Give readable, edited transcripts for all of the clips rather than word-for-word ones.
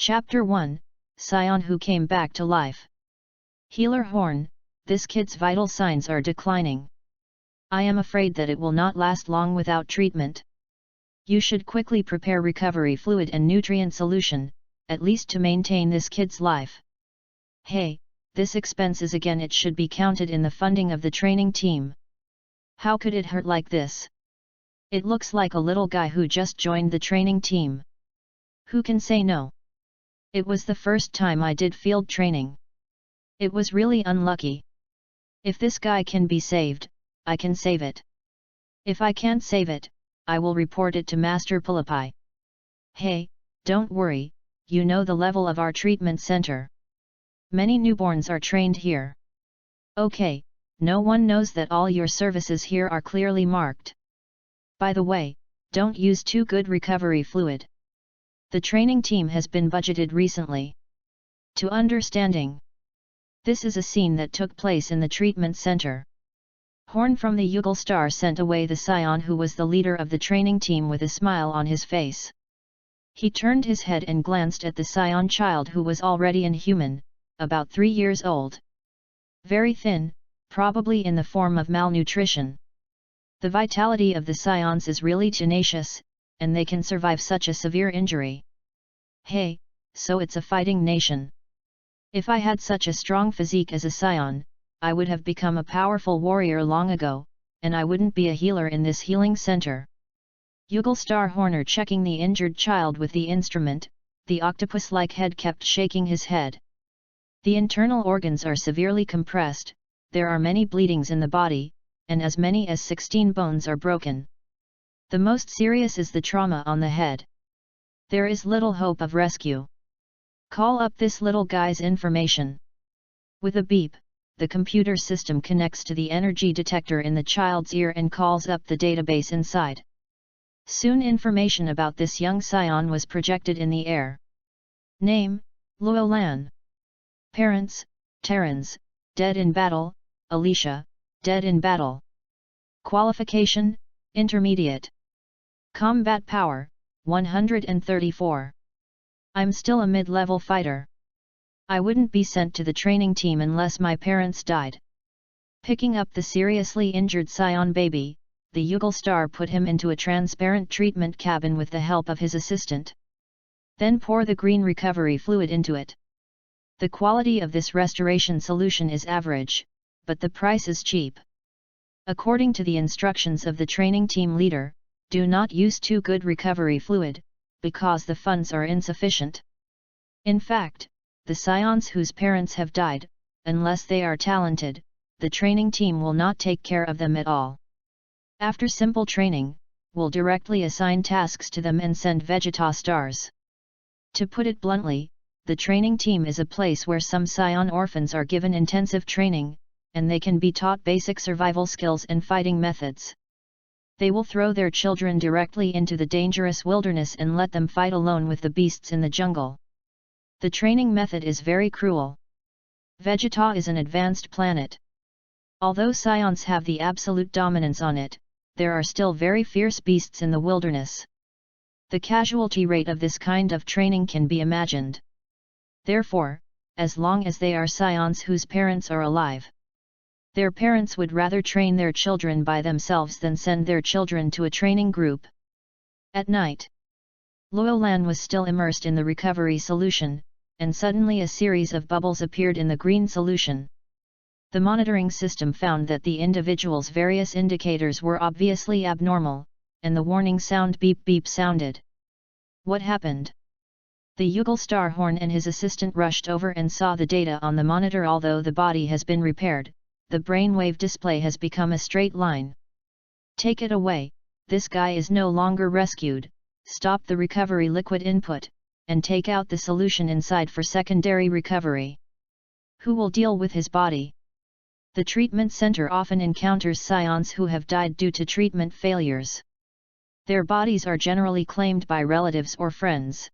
Chapter 1, Saiyan who came back to life. Healer Horn, this kid's vital signs are declining. I am afraid that it will not last long without treatment. You should quickly prepare recovery fluid and nutrient solution, at least to maintain this kid's life. Hey, this expense is again, it should be counted in the funding of the training team. How could it hurt like this? It looks like a little guy who just joined the training team. Who can say no? It was the first time I did field training. It was really unlucky. If this guy can be saved, I can save it. If I can't save it, I will report it to Master Pulapai. Hey, don't worry, you know the level of our treatment center. Many newborns are trained here. Okay, no one knows that all your services here are clearly marked. By the way, don't use too good recovery fluid. The training team has been budgeted recently. To understanding. This is a scene that took place in the treatment center. Horn from the Yugal Star sent away the Saiyan who was the leader of the training team with a smile on his face. He turned his head and glanced at the Saiyan child who was already inhuman, about 3 years old. Very thin, probably in the form of malnutrition. The vitality of the Saiyans is really tenacious, and they can survive such a severe injury. Hey, so it's a fighting nation. If I had such a strong physique as a Saiyan, I would have become a powerful warrior long ago, and I wouldn't be a healer in this healing center. Yugal Star Horner checking the injured child with the instrument, the octopus-like head kept shaking his head. The internal organs are severely compressed, there are many bleedings in the body, and as many as 16 bones are broken. The most serious is the trauma on the head. There is little hope of rescue. Call up this little guy's information. With a beep, the computer system connects to the energy detector in the child's ear and calls up the database inside. Soon information about this young Saiyan was projected in the air. Name, Luolan. Parents, Terrans, dead in battle, Alicia, dead in battle. Qualification, intermediate. Combat power, 134. I'm still a mid-level fighter. I wouldn't be sent to the training team unless my parents died. Picking up the seriously injured Saiyan baby, the Yugal Star put him into a transparent treatment cabin with the help of his assistant. Then pour the green recovery fluid into it. The quality of this restoration solution is average, but the price is cheap. According to the instructions of the training team leader, do not use too good recovery fluid, because the funds are insufficient. In fact, the Saiyans whose parents have died, unless they are talented, the training team will not take care of them at all. After simple training, will directly assign tasks to them and send Vegeta stars. To put it bluntly, the training team is a place where some Saiyan orphans are given intensive training, and they can be taught basic survival skills and fighting methods. They will throw their children directly into the dangerous wilderness and let them fight alone with the beasts in the jungle. The training method is very cruel. Vegeta is an advanced planet. Although Saiyans have the absolute dominance on it, there are still very fierce beasts in the wilderness. The casualty rate of this kind of training can be imagined. Therefore, as long as they are Saiyans whose parents are alive, their parents would rather train their children by themselves than send their children to a training group. At night, Luolan was still immersed in the recovery solution, and suddenly a series of bubbles appeared in the green solution. The monitoring system found that the individual's various indicators were obviously abnormal, and the warning sound beep beep sounded. What happened? The Yugal Star Horn and his assistant rushed over and saw the data on the monitor. Although the body has been repaired, the brainwave display has become a straight line. Take it away, this guy is no longer rescued, stop the recovery liquid input, and take out the solution inside for secondary recovery. Who will deal with his body? The treatment center often encounters Saiyans who have died due to treatment failures. Their bodies are generally claimed by relatives or friends.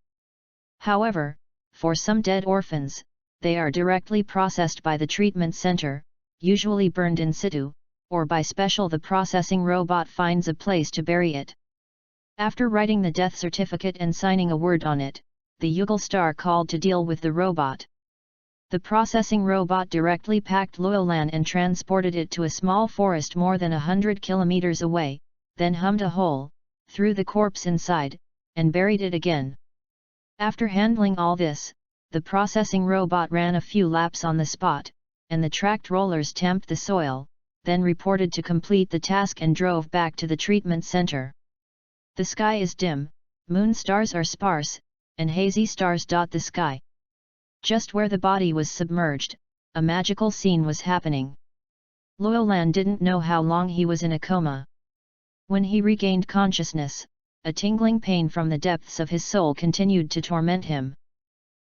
However, for some dead orphans, they are directly processed by the treatment center, usually burned in situ, or by special the processing robot finds a place to bury it. After writing the death certificate and signing a word on it, the Yugal star called to deal with the robot. The processing robot directly packed Loyolan and transported it to a small forest more than 100 kilometers away, then hummed a hole, threw the corpse inside, and buried it again. After handling all this, the processing robot ran a few laps on the spot, and the tracked rollers tamped the soil, then reported to complete the task and drove back to the treatment center. The sky is dim, moon stars are sparse, and hazy stars dot the sky. Just where the body was submerged, a magical scene was happening. Loyolan didn't know how long he was in a coma. When he regained consciousness, a tingling pain from the depths of his soul continued to torment him.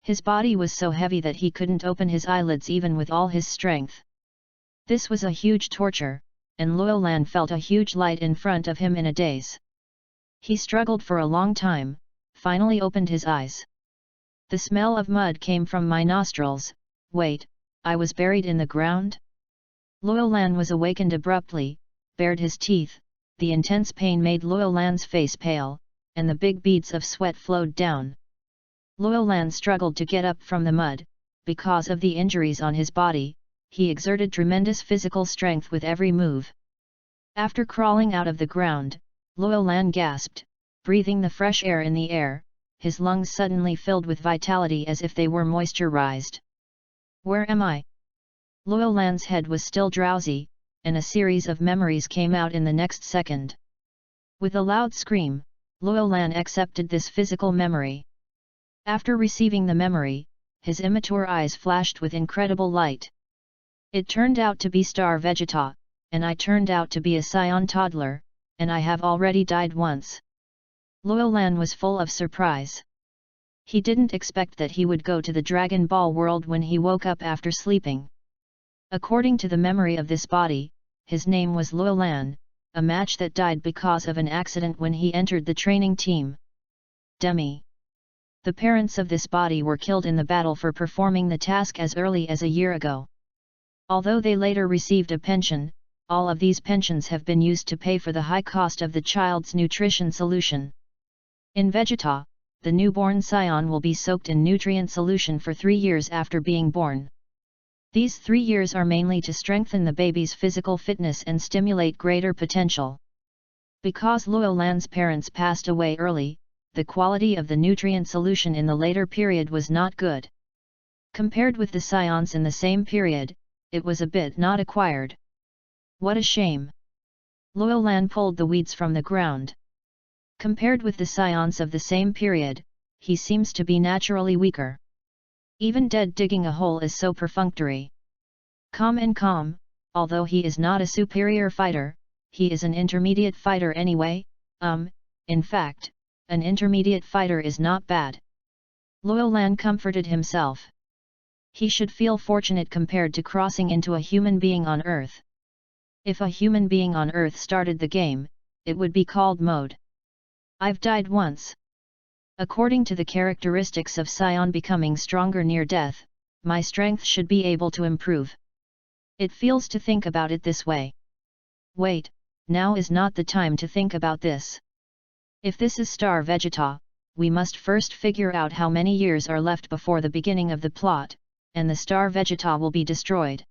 His body was so heavy that he couldn't open his eyelids even with all his strength. This was a huge torture, and Loyolan felt a huge light in front of him in a daze. He struggled for a long time, finally opened his eyes. The smell of mud came from my nostrils. Wait, I was buried in the ground? Loyolan was awakened abruptly, bared his teeth, the intense pain made Loyolan's face pale, and the big beads of sweat flowed down. Loyolan struggled to get up from the mud. Because of the injuries on his body, he exerted tremendous physical strength with every move. After crawling out of the ground, Loyolan gasped, breathing the fresh air in the air, his lungs suddenly filled with vitality as if they were moisturized. Where am I? Loyolan's head was still drowsy, and a series of memories came out in the next second. With a loud scream, Loyolan accepted this physical memory. After receiving the memory, his immature eyes flashed with incredible light. It turned out to be Star Vegeta, and I turned out to be a Saiyan toddler, and I have already died once. Loyolan was full of surprise. He didn't expect that he would go to the Dragon Ball world when he woke up after sleeping. According to the memory of this body, his name was Loyolan, a match that died because of an accident when he entered the training team. Demi. The parents of this body were killed in the battle for performing the task as early as a year ago. Although they later received a pension, all of these pensions have been used to pay for the high cost of the child's nutrition solution. In Vegeta, the newborn Saiyan will be soaked in nutrient solution for 3 years after being born. These 3 years are mainly to strengthen the baby's physical fitness and stimulate greater potential. Because Loyolan's parents passed away early, the quality of the nutrient solution in the later period was not good. Compared with the Saiyans in the same period, it was a bit not acquired. What a shame! Loyolan pulled the weeds from the ground. Compared with the Saiyans of the same period, he seems to be naturally weaker. Even dead digging a hole is so perfunctory. Calm, although he is not a superior fighter, he is an intermediate fighter anyway. In fact, an intermediate fighter is not bad. Loyolan comforted himself. He should feel fortunate compared to crossing into a human being on Earth. If a human being on Earth started the game, it would be called mode. I've died once. According to the characteristics of Saiyan becoming stronger near death, my strength should be able to improve. It feels to think about it this way. Wait, now is not the time to think about this. If this is Star Vegeta, we must first figure out how many years are left before the beginning of the plot, and the Star Vegeta will be destroyed.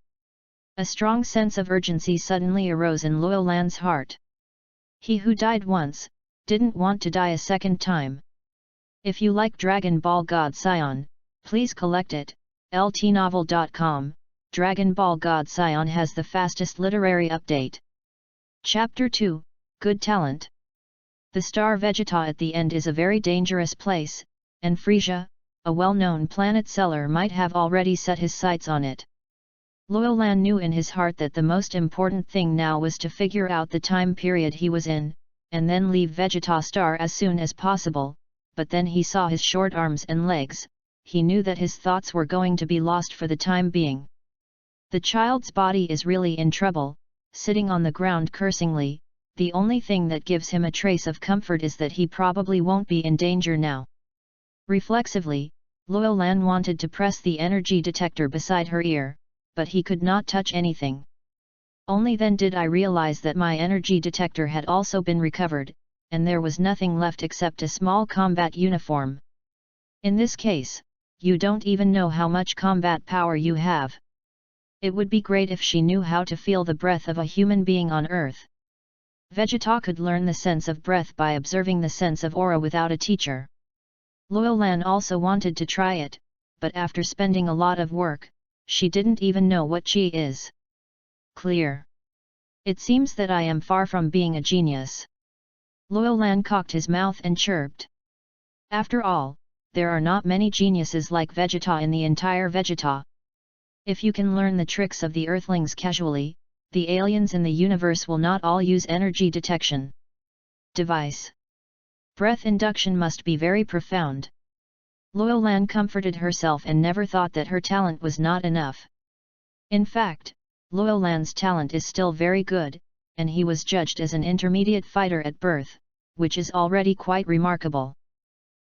A strong sense of urgency suddenly arose in Loyolan's heart. He who died once, didn't want to die a second time. If you like Dragon Ball God Saiyan, please collect it. ltnovel.com, Dragon Ball God Saiyan has the fastest literary update. Chapter 2, Good Talent. The Star Vegeta at the end is a very dangerous place, and Frisia, a well-known planet seller, might have already set his sights on it. Loyolan knew in his heart that the most important thing now was to figure out the time period he was in, and then leave Vegeta Star as soon as possible. But then he saw his short arms and legs. He knew that his thoughts were going to be lost for the time being. The child's body is really in trouble, sitting on the ground cursingly. The only thing that gives him a trace of comfort is that he probably won't be in danger now. Reflexively, Loyolan wanted to press the energy detector beside her ear, but he could not touch anything. Only then did I realize that my energy detector had also been recovered, and there was nothing left except a small combat uniform. In this case, you don't even know how much combat power you have. It would be great if she knew how to feel the breath of a human being on Earth. Vegeta could learn the sense of breath by observing the sense of aura without a teacher. Loyolan also wanted to try it, but after spending a lot of work, she didn't even know what chi is. Clear. It seems that I am far from being a genius. Loyolan cocked his mouth and chirped. After all, there are not many geniuses like Vegeta in the entire Vegeta. If you can learn the tricks of the Earthlings casually, the aliens in the universe will not all use energy detection device. Breath induction must be very profound. Loyolan comforted herself and never thought that her talent was not enough. In fact, Loyolan's talent is still very good, and he was judged as an intermediate fighter at birth, which is already quite remarkable.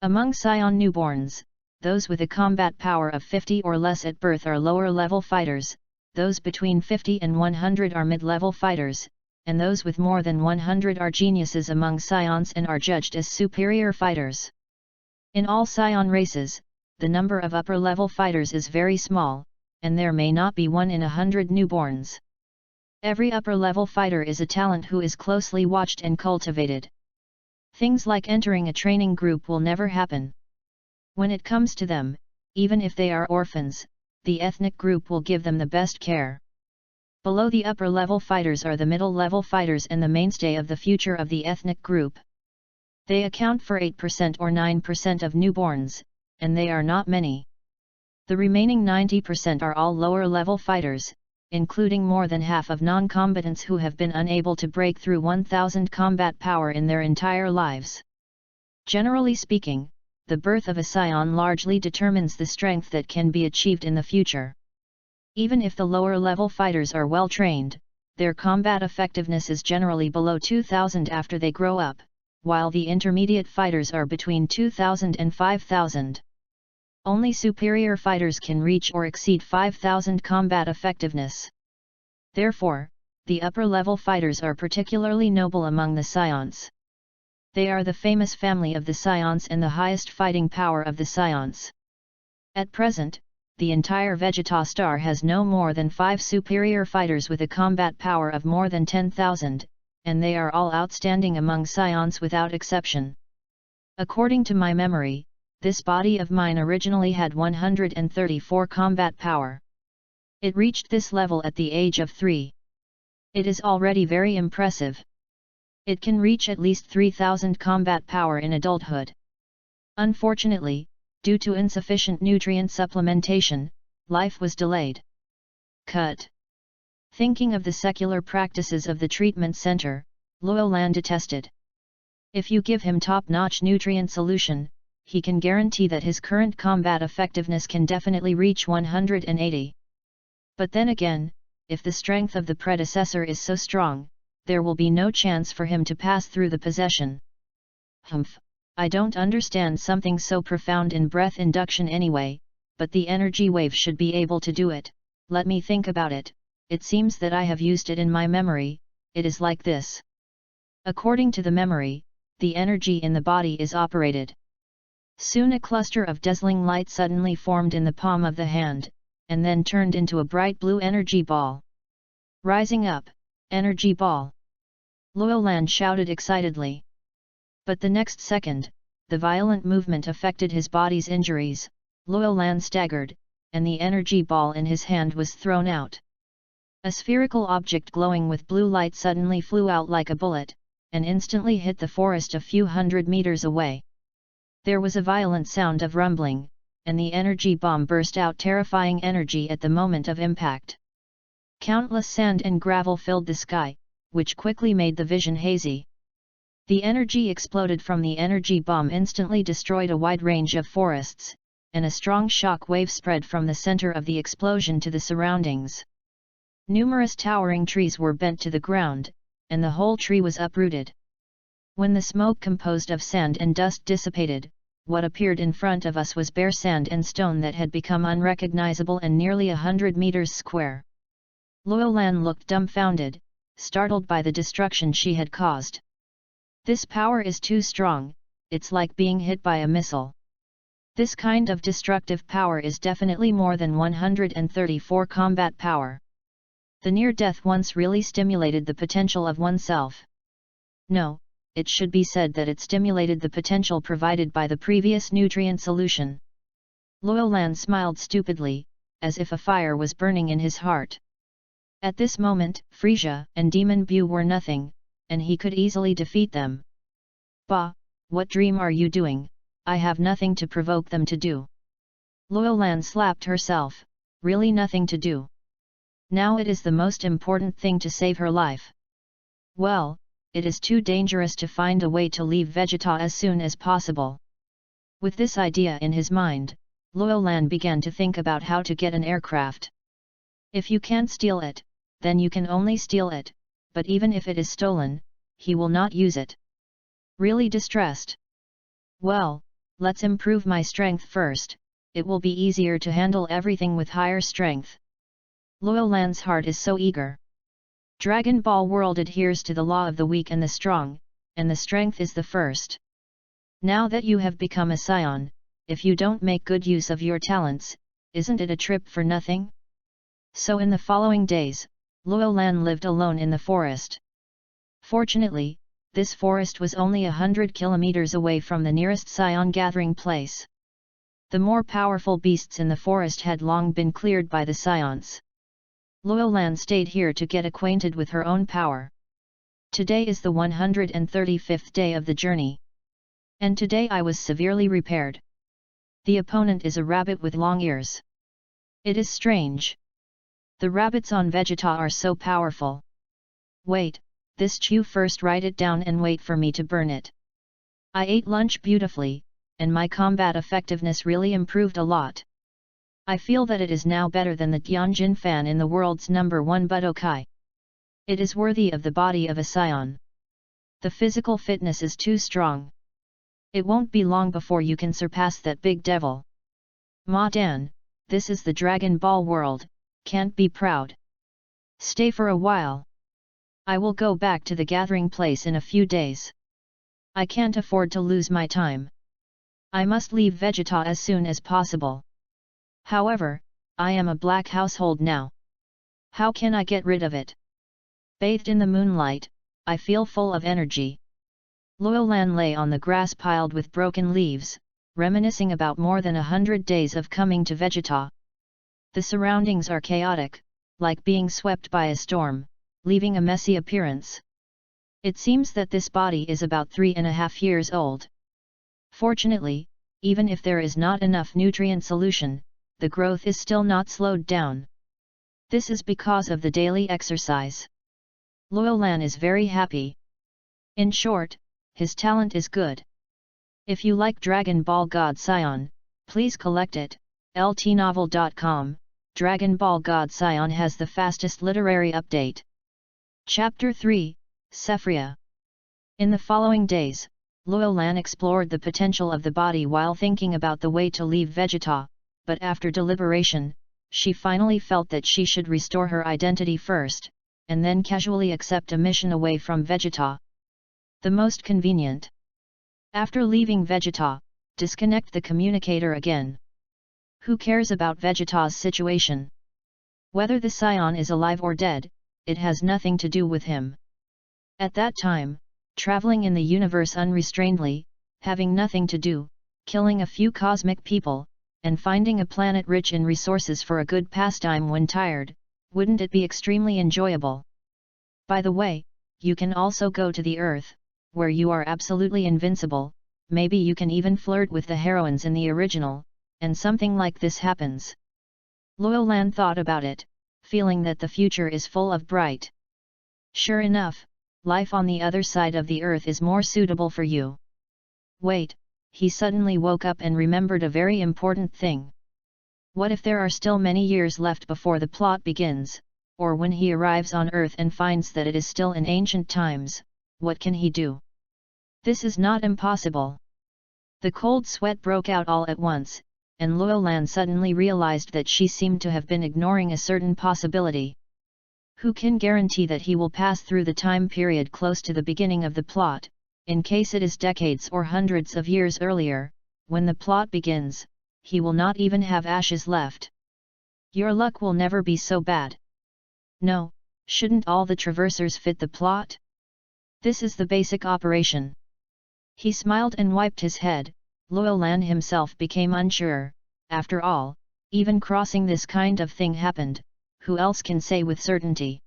Among Saiyan newborns, those with a combat power of 50 or less at birth are lower-level fighters, those between 50 and 100 are mid-level fighters, and those with more than 100 are geniuses among Saiyans and are judged as superior fighters. In all Saiyan races, the number of upper-level fighters is very small, and there may not be 1 in 100 newborns. Every upper-level fighter is a talent who is closely watched and cultivated. Things like entering a training group will never happen. When it comes to them, even if they are orphans, the ethnic group will give them the best care. Below the upper-level fighters are the middle-level fighters and the mainstay of the future of the ethnic group. They account for 8% or 9% of newborns, and they are not many. The remaining 90% are all lower-level fighters, including more than half of non-combatants who have been unable to break through 1000 combat power in their entire lives. Generally speaking, the birth of a Saiyan largely determines the strength that can be achieved in the future. Even if the lower-level fighters are well trained, their combat effectiveness is generally below 2000 after they grow up, while the intermediate fighters are between 2000 and 5000. Only superior fighters can reach or exceed 5000 combat effectiveness. Therefore, the upper-level fighters are particularly noble among the Saiyans. They are the famous family of the Saiyans and the highest fighting power of the Saiyans. At present, the entire Vegeta star has no more than 5 superior fighters with a combat power of more than 10,000, and they are all outstanding among Saiyans without exception. According to my memory, this body of mine originally had 134 combat power. It reached this level at the age of 3. It is already very impressive. It can reach at least 3000 combat power in adulthood. Unfortunately, due to insufficient nutrient supplementation, life was delayed. Cut. Thinking of the secular practices of the treatment center, Loyolan detested. If you give him top-notch nutrient solution, he can guarantee that his current combat effectiveness can definitely reach 180. But then again, if the strength of the predecessor is so strong, there will be no chance for him to pass through the possession. Humph, I don't understand something so profound in breath induction anyway, but the energy wave should be able to do it. Let me think about it. It seems that I have used it in my memory. It is like this. According to the memory, the energy in the body is operated. Soon a cluster of dazzling light suddenly formed in the palm of the hand, and then turned into a bright blue energy ball. Rising up, energy ball! Loyolan shouted excitedly. But the next second, the violent movement affected his body's injuries, Loyolan staggered, and the energy ball in his hand was thrown out. A spherical object glowing with blue light suddenly flew out like a bullet, and instantly hit the forest a few hundred meters away. There was a violent sound of rumbling, and the energy bomb burst out terrifying energy at the moment of impact. Countless sand and gravel filled the sky, which quickly made the vision hazy. The energy exploded from the energy bomb instantly destroyed a wide range of forests, and a strong shock wave spread from the center of the explosion to the surroundings. Numerous towering trees were bent to the ground, and the whole tree was uprooted. When the smoke composed of sand and dust dissipated, what appeared in front of us was bare sand and stone that had become unrecognizable and nearly 100 meters square. Loyolan looked dumbfounded, startled by the destruction she had caused. This power is too strong, it's like being hit by a missile. This kind of destructive power is definitely more than 134 combat power. The near-death once really stimulated the potential of oneself. No, it should be said that it stimulated the potential provided by the previous nutrient solution. Luolan smiled stupidly, as if a fire was burning in his heart. At this moment, Frisia and Demon Bu were nothing, and he could easily defeat them. Bah, what dream are you doing? I have nothing to provoke them to do. Luolan slapped herself, really nothing to do. Now it is the most important thing to save her life. Well, it is too dangerous to find a way to leave Vegeta as soon as possible. With this idea in his mind, Luolan began to think about how to get an aircraft. If you can't steal it, then you can only steal it, but even if it is stolen, he will not use it. Really distressed. Well, let's improve my strength first, it will be easier to handle everything with higher strength. Luolan's heart is so eager. Dragon Ball world adheres to the law of the weak and the strong, and the strength is the first. Now that you have become a Saiyan, if you don't make good use of your talents, isn't it a trip for nothing? So in the following days, Luolan lived alone in the forest. Fortunately, this forest was only 100 kilometers away from the nearest Saiyan gathering place. The more powerful beasts in the forest had long been cleared by the Saiyans. Luolan stayed here to get acquainted with her own power. Today is the 135th day of the journey. And today I was severely repaired. The opponent is a rabbit with long ears. It is strange. The rabbits on Vegeta are so powerful. Wait, this chew first, write it down and wait for me to burn it. I ate lunch beautifully, and my combat effectiveness really improved a lot. I feel that it is now better than the Tianjin fan in the world's #1 Budokai. It is worthy of the body of a Saiyan. The physical fitness is too strong. It won't be long before you can surpass that big devil. Ma Dan, this is the Dragon Ball world, can't be proud. Stay for a while. I will go back to the gathering place in a few days. I can't afford to lose my time. I must leave Vegeta as soon as possible. However, I am a black household now. How can I get rid of it? Bathed in the moonlight, I feel full of energy. Luolan lay on the grass piled with broken leaves, reminiscing about more than 100 days of coming to Vegeta. The surroundings are chaotic, like being swept by a storm, leaving a messy appearance. It seems that this body is about 3.5 years old. Fortunately, even if there is not enough nutrient solution, the growth is still not slowed down. This is because of the daily exercise. Luolan is very happy. In short, his talent is good. If you like Dragon Ball God Saiyan, please collect it. ltnovel.com, Dragon Ball God Saiyan has the fastest literary update. Chapter 3, Sephria. In the following days, Luolan explored the potential of the body while thinking about the way to leave Vegeta, but after deliberation, she finally felt that she should restore her identity first, and then casually accept a mission away from Vegeta. The most convenient. After leaving Vegeta, disconnect the communicator again. Who cares about Vegeta's situation? Whether the Saiyan is alive or dead, it has nothing to do with him. At that time, traveling in the universe unrestrainedly, having nothing to do, killing a few cosmic people, and finding a planet rich in resources for a good pastime when tired, wouldn't it be extremely enjoyable? By the way, you can also go to the Earth, where you are absolutely invincible, maybe you can even flirt with the heroines in the original, and something like this happens. Luolan thought about it, feeling that the future is full of bright. Sure enough, life on the other side of the Earth is more suitable for you. Wait, he suddenly woke up and remembered a very important thing. What if there are still many years left before the plot begins, or when he arrives on Earth and finds that it is still in ancient times, what can he do? This is not impossible. The cold sweat broke out all at once, and Luolan suddenly realized that she seemed to have been ignoring a certain possibility. Who can guarantee that he will pass through the time period close to the beginning of the plot, in case it is decades or hundreds of years earlier, when the plot begins, he will not even have ashes left. Your luck will never be so bad. No, shouldn't all the traversers fit the plot? This is the basic operation. He smiled and wiped his head. Luolan himself became unsure. After all, even crossing this kind of thing happened, who else can say with certainty?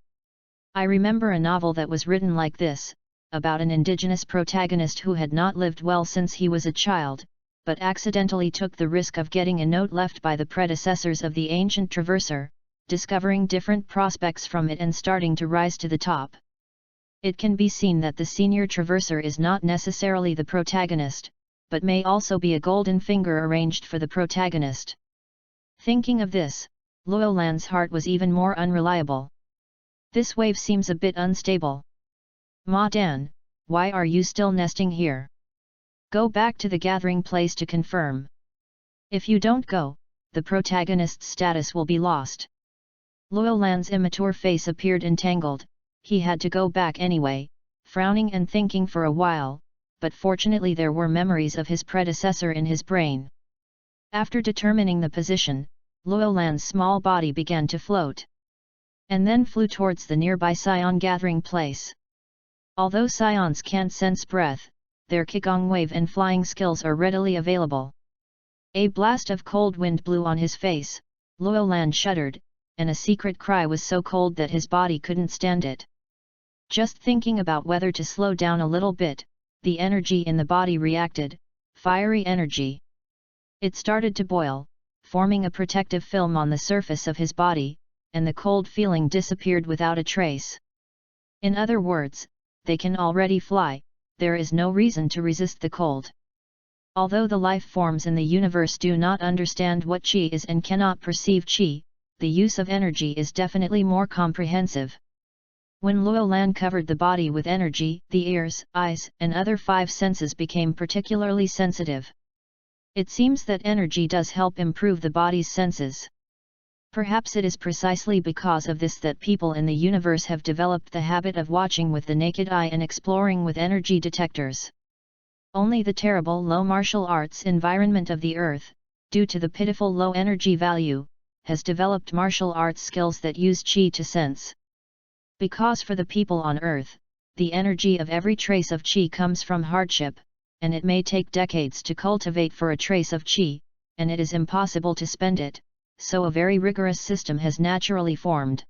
I remember a novel that was written like this, about an indigenous protagonist who had not lived well since he was a child, but accidentally took the risk of getting a note left by the predecessors of the ancient traverser, discovering different prospects from it and starting to rise to the top. It can be seen that the senior traverser is not necessarily the protagonist, but may also be a golden finger arranged for the protagonist. Thinking of this, Luolan's heart was even more unreliable. This wave seems a bit unstable. Ma Dan, why are you still nesting here? Go back to the gathering place to confirm. If you don't go, the protagonist's status will be lost. Luolan's immature face appeared entangled. He had to go back anyway, frowning and thinking for a while, but fortunately there were memories of his predecessor in his brain. After determining the position, Luolan's small body began to float, and then flew towards the nearby Saiyan gathering place. Although Saiyans can't sense breath, their Qigong wave and flying skills are readily available. A blast of cold wind blew on his face. Luolan shuddered, and a secret cry was so cold that his body couldn't stand it. Just thinking about whether to slow down a little bit, the energy in the body reacted, fiery energy. It started to boil, forming a protective film on the surface of his body, and the cold feeling disappeared without a trace. In other words, they can already fly, there is no reason to resist the cold. Although the life forms in the universe do not understand what qi is and cannot perceive qi, the use of energy is definitely more comprehensive. When Luolan covered the body with energy, the ears, eyes, and other 5 senses became particularly sensitive. It seems that energy does help improve the body's senses. Perhaps it is precisely because of this that people in the universe have developed the habit of watching with the naked eye and exploring with energy detectors. Only the terrible low martial arts environment of the earth, due to the pitiful low energy value, has developed martial arts skills that use qi to sense. Because for the people on earth, the energy of every trace of qi comes from hardship, and it may take decades to cultivate for a trace of qi, and it is impossible to spend it, so a very rigorous system has naturally formed.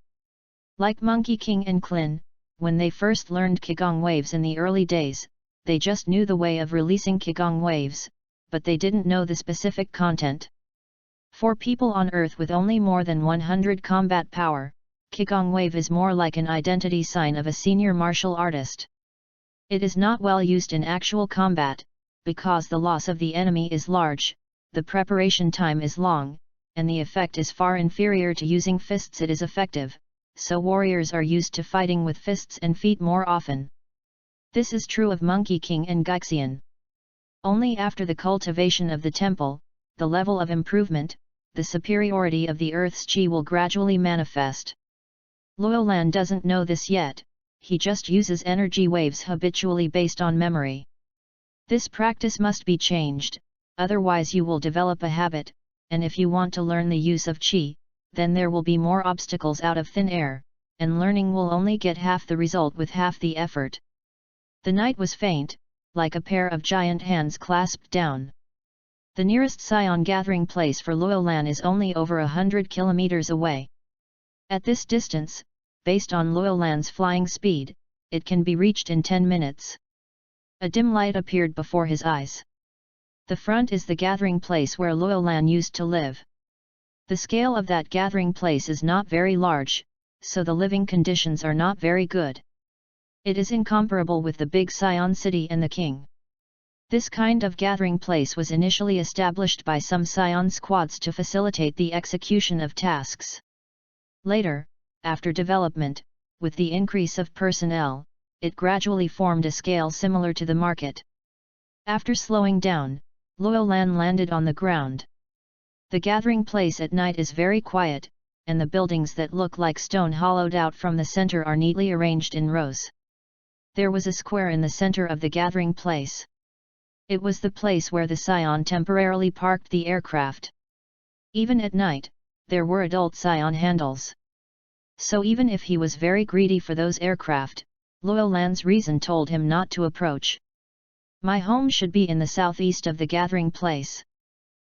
Like Monkey King and Klin, when they first learned Qigong waves in the early days, they just knew the way of releasing Qigong waves, but they didn't know the specific content. For people on Earth with only more than 100 combat power, Qigong wave is more like an identity sign of a senior martial artist. It is not well used in actual combat, because the loss of the enemy is large, the preparation time is long, and the effect is far inferior to using fists. It is effective, so warriors are used to fighting with fists and feet more often. This is true of Monkey King and Gaixian. Only after the cultivation of the temple, the level of improvement, the superiority of the Earth's qi will gradually manifest. Luolan doesn't know this yet, he just uses energy waves habitually based on memory. This practice must be changed, otherwise you will develop a habit, and if you want to learn the use of qi, then there will be more obstacles out of thin air, and learning will only get half the result with half the effort. The night was faint, like a pair of giant hands clasped down. The nearest Saiyan gathering place for Luolan is only over 100 kilometers away. At this distance, based on Luolan's flying speed, it can be reached in 10 minutes. A dim light appeared before his eyes. The front is the gathering place where Luolan used to live. The scale of that gathering place is not very large, so the living conditions are not very good. It is incomparable with the big Saiyan city and the king. This kind of gathering place was initially established by some Saiyan squads to facilitate the execution of tasks. Later, after development, with the increase of personnel, it gradually formed a scale similar to the market. After slowing down, Luolan landed on the ground. The gathering place at night is very quiet, and the buildings that look like stone hollowed out from the center are neatly arranged in rows. There was a square in the center of the gathering place. It was the place where the Saiyan temporarily parked the aircraft. Even at night, there were adult Saiyan handles. So even if he was very greedy for those aircraft, Loyal Lan's reason told him not to approach. My home should be in the southeast of the gathering place.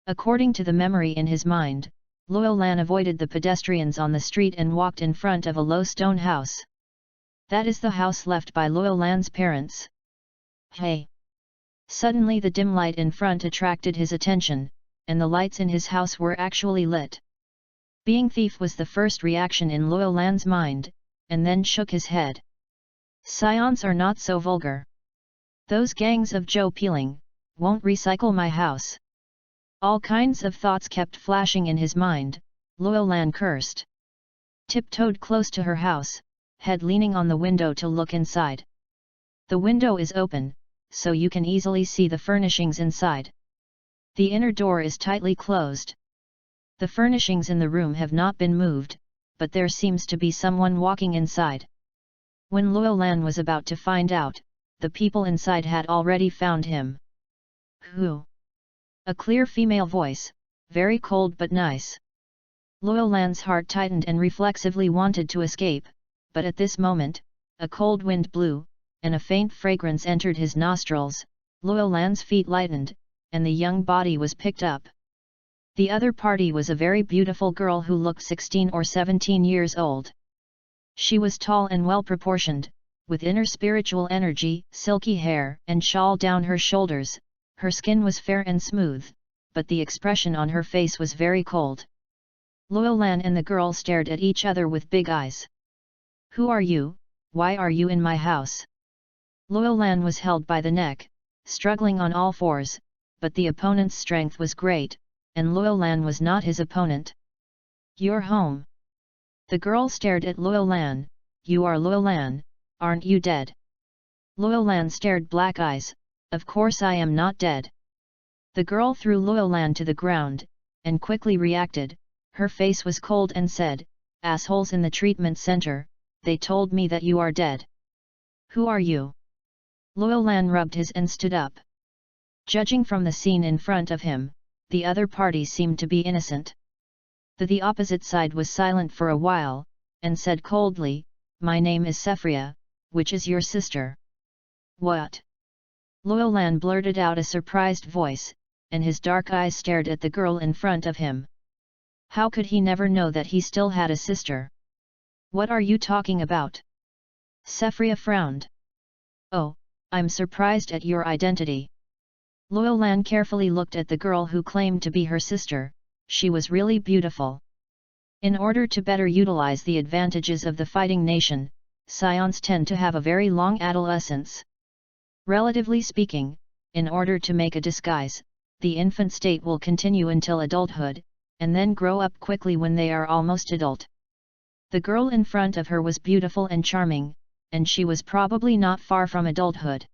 According to the memory in his mind, Loyal Lan avoided the pedestrians on the street and walked in front of a low stone house. That is the house left by Loyal Lan's parents. Hey! Suddenly the dim light in front attracted his attention, and the lights in his house were actually lit. Being thief was the first reaction in Loyal Lan's mind, and then shook his head. Saiyans are not so vulgar. Those gangs of Joe Peeling won't recycle my house. All kinds of thoughts kept flashing in his mind. Loyal Lan cursed. Tiptoed close to her house, head leaning on the window to look inside. The window is open, so you can easily see the furnishings inside. The inner door is tightly closed. The furnishings in the room have not been moved, but there seems to be someone walking inside. When Loyal Lan was about to find out, the people inside had already found him. Who? A clear female voice, very cold but nice. Loyal Lan's heart tightened and reflexively wanted to escape, but at this moment, a cold wind blew, and a faint fragrance entered his nostrils. Loyal Lan's feet lightened, and the young body was picked up. The other party was a very beautiful girl who looked 16 or 17 years old. She was tall and well-proportioned, with inner spiritual energy, silky hair and shawl down her shoulders. Her skin was fair and smooth, but the expression on her face was very cold. Loyal Lan and the girl stared at each other with big eyes. Who are you? Why are you in my house? Loyal Lan was held by the neck, struggling on all fours, but the opponent's strength was great, and Loyal Lan was not his opponent. You're home. The girl stared at Loyal Lan. You are Loyal Lan, aren't you dead? Loyal Lan stared black eyes. Of course I am not dead. The girl threw Loyal Lan to the ground, and quickly reacted. Her face was cold and said, assholes in the treatment center, they told me that you are dead. Who are you? Loyal Lan rubbed his and stood up. Judging from the scene in front of him, the other party seemed to be innocent. The opposite side was silent for a while, and said coldly, my name is Sephria, which is your sister. What? Loyal Lan blurted out a surprised voice, and his dark eyes stared at the girl in front of him. How could he never know that he still had a sister? What are you talking about? Sephria frowned. Oh, I'm surprised at your identity. Loyal Lan carefully looked at the girl who claimed to be her sister. She was really beautiful. In order to better utilize the advantages of the fighting nation, Saiyans tend to have a very long adolescence. Relatively speaking, in order to make a disguise, the infant state will continue until adulthood, and then grow up quickly when they are almost adult. The girl in front of her was beautiful and charming, and she was probably not far from adulthood.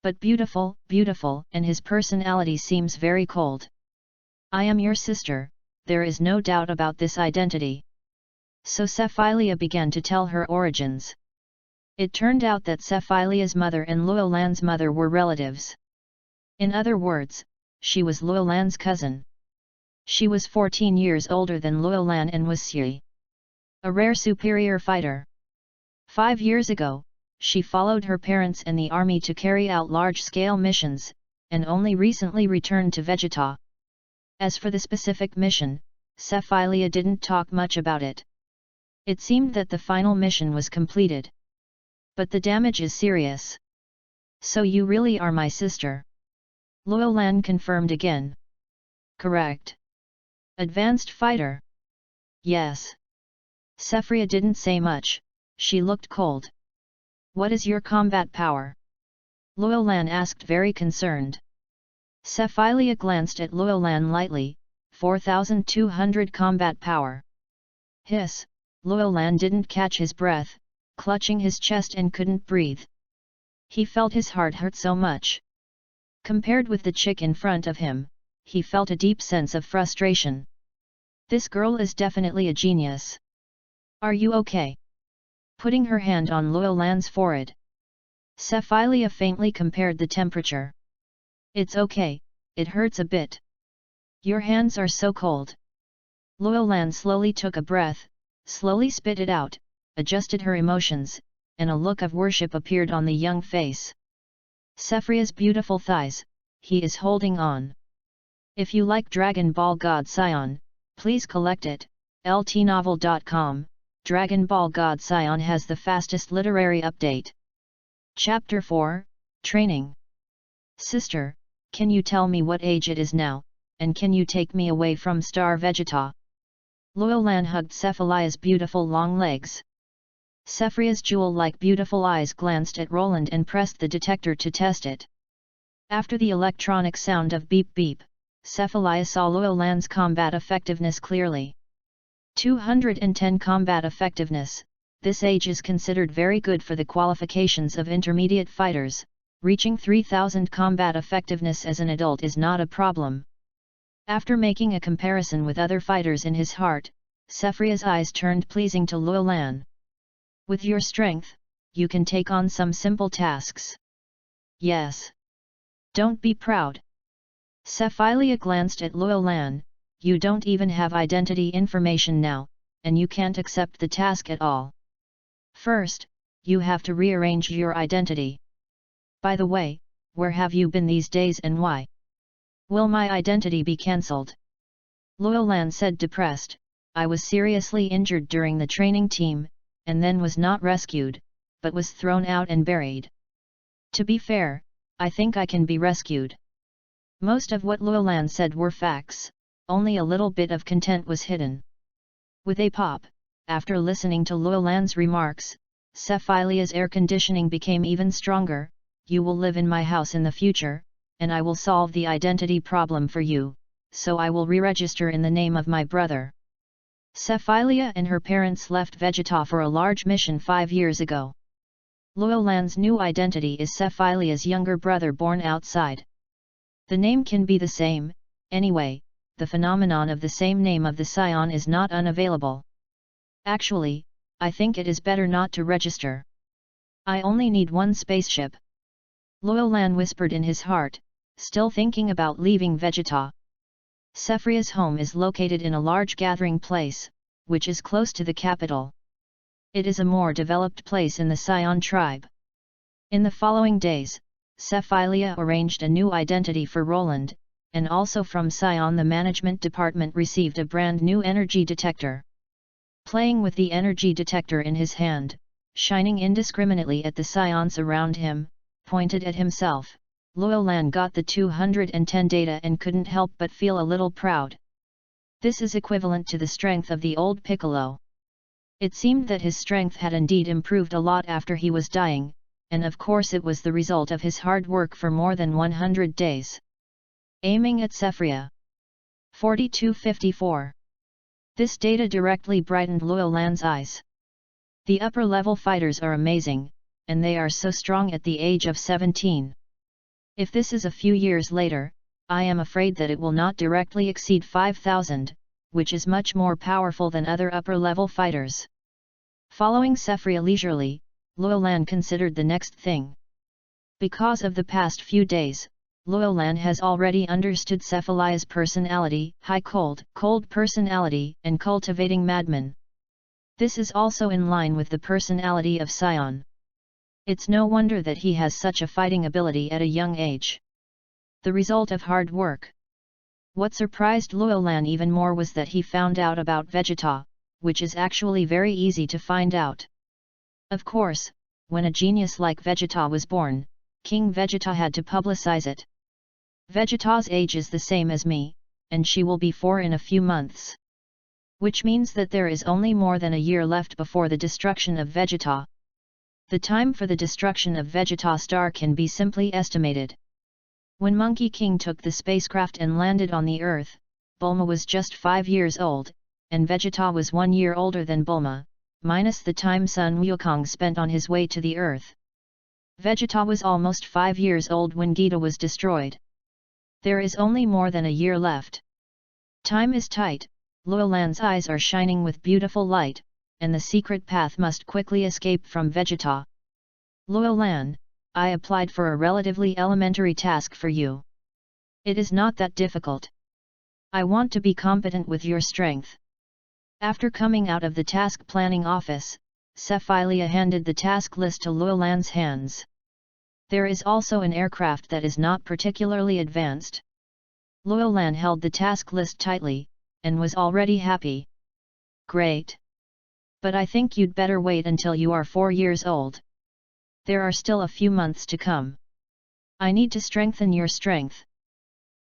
But beautiful, and his personality seems very cold. I am your sister, there is no doubt about this identity. So Sephilia began to tell her origins. It turned out that Sephilia's mother and Loyal Lan's mother were relatives. In other words, she was Loyal Lan's cousin. She was 14 years older than Loyal Lan and was a rare superior fighter. 5 years ago, she followed her parents and the army to carry out large-scale missions, and only recently returned to Vegeta. As for the specific mission, Sephilia didn't talk much about it. It seemed that the final mission was completed. But the damage is serious. So you really are my sister? Loyal Lan confirmed again. Correct. Advanced fighter? Yes. Sephria didn't say much, she looked cold. What is your combat power? Loyal Lan asked very concerned. Sephilia glanced at Loyal Lan lightly, 4,200 combat power. Hiss, Loyal Lan didn't catch his breath, clutching his chest and couldn't breathe. He felt his heart hurt so much. Compared with the chick in front of him, he felt a deep sense of frustration. This girl is definitely a genius. Are you okay? Putting her hand on Loyal Lan's forehead, Sephilia faintly compared the temperature. It's okay, it hurts a bit. Your hands are so cold. Luolan slowly took a breath, slowly spit it out, adjusted her emotions, and a look of worship appeared on the young face. Sephiroth's beautiful thighs, he is holding on. If you like Dragon Ball God Saiyan, please collect it. ltnovel.com. Dragon Ball God Saiyan has the fastest literary update. Chapter 4, Training. Sister, can you tell me what age it is now, and can you take me away from Star Vegeta? Luolan hugged Cephalia's beautiful long legs. Sephiroth's jewel-like beautiful eyes glanced at Roland and pressed the detector to test it. After the electronic sound of beep beep, Cephalia saw Luolan's combat effectiveness clearly. 210 combat effectiveness, this age is considered very good for the qualifications of intermediate fighters, reaching 3000 combat effectiveness as an adult is not a problem. After making a comparison with other fighters in his heart, Sephiroth's eyes turned pleasing to Luolan. With your strength, you can take on some simple tasks. Yes. Don't be proud. Sephilia glanced at Luolan, you don't even have identity information now, and you can't accept the task at all. First, you have to rearrange your identity. By the way, where have you been these days and why? Will my identity be cancelled? Luolan said depressed, I was seriously injured during the training team, and then was not rescued, but was thrown out and buried. To be fair, I think I can be rescued. Most of what Luolan said were facts, only a little bit of content was hidden. With a pop, after listening to Luolan's remarks, Cephalia's air conditioning became even stronger. You will live in my house in the future, and I will solve the identity problem for you, so I will re-register in the name of my brother. Cephalia and her parents left Vegeta for a large mission 5 years ago. Luolan's new identity is Cephalia's younger brother born outside. The name can be the same, anyway, the phenomenon of the same name of the Saiyan is not unavailable. Actually, I think it is better not to register. I only need one spaceship. Luolan whispered in his heart, still thinking about leaving Vegeta. Sephiroth's home is located in a large gathering place, which is close to the capital. It is a more developed place in the Saiyan tribe. In the following days, Sephilia arranged a new identity for Roland, and also from Saiyan the management department received a brand new energy detector. Playing with the energy detector in his hand, shining indiscriminately at the Saiyans around him, pointed at himself, Luolan got the 210 data and couldn't help but feel a little proud. This is equivalent to the strength of the old Piccolo. It seemed that his strength had indeed improved a lot after he was dying, and of course it was the result of his hard work for more than 100 days. Aiming at Sephiroth. 4254. This data directly brightened Luolan's eyes. The upper-level fighters are amazing, and they are so strong at the age of 17. If this is a few years later, I am afraid that it will not directly exceed 5,000, which is much more powerful than other upper-level fighters. Following Sephiroth leisurely, Luolan considered the next thing. Because of the past few days, Luolan has already understood Cephalia's personality, high cold personality, and cultivating madman. This is also in line with the personality of Saiyan. It's no wonder that he has such a fighting ability at a young age. The result of hard work. What surprised Luolan even more was that he found out about Vegeta, which is actually very easy to find out. Of course, when a genius like Vegeta was born, King Vegeta had to publicize it. Vegeta's age is the same as me, and she will be 4 in a few months. Which means that there is only more than a year left before the destruction of Vegeta. The time for the destruction of Vegeta star can be simply estimated. When Monkey King took the spacecraft and landed on the Earth, Bulma was just 5 years old, and Vegeta was 1 year older than Bulma, minus the time Sun Wukong spent on his way to the Earth. Vegeta was almost 5 years old when Gita was destroyed. There is only more than a year left. Time is tight, Luolan's eyes are shining with beautiful light, and the secret path must quickly escape from Vegeta. Luolan, I applied for a relatively elementary task for you. It is not that difficult. I want to be competent with your strength. After coming out of the task planning office, Cephilia handed the task list to Luolan's hands. There is also an aircraft that is not particularly advanced. Luolan held the task list tightly, and was already happy. Great. But I think you'd better wait until you are 4 years old. There are still a few months to come. I need to strengthen your strength.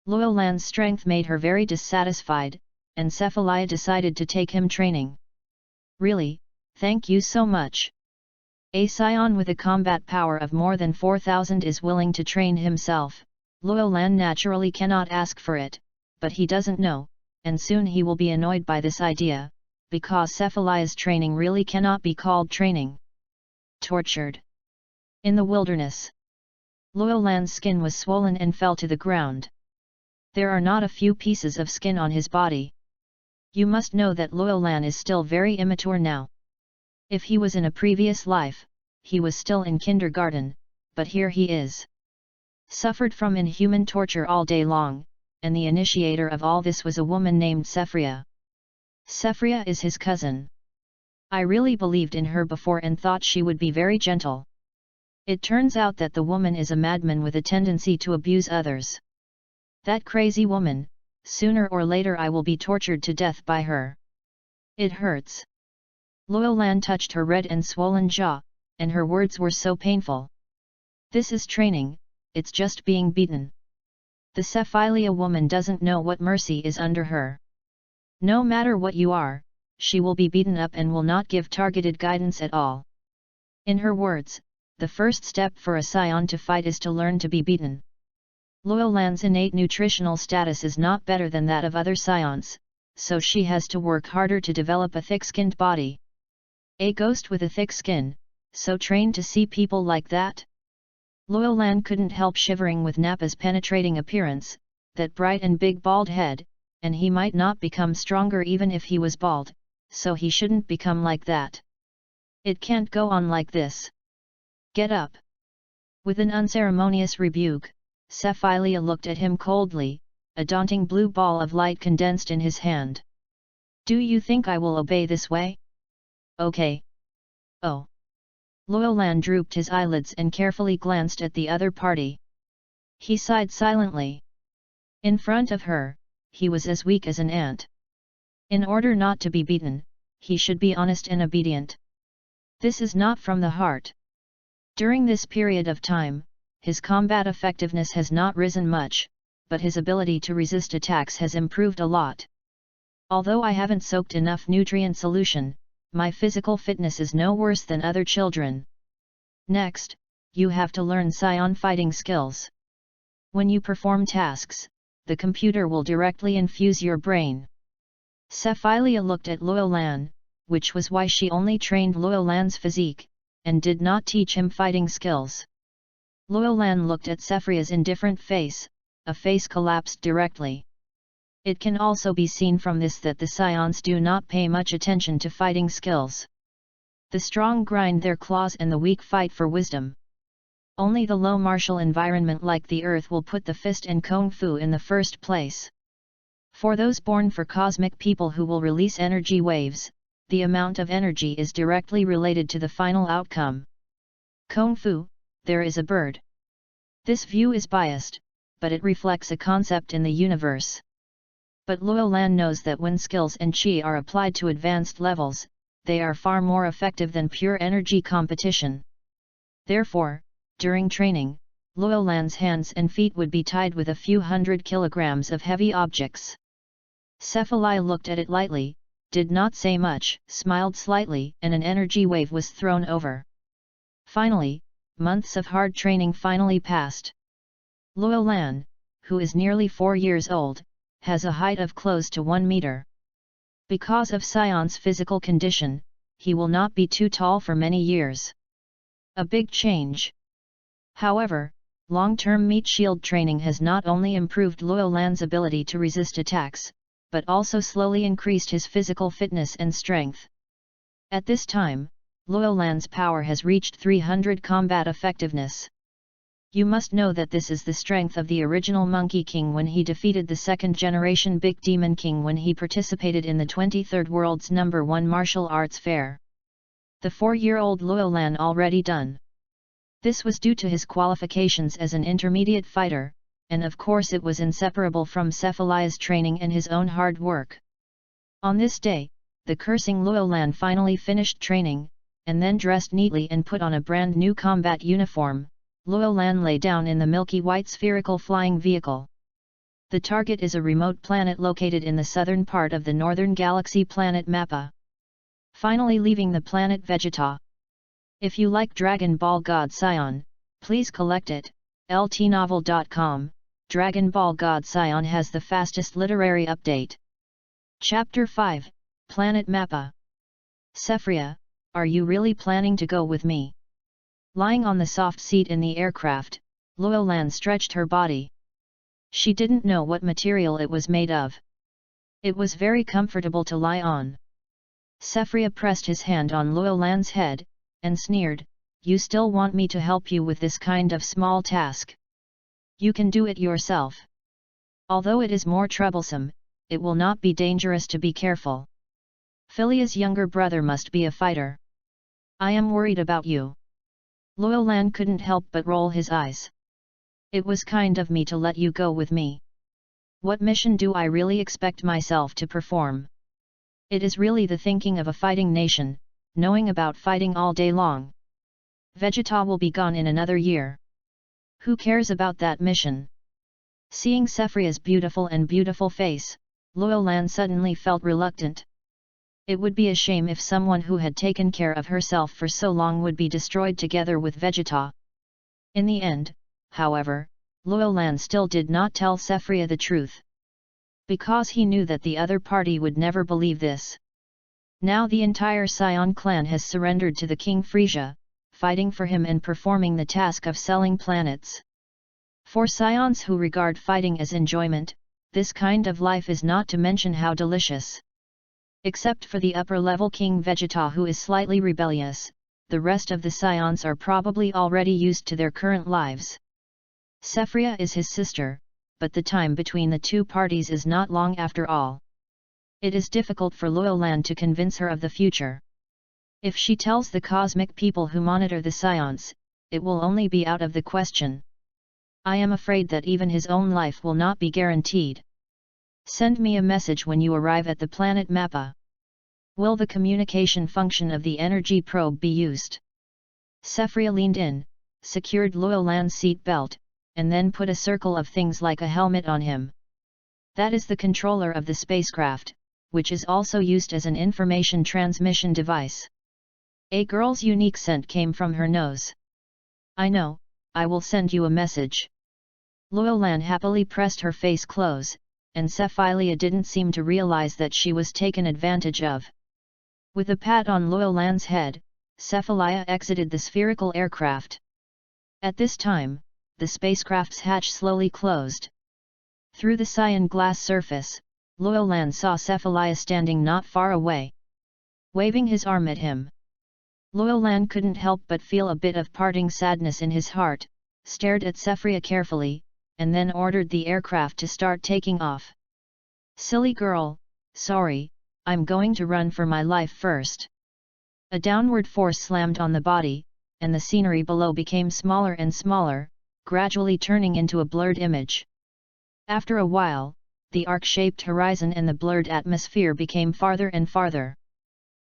Luolan's strength made her very dissatisfied, and Cephilia decided to take him training. Really, thank you so much. A Saiyan with a combat power of more than 4,000 is willing to train himself. Luolan naturally cannot ask for it, but he doesn't know, and soon he will be annoyed by this idea, because Cephalia's training really cannot be called training. Tortured. In the wilderness. Luolan's skin was swollen and fell to the ground. There are not a few pieces of skin on his body. You must know that Luolan is still very immature now. If he was in a previous life, he was still in kindergarten, but here he is. Suffered from inhuman torture all day long, and the initiator of all this was a woman named Sephria. Sephria is his cousin. I really believed in her before and thought she would be very gentle. It turns out that the woman is a madman with a tendency to abuse others. That crazy woman, sooner or later I will be tortured to death by her. It hurts. Luolan touched her red and swollen jaw, and her words were so painful. This is training, it's just being beaten. The Cephilia woman doesn't know what mercy is under her. No matter what you are, she will be beaten up and will not give targeted guidance at all. In her words, the first step for a Saiyan to fight is to learn to be beaten. Luolan's innate nutritional status is not better than that of other Saiyans, so she has to work harder to develop a thick-skinned body. A ghost with a thick skin, so trained to see people like that? Luolan couldn't help shivering with Nappa's penetrating appearance, that bright and big bald head, and he might not become stronger even if he was bald, so he shouldn't become like that. It can't go on like this. Get up. With an unceremonious rebuke, Cephilia looked at him coldly, a daunting blue ball of light condensed in his hand. Do you think I will obey this way? Okay. Oh. Luolan drooped his eyelids and carefully glanced at the other party. He sighed silently. In front of her, he was as weak as an ant. In order not to be beaten, he should be honest and obedient. This is not from the heart. During this period of time, his combat effectiveness has not risen much, but his ability to resist attacks has improved a lot. Although I haven't soaked enough nutrient solution, my physical fitness is no worse than other children. Next, you have to learn Saiyan fighting skills. When you perform tasks, the computer will directly infuse your brain. Cephilia looked at Luolan, which was why she only trained Luolan's physique, and did not teach him fighting skills. Luolan looked at Sephria's indifferent face, a face collapsed directly. It can also be seen from this that the Saiyans do not pay much attention to fighting skills. The strong grind their claws and the weak fight for wisdom. Only the low martial environment like the earth will put the fist and kung fu in the first place. For those born for cosmic people who will release energy waves, the amount of energy is directly related to the final outcome. Kung fu, there is a bird. This view is biased, but it reflects a concept in the universe. But Luolan knows that when skills and chi are applied to advanced levels, they are far more effective than pure energy competition. Therefore, during training, Luolan's hands and feet would be tied with a few hundred kilograms of heavy objects. Cephilia looked at it lightly, did not say much, smiled slightly, and an energy wave was thrown over. Finally, months of hard training finally passed. Luolan, who is nearly 4 years old, has a height of close to 1 meter. Because of Saiyan's physical condition, he will not be too tall for many years. A big change. However, long-term meat shield training has not only improved Luolan's ability to resist attacks, but also slowly increased his physical fitness and strength. At this time, Luolan's power has reached 300 combat effectiveness. You must know that this is the strength of the original Monkey King when he defeated the second-generation Big Demon King when he participated in the 23rd World's #1 martial arts fair. The 4-year-old Luolan already done. This was due to his qualifications as an intermediate fighter, and of course it was inseparable from Cephalia's training and his own hard work. On this day, the cursing Luolan finally finished training, and then dressed neatly and put on a brand new combat uniform. Luolan lay down in the milky white spherical flying vehicle. The target is a remote planet located in the southern part of the northern galaxy planet Mappa. Finally leaving the planet Vegeta. If you like Dragon Ball God Saiyan, please collect it. ltnovel.com. Dragon Ball God Saiyan has the fastest literary update. Chapter 5, Planet Mappa. Sephria, are you really planning to go with me? Lying on the soft seat in the aircraft, Luolan stretched her body. She didn't know what material it was made of. It was very comfortable to lie on. Sephria pressed his hand on Luolan's head, and sneered, "You still want me to help you with this kind of small task? You can do it yourself. Although it is more troublesome, it will not be dangerous to be careful. Philia's younger brother must be a fighter. I am worried about you." Luolan couldn't help but roll his eyes. "It was kind of me to let you go with me. What mission do I really expect myself to perform? It is really the thinking of a fighting nation, knowing about fighting all day long. Vegeta will be gone in another year. Who cares about that mission?" Seeing Sephia's beautiful face, Luolan suddenly felt reluctant. It would be a shame if someone who had taken care of herself for so long would be destroyed together with Vegeta. In the end, however, Luolan still did not tell Sephria the truth. Because he knew that the other party would never believe this. Now the entire Saiyan clan has surrendered to the King Frisia, fighting for him and performing the task of selling planets. For Saiyans who regard fighting as enjoyment, this kind of life is not to mention how delicious. Except for the upper-level King Vegeta who is slightly rebellious, the rest of the Saiyans are probably already used to their current lives. Sephria is his sister, but the time between the two parties is not long after all. It is difficult for Luolan to convince her of the future. If she tells the cosmic people who monitor the Saiyans, it will only be out of the question. I am afraid that even his own life will not be guaranteed. Send me a message when you arrive at the planet Mappa. Will the communication function of the energy probe be used? Sephria leaned in, secured Luolan's seat belt, and then put a circle of things like a helmet on him. That is the controller of the spacecraft, which is also used as an information transmission device. A girl's unique scent came from her nose. I know, I will send you a message. Luolan happily pressed her face close, and Sephilia didn't seem to realize that she was taken advantage of. With a pat on Luolan's head, Sephilia exited the spherical aircraft. At this time, the spacecraft's hatch slowly closed. Through the cyan glass surface, Luolan saw Sephilia standing not far away, waving his arm at him. Luolan couldn't help but feel a bit of parting sadness in his heart, stared at Sephria carefully, and then ordered the aircraft to start taking off. Silly girl, sorry, I'm going to run for my life first. A downward force slammed on the body, and the scenery below became smaller and smaller, gradually turning into a blurred image. After a while, the arc-shaped horizon and the blurred atmosphere became farther and farther.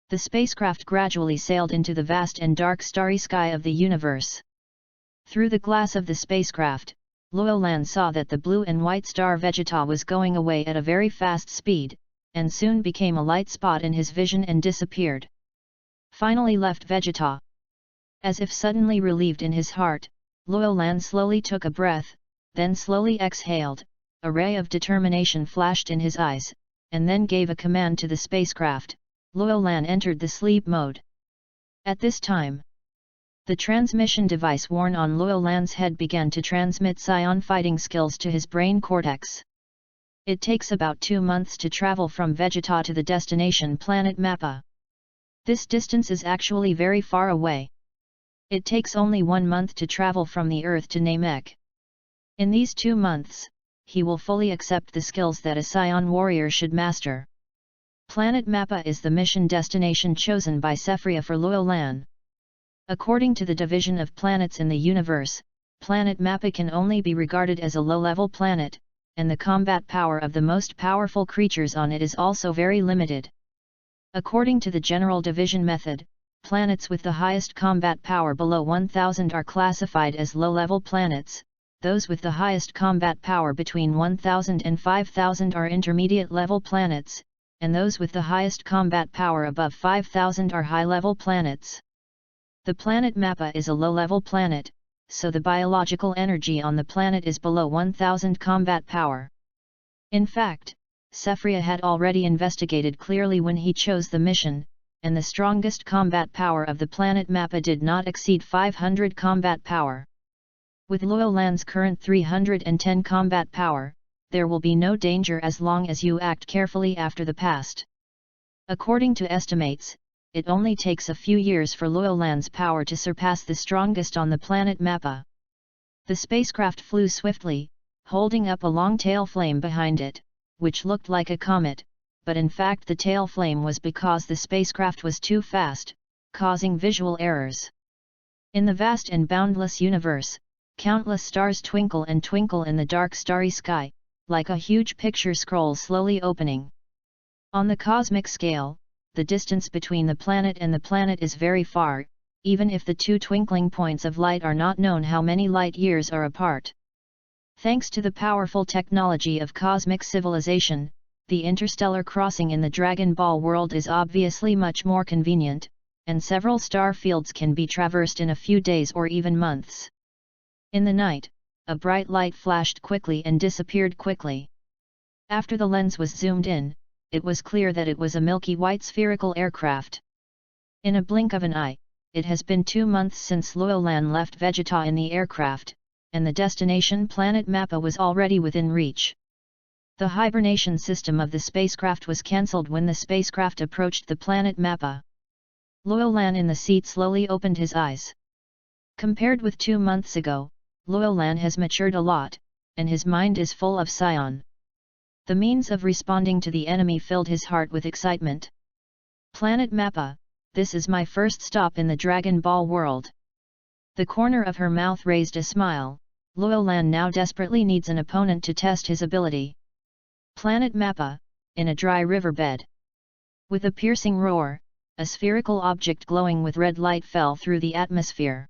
The spacecraft gradually sailed into the vast and dark starry sky of the universe. Through the glass of the spacecraft, Luolan saw that the blue and white star Vegeta was going away at a very fast speed, and soon became a light spot in his vision and disappeared. Finally left Vegeta. As if suddenly relieved in his heart, Luolan slowly took a breath, then slowly exhaled, a ray of determination flashed in his eyes, and then gave a command to the spacecraft. Luolan entered the sleep mode. At this time, the transmission device worn on Luolan's head began to transmit Saiyan fighting skills to his brain cortex. It takes about 2 months to travel from Vegeta to the destination planet Mappa. This distance is actually very far away. It takes only 1 month to travel from the Earth to Namek. In these 2 months, he will fully accept the skills that a Saiyan warrior should master. Planet Mappa is the mission destination chosen by Sephria for Loyal Lan. According to the division of planets in the universe, Planet Mappa can only be regarded as a low-level planet, and the combat power of the most powerful creatures on it is also very limited. According to the general division method, planets with the highest combat power below 1000 are classified as low-level planets, those with the highest combat power between 1000 and 5000 are intermediate-level planets, and those with the highest combat power above 5000 are high-level planets. The planet Mappa is a low-level planet, so the biological energy on the planet is below 1000 combat power. In fact, Sephria had already investigated clearly when he chose the mission, and the strongest combat power of the planet Mappa did not exceed 500 combat power. With Loyal Lan's current 310 combat power, there will be no danger as long as you act carefully after the past. According to estimates, it only takes a few years for Loyal Lan's power to surpass the strongest on the planet Mappa. The spacecraft flew swiftly, holding up a long tail flame behind it, which looked like a comet, but in fact the tail flame was because the spacecraft was too fast, causing visual errors. In the vast and boundless universe, countless stars twinkle and twinkle in the dark starry sky, like a huge picture scroll slowly opening. On the cosmic scale, the distance between the planet and the planet is very far, even if the 2 twinkling points of light are not known how many light years are apart. Thanks to the powerful technology of cosmic civilization, the interstellar crossing in the Dragon Ball world is obviously much more convenient, and several star fields can be traversed in a few days or even months. In the night, a bright light flashed quickly and disappeared quickly. After the lens was zoomed in, it was clear that it was a milky white spherical aircraft. In a blink of an eye, it has been 2 months since Loyal Lan left Vegeta in the aircraft, and the destination planet Mappa was already within reach. The hibernation system of the spacecraft was cancelled when the spacecraft approached the planet Mappa. Loyal Lan in the seat slowly opened his eyes. Compared with 2 months ago, Loyal Lan has matured a lot, and his mind is full of Saiyan. The means of responding to the enemy filled his heart with excitement. Planet Mappa, this is my first stop in the Dragon Ball world. The corner of her mouth raised a smile. Loyal Lan now desperately needs an opponent to test his ability. Planet Mappa, in a dry riverbed. With a piercing roar, a spherical object glowing with red light fell through the atmosphere.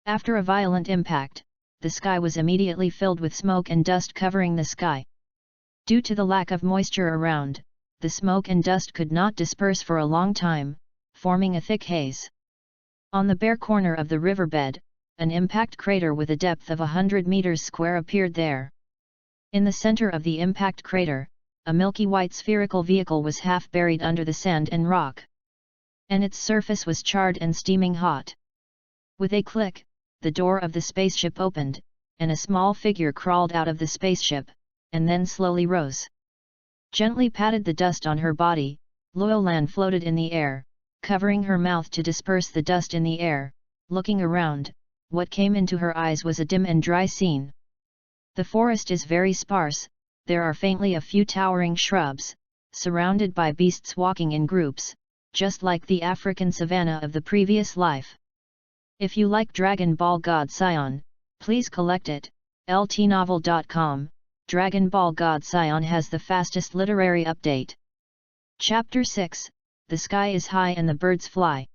After a violent impact, the sky was immediately filled with smoke and dust covering the sky. Due to the lack of moisture around, the smoke and dust could not disperse for a long time, forming a thick haze. On the bare corner of the riverbed, an impact crater with a depth of 100 meters square appeared there. In the center of the impact crater, a milky white spherical vehicle was half buried under the sand and rock. And its surface was charred and steaming hot. With a click, the door of the spaceship opened, and a small figure crawled out of the spaceship, and then slowly rose. Gently patted the dust on her body, Loyal Lan floated in the air, covering her mouth to disperse the dust in the air. Looking around, what came into her eyes was a dim and dry scene. The forest is very sparse, there are faintly a few towering shrubs, surrounded by beasts walking in groups, just like the African savanna of the previous life. If you like Dragon Ball God Saiyan, please collect it. ltnovel.com. Dragon Ball God Saiyan has the fastest literary update. Chapter 6, The Sky is High and the Birds Fly.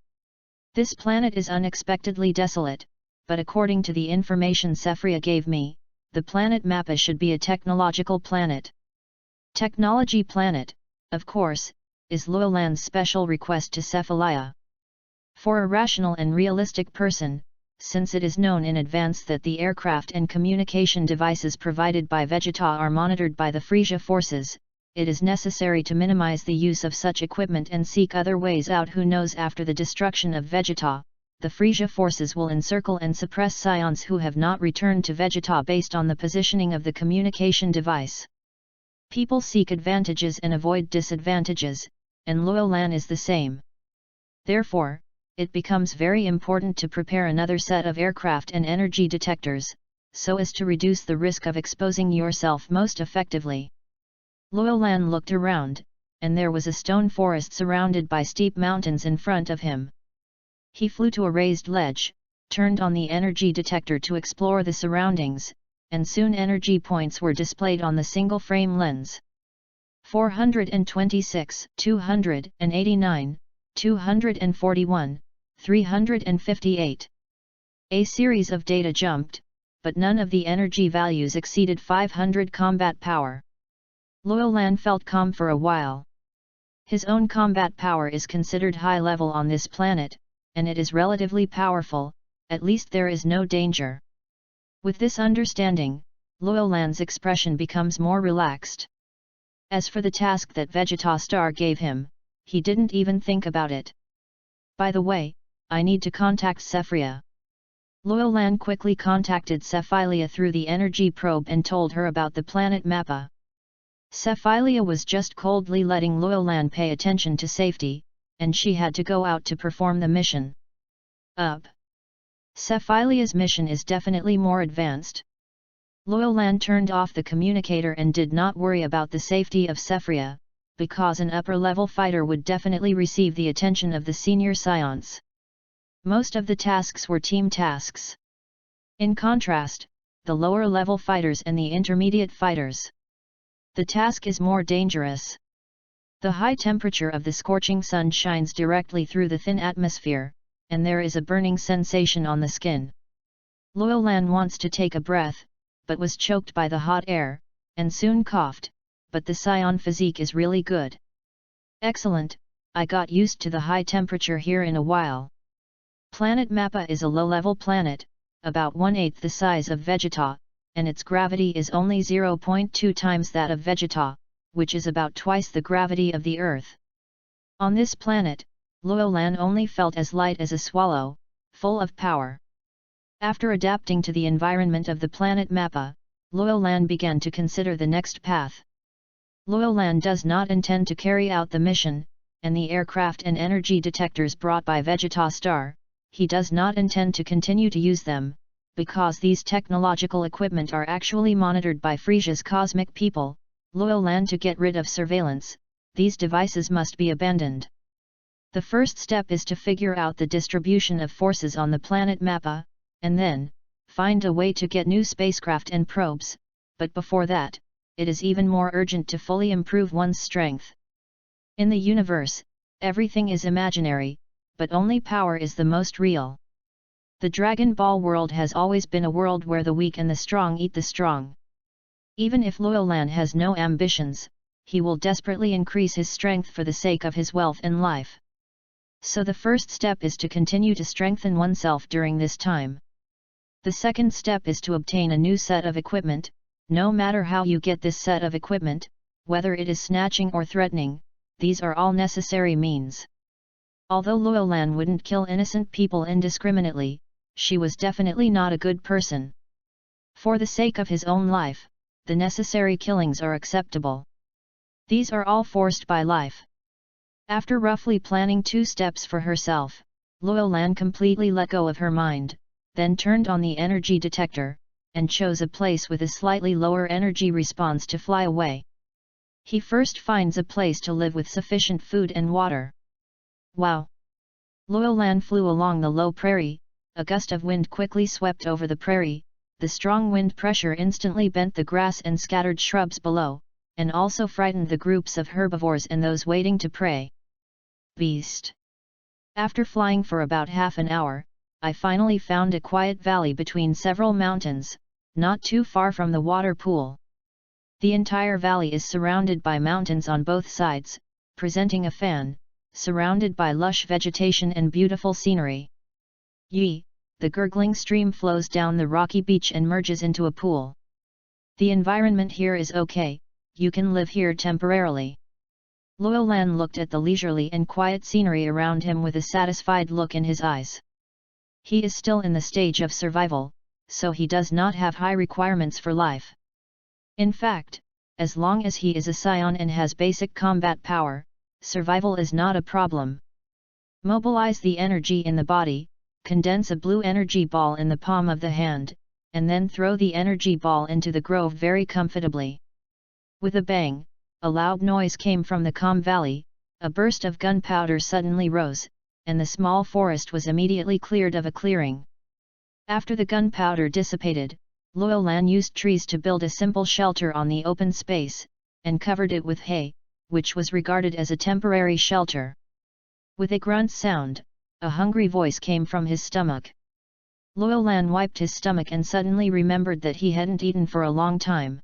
This planet is unexpectedly desolate, but according to the information Sephria gave me, the planet Mappa should be a technological planet. Technology planet, of course, is Loyal Lan's special request to Cephalia. For a rational and realistic person, since it is known in advance that the aircraft and communication devices provided by Vegeta are monitored by the Frisia forces, it is necessary to minimize the use of such equipment and seek other ways out. Who knows, after the destruction of Vegeta, the Frisia forces will encircle and suppress Saiyans who have not returned to Vegeta based on the positioning of the communication device. People seek advantages and avoid disadvantages, and Loyal Lan is the same. Therefore, it becomes very important to prepare another set of aircraft and energy detectors, so as to reduce the risk of exposing yourself most effectively. Luolan looked around, and there was a stone forest surrounded by steep mountains in front of him. He flew to a raised ledge, turned on the energy detector to explore the surroundings, and soon energy points were displayed on the single-frame lens. 426, 289, 241, 358. A series of data jumped, but none of the energy values exceeded 500 combat power. Luolan felt calm for a while. His own combat power is considered high level on this planet, and it is relatively powerful, at least there is no danger. With this understanding, Luolan's expression becomes more relaxed. As for the task that Vegeta Star gave him, he didn't even think about it. By the way, I need to contact Sephiria. Luolan quickly contacted Sephilia through the energy probe and told her about the planet Mappa. Sephilia was just coldly letting Luolan pay attention to safety, and she had to go out to perform the mission. Sephilia's mission is definitely more advanced. Luolan turned off the communicator and did not worry about the safety of Sephiria, because an upper-level fighter would definitely receive the attention of the senior Saiyan. Most of the tasks were team tasks. In contrast, the lower-level fighters and the intermediate fighters. The task is more dangerous. The high temperature of the scorching sun shines directly through the thin atmosphere, and there is a burning sensation on the skin. Luolan wants to take a breath, but was choked by the hot air, and soon coughed, but the Saiyan physique is really good. Excellent, I got used to the high temperature here in a while. Planet Mappa is a low-level planet, about 1/8 the size of Vegeta, and its gravity is only 0.2 times that of Vegeta, which is about twice the gravity of the Earth. On this planet, Luolan only felt as light as a swallow, full of power. After adapting to the environment of the planet Mappa, Luolan began to consider the next path. Luolan does not intend to carry out the mission, and the aircraft and energy detectors brought by Vegeta Star, he does not intend to continue to use them, because these technological equipment are actually monitored by Frisia's cosmic people. Luolan to get rid of surveillance, these devices must be abandoned. The first step is to figure out the distribution of forces on the planet Mappa, and then, find a way to get new spacecraft and probes, but before that, it is even more urgent to fully improve one's strength. In the universe, everything is imaginary, but only power is the most real. The Dragon Ball world has always been a world where the weak and the strong eat the strong. Even if Luolan has no ambitions, he will desperately increase his strength for the sake of his wealth and life. So the first step is to continue to strengthen oneself during this time. The second step is to obtain a new set of equipment. No matter how you get this set of equipment, whether it is snatching or threatening, these are all necessary means. Although Luolan wouldn't kill innocent people indiscriminately, she was definitely not a good person. For the sake of his own life, the necessary killings are acceptable. These are all forced by life. After roughly planning 2 steps for herself, Luolan completely let go of her mind, then turned on the energy detector, and chose a place with a slightly lower energy response to fly away. He first finds a place to live with sufficient food and water. Wow! Luolan flew along the low prairie, a gust of wind quickly swept over the prairie, the strong wind pressure instantly bent the grass and scattered shrubs below, and also frightened the groups of herbivores and those waiting to prey. Beast! After flying for about half an hour, I finally found a quiet valley between several mountains, not too far from the water pool. The entire valley is surrounded by mountains on both sides, presenting a fan, surrounded by lush vegetation and beautiful scenery. Yi, the gurgling stream flows down the rocky beach and merges into a pool. The environment here is okay, you can live here temporarily. Luolan looked at the leisurely and quiet scenery around him with a satisfied look in his eyes. He is still in the stage of survival, so he does not have high requirements for life. In fact, as long as he is a Saiyan and has basic combat power, survival is not a problem. Mobilize the energy in the body, condense a blue energy ball in the palm of the hand, and then throw the energy ball into the grove very comfortably. With a bang, a loud noise came from the calm valley, a burst of gunpowder suddenly rose, and the small forest was immediately cleared of a clearing. After the gunpowder dissipated, Luo Lan used trees to build a simple shelter on the open space, and covered it with hay, which was regarded as a temporary shelter. With a grunt sound, a hungry voice came from his stomach. Luo Lan wiped his stomach and suddenly remembered that he hadn't eaten for a long time.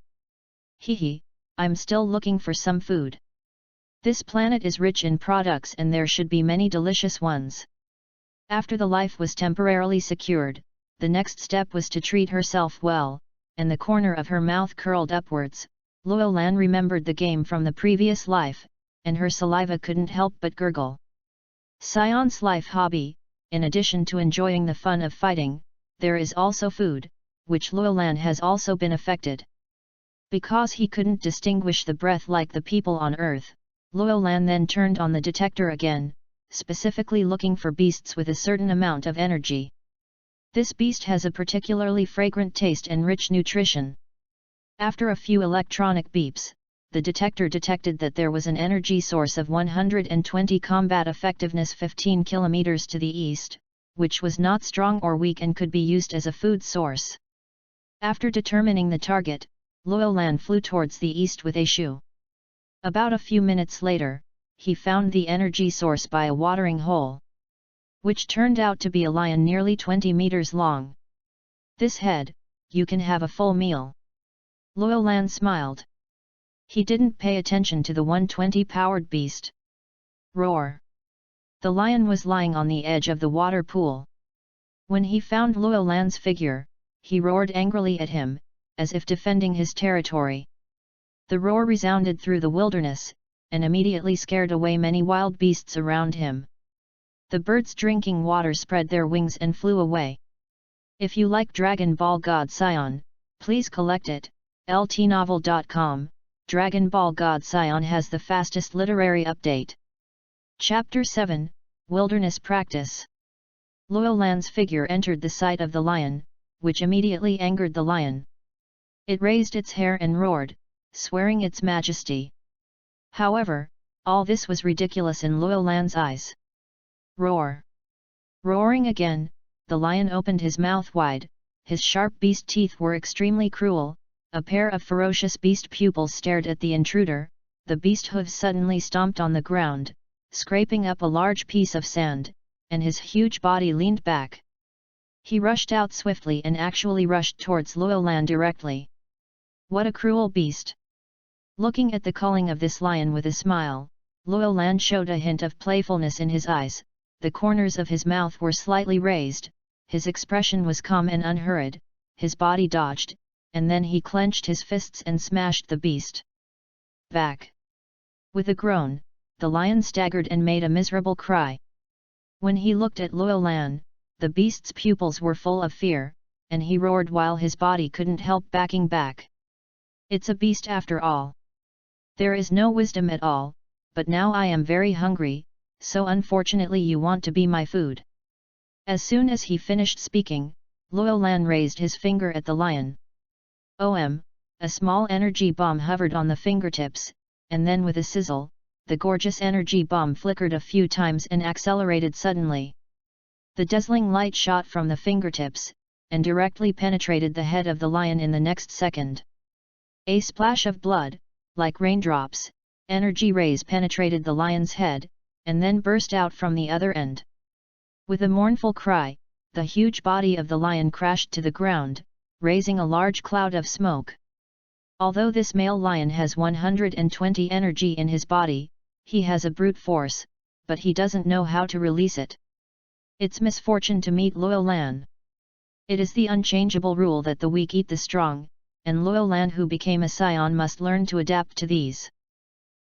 Hehe, I'm still looking for some food. This planet is rich in products and there should be many delicious ones. After the life was temporarily secured, the next step was to treat herself well, and the corner of her mouth curled upwards. Luo Lan remembered the game from the previous life, and her saliva couldn't help but gurgle. Saiyan's life hobby, in addition to enjoying the fun of fighting, there is also food, which Luo Lan has also been affected. Because he couldn't distinguish the breath like the people on Earth, Luo Lan then turned on the detector again, specifically looking for beasts with a certain amount of energy. This beast has a particularly fragrant taste and rich nutrition. After a few electronic beeps, the detector detected that there was an energy source of 120 combat effectiveness 15 km to the east, which was not strong or weak and could be used as a food source. After determining the target, Luo Lan flew towards the east with a shoe. About a few minutes later, he found the energy source by a watering hole, which turned out to be a lion nearly 20 meters long. This head, you can have a full meal. Luo Lan smiled. He didn't pay attention to the 120-powered beast. Roar! The lion was lying on the edge of the water pool. When he found Luo Lan's figure, he roared angrily at him, as if defending his territory. The roar resounded through the wilderness, and immediately scared away many wild beasts around him. The birds drinking water spread their wings and flew away. If you like Dragon Ball God Saiyan, please collect it. ltnovel.com. Dragon Ball God Saiyan has the fastest literary update. Chapter 7, Wilderness Practice. Luo Lan's figure entered the sight of the lion, which immediately angered the lion. It raised its hair and roared, swearing its majesty. However, all this was ridiculous in Luo Lan's eyes. Roar! Roaring again, the lion opened his mouth wide, his sharp beast teeth were extremely cruel. A pair of ferocious beast pupils stared at the intruder. The beast hooves suddenly stomped on the ground, scraping up a large piece of sand, and his huge body leaned back. He rushed out swiftly and actually rushed towards Luo Lan directly. What a cruel beast! Looking at the culling of this lion with a smile, Luo Lan showed a hint of playfulness in his eyes, the corners of his mouth were slightly raised, his expression was calm and unhurried, his body dodged, and then he clenched his fists and smashed the beast back. With a groan, the lion staggered and made a miserable cry. When he looked at Luo Lan, the beast's pupils were full of fear, and he roared while his body couldn't help backing back. It's a beast after all. There is no wisdom at all, but now I am very hungry, so unfortunately you want to be my food. As soon as he finished speaking, Luo Lan raised his finger at the lion. A small energy bomb hovered on the fingertips, and then with a sizzle, the gorgeous energy bomb flickered a few times and accelerated suddenly. The dazzling light shot from the fingertips, and directly penetrated the head of the lion in the next second. A splash of blood, like raindrops, energy rays penetrated the lion's head, and then burst out from the other end. With a mournful cry, the huge body of the lion crashed to the ground, raising a large cloud of smoke. Although this male lion has 120 energy in his body, he has a brute force, but he doesn't know how to release it. It's misfortune to meet Luo Lan. It is the unchangeable rule that the weak eat the strong, and Luo Lan who became a Saiyan must learn to adapt to these.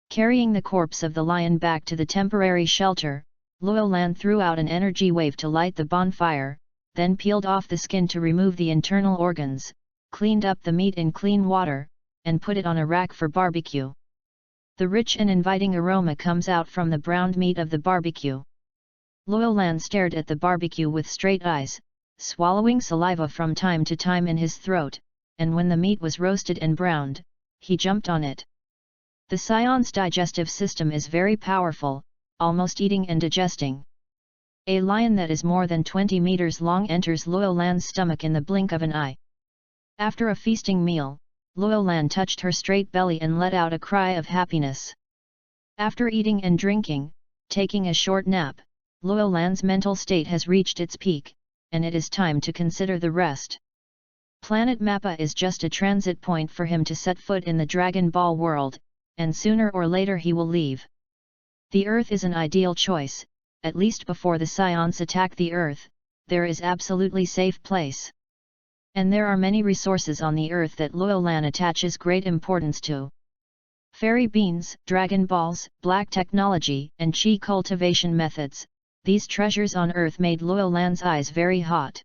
Carrying the corpse of the lion back to the temporary shelter, Luo Lan threw out an energy wave to light the bonfire, then peeled off the skin to remove the internal organs, cleaned up the meat in clean water, and put it on a rack for barbecue. The rich and inviting aroma comes out from the browned meat of the barbecue. Luolan stared at the barbecue with straight eyes, swallowing saliva from time to time in his throat, and when the meat was roasted and browned, he jumped on it. The Saiyan's digestive system is very powerful, almost eating and digesting. A lion that is more than 20 meters long enters Luolan's stomach in the blink of an eye. After a feasting meal, Luolan touched her straight belly and let out a cry of happiness. After eating and drinking, taking a short nap, Luolan's mental state has reached its peak, and it is time to consider the rest. Planet Mappa is just a transit point for him to set foot in the Dragon Ball world, and sooner or later he will leave. The Earth is an ideal choice, at least before the Saiyans attack the Earth, there is absolutely safe place. And there are many resources on the Earth that Luolan attaches great importance to. Fairy beans, Dragon Balls, black technology, and chi cultivation methods, these treasures on Earth made Luolan's eyes very hot.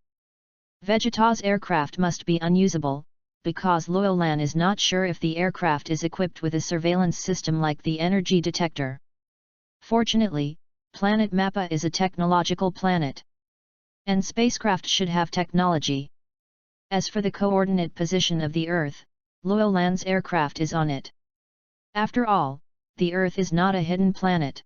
Vegeta's aircraft must be unusable, because Luolan is not sure if the aircraft is equipped with a surveillance system like the energy detector. Fortunately, Planet Mappa is a technological planet. And spacecraft should have technology. As for the coordinate position of the Earth, Luolan's aircraft is on it. After all, the Earth is not a hidden planet.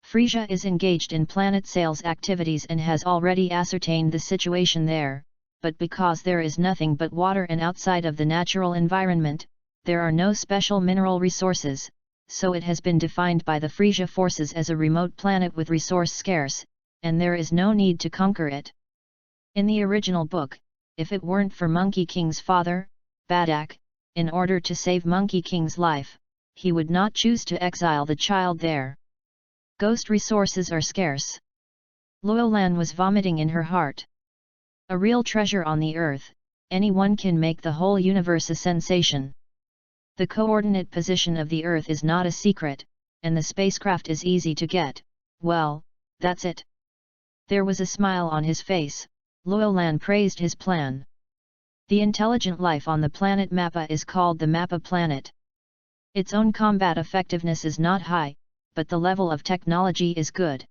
Frisia is engaged in planet sales activities and has already ascertained the situation there, but because there is nothing but water and outside of the natural environment, there are no special mineral resources, so it has been defined by the Frisia forces as a remote planet with resource scarce, and there is no need to conquer it. In the original book, if it weren't for Monkey King's father, Badak, in order to save Monkey King's life, he would not choose to exile the child there. Ghost resources are scarce. Luolan was vomiting in her heart. A real treasure on the Earth, anyone can make the whole universe a sensation. The coordinate position of the Earth is not a secret, and the spacecraft is easy to get, well, that's it. There was a smile on his face. Luolan praised his plan. The intelligent life on the planet Mappa is called the Mappa planet. Its own combat effectiveness is not high, but the level of technology is good.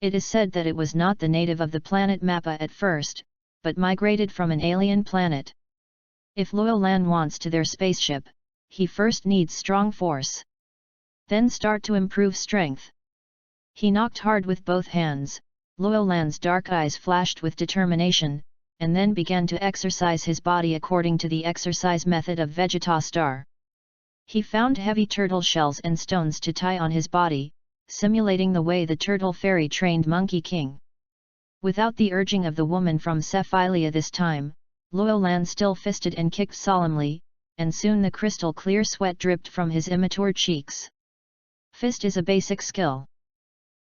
It is said that it was not the native of the planet Mappa at first, but migrated from an alien planet. If Luolan wants to their spaceship, he first needs strong force. Then start to improve strength. He knocked hard with both hands. Luolan's dark eyes flashed with determination, and then began to exercise his body according to the exercise method of Vegeta Star. He found heavy turtle shells and stones to tie on his body, simulating the way the turtle fairy trained Monkey King. Without the urging of the woman from Cephilia this time, Luolan still fisted and kicked solemnly, and soon the crystal clear sweat dripped from his immature cheeks. Fist is a basic skill.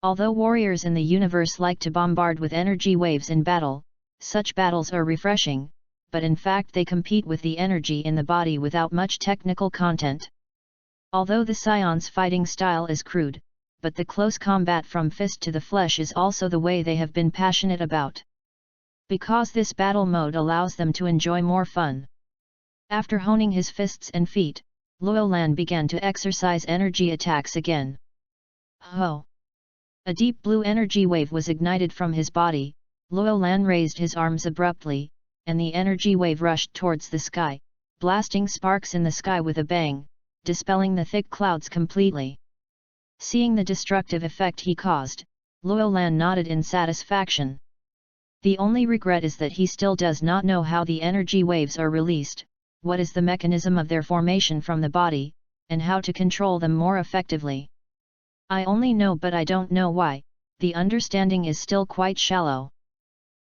Although warriors in the universe like to bombard with energy waves in battle, such battles are refreshing, but in fact they compete with the energy in the body without much technical content. Although the Saiyan's fighting style is crude, but the close combat from fist to the flesh is also the way they have been passionate about. Because this battle mode allows them to enjoy more fun. After honing his fists and feet, Luolan began to exercise energy attacks again. Ho! A deep blue energy wave was ignited from his body. Luolan raised his arms abruptly, and the energy wave rushed towards the sky, blasting sparks in the sky with a bang, dispelling the thick clouds completely. Seeing the destructive effect he caused, Luolan nodded in satisfaction. The only regret is that he still does not know how the energy waves are released, what is the mechanism of their formation from the body, and how to control them more effectively. I only know, but I don't know why. The understanding is still quite shallow.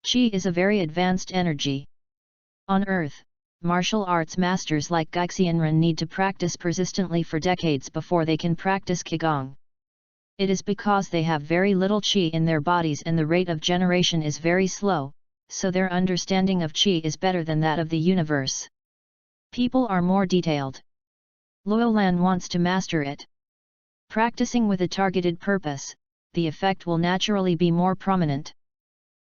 Qi is a very advanced energy. On Earth, martial arts masters like Gaixianren need to practice persistently for decades before they can practice Qigong. It is because they have very little Qi in their bodies and the rate of generation is very slow, so their understanding of Qi is better than that of the universe. People are more detailed. Luolan wants to master it. Practicing with a targeted purpose, the effect will naturally be more prominent.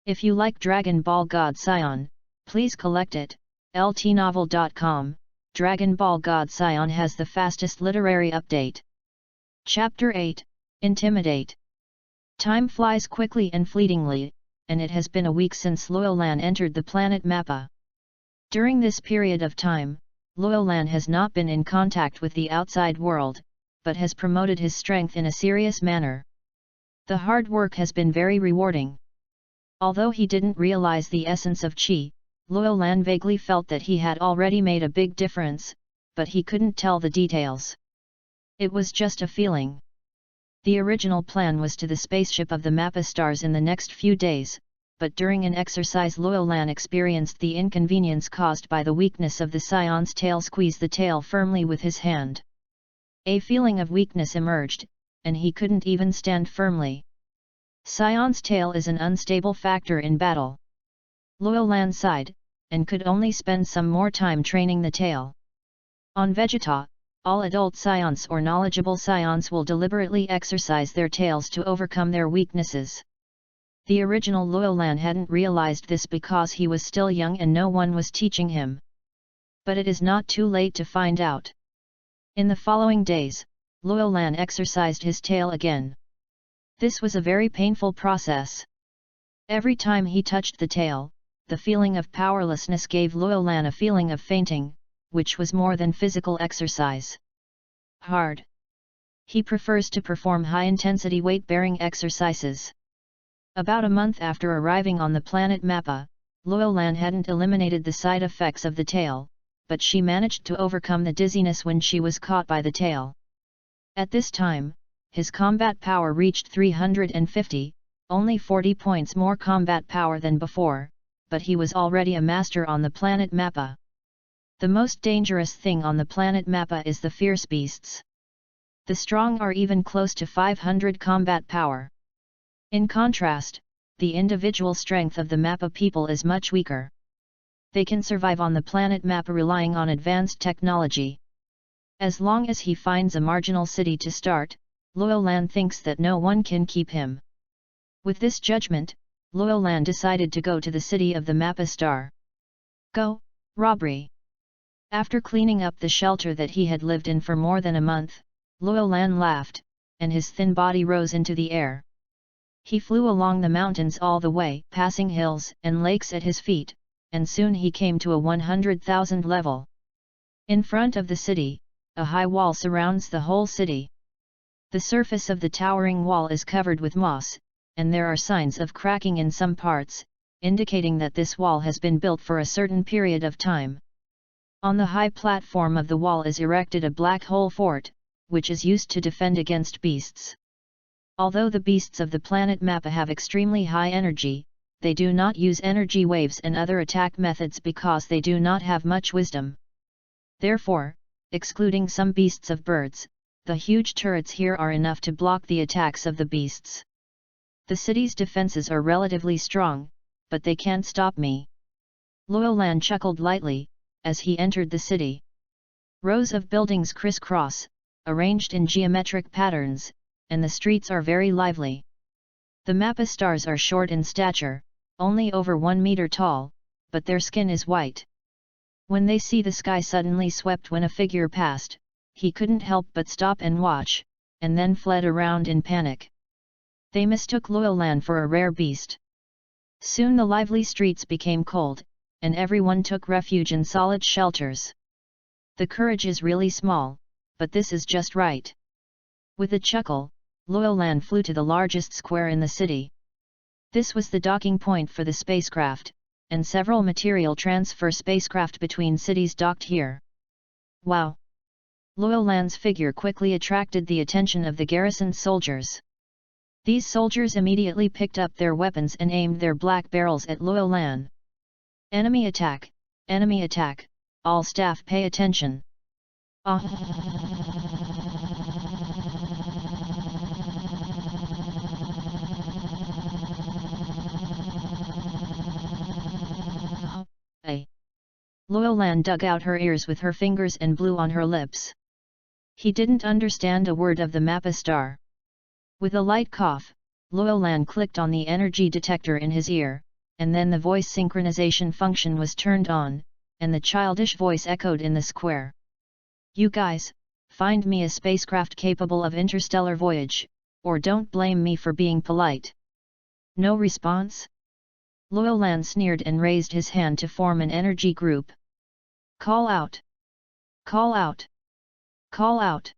If you like Dragon Ball God Saiyan, please collect it. ltnovel.com. Dragon Ball God Saiyan has the fastest literary update. Chapter 8, Intimidate. Time flies quickly and fleetingly, and it has been a week since Loyolan entered the planet Mappa. During this period of time, Loyolan has not been in contact with the outside world, but has promoted his strength in a serious manner. The hard work has been very rewarding. Although he didn't realize the essence of Qi, Loyolan vaguely felt that he had already made a big difference, but he couldn't tell the details. It was just a feeling. The original plan was to the spaceship of the Mappa stars in the next few days, but during an exercise Loyolan experienced the inconvenience caused by the weakness of the Saiyan's tail. Squeeze the tail firmly with his hand. A feeling of weakness emerged, and he couldn't even stand firmly. Saiyan's tail is an unstable factor in battle. Loyolan sighed, and could only spend some more time training the tail. On Vegeta, all adult Saiyans or knowledgeable Saiyans will deliberately exercise their tails to overcome their weaknesses. The original Loyolan hadn't realized this because he was still young and no one was teaching him. But it is not too late to find out. In the following days, Loyolan exercised his tail again. This was a very painful process. Every time he touched the tail, the feeling of powerlessness gave Loyolan a feeling of fainting, which was more than physical exercise. Hard. He prefers to perform high-intensity weight-bearing exercises. About a month after arriving on the planet Mappa, Loyolan hadn't eliminated the side effects of the tail, but she managed to overcome the dizziness when she was caught by the tail. At this time, his combat power reached 350, only 40 points more combat power than before, but he was already a master on the planet Mappa. The most dangerous thing on the planet Mappa is the fierce beasts. The strong are even close to 500 combat power. In contrast, the individual strength of the Mappa people is much weaker. They can survive on the planet Mappa relying on advanced technology. As long as he finds a marginal city to start, Loyolan thinks that no one can keep him. With this judgment, Loyolan decided to go to the city of the Mappa star. Go, robbery! After cleaning up the shelter that he had lived in for more than a month, Loyolan laughed, and his thin body rose into the air. He flew along the mountains all the way, passing hills and lakes at his feet, and soon he came to a 100,000 level. In front of the city, a high wall surrounds the whole city. The surface of the towering wall is covered with moss, and there are signs of cracking in some parts, indicating that this wall has been built for a certain period of time. On the high platform of the wall is erected a black hole fort, which is used to defend against beasts. Although the beasts of the planet Mappa have extremely high energy, they do not use energy waves and other attack methods because they do not have much wisdom. Therefore, excluding some beasts of birds, the huge turrets here are enough to block the attacks of the beasts. The city's defenses are relatively strong, but they can't stop me. Loyolan chuckled lightly, as he entered the city. Rows of buildings crisscross, arranged in geometric patterns, and the streets are very lively. The Mappa stars are short in stature, only over 1 meter tall, but their skin is white. When they see the sky suddenly swept when a figure passed, he couldn't help but stop and watch, and then fled around in panic. They mistook Loyolan for a rare beast. Soon the lively streets became cold, and everyone took refuge in solid shelters. The courage is really small, but this is just right. With a chuckle, Loyolan flew to the largest square in the city. This was the docking point for the spacecraft, and several material transfer spacecraft between cities docked here. Wow! Loyolan's figure quickly attracted the attention of the garrison soldiers. These soldiers immediately picked up their weapons and aimed their black barrels at Loyolan. Enemy attack! Enemy attack! All staff pay attention! Loyolan dug out her ears with her fingers and blew on her lips. He didn't understand a word of the Mappa star. With a light cough, Loyolan clicked on the energy detector in his ear, and then the voice synchronization function was turned on, and the childish voice echoed in the square. You guys, find me a spacecraft capable of interstellar voyage, or don't blame me for being polite." No response? Luo Lan sneered and raised his hand to form an energy group. "Call out! Call out! Call out!"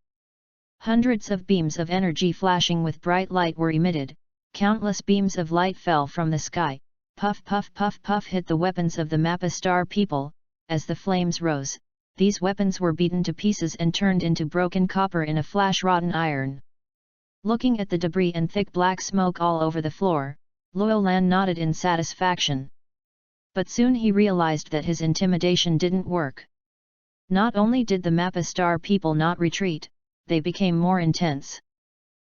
Hundreds of beams of energy flashing with bright light were emitted, countless beams of light fell from the sky, puff puff puff puff hit the weapons of the Mappa Star people. As the flames rose, these weapons were beaten to pieces and turned into broken copper in a flash rotten iron. Looking at the debris and thick black smoke all over the floor, Luo Lan nodded in satisfaction. But soon he realized that his intimidation didn't work. Not only did the Mappa Star people not retreat, they became more intense.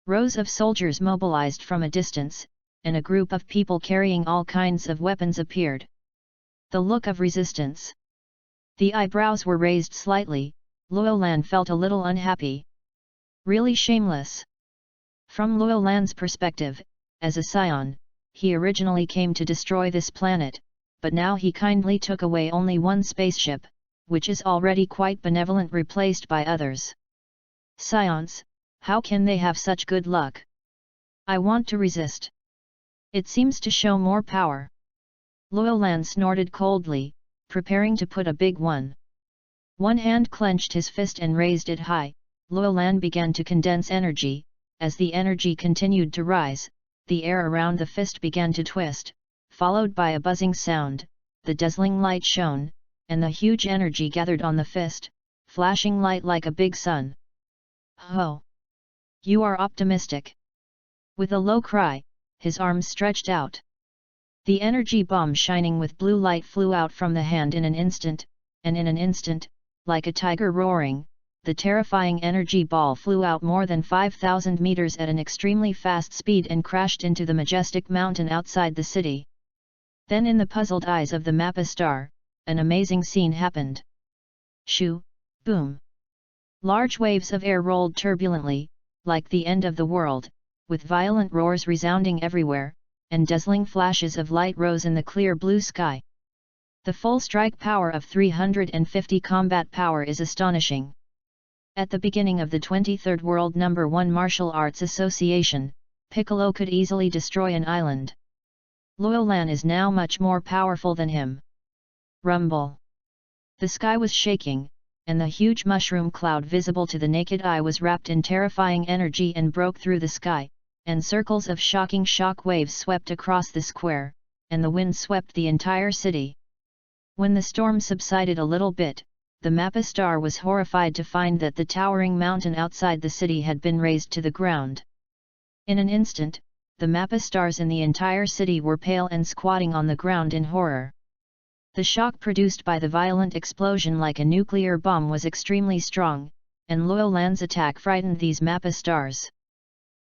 Rows of soldiers mobilized from a distance, and a group of people carrying all kinds of weapons appeared. The look of resistance. The eyebrows were raised slightly. Luo Lan felt a little unhappy. Really shameless. From Luo Lan's perspective, as a Saiyan, he originally came to destroy this planet, but now he kindly took away only one spaceship, which is already quite benevolent, replaced by others. Scions, how can they have such good luck? I want to resist. It seems to show more power. Luo Lan snorted coldly, preparing to put a big one. One hand clenched his fist and raised it high. Luo Lan began to condense energy. As the energy continued to rise, the air around the fist began to twist, followed by a buzzing sound. The dazzling light shone, and the huge energy gathered on the fist, flashing light like a big sun. "Ho! You are optimistic." With a low cry, his arms stretched out. The energy bomb shining with blue light flew out from the hand in an instant, and in an instant, like a tiger roaring, the terrifying energy ball flew out more than 5,000 meters at an extremely fast speed and crashed into the majestic mountain outside the city. Then in the puzzled eyes of the Mappa Star, an amazing scene happened. Shoo! Boom! Large waves of air rolled turbulently, like the end of the world, with violent roars resounding everywhere, and dazzling flashes of light rose in the clear blue sky. The full strike power of 350 combat power is astonishing. At the beginning of the 23rd World No. 1 Martial Arts Association, Piccolo could easily destroy an island. Luo Lan is now much more powerful than him. Rumble! The sky was shaking, and the huge mushroom cloud visible to the naked eye was wrapped in terrifying energy and broke through the sky, and circles of shocking shock waves swept across the square, and the wind swept the entire city. When the storm subsided a little bit, the Mappa Star was horrified to find that the towering mountain outside the city had been razed to the ground. In an instant, the Mappa Stars in the entire city were pale and squatting on the ground in horror. The shock produced by the violent explosion like a nuclear bomb was extremely strong, and Luo Lan's attack frightened these Mappa Stars.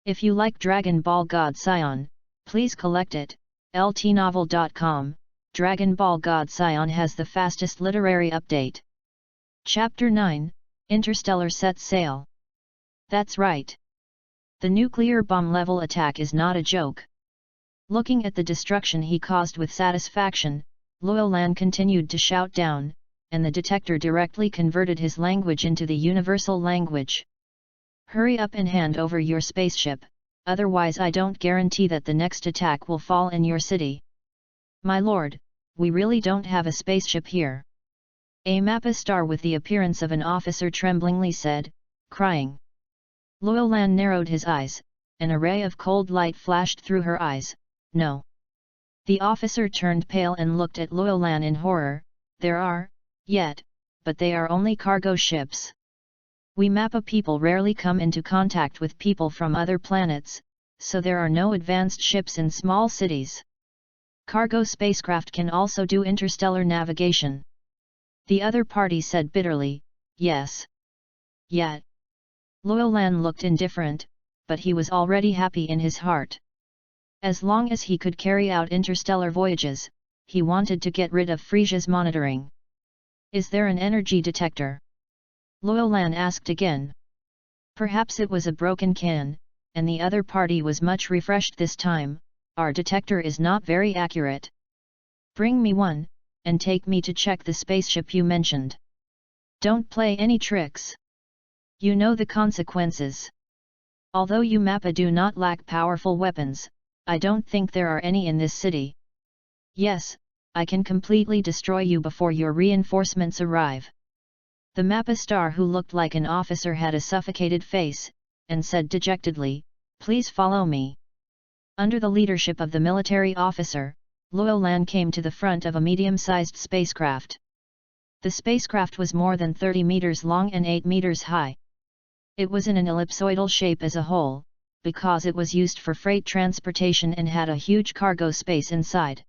If you like Dragon Ball God Saiyan, please collect it. ltnovel.com. Dragon Ball God Saiyan has the fastest literary update. Chapter 9, Interstellar sets sail. That's right. The nuclear bomb level attack is not a joke. Looking at the destruction he caused with satisfaction, Luo Lan continued to shout down, and the detector directly converted his language into the universal language. Hurry up and hand over your spaceship, otherwise I don't guarantee that the next attack will fall in your city. My lord, we really don't have a spaceship here. A Mappa Star with the appearance of an officer tremblingly said, crying. Luo Lan narrowed his eyes, an array of cold light flashed through her eyes. No. The officer turned pale and looked at Luo Lan in horror. There are, yet, but they are only cargo ships. We Mappa people rarely come into contact with people from other planets, so there are no advanced ships in small cities. Cargo spacecraft can also do interstellar navigation. The other party said bitterly, yes. Yet. Luo Lan looked indifferent, but he was already happy in his heart. As long as he could carry out interstellar voyages, he wanted to get rid of Frisia's monitoring. Is there an energy detector? Luo Lan asked again. Perhaps it was a broken can, and the other party was much refreshed this time. Our detector is not very accurate. Bring me one, and take me to check the spaceship you mentioned. Don't play any tricks. You know the consequences. Although you Mappa do not lack powerful weapons, I don't think there are any in this city. Yes, I can completely destroy you before your reinforcements arrive. The Mappa star, who looked like an officer, had a suffocated face, and said dejectedly, "Please follow me." Under the leadership of the military officer, Luo Lan came to the front of a medium-sized spacecraft. The spacecraft was more than 30 meters long and 8 meters high. It was in an ellipsoidal shape as a whole, because it was used for freight transportation and had a huge cargo space inside.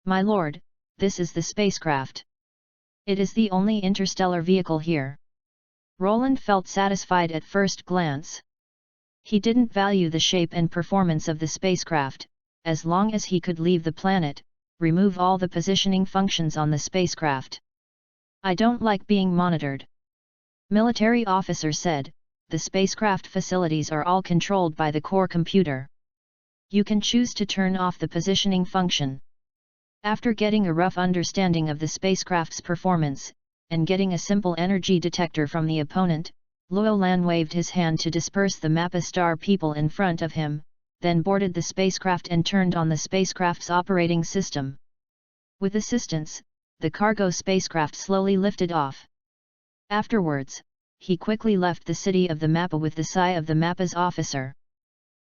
"My lord, this is the spacecraft. It is the only interstellar vehicle here." Roland felt satisfied at first glance. He didn't value the shape and performance of the spacecraft, as long as he could leave the planet, remove all the positioning functions on the spacecraft. "I don't like being monitored," military officer said. "The spacecraft facilities are all controlled by the core computer. You can choose to turn off the positioning function." After getting a rough understanding of the spacecraft's performance, and getting a simple energy detector from the opponent, Luo Lan waved his hand to disperse the Mappa star people in front of him, then boarded the spacecraft and turned on the spacecraft's operating system. With assistance, the cargo spacecraft slowly lifted off. Afterwards, he quickly left the city of the Mappa with the sigh of the Mappa's officer.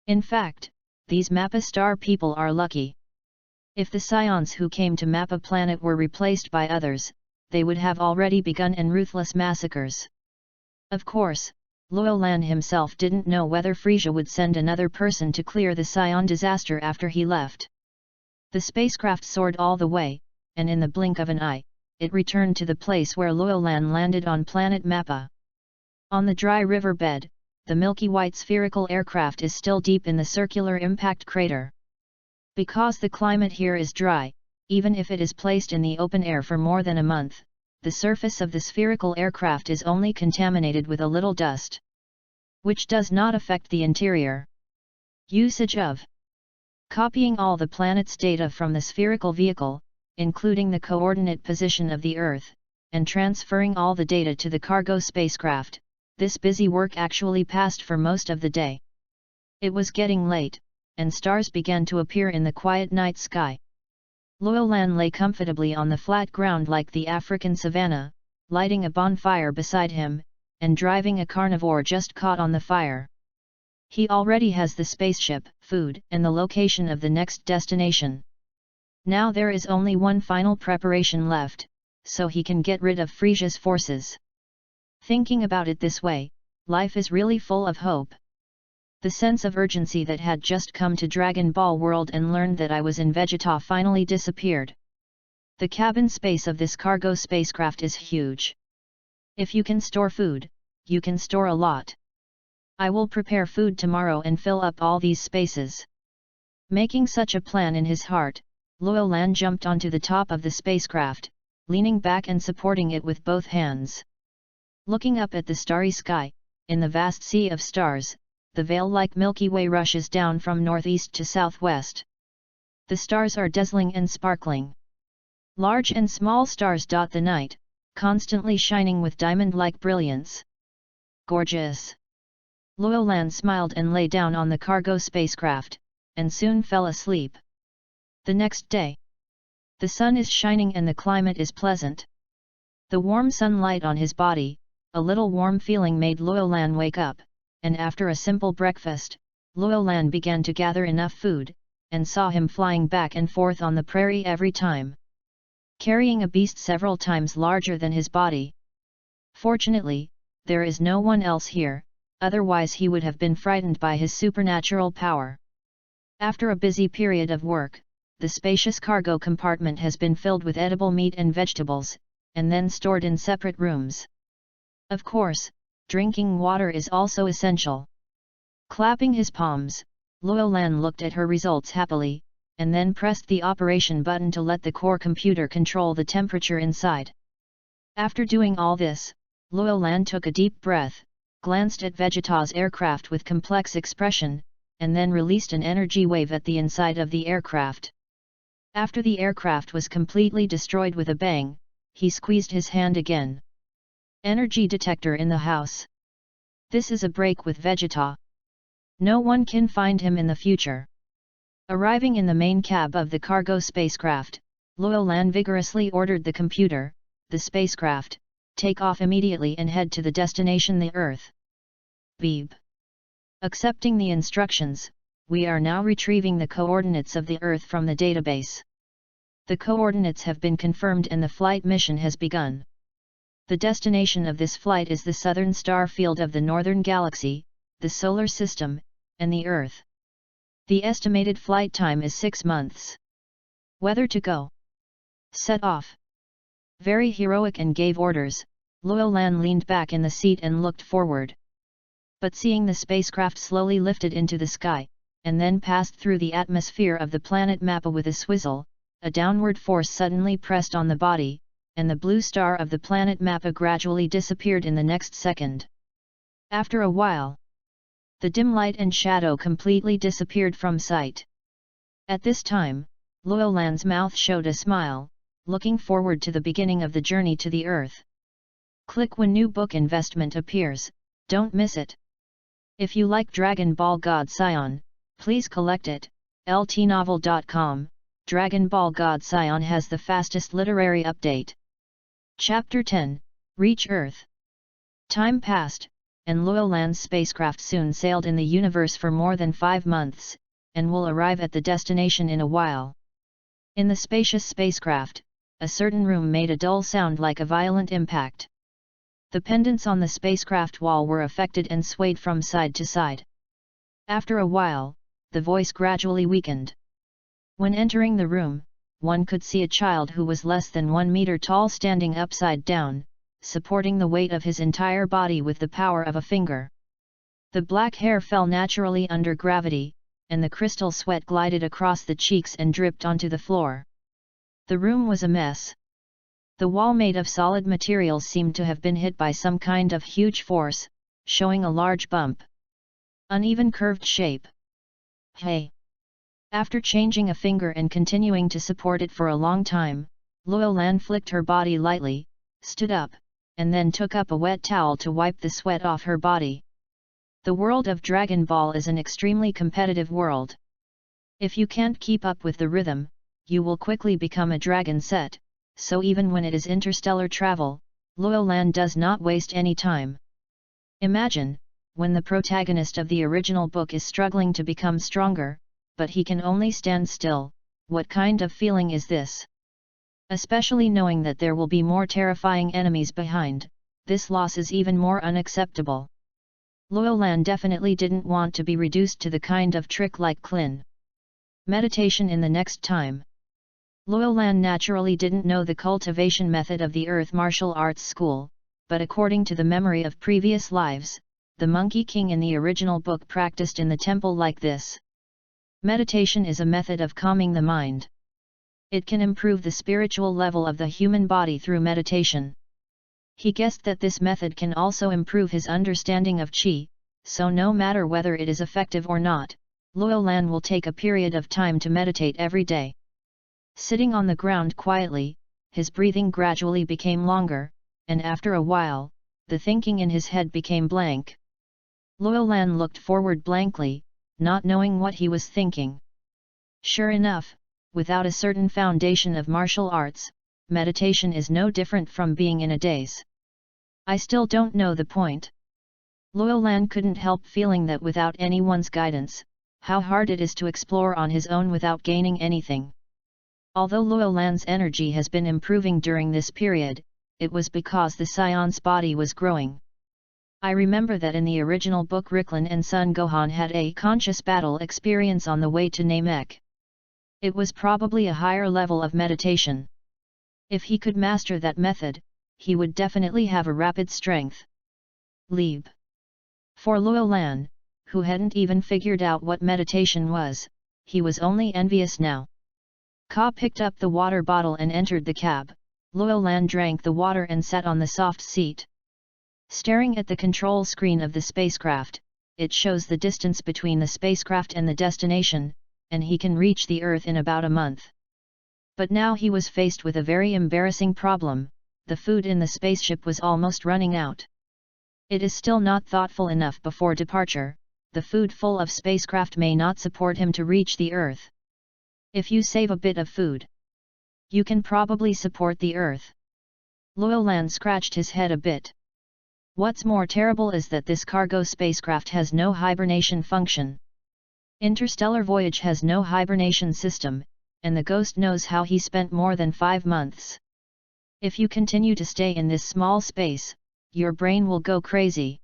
In fact, these Mappa star people are lucky. If the Saiyans who came to Mappa planet were replaced by others, they would have already begun in ruthless massacres. Of course, Luo Lan himself didn't know whether Frisia would send another person to clear the Saiyan disaster after he left. The spacecraft soared all the way, and in the blink of an eye, it returned to the place where Luo Lan landed on planet Mappa. On the dry river bed, the milky white spherical aircraft is still deep in the circular impact crater. Because the climate here is dry, even if it is placed in the open air for more than a month, the surface of the spherical aircraft is only contaminated with a little dust, which does not affect the interior. Usage of copying all the planet's data from the spherical vehicle, including the coordinate position of the Earth, and transferring all the data to the cargo spacecraft. This busy work actually passed for most of the day. It was getting late, and stars began to appear in the quiet night sky. Luo Lan lay comfortably on the flat ground like the African savanna, lighting a bonfire beside him, and driving a carnivore just caught on the fire. He already has the spaceship, food, and the location of the next destination. Now there is only one final preparation left, so he can get rid of Frisia's forces. Thinking about it this way, life is really full of hope. The sense of urgency that had just come to Dragon Ball World and learned that I was in Vegeta finally disappeared. The cabin space of this cargo spacecraft is huge. If you can store food, you can store a lot. I will prepare food tomorrow and fill up all these spaces. Making such a plan in his heart, Luo Lan jumped onto the top of the spacecraft, leaning back and supporting it with both hands. Looking up at the starry sky, in the vast sea of stars, the veil-like Milky Way rushes down from northeast to southwest. The stars are dazzling and sparkling. Large and small stars dot the night, constantly shining with diamond-like brilliance. Gorgeous! Luo Lan smiled and lay down on the cargo spacecraft, and soon fell asleep. The next day. The sun is shining and the climate is pleasant. The warm sunlight on his body, a little warm feeling made Luo Lan wake up, and after a simple breakfast, Luo Lan began to gather enough food, and saw him flying back and forth on the prairie every time, carrying a beast several times larger than his body. Fortunately, there is no one else here, otherwise he would have been frightened by his supernatural power. After a busy period of work, the spacious cargo compartment has been filled with edible meat and vegetables, and then stored in separate rooms. Of course, drinking water is also essential. Clapping his palms, Luo Lan looked at her results happily, and then pressed the operation button to let the core computer control the temperature inside. After doing all this, Luo Lan took a deep breath, glanced at Vegeta's aircraft with complex expression, and then released an energy wave at the inside of the aircraft. After the aircraft was completely destroyed with a bang, he squeezed his hand again. Energy detector in the house. This is a break with Vegeta. No one can find him in the future. Arriving in the main cab of the cargo spacecraft, Loyolan vigorously ordered the computer, the spacecraft, take off immediately and head to the destination, the Earth. Beep. Accepting the instructions, we are now retrieving the coordinates of the Earth from the database. The coordinates have been confirmed and the flight mission has begun. The destination of this flight is the southern star field of the northern galaxy, the solar system, and the Earth. The estimated flight time is 6 months. Whether to go. Set off. Very heroic and gave orders, Loyolan leaned back in the seat and looked forward. But seeing the spacecraft slowly lifted into the sky, and then passed through the atmosphere of the planet Mappa with a swizzle, a downward force suddenly pressed on the body, and the blue star of the planet Mappa gradually disappeared in the next second. After a while, the dim light and shadow completely disappeared from sight. At this time, Loyolan's mouth showed a smile, looking forward to the beginning of the journey to the Earth. Click when new book investment appears, don't miss it. If you like Dragon Ball God Saiyan, please collect it. ltnovel.com. Dragon Ball God Saiyan has the fastest literary update. Chapter 10, Reach Earth. Time passed, and Loyolan's spacecraft soon sailed in the universe for more than 5 months, and will arrive at the destination in a while. In the spacious spacecraft, a certain room made a dull sound like a violent impact. The pendants on the spacecraft wall were affected and swayed from side to side. After a while, the voice gradually weakened. When entering the room, one could see a child who was less than 1 meter tall standing upside down, supporting the weight of his entire body with the power of a finger. The black hair fell naturally under gravity, and the crystal sweat glided across the cheeks and dripped onto the floor. The room was a mess. The wall made of solid materials seemed to have been hit by some kind of huge force, showing a large bump. Uneven curved shape. Hey! After changing a finger and continuing to support it for a long time, Loyolan flicked her body lightly, stood up, and then took up a wet towel to wipe the sweat off her body. The world of Dragon Ball is an extremely competitive world. If you can't keep up with the rhythm, you will quickly become a dragon set, so even when it is interstellar travel, Loyolan does not waste any time. Imagine, when the protagonist of the original book is struggling to become stronger, but he can only stand still, what kind of feeling is this? Especially knowing that there will be more terrifying enemies behind, this loss is even more unacceptable. Loyolan definitely didn't want to be reduced to the kind of trick like Klin. Meditation in the next time. Loyolan naturally didn't know the cultivation method of the Earth Martial Arts School, but according to the memory of previous lives, the Monkey King in the original book practiced in the temple like this. Meditation is a method of calming the mind. It can improve the spiritual level of the human body through meditation. He guessed that this method can also improve his understanding of Qi, so no matter whether it is effective or not, Loyolan will take a period of time to meditate every day. Sitting on the ground quietly, his breathing gradually became longer, and after a while, the thinking in his head became blank. Loyolan looked forward blankly, not knowing what he was thinking. Sure enough, without a certain foundation of martial arts, meditation is no different from being in a daze. I still don't know the point. Loyolan couldn't help feeling that without anyone's guidance, how hard it is to explore on his own without gaining anything. Although Loyolan's energy has been improving during this period, it was because the Saiyan's body was growing. I remember that in the original book Ricklin and Son Gohan had a conscious battle experience on the way to Namek. It was probably a higher level of meditation. If he could master that method, he would definitely have a rapid strength. Leap. For Loyolan, who hadn't even figured out what meditation was, he was only envious now. Ka picked up the water bottle and entered the cab. Loyolan drank the water and sat on the soft seat. Staring at the control screen of the spacecraft, it shows the distance between the spacecraft and the destination, and he can reach the Earth in about a month. But now he was faced with a very embarrassing problem: the food in the spaceship was almost running out. It is still not thoughtful enough before departure, the food full of spacecraft may not support him to reach the Earth. If you save a bit of food, you can probably support the Earth. Loyal scratched his head a bit. What's more terrible is that this cargo spacecraft has no hibernation function. Interstellar voyage has no hibernation system, and the ghost knows how he spent more than 5 months. If you continue to stay in this small space, your brain will go crazy.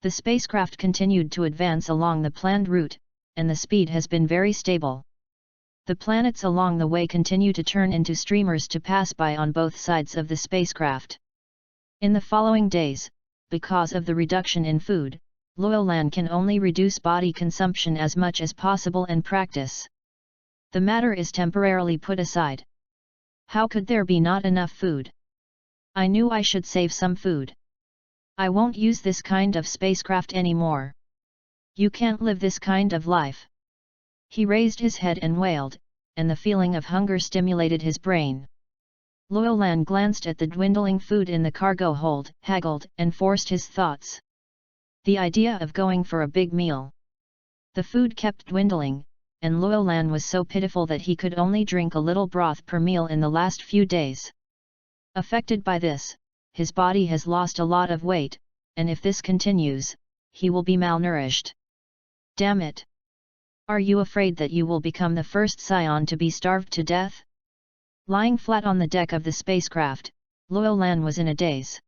The spacecraft continued to advance along the planned route, and the speed has been very stable. The planets along the way continue to turn into streamers to pass by on both sides of the spacecraft. In the following days, because of the reduction in food, Loyal can only reduce body consumption as much as possible and practice. The matter is temporarily put aside. How could there be not enough food? I knew I should save some food. I won't use this kind of spacecraft anymore. You can't live this kind of life. He raised his head and wailed, and the feeling of hunger stimulated his brain. Loyal glanced at the dwindling food in the cargo hold, haggled, and forced his thoughts. The idea of going for a big meal. The food kept dwindling, and Loyal was so pitiful that he could only drink a little broth per meal in the last few days. Affected by this, his body has lost a lot of weight, and if this continues, he will be malnourished. Damn it! Are you afraid that you will become the first Saiyan to be starved to death? Lying flat on the deck of the spacecraft, Loyal was in a daze.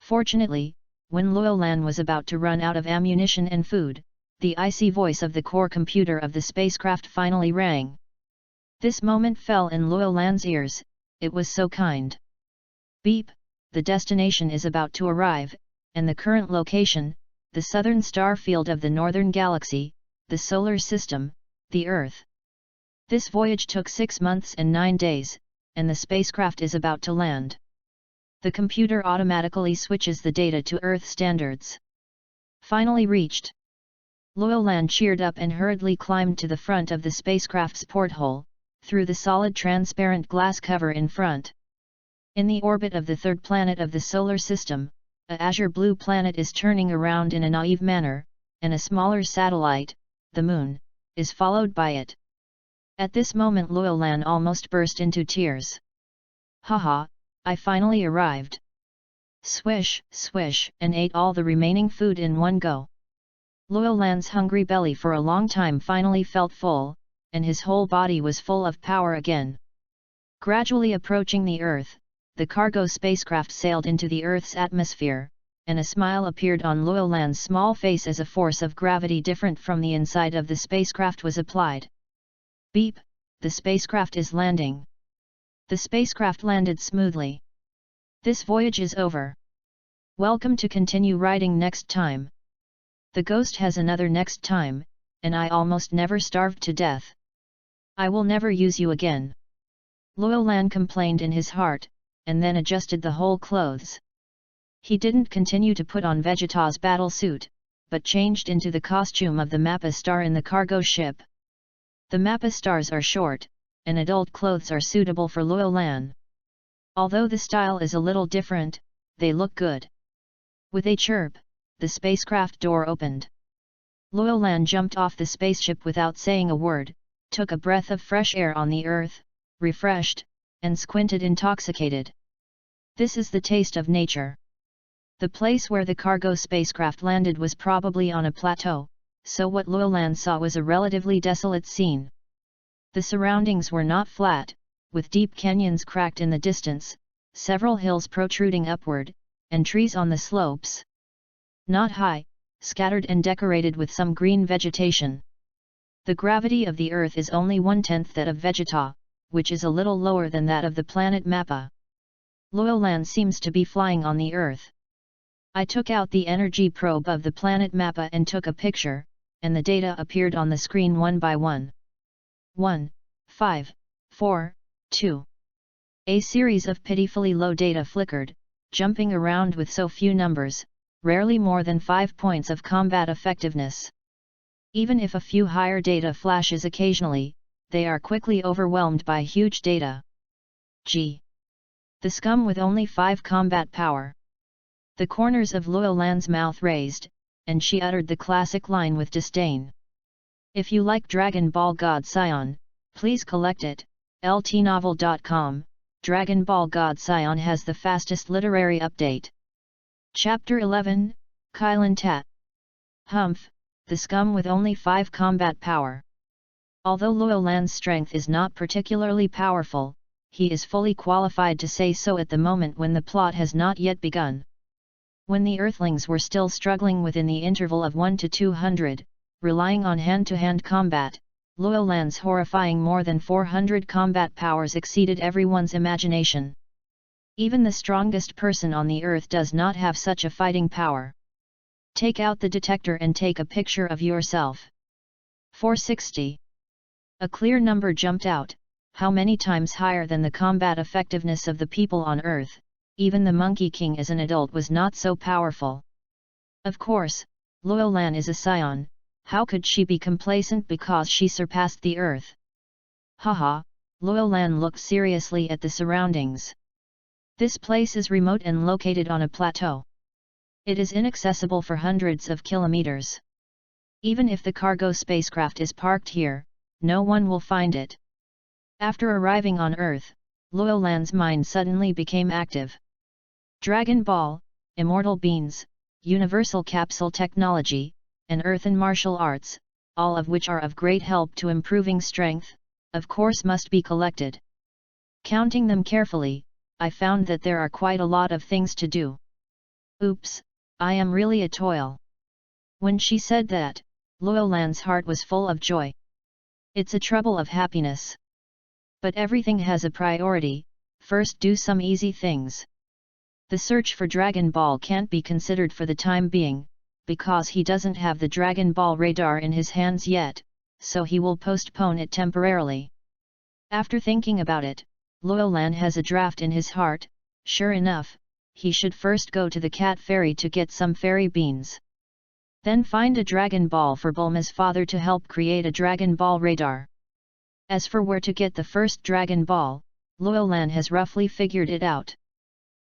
Fortunately, when Loyal was about to run out of ammunition and food, the icy voice of the core computer of the spacecraft finally rang. This moment fell in Loyal ears, it was so kind. Beep, the destination is about to arrive, and the current location, the southern star field of the northern galaxy, the solar system, the Earth. This voyage took 6 months and 9 days, and the spacecraft is about to land. The computer automatically switches the data to Earth standards. Finally reached. Loyal cheered up and hurriedly climbed to the front of the spacecraft's porthole, through the solid transparent glass cover in front. In the orbit of the third planet of the solar system, a azure blue planet is turning around in a naive manner, and a smaller satellite, the Moon, is followed by it. At this moment Loyal almost burst into tears. Haha, I finally arrived. Swish, swish, and ate all the remaining food in one go. Loyal hungry belly for a long time finally felt full, and his whole body was full of power again. Gradually approaching the Earth, the cargo spacecraft sailed into the Earth's atmosphere, and a smile appeared on Loyal small face as a force of gravity different from the inside of the spacecraft was applied. Beep, the spacecraft is landing. The spacecraft landed smoothly. This voyage is over. Welcome to continue riding next time. The ghost has another next time, and I almost never starved to death. I will never use you again. Loyal complained in his heart, and then adjusted the whole clothes. He didn't continue to put on Vegeta's battle suit, but changed into the costume of the Mappa star in the cargo ship. The Mappa stars are short, and adult clothes are suitable for Loyal. Although the style is a little different, they look good. With a chirp, the spacecraft door opened. Loyal jumped off the spaceship without saying a word, took a breath of fresh air on the Earth, refreshed, and squinted intoxicated. This is the taste of nature. The place where the cargo spacecraft landed was probably on a plateau, so what Loyal saw was a relatively desolate scene. The surroundings were not flat, with deep canyons cracked in the distance, several hills protruding upward, and trees on the slopes. Not high, scattered and decorated with some green vegetation. The gravity of the Earth is only 1/10 that of Vegeta, which is a little lower than that of the planet Mappa. Loyal seems to be flying on the Earth. I took out the energy probe of the planet Mappa and took a picture, and the data appeared on the screen one by one. 1, 5, 4, 2. A series of pitifully low data flickered, jumping around with so few numbers, rarely more than 5 points of combat effectiveness. Even if a few higher data flashes occasionally, they are quickly overwhelmed by huge data. G. The scum with only 5 combat power. The corners of Loyal's mouth raised, and she uttered the classic line with disdain. If you like Dragon Ball God Saiyan, please collect it. ltnovel.com. Dragon Ball God Saiyan has the fastest literary update. Chapter 11, Kylan Tat. Humph, the scum with only 5 combat power. Although Luo Lan's strength is not particularly powerful, he is fully qualified to say so at the moment when the plot has not yet begun. When the Earthlings were still struggling within the interval of 1 to 200, relying on hand-to-hand combat, Luo Lan's horrifying more than 400 combat powers exceeded everyone's imagination. Even the strongest person on the earth does not have such a fighting power. Take out the detector and take a picture of yourself. 460. A clear number jumped out, how many times higher than the combat effectiveness of the people on earth. Even the Monkey King as an adult was not so powerful. Of course, Luo Lan is a Saiyan, how could she be complacent because she surpassed the earth? Haha, Luo Lan looked seriously at the surroundings. This place is remote and located on a plateau. It is inaccessible for hundreds of kilometers. Even if the cargo spacecraft is parked here, no one will find it. After arriving on Earth, Luo Lan's mind suddenly became active. Dragon Ball, Immortal Beans, Universal Capsule Technology, and Earthen Martial Arts, all of which are of great help to improving strength, of course must be collected. Counting them carefully, I found that there are quite a lot of things to do. Oops, I am really a toil. When she said that, Luo Lan's heart was full of joy. It's a trouble of happiness. But everything has a priority, first do some easy things. The search for Dragon Ball can't be considered for the time being, because he doesn't have the Dragon Ball radar in his hands yet, so he will postpone it temporarily. After thinking about it, Luo Lan has a draft in his heart. Sure enough, he should first go to the Cat Fairy to get some fairy beans. Then find a Dragon Ball for Bulma's father to help create a Dragon Ball radar. As for where to get the first Dragon Ball, Luo Lan has roughly figured it out.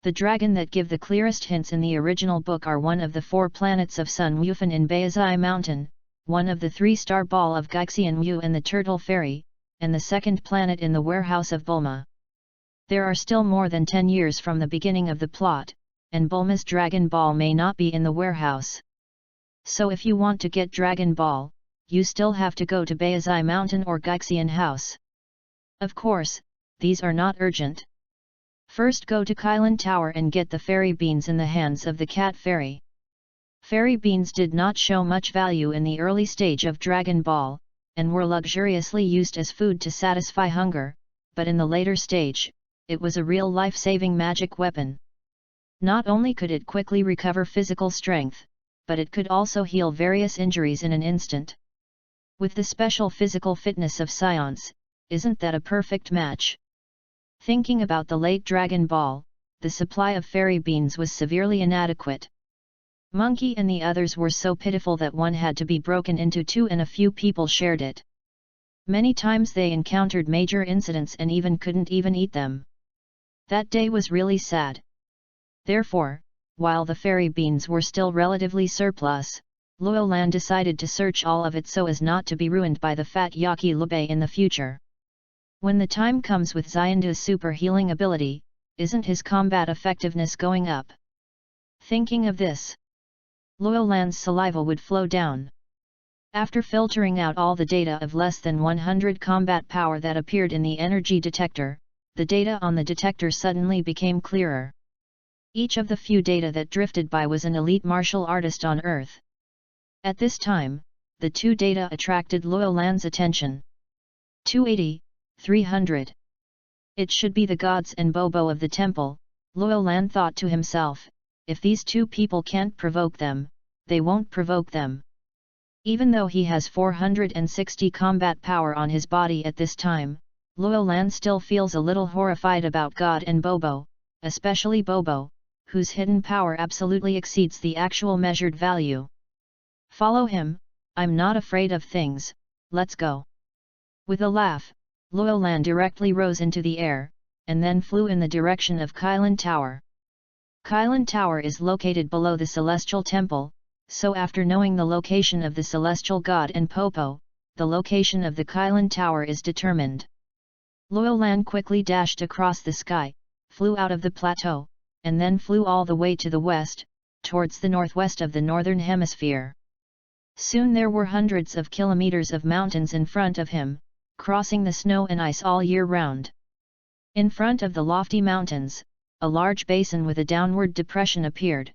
The dragon that give the clearest hints in the original book are one of the 4 planets of Sun Wufan in Baizai Mountain, one of the 3-star ball of Gaixian Wu and the Turtle Fairy, and the second planet in the warehouse of Bulma. There are still more than 10 years from the beginning of the plot, and Bulma's Dragon Ball may not be in the warehouse. So if you want to get Dragon Ball, you still have to go to Baizai Mountain or Gaixian House. Of course, these are not urgent. First go to Kylan Tower and get the fairy beans in the hands of the Cat Fairy. Fairy beans did not show much value in the early stage of Dragon Ball, and were luxuriously used as food to satisfy hunger, but in the later stage, it was a real life-saving magic weapon. Not only could it quickly recover physical strength, but it could also heal various injuries in an instant. With the special physical fitness of Saiyans, isn't that a perfect match? Thinking about the late Dragon Ball, the supply of fairy beans was severely inadequate. Monkey and the others were so pitiful that one had to be broken into 2 and a few people shared it. Many times they encountered major incidents and even couldn't even eat them. That day was really sad. Therefore, while the fairy beans were still relatively surplus, Luo Lan decided to search all of it so as not to be ruined by the fat Yaqui Lubei in the future. When the time comes with Xiandu's super healing ability, isn't his combat effectiveness going up? Thinking of this, Luo Lan's saliva would flow down. After filtering out all the data of less than 100 combat power that appeared in the energy detector, the data on the detector suddenly became clearer. Each of the few data that drifted by was an elite martial artist on Earth. At this time, the 2 data attracted Luo Lan's attention. 280, 300. It should be the gods and Bobo of the temple, Luo Lan thought to himself. If these 2 people can't provoke them, they won't provoke them. Even though he has 460 combat power on his body at this time, Luo Lan still feels a little horrified about God and Bobo, especially Bobo, whose hidden power absolutely exceeds the actual measured value. Follow him, I'm not afraid of things, let's go. With a laugh, Luo Lan directly rose into the air, and then flew in the direction of Kylan Tower. Kylan Tower is located below the Celestial Temple, so after knowing the location of the celestial god and Popo, the location of the Kylan Tower is determined. Loyolan quickly dashed across the sky, flew out of the plateau, and then flew all the way to the west, towards the northwest of the northern hemisphere. Soon there were hundreds of kilometers of mountains in front of him, crossing the snow and ice all year round. In front of the lofty mountains, a large basin with a downward depression appeared.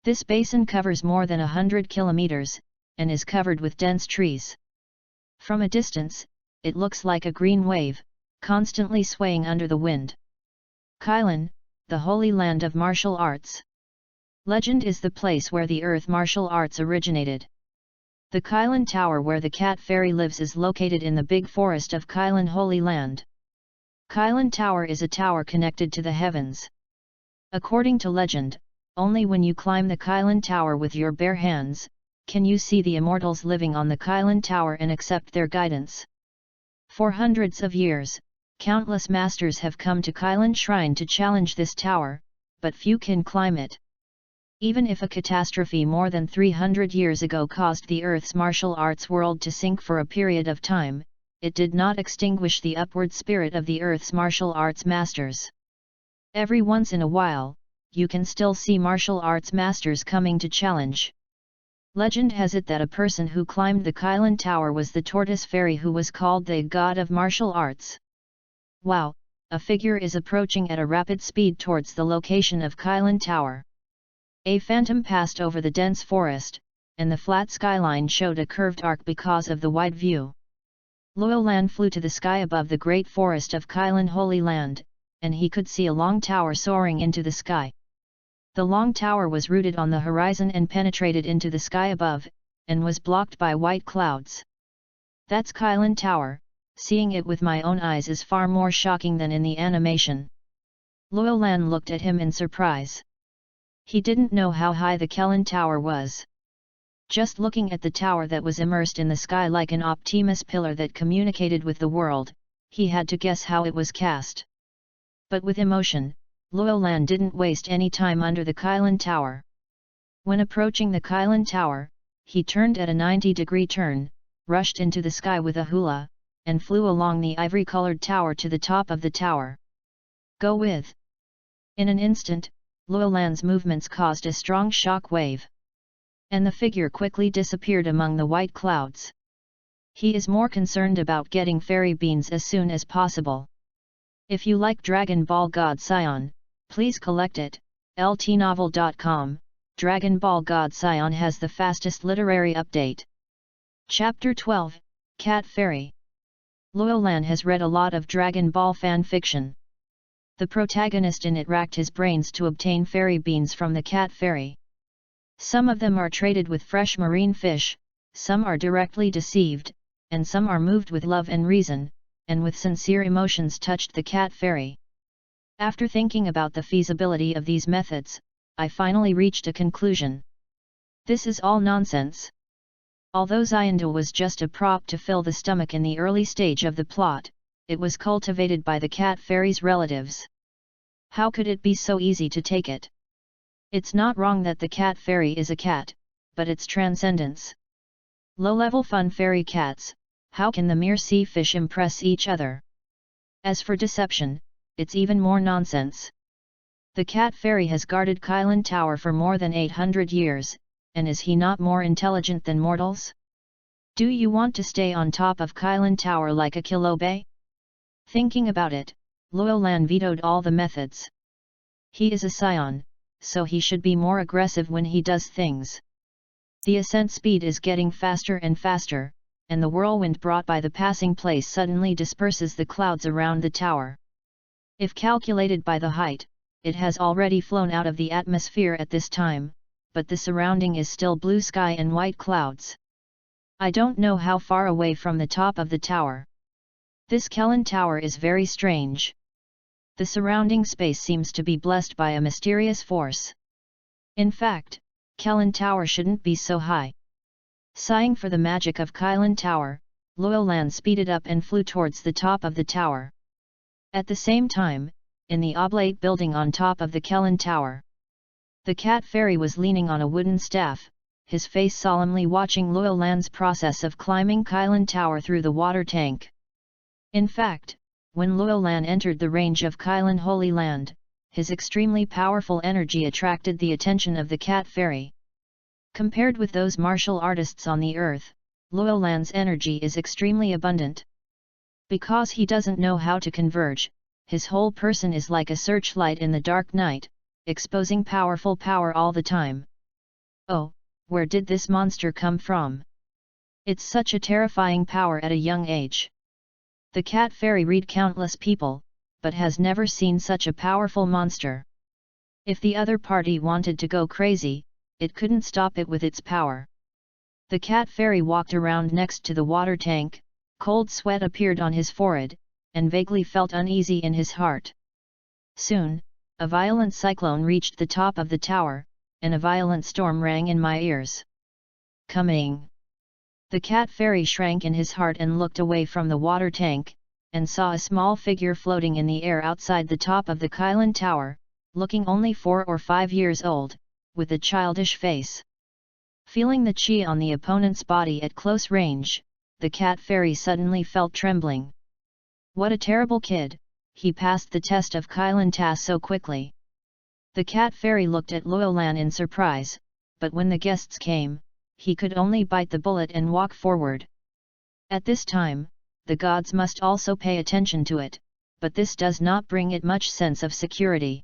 This basin covers more than 100 kilometers, and is covered with dense trees. From a distance, it looks like a green wave, constantly swaying under the wind. Kylan, the holy land of martial arts. Legend is the place where the earth martial arts originated. The Kylan Tower where the cat fairy lives is located in the big forest of Kylan Holy Land. Kylan Tower is a tower connected to the heavens. According to legend, only when you climb the Kylan Tower with your bare hands, can you see the immortals living on the Kylan Tower and accept their guidance. For hundreds of years, countless masters have come to Kylan Shrine to challenge this tower, but few can climb it. Even if a catastrophe more than 300 years ago caused the Earth's martial arts world to sink for a period of time, it did not extinguish the upward spirit of the Earth's martial arts masters. Every once in a while, you can still see martial arts masters coming to challenge. Legend has it that a person who climbed the Kylan Tower was the tortoise fairy who was called the god of martial arts. Wow, a figure is approaching at a rapid speed towards the location of Kylan Tower. A phantom passed over the dense forest, and the flat skyline showed a curved arc because of the wide view. Loyolan flew to the sky above the great forest of Kylan Holy Land, and he could see a long tower soaring into the sky. The long tower was rooted on the horizon and penetrated into the sky above, and was blocked by white clouds. That's Kylan Tower, seeing it with my own eyes is far more shocking than in the animation. Loyolan looked at him in surprise. He didn't know how high the Kylan Tower was. Just looking at the tower that was immersed in the sky like an Optimus pillar that communicated with the world, he had to guess how it was cast. But with emotion, Loyolan didn't waste any time under the Kylan Tower. When approaching the Kylan Tower, he turned at a 90-degree turn, rushed into the sky with a hula, and flew along the ivory-colored tower to the top of the tower. Go with! In an instant, Loyolan's movements caused a strong shock wave. And the figure quickly disappeared among the white clouds. He is more concerned about getting fairy beans as soon as possible. If you like Dragon Ball God Saiyan, please collect it. ltnovel.com, Dragon Ball God Saiyan has the fastest literary update. Chapter 12, Cat Fairy. Loyolan has read a lot of Dragon Ball fan fiction. The protagonist in it racked his brains to obtain fairy beans from the cat fairy. Some of them are traded with fresh marine fish, some are directly deceived, and some are moved with love and reason, and with sincere emotions touched the cat fairy. After thinking about the feasibility of these methods, I finally reached a conclusion. This is all nonsense. Although Zyandel was just a prop to fill the stomach in the early stage of the plot, it was cultivated by the cat fairy's relatives. How could it be so easy to take it? It's not wrong that the cat fairy is a cat, but it's transcendence. Low-level fun fairy cats, how can the mere sea fish impress each other? As for deception, it's even more nonsense. The cat fairy has guarded Kylan Tower for more than 800 years, and is he not more intelligent than mortals? Do you want to stay on top of Kylan Tower like a kilobe? Thinking about it, Loyolan vetoed all the methods. He is a Saiyan, so he should be more aggressive when he does things. The ascent speed is getting faster and faster, and the whirlwind brought by the passing place suddenly disperses the clouds around the tower. If calculated by the height, it has already flown out of the atmosphere at this time, but the surrounding is still blue sky and white clouds. I don't know how far away from the top of the tower. This Kylan Tower is very strange. The surrounding space seems to be blessed by a mysterious force. In fact, Kylan Tower shouldn't be so high. Sighing for the magic of Kylan Tower, Loyolan speeded up and flew towards the top of the tower. At the same time, in the oblate building on top of the Kylan Tower, the cat fairy was leaning on a wooden staff, his face solemnly watching Luo Lan's process of climbing Kailan Tower through the water tank. In fact, when Luo Lan entered the range of Kailan Holy Land, his extremely powerful energy attracted the attention of the cat fairy. Compared with those martial artists on the earth, Luo Lan's energy is extremely abundant. Because he doesn't know how to converge, his whole person is like a searchlight in the dark night, exposing powerful power all the time. Oh, where did this monster come from? It's such a terrifying power at a young age. The cat fairy read countless people, but has never seen such a powerful monster. If the other party wanted to go crazy, it couldn't stop it with its power. The cat fairy walked around next to the water tank, cold sweat appeared on his forehead, and vaguely felt uneasy in his heart. Soon, a violent cyclone reached the top of the tower, and a violent storm rang in my ears. Coming! The cat fairy shrank in his heart and looked away from the water tank, and saw a small figure floating in the air outside the top of the Kailan Tower, looking only 4 or 5 years old, with a childish face. Feeling the chi on the opponent's body at close range, the cat fairy suddenly felt trembling. What a terrible kid, he passed the test of Kailan Ta so quickly. The cat fairy looked at Luo Lan in surprise, but when the guests came, he could only bite the bullet and walk forward. At this time, the gods must also pay attention to it, but this does not bring it much sense of security.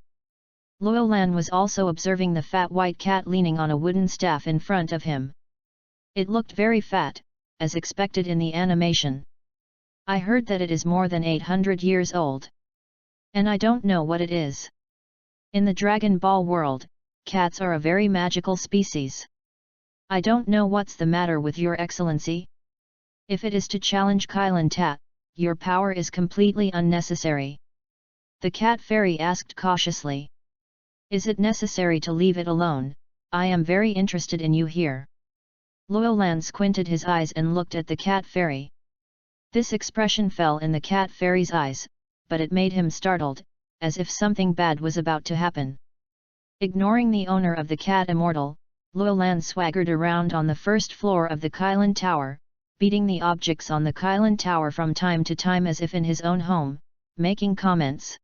Luo Lan was also observing the fat white cat leaning on a wooden staff in front of him. It looked very fat, as expected in the animation. I heard that it is more than 800 years old. And I don't know what it is. In the Dragon Ball world, cats are a very magical species. I don't know what's the matter with your excellency. If it is to challenge Kailan Ta, your power is completely unnecessary. The cat fairy asked cautiously. Is it necessary to leave it alone? I am very interested in you here. Luo Lan squinted his eyes and looked at the cat fairy. This expression fell in the cat fairy's eyes, but it made him startled, as if something bad was about to happen. Ignoring the owner of the cat immortal, Luo Lan swaggered around on the first floor of the Kailan Tower, beating the objects on the Kailan Tower from time to time as if in his own home, making comments.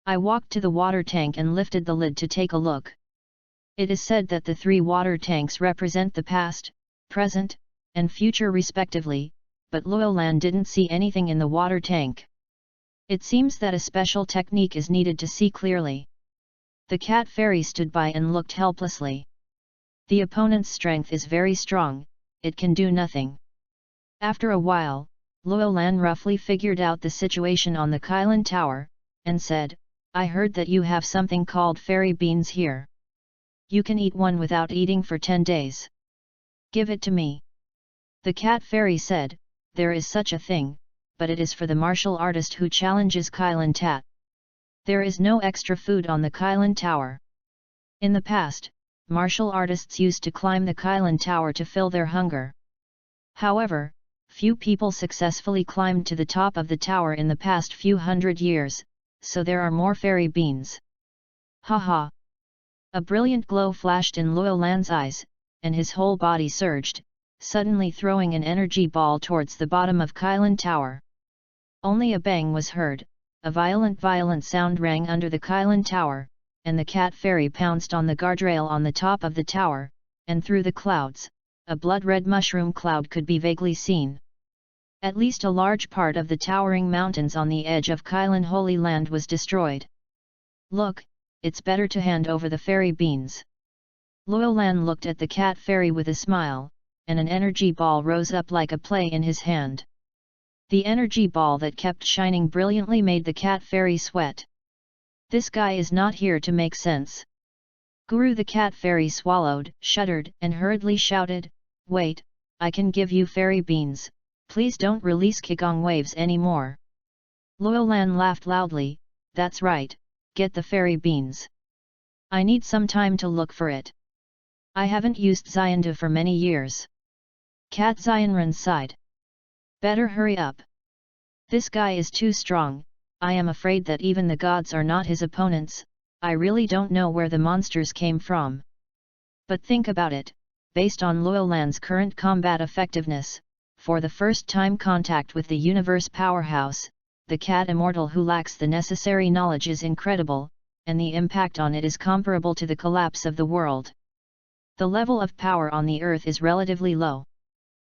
I walked to the water tank and lifted the lid to take a look. It is said that the 3 water tanks represent the past, present, and future respectively, but Luo Lan didn't see anything in the water tank. It seems that a special technique is needed to see clearly. The cat fairy stood by and looked helplessly. The opponent's strength is very strong, it can do nothing. After a while, Luo Lan roughly figured out the situation on the Kailan Tower, and said, I heard that you have something called fairy beans here. You can eat one without eating for 10 days. Give it to me. The cat fairy said, there is such a thing, but it is for the martial artist who challenges Kailan Ta. There is no extra food on the Kailan Tower. In the past, martial artists used to climb the Kailan Tower to fill their hunger. However, few people successfully climbed to the top of the tower in the past few hundred years, so there are more fairy beans. Haha! A brilliant glow flashed in Luo Lan's eyes, and his whole body surged, suddenly throwing an energy ball towards the bottom of Kailan Tower. Only a bang was heard, a violent sound rang under the Kailan Tower, and the cat fairy pounced on the guardrail on the top of the tower, and through the clouds, a blood-red mushroom cloud could be vaguely seen. At least a large part of the towering mountains on the edge of Kailan Holy Land was destroyed. Look, it's better to hand over the fairy beans. Luo Lan looked at the cat fairy with a smile, and an energy ball rose up like a play in his hand. The energy ball that kept shining brilliantly made the cat fairy sweat. This guy is not here to make sense. Guru the cat fairy swallowed, shuddered, and hurriedly shouted, Wait, I can give you fairy beans, please don't release Qigong waves anymore. Luo Lan laughed loudly, That's right, get the fairy beans. I need some time to look for it. I haven't used Saiyan for many years. Cat Saiyan sighed. Better hurry up. This guy is too strong, I am afraid that even the gods are not his opponents, I really don't know where the monsters came from. But think about it, based on Luolan's current combat effectiveness, for the first time contact with the universe powerhouse, the cat immortal who lacks the necessary knowledge is incredible, and the impact on it is comparable to the collapse of the world. The level of power on the earth is relatively low.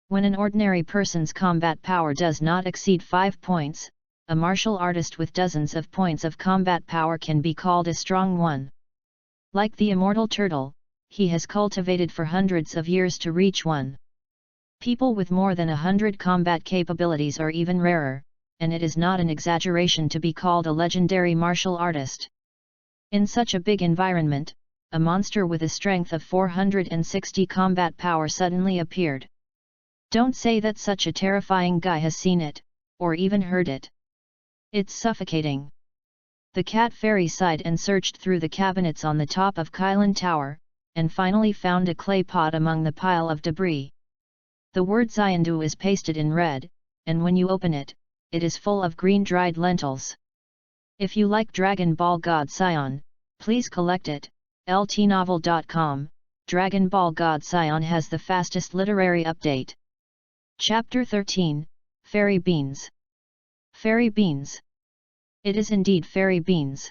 When an ordinary person's combat power does not exceed 5 points, a martial artist with dozens of points of combat power can be called a strong one. Like the immortal turtle, he has cultivated for hundreds of years to reach one. People with more than 100 combat capabilities are even rarer, and it is not an exaggeration to be called a legendary martial artist. In such a big environment, a monster with a strength of 460 combat power suddenly appeared. Don't say that such a terrifying guy has seen it, or even heard it. It's suffocating. The cat fairy sighed and searched through the cabinets on the top of Kylan Tower, and finally found a clay pot among the pile of debris. The word Saiyan is pasted in red, and when you open it, it is full of green dried lentils. If you like Dragon Ball God Saiyan, please collect it. ltnovel.com, Dragon Ball God Saiyan has the fastest literary update. Chapter 13, Fairy Beans. Fairy Beans. It is indeed fairy beans.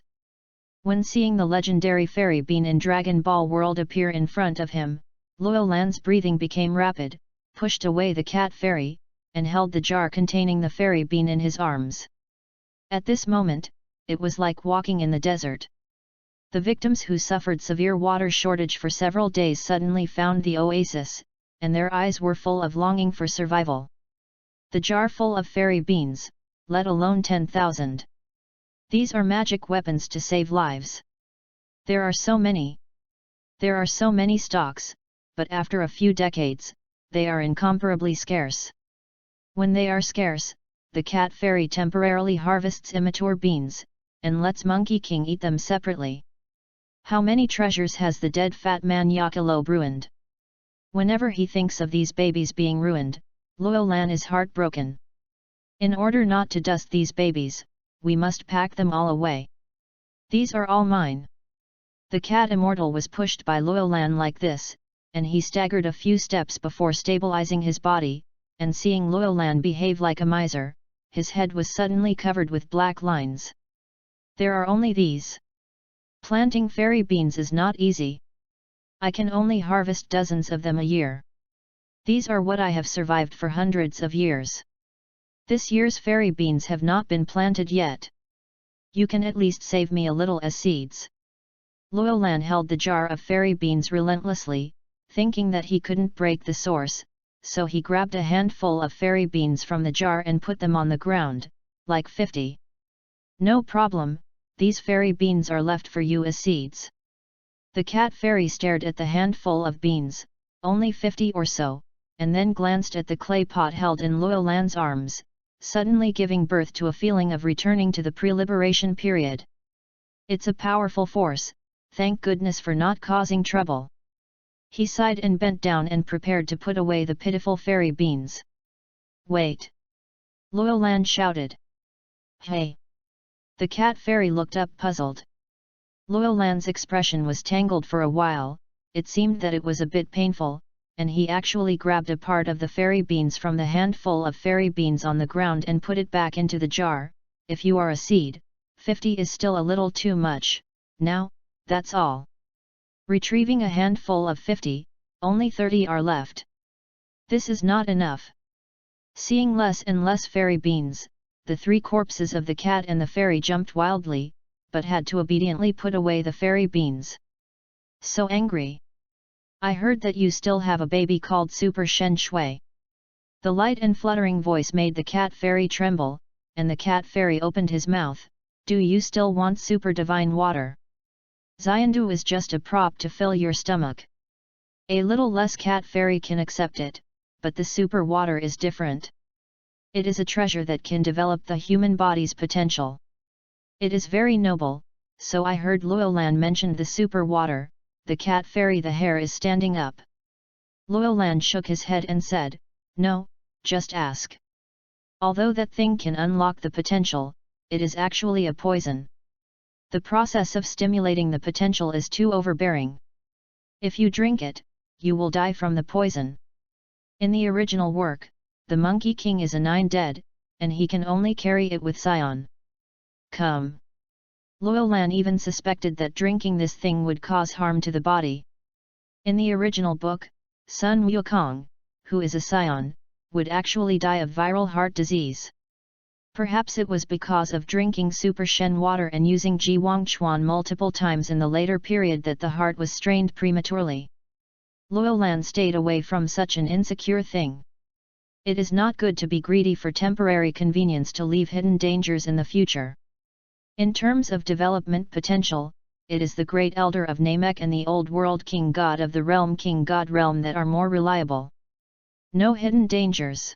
When seeing the legendary fairy bean in Dragon Ball world appear in front of him, Luolan's breathing became rapid, pushed away the cat fairy, and held the jar containing the fairy bean in his arms. At this moment, it was like walking in the desert. The victims who suffered severe water shortage for several days suddenly found the oasis, and their eyes were full of longing for survival. The jar full of fairy beans, let alone 10,000. These are magic weapons to save lives. There are so many. There are so many stocks, but after a few decades, they are incomparably scarce. When they are scarce, the cat fairy temporarily harvests immature beans, and lets Monkey King eat them separately. How many treasures has the dead fat man Yakilob ruined? Whenever he thinks of these babies being ruined, Luolan is heartbroken. In order not to dust these babies, we must pack them all away. These are all mine. The cat immortal was pushed by Luolan like this, and he staggered a few steps before stabilizing his body, and seeing Luolan behave like a miser, his head was suddenly covered with black lines. There are only these. Planting fairy beans is not easy. I can only harvest dozens of them a year. These are what I have survived for hundreds of years. This year's fairy beans have not been planted yet. You can at least save me a little as seeds. Luolan held the jar of fairy beans relentlessly, thinking that he couldn't break the source, so he grabbed a handful of fairy beans from the jar and put them on the ground, like 50. No problem, these fairy beans are left for you as seeds. The cat fairy stared at the handful of beans, only 50 or so, and then glanced at the clay pot held in Luolan's arms, suddenly giving birth to a feeling of returning to the pre-liberation period. It's a powerful force, thank goodness for not causing trouble. He sighed and bent down and prepared to put away the pitiful fairy beans. Wait! Luolan shouted. Hey! The cat fairy looked up puzzled. Luolan's expression was tangled for a while, it seemed that it was a bit painful, and he actually grabbed a part of the fairy beans from the handful of fairy beans on the ground and put it back into the jar. If you are a seed, 50 is still a little too much. Now, that's all. Retrieving a handful of 50, only 30 are left. This is not enough. Seeing less and less fairy beans, the three corpses of the cat and the fairy jumped wildly, but had to obediently put away the fairy beans. So angry. I heard that you still have a baby called Super Shen Shui. The light and fluttering voice made the cat fairy tremble, and the cat fairy opened his mouth. Do you still want super divine water? Xiandu is just a prop to fill your stomach. A little less cat fairy can accept it, but the super water is different. It is a treasure that can develop the human body's potential. It is very noble, so I heard Luolan mention the super water. The cat fairy the hair is standing up. Luolan shook his head and said, no, just ask. Although that thing can unlock the potential, it is actually a poison. The process of stimulating the potential is too overbearing. If you drink it, you will die from the poison. In the original work, the Monkey King is a 9 dead, and he can only carry it with Saiyan. Come. Luo Lan even suspected that drinking this thing would cause harm to the body. In the original book, Sun Wukong, who is a Saiyan, would actually die of viral heart disease. Perhaps it was because of drinking Super Shen water and using Ji Wang Chuan multiple times in the later period that the heart was strained prematurely. Luo Lan stayed away from such an insecure thing. It is not good to be greedy for temporary convenience to leave hidden dangers in the future. In terms of development potential, it is the Great Elder of Namek and the Old World King God of the Realm King God Realm that are more reliable. No hidden dangers.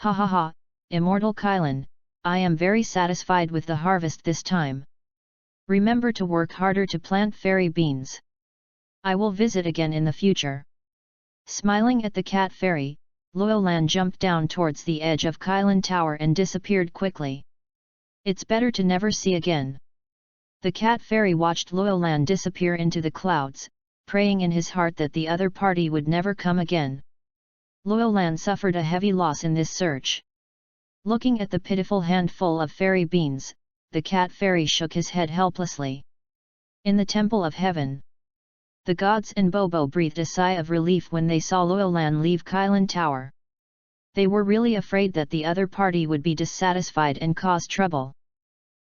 Ha ha ha, Immortal Kylan, I am very satisfied with the harvest this time. Remember to work harder to plant fairy beans. I will visit again in the future. Smiling at the cat fairy, Luo Lan jumped down towards the edge of Kylan Tower and disappeared quickly. It's better to never see again. The cat fairy watched Luo Lan disappear into the clouds, praying in his heart that the other party would never come again. Luo Lan suffered a heavy loss in this search. Looking at the pitiful handful of fairy beans, the cat fairy shook his head helplessly. In the Temple of Heaven, the gods and Bobo breathed a sigh of relief when they saw Luo Lan leave Kylan Tower. They were really afraid that the other party would be dissatisfied and cause trouble.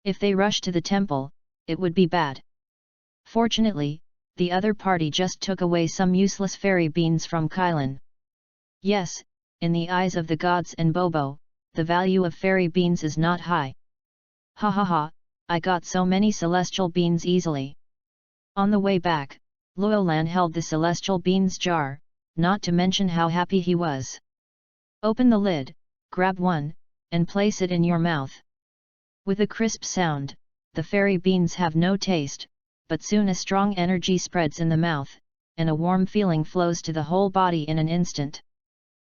If they rushed to the temple, it would be bad. Fortunately, the other party just took away some useless fairy beans from Kylan. Yes, in the eyes of the gods and Bobo, the value of fairy beans is not high. Ha ha ha, I got so many celestial beans easily. On the way back, Luo Lan held the celestial beans jar, not to mention how happy he was. Open the lid, grab one, and place it in your mouth. With a crisp sound, the fairy beans have no taste, but soon a strong energy spreads in the mouth, and a warm feeling flows to the whole body in an instant.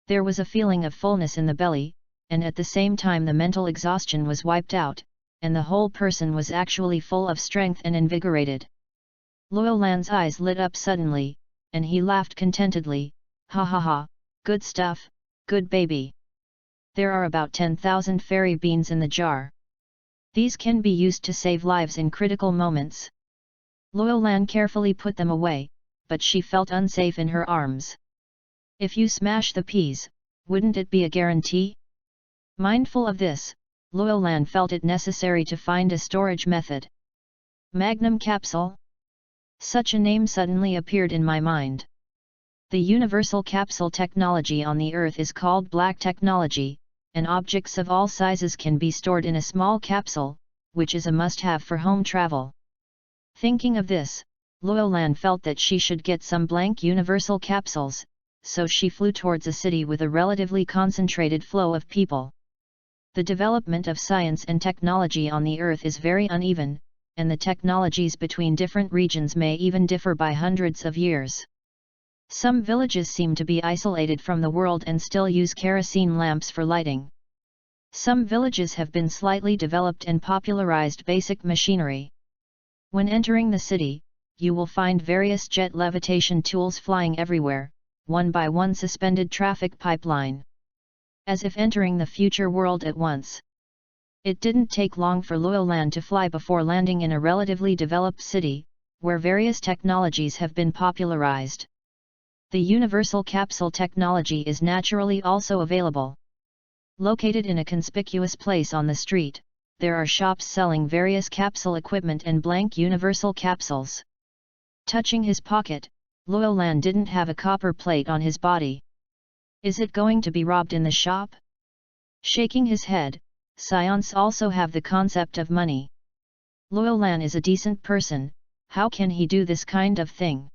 There was a feeling of fullness in the belly, and at the same time the mental exhaustion was wiped out, and the whole person was actually full of strength and invigorated. Luo Lan's eyes lit up suddenly, and he laughed contentedly, ha ha ha, good stuff, good baby. There are about 10,000 fairy beans in the jar. These can be used to save lives in critical moments. Luo Lan carefully put them away, but she felt unsafe in her arms. If you smash the peas, wouldn't it be a guarantee? Mindful of this, Luo Lan felt it necessary to find a storage method. Magnum capsule? Such a name suddenly appeared in my mind. The universal capsule technology on the Earth is called black technology, and objects of all sizes can be stored in a small capsule, which is a must-have for home travel. Thinking of this, Luo Lan felt that she should get some blank universal capsules, so she flew towards a city with a relatively concentrated flow of people. The development of science and technology on the Earth is very uneven, and the technologies between different regions may even differ by hundreds of years. Some villages seem to be isolated from the world and still use kerosene lamps for lighting. Some villages have been slightly developed and popularized basic machinery. When entering the city, you will find various jet levitation tools flying everywhere, one by one suspended traffic pipeline. As if entering the future world at once. It didn't take long for Luo Lan to fly before landing in a relatively developed city, where various technologies have been popularized. The universal capsule technology is naturally also available. Located in a conspicuous place on the street, there are shops selling various capsule equipment and blank universal capsules. Touching his pocket, Luo Lan didn't have a copper plate on his body. Is it going to be robbed in the shop? Shaking his head, Science also have the concept of money. Luo Lan is a decent person, how can he do this kind of thing?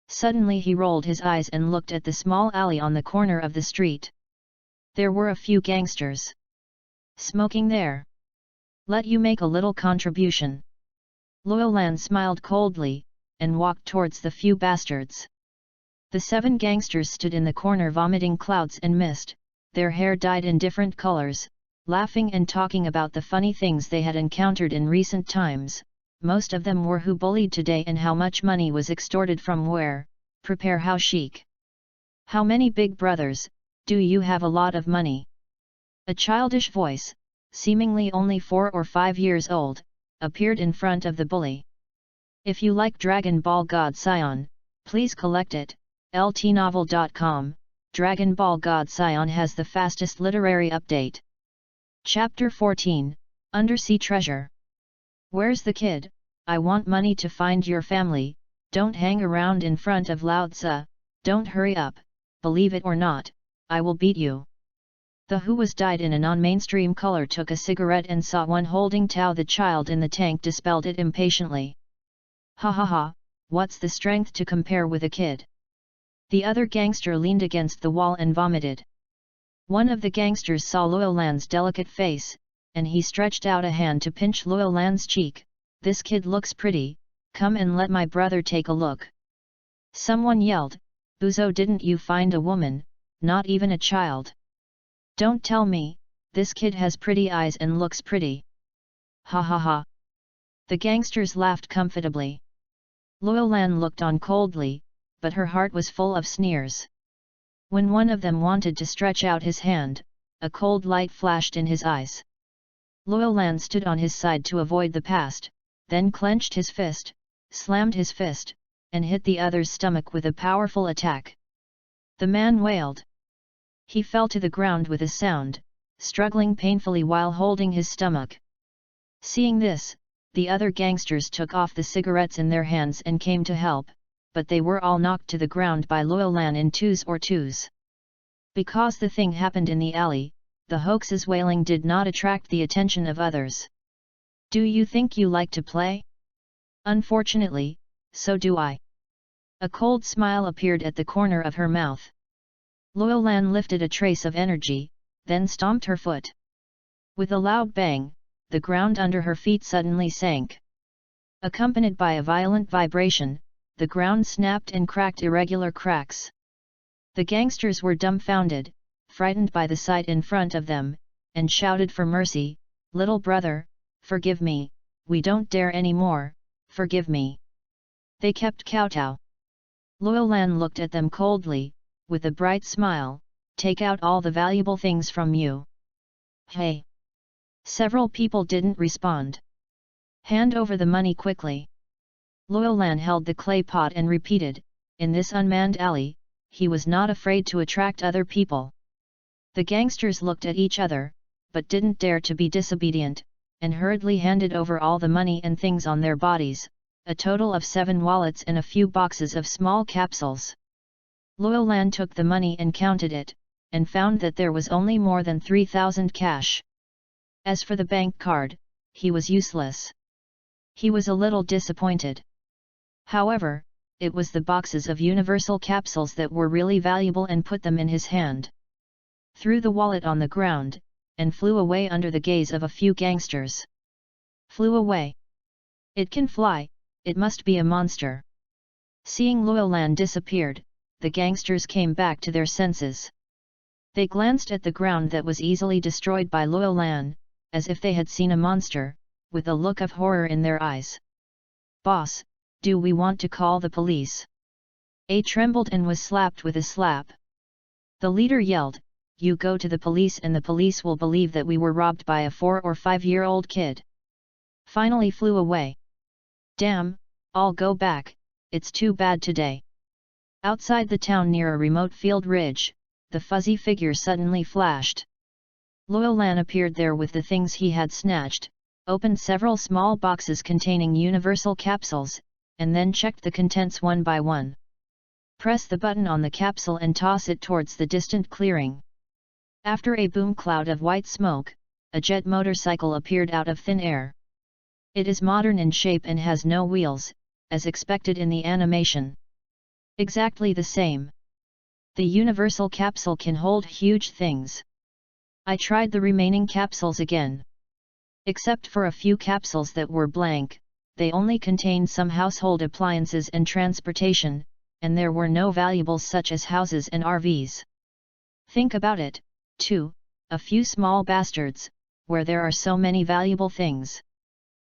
Suddenly he rolled his eyes and looked at the small alley on the corner of the street. There were a few gangsters smoking there. Let you make a little contribution. Luo Lan smiled coldly, and walked towards the few bastards. The 7 gangsters stood in the corner vomiting clouds and mist, their hair dyed in different colors, laughing and talking about the funny things they had encountered in recent times. Most of them were who bullied today and how much money was extorted from where, Prepare how chic. How many big brothers, do you have a lot of money? A childish voice, seemingly only 4 or 5 years old, appeared in front of the bully. If you like Dragon Ball God Saiyan, please collect it. ltnovel.com. Dragon Ball God Saiyan has the fastest literary update. Chapter 14, Undersea Treasure. Where's the kid? I want money to find your family. Don't hang around in front of Lao Tzu. Don't hurry up. Believe it or not, I will beat you. The who was dyed in a non-mainstream color took a cigarette and saw one holding Tao the child in the tank dispelled it impatiently. Ha ha ha, what's the strength to compare with a kid? The other gangster leaned against the wall and vomited. One of the gangsters saw Luolan's delicate face, and he stretched out a hand to pinch Luolan's cheek. This kid looks pretty, come and let my brother take a look. Someone yelled, Buzo, didn't you find a woman, not even a child? Don't tell me, this kid has pretty eyes and looks pretty. Ha ha ha. The gangsters laughed comfortably. Luolan looked on coldly, but her heart was full of sneers. When one of them wanted to stretch out his hand, a cold light flashed in his eyes. Luolan stood on his side to avoid the past, then clenched his fist, slammed his fist, and hit the other's stomach with a powerful attack. The man wailed. He fell to the ground with a sound, struggling painfully while holding his stomach. Seeing this, the other gangsters took off the cigarettes in their hands and came to help, but they were all knocked to the ground by Luolan in twos or twos. Because the thing happened in the alley, the hoax's wailing did not attract the attention of others. Do you think you like to play? Unfortunately, so do I. A cold smile appeared at the corner of her mouth. Luolan lifted a trace of energy, then stomped her foot. With a loud bang, the ground under her feet suddenly sank. Accompanied by a violent vibration, the ground snapped and cracked irregular cracks. The gangsters were dumbfounded, frightened by the sight in front of them, and shouted for mercy, Little brother, forgive me, we don't dare any more, forgive me. They kept kowtow. Luolan looked at them coldly, with a bright smile, take out all the valuable things from you. Hey! Several people didn't respond. Hand over the money quickly. Luolan held the clay pot and repeated, in this unmanned alley, he was not afraid to attract other people. The gangsters looked at each other, but didn't dare to be disobedient, and hurriedly handed over all the money and things on their bodies, a total of 7 wallets and a few boxes of small capsules. Luolan took the money and counted it, and found that there was only more than 3,000 cash. As for the bank card, he was useless. He was a little disappointed. However, it was the boxes of universal capsules that were really valuable and put them in his hand. Threw the wallet on the ground, and flew away under the gaze of a few gangsters. Flew away. It can fly, it must be a monster. Seeing Luolan disappeared, the gangsters came back to their senses. They glanced at the ground that was easily destroyed by Luolan, as if they had seen a monster, with a look of horror in their eyes. Boss, do we want to call the police? A trembled and was slapped with a slap. The leader yelled, you go to the police and the police will believe that we were robbed by a 4 or 5-year-old kid. Finally flew away. Damn, I'll go back, it's too bad today. Outside the town near a remote field ridge, the fuzzy figure suddenly flashed. Luolan appeared there with the things he had snatched, opened several small boxes containing universal capsules, and then checked the contents one by one. Press the button on the capsule and toss it towards the distant clearing. After a boom cloud of white smoke, a jet motorcycle appeared out of thin air. It is modern in shape and has no wheels, as expected in the animation. Exactly the same. The universal capsule can hold huge things. I tried the remaining capsules again. Except for a few capsules that were blank, they only contained some household appliances and transportation, and there were no valuables such as houses and RVs. Think about it, too, a few small bastards, where there are so many valuable things.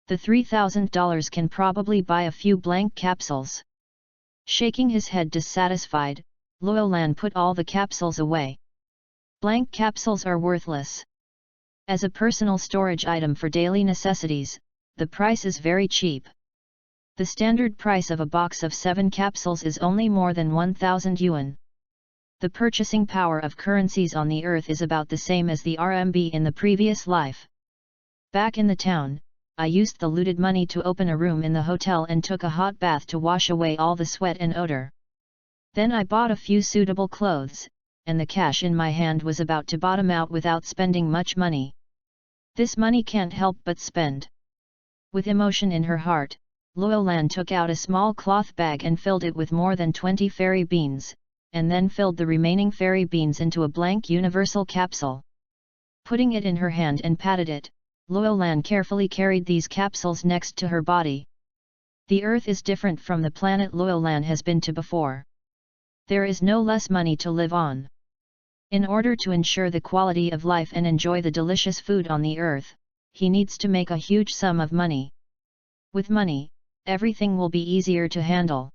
The $3,000 can probably buy a few blank capsules. Shaking his head dissatisfied, Luo Lan put all the capsules away. Blank capsules are worthless. As a personal storage item for daily necessities, the price is very cheap. The standard price of a box of 7 capsules is only more than 1,000 yuan. The purchasing power of currencies on the earth is about the same as the RMB in the previous life. Back in the town, I used the looted money to open a room in the hotel and took a hot bath to wash away all the sweat and odor. Then I bought a few suitable clothes, and the cash in my hand was about to bottom out without spending much money. This money can't help but spend. With emotion in her heart, Luo Lan took out a small cloth bag and filled it with more than 20 fairy beans, and then filled the remaining fairy beans into a blank universal capsule. Putting it in her hand and patted it, Luo Lan carefully carried these capsules next to her body. The earth is different from the planet Luo Lan has been to before. There is no less money to live on. In order to ensure the quality of life and enjoy the delicious food on the earth, he needs to make a huge sum of money. With money, everything will be easier to handle.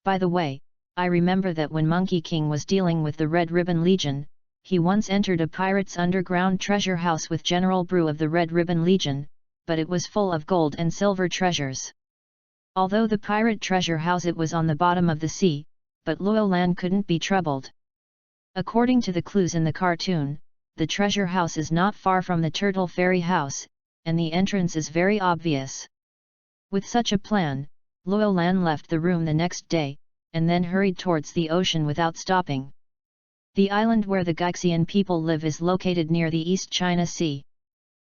By the way, I remember that when Monkey King was dealing with the Red Ribbon Legion, he once entered a pirate's underground treasure house with General Brew of the Red Ribbon Legion, but it was full of gold and silver treasures. Although the pirate treasure house it was on the bottom of the sea, but Luo Lan couldn't be troubled. According to the clues in the cartoon, the treasure house is not far from the Turtle Fairy house, and the entrance is very obvious. With such a plan, Luo Lan left the room the next day, and then hurried towards the ocean without stopping. The island where the Gaixian people live is located near the East China Sea.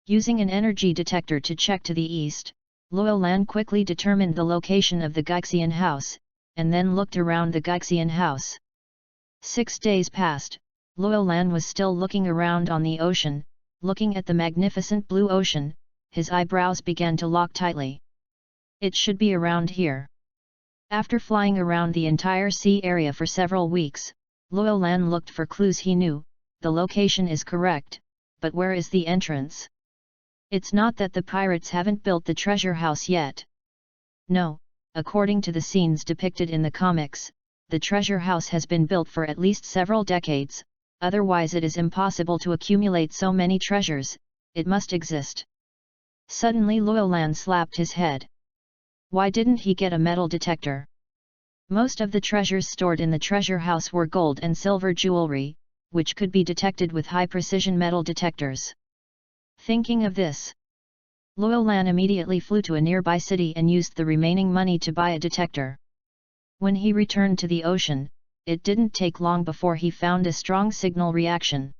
Using an energy detector to check to the east, Luo Lan quickly determined the location of the Gaixian house, and then looked around the Gaixian house. 6 days passed, Luo Lan was still looking around on the ocean, looking at the magnificent blue ocean, his eyebrows began to lock tightly. It should be around here. After flying around the entire sea area for several weeks, Luo Lan looked for clues. He knew, the location is correct, but where is the entrance? It's not that the pirates haven't built the treasure house yet. No, according to the scenes depicted in the comics, the treasure house has been built for at least several decades, otherwise it is impossible to accumulate so many treasures. It must exist. Suddenly Luo Lan slapped his head. Why didn't he get a metal detector? Most of the treasures stored in the treasure house were gold and silver jewelry, which could be detected with high-precision metal detectors. Thinking of this, Luo Lan immediately flew to a nearby city and used the remaining money to buy a detector. When he returned to the ocean, it didn't take long before he found a strong signal reaction.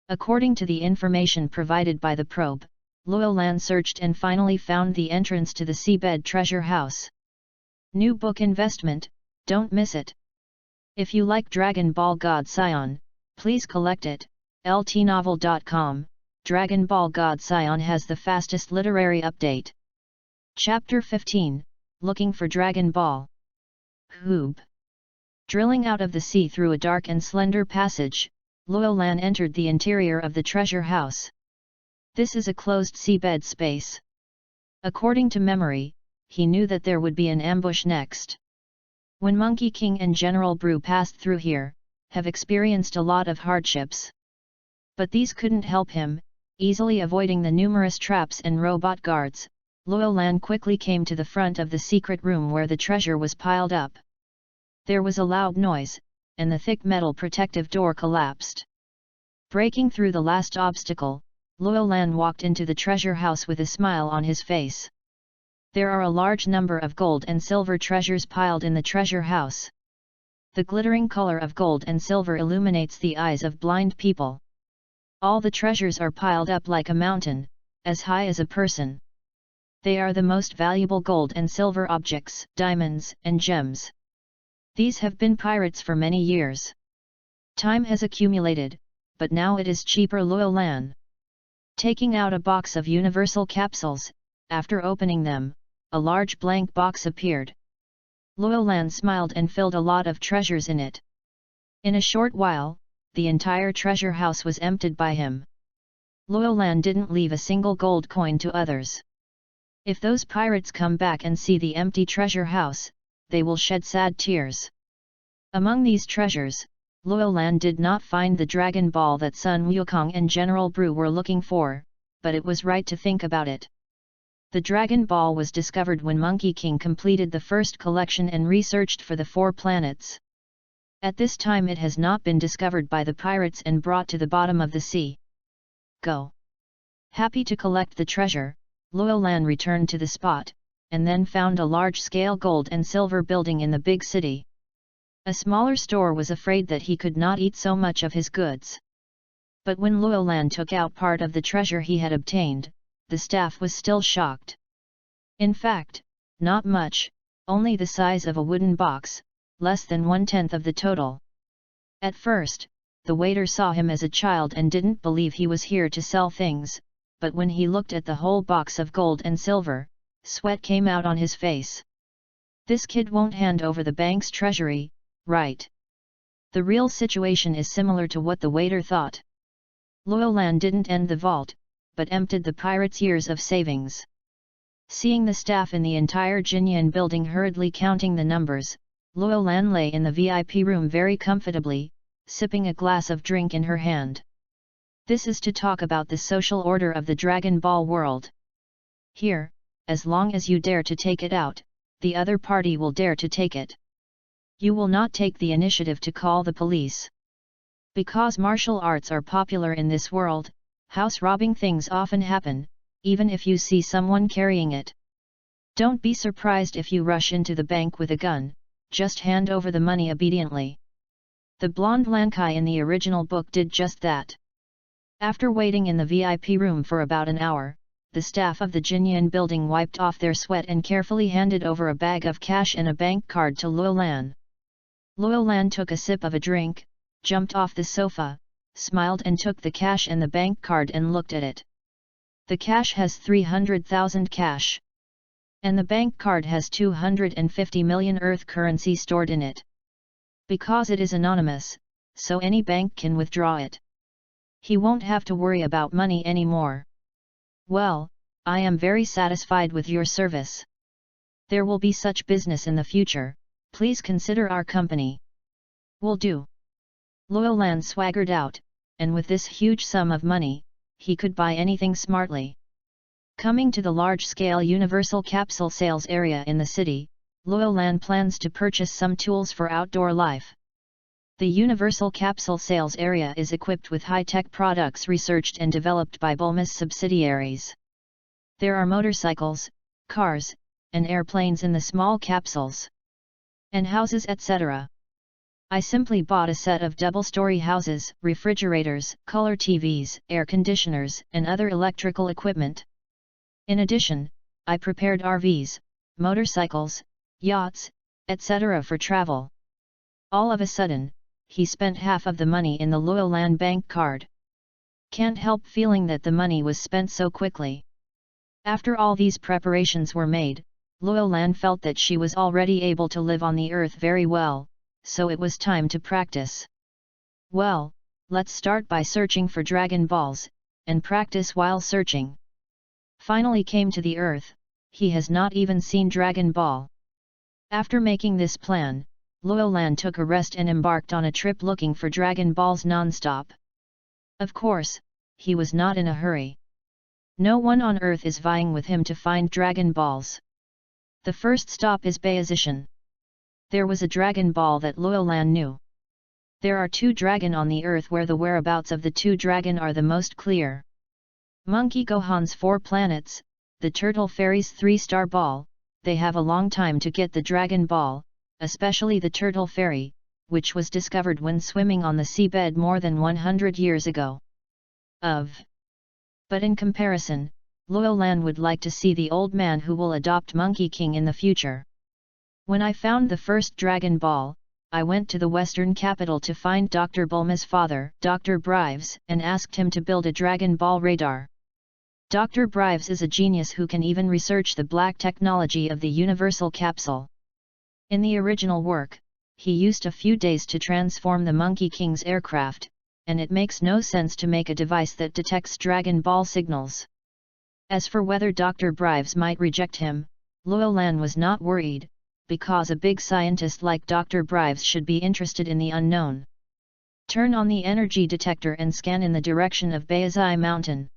According to the information provided by the probe, Luo Lan searched and finally found the entrance to the seabed treasure house. New book investment, don't miss it. If you like Dragon Ball God Saiyan, please collect it. ltnovel.com. Dragon Ball God Saiyan has the fastest literary update. Chapter 15, Looking for Dragon Ball. Hoob. Drilling out of the sea through a dark and slender passage, Luo Lan entered the interior of the treasure house. This is a closed seabed space. According to memory, he knew that there would be an ambush next. When Monkey King and General Brew passed through here, have experienced a lot of hardships. But these couldn't help him, easily avoiding the numerous traps and robot guards. Luo Lan quickly came to the front of the secret room where the treasure was piled up. There was a loud noise, and the thick metal protective door collapsed. Breaking through the last obstacle, Luo Lan walked into the treasure house with a smile on his face. There are a large number of gold and silver treasures piled in the treasure house. The glittering color of gold and silver illuminates the eyes of blind people. All the treasures are piled up like a mountain, as high as a person. They are the most valuable gold and silver objects, diamonds and gems. These have been pirates for many years. Time has accumulated, but now it is cheaper. Luo Lan. Taking out a box of universal capsules, after opening them, a large blank box appeared. Luo Lan smiled and filled a lot of treasures in it. In a short while, the entire treasure house was emptied by him. Luo Lan didn't leave a single gold coin to others. If those pirates come back and see the empty treasure house, they will shed sad tears. Among these treasures, Luolan did not find the Dragon Ball that Sun Wukong and General Bru were looking for, but it was right to think about it. The Dragon Ball was discovered when Monkey King completed the first collection and researched for the 4 planets. At this time it has not been discovered by the pirates and brought to the bottom of the sea. Go. Happy to collect the treasure, Luolan returned to the spot, and then found a large-scale gold and silver building in the big city. A smaller store was afraid that he could not eat so much of his goods. But when Luolan took out part of the treasure he had obtained, the staff was still shocked. In fact, not much, only the size of a wooden box, less than 1/10 of the total. At first, the waiter saw him as a child and didn't believe he was here to sell things, but when he looked at the whole box of gold and silver, sweat came out on his face. This kid won't hand over the bank's treasury, right? The real situation is similar to what the waiter thought. Luolan didn't end the vault, but emptied the pirates' years of savings. Seeing the staff in the entire Jinyan building hurriedly counting the numbers, Luolan lay in the VIP room very comfortably, sipping a glass of drink in her hand. This is to talk about the social order of the Dragon Ball world. Here, as long as you dare to take it out, the other party will dare to take it. You will not take the initiative to call the police. Because martial arts are popular in this world, house robbing things often happen, even if you see someone carrying it. Don't be surprised if you rush into the bank with a gun, just hand over the money obediently. The blonde Lankai in the original book did just that. After waiting in the VIP room for about an hour, the staff of the Jinyan building wiped off their sweat and carefully handed over a bag of cash and a bank card to Luolan. Luolan took a sip of a drink, jumped off the sofa, smiled and took the cash and the bank card and looked at it. The cash has 300,000 cash. And the bank card has 250 million Earth currency stored in it. Because it is anonymous, so any bank can withdraw it. He won't have to worry about money anymore. Well, I am very satisfied with your service. There will be such business in the future, please consider our company. Will do. Luolan swaggered out, and with this huge sum of money, he could buy anything smartly. Coming to the large-scale universal capsule sales area in the city, Luolan plans to purchase some tools for outdoor life. The universal capsule sales area is equipped with high-tech products researched and developed by Bulma's subsidiaries. There are motorcycles, cars, and airplanes in the small capsules. And houses etc. I simply bought a set of double-story houses, refrigerators, color TVs, air conditioners, and other electrical equipment. In addition, I prepared RVs, motorcycles, yachts, etc. for travel. All of a sudden, he spent half of the money in the Luolan bank card. Can't help feeling that the money was spent so quickly. After all these preparations were made, Luolan felt that she was already able to live on the earth very well, so it was time to practice. Well, let's start by searching for Dragon Balls, and practice while searching. Finally came to the earth, he has not even seen Dragon Ball. After making this plan, Luolan took a rest and embarked on a trip looking for Dragon Balls non-stop. Of course, he was not in a hurry. No one on earth is vying with him to find Dragon Balls. The first stop is Bayazishan. There was a Dragon Ball that Luolan knew. There are 2 dragon on the earth where the whereabouts of the 2 dragon are the most clear. Monkey Gohan's 4 planets, the Turtle Fairy's 3-star ball, they have a long time to get the Dragon Ball, especially the Turtle Fairy, which was discovered when swimming on the seabed more than 100 years ago. But in comparison, Luolan would like to see the old man who will adopt Monkey King in the future. When I found the first Dragon Ball, I went to the western capital to find Dr. Bulma's father, Dr. Brives, and asked him to build a Dragon Ball radar. Dr. Brives is a genius who can even research the black technology of the universal capsule. In the original work, he used a few days to transform the Monkey King's aircraft, and it makes no sense to make a device that detects Dragon Ball signals. As for whether Dr. Brives might reject him, Luolan was not worried, because a big scientist like Dr. Brives should be interested in the unknown. Turn on the energy detector and scan in the direction of Bayazai Mountain.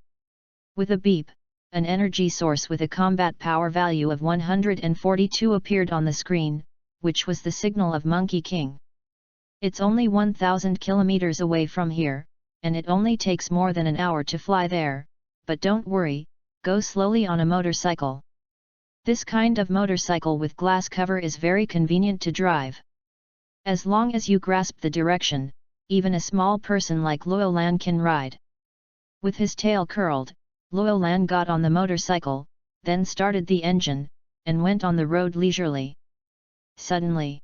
With a beep, an energy source with a combat power value of 142 appeared on the screen, which was the signal of Monkey King. It's only 1,000 kilometers away from here, and it only takes more than an hour to fly there, but don't worry, go slowly on a motorcycle. This kind of motorcycle with glass cover is very convenient to drive. As long as you grasp the direction, even a small person like Luolan can ride. With his tail curled, Luolan got on the motorcycle, then started the engine, and went on the road leisurely. Suddenly,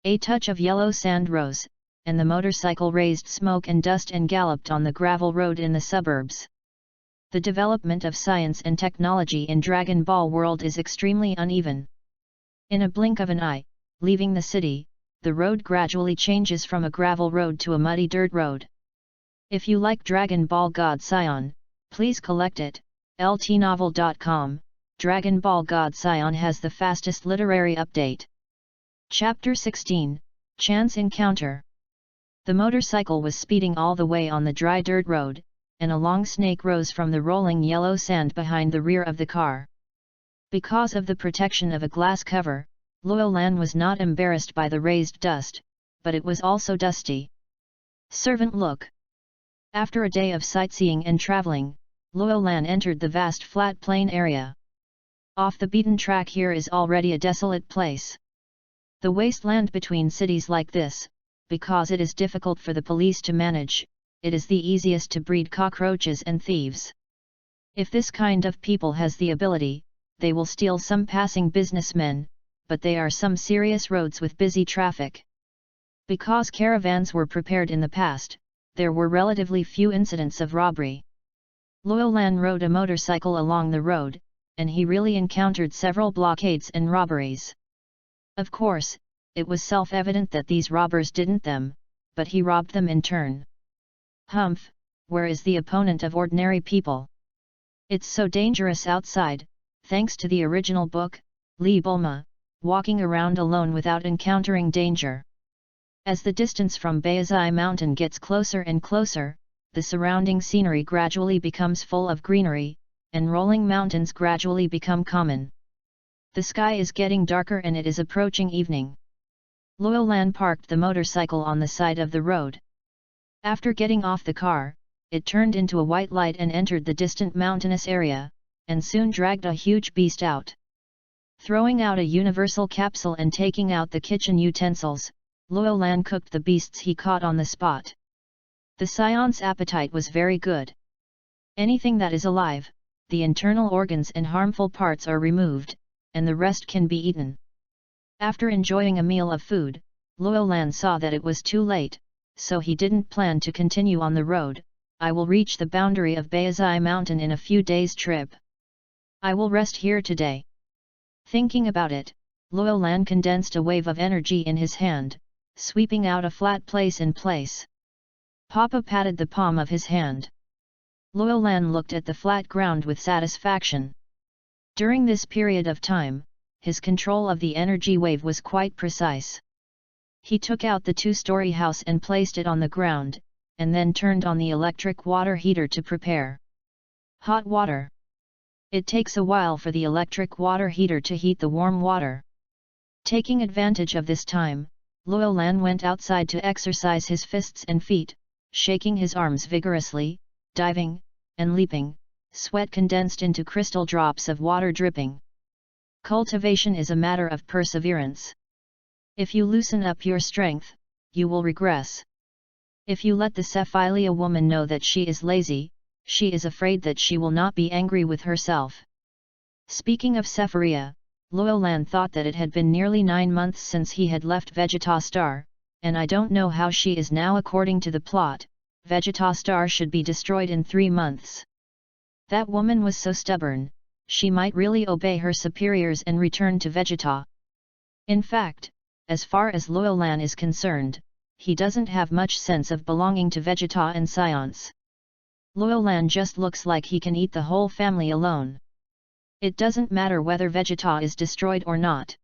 a touch of yellow sand rose, and the motorcycle raised smoke and dust and galloped on the gravel road in the suburbs. The development of science and technology in Dragon Ball world is extremely uneven. In a blink of an eye, leaving the city, the road gradually changes from a gravel road to a muddy dirt road. If you like Dragon Ball God Saiyan, please collect it. ltnovel.com. Dragon Ball God Saiyan has the fastest literary update. Chapter 16, Chance Encounter. The motorcycle was speeding all the way on the dry dirt road, and a long snake rose from the rolling yellow sand behind the rear of the car. Because of the protection of a glass cover, Luolan was not embarrassed by the raised dust, but it was also dusty. Servant look. After a day of sightseeing and traveling, Luolan entered the vast flat plain area. Off the beaten track here is already a desolate place. The wasteland between cities like this, because it is difficult for the police to manage, it is the easiest to breed cockroaches and thieves. If this kind of people has the ability, they will steal some passing businessmen, but they are some serious roads with busy traffic. Because caravans were prepared in the past, there were relatively few incidents of robbery. Luolan rode a motorcycle along the road, and he really encountered several blockades and robberies. Of course, it was self-evident that these robbers didn't them, but he robbed them in turn. Humph, where is the opponent of ordinary people? It's so dangerous outside, thanks to the original book, Li Bulma, walking around alone without encountering danger. As the distance from Bayazai Mountain gets closer and closer, the surrounding scenery gradually becomes full of greenery, and rolling mountains gradually become common. The sky is getting darker and it is approaching evening. Luolan parked the motorcycle on the side of the road. After getting off the car, it turned into a white light and entered the distant mountainous area, and soon dragged a huge beast out. Throwing out a universal capsule and taking out the kitchen utensils, Luolan cooked the beasts he caught on the spot. The Saiyan's appetite was very good. Anything that is alive, the internal organs and harmful parts are removed, and the rest can be eaten. After enjoying a meal of food, Luolan saw that it was too late, so he didn't plan to continue on the road. I will reach the boundary of Bayazai Mountain in a few days' trip. I will rest here today. Thinking about it, Luolan condensed a wave of energy in his hand, sweeping out a flat place in place. Papa patted the palm of his hand. Luolan looked at the flat ground with satisfaction. During this period of time, his control of the energy wave was quite precise. He took out the two-story house and placed it on the ground, and then turned on the electric water heater to prepare hot water. It takes a while for the electric water heater to heat the warm water. Taking advantage of this time, Luolan went outside to exercise his fists and feet, shaking his arms vigorously, diving, and leaping, sweat condensed into crystal drops of water dripping. Cultivation is a matter of perseverance. If you loosen up your strength, you will regress. If you let the Cephilia woman know that she is lazy, she is afraid that she will not be angry with herself. Speaking of Cephilia, Luolan thought that it had been nearly 9 months since he had left Vegeta Star, and I don't know how she is now. According to the plot, Vegeta Star should be destroyed in 3 months. That woman was so stubborn, she might really obey her superiors and return to Vegeta. In fact, as far as Luolan is concerned, he doesn't have much sense of belonging to Vegeta and Science. Luolan just looks like he can eat the whole family alone. It doesn't matter whether Vegeta is destroyed or not.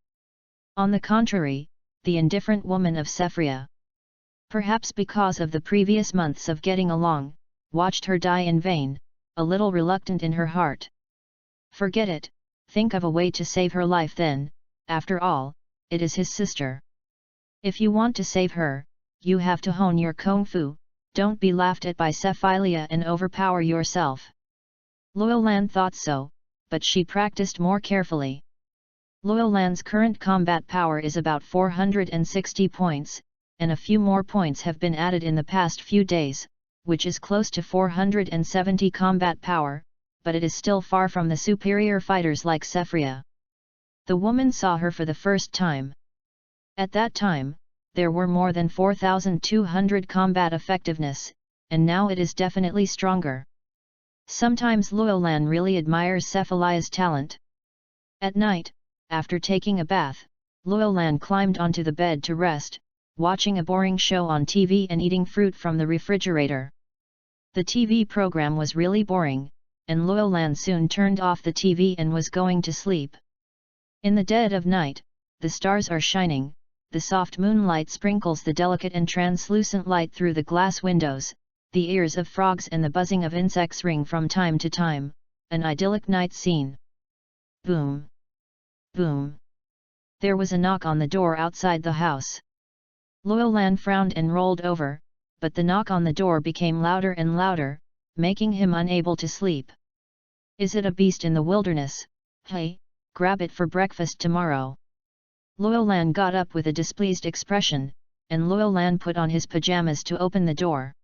On the contrary, the indifferent woman of Sephria, perhaps because of the previous months of getting along, watched her die in vain, a little reluctant in her heart. Forget it, think of a way to save her life then, after all, it is his sister. If you want to save her, you have to hone your kung fu, don't be laughed at by Sephilia and overpower yourself. Luolan thought so, but she practiced more carefully. Luolan's current combat power is about 460 points, and a few more points have been added in the past few days, which is close to 470 combat power, but it is still far from the superior fighters like Sephria. The woman saw her for the first time. At that time, there were more than 4,200 combat effectiveness, and now it is definitely stronger. Sometimes Luolan really admires Cephalia's talent. At night, after taking a bath, Luolan climbed onto the bed to rest, watching a boring show on TV and eating fruit from the refrigerator. The TV program was really boring, and Luolan soon turned off the TV and was going to sleep. In the dead of night, the stars are shining, the soft moonlight sprinkles the delicate and translucent light through the glass windows, the ears of frogs and the buzzing of insects ring from time to time, an idyllic night scene. Boom! Boom! There was a knock on the door outside the house. Luolan frowned and rolled over, but the knock on the door became louder and louder, making him unable to sleep. Is it a beast in the wilderness? Hey, grab it for breakfast tomorrow. Luolan got up with a displeased expression, and Luolan put on his pajamas to open the door.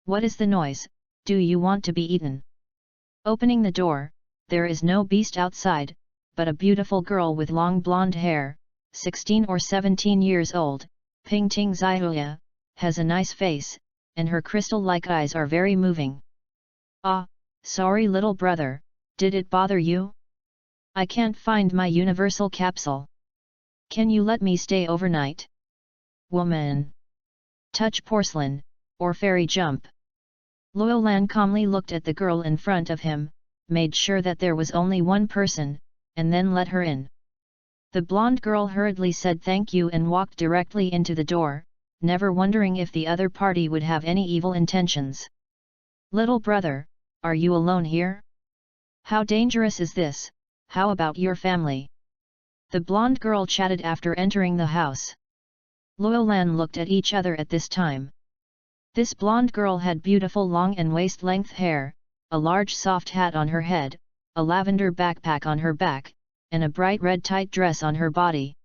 What is the noise? Do you want to be eaten? Opening the door, there is no beast outside, but a beautiful girl with long blonde hair, 16 or 17 years old, Pingting Zihuya, has a nice face, and her crystal-like eyes are very moving. Ah, sorry little brother, did it bother you? I can't find my universal capsule. Can you let me stay overnight? Woman! Touch porcelain, or fairy jump. Luolan calmly looked at the girl in front of him, made sure that there was only one person, and then let her in. The blonde girl hurriedly said thank you and walked directly into the door, never wondering if the other party would have any evil intentions. Little brother, are you alone here? How dangerous is this? How about your family? The blonde girl chatted after entering the house. Luolan looked at each other at this time. This blonde girl had beautiful long and waist-length hair, a large soft hat on her head, a lavender backpack on her back, and a bright red tight dress on her body.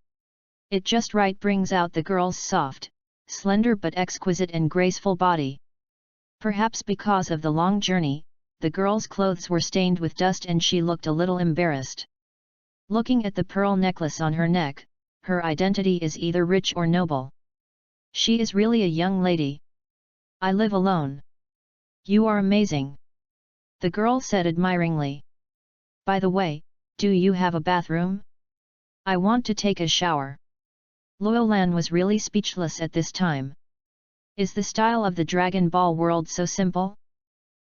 It just right brings out the girl's soft, slender but exquisite and graceful body. Perhaps because of the long journey, the girl's clothes were stained with dust and she looked a little embarrassed. Looking at the pearl necklace on her neck, her identity is either rich or noble. She is really a young lady. I live alone. You are amazing. The girl said admiringly. By the way, do you have a bathroom? I want to take a shower. Luolan was really speechless at this time. Is the style of the Dragon Ball world so simple?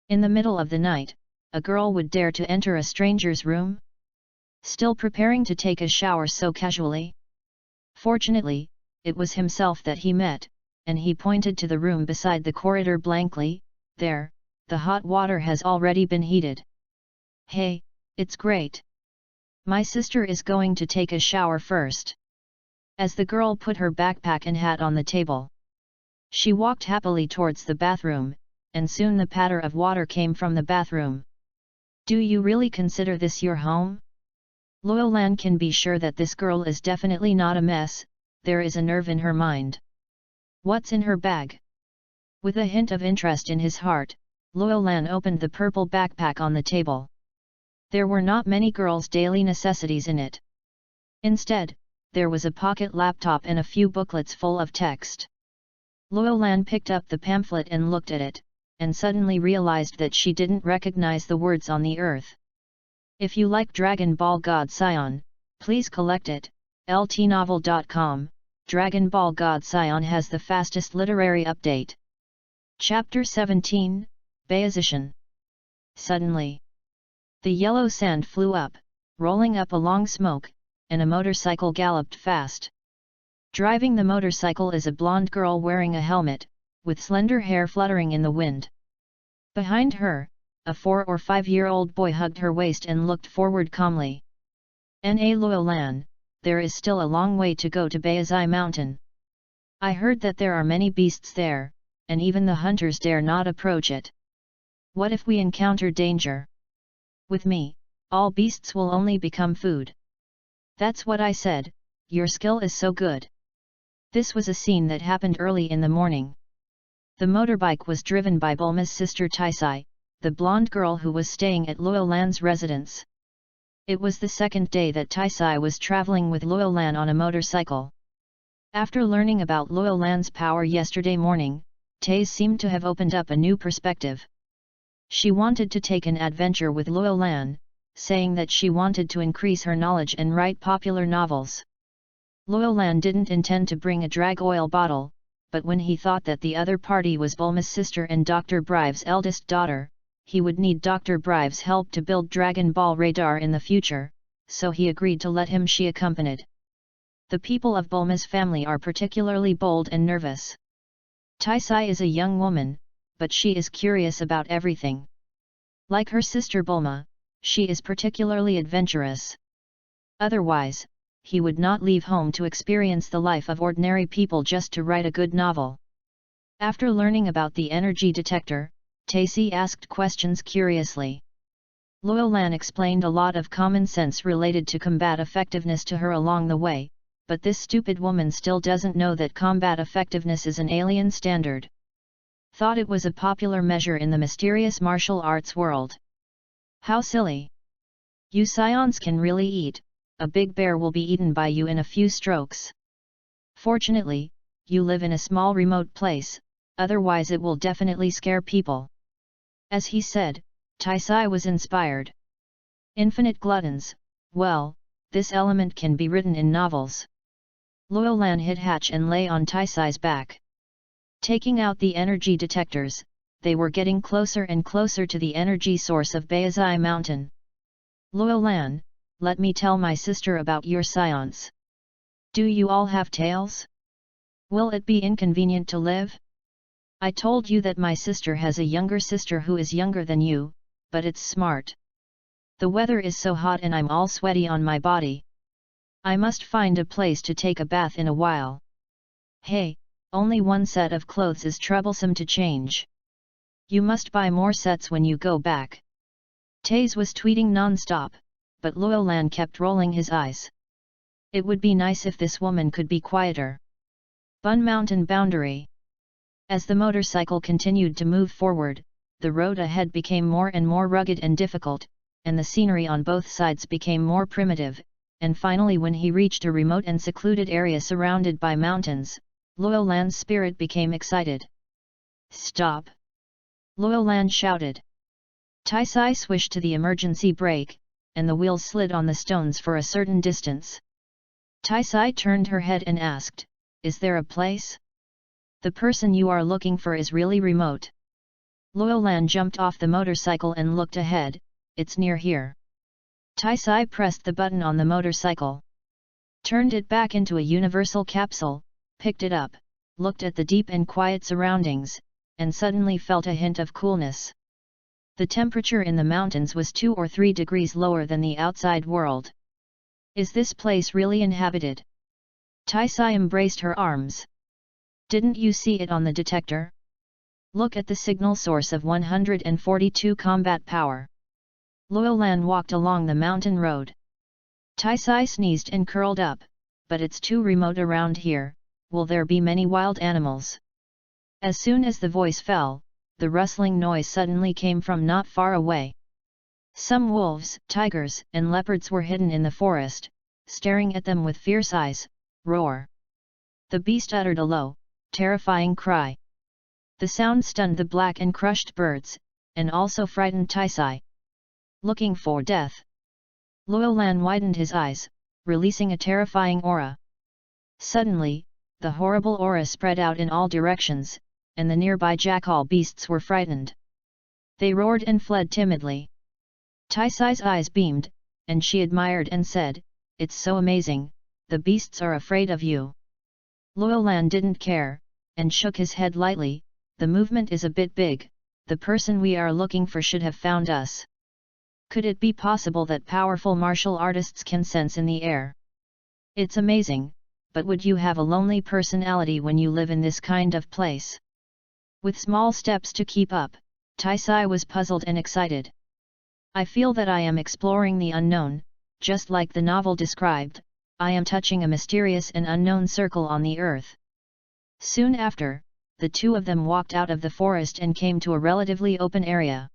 In the middle of the night, a girl would dare to enter a stranger's room? Still preparing to take a shower so casually? Fortunately, it was himself that he met, and he pointed to the room beside the corridor blankly. There, the hot water has already been heated. Hey, it's great. My sister is going to take a shower first. As the girl put her backpack and hat on the table, she walked happily towards the bathroom, and soon the patter of water came from the bathroom. Do you really consider this your home? Luolan can be sure that this girl is definitely not a mess, there is a nerve in her mind. What's in her bag? With a hint of interest in his heart, Luolan opened the purple backpack on the table. There were not many girls' daily necessities in it. Instead, there was a pocket laptop and a few booklets full of text. Luolan picked up the pamphlet and looked at it, and suddenly realized that she didn't recognize the words on the earth. If you like Dragon Ball God Saiyan, please collect it. ltnovel.com, Dragon Ball God Saiyan has the fastest literary update. Chapter 17, Bayesition. Suddenly, the yellow sand flew up, rolling up a long smoke, and a motorcycle galloped fast. Driving the motorcycle is a blonde girl wearing a helmet, with slender hair fluttering in the wind. Behind her, a 4 or 5-year-old boy hugged her waist and looked forward calmly. Na Loyolan, there is still a long way to go to Bayazai Mountain. I heard that there are many beasts there, and even the hunters dare not approach it. What if we encounter danger? With me, all beasts will only become food. That's what I said, your skill is so good. This was a scene that happened early in the morning. The motorbike was driven by Bulma's sister Taisai, the blonde girl who was staying at Loyolan's residence. It was the second day that Taisai was traveling with Loyolan on a motorcycle. After learning about Loyolan's power yesterday morning, Taise seemed to have opened up a new perspective. She wanted to take an adventure with Loyolan, saying that she wanted to increase her knowledge and write popular novels. Loyolan didn't intend to bring a drag oil bottle, but when he thought that the other party was Bulma's sister and Dr. Brive's eldest daughter, he would need Dr. Brive's help to build Dragon Ball radar in the future, so he agreed to let him. She accompanied. The people of Bulma's family are particularly bold and nervous. Taisai is a young woman, but she is curious about everything. Like her sister Bulma, she is particularly adventurous. Otherwise, he would not leave home to experience the life of ordinary people just to write a good novel. After learning about the energy detector, Taisi asked questions curiously. Loyolan explained a lot of common sense related to combat effectiveness to her along the way, but this stupid woman still doesn't know that combat effectiveness is an alien standard. Thought it was a popular measure in the mysterious martial arts world. How silly! You Saiyans can really eat, a big bear will be eaten by you in a few strokes. Fortunately, you live in a small remote place, otherwise it will definitely scare people. As he said, Taisai was inspired. Infinite gluttons, well, this element can be written in novels. Loyolan hid hatch and lay on Taisai's back. Taking out the energy detectors, they were getting closer and closer to the energy source of Bayazai Mountain. Loyolan, let me tell my sister about your science. Do you all have tails? Will it be inconvenient to live? I told you that my sister has a younger sister who is younger than you, but it's smart. The weather is so hot and I'm all sweaty on my body. I must find a place to take a bath in a while. Hey, only one set of clothes is troublesome to change. You must buy more sets when you go back. Taise was tweeting non-stop, but Loyolan kept rolling his eyes. It would be nice if this woman could be quieter. Bun Mountain Boundary. As the motorcycle continued to move forward, the road ahead became more and more rugged and difficult, and the scenery on both sides became more primitive, and finally when he reached a remote and secluded area surrounded by mountains, Loyolan's spirit became excited. Stop! Loyolan shouted. Taisai swished to the emergency brake, and the wheels slid on the stones for a certain distance. Taisai turned her head and asked, "Is there a place? The person you are looking for is really remote." Loyolan jumped off the motorcycle and looked ahead. "It's near here." Taisai pressed the button on the motorcycle, turned it back into a universal capsule, picked it up, looked at the deep and quiet surroundings, and suddenly felt a hint of coolness. The temperature in the mountains was 2 or 3 degrees lower than the outside world. Is this place really inhabited? Taisai embraced her arms. Didn't you see it on the detector? Look at the signal source of 142 combat power. Loyolan walked along the mountain road. Taisai sneezed and curled up, but it's too remote around here. Will there be many wild animals? As soon as the voice fell, the rustling noise suddenly came from not far away. Some wolves, tigers, and leopards were hidden in the forest, staring at them with fierce eyes. Roar! The beast uttered a low, terrifying cry. The sound stunned the black and crushed birds, and also frightened Taisai. Looking for death. Loyolan widened his eyes, releasing a terrifying aura. Suddenly, the horrible aura spread out in all directions, and the nearby jackal beasts were frightened. They roared and fled timidly. Taisai's eyes beamed, and she admired and said, it's so amazing, the beasts are afraid of you. Luolan didn't care, and shook his head lightly, the movement is a bit big, the person we are looking for should have found us. Could it be possible that powerful martial artists can sense in the air? It's amazing, but would you have a lonely personality when you live in this kind of place? With small steps to keep up, Taisai was puzzled and excited. I feel that I am exploring the unknown, just like the novel described, I am touching a mysterious and unknown circle on the earth. Soon after, the two of them walked out of the forest and came to a relatively open area.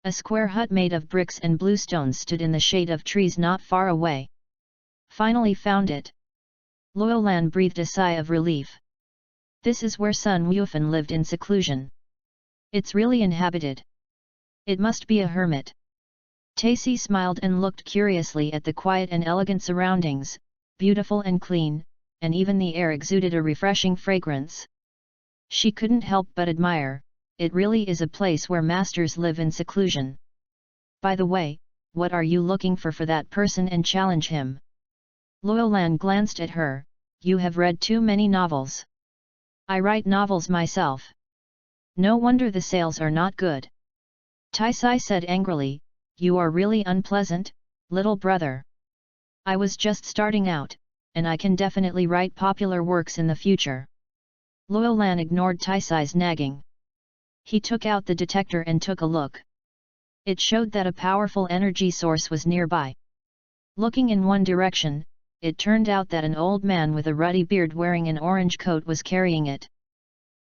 A square hut made of bricks and blue stones stood in the shade of trees not far away. Finally found it. Luolan breathed a sigh of relief. This is where Sun Wufan lived in seclusion. It's really inhabited. It must be a hermit. Taisi smiled and looked curiously at the quiet and elegant surroundings, beautiful and clean, and even the air exuded a refreshing fragrance. She couldn't help but admire, it really is a place where masters live in seclusion. By the way, what are you looking for that person and challenge him? Luolan glanced at her, you have read too many novels. I write novels myself. No wonder the sales are not good. Taisai said angrily, you are really unpleasant, little brother. I was just starting out, and I can definitely write popular works in the future. Luolan ignored Taisai's nagging. He took out the detector and took a look. It showed that a powerful energy source was nearby. Looking in one direction, it turned out that an old man with a ruddy beard wearing an orange coat was carrying it.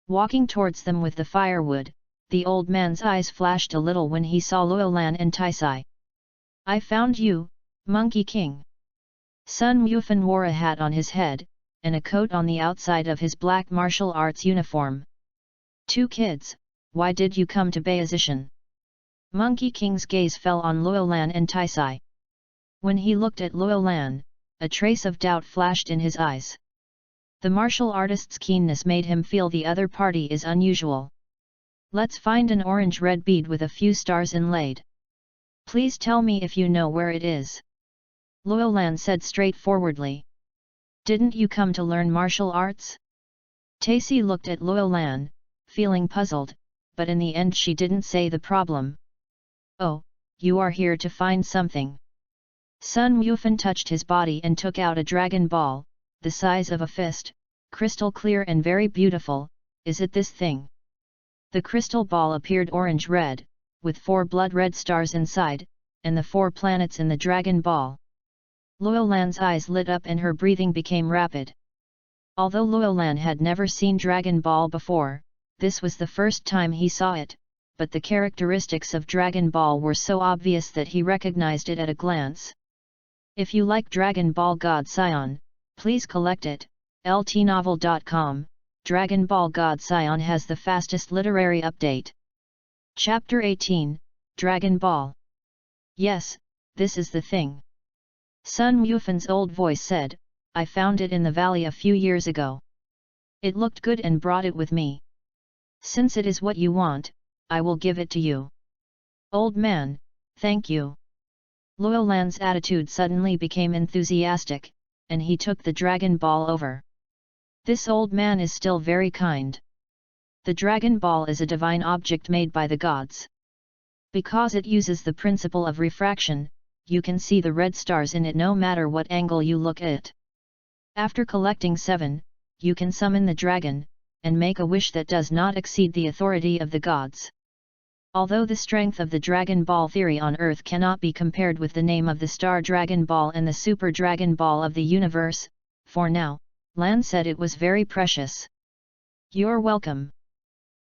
Walking towards them with the firewood, the old man's eyes flashed a little when he saw Luolan and Taisai. I found you, Monkey King. Sun Wufan wore a hat on his head, and a coat on the outside of his black martial arts uniform. Two kids, why did you come to Bayazishan? Monkey King's gaze fell on Luolan and Taisai. When he looked at Luolan, a trace of doubt flashed in his eyes. The martial artist's keenness made him feel the other party is unusual. Let's find an orange-red bead with a few stars inlaid. Please tell me if you know where it is. Luolan said straightforwardly. Didn't you come to learn martial arts? Taisi looked at Luolan, feeling puzzled, but in the end she didn't say the problem. Oh, you are here to find something. Sun Wufan touched his body and took out a dragon ball, the size of a fist, crystal clear and very beautiful. Is it this thing? The crystal ball appeared orange-red, with 4 blood-red stars inside, and the 4 planets in the dragon ball. Luolan's eyes lit up and her breathing became rapid. Although Luolan had never seen Dragon Ball before, this was the first time he saw it, but the characteristics of Dragon Ball were so obvious that he recognized it at a glance. If you like Dragon Ball God Saiyan, please collect it. ltnovel.com, Dragon Ball God Saiyan has the fastest literary update. Chapter 18, Dragon Ball. Yes, this is the thing. Sun Wufan's old voice said, I found it in the valley a few years ago. It looked good and brought it with me. Since it is what you want, I will give it to you. Old man, thank you. Luolan's attitude suddenly became enthusiastic, and he took the Dragon Ball over. This old man is still very kind. The Dragon Ball is a divine object made by the gods. Because it uses the principle of refraction, you can see the red stars in it no matter what angle you look at it. After collecting 7, you can summon the dragon, and make a wish that does not exceed the authority of the gods. Although the strength of the Dragon Ball theory on Earth cannot be compared with the name of the Star Dragon Ball and the Super Dragon Ball of the universe, for now, Lan said it was very precious. You're welcome.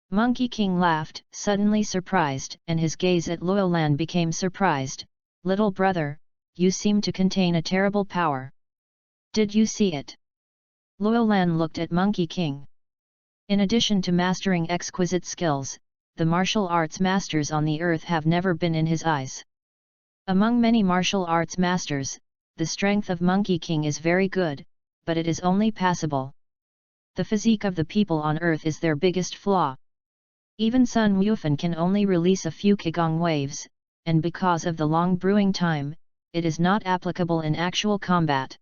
Monkey King laughed, suddenly surprised, and his gaze at Luolan became surprised. Little brother, you seem to contain a terrible power. Did you see it? Luolan looked at Monkey King. In addition to mastering exquisite skills, the martial arts masters on the earth have never been in his eyes. Among many martial arts masters, the strength of Monkey King is very good, but it is only passable. The physique of the people on earth is their biggest flaw. Even Sun Wufan can only release a few Qigong waves, and because of the long brewing time, it is not applicable in actual combat.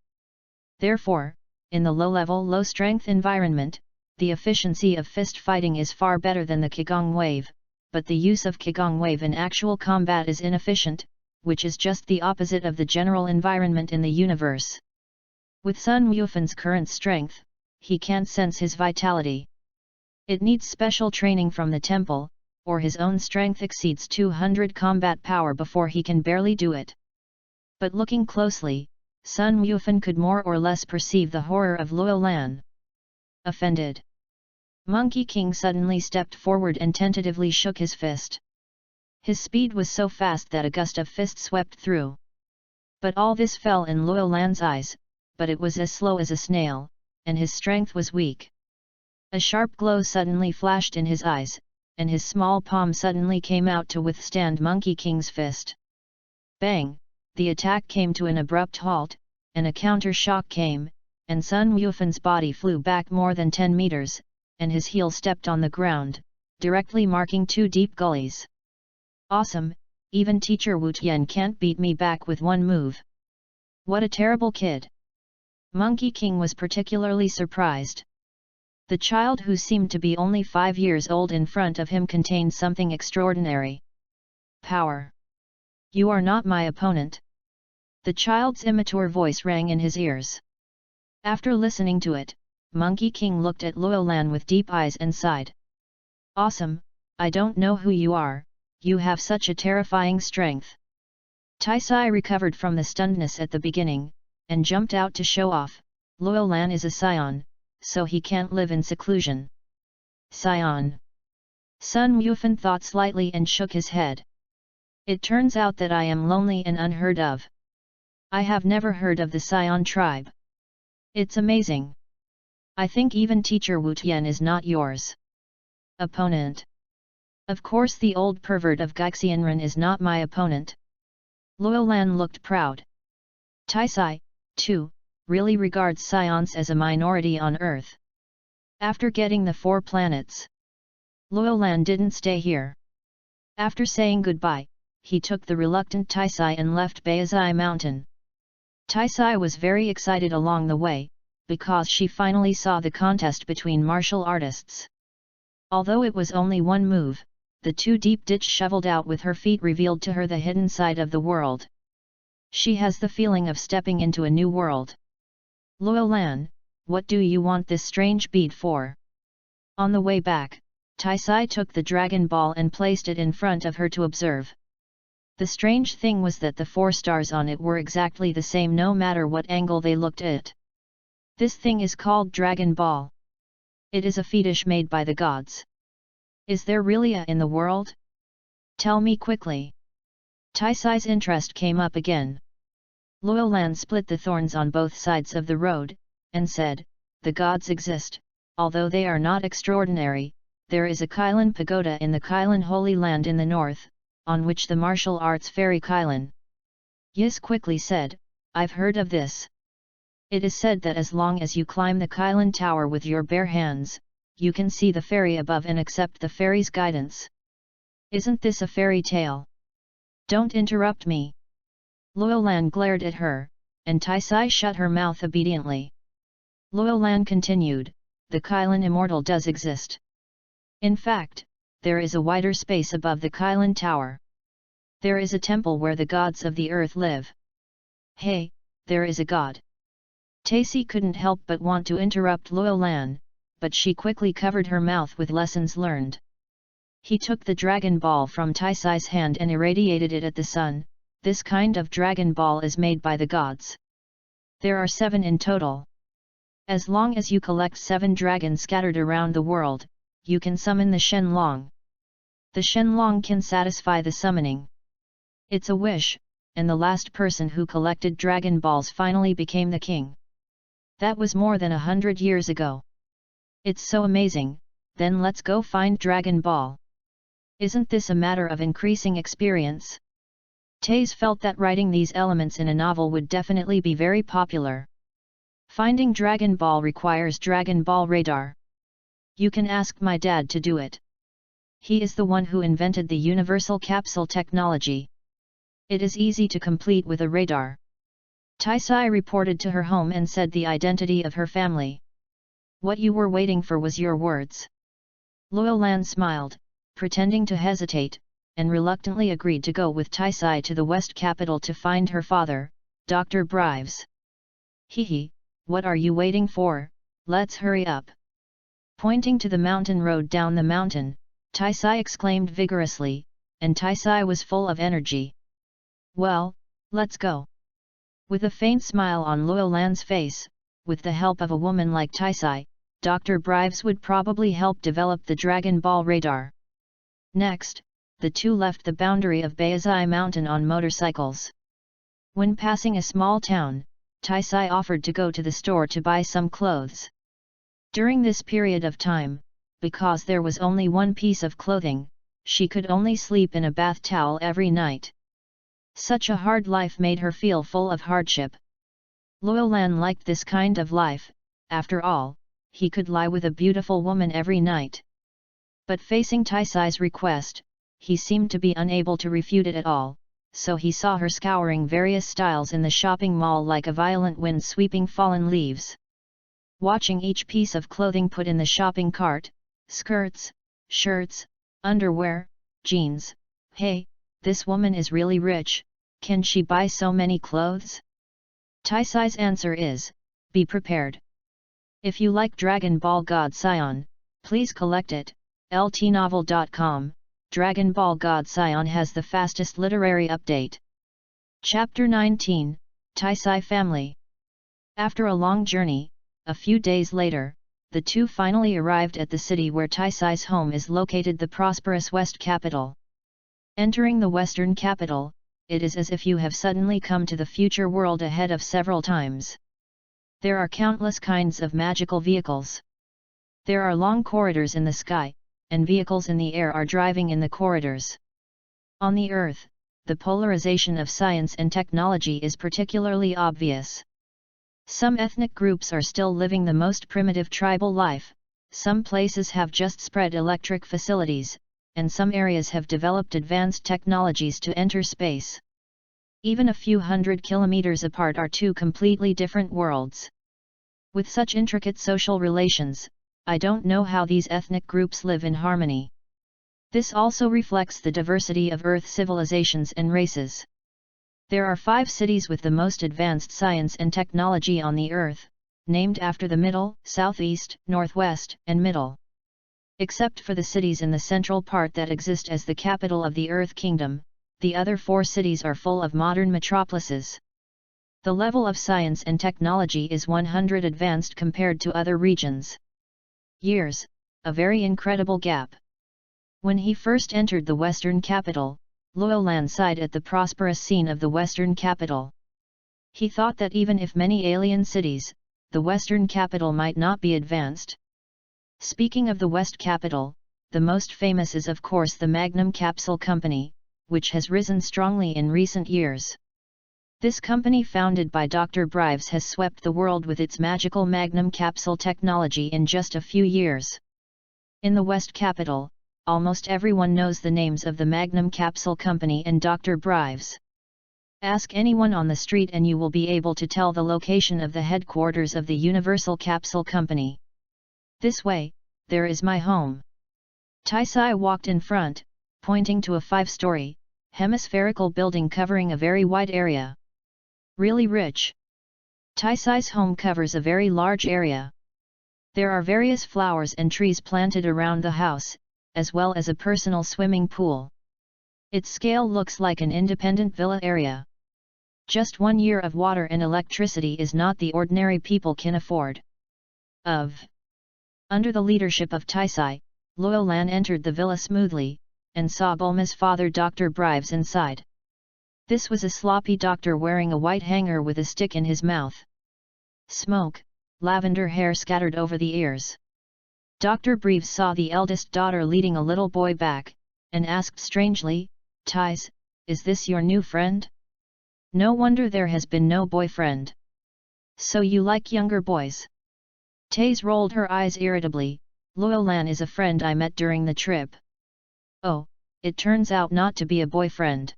Therefore, in the low-level, low-strength environment, the efficiency of fist fighting is far better than the Qigong wave, but the use of Qigong wave in actual combat is inefficient, which is just the opposite of the general environment in the universe. With Sun Wufan's current strength, he can't sense his vitality. It needs special training from the temple, or his own strength exceeds 200 combat power before he can barely do it. But looking closely, Sun Wufan could more or less perceive the horror of Luo Lan. Offended, Monkey King suddenly stepped forward and tentatively shook his fist. His speed was so fast that a gust of fist swept through. But all this fell in Luo Lan's eyes, but it was as slow as a snail, and his strength was weak. A sharp glow suddenly flashed in his eyes, and his small palm suddenly came out to withstand Monkey King's fist. Bang! The attack came to an abrupt halt, and a counter-shock came, and Sun Wufan's body flew back more than 10 meters, and his heel stepped on the ground, directly marking 2 deep gullies. Awesome, even teacher Wu Tian can't beat me back with one move. What a terrible kid! Monkey King was particularly surprised. The child who seemed to be only 5 years old in front of him contained something extraordinary. Power. You are not my opponent. The child's immature voice rang in his ears. After listening to it, Monkey King looked at Luo Lan with deep eyes and sighed. Awesome, I don't know who you are, you have such a terrifying strength. Taisai recovered from the stunnedness at the beginning, and jumped out to show off. Luo Lan is a Saiyan, so he can't live in seclusion. Saiyan. Sun Wufan thought slightly and shook his head. It turns out that I am lonely and unheard of. I have never heard of the Saiyan tribe. It's amazing. I think even teacher Wu Tian is not yours opponent. Of course the old pervert of Gaixianren is not my opponent. Luo Lan looked proud. Taisai, too, really regards Saiyans as a minority on Earth. After getting the 4 planets, Luo Lan didn't stay here. After saying goodbye, he took the reluctant Taisai and left Baizai Mountain. Taisai was very excited along the way, because she finally saw the contest between martial artists. Although it was only one move, the 2 deep ditch shoveled out with her feet revealed to her the hidden side of the world. She has the feeling of stepping into a new world. Luo Lan, what do you want this strange bead for? On the way back, Taisai took the Dragon Ball and placed it in front of her to observe. The strange thing was that the 4 stars on it were exactly the same no matter what angle they looked at it. This thing is called Dragon Ball. It is a fetish made by the gods. Is there really a in the world? Tell me quickly. Taisai's interest came up again. Luo Lan split the thorns on both sides of the road, and said, the gods exist, although they are not extraordinary. There is a Kailan pagoda in the Kailan Holy Land in the north, on which the martial arts fairy Kailan Yis quickly said, I've heard of this. It is said that as long as you climb the Kailan Tower with your bare hands, you can see the fairy above and accept the fairy's guidance. Isn't this a fairy tale? Don't interrupt me. Luo Lan glared at her, and Taisai shut her mouth obediently. Luo Lan continued, the Kailan Immortal does exist. In fact, there is a wider space above the Kailan Tower. There is a temple where the gods of the earth live. Hey, there is a god. Taisi couldn't help but want to interrupt Luo Lan, but she quickly covered her mouth with lessons learned. He took the Dragon Ball from Taisai's hand and irradiated it at the sun. This kind of Dragon Ball is made by the gods. There are 7 in total. As long as you collect 7 dragons scattered around the world, you can summon the Shenlong. The Shenlong can satisfy the summoning. It's a wish, and the last person who collected Dragon Balls finally became the king. That was more than 100 years ago. It's so amazing, then let's go find Dragon Ball. Isn't this a matter of increasing experience? Taze felt that writing these elements in a novel would definitely be very popular. Finding Dragon Ball requires Dragon Ball radar. You can ask my dad to do it. He is the one who invented the universal capsule technology. It is easy to complete with a radar. Taisai reported to her home and said the identity of her family. What you were waiting for was your words. Luolan smiled, pretending to hesitate, and reluctantly agreed to go with Taisai to the West Capital to find her father, Dr. Brives. Hehe, what are you waiting for? Let's hurry up. Pointing to the mountain road down the mountain, Taisai exclaimed vigorously, and Taisai was full of energy. Well, let's go. With a faint smile on Luolan's face, with the help of a woman like Taisai, Dr. Brives would probably help develop the Dragon Ball radar. Next, the two left the boundary of Baizai Mountain on motorcycles. When passing a small town, Taisai offered to go to the store to buy some clothes. During this period of time, because there was only one piece of clothing, she could only sleep in a bath towel every night. Such a hard life made her feel full of hardship. Luolan liked this kind of life. After all, he could lie with a beautiful woman every night. But facing Taisai's request, he seemed to be unable to refute it at all, so he saw her scouring various styles in the shopping mall like a violent wind sweeping fallen leaves. Watching each piece of clothing put in the shopping cart, skirts, shirts, underwear, jeans, hey, this woman is really rich, can she buy so many clothes? Taisai's answer is, be prepared. If you like Dragon Ball God Saiyan, please collect it. ltnovel.com, Dragon Ball God Saiyan has the fastest literary update. Chapter 19, Taisai Family. After a long journey, a few days later, the two finally arrived at the city where Taisai's home is located, the prosperous West Capital. Entering the Western Capital, it is as if you have suddenly come to the future world ahead of several times. There are countless kinds of magical vehicles. There are long corridors in the sky, and vehicles in the air are driving in the corridors. On the Earth, the polarization of science and technology is particularly obvious. Some ethnic groups are still living the most primitive tribal life, some places have just spread electric facilities, and some areas have developed advanced technologies to enter space. Even a few hundred kilometers apart are two completely different worlds. With such intricate social relations, I don't know how these ethnic groups live in harmony. This also reflects the diversity of Earth civilizations and races. There are 5 cities with the most advanced science and technology on the Earth, named after the middle, southeast, northwest, and middle. Except for the cities in the central part that exist as the capital of the Earth Kingdom, the other 4 cities are full of modern metropolises. The level of science and technology is 100 advanced compared to other regions. Years, a very incredible gap. When he first entered the Western capital, Luolan sighed at the prosperous scene of the Western capital. He thought that even if many alien cities, the Western capital might not be advanced. Speaking of the West capital, the most famous is of course the Magnum Capsule Company, which has risen strongly in recent years. This company founded by Dr. Brives has swept the world with its magical Magnum capsule technology in just a few years. In the West capital, almost everyone knows the names of the Magnum Capsule Company and Dr. Brives. Ask anyone on the street and you will be able to tell the location of the headquarters of the Universal Capsule Company. This way, there is my home. Taisai walked in front, pointing to a 5-story, hemispherical building covering a very wide area. Really rich. Taisai's home covers a very large area. There are various flowers and trees planted around the house, as well as a personal swimming pool. Its scale looks like an independent villa area. Just 1 year of water and electricity is not the ordinary people can afford. Under the leadership of Taisai, Luolan entered the villa smoothly, and saw Bulma's father Dr. Brives inside. This was a sloppy doctor wearing a white hanger with a stick in his mouth. Smoke, lavender hair scattered over the ears. Dr. Brives saw the eldest daughter leading a little boy back, and asked strangely, "Tais, is this your new friend? No wonder there has been no boyfriend. So you like younger boys?" Tais rolled her eyes irritably. "Luolan is a friend I met during the trip." "Oh, it turns out not to be a boyfriend."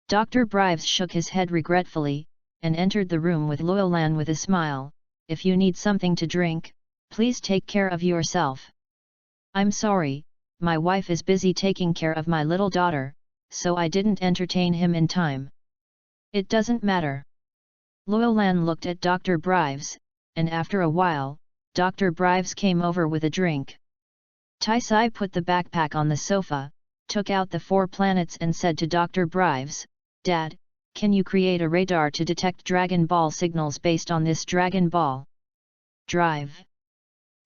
Dr. Brives shook his head regretfully, and entered the room with Loyolan with a smile. If you need something to drink, please take care of yourself. I'm sorry, my wife is busy taking care of my little daughter, so I didn't entertain him in time. It doesn't matter. Loyolan looked at Dr. Brives, and after a while, Dr. Brives came over with a drink. Taisai put the backpack on the sofa, took out the 4 planets and said to Dr. Brives, Dad, can you create a radar to detect Dragon Ball signals based on this Dragon Ball? Drive.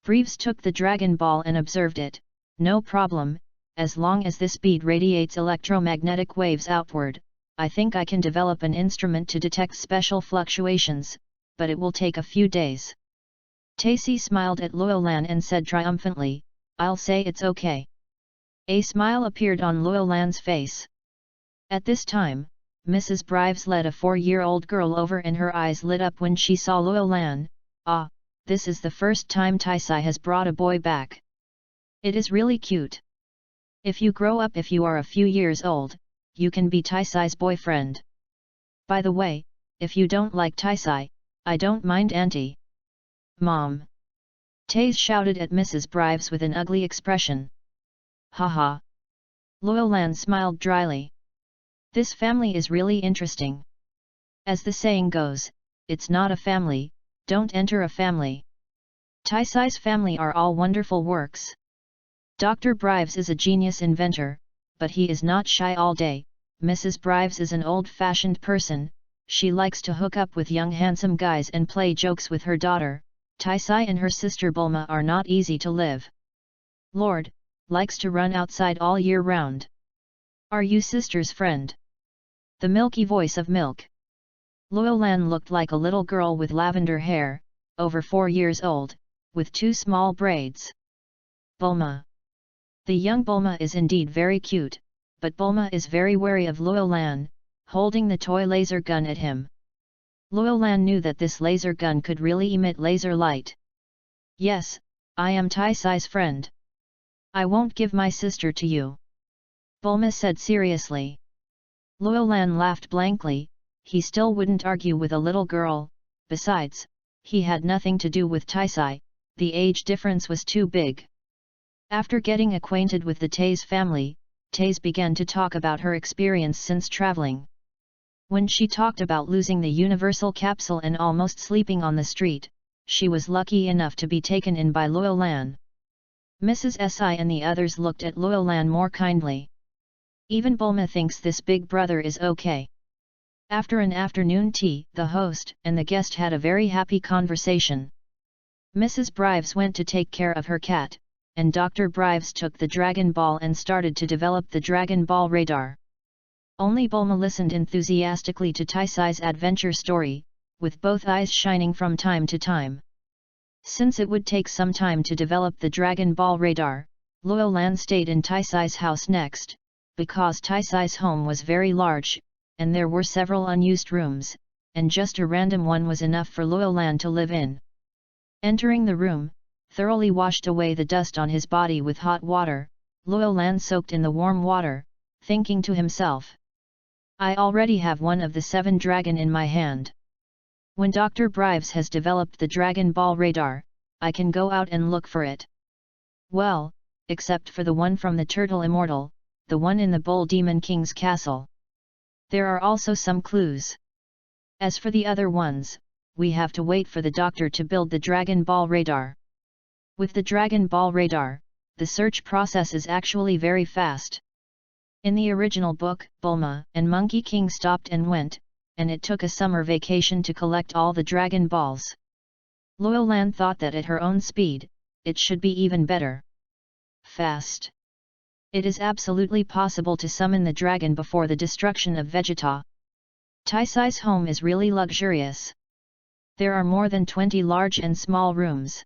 Brives took the Dragon Ball and observed it. No problem, as long as this bead radiates electromagnetic waves outward, I think I can develop an instrument to detect special fluctuations, but it will take a few days. Taisi smiled at Loyolan and said triumphantly, I'll say it's okay. A smile appeared on Loyolan's face. At this time, Mrs. Brives led a 4-year-old girl over and her eyes lit up when she saw Loyolan. Ah, this is the first time Taisai has brought a boy back. It is really cute. If you grow up, if you are a few years old, you can be Taisai's boyfriend. By the way, if you don't like Taisai, I don't mind Auntie. Mom. Tais shouted at Mrs. Brives with an ugly expression. Haha. Loyolan smiled dryly. This family is really interesting. As the saying goes, it's not a family, don't enter a family. Taisai's family are all wonderful works. Dr. Brives is a genius inventor, but he is not shy all day. Mrs. Brives is an old-fashioned person, she likes to hook up with young handsome guys and play jokes with her daughter. Taisai and her sister Bulma are not easy to live. Lord, likes to run outside all year round. Are you sister's friend? The milky voice of milk. Loyolan looked like a little girl with lavender hair, over 4 years old, with 2 small braids. Bulma. The young Bulma is indeed very cute, but Bulma is very wary of Loyolan, holding the toy laser gun at him. Loyolan knew that this laser gun could really emit laser light. Yes, I am Taisai's friend. I won't give my sister to you. Bulma said seriously. Loyolan laughed blankly, he still wouldn't argue with a little girl, besides, he had nothing to do with Taisai, the age difference was too big. After getting acquainted with the Tais family, Tais began to talk about her experience since traveling. When she talked about losing the universal capsule and almost sleeping on the street, she was lucky enough to be taken in by Loyolan. Mrs. Si and the others looked at Loyolan more kindly. Even Bulma thinks this big brother is okay. After an afternoon tea, the host and the guest had a very happy conversation. Mrs. Brives went to take care of her cat, and Dr. Brives took the Dragon Ball and started to develop the Dragon Ball radar. Only Bulma listened enthusiastically to Taisai's adventure story, with both eyes shining from time to time. Since it would take some time to develop the Dragon Ball radar, Loyolan stayed in Taisai's house next, because Taisai's home was very large, and there were several unused rooms, and just a random one was enough for Loyolan to live in. Entering the room, thoroughly washed away the dust on his body with hot water, Loyolan soaked in the warm water, thinking to himself. I already have one of the 7 dragon in my hand. When Dr. Brives has developed the Dragon Ball radar, I can go out and look for it. Well, except for the one from the Turtle Immortal, the one in the Bull Demon King's castle. There are also some clues. As for the other ones, we have to wait for the doctor to build the Dragon Ball radar. With the Dragon Ball radar, the search process is actually very fast. In the original book, Bulma and Monkey King stopped and went, and it took a summer vacation to collect all the Dragon Balls. Loyolan thought that at her own speed, it should be even better. Fast. It is absolutely possible to summon the dragon before the destruction of Vegeta. Taisai's home is really luxurious. There are more than 20 large and small rooms.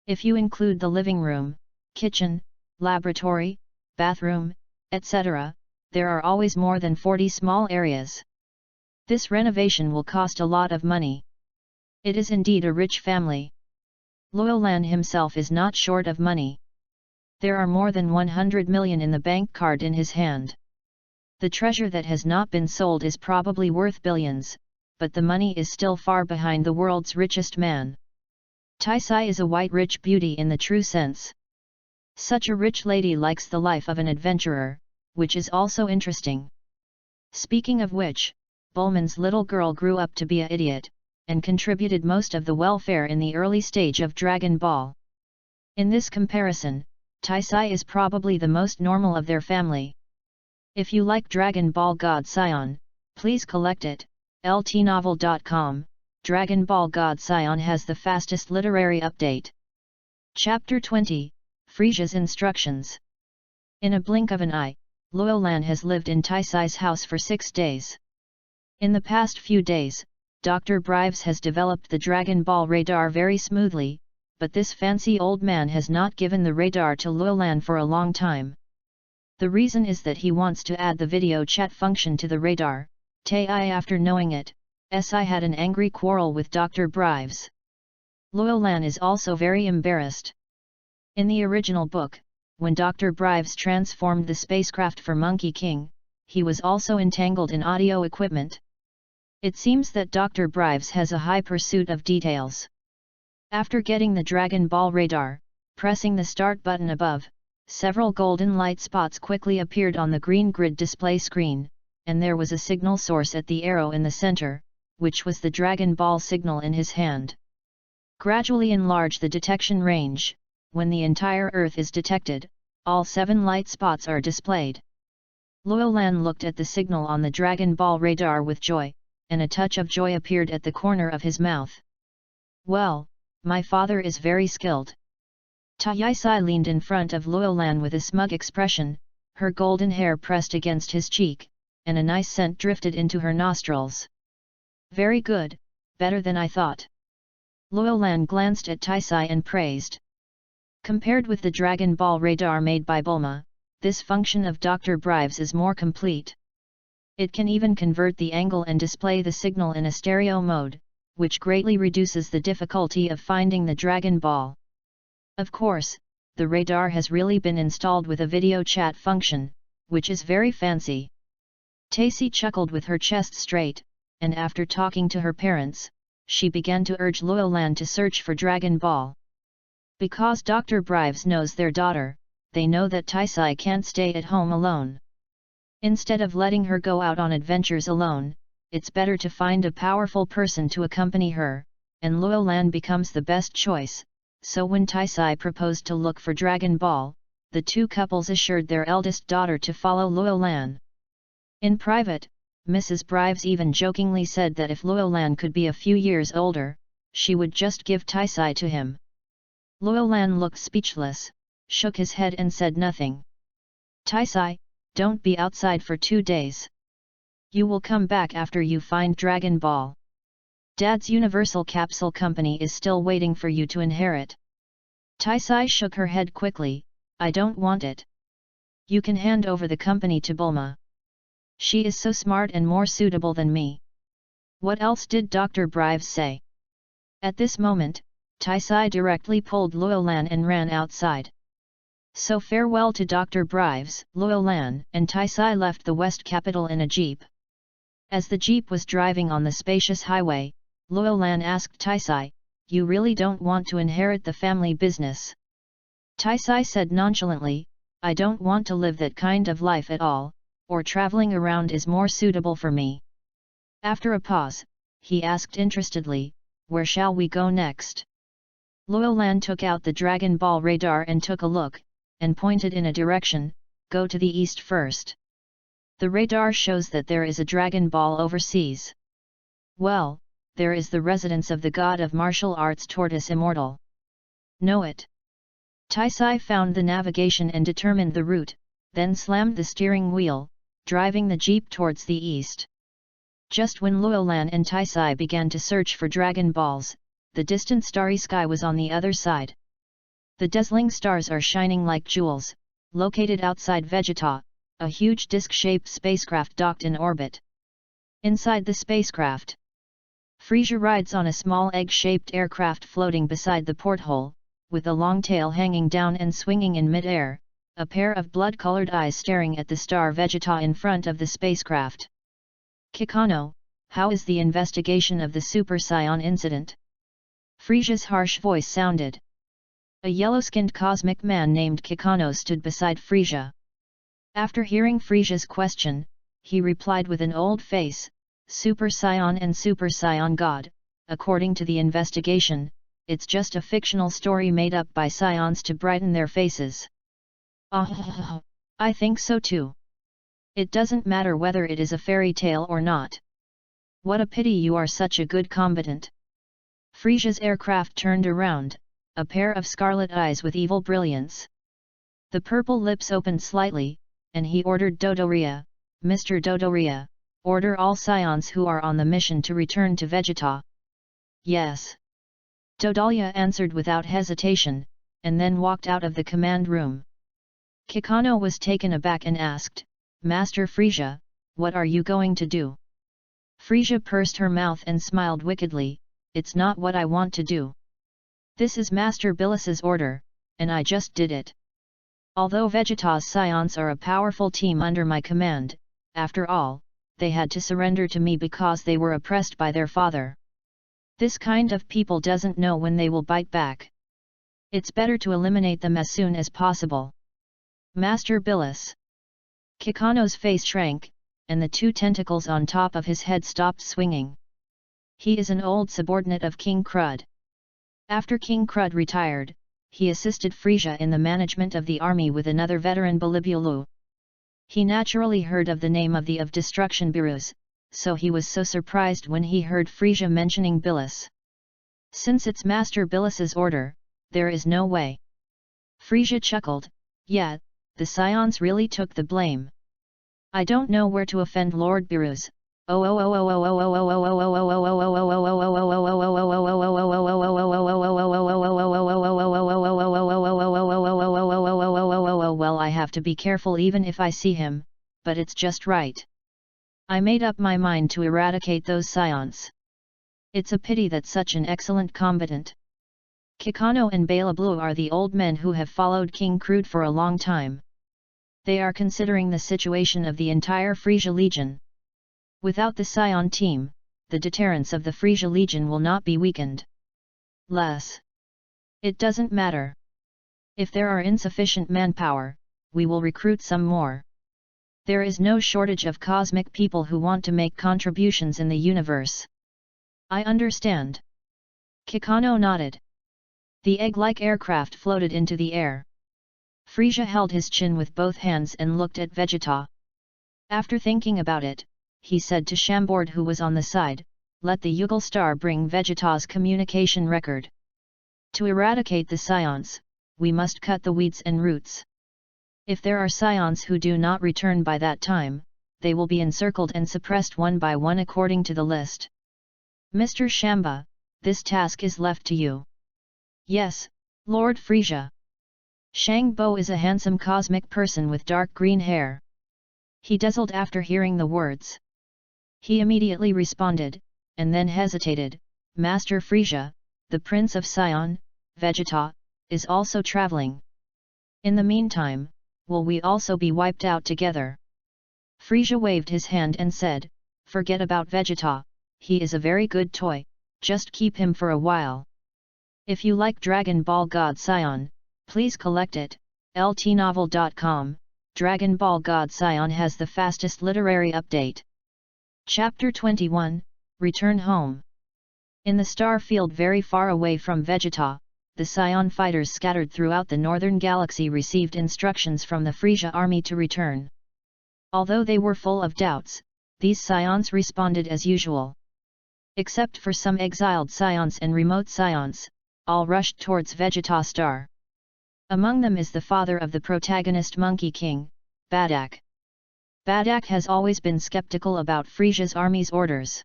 If you include the living room, kitchen, laboratory, bathroom, etc., there are always more than 40 small areas. This renovation will cost a lot of money. It is indeed a rich family. Loyolan himself is not short of money. There are more than 100 million in the bank card in his hand. The treasure that has not been sold is probably worth billions, but the money is still far behind the world's richest man. Taisai is a white rich beauty in the true sense. Such a rich lady likes the life of an adventurer, which is also interesting. Speaking of which, Bulma's little girl grew up to be an idiot, and contributed most of the welfare in the early stage of Dragon Ball. In this comparison, Taisai is probably the most normal of their family. If you like Dragon Ball God Saiyan, please collect it. ltnovel.com, Dragon Ball God Saiyan has the fastest literary update. Chapter 20, Frisia's Instructions. In a blink of an eye, Luolan has lived in Taisai's house for 6 days. In the past few days, Dr. Brives has developed the Dragon Ball radar very smoothly, but this fancy old man has not given the radar to Luolan for a long time. The reason is that he wants to add the video chat function to the radar. Tai after knowing it, Si had an angry quarrel with Dr. Brives. Luolan is also very embarrassed. In the original book, when Dr. Brives transformed the spacecraft for Monkey King, he was also entangled in audio equipment. It seems that Dr. Brives has a high pursuit of details. After getting the Dragon Ball radar, pressing the start button above, several golden light spots quickly appeared on the green grid display screen, and there was a signal source at the arrow in the center, which was the Dragon Ball signal in his hand. Gradually enlarge the detection range. When the entire Earth is detected, all 7 light spots are displayed. Luolan looked at the signal on the Dragon Ball radar with joy, and a touch of joy appeared at the corner of his mouth. Well, my father is very skilled. Taisai leaned in front of Luolan with a smug expression, her golden hair pressed against his cheek, and a nice scent drifted into her nostrils. Very good, better than I thought. Luolan glanced at Taisai and praised. Compared with the Dragon Ball radar made by Bulma, this function of Dr. Brives is more complete. It can even convert the angle and display the signal in a stereo mode, which greatly reduces the difficulty of finding the Dragon Ball. Of course, the radar has really been installed with a video chat function, which is very fancy. Taisai chuckled with her chest straight, and after talking to her parents, she began to urge Luolan to search for Dragon Ball. Because Dr. Brives knows their daughter, they know that Taisai can't stay at home alone. Instead of letting her go out on adventures alone, it's better to find a powerful person to accompany her, and Luolan becomes the best choice. So when Taisai proposed to look for Dragon Ball, the two couples assured their eldest daughter to follow Luolan. In private, Mrs. Brives even jokingly said that if Luolan could be a few years older, she would just give Taisai to him. Luolan looked speechless, shook his head and said nothing. Taisai, don't be outside for 2 days. You will come back after you find Dragon Ball. Dad's Universal Capsule Company is still waiting for you to inherit. Taisai shook her head quickly, I don't want it. You can hand over the company to Bulma. She is so smart and more suitable than me. What else did Dr. Brives say? At this moment, Taisai directly pulled Luolan and ran outside. So farewell to Dr. Brives, Luolan and Taisai left the West capital in a jeep. As the jeep was driving on the spacious highway, Luolan asked Taisai, you really don't want to inherit the family business? Taisai said nonchalantly, I don't want to live that kind of life at all, or traveling around is more suitable for me. After a pause, he asked interestedly, where shall we go next? Luolan took out the Dragon Ball radar and took a look, and pointed in a direction, go to the east first. The radar shows that there is a Dragon Ball overseas. Well, there is the residence of the god of martial arts Tortoise Immortal. Know it. Taisai found the navigation and determined the route, then slammed the steering wheel, driving the jeep towards the east. Just when Luolan and Taisai began to search for Dragon Balls, the distant starry sky was on the other side. The dazzling stars are shining like jewels. Located outside Vegeta, a huge disc-shaped spacecraft docked in orbit. Inside the spacecraft, Frisia rides on a small egg-shaped aircraft floating beside the porthole, with a long tail hanging down and swinging in mid-air, a pair of blood-colored eyes staring at the star Vegeta in front of the spacecraft. Kikano, how is the investigation of the Super Saiyan incident? Frisia's harsh voice sounded. A yellow-skinned cosmic man named Kikano stood beside Frisia. After hearing Frisia's question, he replied with an old face, Super Saiyan and Super Saiyan God, according to the investigation, it's just a fictional story made up by Saiyans to brighten their faces. I think so too. It doesn't matter whether it is a fairy tale or not. What a pity you are such a good combatant. Frisia's aircraft turned around, a pair of scarlet eyes with evil brilliance. The purple lips opened slightly, and he ordered Dodoria, Mr. Dodoria, order all Saiyans who are on the mission to return to Vegeta. Yes. Dodalia answered without hesitation, and then walked out of the command room. Kikano was taken aback and asked, Master Frisia, what are you going to do? Frisia pursed her mouth and smiled wickedly, it's not what I want to do. This is Master Bilus's order, and I just did it. Although Vegeta's Saiyans are a powerful team under my command, after all, they had to surrender to me because they were oppressed by their father. This kind of people doesn't know when they will bite back. It's better to eliminate them as soon as possible. Master Bilus. Kikano's face shrank, and the two tentacles on top of his head stopped swinging. He is an old subordinate of King Crud. After King Crud retired, he assisted Frisia in the management of the army with another veteran Bilibulu. He naturally heard of the name of the of Destruction Birus, so he was so surprised when he heard Frisia mentioning Bilus. Since it's Master Bilus's order, there is no way. Frisia chuckled, yeah, the Saiyans really took the blame. I don't know where to offend Lord Birus. Well, I have to be careful even if I see him, but it's just right. I made up my mind to eradicate those Saiyans. It's a pity that such an excellent combatant. Kikano and Bilibulu are the old men who have followed King Crude for a long time. They are considering the situation of the entire Frisia Legion. Without the Saiyan team, the deterrence of the Frisia Legion will not be weakened. It doesn't matter. If there are insufficient manpower, we will recruit some more. There is no shortage of cosmic people who want to make contributions in the universe. I understand. Kikano nodded. The egg-like aircraft floated into the air. Frisia held his chin with both hands and looked at Vegeta. After thinking about it, he said to Shambord who was on the side, let the Yugal Star bring Vegeta's communication record. To eradicate the Saiyans, we must cut the weeds and roots. If there are Saiyans who do not return by that time, they will be encircled and suppressed one by one according to the list. Mr. Shamba, this task is left to you. Yes, Lord Frisia. Shangbo is a handsome cosmic person with dark green hair. He dazzled after hearing the words. He immediately responded, and then hesitated, Master Frisia, the Prince of Saiyan, Vegeta, is also traveling. In the meantime, will we also be wiped out together? Frisia waved his hand and said, forget about Vegeta, he is a very good toy, just keep him for a while. If you like Dragon Ball God Saiyan, please collect it. ltnovel.com, Dragon Ball God Saiyan has the fastest literary update. Chapter 21, Return Home. In the star field very far away from Vegeta, the Saiyan fighters scattered throughout the northern galaxy received instructions from the Frisia army to return. Although they were full of doubts, these Saiyans responded as usual. Except for some exiled Saiyans and remote Saiyans, all rushed towards Vegeta star. Among them is the father of the protagonist Monkey King, Badak. Badak has always been skeptical about Frisia's army's orders.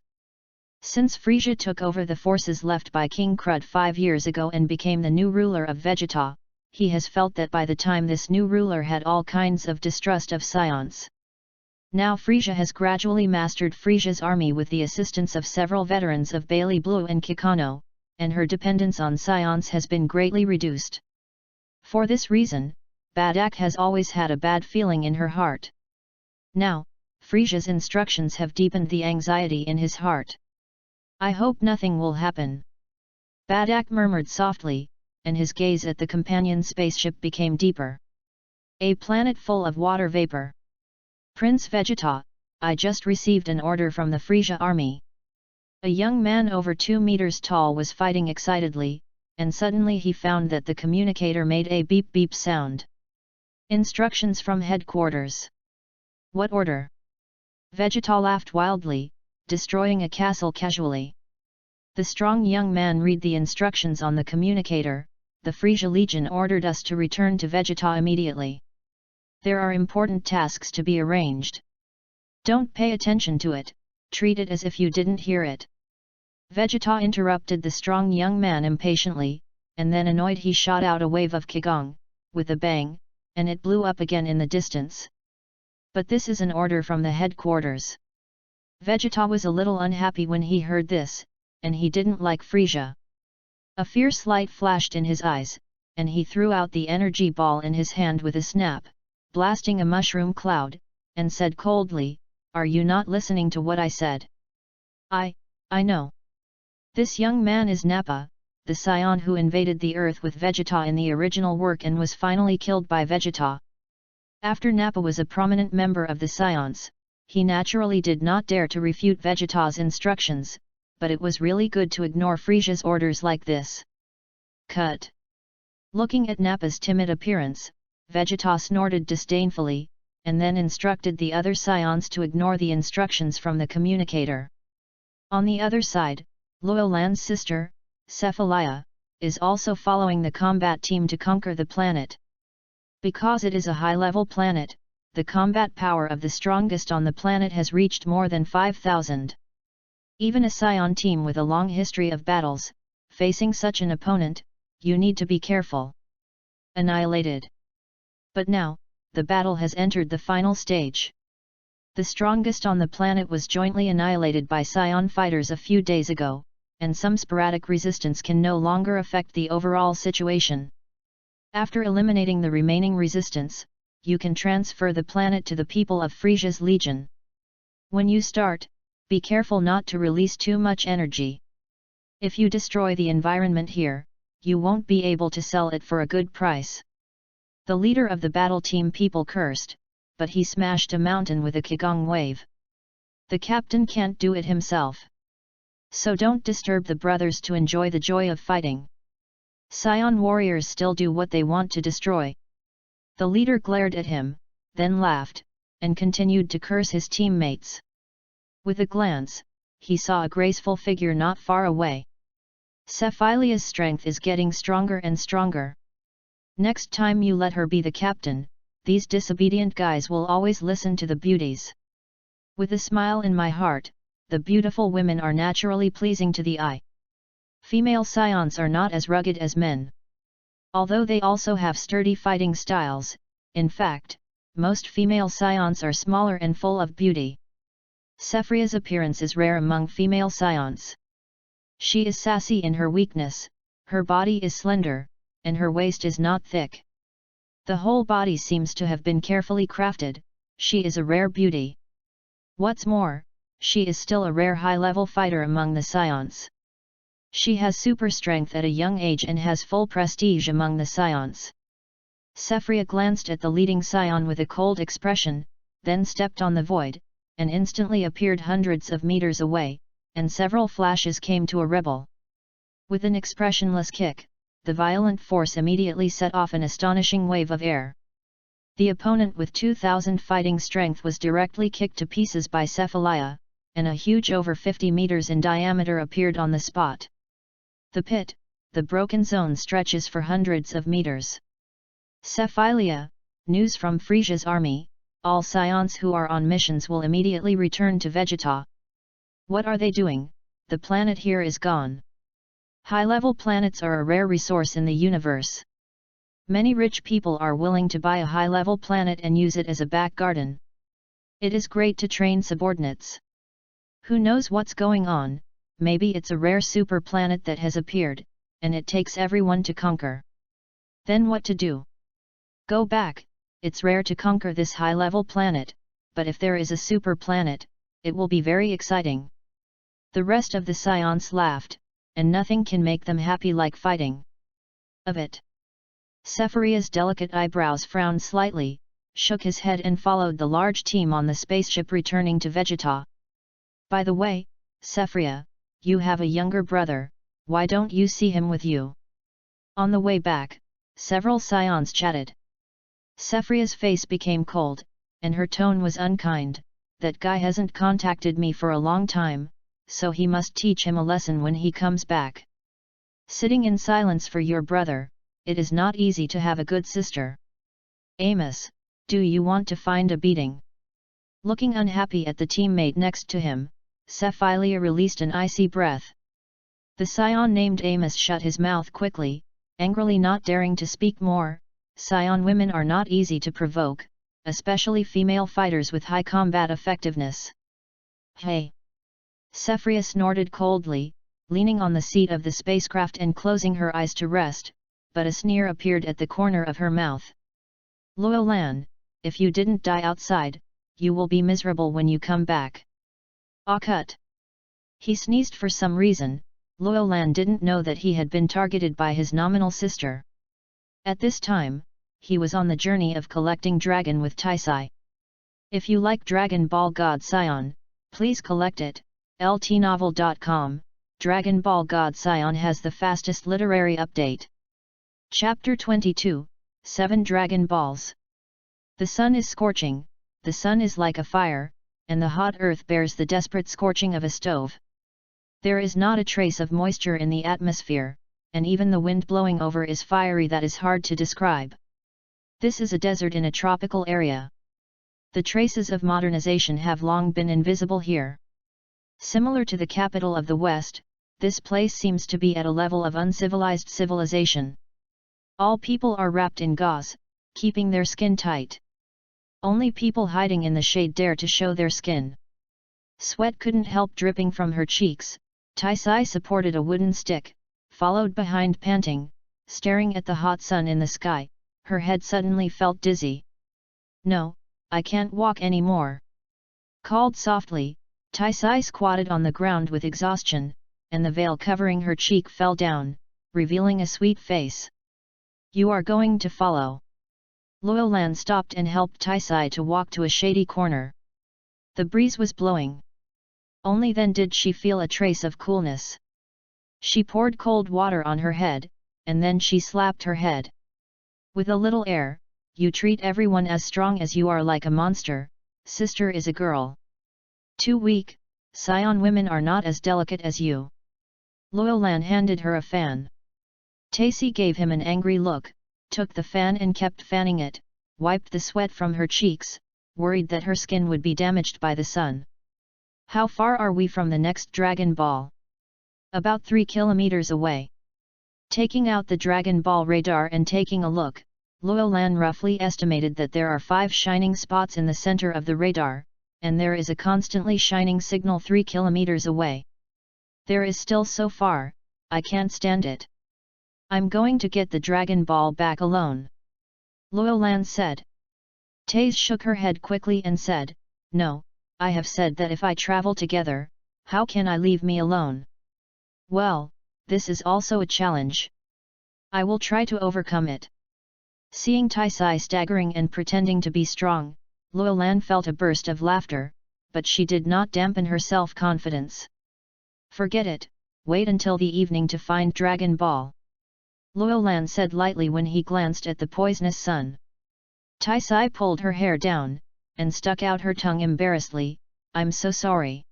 Since Frisia took over the forces left by King Crud 5 years ago and became the new ruler of Vegeta, he has felt that by the time this new ruler had all kinds of distrust of Saiyans. Now Frisia has gradually mastered Frisia's army with the assistance of several veterans of Bilibulu and Kikano, and her dependence on Saiyans has been greatly reduced. For this reason, Badak has always had a bad feeling in her heart. Now, Frisia's instructions have deepened the anxiety in his heart. I hope nothing will happen. Badak murmured softly, and his gaze at the companion spaceship became deeper. A planet full of water vapor. Prince Vegeta, I just received an order from the Frisia army. A young man over 2 meters tall was fighting excitedly, and suddenly he found that the communicator made a beep-beep sound. Instructions from headquarters. What order? Vegeta laughed wildly, destroying a castle casually. The strong young man read the instructions on the communicator. The Frisia Legion ordered us to return to Vegeta immediately. There are important tasks to be arranged. Don't pay attention to it, treat it as if you didn't hear it. Vegeta interrupted the strong young man impatiently, and then annoyed he shot out a wave of Qigong, with a bang, and it blew up again in the distance. But this is an order from the headquarters. Vegeta was a little unhappy when he heard this, and he didn't like Frisia. A fierce light flashed in his eyes, and he threw out the energy ball in his hand with a snap, blasting a mushroom cloud, and said coldly, "Are you not listening to what I said?" I know. This young man is Nappa, the Saiyan who invaded the Earth with Vegeta in the original work and was finally killed by Vegeta. After Nappa was a prominent member of the Saiyans, he naturally did not dare to refute Vegeta's instructions, but it was really good to ignore Frisia's orders like this. Cut. Looking at Nappa's timid appearance, Vegeta snorted disdainfully, and then instructed the other Saiyans to ignore the instructions from the communicator. On the other side, Loyolan's sister, Cephalia, is also following the combat team to conquer the planet. Because it is a high-level planet, the combat power of the strongest on the planet has reached more than 5,000. Even a Saiyan team with a long history of battles, facing such an opponent, you need to be careful. Annihilated. But now, the battle has entered the final stage. The strongest on the planet was jointly annihilated by Saiyan fighters a few days ago, and some sporadic resistance can no longer affect the overall situation. After eliminating the remaining resistance, you can transfer the planet to the people of Frisia's Legion. When you start, be careful not to release too much energy. If you destroy the environment here, you won't be able to sell it for a good price. The leader of the battle team people cursed, but he smashed a mountain with a Qigong wave. The captain can't do it himself. So don't disturb the brothers to enjoy the joy of fighting. Saiyan warriors still do what they want to destroy. The leader glared at him, then laughed, and continued to curse his teammates. With a glance, he saw a graceful figure not far away. Cephalia's strength is getting stronger and stronger. Next time you let her be the captain, these disobedient guys will always listen to the beauties. With a smile in my heart, the beautiful women are naturally pleasing to the eye. Female Saiyans are not as rugged as men. Although they also have sturdy fighting styles, in fact, most female Saiyans are smaller and full of beauty. Cephalia's appearance is rare among female Saiyans. She is sassy in her weakness, her body is slender, and her waist is not thick. The whole body seems to have been carefully crafted. She is a rare beauty. What's more, she is still a rare high-level fighter among the Saiyans. She has super strength at a young age and has full prestige among the Saiyans. Cephalia glanced at the leading Saiyan with a cold expression, then stepped on the void, and instantly appeared hundreds of meters away, and several flashes came to a rebel. With an expressionless kick, the violent force immediately set off an astonishing wave of air. The opponent with 2,000 fighting strength was directly kicked to pieces by Cephalia, and a huge over 50 meters in diameter appeared on the spot. The pit, the broken zone stretches for hundreds of meters. Cephalia, news from Frisia's army, all Saiyans who are on missions will immediately return to Vegeta. What are they doing? The planet here is gone. High-level planets are a rare resource in the universe. Many rich people are willing to buy a high-level planet and use it as a back garden. It is great to train subordinates. Who knows what's going on? Maybe it's a rare super planet that has appeared, and it takes everyone to conquer. Then what to do? Go back, it's rare to conquer this high-level planet, but if there is a super planet, it will be very exciting. The rest of the Saiyans laughed, and nothing can make them happy like fighting. Of it. Sephiroth's delicate eyebrows frowned slightly, shook his head and followed the large team on the spaceship returning to Vegeta. By the way, Sephiroth, you have a younger brother, why don't you see him with you? On the way back, several Saiyans chatted. Sephiroth's face became cold, and her tone was unkind. That guy hasn't contacted me for a long time, so he must teach him a lesson when he comes back. Sitting in silence for your brother, it is not easy to have a good sister. Amos, do you want to find a beating? Looking unhappy at the teammate next to him, Sephiroth released an icy breath. The Saiyan named Amos shut his mouth quickly, angrily not daring to speak more. Saiyan women are not easy to provoke, especially female fighters with high combat effectiveness. Hey! Sephiroth snorted coldly, leaning on the seat of the spacecraft and closing her eyes to rest, but a sneer appeared at the corner of her mouth. Luo Lan, if you didn't die outside, you will be miserable when you come back. Ah cut! He sneezed for some reason. Luo Lan didn't know that he had been targeted by his nominal sister. At this time, he was on the journey of collecting dragon with Taisai. If you like Dragon Ball God Saiyan, please collect it. ltnovel.com, Dragon Ball God Saiyan has the fastest literary update. Chapter 22, 7 Dragon Balls. The sun is scorching, the sun is like a fire, and the hot earth bears the desperate scorching of a stove. There is not a trace of moisture in the atmosphere, and even the wind blowing over is fiery that is hard to describe. This is a desert in a tropical area. The traces of modernization have long been invisible here. Similar to the capital of the West, this place seems to be at a level of uncivilized civilization. All people are wrapped in gauze, keeping their skin tight. Only people hiding in the shade dare to show their skin. Sweat couldn't help dripping from her cheeks. Taisai supported a wooden stick, followed behind panting, staring at the hot sun in the sky. Her head suddenly felt dizzy. No, I can't walk anymore. Called softly, Taisai squatted on the ground with exhaustion, and the veil covering her cheek fell down, revealing a sweet face. You are going to follow. Luo Lan stopped and helped Taisai to walk to a shady corner. The breeze was blowing. Only then did she feel a trace of coolness. She poured cold water on her head, and then she slapped her head. With a little air, you treat everyone as strong as you are like a monster. Sister is a girl. Too weak, Saiyan women are not as delicate as you. Luo Lan handed her a fan. Taisi gave him an angry look, took the fan and kept fanning it, wiped the sweat from her cheeks, worried that her skin would be damaged by the sun. How far are we from the next Dragon Ball? About 3 kilometers away. Taking out the Dragon Ball radar and taking a look, Luo Lan roughly estimated that there are 5 shining spots in the center of the radar, and there is a constantly shining signal 3 kilometers away. There is still so far, I can't stand it. I'm going to get the Dragon Ball back alone. Luo Lan said. Taze shook her head quickly and said, No, I have said that if I travel together, how can I leave me alone? Well, this is also a challenge. I will try to overcome it. Seeing Taisai staggering and pretending to be strong, Luo Lan felt a burst of laughter, but she did not dampen her self-confidence. Forget it, wait until the evening to find Dragon Ball. Luo Lan said lightly when he glanced at the poisonous sun. Taisai pulled her hair down, and stuck out her tongue embarrassedly, I'm so sorry.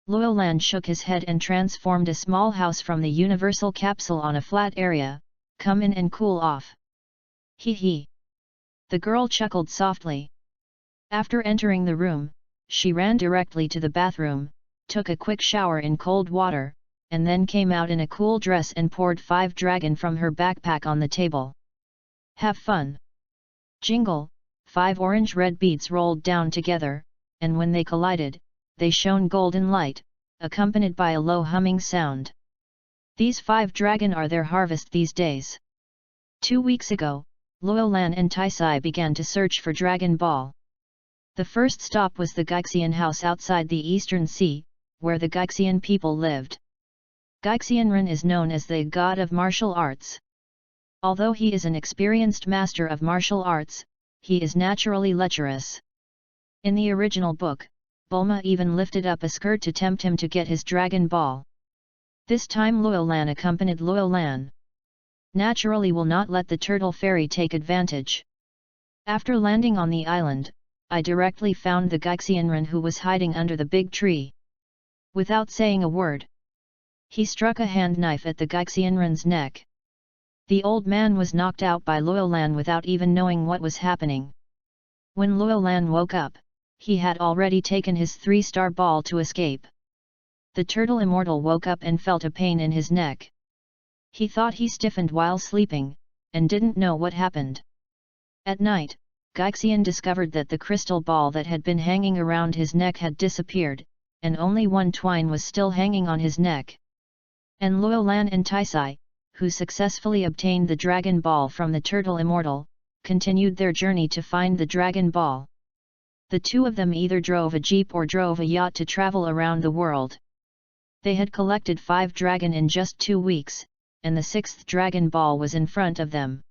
Luo Lan shook his head and transformed a small house from the universal capsule on a flat area, come in and cool off. Hee hee. The girl chuckled softly. After entering the room, she ran directly to the bathroom, took a quick shower in cold water, and then came out in a cool dress and poured 5 dragon from her backpack on the table. Have fun. Jingle, 5 orange-red beads rolled down together, and when they collided, they shone golden light, accompanied by a low humming sound. These 5 dragon are their harvest these days. 2 weeks ago, Luolan and Taisai began to search for Dragon Ball. The first stop was the Gaixian house outside the Eastern Sea, where the Gaixian people lived. Gaixianren is known as the god of martial arts. Although he is an experienced master of martial arts, he is naturally lecherous. In the original book, Bulma even lifted up a skirt to tempt him to get his Dragon Ball. This time Luolan accompanied Luolan. Naturally will not let the turtle fairy take advantage. After landing on the island, I directly found the Gaixianren who was hiding under the big tree. Without saying a word, he struck a hand knife at the Gaixianren's neck. The old man was knocked out by Luolan without even knowing what was happening. When Luolan woke up, he had already taken his 3-star ball to escape. The turtle immortal woke up and felt a pain in his neck. He thought he stiffened while sleeping, and didn't know what happened. At night, Gaixian discovered that the crystal ball that had been hanging around his neck had disappeared, and only one twine was still hanging on his neck. And Luolan and Taisai, who successfully obtained the Dragon Ball from the turtle immortal, continued their journey to find the Dragon Ball. The two of them either drove a jeep or drove a yacht to travel around the world. They had collected 5 dragon in just 2 weeks, and the 6th Dragon Ball was in front of them.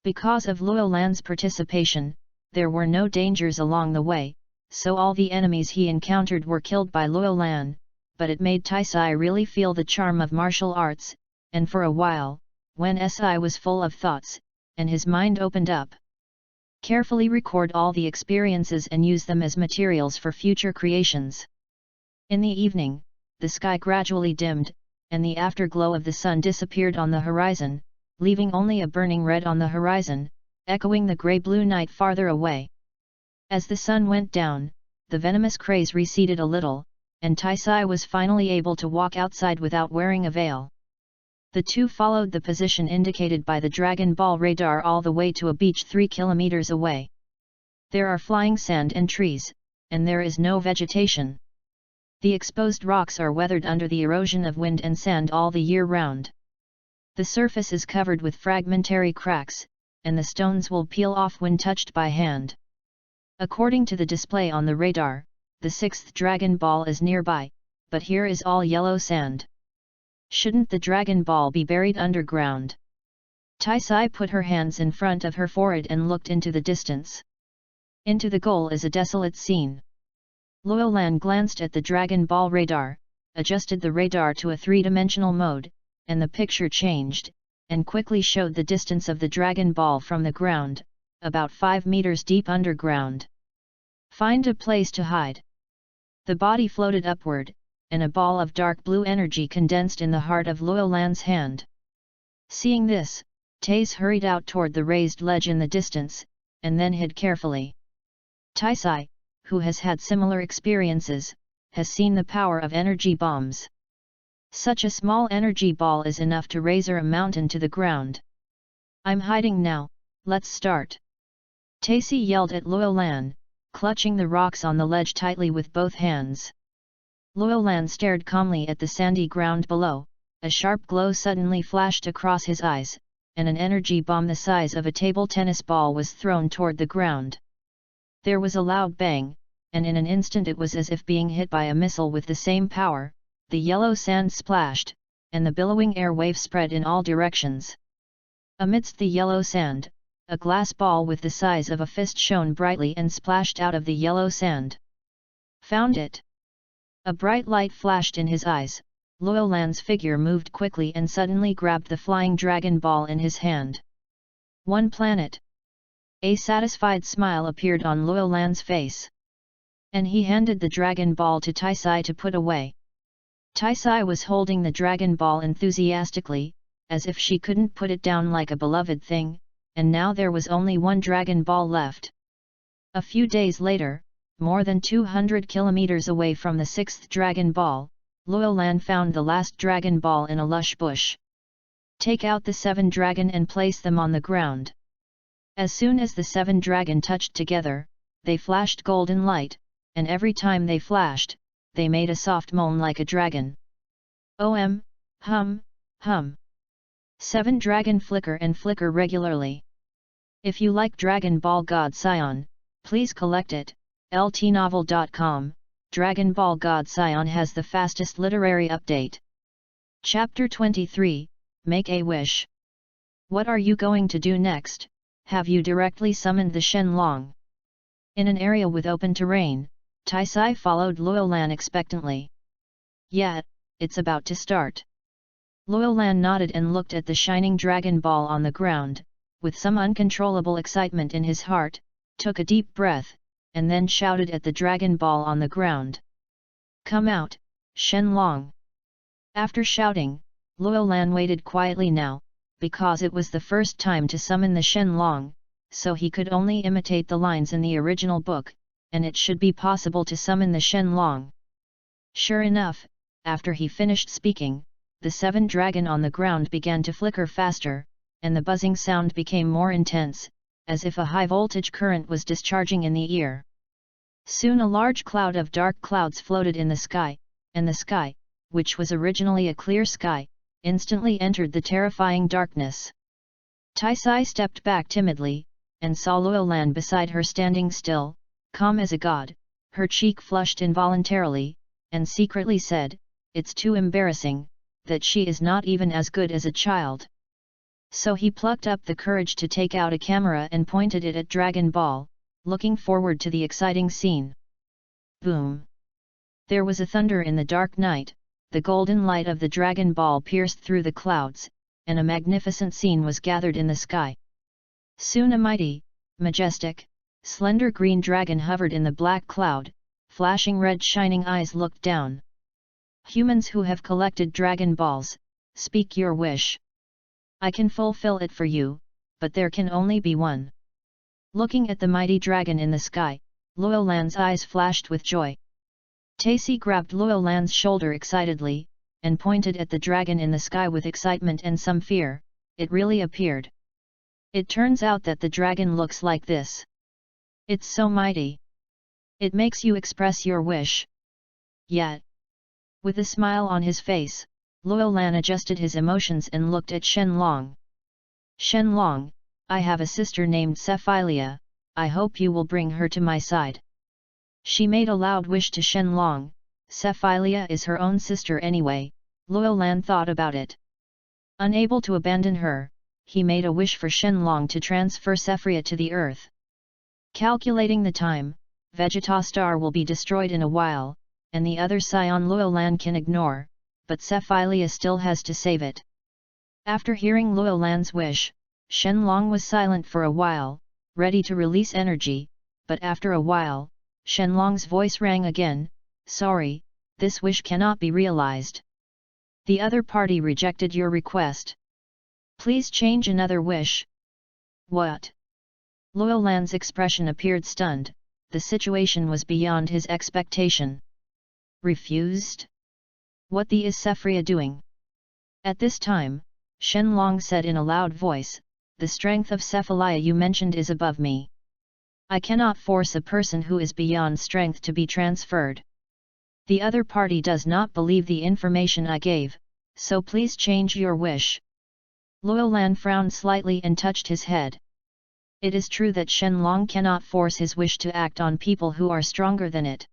Because of Luolan's participation, there were no dangers along the way, so all the enemies he encountered were killed by Luolan, but it made Taisai really feel the charm of martial arts, and for a while, when Si was full of thoughts, and his mind opened up. Carefully record all the experiences and use them as materials for future creations. In the evening, the sky gradually dimmed, and the afterglow of the sun disappeared on the horizon, leaving only a burning red on the horizon, echoing the grey-blue night farther away. As the sun went down, the venomous craze receded a little, and Taisai was finally able to walk outside without wearing a veil. The two followed the position indicated by the Dragon Ball radar all the way to a beach 3 kilometers away. There are flying sand and trees, and there is no vegetation. The exposed rocks are weathered under the erosion of wind and sand all the year round. The surface is covered with fragmentary cracks, and the stones will peel off when touched by hand. According to the display on the radar, the 6th Dragon Ball is nearby, but here is all yellow sand. Shouldn't the Dragon Ball be buried underground? Taisai put her hands in front of her forehead and looked into the distance. Into the goal is a desolate scene. Luolan glanced at the Dragon Ball radar, adjusted the radar to a 3-dimensional mode, and the picture changed, and quickly showed the distance of the Dragon Ball from the ground, about 5 meters deep underground. Find a place to hide. The body floated upward, and a ball of dark blue energy condensed in the heart of Luolan's hand. Seeing this, Taise hurried out toward the raised ledge in the distance, and then hid carefully. Taisai, who has had similar experiences, has seen the power of energy bombs. Such a small energy ball is enough to razor a mountain to the ground. I'm hiding now, let's start. Taise yelled at Luolan, clutching the rocks on the ledge tightly with both hands. Luolan stared calmly at the sandy ground below, a sharp glow suddenly flashed across his eyes, and an energy bomb the size of a table tennis ball was thrown toward the ground. There was a loud bang, and in an instant it was as if being hit by a missile with the same power. The yellow sand splashed, and the billowing air wave spread in all directions. Amidst the yellow sand, a glass ball with the size of a fist shone brightly and splashed out of the yellow sand. Found it! A bright light flashed in his eyes. Luolan's figure moved quickly and suddenly grabbed the flying Dragon Ball in his hand. One planet! A satisfied smile appeared on Luolan's face. And he handed the Dragon Ball to Taisai to put away. Taisai was holding the Dragon Ball enthusiastically, as if she couldn't put it down like a beloved thing, and now there was only one Dragon Ball left. A few days later, more than 200 kilometers away from the 6th Dragon Ball, Luolan found the last Dragon Ball in a lush bush. Take out the 7 dragon and place them on the ground. As soon as the 7 dragon touched together, they flashed golden light, and every time they flashed, they made a soft moan like a dragon. Hum, hum. 7 dragon flicker and flicker regularly. If you like Dragon Ball God Saiyan, please collect it. ltnovel.com. Dragon Ball God Saiyan has the fastest literary update. Chapter 23, Make a Wish. What are you going to do next? Have you directly summoned the Shenlong? In an area with open terrain, Taisai followed Luolan expectantly. Yeah, it's about to start. Luolan nodded and looked at the shining Dragon Ball on the ground, with some uncontrollable excitement in his heart, took a deep breath, and then shouted at the Dragon Ball on the ground. Come out, Shenlong! After shouting, Luolan waited quietly now, because it was the first time to summon the Shenlong, so he could only imitate the lines in the original book, and it should be possible to summon the Shenlong. Sure enough, after he finished speaking, the 7 dragon on the ground began to flicker faster, and the buzzing sound became more intense, as if a high-voltage current was discharging in the ear. Soon a large cloud of dark clouds floated in the sky, and the sky, which was originally a clear sky, instantly entered the terrifying darkness. Taisai stepped back timidly, and saw Luolan beside her standing still, calm as a god, her cheek flushed involuntarily, and secretly said, "It's too embarrassing, that she is not even as good as a child." So he plucked up the courage to take out a camera and pointed it at Dragon Ball, looking forward to the exciting scene. Boom! There was a thunder in the dark night, the golden light of the Dragon Ball pierced through the clouds, and a magnificent scene was gathered in the sky. Soon a mighty, majestic, slender green dragon hovered in the black cloud, flashing red shining eyes looked down. Humans who have collected Dragon Balls, speak your wish. I can fulfill it for you, but there can only be one. Looking at the mighty dragon in the sky, Luolan's eyes flashed with joy. Taisai grabbed Luolan's shoulder excitedly, and pointed at the dragon in the sky with excitement and some fear. It really appeared. It turns out that the dragon looks like this. It's so mighty. It makes you express your wish. Yet. With a smile on his face, Luolan adjusted his emotions and looked at Shenlong. Shenlong, I have a sister named Sephilia, I hope you will bring her to my side. She made a loud wish to Shenlong. Sephilia is her own sister anyway, Luolan thought about it. Unable to abandon her, he made a wish for Shenlong to transfer Sephilia to the earth. Calculating the time, Vegeta Star will be destroyed in a while, and the other Saiyan Luolan can ignore, but Sephilia still has to save it. After hearing Luolan's wish, Shenlong was silent for a while, ready to release energy, but after a while, Shenlong's voice rang again, "Sorry, this wish cannot be realized. The other party rejected your request. Please change another wish." What? Luolan's expression appeared stunned, the situation was beyond his expectation. Refused? What the is Sephilia doing? At this time, Shenlong said in a loud voice, "The strength of Sephilia you mentioned is above me. I cannot force a person who is beyond strength to be transferred. The other party does not believe the information I gave, so please change your wish." Luolan frowned slightly and touched his head. It is true that Shenlong cannot force his wish to act on people who are stronger than it.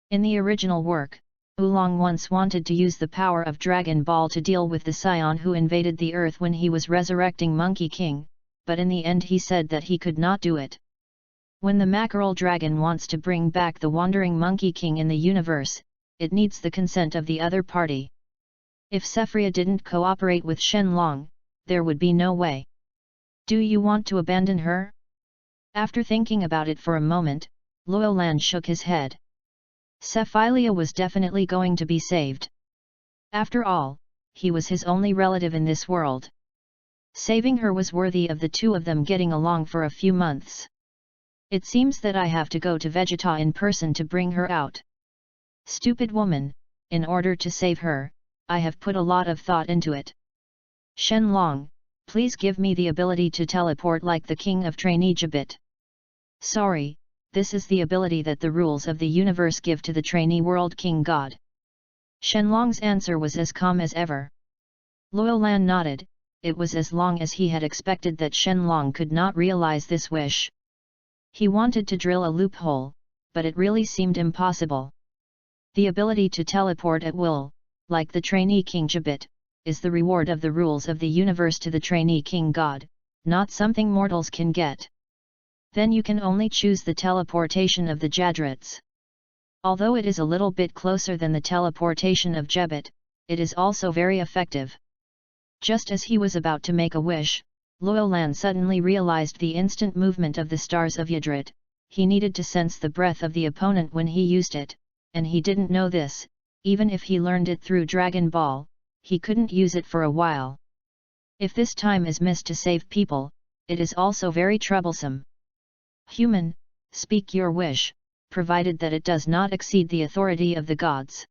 In the original work, Oolong once wanted to use the power of Dragon Ball to deal with the Saiyan who invaded the earth when he was resurrecting Monkey King, but in the end he said that he could not do it. When the Mackerel Dragon wants to bring back the Wandering Monkey King in the universe, it needs the consent of the other party. If Sephilia didn't cooperate with Shenlong, there would be no way. Do you want to abandon her? After thinking about it for a moment, Luolan shook his head. Sephilia was definitely going to be saved. After all, he was his only relative in this world. Saving her was worthy of the two of them getting along for a few months. It seems that I have to go to Vegeta in person to bring her out. Stupid woman, in order to save her, I have put a lot of thought into it. Shenlong, please give me the ability to teleport like the king of Trainee-Jabit. Sorry, this is the ability that the rules of the universe give to the trainee world king god. Shenlong's answer was as calm as ever. Luolan nodded, it was as long as he had expected that Shenlong could not realize this wish. He wanted to drill a loophole, but it really seemed impossible. The ability to teleport at will, like the trainee king Jabit, is the reward of the rules of the universe to the trainee king god, not something mortals can get. Then you can only choose the teleportation of the Jadrits. Although it is a little bit closer than the teleportation of Jebit, it is also very effective. Just as he was about to make a wish, Luolan suddenly realized the instant movement of the stars of Yadrit. He needed to sense the breath of the opponent when he used it, and he didn't know this. Even if he learned it through Dragon Ball, he couldn't use it for a while. If this time is missed to save people, it is also very troublesome. Human, speak your wish, provided that it does not exceed the authority of the gods.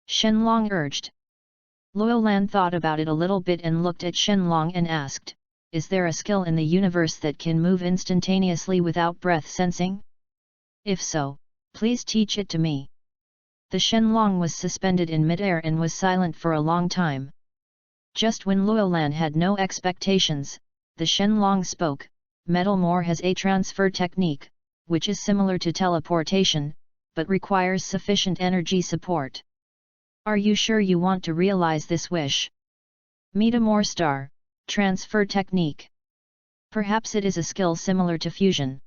Shenlong urged. Luolan thought about it a little bit and looked at Shenlong and asked, is there a skill in the universe that can move instantaneously without breath sensing? If so, please teach it to me. The Shenlong was suspended in midair and was silent for a long time. Just when Luolan had no expectations, the Shenlong spoke. Metal Moor has a transfer technique, which is similar to teleportation, but requires sufficient energy support. Are you sure you want to realize this wish? Metamor Star, transfer technique. Perhaps it is a skill similar to fusion.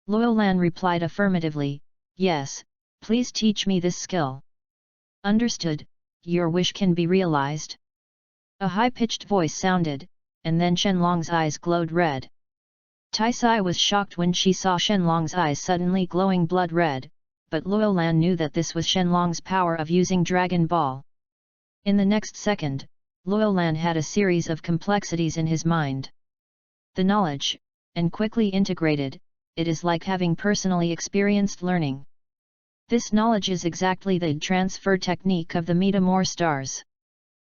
Luolan replied affirmatively, yes, please teach me this skill. Understood, your wish can be realized. A high-pitched voice sounded, and then Shenlong's eyes glowed red. Taisai was shocked when she saw Shenlong's eyes suddenly glowing blood red, but Luolan knew that this was Shenlong's power of using Dragon Ball. In the next second, Luolan had a series of complexities in his mind. The knowledge, and quickly integrated, it is like having personally experienced learning. This knowledge is exactly the transfer technique of the Metamor stars.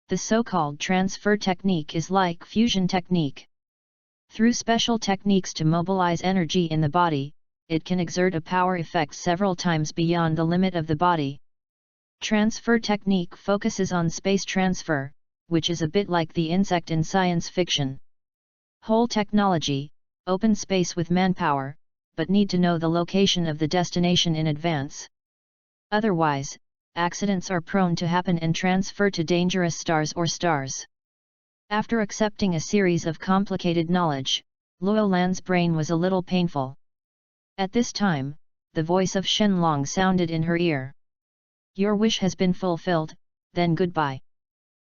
The so-called transfer technique is like fusion technique. Through special techniques to mobilize energy in the body, it can exert a power effect several times beyond the limit of the body. Transfer technique focuses on space transfer, which is a bit like the insect in science fiction. Whole technology, open space with manpower, but need to know the location of the destination in advance. Otherwise, accidents are prone to happen and transfer to dangerous stars or stars. After accepting a series of complicated knowledge, Luolan's brain was a little painful. At this time, the voice of Shenlong sounded in her ear. Your wish has been fulfilled, then goodbye.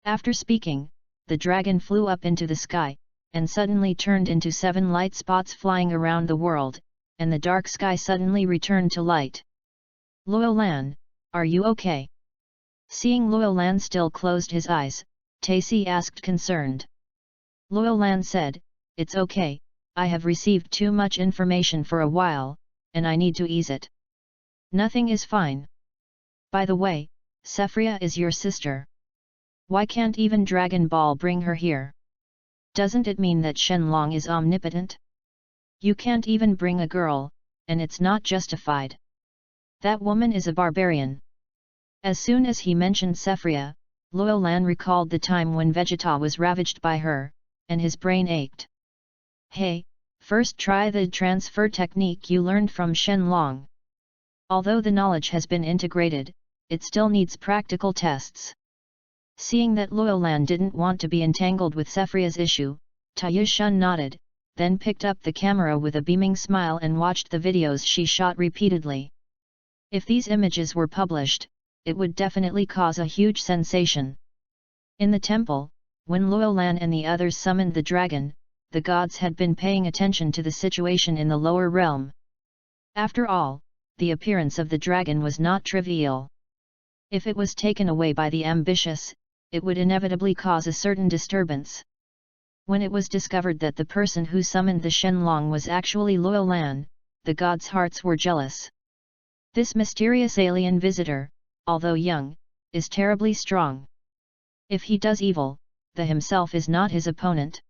After speaking, the dragon flew up into the sky, and suddenly turned into 7 light spots flying around the world, and the dark sky suddenly returned to light. Luolan, are you okay? Seeing Luolan still closed his eyes, Taisi asked concerned. Luolan said, it's okay, I have received too much information for a while, and I need to ease it. Nothing is fine. By the way, Sephria is your sister. Why can't even Dragon Ball bring her here? Doesn't it mean that Shenlong is omnipotent? You can't even bring a girl, and it's not justified. That woman is a barbarian. As soon as he mentioned Sephria, Luolan recalled the time when Vegeta was ravaged by her, and his brain ached. Hey, first try the transfer technique you learned from Shenlong. Although the knowledge has been integrated, it still needs practical tests. Seeing that Luolan didn't want to be entangled with Sephria's issue, Taiyushun nodded, then picked up the camera with a beaming smile and watched the videos she shot repeatedly. If these images were published, it would definitely cause a huge sensation. In the temple, when Luolan and the others summoned the dragon, the gods had been paying attention to the situation in the lower realm. After all, the appearance of the dragon was not trivial. If it was taken away by the ambitious, it would inevitably cause a certain disturbance. When it was discovered that the person who summoned the Shenlong was actually Luolan, the gods' hearts were jealous. This mysterious alien visitor, although young, is terribly strong. If he does evil, the himself is not his opponent.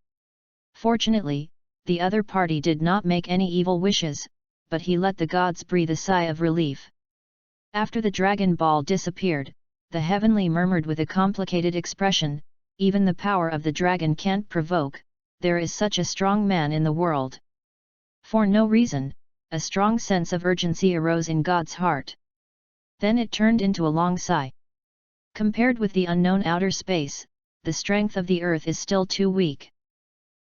Fortunately, the other party did not make any evil wishes, but he let the gods breathe a sigh of relief. After the Dragon Ball disappeared, the Heavenly murmured with a complicated expression, even the power of the dragon can't provoke, there is such a strong man in the world. For no reason, a strong sense of urgency arose in God's heart. Then it turned into a long sigh. Compared with the unknown outer space, the strength of the earth is still too weak.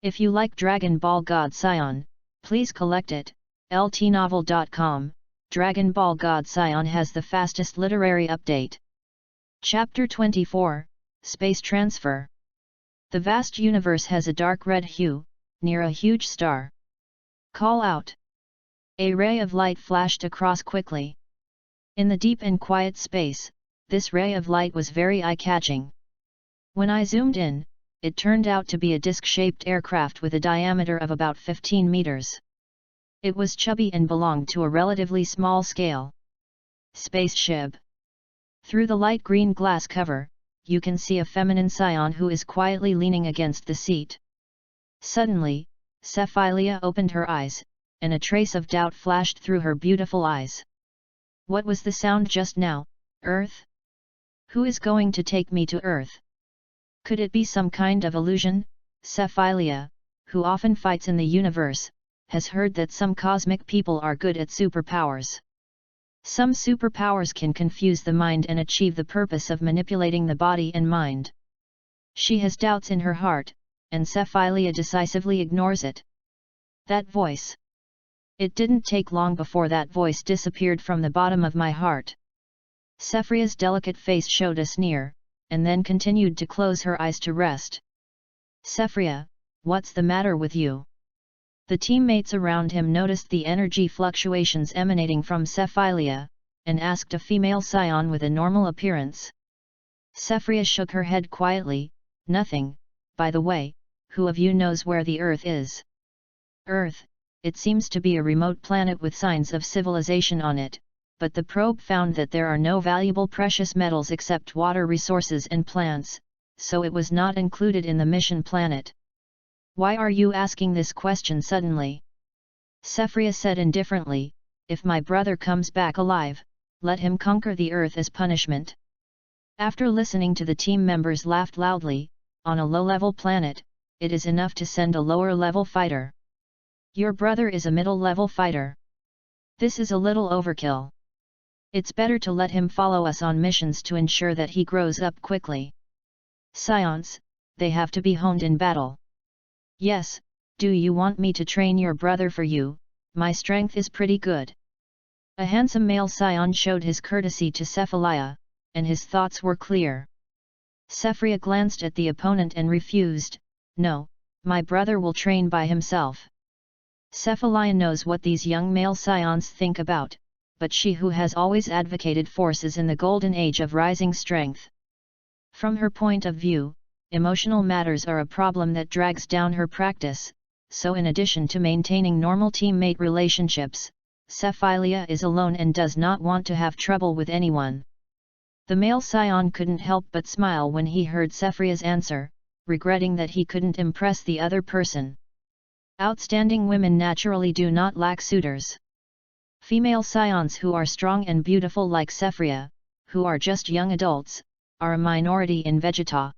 If you like Dragon Ball God Saiyan, please collect it. ltnovel.com. Dragon Ball God Saiyan has the fastest literary update. Chapter 24, Space Transfer. The vast universe has a dark red hue, near a huge star. Call out. A ray of light flashed across quickly. In the deep and quiet space, this ray of light was very eye-catching. When I zoomed in, it turned out to be a disc-shaped aircraft with a diameter of about 15 meters. It was chubby and belonged to a relatively small scale spaceship. Through the light green glass cover, you can see a feminine Saiyan who is quietly leaning against the seat. Suddenly, Sephilia opened her eyes, and a trace of doubt flashed through her beautiful eyes. What was the sound just now, Earth? Who is going to take me to Earth? Could it be some kind of illusion? Sephilia, who often fights in the universe, has heard that some cosmic people are good at superpowers. Some superpowers can confuse the mind and achieve the purpose of manipulating the body and mind. She has doubts in her heart, and Sephilia decisively ignores it. That voice. It didn't take long before that voice disappeared from the bottom of my heart. Sephia's delicate face showed a sneer, and then continued to close her eyes to rest. Sephria, what's the matter with you? The teammates around him noticed the energy fluctuations emanating from Sephilia, and asked a female Saiyan with a normal appearance. Sephria shook her head quietly, nothing. By the way, who of you knows where the Earth is? Earth, it seems to be a remote planet with signs of civilization on it, but the probe found that there are no valuable precious metals except water resources and plants, so it was not included in the mission planet. Why are you asking this question suddenly? Sephria said indifferently, if my brother comes back alive, let him conquer the Earth as punishment. After listening to the team members laughed loudly, on a low-level planet, it is enough to send a lower-level fighter. Your brother is a middle-level fighter. This is a little overkill. It's better to let him follow us on missions to ensure that he grows up quickly. Saiyans, they have to be honed in battle. Yes, do you want me to train your brother for you? My strength is pretty good. A handsome male Saiyan showed his courtesy to Sephilia, and his thoughts were clear. Sephria glanced at the opponent and refused, no, my brother will train by himself. Sephilia knows what these young male Saiyans think about, but she who has always advocated forces in the golden age of rising strength. From her point of view, emotional matters are a problem that drags down her practice, so in addition to maintaining normal teammate relationships, Sephilia is alone and does not want to have trouble with anyone. The male Saiyan couldn't help but smile when he heard Sephria's answer, regretting that he couldn't impress the other person. Outstanding women naturally do not lack suitors. Female Saiyans who are strong and beautiful like Sephria, who are just young adults, are a minority in Vegeta.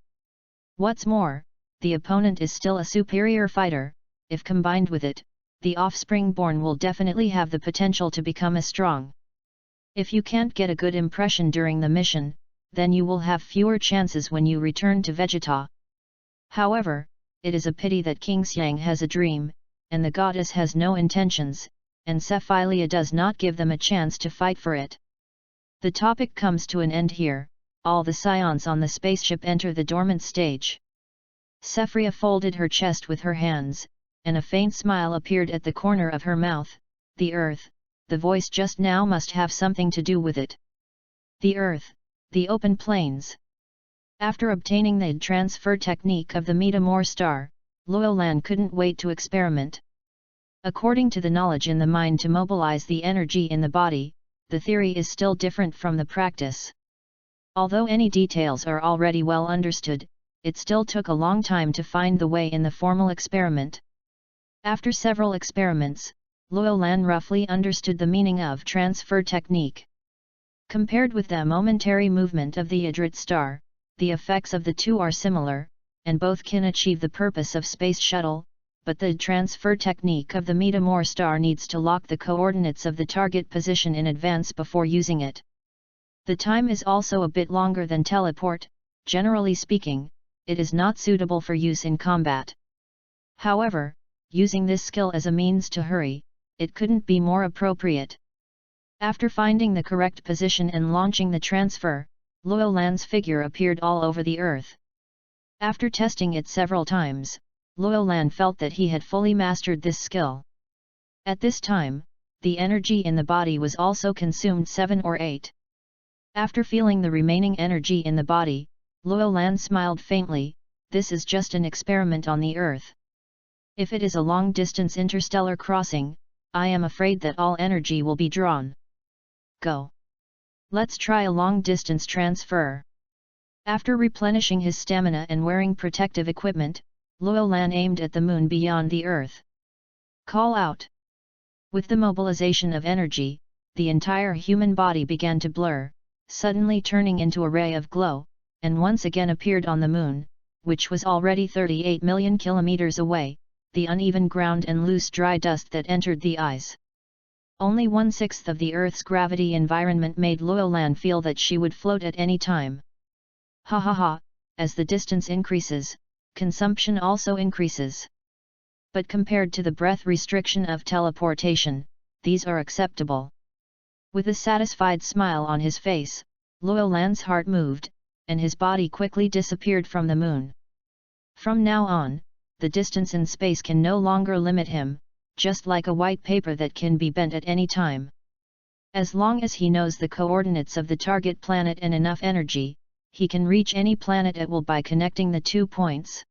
What's more, the opponent is still a superior fighter. If combined with it, the offspring born will definitely have the potential to become as strong. If you can't get a good impression during the mission, then you will have fewer chances when you return to Vegeta. However, it is a pity that King Saiyan has a dream, and the goddess has no intentions, and Sephilia does not give them a chance to fight for it. The topic comes to an end here. All the Saiyans on the spaceship enter the dormant stage. Sephria folded her chest with her hands, and a faint smile appeared at the corner of her mouth. The Earth, the voice just now must have something to do with it. The Earth, the open plains. After obtaining the transfer technique of the Metamor star, Loyolan couldn't wait to experiment. According to the knowledge in the mind to mobilize the energy in the body, the theory is still different from the practice. Although any details are already well understood, it still took a long time to find the way in the formal experiment. After several experiments, Loyolan roughly understood the meaning of transfer technique. Compared with the momentary movement of the Idrit star, the effects of the two are similar, and both can achieve the purpose of space shuttle, but the transfer technique of the meteor star needs to lock the coordinates of the target position in advance before using it. The time is also a bit longer than teleport. Generally speaking, it is not suitable for use in combat. However, using this skill as a means to hurry, it couldn't be more appropriate. After finding the correct position and launching the transfer, Luo Lan's figure appeared all over the earth. After testing it several times, Luo Lan felt that he had fully mastered this skill. At this time, the energy in the body was also consumed 7 or 8. After feeling the remaining energy in the body, Luo Lan smiled faintly. This is just an experiment on the Earth. If it is a long-distance interstellar crossing, I am afraid that all energy will be drawn. Go. Let's try a long-distance transfer. After replenishing his stamina and wearing protective equipment, Luo Lan aimed at the moon beyond the Earth. Call out. With the mobilization of energy, the entire human body began to blur, suddenly turning into a ray of glow, and once again appeared on the moon, which was already 38 million kilometers away, the uneven ground and loose dry dust that entered the eyes. Only 1/6 of the Earth's gravity environment made Luo Lan feel that she would float at any time. Ha ha ha, as the distance increases, consumption also increases. But compared to the breath restriction of teleportation, these are acceptable. With a satisfied smile on his face, Luo Lan's heart moved, and his body quickly disappeared from the moon. From now on, the distance in space can no longer limit him, just like a white paper that can be bent at any time. As long as he knows the coordinates of the target planet and enough energy, he can reach any planet at will by connecting the 2 points.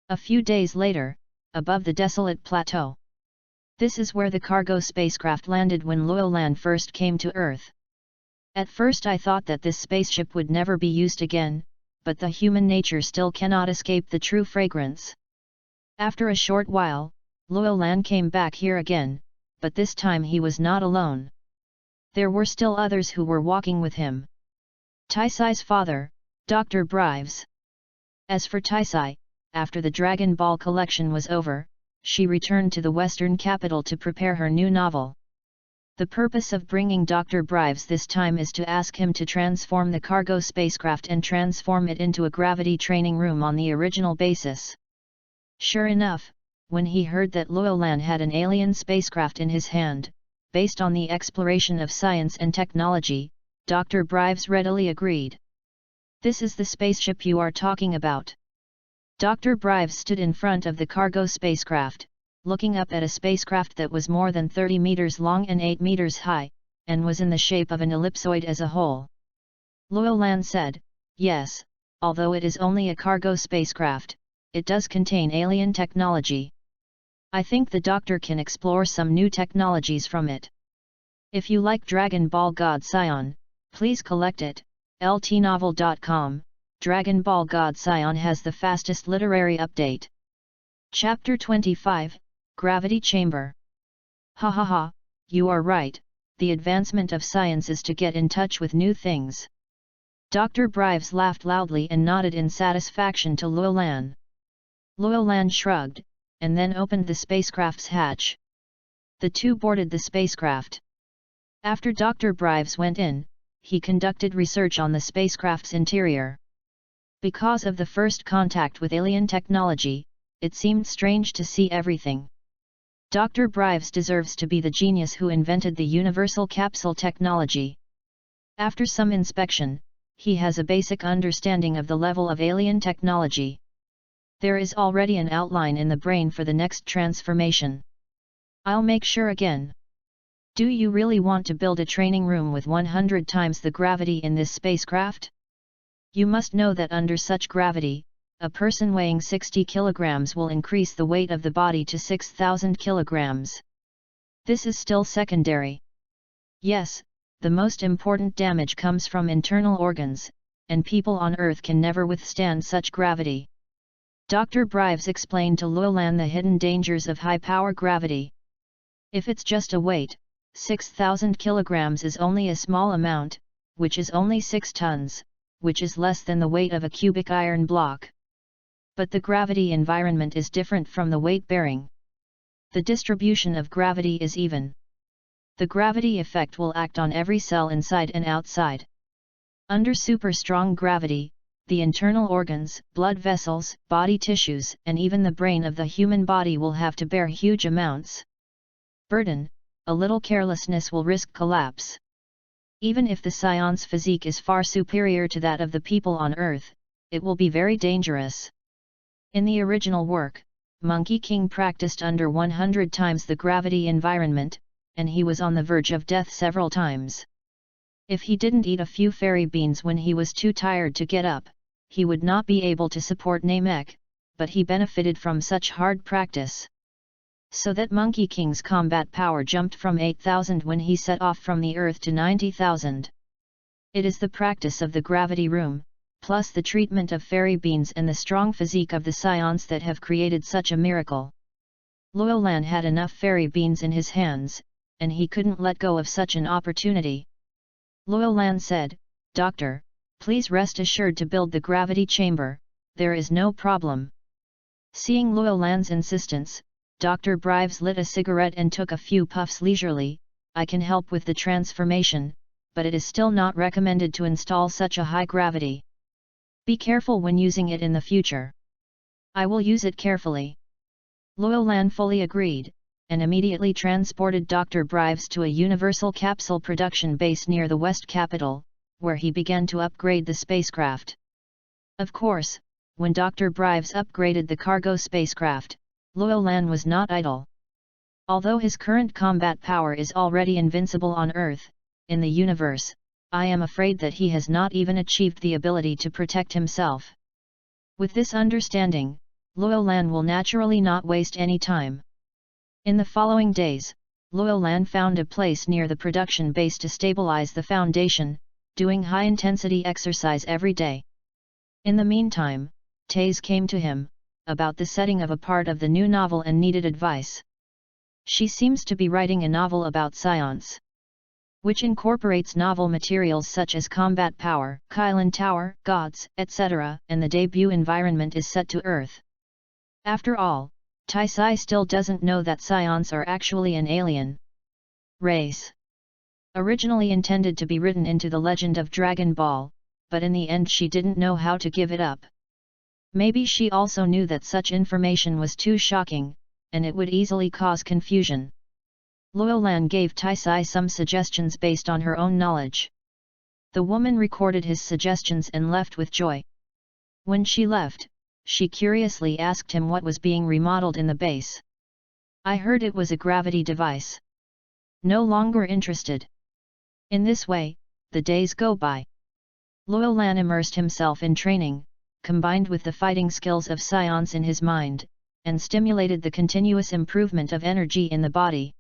A few days later, above the desolate plateau. This is where the cargo spacecraft landed when Luo Lan first came to Earth. At first I thought that this spaceship would never be used again, but the human nature still cannot escape the true fragrance. After a short while, Luo Lan came back here again, but this time he was not alone. There were still others who were walking with him. Taisai's father, Dr. Brives. As for Taisai, after the Dragon Ball collection was over, she returned to the Western capital to prepare her new novel. The purpose of bringing Dr. Brives this time is to ask him to transform the cargo spacecraft and transform it into a gravity training room on the original basis. Sure enough, when he heard that Luo Lan had an alien spacecraft in his hand, based on the exploration of science and technology, Dr. Brives readily agreed. This is the spaceship you are talking about. Dr. Brives stood in front of the cargo spacecraft, looking up at a spacecraft that was more than 30 meters long and 8 meters high, and was in the shape of an ellipsoid as a whole. Luo Lan said, "Yes, although it is only a cargo spacecraft, it does contain alien technology. I think the doctor can explore some new technologies from it. If you like Dragon Ball God Saiyan, please collect it." LTnovel.com, Dragon Ball God Saiyan has the fastest literary update. Chapter 25, Gravity Chamber. Ha ha ha, you are right, the advancement of science is to get in touch with new things. Dr. Brives laughed loudly and nodded in satisfaction to Luo Lan. Luo Lan shrugged, and then opened the spacecraft's hatch. The two boarded the spacecraft. After Dr. Brives went in, he conducted research on the spacecraft's interior. Because of the first contact with alien technology, it seemed strange to see everything. Dr. Brives deserves to be the genius who invented the universal capsule technology. After some inspection, he has a basic understanding of the level of alien technology. There is already an outline in the brain for the next transformation. I'll make sure again. Do you really want to build a training room with 100 times the gravity in this spacecraft? You must know that under such gravity, a person weighing 60 kilograms will increase the weight of the body to 6,000 kilograms. This is still secondary. Yes, the most important damage comes from internal organs, and people on Earth can never withstand such gravity. Dr. Brives explained to Luo Lan the hidden dangers of high-power gravity. If it's just a weight, 6,000 kilograms is only a small amount, which is only 6 tons, which is less than the weight of a cubic iron block. But the gravity environment is different from the weight bearing. The distribution of gravity is even. The gravity effect will act on every cell inside and outside. Under super strong gravity, the internal organs, blood vessels, body tissues, and even the brain of the human body will have to bear huge amounts. Burden, a little carelessness will risk collapse. Even if the Saiyan's physique is far superior to that of the people on Earth, it will be very dangerous. In the original work, Monkey King practiced under 100 times the gravity environment, and he was on the verge of death several times. If he didn't eat a few fairy beans when he was too tired to get up, he would not be able to support Namek, but he benefited from such hard practice. So that Monkey King's combat power jumped from 8,000 when he set off from the Earth to 90,000. It is the practice of the gravity room, plus the treatment of fairy beans and the strong physique of the Saiyans that have created such a miracle. Luolan had enough fairy beans in his hands, and he couldn't let go of such an opportunity. Luolan said, "Doctor, please rest assured to build the gravity chamber, there is no problem." Seeing Luolan's insistence, Dr. Brives lit a cigarette and took a few puffs leisurely. "I can help with the transformation, but it is still not recommended to install such a high gravity. Be careful when using it in the future." "I will use it carefully." Luolan fully agreed, and immediately transported Dr. Brives to a universal capsule production base near the West Capital, where he began to upgrade the spacecraft. Of course, when Dr. Brives upgraded the cargo spacecraft, Luolan was not idle. Although his current combat power is already invincible on Earth, in the universe, I am afraid that he has not even achieved the ability to protect himself. With this understanding, Luolan will naturally not waste any time. In the following days, Luolan found a place near the production base to stabilize the foundation, doing high-intensity exercise every day. In the meantime, Taze came to him, about the setting of a part of the new novel and needed advice. She seems to be writing a novel about science, which incorporates novel materials such as combat power, Kylan Tower, gods, etc., and the debut environment is set to Earth. After all, Taisai still doesn't know that Scions are actually an alien race. Originally intended to be written into the legend of Dragon Ball, but in the end she didn't know how to give it up. Maybe she also knew that such information was too shocking, and it would easily cause confusion. Luolan gave Taisai some suggestions based on her own knowledge. The woman recorded his suggestions and left with joy. When she left, she curiously asked him what was being remodeled in the base. "I heard it was a gravity device." No longer interested. In this way, the days go by. Luolan immersed himself in training, combined with the fighting skills of Science in his mind, and stimulated the continuous improvement of energy in the body.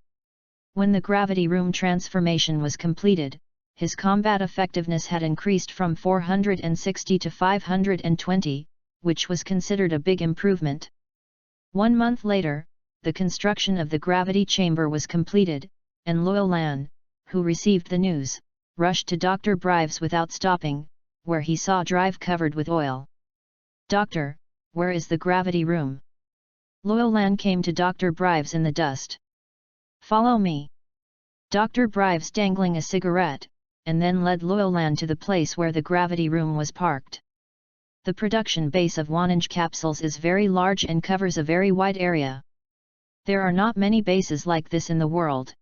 When the gravity room transformation was completed, his combat effectiveness had increased from 460 to 520, which was considered a big improvement. 1 month later, the construction of the gravity chamber was completed, and Luolan, who received the news, rushed to Dr. Brives without stopping, where he saw Drive covered with oil. "Doctor, where is the gravity room?" Luolan came to Dr. Brives in the dust. "Follow me." Dr. Brives dangling a cigarette, and then led Luolan to the place where the gravity room was parked. The production base of Wanange capsules is very large and covers a very wide area. There are not many bases like this in the world.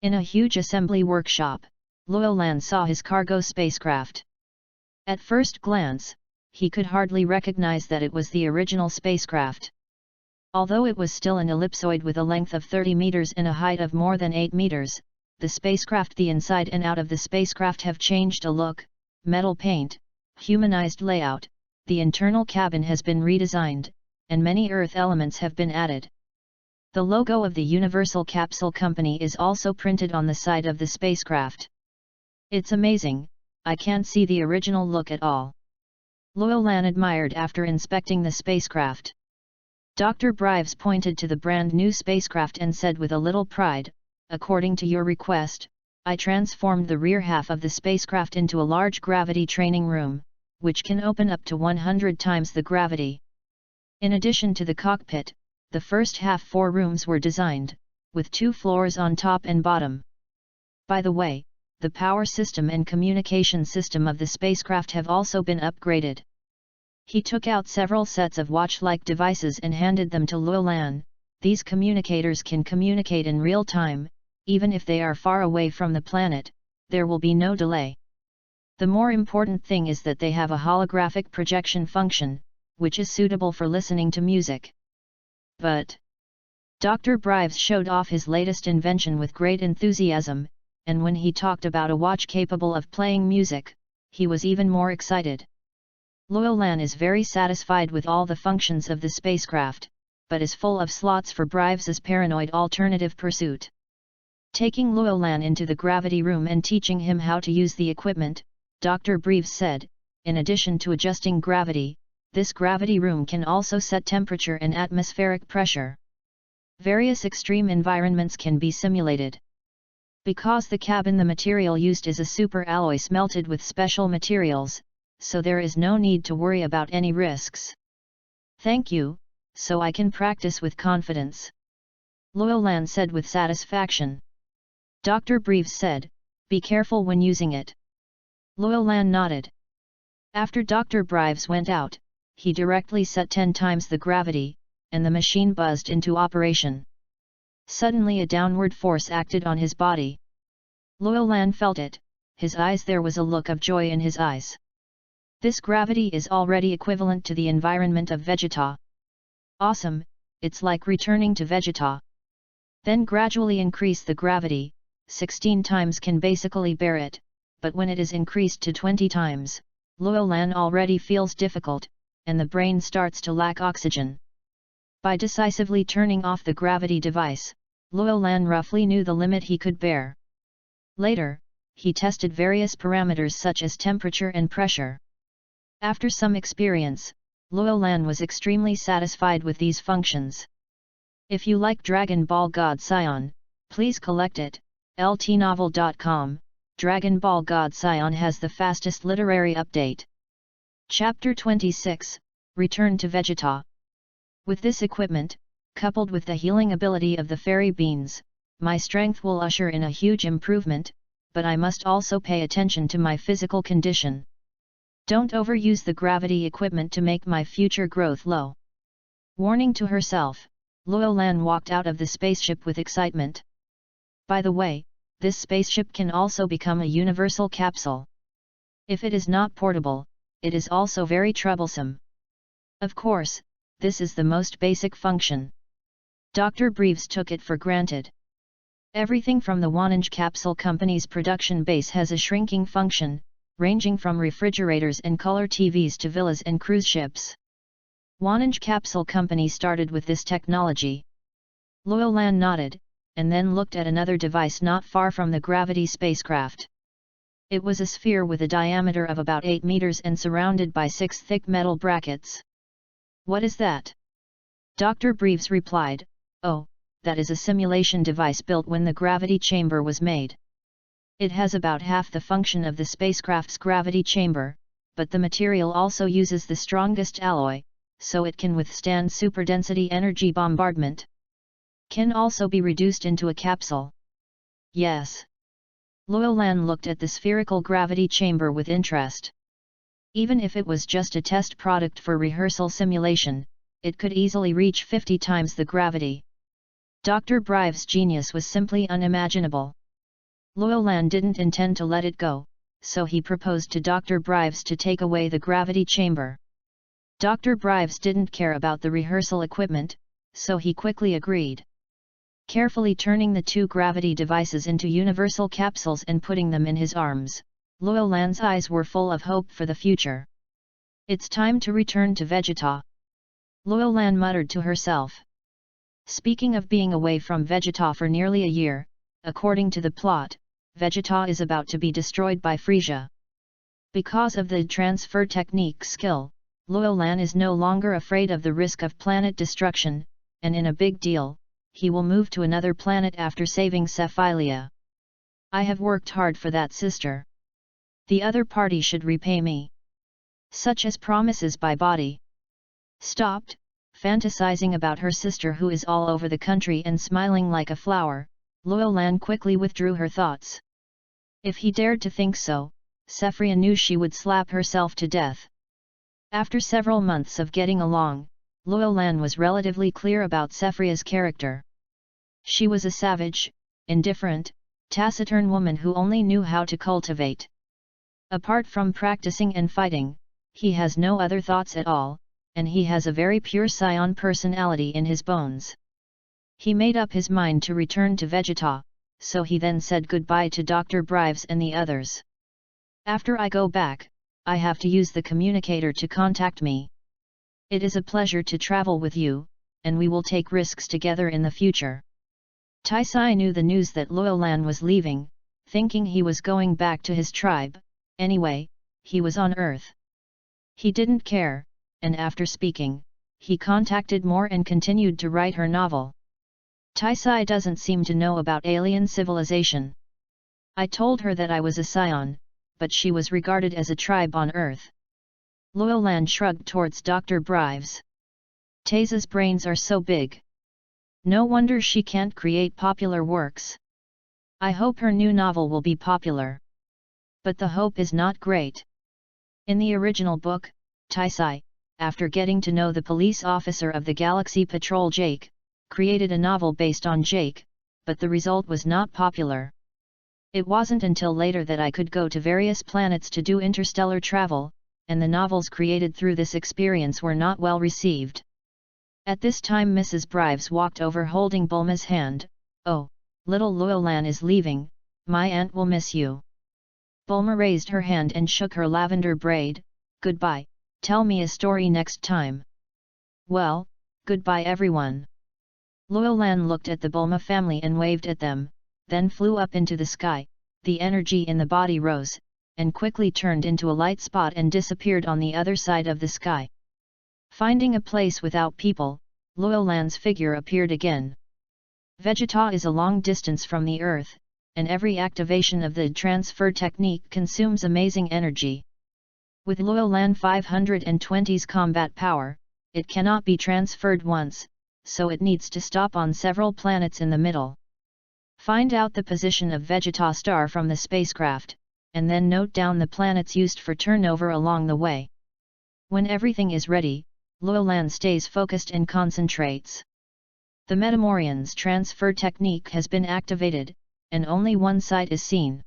In a huge assembly workshop, Luolan saw his cargo spacecraft. At first glance, he could hardly recognize that it was the original spacecraft. Although it was still an ellipsoid with a length of 30 meters and a height of more than 8 meters, the spacecraft, the inside and out of the spacecraft have changed a look, metal paint, humanized layout, the internal cabin has been redesigned, and many Earth elements have been added. The logo of the Universal Capsule Company is also printed on the side of the spacecraft. "It's amazing, I can't see the original look at all." Luolan admired after inspecting the spacecraft. Dr. Brives pointed to the brand new spacecraft and said with a little pride, "According to your request, I transformed the rear half of the spacecraft into a large gravity training room, which can open up to 100 times the gravity. In addition to the cockpit, the first half 4 rooms were designed, with 2 floors on top and bottom. By the way, the power system and communication system of the spacecraft have also been upgraded. He took out several sets of watch-like devices and handed them to Luolan. These communicators can communicate in real time, even if they are far away from the planet, there will be no delay. The more important thing is that they have a holographic projection function, which is suitable for listening to music. But Dr. Brives showed off his latest invention with great enthusiasm, and when he talked about a watch capable of playing music, he was even more excited. Luolan is very satisfied with all the functions of the spacecraft, but is full of slots for Brives's paranoid alternative pursuit. Taking Luolan into the gravity room and teaching him how to use the equipment, Dr. Brives said, in addition to adjusting gravity, this gravity room can also set temperature and atmospheric pressure. Various extreme environments can be simulated. Because the cabin, the material used is a super alloy smelted with special materials, so there is no need to worry about any risks. Thank you, so I can practice with confidence. Luolan said with satisfaction. Dr. Brives said, be careful when using it. Luolan nodded. After Dr. Brives went out, he directly set 10 times the gravity, and the machine buzzed into operation. Suddenly a downward force acted on his body. Luolan felt it, his eyes, there was a look of joy in his eyes. This gravity is already equivalent to the environment of Vegeta. Awesome, it's like returning to Vegeta. Then gradually increase the gravity, 16 times can basically bear it, but when it is increased to 20 times, Luolan already feels difficult, and the brain starts to lack oxygen. By decisively turning off the gravity device, Luolan roughly knew the limit he could bear. Later, he tested various parameters such as temperature and pressure. After some experience, Luolan was extremely satisfied with these functions. If you like Dragon Ball God Saiyan, please collect it. ltnovel.com, Dragon Ball God Saiyan has the fastest literary update. Chapter 26, Return to Vegeta. With this equipment, coupled with the healing ability of the fairy beans, my strength will usher in a huge improvement, but I must also pay attention to my physical condition. Don't overuse the gravity equipment to make my future growth low. Warning to herself, Luolan walked out of the spaceship with excitement. By the way, this spaceship can also become a universal capsule. If it is not portable, it is also very troublesome. Of course, this is the most basic function. Dr. Brives took it for granted. Everything from the Wanange Capsule Company's production base has a shrinking function, ranging from refrigerators and color TVs to villas and cruise ships. Wanange Capsule Company started with this technology. Luolan nodded, and then looked at another device not far from the gravity spacecraft. It was a sphere with a diameter of about 8 meters and surrounded by 6 thick metal brackets. What is that? Dr. Brives replied, oh, that is a simulation device built when the gravity chamber was made. It has about half the function of the spacecraft's gravity chamber, but the material also uses the strongest alloy, so it can withstand superdensity energy bombardment. Can also be reduced into a capsule. Yes. Luolan looked at the spherical gravity chamber with interest. Even if it was just a test product for rehearsal simulation, it could easily reach 50 times the gravity. Dr. Brives' genius was simply unimaginable. Luolan didn't intend to let it go, so he proposed to Dr. Brives to take away the gravity chamber. Dr. Brives didn't care about the rehearsal equipment, so he quickly agreed. Carefully turning the 2 gravity devices into universal capsules and putting them in his arms, Luolan's eyes were full of hope for the future. It's time to return to Vegeta. Luolan muttered to herself. Speaking of being away from Vegeta for nearly a year, according to the plot, Vegeta is about to be destroyed by Frieza. Because of the transfer technique skill, Luolan is no longer afraid of the risk of planet destruction, and in a big deal, he will move to another planet after saving Cephilia. I have worked hard for that, sister. The other party should repay me. Such as promises by body. Stopped, fantasizing about her sister who is all over the country and smiling like a flower. Loyal Lan quickly withdrew her thoughts. If he dared to think so, Saphria knew she would slap herself to death. After several months of getting along, Loyal Lan was relatively clear about Saphria's character. She was a savage, indifferent, taciturn woman who only knew how to cultivate. Apart from practicing and fighting, he has no other thoughts at all, and he has a very pure Saiyan personality in his bones. He made up his mind to return to Vegeta, so he then said goodbye to Dr. Brives and the others. After I go back, I have to use the communicator to contact me. It is a pleasure to travel with you, and we will take risks together in the future. Taisai knew the news that Loyal Lan was leaving, thinking he was going back to his tribe. Anyway, he was on Earth. He didn't care, and after speaking, he contacted Moore and continued to write her novel. Taisai doesn't seem to know about alien civilization. I told her that I was a Saiyan, but she was regarded as a tribe on Earth. Loyal Lan shrugged towards Dr. Brives. Taisa's brains are so big. No wonder she can't create popular works. I hope her new novel will be popular. But the hope is not great. In the original book, Taisai, after getting to know the police officer of the Galaxy Patrol Jake, created a novel based on Jake, but the result was not popular. It wasn't until later that I could go to various planets to do interstellar travel, and the novels created through this experience were not well received. At this time Mrs. Brives walked over holding Bulma's hand. Oh, little Loyal Lan is leaving, my aunt will miss you. Bulma raised her hand and shook her lavender braid. Goodbye, tell me a story next time. Well, goodbye everyone. Loyal Lan looked at the Bulma family and waved at them, then flew up into the sky. The energy in the body rose, and quickly turned into a light spot and disappeared on the other side of the sky. Finding a place without people, Loyal Lan's figure appeared again. Vegeta is a long distance from the Earth, and every activation of the transfer technique consumes amazing energy. With Loyal Lan 520's combat power, it cannot be transferred once, so it needs to stop on several planets in the middle. Find out the position of Vegeta star from the spacecraft, and then note down the planets used for turnover along the way. When everything is ready, Loyal Lan stays focused and concentrates. The Metamorian's transfer technique has been activated, and only one side is seen.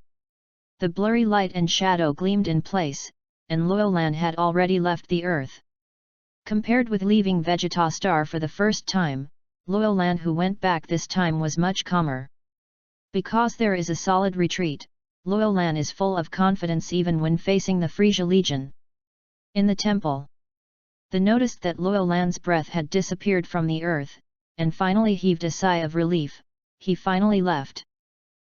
The blurry light and shadow gleamed in place, and Loyal Lan had already left the Earth. Compared with leaving Vegeta star for the first time, Loyal Lan who went back this time was much calmer. Because there is a solid retreat, Loyal Lan is full of confidence even when facing the Frisia Legion. In the temple, they noticed that Loyal Lan's breath had disappeared from the earth, and finally heaved a sigh of relief. He finally left.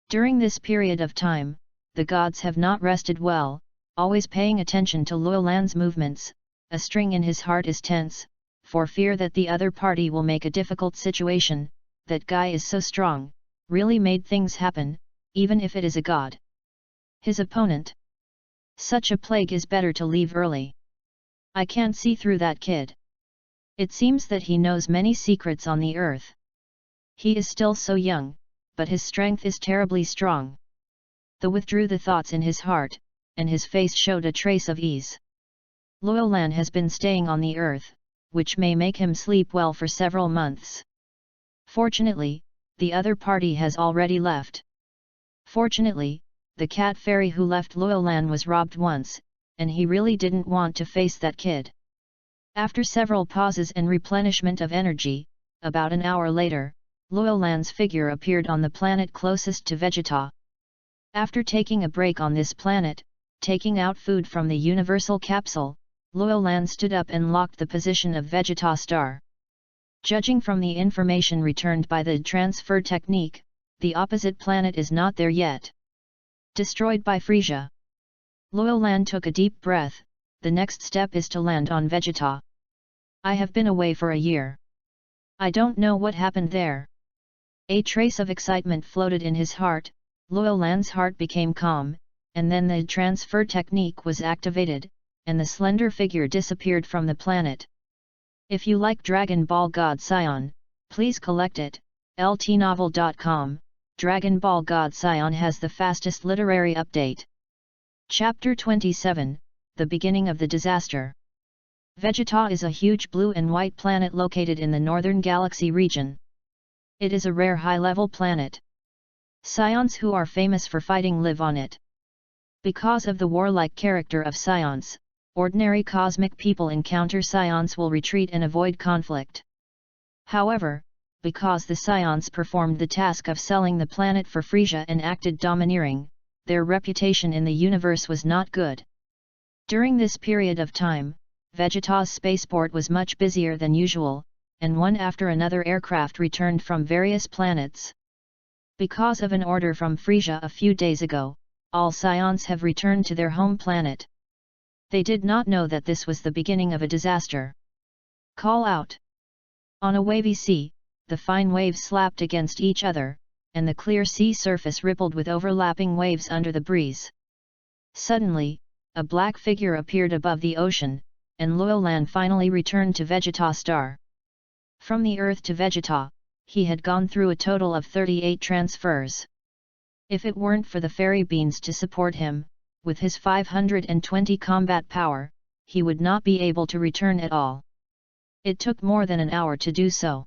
During this period of time, the gods have not rested well, always paying attention to Loyal Lan's movements. A string in his heart is tense, for fear that the other party will make a difficult situation. That guy is so strong, really made things happen, even if it is a god. His opponent. Such a plague is better to leave early. I can't see through that kid. It seems that he knows many secrets on the earth. He is still so young, but his strength is terribly strong. They withdrew the thoughts in his heart, and his face showed a trace of ease. Loyal Lan has been staying on the earth, which may make him sleep well for several months. Fortunately, the other party has already left. Fortunately, the cat fairy who left Loyal Lan was robbed once, and he really didn't want to face that kid. After several pauses and replenishment of energy, about an hour later, Loyal Lan's figure appeared on the planet closest to Vegeta. After taking a break on this planet, taking out food from the universal capsule, Loyal Lan stood up and locked the position of Vegeta star. Judging from the information returned by the transfer technique, the opposite planet is not there yet. Destroyed by Frisia. Loyal Lan took a deep breath. The next step is to land on Vegeta. I have been away for a year. I don't know what happened there. A trace of excitement floated in his heart. Loyal Lan's heart became calm, and then the transfer technique was activated, and the slender figure disappeared from the planet. If you like Dragon Ball God Saiyan, please collect it. ltnovel.com. Dragon Ball God Saiyan has the fastest literary update. Chapter 27, The Beginning of the Disaster. Vegeta is a huge blue and white planet located in the northern galaxy region. It is a rare high-level planet. Saiyans who are famous for fighting live on it. Because of the warlike character of Saiyans, ordinary cosmic people encounter Saiyans will retreat and avoid conflict. However, because the Saiyans performed the task of selling the planet for Frisia and acted domineering, their reputation in the universe was not good. During this period of time, Vegeta's spaceport was much busier than usual, and one after another aircraft returned from various planets. Because of an order from Frisia a few days ago, all Saiyans have returned to their home planet. They did not know that this was the beginning of a disaster. Call out. On a wavy sea, the fine waves slapped against each other, and the clear sea surface rippled with overlapping waves under the breeze. Suddenly, a black figure appeared above the ocean, and Luolan finally returned to Vegeta Star. From the Earth to Vegeta, he had gone through a total of 38 transfers. If it weren't for the fairy beans to support him, with his 520 combat power, he would not be able to return at all. It took more than an hour to do so.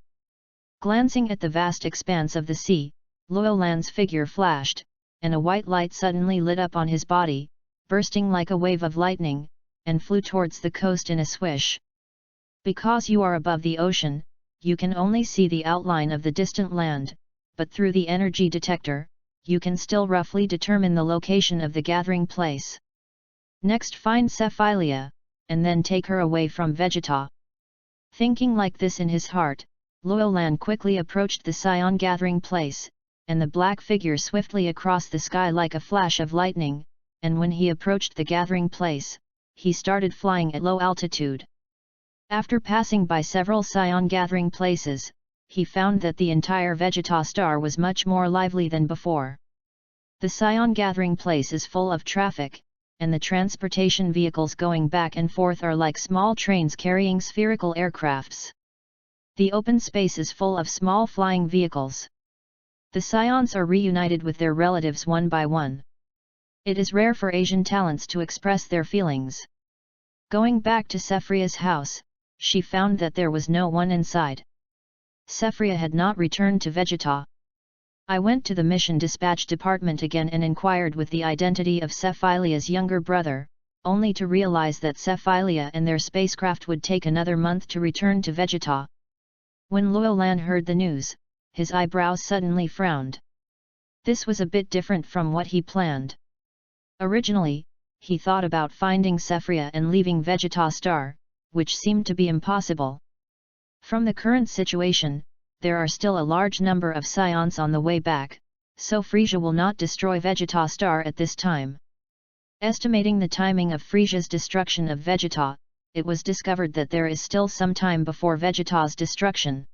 Glancing at the vast expanse of the sea, Luolan's figure flashed, and a white light suddenly lit up on his body, bursting like a wave of lightning, and flew towards the coast in a swish. Because you are above the ocean, you can only see the outline of the distant land, but through the energy detector, you can still roughly determine the location of the gathering place. Next find Sephilia, and then take her away from Vegeta. Thinking like this in his heart, Luolan quickly approached the Saiyan gathering place, and the black figure swiftly across the sky like a flash of lightning, and when he approached the gathering place, he started flying at low altitude. After passing by several Saiyan gathering places, he found that the entire Vegeta Star was much more lively than before. The Saiyan gathering place is full of traffic, and the transportation vehicles going back and forth are like small trains carrying spherical aircrafts. The open space is full of small flying vehicles. The Saiyans are reunited with their relatives one by one. It is rare for Asian talents to express their feelings. Going back to Sephia's house, she found that there was no one inside. Sephria had not returned to Vegeta. I went to the mission dispatch department again and inquired with the identity of Sephilia's younger brother, only to realize that Sephilia and their spacecraft would take another month to return to Vegeta. When Luolan heard the news, his eyebrows suddenly frowned. This was a bit different from what he planned. Originally, he thought about finding Sephria and leaving Vegeta Star, which seemed to be impossible. From the current situation, there are still a large number of Saiyans on the way back, so Frisia will not destroy Vegeta Star at this time. Estimating the timing of Frisia's destruction of Vegeta, it was discovered that there is still some time before Vegeta's destruction.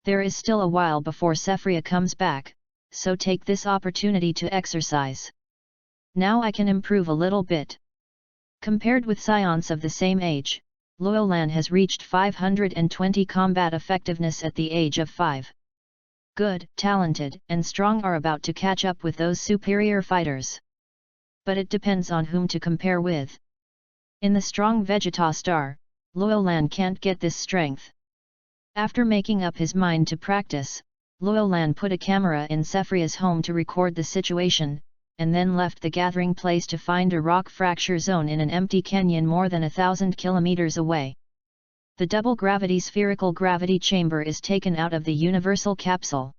There is still a while before Sephria comes back, so take this opportunity to exercise. Now I can improve a little bit. Compared with Saiyans of the same age, Luolan has reached 520 combat effectiveness at the age of 5. Good, talented, and strong are about to catch up with those superior fighters. But it depends on whom to compare with. In the strong Vegeta Star, Luolan can't get this strength. After making up his mind to practice, Luolan put a camera in Sephria's home to record the situation, and then left the gathering place to find a rock fracture zone in an empty canyon more than 1,000 kilometers away. The double-gravity spherical gravity chamber is taken out of the universal capsule.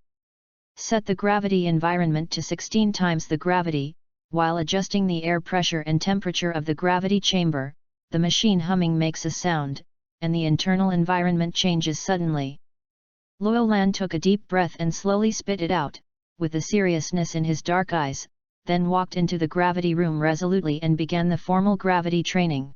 Set the gravity environment to 16 times the gravity, while adjusting the air pressure and temperature of the gravity chamber, the machine humming makes a sound, and the internal environment changes suddenly. Luolan took a deep breath and slowly spit it out, with a seriousness in his dark eyes, then walked into the gravity room resolutely and began the formal gravity training.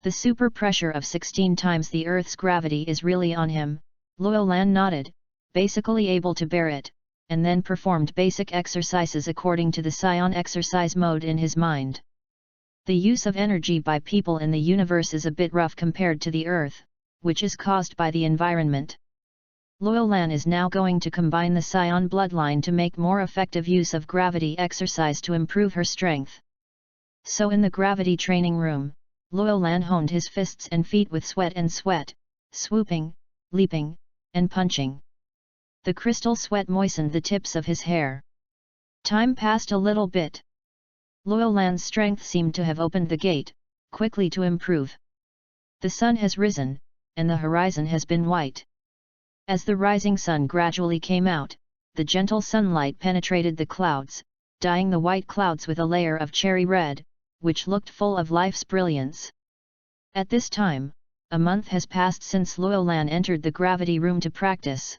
The super pressure of 16 times the Earth's gravity is really on him. Luolan nodded, basically able to bear it, and then performed basic exercises according to the Saiyan exercise mode in his mind. The use of energy by people in the universe is a bit rough compared to the Earth, which is caused by the environment. Loyolan is now going to combine the Saiyan bloodline to make more effective use of gravity exercise to improve her strength. So in the gravity training room, Loyolan honed his fists and feet with sweat, swooping, leaping, and punching. The crystal sweat moistened the tips of his hair. Time passed a little bit. Loyolan's strength seemed to have opened the gate, quickly to improve. The sun has risen, and the horizon has been white. As the rising sun gradually came out, the gentle sunlight penetrated the clouds, dyeing the white clouds with a layer of cherry red, which looked full of life's brilliance. At this time, a month has passed since Loyolan entered the gravity room to practice.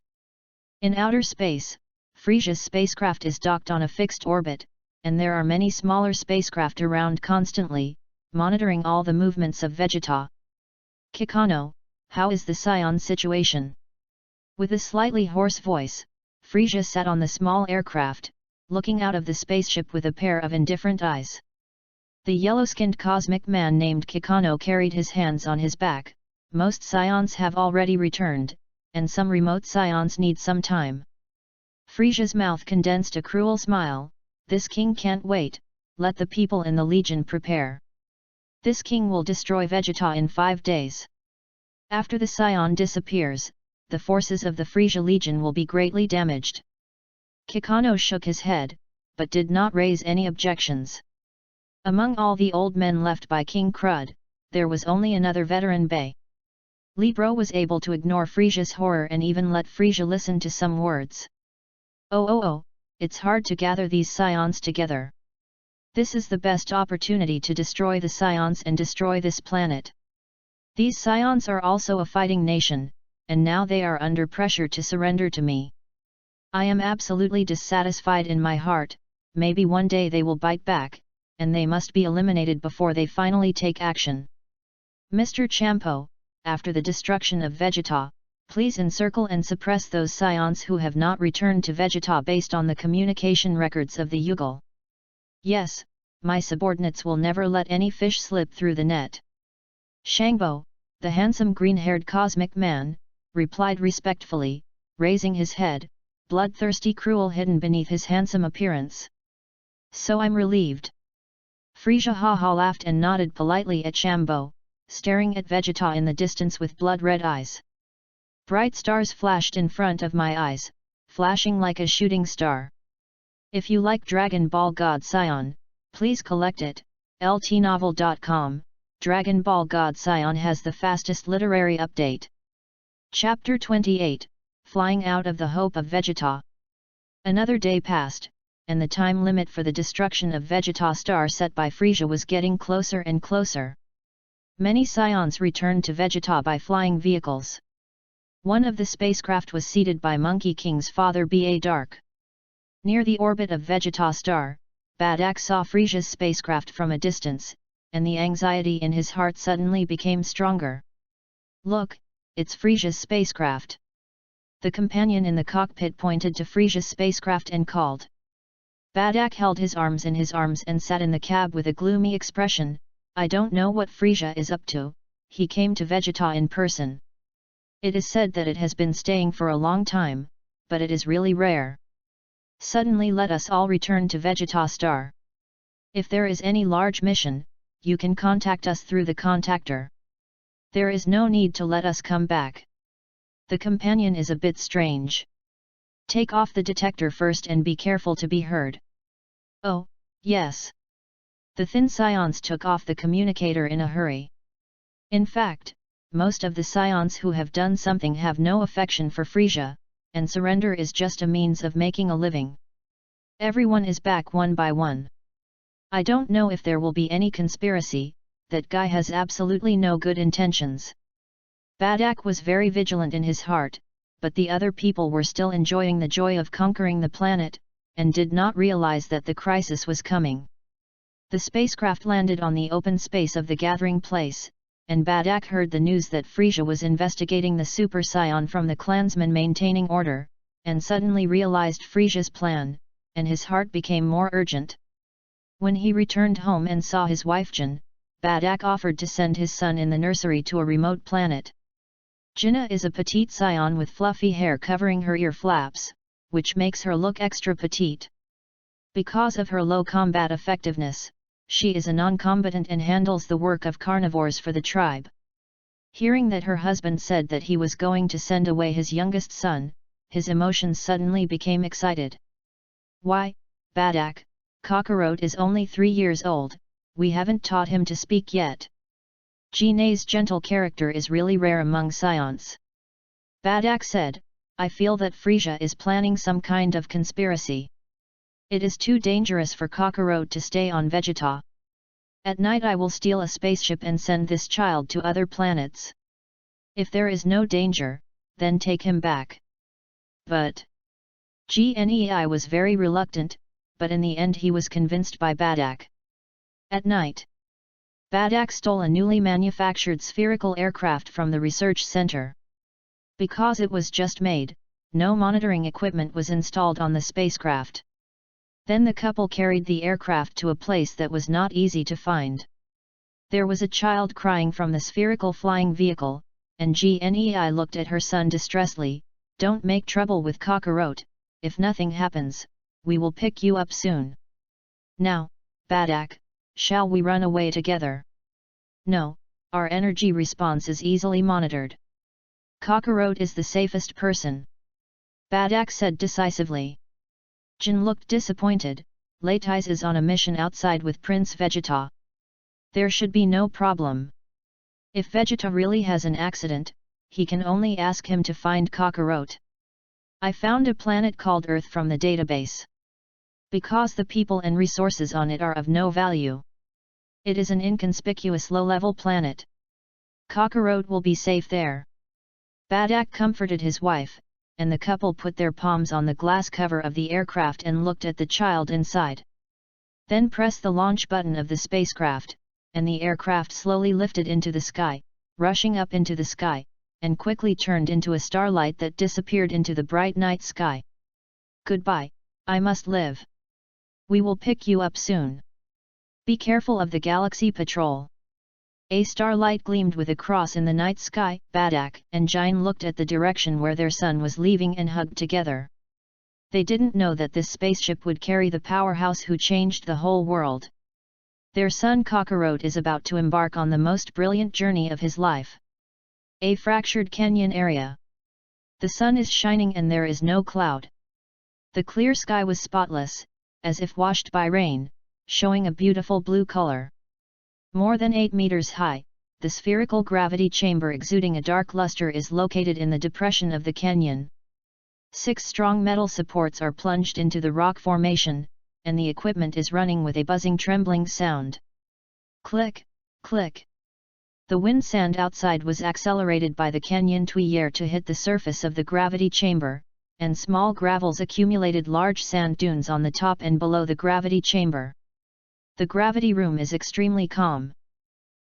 In outer space, Frisia's spacecraft is docked on a fixed orbit, and there are many smaller spacecraft around constantly, monitoring all the movements of Vegeta. Kikano, how is the Saiyan situation? With a slightly hoarse voice, Frisia sat on the small aircraft, looking out of the spaceship with a pair of indifferent eyes. The yellow-skinned cosmic man named Kikano carried his hands on his back. Most Saiyans have already returned, and some remote Saiyans need some time. Frisia's mouth condensed a cruel smile. This king can't wait, let the people in the Legion prepare. This king will destroy Vegeta in 5 days. After the Saiyan disappears, the forces of the Frisia Legion will be greatly damaged. Kikano shook his head, but did not raise any objections. Among all the old men left by King Crud, there was only another veteran Bay. Libro was able to ignore Frisia's horror and even let Frisia listen to some words. Oh, it's hard to gather these Saiyans together. This is the best opportunity to destroy the Saiyans and destroy this planet. These Saiyans are also a fighting nation, and now they are under pressure to surrender to me. I am absolutely dissatisfied in my heart. Maybe one day they will bite back, and they must be eliminated before they finally take action. Mr. Champo, after the destruction of Vegeta, please encircle and suppress those Saiyans who have not returned to Vegeta based on the communication records of the Yugal. Yes, my subordinates will never let any fish slip through the net. Shangbo, the handsome green-haired cosmic man, replied respectfully, raising his head, bloodthirsty cruel hidden beneath his handsome appearance. So I'm relieved. Frisia ha laughed and nodded politely at Shambo, staring at Vegeta in the distance with blood-red eyes. Bright stars flashed in front of my eyes, flashing like a shooting star. If you like Dragon Ball God Saiyan, please collect it. ltnovel.com. Dragon Ball God Saiyan has the fastest literary update. Chapter 28, Flying Out of the Hope of Vegeta. Another day passed, and the time limit for the destruction of Vegeta star set by Frisia was getting closer and closer. Many Saiyans returned to Vegeta by flying vehicles. One of the spacecraft was seated by Monkey King's father Ba Dark. Near the orbit of Vegeta star, Badak saw Frisia's spacecraft from a distance, and the anxiety in his heart suddenly became stronger. Look, it's Frisia's spacecraft. The companion in the cockpit pointed to Frisia's spacecraft and called. Badak held his arms in his arms and sat in the cab with a gloomy expression. I don't know what Frisia is up to. He came to Vegeta in person. It is said that it has been staying for a long time, but it is really rare. Suddenly let us all return to Vegeta star. If there is any large mission, you can contact us through the contactor. There is no need to let us come back. The companion is a bit strange. Take off the detector first and be careful to be heard. Oh, yes. The thin Saiyans took off the communicator in a hurry. In fact, most of the Saiyans who have done something have no affection for Frisia, and surrender is just a means of making a living. Everyone is back one by one. I don't know if there will be any conspiracy. That guy has absolutely no good intentions. Badak was very vigilant in his heart, but the other people were still enjoying the joy of conquering the planet, and did not realize that the crisis was coming. The spacecraft landed on the open space of the gathering place, and Badak heard the news that Frisia was investigating the Super Saiyan from the clansmen maintaining order, and suddenly realized Frisia's plan, and his heart became more urgent. When he returned home and saw his wife Jin, Badak offered to send his son in the nursery to a remote planet. Jinna is a petite Saiyan with fluffy hair covering her ear flaps, which makes her look extra petite. Because of her low combat effectiveness, she is a non-combatant and handles the work of carnivores for the tribe. Hearing that her husband said that he was going to send away his youngest son, his emotions suddenly became excited. Why, Badak, Kakarot is only 3 years old, we haven't taught him to speak yet. Jinna's gentle character is really rare among Saiyans. Badak said, I feel that Frisia is planning some kind of conspiracy. It is too dangerous for Kakarot to stay on Vegeta. At night I will steal a spaceship and send this child to other planets. If there is no danger, then take him back. But Gnei was very reluctant, but in the end he was convinced by Badak. At night, Badak stole a newly manufactured spherical aircraft from the research center. Because it was just made, no monitoring equipment was installed on the spacecraft. Then the couple carried the aircraft to a place that was not easy to find. There was a child crying from the spherical flying vehicle, and Gnei looked at her son distressedly. Don't make trouble with Kakarot, if nothing happens, we will pick you up soon. Now, Badak, shall we run away together? No, our energy response is easily monitored. Kakarot is the safest person. Badak said decisively. Jin looked disappointed. Latiz is on a mission outside with Prince Vegeta. There should be no problem. If Vegeta really has an accident, he can only ask him to find Kakarot. I found a planet called Earth from the database. Because the people and resources on it are of no value. It is an inconspicuous low-level planet. Kakarot will be safe there. Badak comforted his wife, and the couple put their palms on the glass cover of the aircraft and looked at the child inside. Then pressed the launch button of the spacecraft, and the aircraft slowly lifted into the sky, rushing up into the sky, and quickly turned into a starlight that disappeared into the bright night sky. Goodbye, I must live. We will pick you up soon. Be careful of the Galaxy Patrol. A starlight gleamed with a cross in the night sky. Badak and Jin looked at the direction where their son was leaving and hugged together. They didn't know that this spaceship would carry the powerhouse who changed the whole world. Their son Kakarot is about to embark on the most brilliant journey of his life. A fractured canyon area. The sun is shining and there is no cloud. The clear sky was spotless, as if washed by rain, showing a beautiful blue color. More than 8 meters high, the spherical gravity chamber exuding a dark luster is located in the depression of the canyon. 6 strong metal supports are plunged into the rock formation, and the equipment is running with a buzzing trembling sound. Click, click. The wind sand outside was accelerated by the canyon tuyere to hit the surface of the gravity chamber, and small gravels accumulated large sand dunes on the top and below the gravity chamber. The gravity room is extremely calm.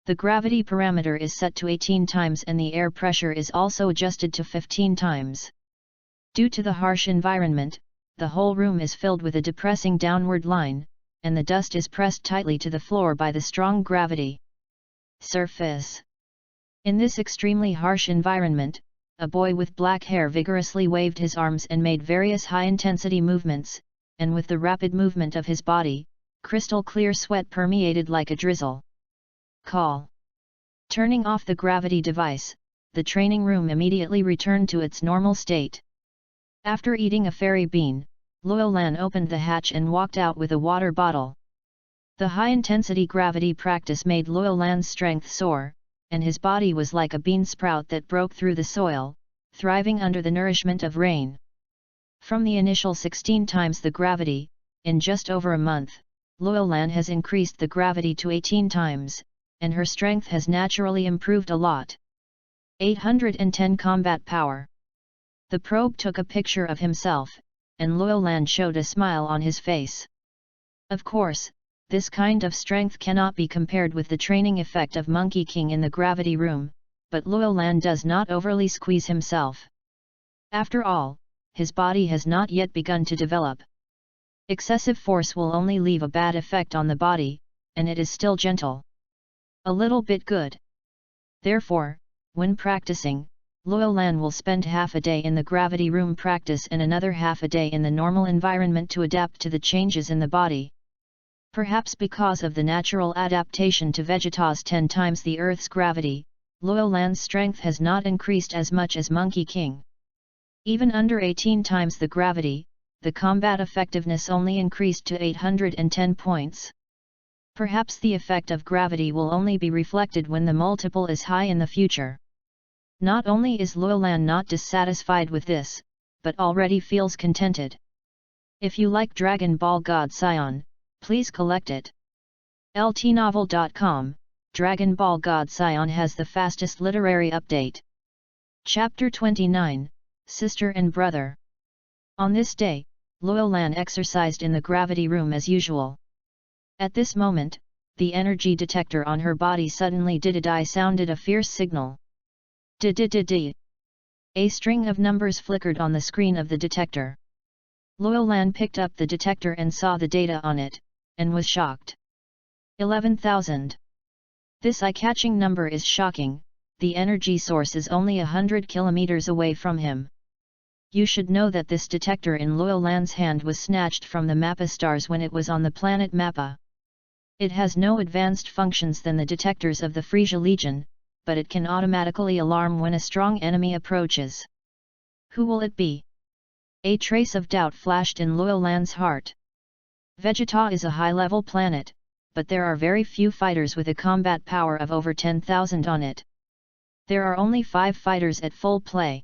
The gravity parameter is set to 18 times and the air pressure is also adjusted to 15 times. Due to the harsh environment, the whole room is filled with a depressing downward line, and the dust is pressed tightly to the floor by the strong gravity. Surface. In this extremely harsh environment, a boy with black hair vigorously waved his arms and made various high-intensity movements, and with the rapid movement of his body, crystal clear sweat permeated like a drizzle. Call. Turning off the gravity device, the training room immediately returned to its normal state. After eating a fairy bean, Luolan opened the hatch and walked out with a water bottle. The high-intensity gravity practice made Luolan's strength soar, and his body was like a bean sprout that broke through the soil, thriving under the nourishment of rain. From the initial 16 times the gravity, in just over a month, Luolan has increased the gravity to 18 times, and her strength has naturally improved a lot. 810 combat power. The probe took a picture of himself, and Luolan showed a smile on his face. Of course, this kind of strength cannot be compared with the training effect of Monkey King in the gravity room, but Luolan does not overly squeeze himself. After all, his body has not yet begun to develop. Excessive force will only leave a bad effect on the body, and it is still gentle. A little bit good. Therefore, when practicing, Loyolan will spend half a day in the gravity room practice and another half a day in the normal environment to adapt to the changes in the body. Perhaps because of the natural adaptation to Vegeta's 10 times the Earth's gravity, Loyolan's strength has not increased as much as Monkey King. Even under 18 times the gravity, the combat effectiveness only increased to 810 points. Perhaps the effect of gravity will only be reflected when the multiple is high in the future. Not only is Loyolan not dissatisfied with this, but already feels contented. If you like Dragon Ball God Saiyan, please collect it. ltnovel.com, Dragon Ball God Saiyan has the fastest literary update. Chapter 29, Sister and Brother. On this day, Loyolan exercised in the gravity room as usual. At this moment, the energy detector on her body suddenly did sounded a fierce signal. Di. A string of numbers flickered on the screen of the detector. Loyolan picked up the detector and saw the data on it, and was shocked. 11,000. This eye-catching number is shocking. The energy source is only 100 kilometers away from him. You should know that this detector in Loyolan's hand was snatched from the Mappa stars when it was on the planet Mappa. It has no advanced functions than the detectors of the Frisia Legion, but it can automatically alarm when a strong enemy approaches. Who will it be? A trace of doubt flashed in Loyolan's heart. Vegeta is a high-level planet, but there are very few fighters with a combat power of over 10,000 on it. There are only 5 fighters at full play.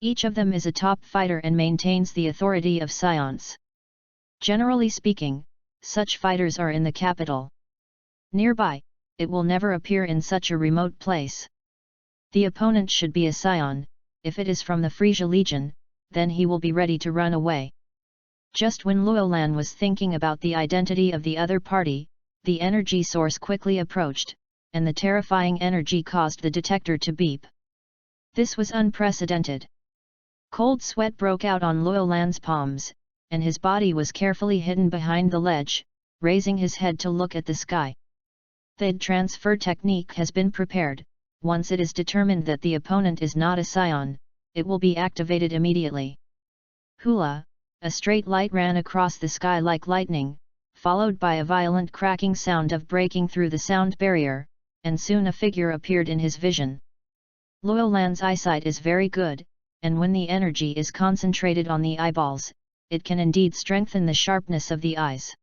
Each of them is a top fighter and maintains the authority of Saiyans. Generally speaking, such fighters are in the capital. Nearby, it will never appear in such a remote place. The opponent should be a Saiyan. If it is from the Frisia Legion, then he will be ready to run away. Just when Loyolan was thinking about the identity of the other party, the energy source quickly approached, and the terrifying energy caused the detector to beep. This was unprecedented. Cold sweat broke out on Loyolan's palms, and his body was carefully hidden behind the ledge, raising his head to look at the sky. The transfer technique has been prepared. Once it is determined that the opponent is not a Saiyan, it will be activated immediately. Hula, a straight light ran across the sky like lightning, followed by a violent cracking sound of breaking through the sound barrier, and soon a figure appeared in his vision. Loyolan's eyesight is very good, and when the energy is concentrated on the eyeballs, it can indeed strengthen the sharpness of the eyes.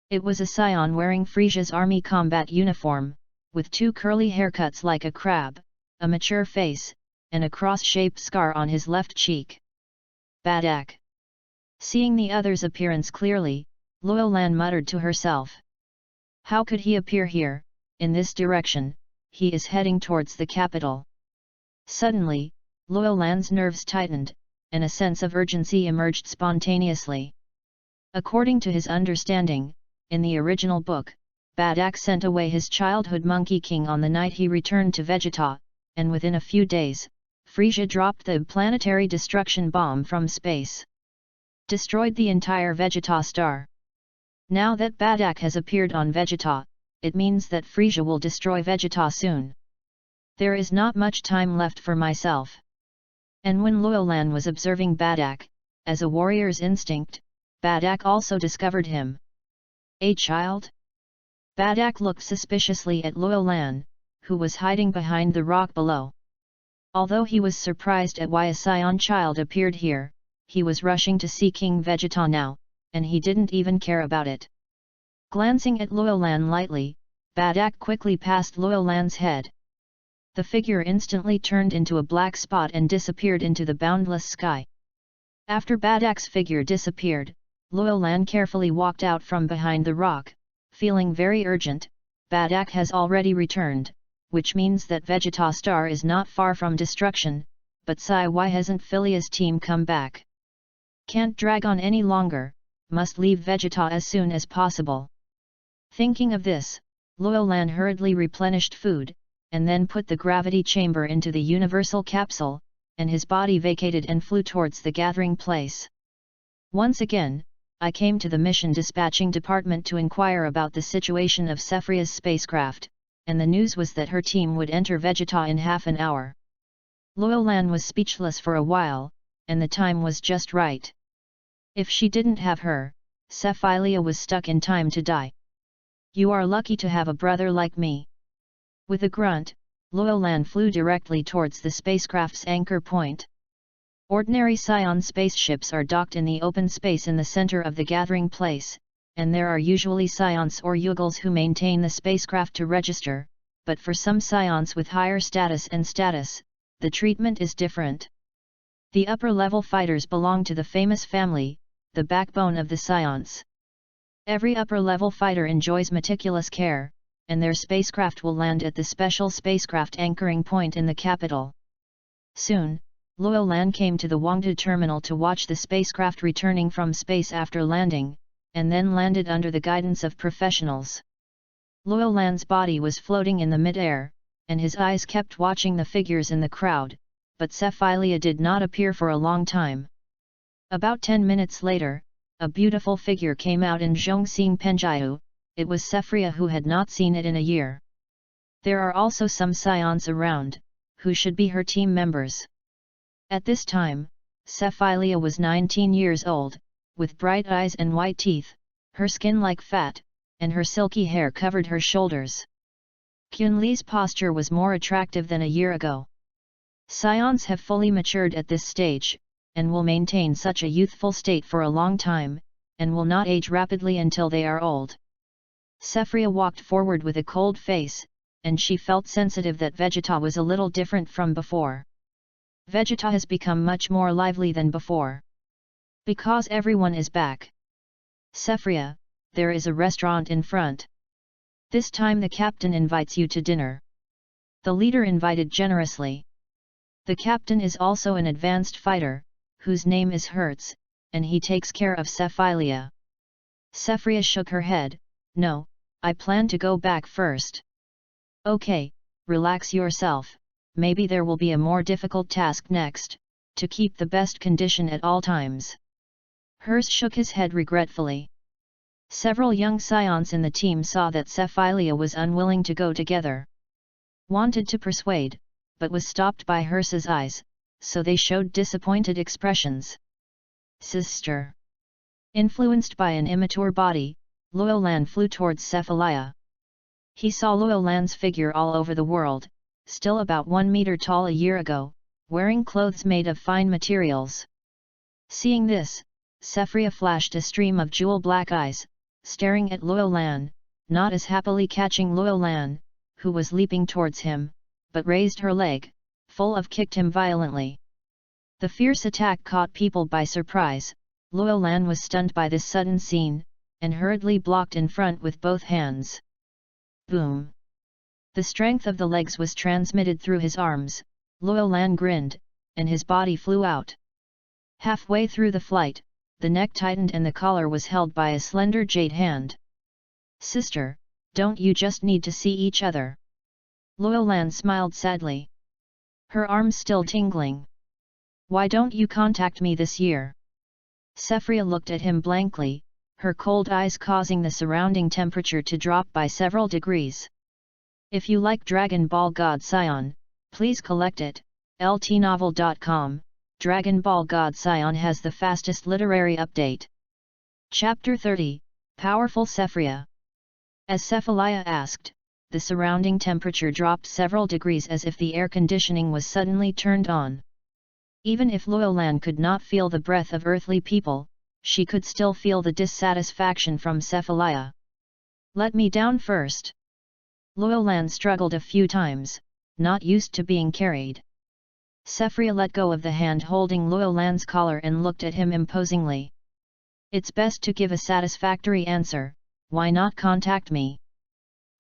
It was a Saiyan wearing Frisia's army combat uniform, with 2 curly haircuts like a crab, a mature face, and a cross-shaped scar on his left cheek. Badak. Seeing the other's appearance clearly, Loyolan muttered to herself. How could he appear here, in this direction? He is heading towards the capital. Suddenly, Loyolan's nerves tightened, and a sense of urgency emerged spontaneously. According to his understanding, in the original book, Badak sent away his childhood Monkey King on the night he returned to Vegeta, and within a few days, Frisia dropped the planetary destruction bomb from space. Destroyed the entire Vegeta star. Now that Badak has appeared on Vegeta, it means that Frisia will destroy Vegeta soon. There is not much time left for myself. And when Loyolan was observing Badak, as a warrior's instinct, Badak also discovered him. A child? Badak looked suspiciously at Loyolan, who was hiding behind the rock below. Although he was surprised at why a Saiyan child appeared here, he was rushing to see King Vegeta now, and he didn't even care about it. Glancing at Loyolan lightly, Badak quickly passed Loyolan's head. The figure instantly turned into a black spot and disappeared into the boundless sky. After Badak's figure disappeared, Loyolan carefully walked out from behind the rock, feeling very urgent. Badak has already returned, which means that Vegeta Star is not far from destruction, but why hasn't Filia's team come back? Can't drag on any longer, must leave Vegeta as soon as possible. Thinking of this, Loyolan hurriedly replenished food, and then put the gravity chamber into the universal capsule, and his body vacated and flew towards the gathering place. Once again, I came to the mission dispatching department to inquire about the situation of Sephiroth's spacecraft, and the news was that her team would enter Vegeta in half an hour. Loyolan was speechless for a while, and the time was just right. If she didn't have her, Cephilia was stuck in time to die. You are lucky to have a brother like me. With a grunt, Loyolan flew directly towards the spacecraft's anchor point. Ordinary Saiyan spaceships are docked in the open space in the center of the gathering place, and there are usually Saiyans or Yugals who maintain the spacecraft to register, but for some Saiyans with higher status, the treatment is different. The upper-level fighters belong to the famous family, the backbone of the Saiyans. Every upper-level fighter enjoys meticulous care, and their spacecraft will land at the special spacecraft anchoring point in the capital. Soon, Loyolan came to the Wangda terminal to watch the spacecraft returning from space after landing, and then landed under the guidance of professionals. Loyolan's body was floating in the mid-air, and his eyes kept watching the figures in the crowd, but Cephilia did not appear for a long time. About 10 minutes later, a beautiful figure came out in Zhongxing Penjiu. It was Cephilia, who had not seen it in a year. There are also some Saiyans around, who should be her team members. At this time, Cephilia was 19 years old, with bright eyes and white teeth, her skin like fat, and her silky hair covered her shoulders. Qinli's posture was more attractive than a year ago. Saiyans have fully matured at this stage, and will maintain such a youthful state for a long time, and will not age rapidly until they are old. Cephilia walked forward with a cold face, and she felt sensitive that Vegeta was a little different from before. Vegeta has become much more lively than before. Because everyone is back. Cephilia, there is a restaurant in front. This time the captain invites you to dinner. The leader invited generously. The captain is also an advanced fighter, whose name is Hertz, and he takes care of Cephilia. Cephilia shook her head. No, I plan to go back first. Okay, relax yourself, maybe there will be a more difficult task next, to keep the best condition at all times. Hertz shook his head regretfully. Several young Saiyans in the team saw that Cephilia was unwilling to go together. Wanted to persuade, but was stopped by Hertz's eyes, so they showed disappointed expressions. Sister. Influenced by an immature body, Loyolan flew towards Cephilia. He saw Loyolan's figure all over the world, still about 1 meter tall a year ago, wearing clothes made of fine materials. Seeing this, Cephilia flashed a stream of jewel-black eyes, staring at Loyolan, not as happily catching Loyolan, who was leaping towards him, but raised her leg, full of kicked him violently. The fierce attack caught people by surprise. Loyolan was stunned by this sudden scene, and hurriedly blocked in front with both hands. Boom! The strength of the legs was transmitted through his arms. Loyolan grinned, and his body flew out. Halfway through the flight, the neck tightened and the collar was held by a slender jade hand. Sister, don't you just need to see each other? Loyolan smiled sadly. Her arms still tingling. Why don't you contact me this year? Cephilia looked at him blankly, her cold eyes causing the surrounding temperature to drop by several degrees. If you like Dragon Ball God Saiyan, please collect it. ltnovel.com. Dragon Ball God Saiyan has the fastest literary update. Chapter 30, Powerful Cephilia. As Cephilia asked, the surrounding temperature dropped several degrees as if the air conditioning was suddenly turned on. Even if Loyolan could not feel the breath of earthly people, she could still feel the dissatisfaction from Cephilia. Let me down first. Loyolan struggled a few times, not used to being carried. Cephilia let go of the hand holding Loyolan's collar and looked at him imposingly. It's best to give a satisfactory answer, why not contact me?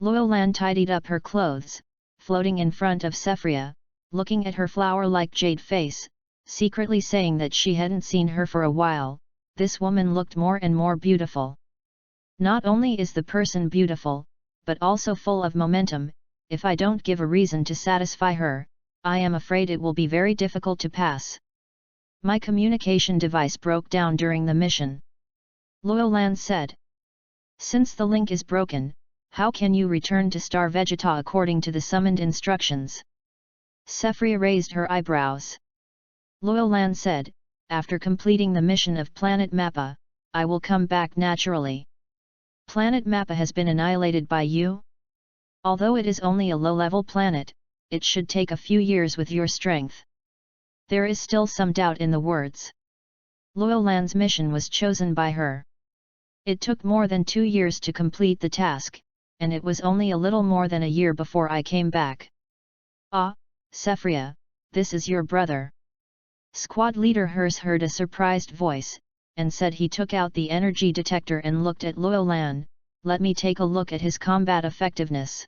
Loyolan tidied up her clothes, floating in front of Cephilia, looking at her flower-like jade face, secretly saying that she hadn't seen her for a while. This woman looked more and more beautiful. Not only is the person beautiful, but also full of momentum. If I don't give a reason to satisfy her, I am afraid it will be very difficult to pass. My communication device broke down during the mission. Loyolan said. Since the link is broken, how can you return to Star Vegeta according to the summoned instructions? Sephria raised her eyebrows. Loyal Lan said, after completing the mission of Planet Mappa, I will come back naturally. Planet Mappa has been annihilated by you? Although it is only a low-level planet, it should take a few years with your strength. There is still some doubt in the words. Loyal Lan's mission was chosen by her. It took more than 2 years to complete the task, and it was only a little more than a year before I came back. Ah, Sephria, this is your brother. Squad leader Hers heard a surprised voice, and said he took out the energy detector and looked at Loyal Lan. Let me take a look at his combat effectiveness.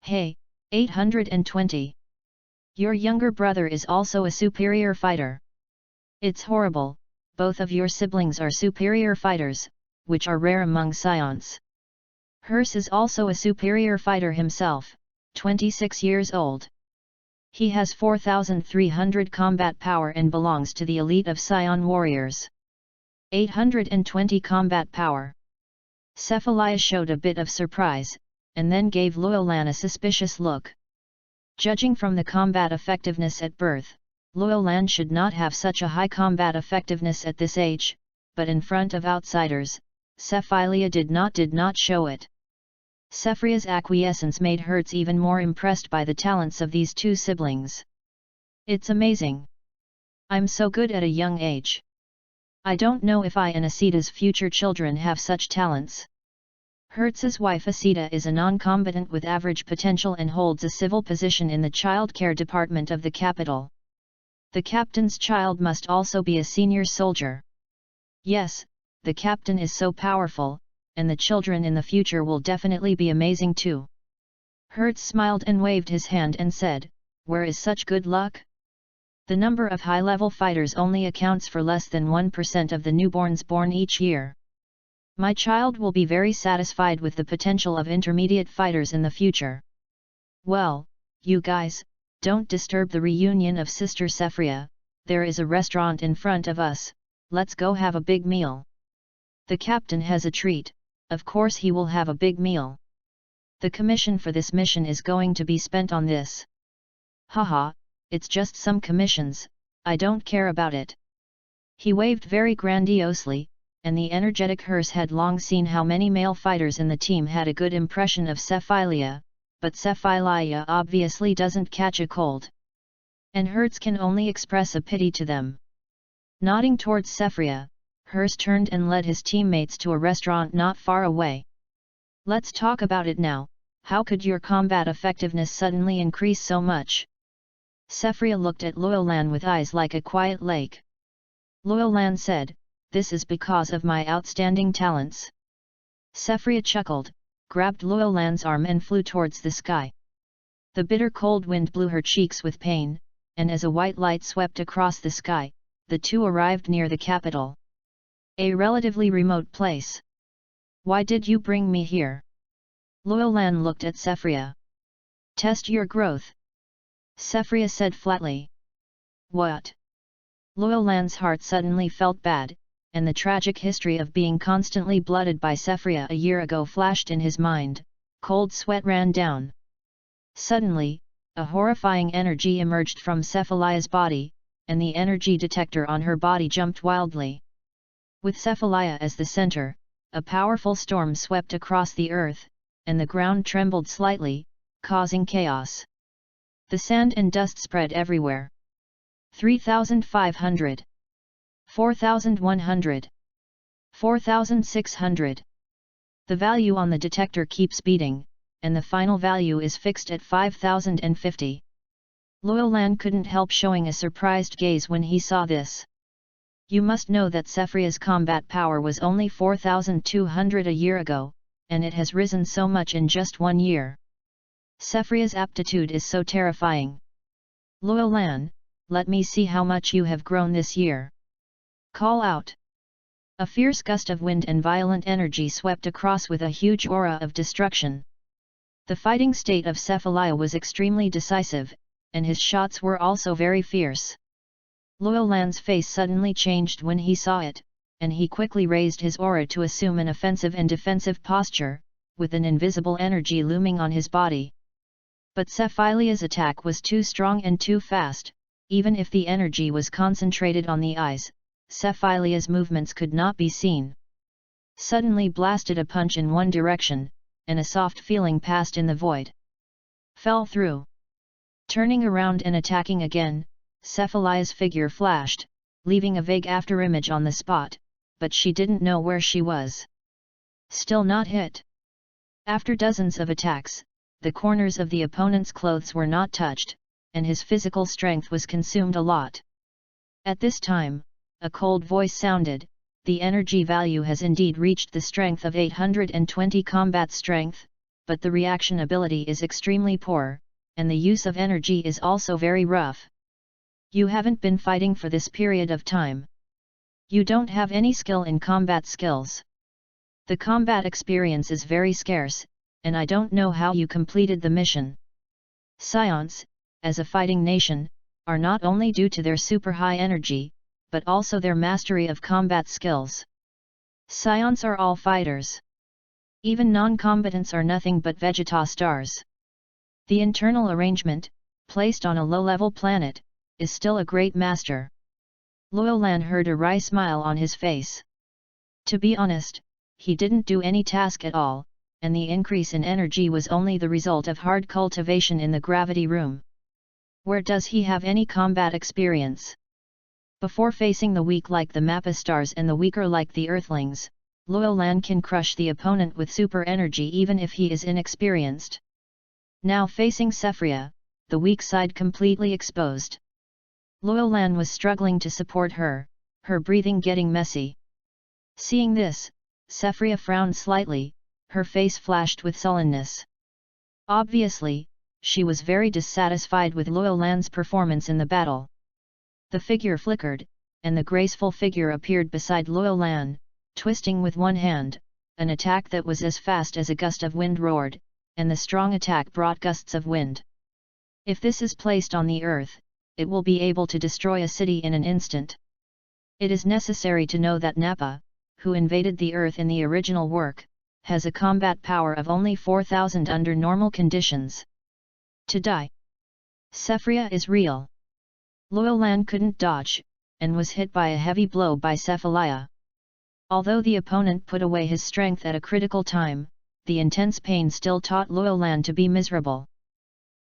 Hey, 820. Your younger brother is also a superior fighter. It's horrible, both of your siblings are superior fighters, which are rare among Saiyans. Hers is also a superior fighter himself, 26 years old. He has 4,300 combat power and belongs to the elite of Saiyan warriors. 820 combat power. Cephalia showed a bit of surprise, and then gave Loyal Lan a suspicious look. Judging from the combat effectiveness at birth, Loyal Lan should not have such a high combat effectiveness at this age, but in front of outsiders, Cephalia did not show it. Sephia's acquiescence made Hertz even more impressed by the talents of these two siblings. It's amazing. I'm so good at a young age. I don't know if I and Asita's future children have such talents. Hertz's wife Asita is a non-combatant with average potential and holds a civil position in the child care department of the capital. The captain's child must also be a senior soldier. Yes, the captain is so powerful, and the children in the future will definitely be amazing too. Hertz smiled and waved his hand and said, where is such good luck? The number of high-level fighters only accounts for less than 1% of the newborns born each year. My child will be very satisfied with the potential of intermediate fighters in the future. Well, you guys, don't disturb the reunion of Sister Sephria, there is a restaurant in front of us, let's go have a big meal. The captain has a treat, of course he will have a big meal. The commission for this mission is going to be spent on this. Haha, it's just some commissions, I don't care about it. He waved very grandiosely, and the energetic Hers had long seen how many male fighters in the team had a good impression of Cephalia, but Cephalia obviously doesn't catch a cold. And Hertz can only express a pity to them. Nodding towards Sephria, Hers turned and led his teammates to a restaurant not far away. Let's talk about it now, how could your combat effectiveness suddenly increase so much? Sephria looked at Loyal Lan with eyes like a quiet lake. Loyal Lan said, this is because of my outstanding talents. Sephria chuckled, grabbed Loyal Lan's arm and flew towards the sky. The bitter cold wind blew her cheeks with pain, and as a white light swept across the sky, the two arrived near the capital. A relatively remote place. Why did you bring me here? Loyal Lan looked at Sephria. Test your growth. Sephria said flatly. What? Loyal Lan's heart suddenly felt bad, and the tragic history of being constantly blooded by Sephria a year ago flashed in his mind. Cold sweat ran down. Suddenly, a horrifying energy emerged from Cephalia's body, and the energy detector on her body jumped wildly. With Cephalia as the center, a powerful storm swept across the earth, and the ground trembled slightly, causing chaos. The sand and dust spread everywhere. 3,500. 4,100. 4,600. The value on the detector keeps beating, and the final value is fixed at 5,050. Loyal Lan couldn't help showing a surprised gaze when he saw this. You must know that Sephria's combat power was only 4,200 a year ago, and it has risen so much in just 1 year. Sephria's aptitude is so terrifying. Loyal Lan, let me see how much you have grown this year. Call out. A fierce gust of wind and violent energy swept across with a huge aura of destruction. The fighting state of Cephalia was extremely decisive, and his shots were also very fierce. Loyal Lan's face suddenly changed when he saw it, and he quickly raised his aura to assume an offensive and defensive posture, with an invisible energy looming on his body. But Cephalia's attack was too strong and too fast. Even if the energy was concentrated on the eyes, Cephalia's movements could not be seen. Suddenly blasted a punch in one direction, and a soft feeling passed in the void. Fell through. Turning around and attacking again, Cephalia's figure flashed, leaving a vague afterimage on the spot, but she didn't know where she was. Still not hit. After dozens of attacks, the corners of the opponent's clothes were not touched, and his physical strength was consumed a lot. At this time, a cold voice sounded, "The energy value has indeed reached the strength of 820 combat strength, but the reaction ability is extremely poor, and the use of energy is also very rough. You haven't been fighting for this period of time. You don't have any skill in combat skills. The combat experience is very scarce, and I don't know how you completed the mission." Saiyans, as a fighting nation, are not only due to their super high energy, but also their mastery of combat skills. Saiyans are all fighters. Even non-combatants are nothing but Vegeta stars. The internal arrangement, placed on a low-level planet, is still a great master. Luolan heard a wry smile on his face. To be honest, he didn't do any task at all, and the increase in energy was only the result of hard cultivation in the gravity room. Where does he have any combat experience? Before facing the weak like the Mappa stars and the weaker like the Earthlings, Luolan can crush the opponent with super energy even if he is inexperienced. Now facing Cephria, the weak side completely exposed. Luolan was struggling to support her breathing getting messy. Seeing this, Cephria frowned slightly, her face flashed with sullenness. Obviously, she was very dissatisfied with Luolan's performance in the battle. The figure flickered, and the graceful figure appeared beside Luolan, twisting with one hand, an attack that was as fast as a gust of wind roared, and the strong attack brought gusts of wind. If this is placed on the earth, it will be able to destroy a city in an instant. It is necessary to know that Nappa, who invaded the earth in the original work, has a combat power of only 4,000 under normal conditions. To die. Cephria is real. Luolan couldn't dodge, and was hit by a heavy blow by Cephalia. Although the opponent put away his strength at a critical time, the intense pain still taught Luolan to be miserable.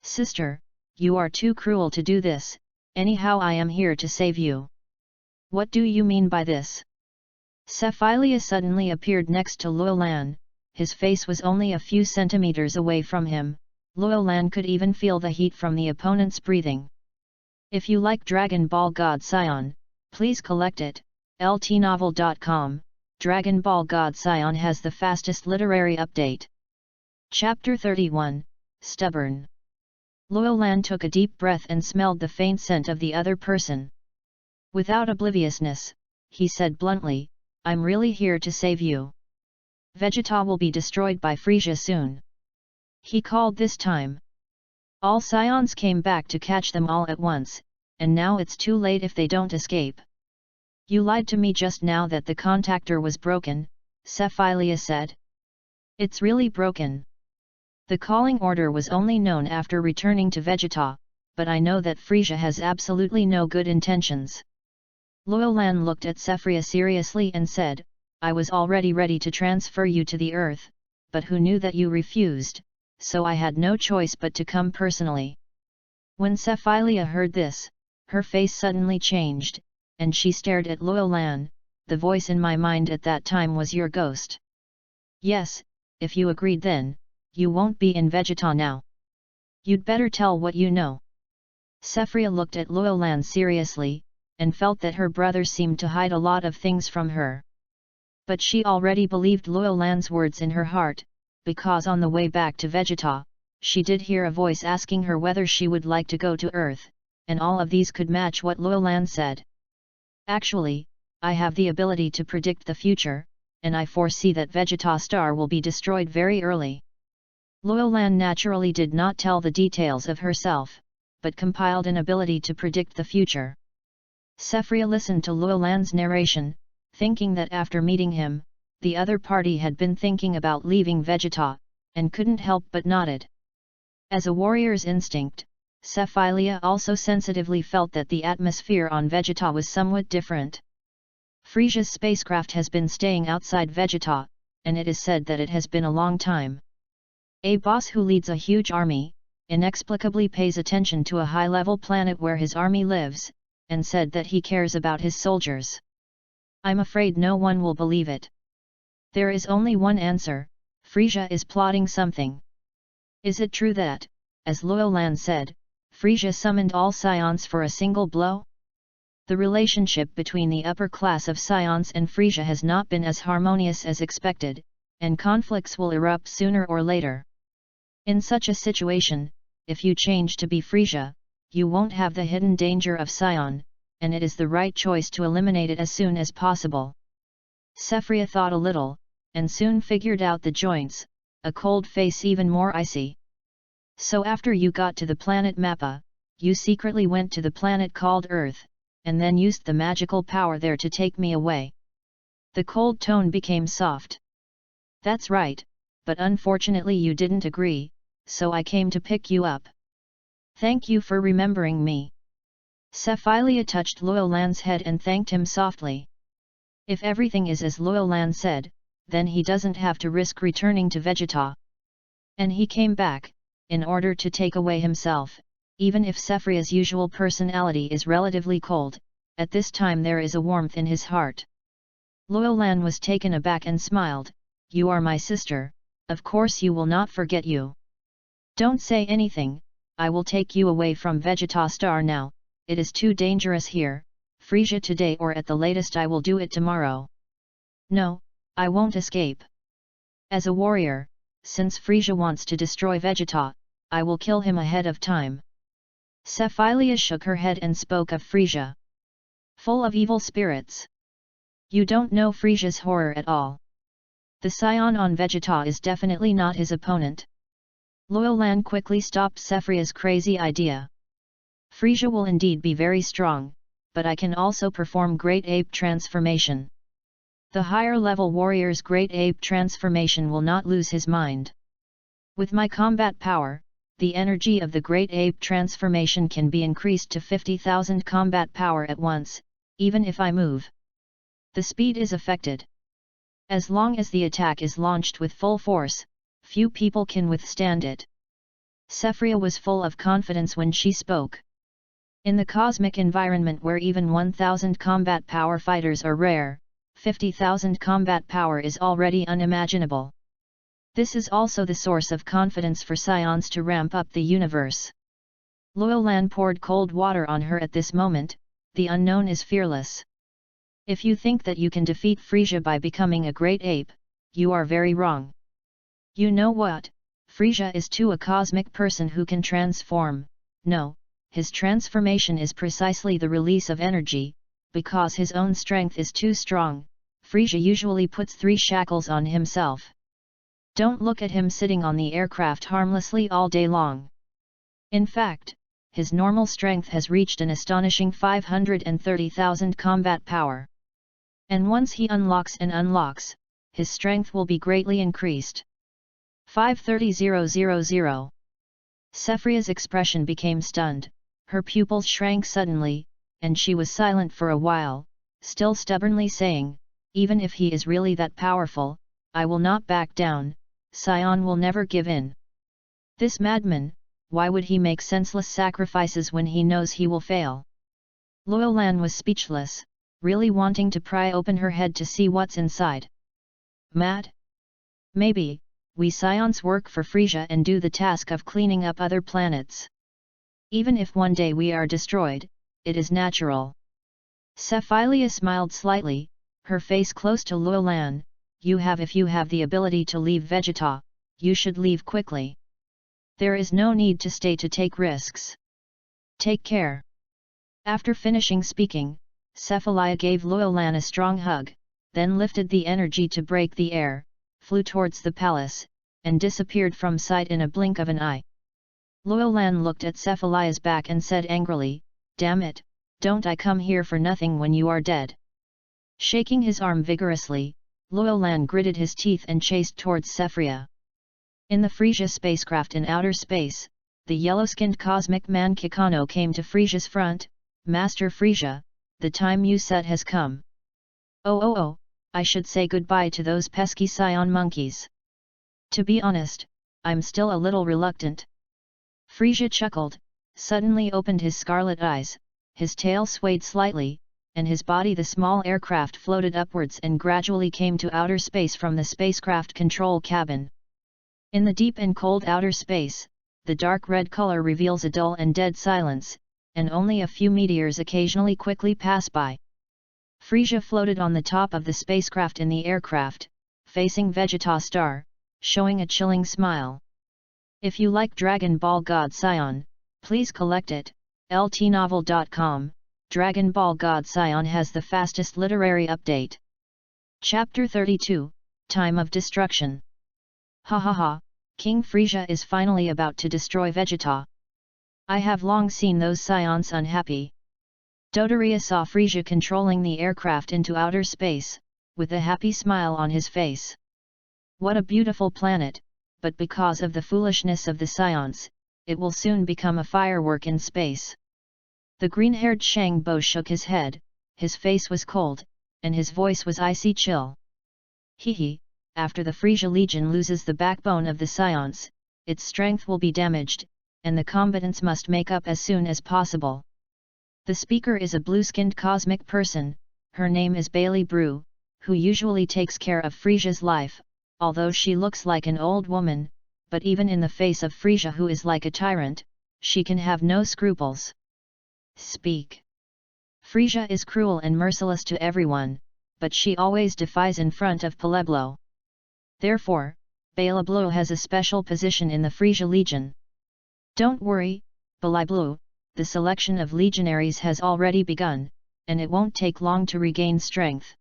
"Sister, you are too cruel to do this, anyhow I am here to save you." "What do you mean by this?" Cephalia suddenly appeared next to Luolan, his face was only a few centimeters away from him, Luolan could even feel the heat from the opponent's breathing. If you like Dragon Ball God Saiyan, please collect it, ltnovel.com. Dragon Ball God Saiyan has the fastest literary update. Chapter 31, Stubborn. Luolan took a deep breath and smelled the faint scent of the other person. Without obliviousness, he said bluntly, "I'm really here to save you. Vegeta will be destroyed by Frieza soon." He called this time. All Saiyans came back to catch them all at once, and now it's too late if they don't escape. "You lied to me just now that the contactor was broken," Cephalia said. "It's really broken. The calling order was only known after returning to Vegeta, but I know that Frieza has absolutely no good intentions." Luolan looked at Cephria seriously and said, "I was already ready to transfer you to the earth, but who knew that you refused, so I had no choice but to come personally." When Cephalia heard this, her face suddenly changed, and she stared at Luolan. "The voice in my mind at that time was your ghost." "Yes, if you agreed then, you won't be in Vegeta now. You'd better tell what you know." Cephria looked at Luolan seriously, and felt that her brother seemed to hide a lot of things from her. But she already believed Luolan's words in her heart, because on the way back to Vegeta, she did hear a voice asking her whether she would like to go to Earth, and all of these could match what Luolan said. "Actually, I have the ability to predict the future, and I foresee that Vegeta Star will be destroyed very early." Luolan naturally did not tell the details of herself, but compiled an ability to predict the future. Cephria listened to Luolan's narration, thinking that after meeting him, the other party had been thinking about leaving Vegeta, and couldn't help but nodded. As a warrior's instinct, Cephilia also sensitively felt that the atmosphere on Vegeta was somewhat different. Frisia's spacecraft has been staying outside Vegeta, and it is said that it has been a long time. A boss who leads a huge army, inexplicably pays attention to a high-level planet where his army lives, and said that he cares about his soldiers. I'm afraid no one will believe it. There is only one answer: Frisia is plotting something. Is it true that, as Luolan said, Frisia summoned all Saiyans for a single blow? The relationship between the upper class of Saiyans and Frisia has not been as harmonious as expected, and conflicts will erupt sooner or later. In such a situation, if you change to be Frisia, you won't have the hidden danger of Saiyan, and it is the right choice to eliminate it as soon as possible. Cephilia thought a little, and soon figured out the joints, a cold face even more icy. So after you got to the planet Mappa, you secretly went to the planet called Earth, and then used the magical power there to take me away. The cold tone became soft. That's right, but unfortunately you didn't agree, so I came to pick you up. Thank you for remembering me. Cephilia touched Luolan's head and thanked him softly. If everything is as Luolan said, then he doesn't have to risk returning to Vegeta. And he came back, in order to take away himself. Even if Cephria's usual personality is relatively cold, at this time there is a warmth in his heart. Luolan was taken aback and smiled. You are my sister, of course you will not forget you. Don't say anything, I will take you away from Vegeta Star now, it is too dangerous here, Frisia today or at the latest I will do it tomorrow. No, I won't escape. As a warrior, since Frisia wants to destroy Vegeta, I will kill him ahead of time. Cephilia shook her head and spoke of Frisia. Full of evil spirits. You don't know Frisia's horror at all. The Saiyan on Vegeta is definitely not his opponent. Luolan quickly stopped Cephria's crazy idea. Frisia will indeed be very strong, but I can also perform Great Ape Transformation. The higher level warrior's Great Ape Transformation will not lose his mind. With my combat power, the energy of the Great Ape Transformation can be increased to 50,000 combat power at once, even if I move. The speed is affected. As long as the attack is launched with full force, few people can withstand it. Cephilia was full of confidence when she spoke. In the cosmic environment where even 1,000 combat power fighters are rare, 50,000 combat power is already unimaginable. This is also the source of confidence for Saiyans to ramp up the universe. Luolan poured cold water on her at this moment. The unknown is fearless. If you think that you can defeat Frisia by becoming a great ape, you are very wrong. You know what, Frisia is too a cosmic person who can transform. No, his transformation is precisely the release of energy, because his own strength is too strong. Frisia usually puts 3 shackles on himself. Don't look at him sitting on the aircraft harmlessly all day long. In fact, his normal strength has reached an astonishing 530,000 combat power. And once he unlocks, his strength will be greatly increased. 530,000. Cephria's expression became stunned, her pupils shrank suddenly, and she was silent for a while, still stubbornly saying, even if he is really that powerful, I will not back down, Saiyan will never give in. This madman, why would he make senseless sacrifices when he knows he will fail? Luolan was speechless, really wanting to pry open her head to see what's inside. Mad? Maybe, we Saiyans work for Frisia and do the task of cleaning up other planets. Even if one day we are destroyed, it is natural. Cephilia smiled slightly, her face close to Luolan. If you have the ability to leave Vegeta, you should leave quickly. There is no need to stay to take risks. Take care. After finishing speaking, Cephilia gave Luolan a strong hug, then lifted the energy to break the air, flew towards the palace, and disappeared from sight in a blink of an eye. Luolan looked at Cephilia's back and said angrily, "Damn it, don't I come here for nothing when you are dead?" Shaking his arm vigorously, Luolan gritted his teeth and chased towards Cephilia. In the Frisia spacecraft in outer space, the yellow-skinned cosmic man Kikano came to Frisia's front. "Master Frisia, the time you set has come. Oh, I should say goodbye to those pesky Saiyan monkeys. To be honest, I'm still a little reluctant." Frisia chuckled, suddenly opened his scarlet eyes, his tail swayed slightly, and his body, the small aircraft, floated upwards and gradually came to outer space from the spacecraft control cabin. In the deep and cold outer space, the dark red color reveals a dull and dead silence, and only a few meteors occasionally quickly pass by. Frisia floated on the top of the spacecraft in the aircraft, facing Vegeta Star, showing a chilling smile. If you like Dragon Ball God Saiyan, please collect it. ltnovel.com. Dragon Ball God Saiyan has the fastest literary update. Chapter 32, Time of Destruction. Ha ha ha, King Frisia is finally about to destroy Vegeta. I have long seen those Saiyans unhappy. Dodoria saw Frisia controlling the aircraft into outer space, with a happy smile on his face. What a beautiful planet, but because of the foolishness of the Saiyans, it will soon become a firework in space. The green-haired Shangbo shook his head, his face was cold, and his voice was icy chill. Hehe, after the Frisia Legion loses the backbone of the Saiyans, its strength will be damaged, and the combatants must make up as soon as possible. The speaker is a blue-skinned cosmic person, her name is Bailey Brew, who usually takes care of Frisia's life, although she looks like an old woman, but even in the face of Frisia, who is like a tyrant, she can have no scruples. Speak. Frisia is cruel and merciless to everyone, but she always defies in front of Peleblo. Therefore, Peleblo has a special position in the Frisia Legion. Don't worry, Peleblo, the selection of legionaries has already begun, and it won't take long to regain strength.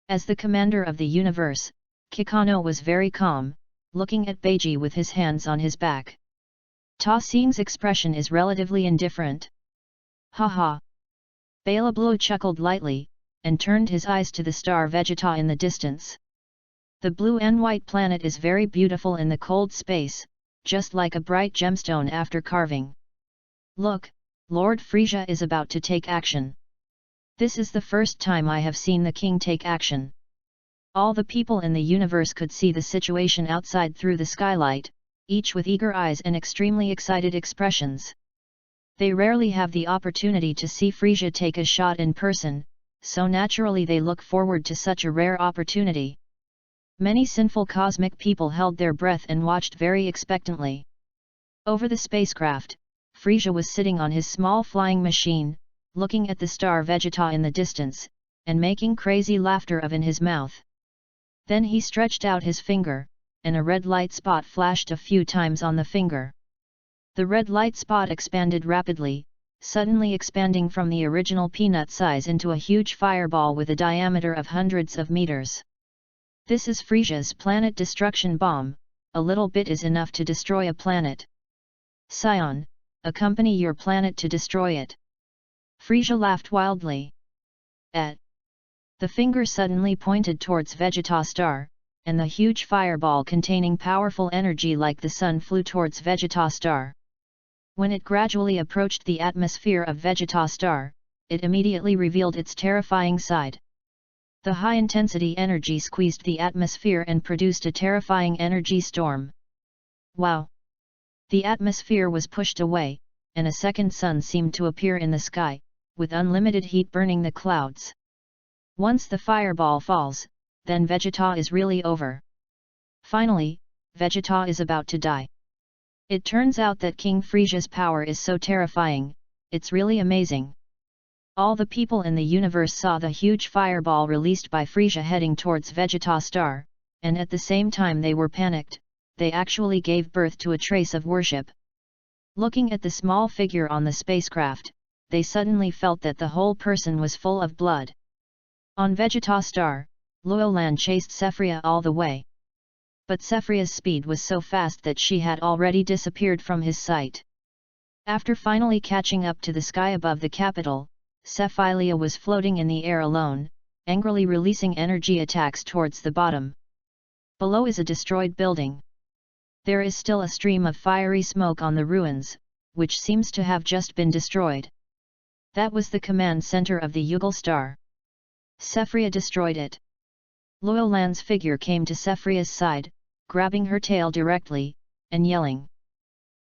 As the commander of the universe, Kikano was very calm, looking at Beiji with his hands on his back. Ta Xing's expression is relatively indifferent. Ha ha! Peleblo chuckled lightly, and turned his eyes to the star Vegeta in the distance. The blue and white planet is very beautiful in the cold space, just like a bright gemstone after carving. Look, Lord Frisia is about to take action. This is the first time I have seen the king take action. All the people in the universe could see the situation outside through the skylight, each with eager eyes and extremely excited expressions. They rarely have the opportunity to see Frisia take a shot in person, so naturally they look forward to such a rare opportunity. Many sinful cosmic people held their breath and watched very expectantly. Over the spacecraft, Frisia was sitting on his small flying machine, looking at the star Vegeta in the distance, and making crazy laughter in his mouth. Then he stretched out his finger, and a red light spot flashed a few times on the finger. The red light spot expanded rapidly, suddenly expanding from the original peanut size into a huge fireball with a diameter of hundreds of meters. This is Frisia's planet destruction bomb. A little bit is enough to destroy a planet. Saiyan, accompany your planet to destroy it. Frisia laughed wildly. The finger suddenly pointed towards Vegeta Star, and the huge fireball containing powerful energy like the sun flew towards Vegeta Star. When it gradually approached the atmosphere of Vegeta Star, it immediately revealed its terrifying side. The high-intensity energy squeezed the atmosphere and produced a terrifying energy storm. Wow! The atmosphere was pushed away, and a second sun seemed to appear in the sky, with unlimited heat burning the clouds. Once the fireball falls, then Vegeta is really over. Finally, Vegeta is about to die. It turns out that King Frisia's power is so terrifying, it's really amazing. All the people in the universe saw the huge fireball released by Frisia heading towards Vegeta Star, and at the same time they were panicked. They actually gave birth to a trace of worship. Looking at the small figure on the spacecraft, they suddenly felt that the whole person was full of blood. On Vegeta Star, Luolan chased Sephiria all the way. But Sephria's speed was so fast that she had already disappeared from his sight. After finally catching up to the sky above the capital, Sephilia was floating in the air alone, angrily releasing energy attacks towards the bottom. Below is a destroyed building. There is still a stream of fiery smoke on the ruins, which seems to have just been destroyed. That was the command center of the Yugal star. Sephria destroyed it. Loyolan's figure came to Sephria's side, grabbing her tail directly, and yelling.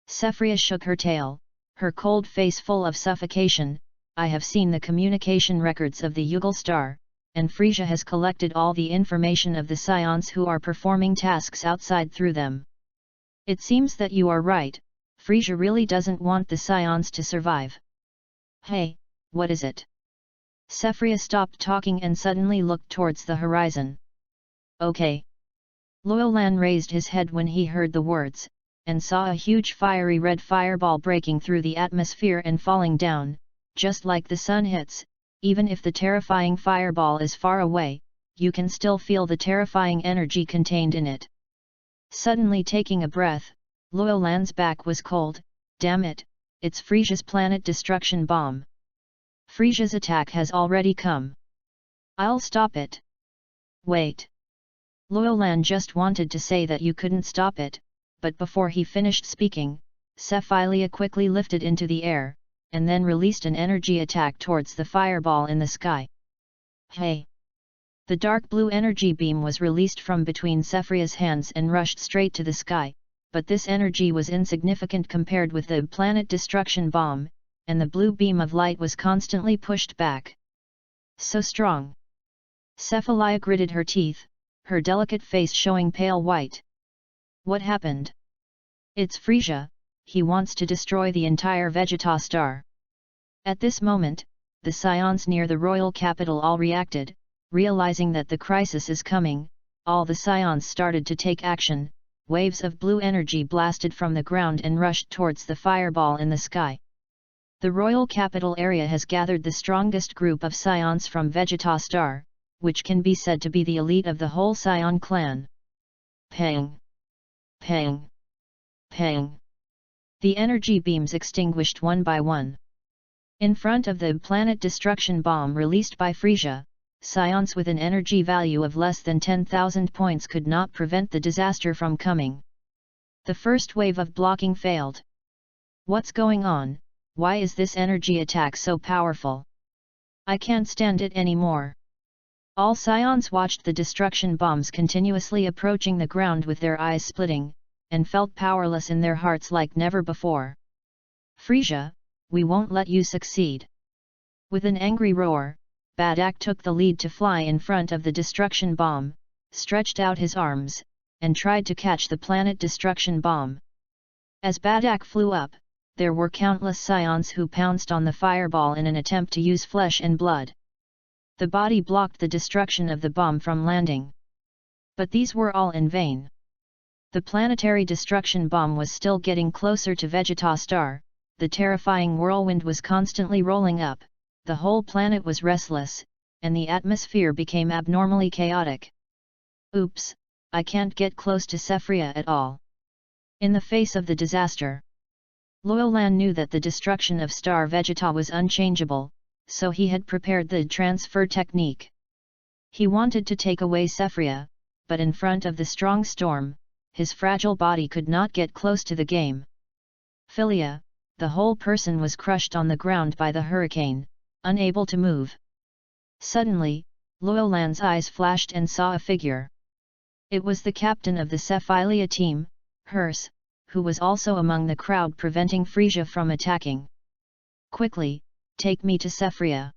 Sephria shook her tail, her cold face full of suffocation. I have seen the communication records of the Yugal star, and Frisia has collected all the information of the Saiyans who are performing tasks outside through them. It seems that you are right, Frisia really doesn't want the Saiyans to survive. Hey, what is it? Sephria stopped talking and suddenly looked towards the horizon. Okay. Loyolan raised his head when he heard the words, and saw a huge fiery red fireball breaking through the atmosphere and falling down, just like the sun hits. Even if the terrifying fireball is far away, you can still feel the terrifying energy contained in it. Suddenly taking a breath, Loyolan's back was cold. Damn it, it's Frisia's planet destruction bomb. Frisia's attack has already come. I'll stop it. Wait. Loyolan just wanted to say that you couldn't stop it, but before he finished speaking, Sephilia quickly lifted into the air, and then released an energy attack towards the fireball in the sky. Hey! The dark blue energy beam was released from between Sephria's hands and rushed straight to the sky, but this energy was insignificant compared with the planet destruction bomb, and the blue beam of light was constantly pushed back. So strong! Sephilia gritted her teeth, her delicate face showing pale white. What happened? It's Frisia, he wants to destroy the entire Vegeta star. At this moment, the Saiyans near the royal capital all reacted, realizing that the crisis is coming. All the Saiyans started to take action. Waves of blue energy blasted from the ground and rushed towards the fireball in the sky. The royal capital area has gathered the strongest group of Saiyans from Vegeta star, which can be said to be the elite of the whole Saiyan clan. Pang! Pang! Pang! The energy beams extinguished one by one. In front of the planet destruction bomb released by Frisia, Saiyans with an energy value of less than 10,000 points could not prevent the disaster from coming. The first wave of blocking failed. What's going on? Why is this energy attack so powerful? I can't stand it anymore. All Saiyans watched the destruction bombs continuously approaching the ground with their eyes splitting, and felt powerless in their hearts like never before. Frisia, we won't let you succeed. With an angry roar, Badak took the lead to fly in front of the destruction bomb, stretched out his arms, and tried to catch the planet destruction bomb. As Badak flew up, there were countless Saiyans who pounced on the fireball in an attempt to use flesh and blood. The body blocked the destruction of the bomb from landing. But these were all in vain. The planetary destruction bomb was still getting closer to Vegeta star, the terrifying whirlwind was constantly rolling up, the whole planet was restless, and the atmosphere became abnormally chaotic. Oops, I can't get close to Sephria at all. In the face of the disaster, Loyolan knew that the destruction of Star Vegeta was unchangeable, so he had prepared the transfer technique. He wanted to take away Sephria, but in front of the strong storm, his fragile body could not get close to the game. Philia, the whole person was crushed on the ground by the hurricane, unable to move. Suddenly, Loyolan's eyes flashed and saw a figure. It was the captain of the Sephilia team, Hers, who was also among the crowd preventing Frisia from attacking. Quickly, take me to Sephria!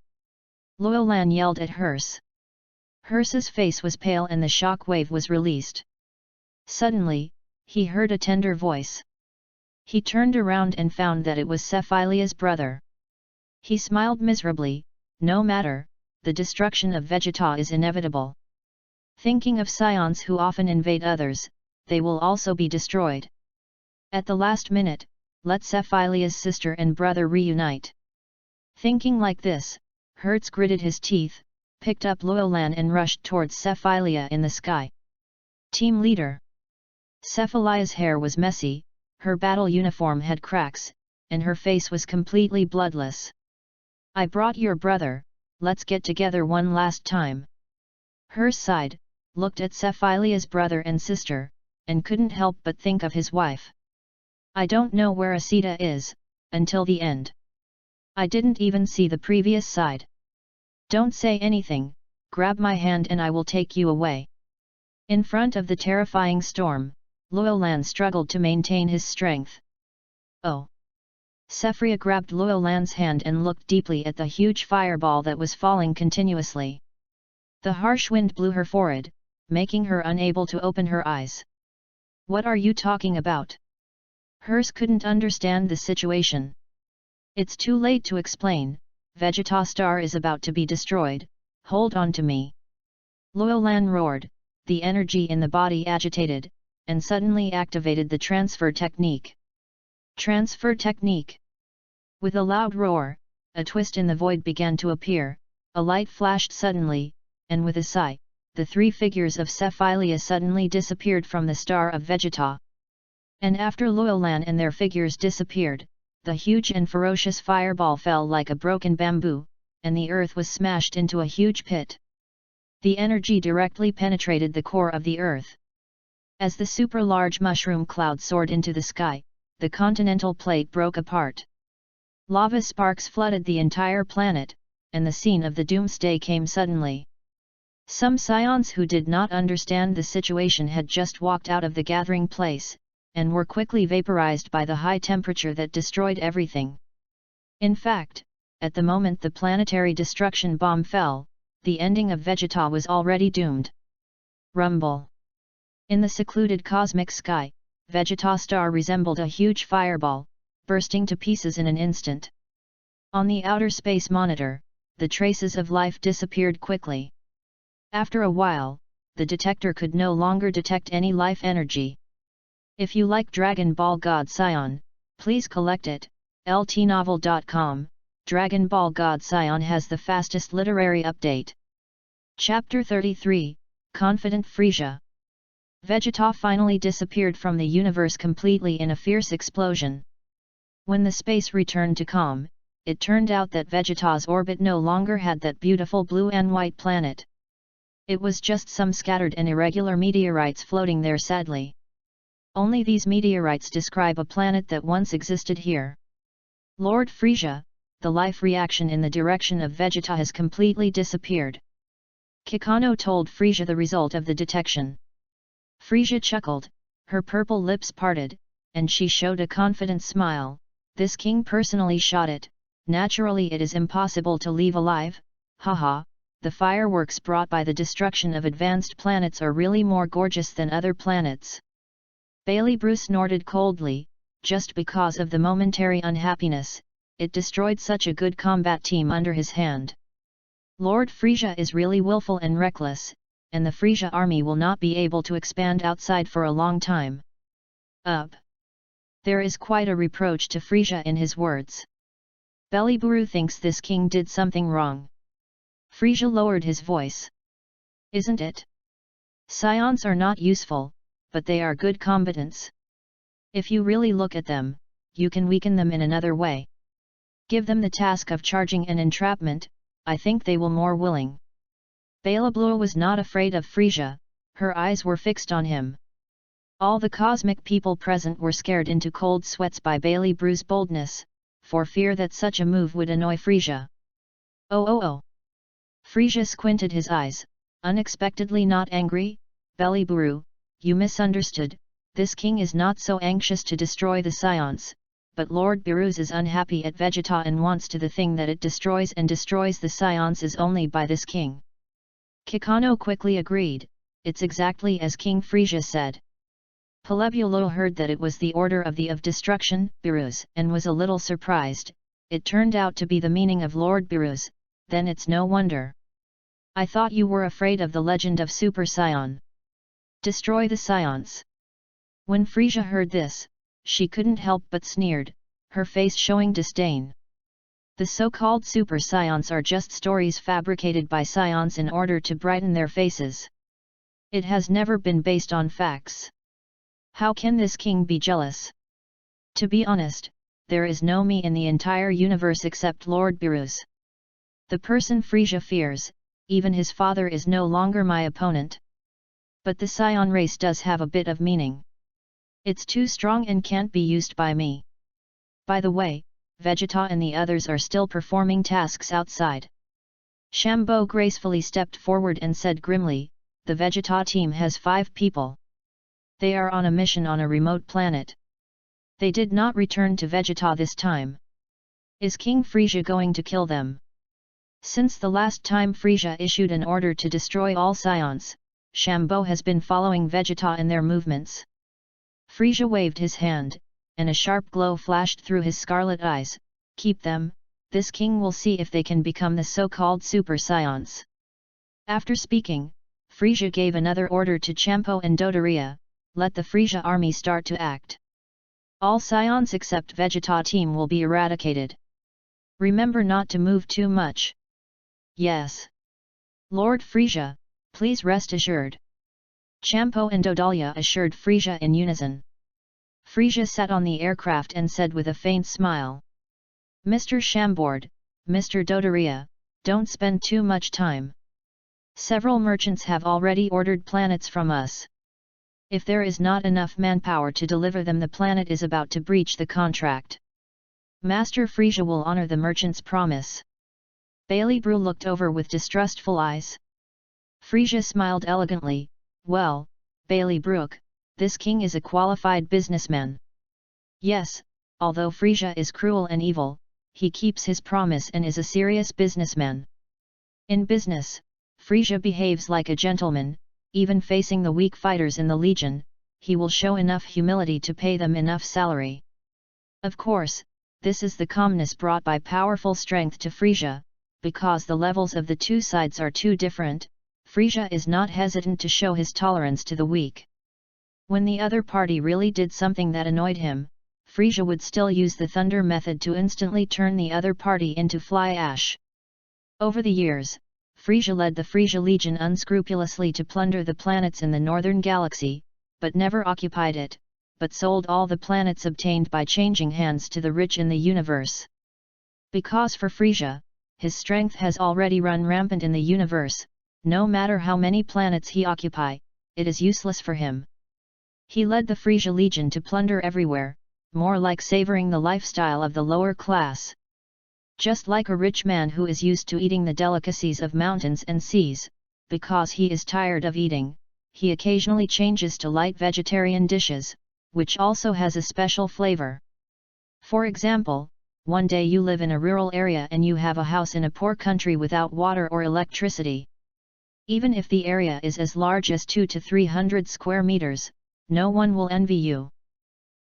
Loyolan yelled at Hers. Hers's face was pale and the shock wave was released. Suddenly, he heard a tender voice. He turned around and found that it was Sephilia's brother. He smiled miserably. No matter, the destruction of Vegeta is inevitable. Thinking of Saiyans who often invade others, they will also be destroyed. At the last minute, let Sephilia's sister and brother reunite. Thinking like this, Hertz gritted his teeth, picked up Loyolan and rushed towards Sephilia in the sky. Team leader. Sephilia's hair was messy, her battle uniform had cracks, and her face was completely bloodless. I brought your brother, let's get together one last time. Her sighed, looked at Sephilia's brother and sister, and couldn't help but think of his wife. I don't know where Asita is, until the end. I didn't even see the previous side. Don't say anything, grab my hand and I will take you away. In front of the terrifying storm, Luolan struggled to maintain his strength. Oh! Sephria grabbed Luolan's hand and looked deeply at the huge fireball that was falling continuously. The harsh wind blew her forehead, making her unable to open her eyes. What are you talking about? Hers couldn't understand the situation. It's too late to explain, Vegeta Star is about to be destroyed, hold on to me. Luolan roared, the energy in the body agitated, and suddenly activated the transfer technique. Transfer technique. With a loud roar, a twist in the void began to appear, a light flashed suddenly, and with a sigh, the three figures of Sephilia suddenly disappeared from the star of Vegeta. And after Luolan and their figures disappeared, the huge and ferocious fireball fell like a broken bamboo, and the earth was smashed into a huge pit. The energy directly penetrated the core of the earth. As the super-large mushroom cloud soared into the sky, the continental plate broke apart. Lava sparks flooded the entire planet, and the scene of the doomsday came suddenly. Some Saiyans who did not understand the situation had just walked out of the gathering place, and were quickly vaporized by the high temperature that destroyed everything. In fact, at the moment the planetary destruction bomb fell, the ending of Vegeta was already doomed. Rumble. In the secluded cosmic sky, Vegeta Star resembled a huge fireball, bursting to pieces in an instant. On the outer space monitor, the traces of life disappeared quickly. After a while, the detector could no longer detect any life energy. If you like Dragon Ball God Saiyan, please collect it. ltnovel.com, Dragon Ball God Saiyan has the fastest literary update. Chapter 33, Confident Frieza. Vegeta finally disappeared from the universe completely in a fierce explosion. When the space returned to calm, it turned out that Vegeta's orbit no longer had that beautiful blue and white planet. It was just some scattered and irregular meteorites floating there sadly. Only these meteorites describe a planet that once existed here. Lord Frieza, the life reaction in the direction of Vegeta has completely disappeared. Kikano told Frieza the result of the detection. Frieza chuckled, her purple lips parted, and she showed a confident smile. This king personally shot it, naturally it is impossible to leave alive, haha. The fireworks brought by the destruction of advanced planets are really more gorgeous than other planets. Bailey Bruce snorted coldly, just because of the momentary unhappiness, it destroyed such a good combat team under his hand. Lord Frieza is really willful and reckless, and the Frieza army will not be able to expand outside for a long time. There is quite a reproach to Frieza in his words. Beliburu thinks this king did something wrong. Frieza lowered his voice. Isn't it? Saiyans are not useful, but they are good combatants. If you really look at them, you can weaken them in another way. Give them the task of charging and entrapment, I think they will more willing. Beliburu was not afraid of Frieza, her eyes were fixed on him. All the cosmic people present were scared into cold sweats by Beliburu's boldness, for fear that such a move would annoy Frieza. Oh! Frieza squinted his eyes, unexpectedly not angry. Beliburu, you misunderstood, this king is not so anxious to destroy the Saiyans, but Lord Beerus is unhappy at Vegeta and wants to the thing that it destroys and destroys the Saiyans is only by this king. Kikano quickly agreed, it's exactly as King Frieza said. Pelebulo heard that it was the order of the destruction, Beerus, and was a little surprised. It turned out to be the meaning of Lord Beerus, then it's no wonder. I thought you were afraid of the legend of Super Saiyan. Destroy the Saiyans. When Frieza heard this, she couldn't help but sneered, her face showing disdain. The so-called Super Saiyans are just stories fabricated by Saiyans in order to brighten their faces. It has never been based on facts. How can this king be jealous? To be honest, there is no me in the entire universe except Lord Beerus. The person Frieza fears, even his father is no longer my opponent. But the Saiyan race does have a bit of meaning. It's too strong and can't be used by me. By the way, Vegeta and the others are still performing tasks outside. Shambo gracefully stepped forward and said grimly, the Vegeta team has 5 people. They are on a mission on a remote planet. They did not return to Vegeta this time. Is King Frieza going to kill them? Since the last time Frieza issued an order to destroy all Saiyans, Shambo has been following Vegeta and their movements. Frieza waved his hand, and a sharp glow flashed through his scarlet eyes. Keep them, this king will see if they can become the so-called Super Saiyans. After speaking, Frieza gave another order to Champo and Dodoria, let the Frieza army start to act. All Saiyans except Vegeta team will be eradicated. Remember not to move too much. Yes. Lord Frieza, please rest assured. Champo and Dodalia assured Frieza in unison. Frieza sat on the aircraft and said with a faint smile. Mr. Shambord, Mr. Dodoria, don't spend too much time. Several merchants have already ordered planets from us. If there is not enough manpower to deliver them, the planet is about to breach the contract. Master Frieza will honor the merchant's promise. Bailey Brew looked over with distrustful eyes. Frieza smiled elegantly, well, Bailey Brook, this king is a qualified businessman. Yes, although Frieza is cruel and evil, he keeps his promise and is a serious businessman. In business, Frieza behaves like a gentleman, even facing the weak fighters in the Legion, he will show enough humility to pay them enough salary. Of course, this is the calmness brought by powerful strength to Frieza, because the levels of the two sides are too different. Frieza is not hesitant to show his tolerance to the weak. When the other party really did something that annoyed him, Frieza would still use the thunder method to instantly turn the other party into fly ash. Over the years, Frieza led the Frieza Legion unscrupulously to plunder the planets in the northern galaxy, but never occupied it, but sold all the planets obtained by changing hands to the rich in the universe. Because for Frieza, his strength has already run rampant in the universe, no matter how many planets he occupy, it is useless for him. He led the Frieza Legion to plunder everywhere, more like savoring the lifestyle of the lower class. Just like a rich man who is used to eating the delicacies of mountains and seas, because he is tired of eating, he occasionally changes to light vegetarian dishes, which also has a special flavor. For example, one day you live in a rural area and you have a house in a poor country without water or electricity. Even if the area is as large as 200 to 300 square meters, no one will envy you.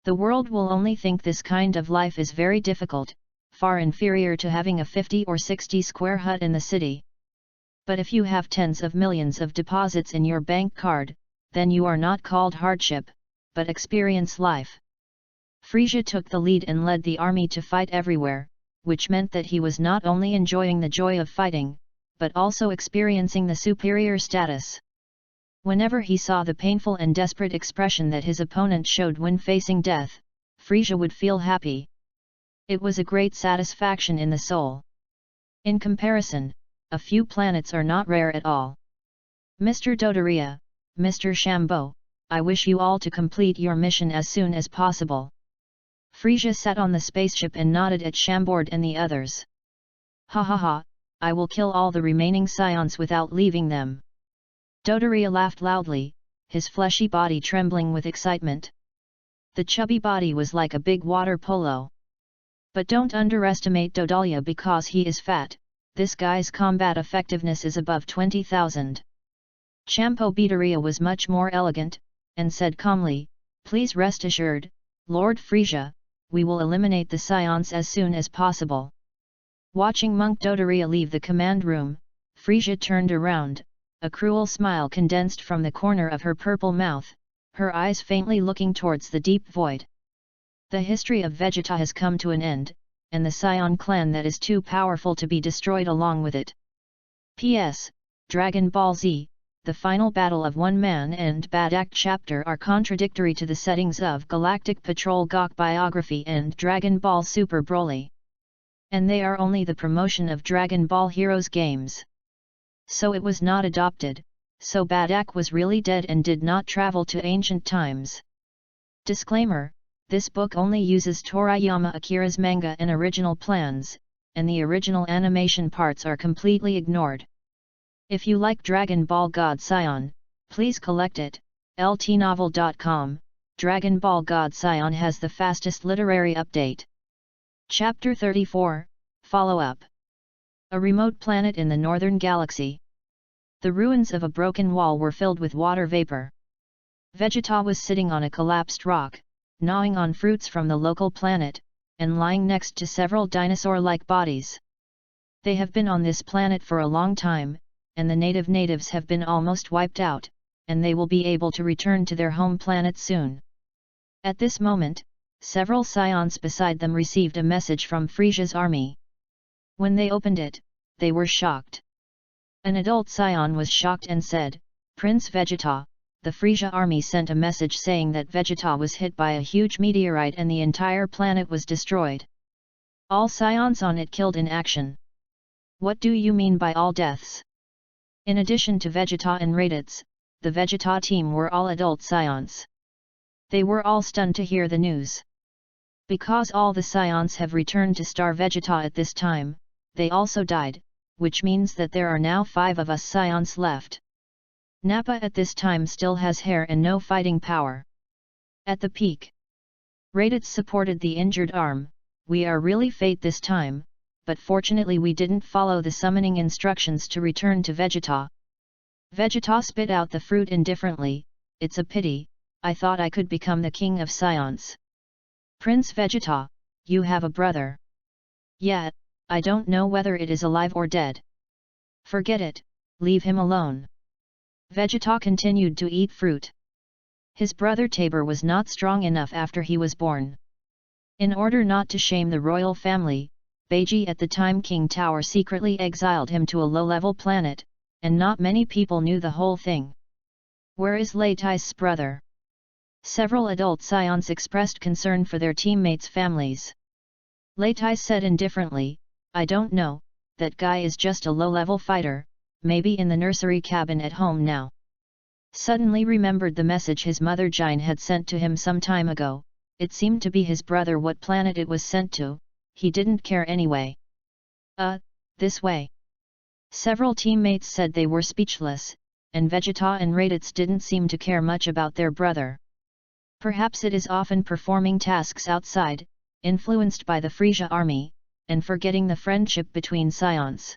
The world will only think this kind of life is very difficult, far inferior to having a 50 or 60 square hut in the city. But if you have tens of millions of deposits in your bank card, then you are not called hardship, but experience life. Frieza took the lead and led the army to fight everywhere, which meant that he was not only enjoying the joy of fighting, but also experiencing the superior status. Whenever he saw the painful and desperate expression that his opponent showed when facing death, Frieza would feel happy. It was a great satisfaction in the soul. In comparison, a few planets are not rare at all. Mr. Dodoria, Mr. Shambo, I wish you all to complete your mission as soon as possible. Frieza sat on the spaceship and nodded at Shambord and the others. Ha ha ha, I will kill all the remaining Saiyans without leaving them. Dodoria laughed loudly, his fleshy body trembling with excitement. The chubby body was like a big water polo. But don't underestimate Dodalia because he is fat, this guy's combat effectiveness is above 20,000. Champo Beateria was much more elegant, and said calmly, please rest assured, Lord Frieza, we will eliminate the Saiyans as soon as possible. Watching Monk Dodoria leave the command room, Frieza turned around, a cruel smile condensed from the corner of her purple mouth, her eyes faintly looking towards the deep void. The history of Vegeta has come to an end, and the Saiyan clan that is too powerful to be destroyed along with it. P.S. Dragon Ball Z, the final battle of One Man and Bad Act chapter are contradictory to the settings of Galactic Patrol Gok biography and Dragon Ball Super Broly. And they are only the promotion of Dragon Ball Heroes games. So it was not adopted, so Badak was really dead and did not travel to ancient times. Disclaimer: this book only uses Toriyama Akira's manga and original plans, and the original animation parts are completely ignored. If you like Dragon Ball God Saiyan, please collect it. ltnovel.com. Dragon Ball God Saiyan has the fastest literary update. Chapter 34, Follow-up. A remote planet in the northern galaxy. The ruins of a broken wall were filled with water vapor. Vegeta was sitting on a collapsed rock, gnawing on fruits from the local planet, and lying next to several dinosaur-like bodies. They have been on this planet for a long time, and the natives have been almost wiped out, and they will be able to return to their home planet soon. At this moment, several Saiyans beside them received a message from Frisia's army. When they opened it, they were shocked. An adult Saiyan was shocked and said, "Prince Vegeta, the Frisia army sent a message saying that Vegeta was hit by a huge meteorite and the entire planet was destroyed. All Saiyans on it killed in action. What do you mean by all deaths?" In addition to Vegeta and Raditz, the Vegeta team were all adult Saiyans. They were all stunned to hear the news. Because all the Saiyans have returned to Star Vegeta at this time, they also died, which means that there are now 5 of us Saiyans left. Nappa at this time still has hair and no fighting power. At the peak, Raditz supported the injured arm. "We are really fate this time, but fortunately we didn't follow the summoning instructions to return to Vegeta." Vegeta spit out the fruit indifferently. "It's a pity, I thought I could become the king of Saiyans." "Prince Vegeta, you have a brother." "Yeah, I don't know whether it is alive or dead." "Forget it, leave him alone." Vegeta continued to eat fruit. His brother Tabor was not strong enough after he was born. In order not to shame the royal family, Beiji at the time King Tower secretly exiled him to a low-level planet, and not many people knew the whole thing. "Where is Leitai's brother?" Several adult Saiyans expressed concern for their teammates' families. Leitai said indifferently, "I don't know, that guy is just a low-level fighter, maybe in the nursery cabin at home now." Suddenly remembered the message his mother Jine had sent to him some time ago. It seemed to be his brother. What planet it was sent to, he didn't care anyway. This way." Several teammates said they were speechless, and Vegeta and Raditz didn't seem to care much about their brother. Perhaps it is often performing tasks outside, influenced by the Frisia army, and forgetting the friendship between Saiyans.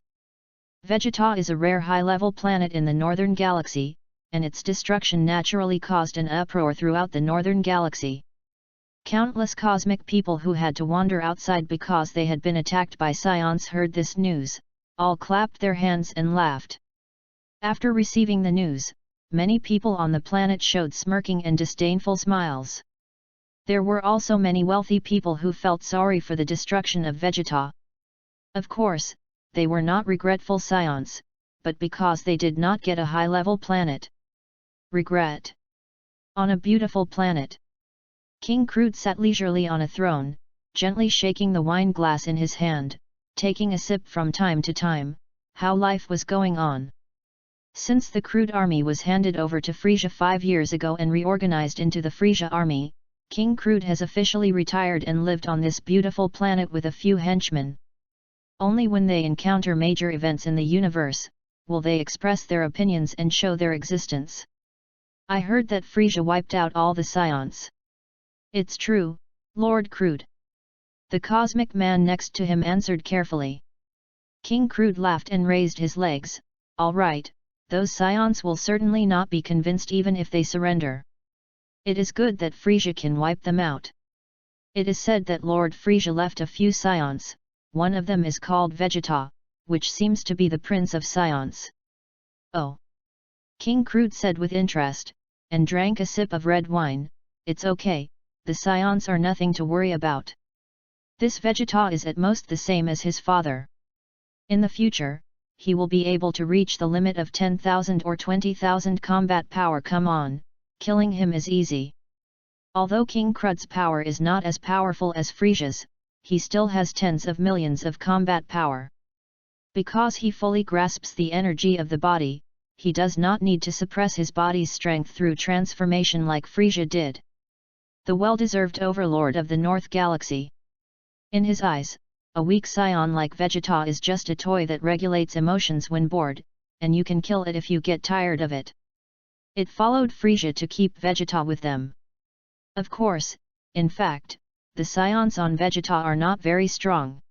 Vegeta is a rare high-level planet in the northern galaxy, and its destruction naturally caused an uproar throughout the northern galaxy. Countless cosmic people who had to wander outside because they had been attacked by Saiyans heard this news, all clapped their hands and laughed. After receiving the news, many people on the planet showed smirking and disdainful smiles. There were also many wealthy people who felt sorry for the destruction of Vegeta. Of course, they were not regretful Saiyans, but because they did not get a high-level planet. Regret. On a beautiful planet, King Crude sat leisurely on a throne, gently shaking the wine glass in his hand, taking a sip from time to time. How life was going on. Since the Crude army was handed over to Frisia 5 years ago and reorganized into the Frisia army, King Crude has officially retired and lived on this beautiful planet with a few henchmen. Only when they encounter major events in the universe, will they express their opinions and show their existence. "I heard that Frisia wiped out all the Saiyans." "It's true, Lord Crude." The cosmic man next to him answered carefully. King Crude laughed and raised his legs. "All right, those Saiyans will certainly not be convinced even if they surrender. It is good that Frisia can wipe them out. It is said that Lord Frisia left a few Saiyans. One of them is called Vegeta, which seems to be the Prince of Saiyans." "Oh!" King Crude said with interest, and drank a sip of red wine. "It's okay, the Saiyans are nothing to worry about. This Vegeta is at most the same as his father. In the future, he will be able to reach the limit of 10,000 or 20,000 combat power. Come on, killing him is easy." Although King Crud's power is not as powerful as Frisia's, he still has tens of millions of combat power. Because he fully grasps the energy of the body, he does not need to suppress his body's strength through transformation like Frisia did. The well-deserved overlord of the North Galaxy. In his eyes, a weak scion like Vegeta is just a toy that regulates emotions when bored, and you can kill it if you get tired of it. It followed Frisia to keep Vegeta with them. Of course, in fact, the scions on Vegeta are not very strong.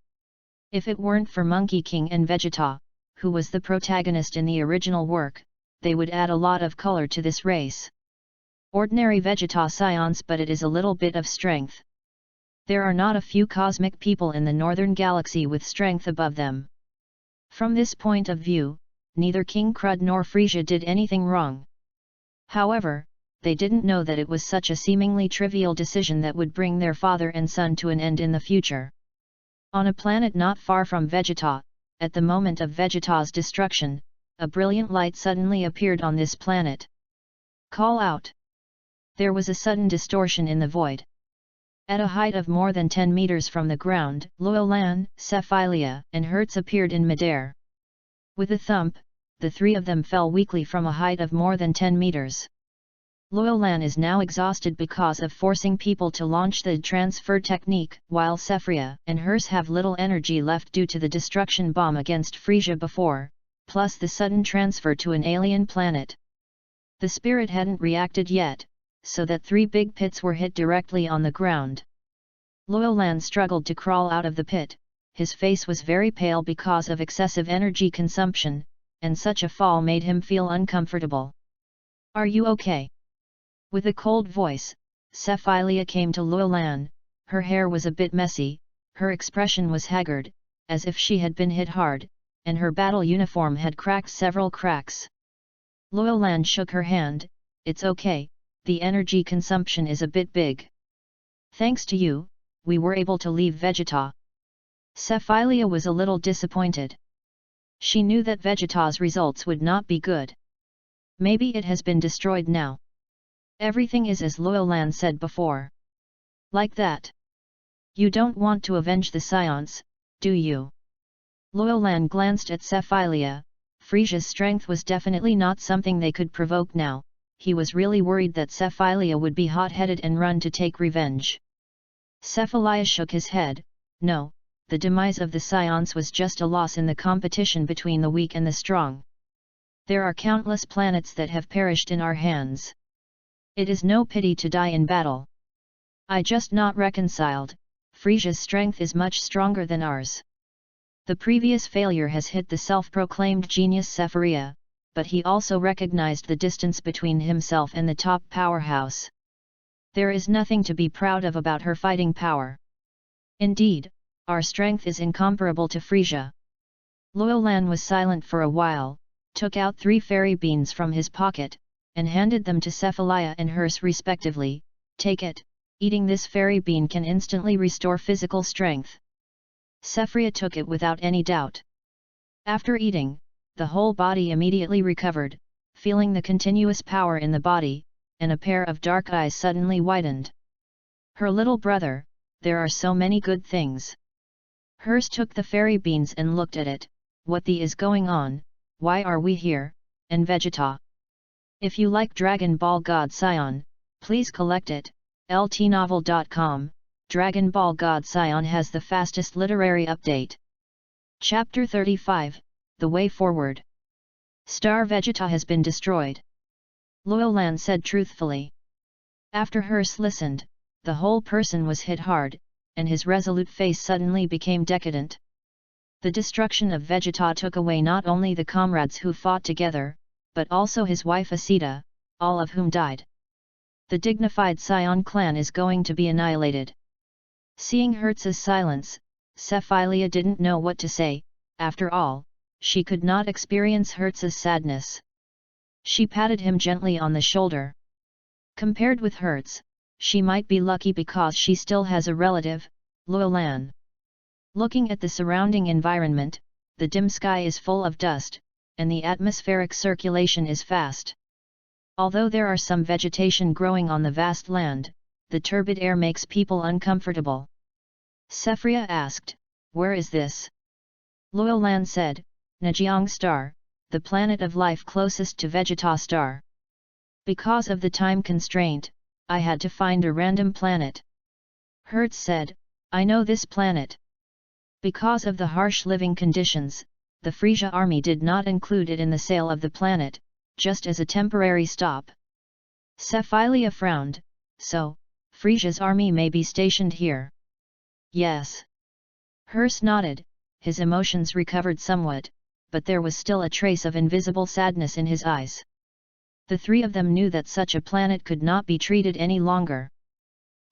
If it weren't for Monkey King and Vegeta, who was the protagonist in the original work, they would add a lot of color to this race. Ordinary Vegeta scions, but it is a little bit of strength. There are not a few cosmic people in the Northern Galaxy with strength above them. From this point of view, neither King Crud nor Frisia did anything wrong. However, they didn't know that it was such a seemingly trivial decision that would bring their father and son to an end in the future. On a planet not far from Vegeta, at the moment of Vegeta's destruction, a brilliant light suddenly appeared on this planet. Call out! There was a sudden distortion in the void. At a height of more than 10 meters from the ground, Luolan, Cephilia, and Hertz appeared in midair. With a thump, the three of them fell weakly from a height of more than 10 meters. Luolan is now exhausted because of forcing people to launch the transfer technique, while Cephilia and Hertz have little energy left due to the destruction bomb against Frisia before, plus the sudden transfer to an alien planet. The spirit hadn't reacted yet, so that 3 big pits were hit directly on the ground. Luolan struggled to crawl out of the pit, his face was very pale because of excessive energy consumption, and such a fall made him feel uncomfortable. Are you okay? With a cold voice, Cephilia came to Luolan. Her hair was a bit messy, her expression was haggard, as if she had been hit hard, and her battle uniform had cracked several cracks. Luolan shook her hand. It's okay, the energy consumption is a bit big. Thanks to you, we were able to leave Vegeta. Cephilia was a little disappointed. She knew that Vegeta's results would not be good. Maybe it has been destroyed now. Everything is as Luolan said before. Like that. You don't want to avenge the scions, do you? Luolan glanced at Cephilia. Frisia's strength was definitely not something they could provoke now. He was really worried that Cephilia would be hot-headed and run to take revenge. Cephilia shook his head. No, the demise of the scions was just a loss in the competition between the weak and the strong. There are countless planets that have perished in our hands. It is no pity to die in battle. I just not reconciled. Frisia's strength is much stronger than ours. The previous failure has hit the self-proclaimed genius Cephilia, but he also recognized the distance between himself and the top powerhouse. There is nothing to be proud of about her fighting power. Indeed, our strength is incomparable to Frisia. Luolan was silent for a while, took out 3 fairy beans from his pocket, and handed them to Cephilia and Hertz respectively. Take it, eating this fairy bean can instantly restore physical strength. Cephilia took it without any doubt. After eating, the whole body immediately recovered, feeling the continuous power in the body, and a pair of dark eyes suddenly widened. Her little brother, there are so many good things. Hertz took the fairy beans and looked at it. What the is going on, why are we here, and Vegeta? If you like Dragon Ball God Saiyan, please collect it. ltnovel.com. Dragon Ball God Saiyan has the fastest literary update. Chapter 35, The Way Forward. Star Vegeta has been destroyed. Luolan said truthfully. After Hertz listened, the whole person was hit hard, and his resolute face suddenly became decadent. The destruction of Vegeta took away not only the comrades who fought together, but also his wife Asita, all of whom died. The dignified Saiyan clan is going to be annihilated. Seeing Hertz's silence, Cephilia didn't know what to say. After all, she could not experience Hertz's sadness. She patted him gently on the shoulder. Compared with Hertz, she might be lucky because she still has a relative, Luolan. Looking at the surrounding environment, the dim sky is full of dust, and the atmospheric circulation is fast. Although there are some vegetation growing on the vast land, the turbid air makes people uncomfortable. Cephilia asked, "Where is this?" Luolan said, "Najiang Star, the planet of life closest to Vegeta star. Because of the time constraint, I had to find a random planet. Hertz said, I know this planet. Because of the harsh living conditions, the Frisia army did not include it in the sale of the planet, just as a temporary stop. Cephilia frowned, so, Frisia's army may be stationed here. Yes. Hertz nodded, his emotions recovered somewhat, but there was still a trace of invisible sadness in his eyes. The three of them knew that such a planet could not be treated any longer.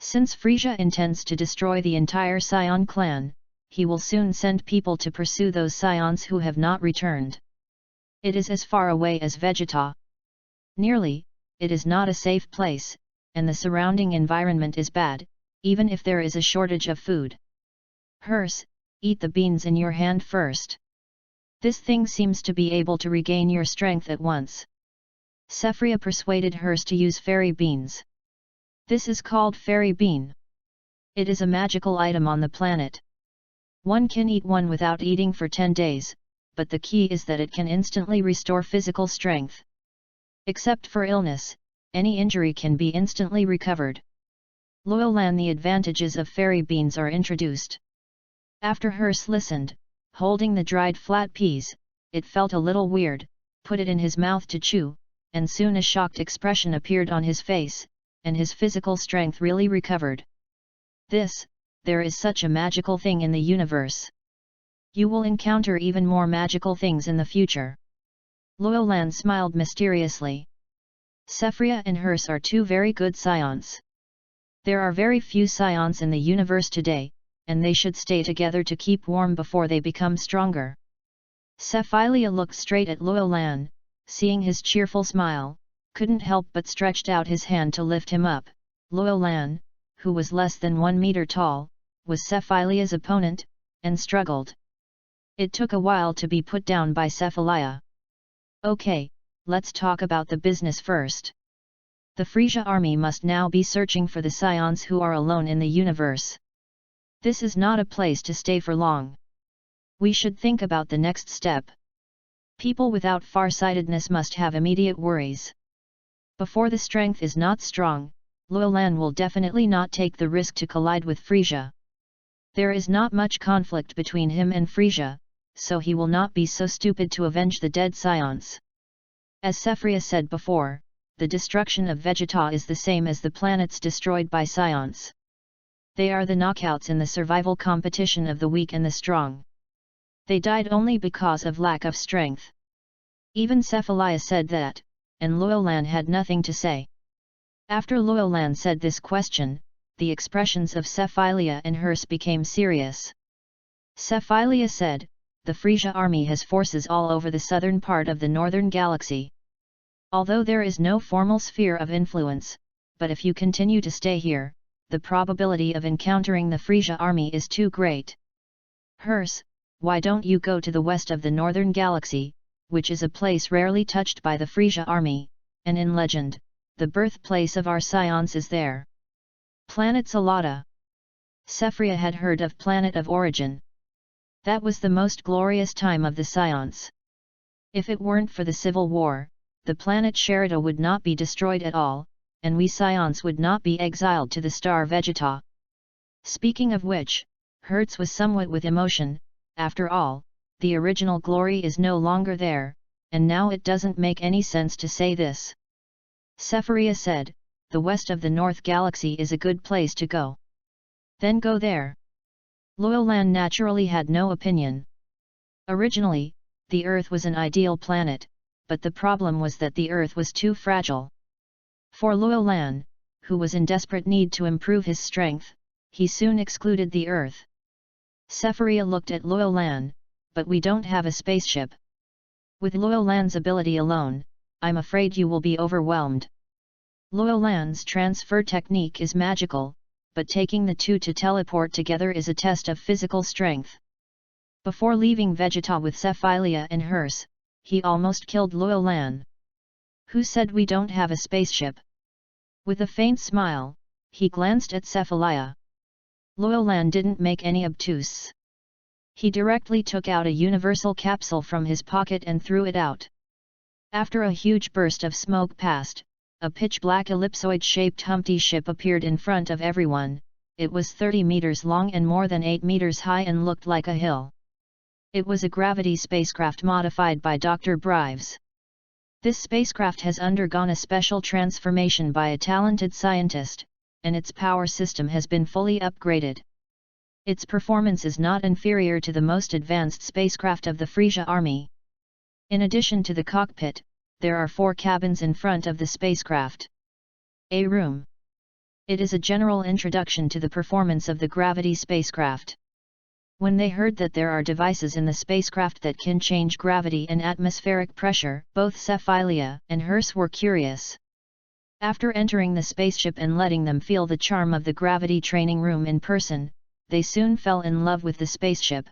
Since Frisia intends to destroy the entire Saiyan clan, he will soon send people to pursue those Saiyans who have not returned. It is as far away as Vegeta. Nearly, it is not a safe place, and the surrounding environment is bad, even if there is a shortage of food. Hertz, eat the beans in your hand first. This thing seems to be able to regain your strength at once. Cephilia persuaded Hertz to use fairy beans. This is called fairy bean. It is a magical item on the planet. One can eat one without eating for 10 days, but the key is that it can instantly restore physical strength. Except for illness, any injury can be instantly recovered. Loyolan, the advantages of fairy beans are introduced. After Hertz listened, holding the dried flat peas, it felt a little weird, put it in his mouth to chew, and soon a shocked expression appeared on his face, and his physical strength really recovered. There is such a magical thing in the universe. You will encounter even more magical things in the future. Loyolan smiled mysteriously. Cephilia and Hertz are two very good Saiyans. There are very few Saiyans in the universe today, and they should stay together to keep warm before they become stronger. Cephilia looked straight at Loyolan, seeing his cheerful smile, couldn't help but stretched out his hand to lift him up. Loyolan, who was less than 1 meter tall, was Cephilia's opponent, and struggled. It took a while to be put down by Cephilia. Okay, let's talk about the business first. The Frisia army must now be searching for the Saiyans who are alone in the universe. This is not a place to stay for long. We should think about the next step. People without farsightedness must have immediate worries. Before the strength is not strong, Loyolan will definitely not take the risk to collide with Frisia. There is not much conflict between him and Frisia, so he will not be so stupid to avenge the dead Saiyans. As Cephilia said before, the destruction of Vegeta is the same as the planets destroyed by Saiyans. They are the knockouts in the survival competition of the weak and the strong. They died only because of lack of strength. Even Cephilia said that, and Loyolan had nothing to say. After Loyolan said this question, the expressions of Cephilia and Hertz became serious. Cephilia said, the Frisia army has forces all over the southern part of the northern galaxy. Although there is no formal sphere of influence, but if you continue to stay here, the probability of encountering the Frisia army is too great. Hertz, why don't you go to the west of the northern galaxy, which is a place rarely touched by the Frisia army, and in legend, the birthplace of our Saiyans is there. Planet Salada. Cephilia had heard of Planet of Origin. That was the most glorious time of the Saiyans. If it weren't for the civil war, the planet Sharada would not be destroyed at all, and we Saiyans would not be exiled to the star Vegeta. Speaking of which, Hertz was somewhat with emotion. After all, the original glory is no longer there, and now it doesn't make any sense to say this. Cephilia said, the west of the North Galaxy is a good place to go. Then go there. Loyolan naturally had no opinion. Originally, the Earth was an ideal planet, but the problem was that the Earth was too fragile. For Loyolan, who was in desperate need to improve his strength, he soon excluded the Earth. Cephilia looked at Loyolan, but we don't have a spaceship. With Loyolan's ability alone, I'm afraid you will be overwhelmed. Loyolan's transfer technique is magical, but taking the two to teleport together is a test of physical strength. Before leaving Vegeta with Cephilia and Hertz, he almost killed Loyolan. Who said we don't have a spaceship? With a faint smile, he glanced at Cephilia. Loyolan didn't make any obtuse. He directly took out a universal capsule from his pocket and threw it out. After a huge burst of smoke passed, a pitch-black ellipsoid-shaped Humpty ship appeared in front of everyone. It was 30 meters long and more than 8 meters high and looked like a hill. It was a gravity spacecraft modified by Dr. Brives. This spacecraft has undergone a special transformation by a talented scientist, and its power system has been fully upgraded. Its performance is not inferior to the most advanced spacecraft of the Frisia Army. In addition to the cockpit, there are 4 cabins in front of the spacecraft. A room. It is a general introduction to the performance of the gravity spacecraft. When they heard that there are devices in the spacecraft that can change gravity and atmospheric pressure, both Cephilia and Herse were curious. After entering the spaceship and letting them feel the charm of the gravity training room in person, they soon fell in love with the spaceship.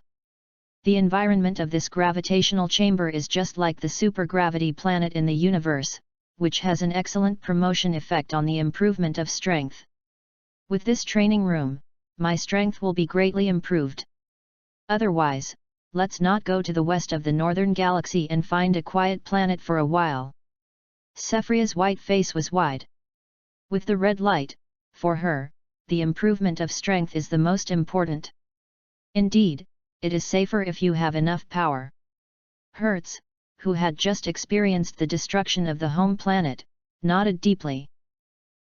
The environment of this gravitational chamber is just like the supergravity planet in the universe, which has an excellent promotion effect on the improvement of strength. With this training room, my strength will be greatly improved. Otherwise, let's not go to the west of the northern galaxy and find a quiet planet for a while. Cephria's white face was wide. With the red light, for her, the improvement of strength is the most important. Indeed, it is safer if you have enough power. Hertz, who had just experienced the destruction of the home planet, nodded deeply.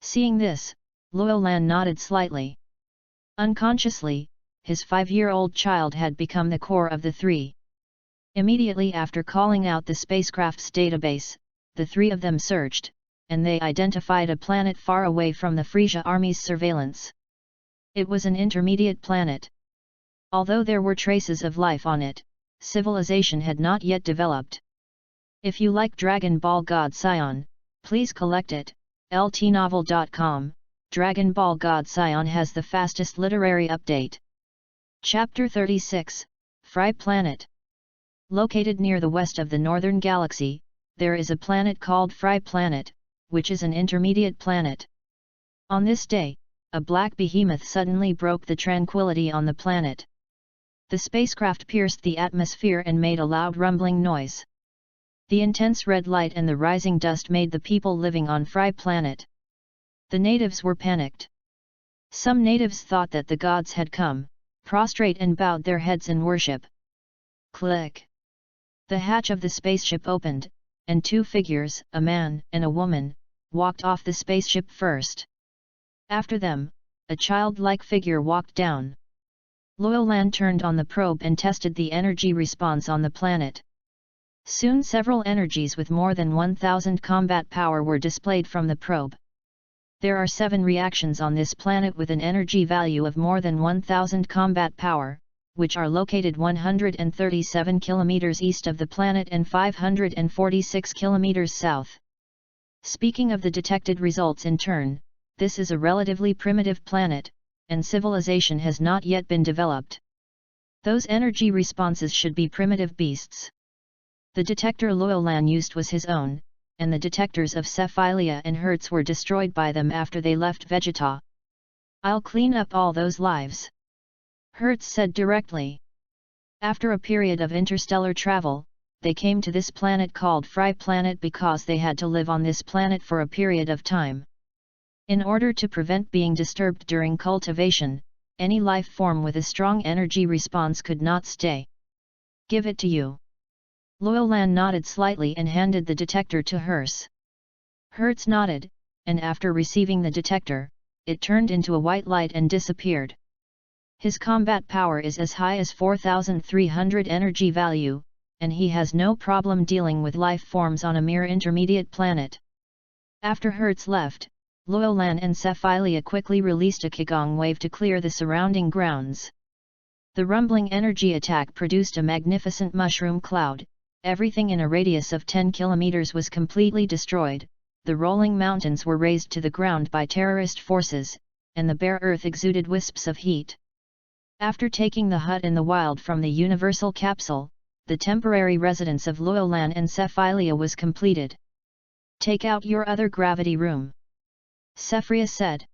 Seeing this, Loyolan nodded slightly. Unconsciously, his 5-year-old child had become the core of the 3. Immediately after calling out the spacecraft's database, the 3 of them searched, and they identified a planet far away from the Frisia Army's surveillance. It was an intermediate planet. Although there were traces of life on it, civilization had not yet developed. If you like Dragon Ball God Saiyan, please collect it. ltnovel.com. Dragon Ball God Saiyan has the fastest literary update. Chapter 36, Fry Planet. Located near the west of the northern galaxy, there is a planet called Fry Planet, which is an intermediate planet. On this day, a black behemoth suddenly broke the tranquility on the planet. The spacecraft pierced the atmosphere and made a loud rumbling noise. The intense red light and the rising dust made the people living on Fry Planet. The natives were panicked. Some natives thought that the gods had come, prostrate and bowed their heads in worship. Click! The hatch of the spaceship opened, and 2 figures, a man and a woman, walked off the spaceship first. After them, a childlike figure walked down. Loyolan turned on the probe and tested the energy response on the planet. Soon several energies with more than 1000 combat power were displayed from the probe. There are 7 reactions on this planet with an energy value of more than 1000 combat power, which are located 137 kilometers east of the planet and 546 kilometers south. Speaking of the detected results in turn, this is a relatively primitive planet, and civilization has not yet been developed. Those energy responses should be primitive beasts. The detector Loyolan used was his own, and the detectors of Cephilia and Hertz were destroyed by them after they left Vegeta. I'll clean up all those lives, Hertz said directly. After a period of interstellar travel, they came to this planet called Fry Planet because they had to live on this planet for a period of time. In order to prevent being disturbed during cultivation, any life form with a strong energy response could not stay. Give it to you. Loyolan nodded slightly and handed the detector to Hertz. Hertz nodded, and after receiving the detector, it turned into a white light and disappeared. His combat power is as high as 4300 energy value, and he has no problem dealing with life forms on a mere intermediate planet. After Hertz left, Loyolan and Cephilia quickly released a Qigong wave to clear the surrounding grounds. The rumbling energy attack produced a magnificent mushroom cloud. Everything in a radius of 10 kilometers was completely destroyed, the rolling mountains were razed to the ground by terrorist forces, and the bare earth exuded wisps of heat. After taking the hut in the wild from the universal capsule, the temporary residence of Loyolan and Cephilia was completed. Take out your other gravity room, Cephria said.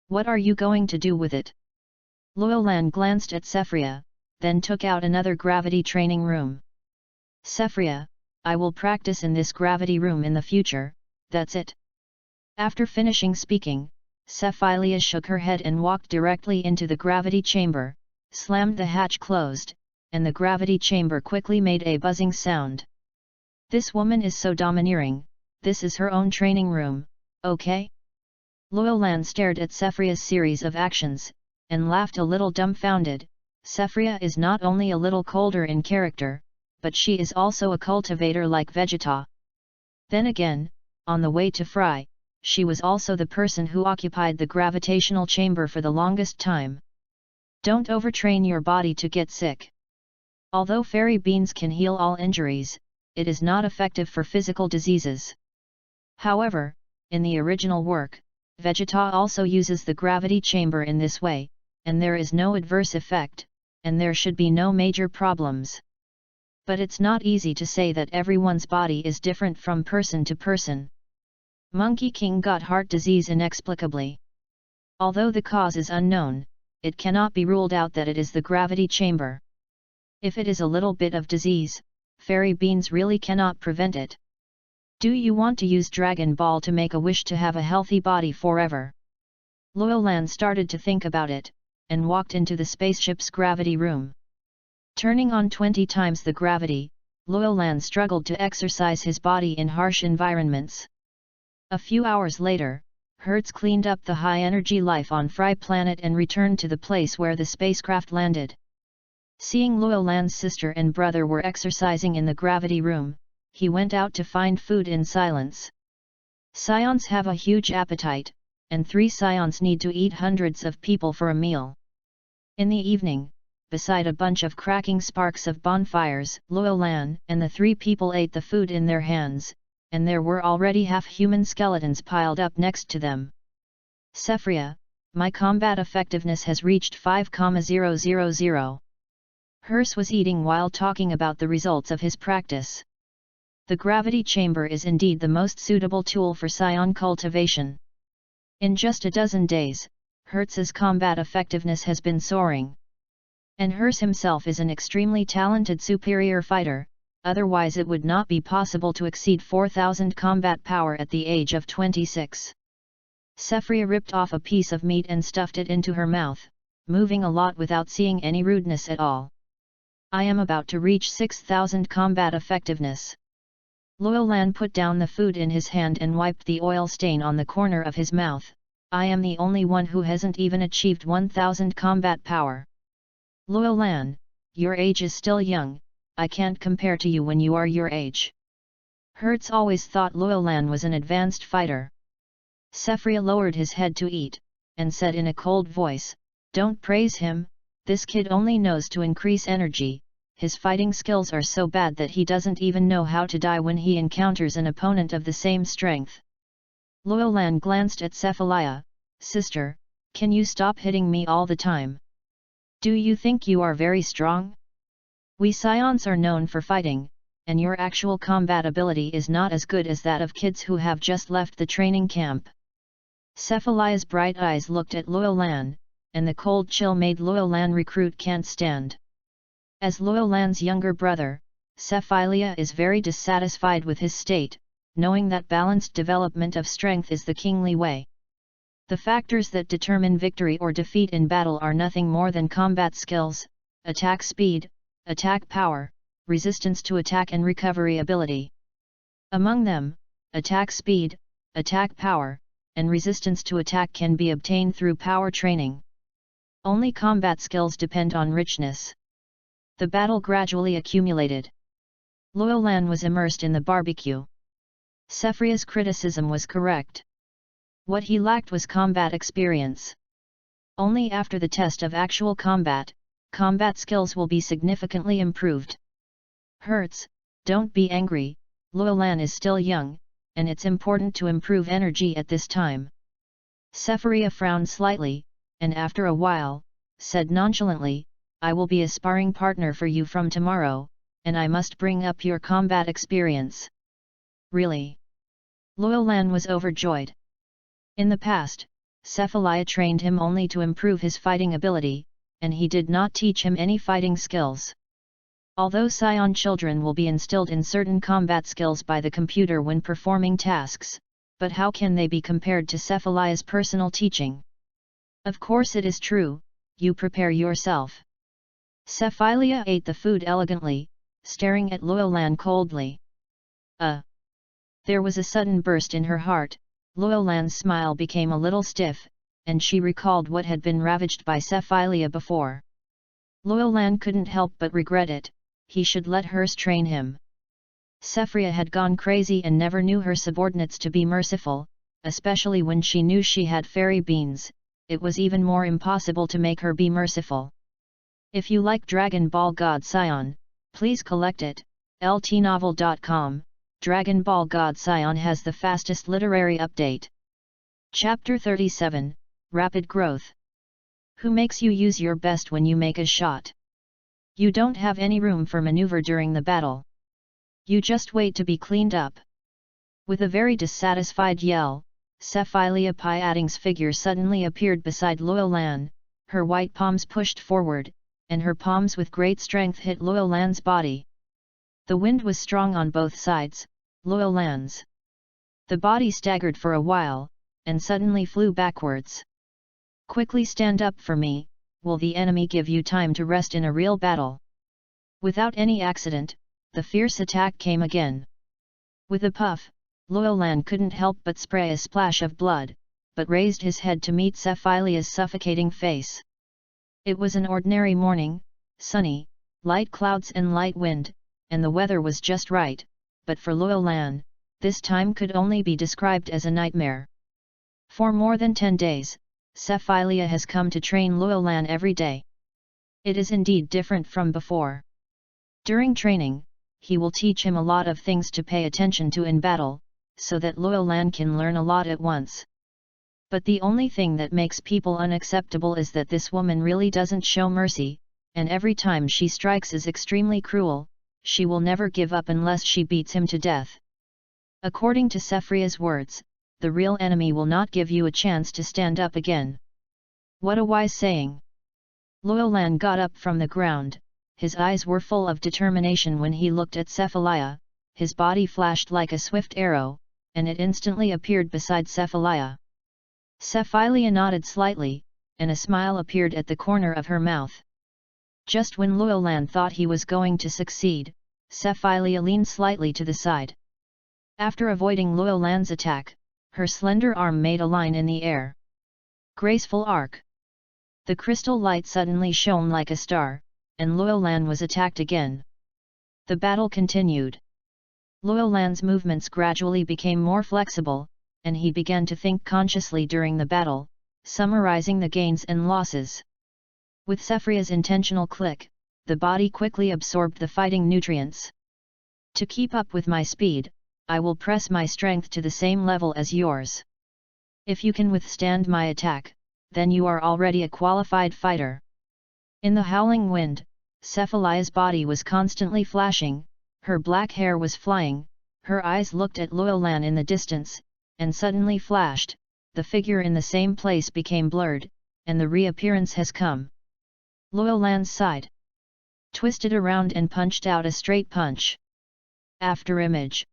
What are you going to do with it? Loyolan glanced at Cephria, then took out another gravity training room. Sephria, I will practice in this gravity room in the future, that's it. After finishing speaking, Sephilia shook her head and walked directly into the gravity chamber, slammed the hatch closed, and the gravity chamber quickly made a buzzing sound. This woman is so domineering, this is her own training room, okay? Loyolan stared at Sephria's series of actions, and laughed a little dumbfounded. Sephria is not only a little colder in character, but she is also a cultivator like Vegeta. Then again, on the way to Fry, she was also the person who occupied the gravitational chamber for the longest time. Don't overtrain your body to get sick. Although fairy beans can heal all injuries, it is not effective for physical diseases. However, in the original work, Vegeta also uses the gravity chamber in this way, and there is no adverse effect, and there should be no major problems. But it's not easy to say that everyone's body is different from person to person. Monkey King got heart disease inexplicably. Although the cause is unknown, it cannot be ruled out that it is the gravity chamber. If it is a little bit of disease, fairy beans really cannot prevent it. Do you want to use Dragon Ball to make a wish to have a healthy body forever? Loyolan started to think about it, and walked into the spaceship's gravity room. Turning on 20 times the gravity, Loyolan struggled to exercise his body in harsh environments. A few hours later, Hertz cleaned up the high-energy life on Fry Planet and returned to the place where the spacecraft landed. Seeing Loyolan's sister and brother were exercising in the gravity room, he went out to find food in silence. Saiyans have a huge appetite, and 3 Saiyans need to eat hundreds of people for a meal. In the evening, beside a bunch of crackling sparks of bonfires, Loyolan and the 3 people ate the food in their hands, and there were already half-human skeletons piled up next to them. Sephria, my combat effectiveness has reached 5,000. Hertz was eating while talking about the results of his practice. The gravity chamber is indeed the most suitable tool for Saiyan cultivation. In just a dozen days, Hertz's combat effectiveness has been soaring. And Hertz himself is an extremely talented superior fighter, otherwise it would not be possible to exceed 4,000 combat power at the age of 26. Sephria ripped off a piece of meat and stuffed it into her mouth, moving a lot without seeing any rudeness at all. I am about to reach 6,000 combat effectiveness. Loyolan put down the food in his hand and wiped the oil stain on the corner of his mouth. I am the only one who hasn't even achieved 1,000 combat power. Loyolan, your age is still young, I can't compare to you when you are your age. Hertz always thought Loyolan was an advanced fighter. Sephria lowered his head to eat, and said in a cold voice, don't praise him, this kid only knows to increase energy, his fighting skills are so bad that he doesn't even know how to die when he encounters an opponent of the same strength. Loyolan glanced at Sephilia, sister, can you stop hitting me all the time? Do you think you are very strong? We Saiyans are known for fighting, and your actual combat ability is not as good as that of kids who have just left the training camp. Cephalia's bright eyes looked at Loyolan, and the cold chill made Loyolan recruit can't stand. As Loyolan's younger brother, Sephilia is very dissatisfied with his state, knowing that balanced development of strength is the kingly way. The factors that determine victory or defeat in battle are nothing more than combat skills, attack speed, attack power, resistance to attack and recovery ability. Among them, attack speed, attack power, and resistance to attack can be obtained through power training. Only combat skills depend on richness. The battle gradually accumulated. Loyolan was immersed in the barbecue. Sephria's criticism was correct. What he lacked was combat experience. Only after the test of actual combat skills will be significantly improved. Hertz, don't be angry, Loyolan is still young, and it's important to improve energy at this time. Sephria frowned slightly, and after a while, said nonchalantly, I will be a sparring partner for you from tomorrow, and I must bring up your combat experience. Really? Loyolan was overjoyed. In the past, Sephilia trained him only to improve his fighting ability, and he did not teach him any fighting skills. Although Saiyan children will be instilled in certain combat skills by the computer when performing tasks, but how can they be compared to Cephalia's personal teaching? Of course it is true, you prepare yourself. Cephalia ate the food elegantly, staring at Luolan coldly. There was a sudden burst in her heart, Luolan's smile became a little stiff, and she recalled what had been ravaged by Cephalia before. Luolan couldn't help but regret it, he should let hers train him. Cephria had gone crazy and never knew her subordinates to be merciful, especially when she knew she had fairy beans, it was even more impossible to make her be merciful. If you like Dragon Ball God Saiyan, please collect it, ltnovel.com. Dragon Ball God Saiyan has the fastest literary update. Chapter 37, Rapid Growth. Who makes you use your best when you make a shot? You don't have any room for maneuver during the battle. You just wait to be cleaned up. With a very dissatisfied yell, Cephalia Pyading's figure suddenly appeared beside Luolan, her white palms pushed forward, and her palms with great strength hit Luolan's body. The wind was strong on both sides, Luolan's. The body staggered for a while, and suddenly flew backwards. Quickly stand up for me, will the enemy give you time to rest in a real battle? Without any accident, the fierce attack came again. With a puff, Luolan couldn't help but spray a splash of blood, but raised his head to meet Cephalia's suffocating face. It was an ordinary morning, sunny, light clouds and light wind, and the weather was just right, but for Luolan, this time could only be described as a nightmare. For more than 10 days, Cephalia has come to train Luolan every day. It is indeed different from before. During training, he will teach him a lot of things to pay attention to in battle, so that Luolan can learn a lot at once. But the only thing that makes people unacceptable is that this woman really doesn't show mercy, and every time she strikes is extremely cruel, she will never give up unless she beats him to death. According to Cephria's words, the real enemy will not give you a chance to stand up again. What a wise saying! Luolan got up from the ground, his eyes were full of determination when he looked at Cephalia, his body flashed like a swift arrow, and it instantly appeared beside Cephalia. Cephalia nodded slightly, and a smile appeared at the corner of her mouth. Just when Luolan thought he was going to succeed, Cephalia leaned slightly to the side. After avoiding Luolan's attack, her slender arm made a line in the air. Graceful arc. The crystal light suddenly shone like a star, and Luolan was attacked again. The battle continued. Luolan's movements gradually became more flexible, and he began to think consciously during the battle, summarizing the gains and losses. With Cephria's intentional click, the body quickly absorbed the fighting nutrients. To keep up with my speed, I will press my strength to the same level as yours. If you can withstand my attack, then you are already a qualified fighter. In the howling wind, Cephalia's body was constantly flashing, her black hair was flying, her eyes looked at Luolan in the distance, and suddenly flashed, the figure in the same place became blurred, and the reappearance has come. Luolan sighed, twisted around and punched out a straight punch. After image.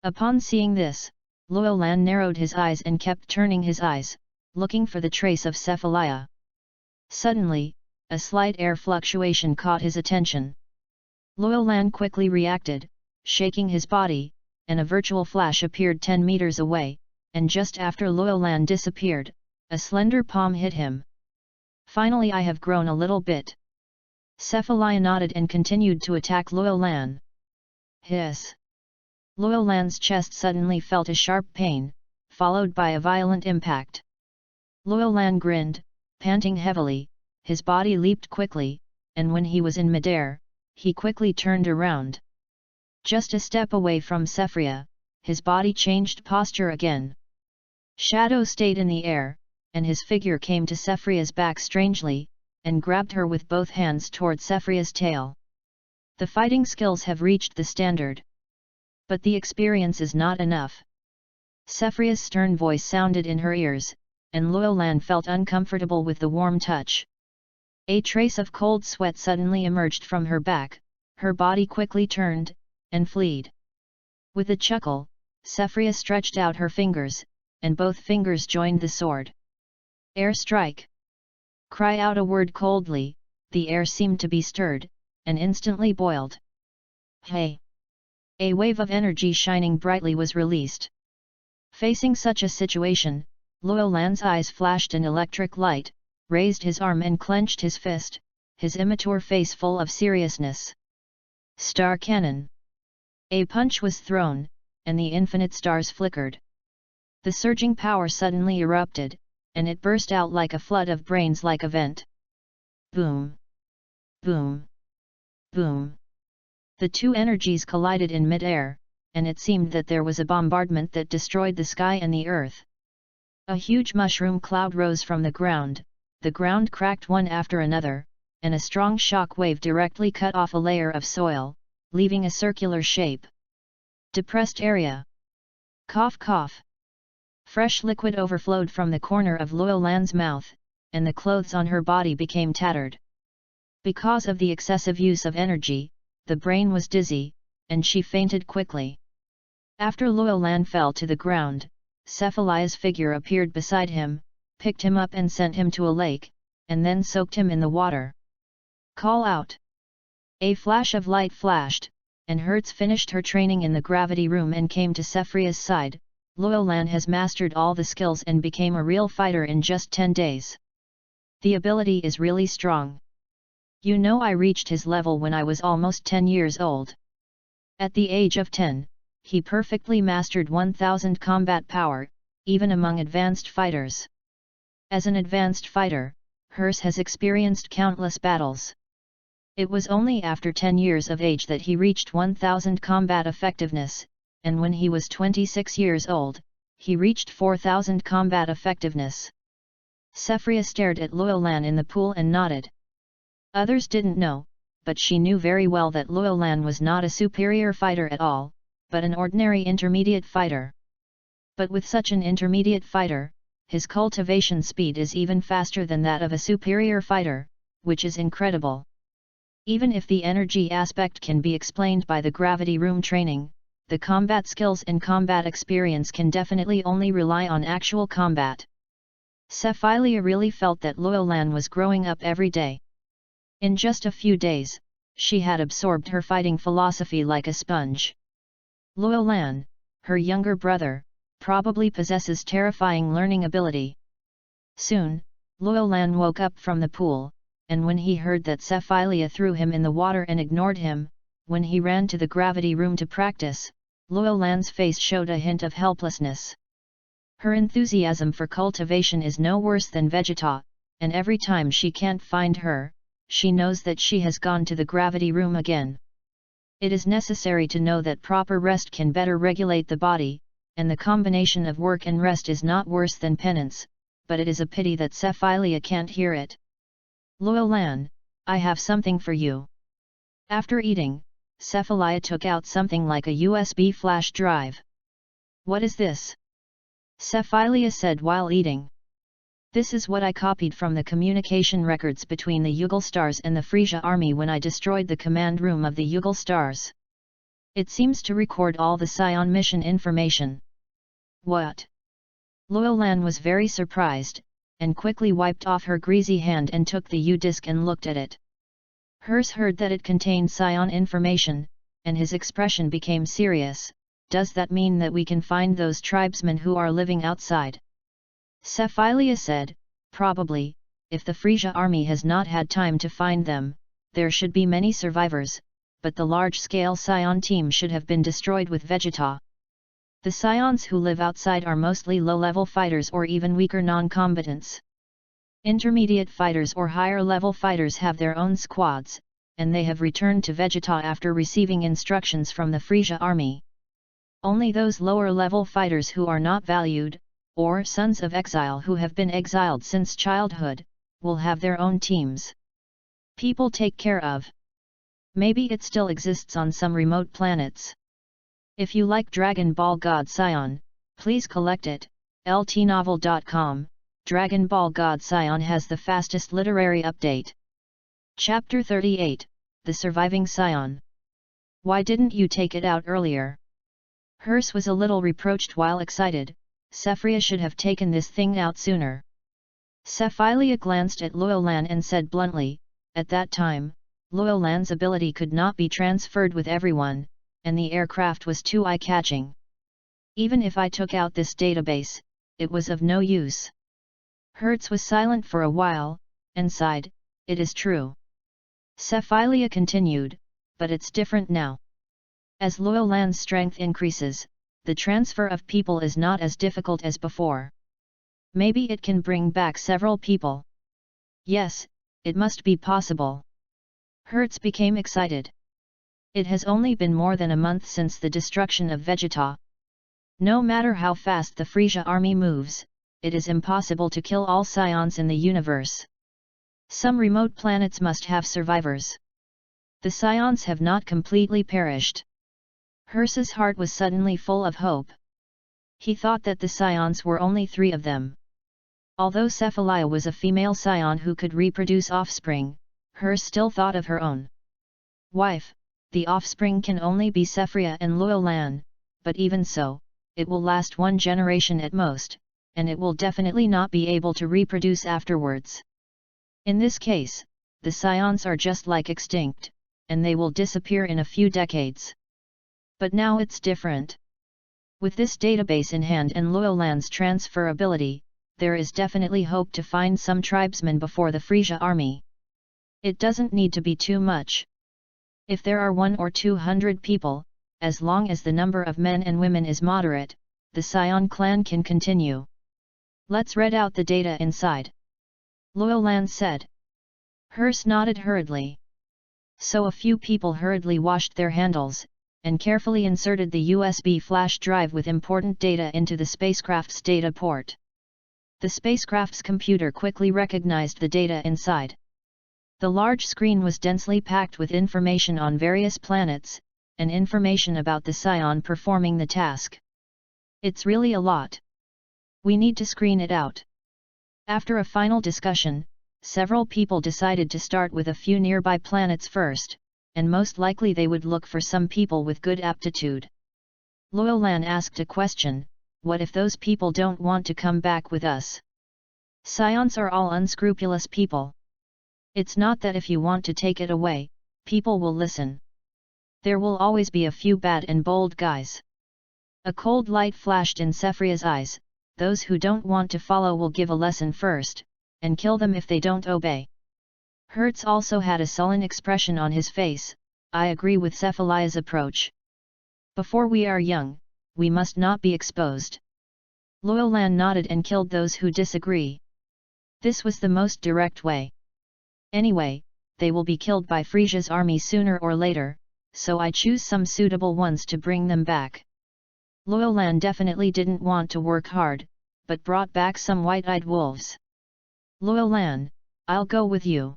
Upon seeing this, Luolan narrowed his eyes and kept turning his eyes, looking for the trace of Cephalia. Suddenly, a slight air fluctuation caught his attention. Luolan quickly reacted, shaking his body, and a virtual flash appeared 10 meters away, and just after Luolan disappeared, a slender palm hit him. Finally, I have grown a little bit. Cephalia nodded and continued to attack Luolan. Hiss! Luolan's chest suddenly felt a sharp pain, followed by a violent impact. Luolan grinned, panting heavily, his body leaped quickly, and when he was in midair, he quickly turned around. Just a step away from Cephria, his body changed posture again. Shadow stayed in the air, and his figure came to Cephria's back strangely, and grabbed her with both hands toward Cephria's tail. The fighting skills have reached the standard. But the experience is not enough. Cephria's stern voice sounded in her ears, and Luolan felt uncomfortable with the warm touch. A trace of cold sweat suddenly emerged from her back, her body quickly turned, and fled. With a chuckle, Sephria stretched out her fingers, and both fingers joined the sword. Air strike! Cry out a word coldly, the air seemed to be stirred, and instantly boiled. Hey! A wave of energy shining brightly was released. Facing such a situation, Luo Lan's eyes flashed an electric light, raised his arm and clenched his fist, his immature face full of seriousness. Star Cannon! A punch was thrown, and the infinite stars flickered. The surging power suddenly erupted, and it burst out like a flood of brains like a vent. Boom! Boom! Boom! The two energies collided in mid-air, and it seemed that there was a bombardment that destroyed the sky and the earth. A huge mushroom cloud rose from the ground cracked one after another, and a strong shock wave directly cut off a layer of soil, leaving a circular shape. Depressed area. Cough cough. Fresh liquid overflowed from the corner of Luo Lan's mouth, and the clothes on her body became tattered. Because of the excessive use of energy, the brain was dizzy, and she fainted quickly. After Luo Lan fell to the ground, Cephalia's figure appeared beside him, picked him up and sent him to a lake, and then soaked him in the water. Call out! A flash of light flashed, and Hertz finished her training in the gravity room and came to Sephria's side. Luo Lan has mastered all the skills and became a real fighter in just 10 days. The ability is really strong. You know, I reached his level when I was almost 10 years old. At the age of 10, he perfectly mastered 1000 combat power, even among advanced fighters. As an advanced fighter, Hertz has experienced countless battles. It was only after 10 years of age that he reached 1000 combat effectiveness, and when he was 26 years old, he reached 4000 combat effectiveness. Sephria stared at Luo Lan in the pool and nodded. Others didn't know, but she knew very well that Luo Lan was not a superior fighter at all, but an ordinary intermediate fighter. But with such an intermediate fighter, his cultivation speed is even faster than that of a superior fighter, which is incredible. Even if the energy aspect can be explained by the gravity room training, the combat skills and combat experience can definitely only rely on actual combat. Sephilia really felt that Luo Lan was growing up every day. In just a few days, she had absorbed her fighting philosophy like a sponge. Luo Lan, her younger brother, probably possesses terrifying learning ability. Soon, Luo Lan woke up from the pool, and when he heard that Sephilia threw him in the water and ignored him, when he ran to the gravity room to practice, Luo Lan's face showed a hint of helplessness. Her enthusiasm for cultivation is no worse than Vegeta, and every time she can't find her, she knows that she has gone to the gravity room again. It is necessary to know that proper rest can better regulate the body, and the combination of work and rest is not worse than penance, but it is a pity that Sephilia can't hear it. Luo Lan, I have something for you. After eating, Sephilia took out something like a USB flash drive. What is this? Sephilia said while eating. This is what I copied from the communication records between the Yugal Stars and the Frisia army when I destroyed the command room of the Yugal Stars. It seems to record all the Saiyan mission information. What? Luo Lan was very surprised, and quickly wiped off her greasy hand and took the U-disc and looked at it. Hertz heard that it contained Saiyan information, and his expression became serious. Does that mean that we can find those tribesmen who are living outside? Sephilia said, probably, if the Frisia army has not had time to find them, there should be many survivors, but the large-scale Saiyan team should have been destroyed with Vegeta. The Saiyans who live outside are mostly low-level fighters or even weaker non-combatants. Intermediate fighters or higher-level fighters have their own squads, and they have returned to Vegeta after receiving instructions from the Frisia army. Only those lower-level fighters who are not valued, or sons of exile who have been exiled since childhood, will have their own teams. People take care of. Maybe it still exists on some remote planets. If you like Dragon Ball God Saiyan, please collect it. ltnovel.com. Dragon Ball God Saiyan has the fastest literary update. Chapter 38, The Surviving Saiyan. Why didn't you take it out earlier? Hers was a little reproached while excited. Sephiria should have taken this thing out sooner. Sephilia glanced at Luolan and said bluntly, at that time, Luolan's ability could not be transferred with everyone, and the aircraft was too eye-catching. Even if I took out this database, it was of no use. Hertz was silent for a while, and sighed, it is true. Sephilia continued, but it's different now. As Luolan's strength increases, the transfer of people is not as difficult as before. Maybe it can bring back several people. Yes, it must be possible. Hertz became excited. It has only been more than a month since the destruction of Vegeta. No matter how fast the Frisia army moves, it is impossible to kill all Saiyans in the universe. Some remote planets must have survivors. The Saiyans have not completely perished. Hertz's heart was suddenly full of hope. He thought that the Saiyans were only 3 of them. Although Sephilia was a female Saiyan who could reproduce offspring, Hertz still thought of her own wife. The offspring can only be Sephiria and Luolan, but even so, it will last 1 generation at most, and it will definitely not be able to reproduce afterwards. In this case, the Saiyans are just like extinct, and they will disappear in a few decades. But now it's different. With this database in hand and Luolan's transferability, there is definitely hope to find some tribesmen before the Frisia army. It doesn't need to be too much. If there are 100 or 200 people, as long as the number of men and women is moderate, the Saiyan clan can continue. Let's read out the data inside. Luolan said. Hertz nodded hurriedly. So a few people hurriedly washed their handles, and carefully inserted the USB flash drive with important data into the spacecraft's data port. The spacecraft's computer quickly recognized the data inside. The large screen was densely packed with information on various planets, and information about the Saiyan performing the task. It's really a lot. We need to screen it out. After a final discussion, several people decided to start with a few nearby planets first, and most likely they would look for some people with good aptitude. Luolan asked a question, what if those people don't want to come back with us? Saiyans are all unscrupulous people. It's not that if you want to take it away, people will listen. There will always be a few bad and bold guys. A cold light flashed in Sephria's eyes. Those who don't want to follow will give a lesson first, and kill them if they don't obey. Hertz also had a sullen expression on his face. I agree with Cephalia's approach. Before we are young, we must not be exposed. Luolan nodded and killed those who disagree. This was the most direct way. Anyway, they will be killed by Frisia's army sooner or later, so I choose some suitable ones to bring them back. Luolan definitely didn't want to work hard, but brought back some white-eyed wolves. Luolan, I'll go with you.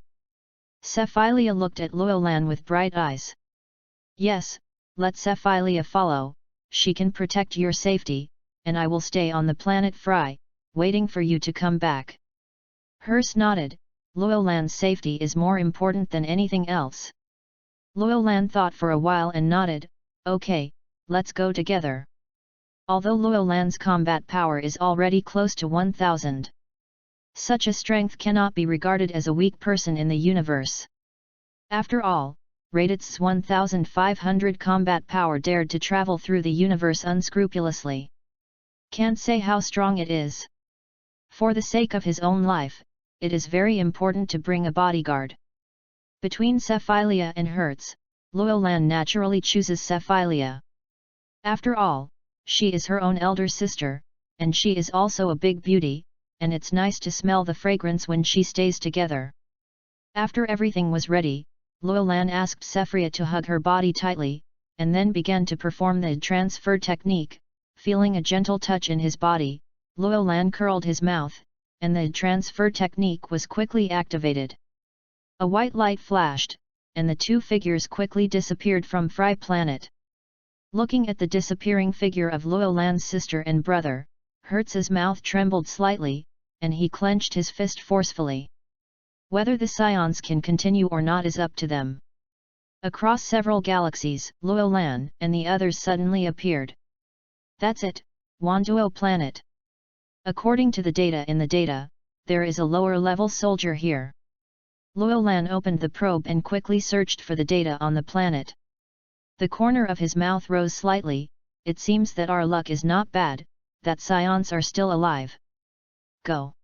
Sephilia looked at Luolan with bright eyes. Yes, let Sephilia follow, she can protect your safety, and I will stay on the planet Fry, waiting for you to come back. Hertz nodded. Luolan's safety is more important than anything else. Luolan thought for a while and nodded, okay, let's go together. Although Luolan's combat power is already close to 1000. Such a strength cannot be regarded as a weak person in the universe. After all, Raditz 1500 combat power dared to travel through the universe unscrupulously. Can't say how strong it is. For the sake of his own life, it is very important to bring a bodyguard. Between Sephilia and Hertz, Luolan naturally chooses Sephilia. After all, she is her own elder sister, and she is also a big beauty, and it's nice to smell the fragrance when she stays together. After everything was ready, Luolan asked Sephiria to hug her body tightly, and then began to perform the transfer technique. Feeling a gentle touch in his body, Luolan curled his mouth, and the transfer technique was quickly activated. A white light flashed, and the 2 figures quickly disappeared from Fry Planet. Looking at the disappearing figure of Luolan's sister and brother, Hertz's mouth trembled slightly, and he clenched his fist forcefully. Whether the Scions can continue or not is up to them. Across several galaxies, Luolan and the others suddenly appeared. That's it, Wanduo planet. According to the data in the data, there is a lower-level soldier here. Luolan opened the probe and quickly searched for the data on the planet. The corner of his mouth rose slightly. It seems that our luck is not bad, that Scions are still alive. Go.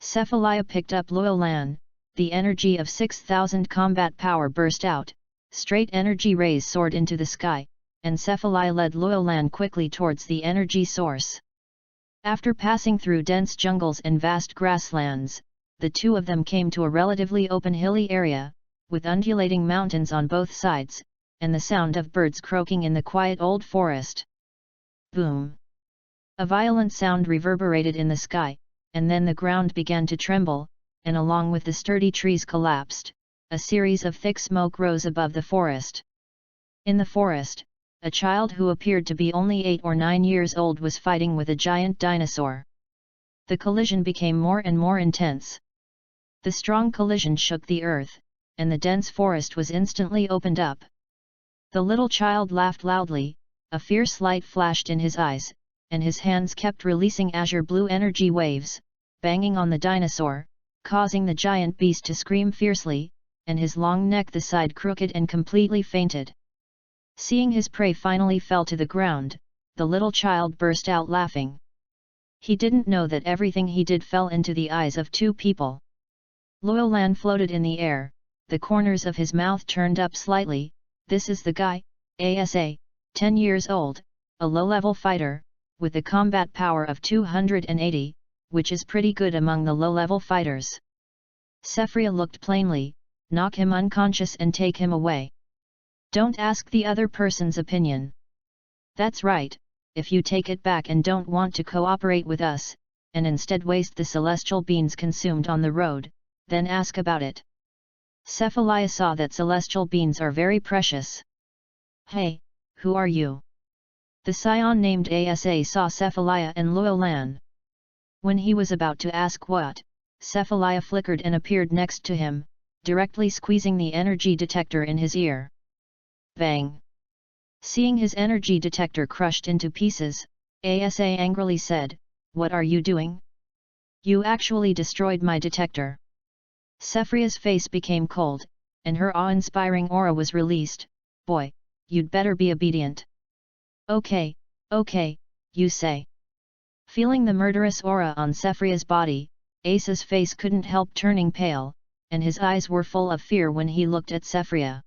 Cephalia picked up Luolan, the energy of 6,000 combat power burst out, straight energy rays soared into the sky, and Cephalia led Luolan quickly towards the energy source. After passing through dense jungles and vast grasslands, the two of them came to a relatively open hilly area, with undulating mountains on both sides, and the sound of birds croaking in the quiet old forest. Boom! A violent sound reverberated in the sky, and then the ground began to tremble, and along with the sturdy trees collapsed, a series of thick smoke rose above the forest. In the forest, a child who appeared to be only 8 or 9 years old was fighting with a giant dinosaur. The collision became more and more intense. The strong collision shook the earth, and the dense forest was instantly opened up. The little child laughed loudly, a fierce light flashed in his eyes, and his hands kept releasing azure blue energy waves, banging on the dinosaur, causing the giant beast to scream fiercely, and his long neck the side crooked and completely fainted. Seeing his prey finally fell to the ground, the little child burst out laughing. He didn't know that everything he did fell into the eyes of two people. Luolan floated in the air, the corners of his mouth turned up slightly. This is the guy, Asa, 10 years old, a low-level fighter, with a combat power of 280, which is pretty good among the low-level fighters. Sephria looked plainly, knock him unconscious and take him away. Don't ask the other person's opinion. That's right, if you take it back and don't want to cooperate with us, and instead waste the celestial beans consumed on the road, then ask about it. Cephalia saw that celestial beans are very precious. Hey, who are you? The Scion named Asa saw Cephalia and Luolan. When he was about to ask what, Cephalia flickered and appeared next to him, directly squeezing the energy detector in his ear. Bang! Seeing his energy detector crushed into pieces, Asa angrily said, "What are you doing? You actually destroyed my detector." Sephria's face became cold, and her awe-inspiring aura was released. "Boy, you'd better be obedient." Okay, you say." Feeling the murderous aura on Sephria's body, Asa's face couldn't help turning pale, and his eyes were full of fear when he looked at Sephria.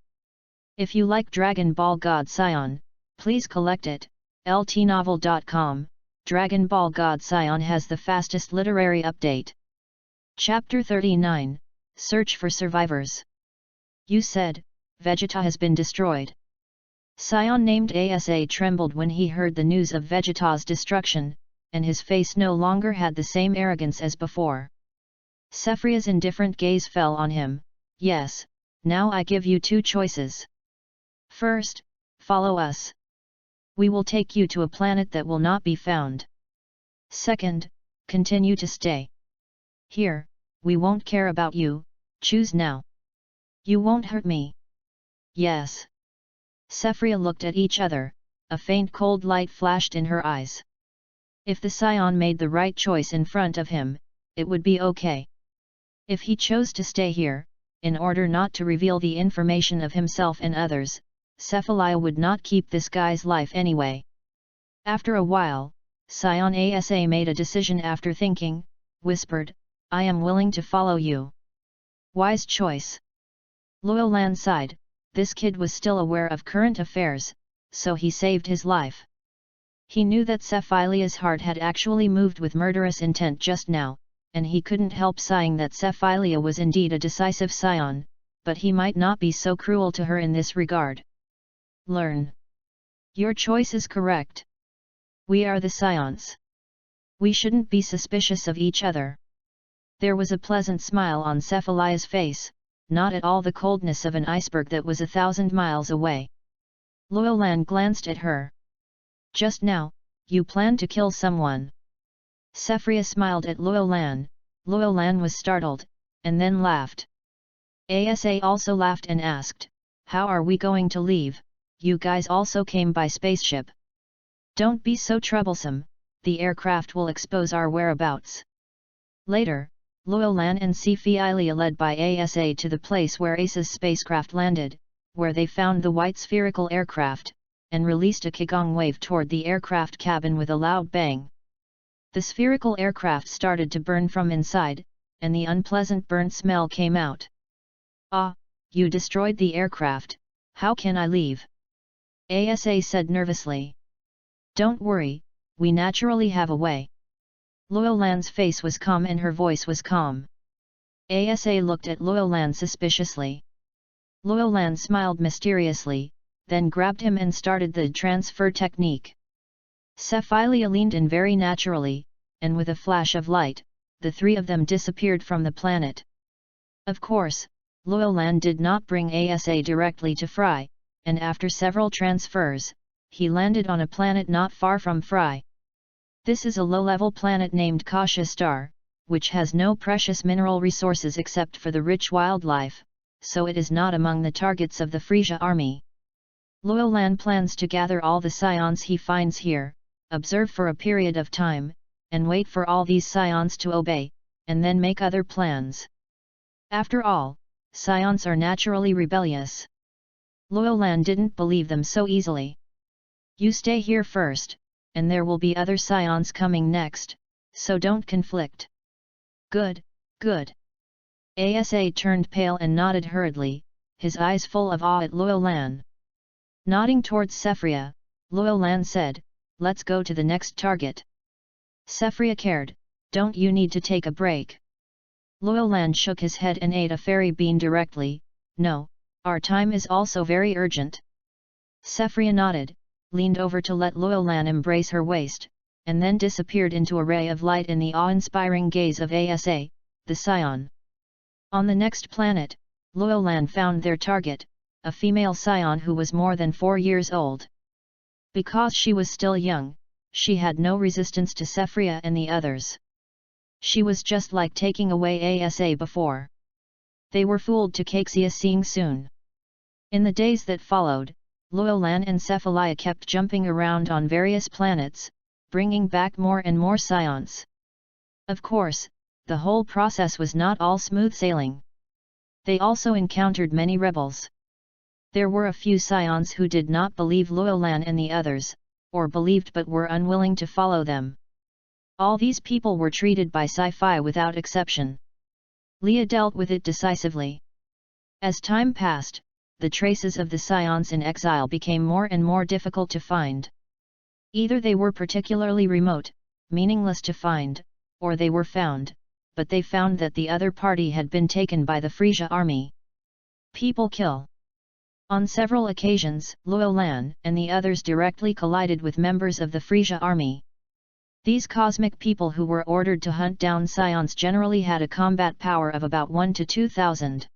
If you like Dragon Ball God Saiyan, please collect it. ltnovel.com, Dragon Ball God Saiyan has the fastest literary update. Chapter 39, Search for Survivors. You said, Vegeta has been destroyed. Saiyan named Asa trembled when he heard the news of Vegeta's destruction, and his face no longer had the same arrogance as before. Sephria's indifferent gaze fell on him. Yes, now I give you two choices. First, follow us. We will take you to a planet that will not be found. Second, continue to stay here. We won't care about you, choose now. You won't hurt me. Yes. Sephria looked at each other, a faint cold light flashed in her eyes. If the Scion made the right choice in front of him, it would be okay. If he chose to stay here, in order not to reveal the information of himself and others, Cephalia would not keep this guy's life anyway. After a while, Scion Asa made a decision after thinking, whispered, I am willing to follow you. Wise choice. Luolan sighed, this kid was still aware of current affairs, so he saved his life. He knew that Cephalia's heart had actually moved with murderous intent just now, and he couldn't help sighing that Cephalia was indeed a decisive Scion, but he might not be so cruel to her in this regard. Learn. Your choice is correct. We are the Scions. We shouldn't be suspicious of each other. There was a pleasant smile on Cephalia's face, not at all the coldness of an iceberg that was 1,000 miles away. Luolan glanced at her. Just now, you planned to kill someone. Sephria smiled at Luolan. Luolan was startled, and then laughed. Asa also laughed and asked, "How are we going to leave? You guys also came by spaceship. Don't be so troublesome, the aircraft will expose our whereabouts." Later, Loyolan and Cephilia led by Asa to the place where Asa's spacecraft landed, where they found the white spherical aircraft, and released a Qigong wave toward the aircraft cabin with a loud bang. The spherical aircraft started to burn from inside, and the unpleasant burnt smell came out. "Ah, you destroyed the aircraft, how can I leave?" Asa said nervously. "Don't worry, we naturally have a way." Loyolan's face was calm and her voice was calm. Asa looked at Loyolan suspiciously. Loyolan smiled mysteriously, then grabbed him and started the transfer technique. Cephilia leaned in very naturally, and with a flash of light, the three of them disappeared from the planet. Of course, Loyolan did not bring Asa directly to Fry, and after several transfers, he landed on a planet not far from Fry. This is a low-level planet named Kasha Star, which has no precious mineral resources except for the rich wildlife, so it is not among the targets of the Frisia army. Loyolan plans to gather all the Scions he finds here, observe for a period of time, and wait for all these Scions to obey, and then make other plans. After all, Scions are naturally rebellious. Loyolan didn't believe them so easily. "You stay here first, and there will be other Scions coming next, so don't conflict." "Good, good." Asa turned pale and nodded hurriedly, his eyes full of awe at Loyolan. Nodding towards Sephria, Loyolan said, "Let's go to the next target." Sephria cared, "Don't you need to take a break?" Loyolan shook his head and ate a fairy bean directly. "No, our time is also very urgent." Sephria nodded, leaned over to let Loyolan embrace her waist, and then disappeared into a ray of light in the awe-inspiring gaze of Asa, the Scion. On the next planet, Loyolan found their target, a female Scion who was more than 4 years old. Because she was still young, she had no resistance to Sephria and the others. She was just like taking away Asa before. They were fooled to Caxia seeing soon. In the days that followed, Loyolan and Cephilia kept jumping around on various planets, bringing back more and more Scions. Of course, the whole process was not all smooth sailing. They also encountered many rebels. There were a few Scions who did not believe Loyolan and the others, or believed but were unwilling to follow them. All these people were treated by sci-fi without exception. Leah dealt with it decisively. As time passed, the traces of the Scions in exile became more and more difficult to find. Either they were particularly remote, meaningless to find, or they were found, but they found that the other party had been taken by the Frisia army. People kill. On several occasions, Loyolan and the others directly collided with members of the Frisia army. These cosmic people who were ordered to hunt down Scions generally had a combat power of about 1 to 2,000.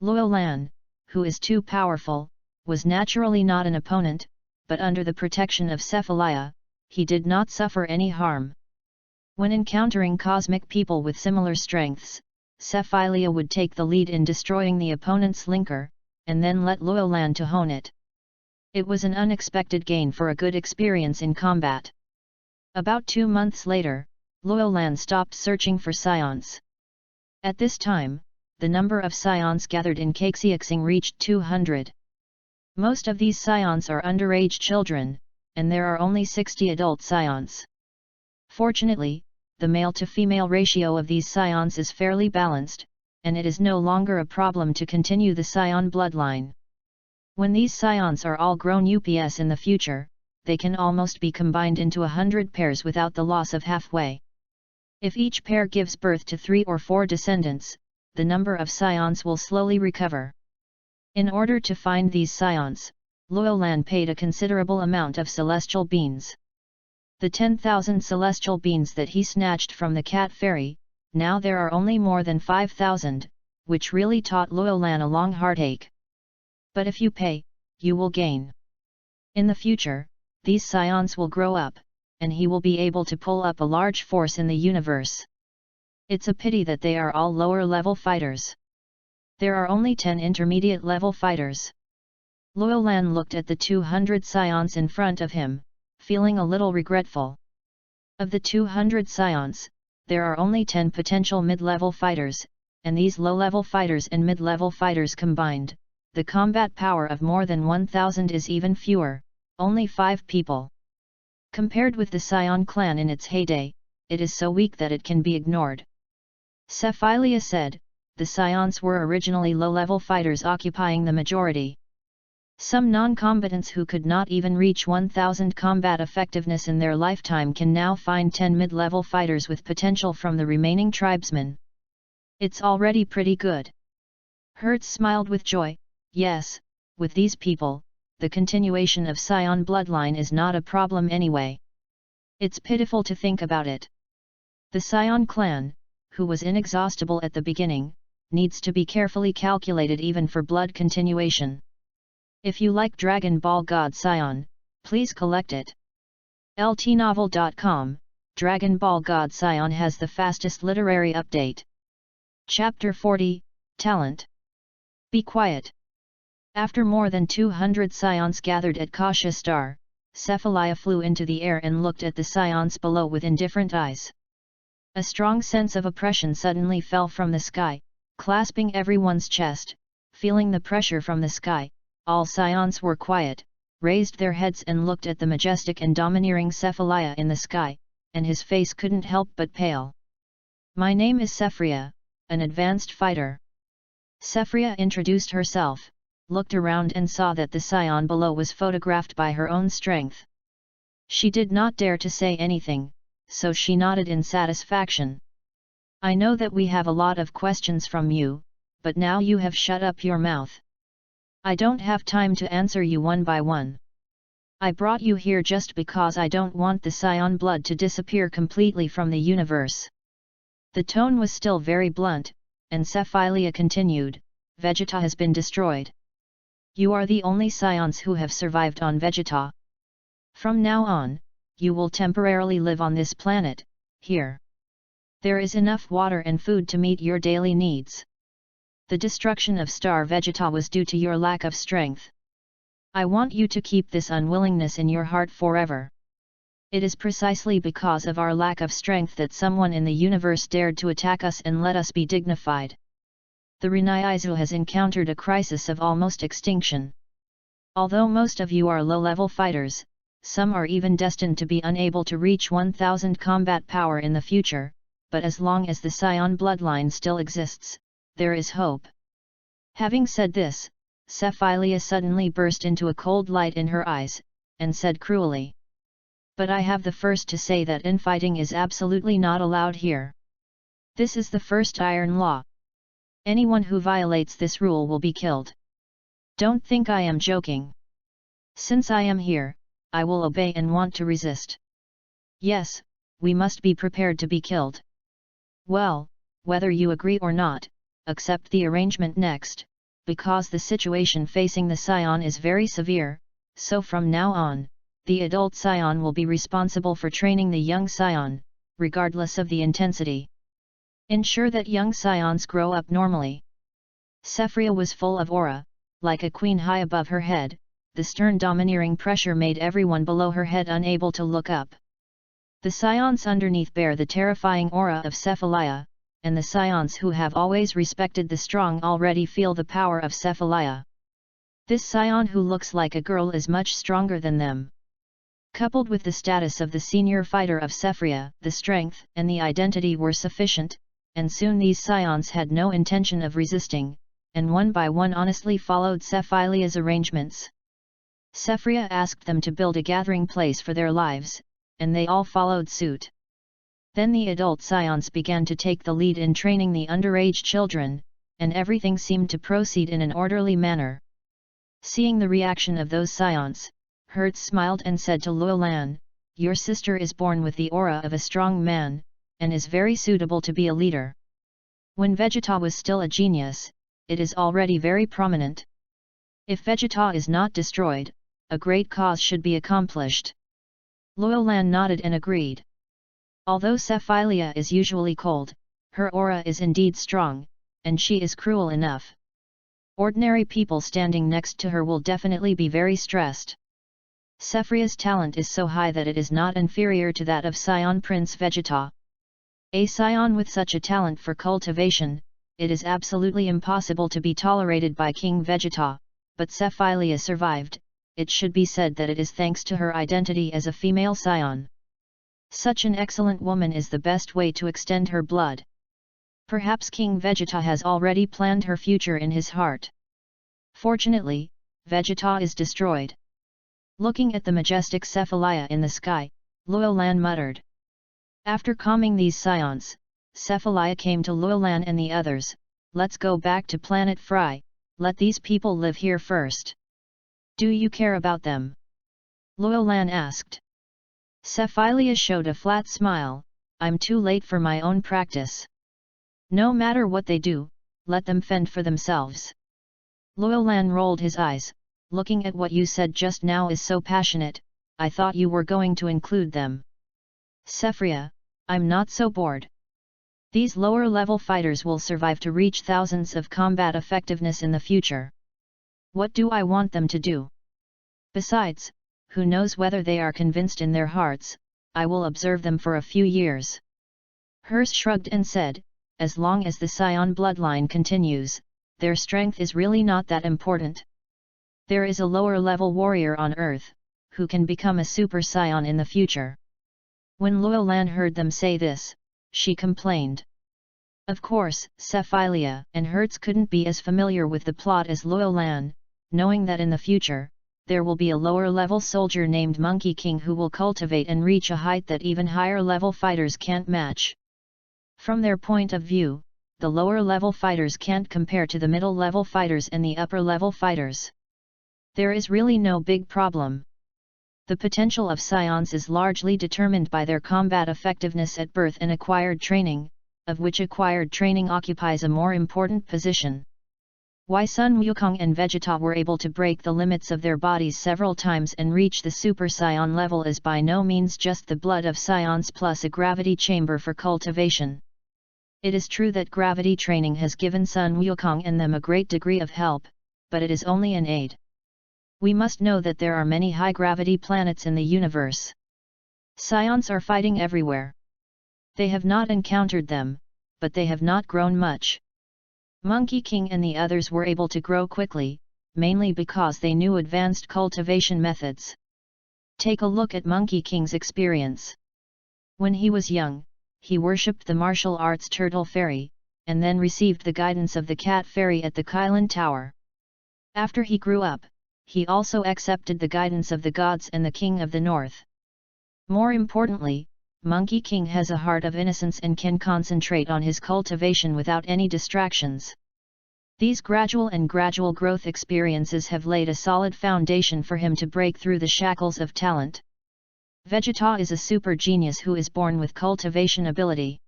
Loyolan, who is too powerful, was naturally not an opponent, but under the protection of Cephilia, he did not suffer any harm. When encountering cosmic people with similar strengths, Cephilia would take the lead in destroying the opponent's linker, and then let Loyolan to hone it. It was an unexpected gain for a good experience in combat. About 2 months later, Loyolan stopped searching for Scions. At this time, the number of Scions gathered in Caxiaxing reached 200. Most of these Scions are underage children, and there are only 60 adult Scions. Fortunately, the male-to-female ratio of these Scions is fairly balanced, and it is no longer a problem to continue the Scion bloodline. When these Scions are all grown ups in the future, they can almost be combined into 100 pairs without the loss of halfway. If each pair gives birth to 3 or 4 descendants, the number of Scions will slowly recover. In order to find these Scions, Loyolan paid a considerable amount of celestial beans. The 10,000 celestial beans that he snatched from the cat fairy, now there are only more than 5,000, which really taught Loyolan a long heartache. But if you pay, you will gain. In the future, these Scions will grow up, and he will be able to pull up a large force in the universe. It's a pity that they are all lower level fighters. There are only 10 intermediate level fighters. Luolan looked at the 200 Saiyans in front of him, feeling a little regretful. Of the 200 Saiyans, there are only 10 potential mid-level fighters, and these low-level fighters and mid-level fighters combined, the combat power of more than 1,000 is even fewer, only 5 people. Compared with the Saiyan clan in its heyday, it is so weak that it can be ignored. Cephilia said, the Saiyans were originally low-level fighters occupying the majority. Some non-combatants who could not even reach 1,000 combat effectiveness in their lifetime can now find 10 mid-level fighters with potential from the remaining tribesmen. It's already pretty good. Hertz smiled with joy. Yes, with these people, the continuation of Saiyan bloodline is not a problem anyway. It's pitiful to think about it. The Saiyan clan, who was inexhaustible at the beginning, needs to be carefully calculated even for blood continuation. If you like Dragon Ball God Saiyan, please collect it. ltnovel.com, Dragon Ball God Saiyan has the fastest literary update. Chapter 40, Talent. Be quiet. After more than 200 Saiyans gathered at Kasha Star, Cephilia flew into the air and looked at the Saiyans below with indifferent eyes. A strong sense of oppression suddenly fell from the sky, clasping everyone's chest. Feeling the pressure from the sky, all Saiyans were quiet, raised their heads and looked at the majestic and domineering Cephilia in the sky, and his face couldn't help but pale. My name is Cephria, an advanced fighter. Cephria introduced herself, looked around and saw that the Saiyan below was photographed by her own strength. She did not dare to say anything, so she nodded in satisfaction. I know that we have a lot of questions from you, but now you have shut up your mouth. I don't have time to answer you one by one. I brought you here just because I don't want the Saiyan blood to disappear completely from the universe. The tone was still very blunt, and Cephilia continued, Vegeta has been destroyed. You are the only Saiyans who have survived on Vegeta. From now on, you will temporarily live on this planet, here. There is enough water and food to meet your daily needs. The destruction of Star Vegeta was due to your lack of strength. I want you to keep this unwillingness in your heart forever. It is precisely because of our lack of strength that someone in the universe dared to attack us and let us be dignified. The Renaizu has encountered a crisis of almost extinction. Although most of you are low-level fighters, some are even destined to be unable to reach 1,000 combat power in the future, but as long as the Saiyan bloodline still exists, there is hope. Having said this, Cephilia suddenly burst into a cold light in her eyes, and said cruelly. But I have the first to say that infighting is absolutely not allowed here. This is the first iron law. Anyone who violates this rule will be killed. Don't think I am joking. Since I am here, I will obey and want to resist. Yes, we must be prepared to be killed. Well, whether you agree or not, accept the arrangement next, because the situation facing the Saiyan is very severe, so from now on, the adult Saiyan will be responsible for training the young Saiyan, regardless of the intensity. Ensure that young Saiyans grow up normally. Cephria was full of aura, like a queen high above her head. The stern domineering pressure made everyone below her head unable to look up. The Saiyans underneath bear the terrifying aura of Cephilia, and the Saiyans who have always respected the strong already feel the power of Cephilia. This Saiyan who looks like a girl is much stronger than them. Coupled with the status of the senior fighter of Cephria, the strength and the identity were sufficient, and soon these Saiyans had no intention of resisting, and one by one honestly followed Cephilia's arrangements. Cephria asked them to build a gathering place for their lives, and they all followed suit. Then the adult Saiyans began to take the lead in training the underage children, and everything seemed to proceed in an orderly manner. Seeing the reaction of those Saiyans, Hertz smiled and said to Luolan, your sister is born with the aura of a strong man, and is very suitable to be a leader. When Vegeta was still a genius, it is already very prominent. If Vegeta is not destroyed, a great cause should be accomplished. Luolan nodded and agreed. Although Cephilia is usually cold, Her aura is indeed strong, and she is cruel enough. Ordinary people standing next to her will definitely be very stressed. Sephiroth's talent is so high that it is not inferior to that of Saiyan Prince Vegeta. A Saiyan with such a talent for cultivation, it is absolutely impossible to be tolerated by King Vegeta, but Sephiroth survived. It should be said that it is thanks to her identity as a female Saiyan. Such an excellent woman is the best way to extend her blood. Perhaps King Vegeta has already planned her future in his heart. Fortunately, Vegeta is destroyed. Looking at the majestic Cephalia in the sky, Luolan muttered. After calming these Saiyans, Cephalia came to Luolan and the others. Let's go back to planet Fry, let these people live here first. Do you care about them? Luolan asked. Cephalia showed a flat smile. I'm too late for my own practice. No matter what they do, let them fend for themselves. Luolan rolled his eyes. Looking at what you said just now is so passionate, I thought you were going to include them. Sephiroth, I'm not so bored. These lower-level fighters will survive to reach thousands of combat effectiveness in the future. What do I want them to do? Besides, who knows whether they are convinced in their hearts, I will observe them for a few years. Hers shrugged and said, as long as the Saiyan bloodline continues, their strength is really not that important. There is a lower-level warrior on Earth, who can become a Super Saiyan in the future. When Luolan heard them say this, she complained. Of course, Cephalia and Hertz couldn't be as familiar with the plot as Luolan, knowing that in the future, there will be a lower-level soldier named Monkey King who will cultivate and reach a height that even higher-level fighters can't match. From their point of view, the lower-level fighters can't compare to the middle-level fighters and the upper-level fighters. There is really no big problem. The potential of Saiyans is largely determined by their combat effectiveness at birth and acquired training, of which acquired training occupies a more important position. Why Sun Wukong and Vegeta were able to break the limits of their bodies several times and reach the Super Saiyan level is by no means just the blood of Saiyans plus a gravity chamber for cultivation. It is true that gravity training has given Sun Wukong and them a great degree of help, but it is only an aid. We must know that there are many high-gravity planets in the universe. Saiyans are fighting everywhere. They have not encountered them, but they have not grown much. Monkey King and the others were able to grow quickly, mainly because they knew advanced cultivation methods. Take a look at Monkey King's experience. When he was young, he worshipped the martial arts Turtle Fairy, and then received the guidance of the Cat Fairy at the Kylan Tower. After he grew up, he also accepted the guidance of the gods and the King of the North. More importantly, Monkey King has a heart of innocence and can concentrate on his cultivation without any distractions. These gradual growth experiences have laid a solid foundation for him to break through the shackles of talent. Vegeta is a super genius who is born with cultivation ability.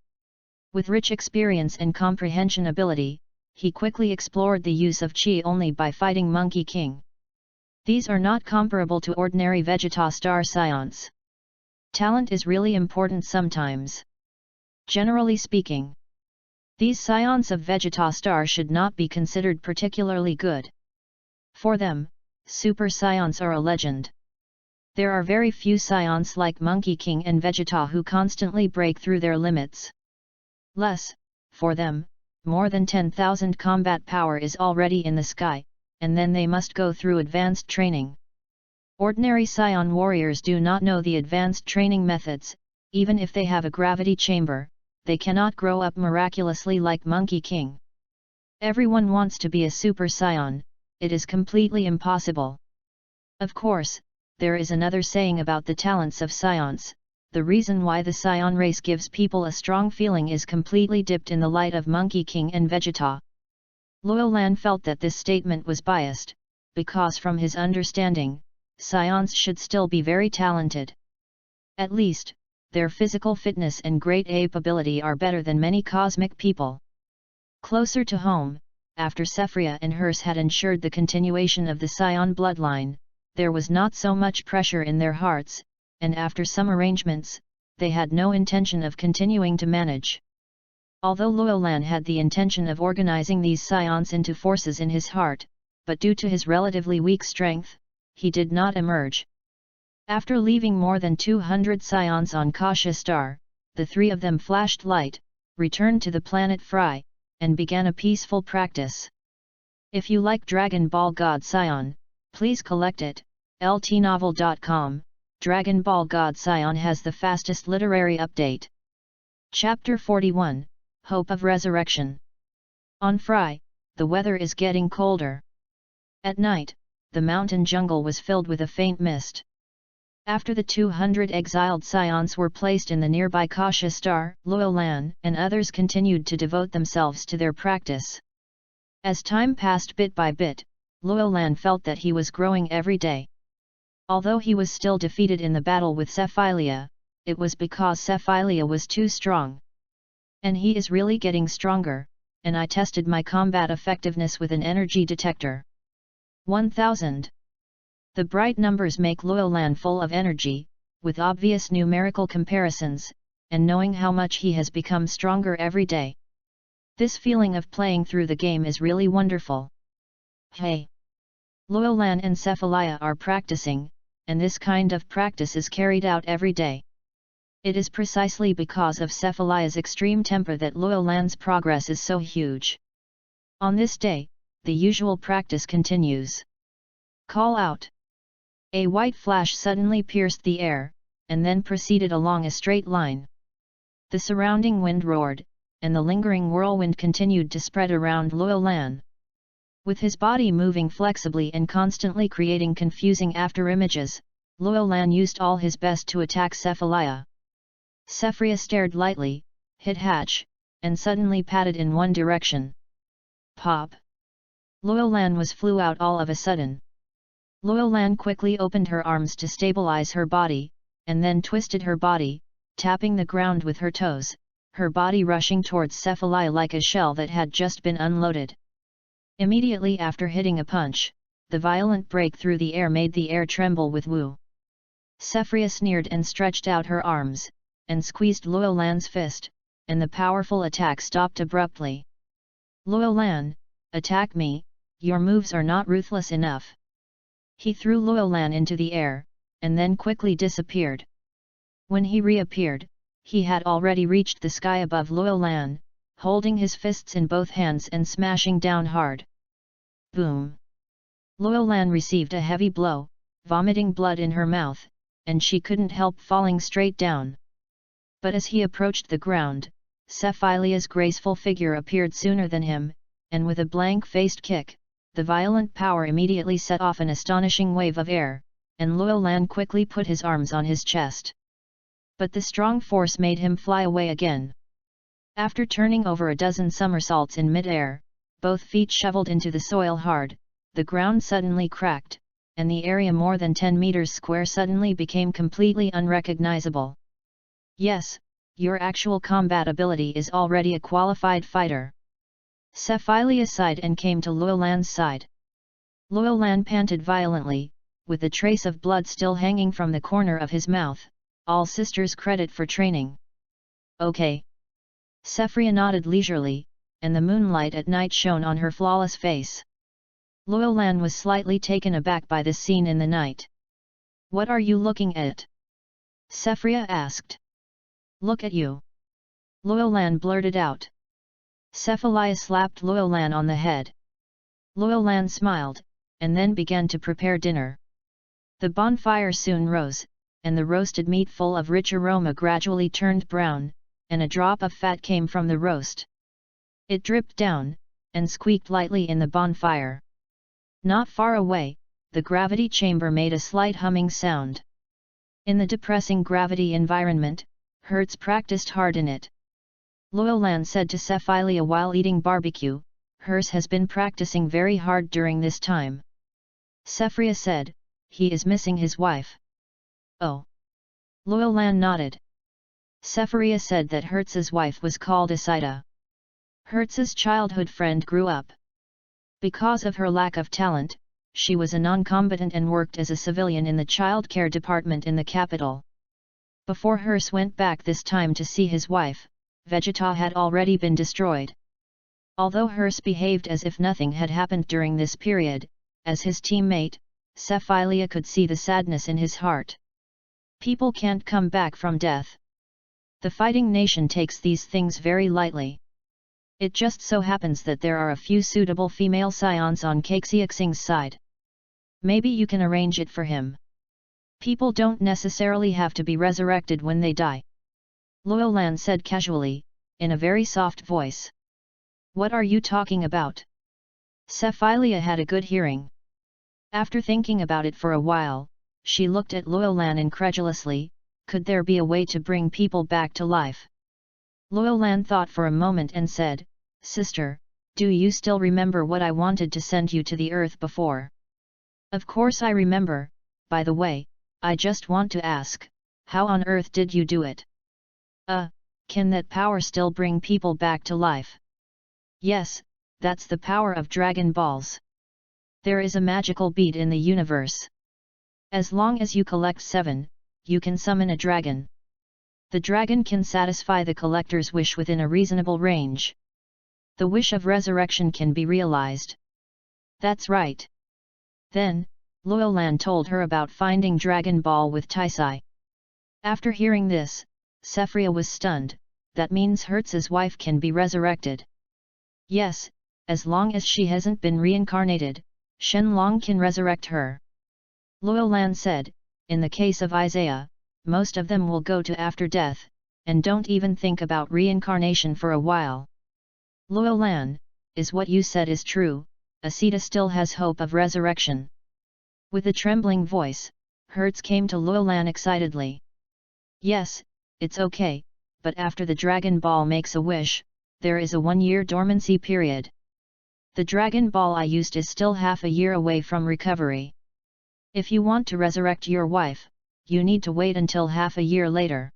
With rich experience and comprehension ability, he quickly explored the use of Chi only by fighting Monkey King. These are not comparable to ordinary Vegeta Star Saiyans. Talent is really important sometimes. Generally speaking, these Saiyans of Vegeta Star should not be considered particularly good. For them, Super Saiyans are a legend. There are very few Saiyans like Monkey King and Vegeta who constantly break through their limits. For them, more than 10,000 combat power is already in the sky, and then they must go through advanced training. Ordinary Saiyan warriors do not know the advanced training methods. Even if they have a gravity chamber, they cannot grow up miraculously like Monkey King. Everyone wants to be a Super Saiyan, it is completely impossible. Of course, there is another saying about the talents of Saiyans. The reason why the Saiyan race gives people a strong feeling is completely dipped in the light of Monkey King and Vegeta. Luolan felt that this statement was biased, because from his understanding, Saiyans should still be very talented. At least, their physical fitness and great ape ability are better than many cosmic people. Closer to home, after Sephiroth and Hers had ensured the continuation of the Saiyan bloodline, there was not so much pressure in their hearts, and after some arrangements, they had no intention of continuing to manage. Although Luolan had the intention of organizing these scions into forces in his heart, but due to his relatively weak strength, he did not emerge. After leaving more than 200 scions on Kasha Star, the three of them flashed light, returned to the planet Fry, and began a peaceful practice. If you like Dragon Ball God Saiyan, please collect it. ltnovel.com. Dragon Ball God Saiyan has the fastest literary update. Chapter 41, Hope of Resurrection. On Fry, the weather is getting colder. At night, the mountain jungle was filled with a faint mist. After the 200 exiled scions were placed in the nearby Kasha Star, Luolan and others continued to devote themselves to their practice. As time passed bit by bit, Luolan felt that he was growing every day. Although he was still defeated in the battle with Cephilia, it was because Cephilia was too strong. And he is really getting stronger, and I tested my combat effectiveness with an energy detector. 1000. The bright numbers make Luolan full of energy, with obvious numerical comparisons, and knowing how much he has become stronger every day. This feeling of playing through the game is really wonderful. Hey! Luolan and Cephilia are practicing, and this kind of practice is carried out every day. It is precisely because of Cephilia's extreme temper that Luolan's progress is so huge. On this day, the usual practice continues. Call out! A white flash suddenly pierced the air, and then proceeded along a straight line. The surrounding wind roared, and the lingering whirlwind continued to spread around Luolan. With his body moving flexibly and constantly creating confusing afterimages, Luolan used all his best to attack Cephilia. Cephilia stared lightly, hit hatch, and suddenly padded in one direction. Pop! Luolan flew out all of a sudden. Luolan quickly opened her arms to stabilize her body, and then twisted her body, tapping the ground with her toes, her body rushing towards Cephilia like a shell that had just been unloaded. Immediately after hitting a punch, the violent break through the air made the air tremble with woo. Cephilia sneered and stretched out her arms, and squeezed Luolan's fist, and the powerful attack stopped abruptly. Luolan, attack me, your moves are not ruthless enough. He threw Luolan into the air, and then quickly disappeared. When he reappeared, he had already reached the sky above Luolan, holding his fists in both hands and smashing down hard. Boom! Luolan received a heavy blow, vomiting blood in her mouth, and she couldn't help falling straight down. But as he approached the ground, Cephilia's graceful figure appeared sooner than him, and with a blank-faced kick, the violent power immediately set off an astonishing wave of air, and Luolan quickly put his arms on his chest. But the strong force made him fly away again. After turning over a dozen somersaults in mid-air, both feet shoveled into the soil hard, the ground suddenly cracked, and the area more than 10 meters square suddenly became completely unrecognizable. Yes, your actual combat ability is already a qualified fighter. Cephilia sighed and came to Luolan's side. Luolan panted violently, with a trace of blood still hanging from the corner of his mouth. All sisters credit for training. Okay. Cephilia nodded leisurely, and the moonlight at night shone on her flawless face. Luolan was slightly taken aback by this scene in the night. What are you looking at? Cephilia asked. Look at you. Luolan blurted out. Cephilia slapped Luolan on the head. Luolan smiled, and then began to prepare dinner. The bonfire soon rose, and the roasted meat full of rich aroma gradually turned brown, and a drop of fat came from the roast. It dripped down, and squeaked lightly in the bonfire. Not far away, the gravity chamber made a slight humming sound. In the depressing gravity environment, Hertz practiced hard in it. Luolan said to Cephilia while eating barbecue, Hertz has been practicing very hard during this time. Cephilia said, he is missing his wife. Oh. Luolan nodded. Cephilia said that Hertz's wife was called Asida. Hertz's childhood friend grew up. Because of her lack of talent, she was a non-combatant and worked as a civilian in the child care department in the capital. Before Hertz went back this time to see his wife, Vegeta had already been destroyed. Although Hers behaved as if nothing had happened during this period, as his teammate, Sephilia could see the sadness in his heart. People can't come back from death. The fighting nation takes these things very lightly. It just so happens that there are a few suitable female Saiyans on Caxiaxing's side. Maybe you can arrange it for him. People don't necessarily have to be resurrected when they die. Luolan said casually, in a very soft voice. What are you talking about? Sephilia had a good hearing. After thinking about it for a while, she looked at Luolan incredulously. Could there be a way to bring people back to life? Luolan thought for a moment and said, Sister, do you still remember what I wanted to send you to the earth before? Of course I remember. By the way, I just want to ask, how on earth did you do it? Can that power still bring people back to life? Yes, that's the power of Dragon Balls. There is a magical bead in the universe. As long as you collect 7, you can summon a dragon. The dragon can satisfy the collector's wish within a reasonable range. The wish of resurrection can be realized. That's right. Then, Luolan told her about finding Dragon Ball with Taisai. After hearing this, Sephiria was stunned. That means Hertz's wife can be resurrected. Yes, as long as she hasn't been reincarnated, Shenlong can resurrect her. Luolan said, in the case of Isaiah, most of them will go to after death, and don't even think about reincarnation for a while. Luolan, is what you said is true? Asita still has hope of resurrection. With a trembling voice, Hertz came to Luolan excitedly. Yes, it's okay, but after the Dragon Ball makes a wish, there is a 1-year dormancy period. The Dragon Ball I used is still half a year away from recovery. If you want to resurrect your wife, you need to wait until half a year later.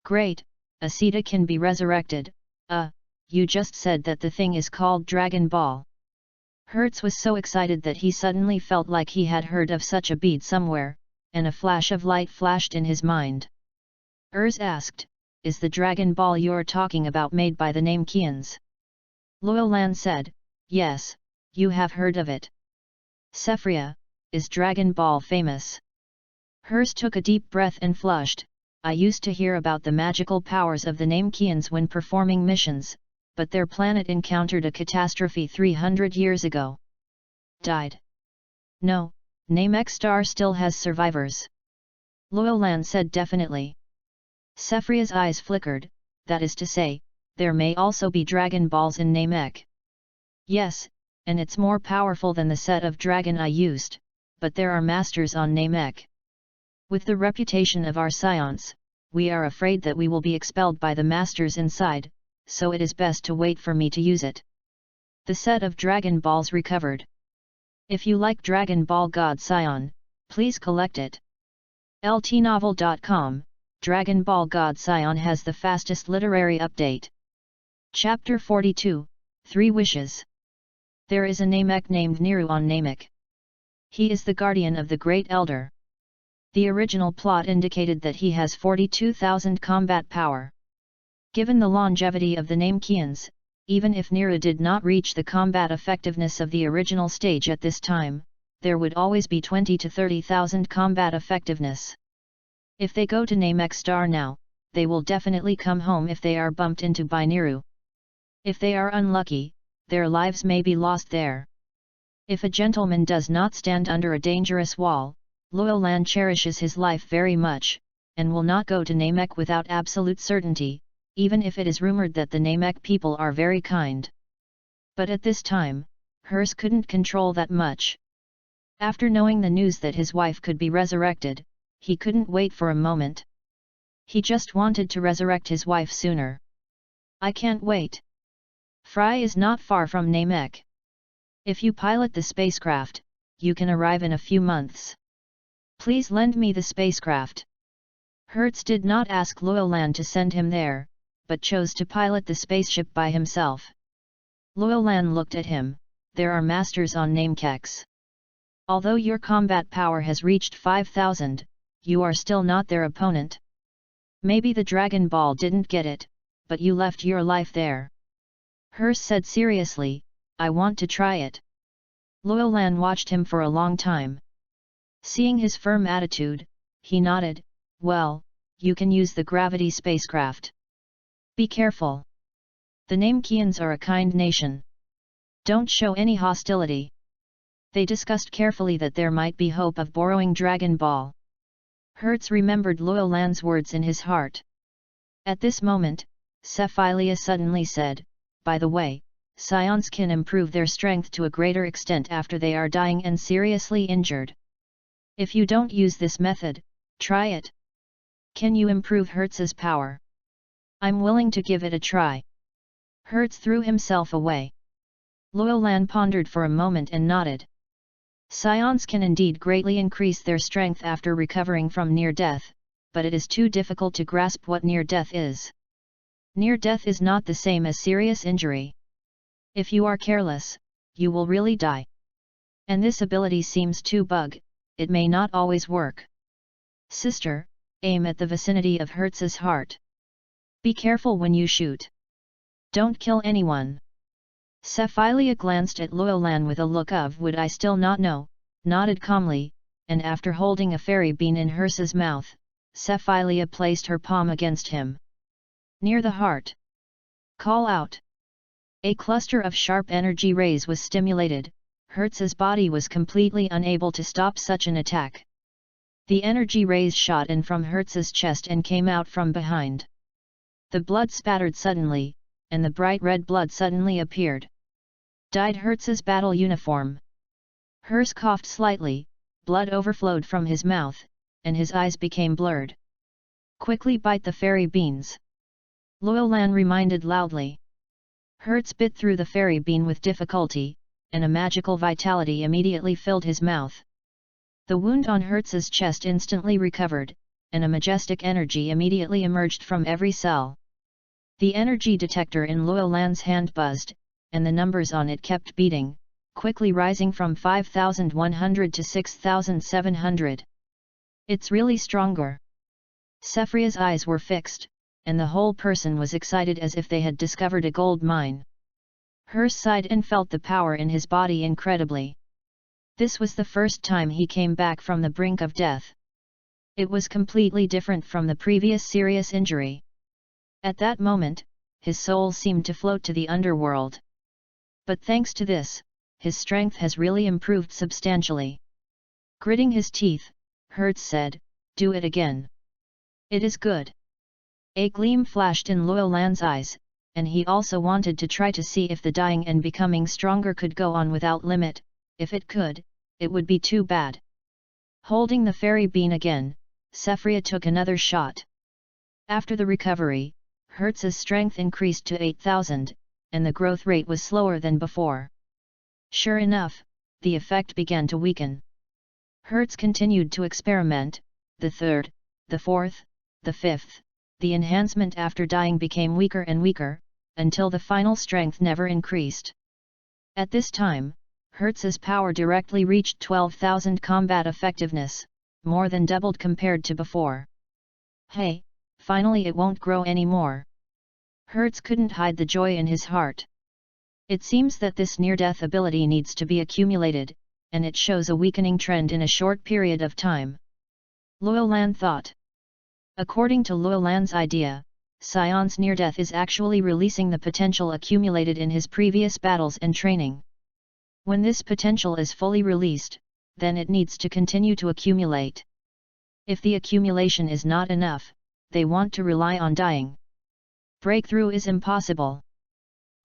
Great, Asita can be resurrected. You just said that the thing is called Dragon Ball. Hertz was so excited that he suddenly felt like he had heard of such a bead somewhere, and a flash of light flashed in his mind. Asked, is the Dragon Ball you're talking about made by the Namekians? Luolan said, yes, you have heard of it. Sephiria, is Dragon Ball famous? Hertz took a deep breath and flushed. I used to hear about the magical powers of the Namekians when performing missions, but their planet encountered a catastrophe 300 years ago. Died? No, Namek Star still has survivors. Luolan said definitely. Sephria's eyes flickered, that is to say, there may also be Dragon Balls in Namek. Yes, and it's more powerful than the set of dragon I used, but there are masters on Namek. With the reputation of our science, we are afraid that we will be expelled by the masters inside, so it is best to wait for me to use it. The set of Dragon Balls recovered. If you like Dragon Ball God Saiyan, please collect it. LTNovel.com, Dragon Ball God Saiyan has the fastest literary update. Chapter 42, 3 Wishes. There is a Namek named Niru on Namek. He is the guardian of the Great Elder. The original plot indicated that he has 42,000 combat power. Given the longevity of the Namekians, even if Niru did not reach the combat effectiveness of the original stage at this time, there would always be 20 to 30,000 combat effectiveness. If they go to Namek Star now, they will definitely come home if they are bumped into by Niru. If they are unlucky, their lives may be lost there. If a gentleman does not stand under a dangerous wall, Luolan cherishes his life very much, and will not go to Namek without absolute certainty, even if it is rumored that the Namek people are very kind. But at this time, Hertz couldn't control that much. After knowing the news that his wife could be resurrected, he couldn't wait for a moment. He just wanted to resurrect his wife sooner. I can't wait. Fry is not far from Namek. If you pilot the spacecraft, you can arrive in a few months. Please lend me the spacecraft. Hertz did not ask Luolan to send him there, but chose to pilot the spaceship by himself. Luolan looked at him. There are masters on Namekex. Although your combat power has reached 5,000, you are still not their opponent. Maybe the Dragon Ball didn't get it, but you left your life there. Hertz said seriously, I want to try it. Luolan watched him for a long time. Seeing his firm attitude, he nodded, well, you can use the gravity spacecraft. Be careful. The Namekians are a kind nation. Don't show any hostility. They discussed carefully that there might be hope of borrowing Dragon Ball. Hertz remembered Luolan's words in his heart. At this moment, Sephilia suddenly said, by the way, Saiyans can improve their strength to a greater extent after they are dying and seriously injured. If you don't use this method, try it. Can you improve Hertz's power? I'm willing to give it a try. Hertz threw himself away. Luolan pondered for a moment and nodded. Saiyans can indeed greatly increase their strength after recovering from near-death, but it is too difficult to grasp what near-death is. Near-death is not the same as serious injury. If you are careless, you will really die. And this ability seems too bug, it may not always work. Sister, aim at the vicinity of Hertz's heart. Be careful when you shoot. Don't kill anyone. Sephilia glanced at Luolan with a look of would I still not know, nodded calmly, and after holding a fairy bean in Hertz's mouth, Sephilia placed her palm against him. Near the heart. Call out. A cluster of sharp energy rays was stimulated. Hertz's body was completely unable to stop such an attack. The energy rays shot in from Hertz's chest and came out from behind. The blood spattered suddenly, and the bright red blood suddenly appeared. Dyed Hertz's battle uniform. Hertz coughed slightly, blood overflowed from his mouth, and his eyes became blurred. Quickly bite the fairy beans. Luolan reminded loudly. Hertz bit through the fairy bean with difficulty, and a magical vitality immediately filled his mouth. The wound on Hertz's chest instantly recovered, and a majestic energy immediately emerged from every cell. The energy detector in Luolan's hand buzzed, and the numbers on it kept beating, quickly rising from 5,100 to 6,700. It's really stronger. Sephia's eyes were fixed, and the whole person was excited as if they had discovered a gold mine. Hertz sighed and felt the power in his body incredibly. This was the first time he came back from the brink of death. It was completely different from the previous serious injury. At that moment, his soul seemed to float to the underworld. But thanks to this, his strength has really improved substantially. Gritting his teeth, Hertz said, do it again. It is good. A gleam flashed in Luolan's eyes, and he also wanted to try to see if the dying and becoming stronger could go on without limit. If it could, it would be too bad. Holding the fairy bean again, Sephilia took another shot. After the recovery, Hertz's strength increased to 8,000, and the growth rate was slower than before. Sure enough, the effect began to weaken. Hertz continued to experiment. The third, the fourth, the fifth, the enhancement after dying became weaker and weaker, until the final strength never increased. At this time, Hertz's power directly reached 12,000 combat effectiveness, more than doubled compared to before. Hey, finally it won't grow anymore. Hertz couldn't hide the joy in his heart. It seems that this near-death ability needs to be accumulated, and it shows a weakening trend in a short period of time. Luolan thought. According to Luolan's idea, Saiyan's near-death is actually releasing the potential accumulated in his previous battles and training. When this potential is fully released, then it needs to continue to accumulate. If the accumulation is not enough, they want to rely on dying. Breakthrough is impossible.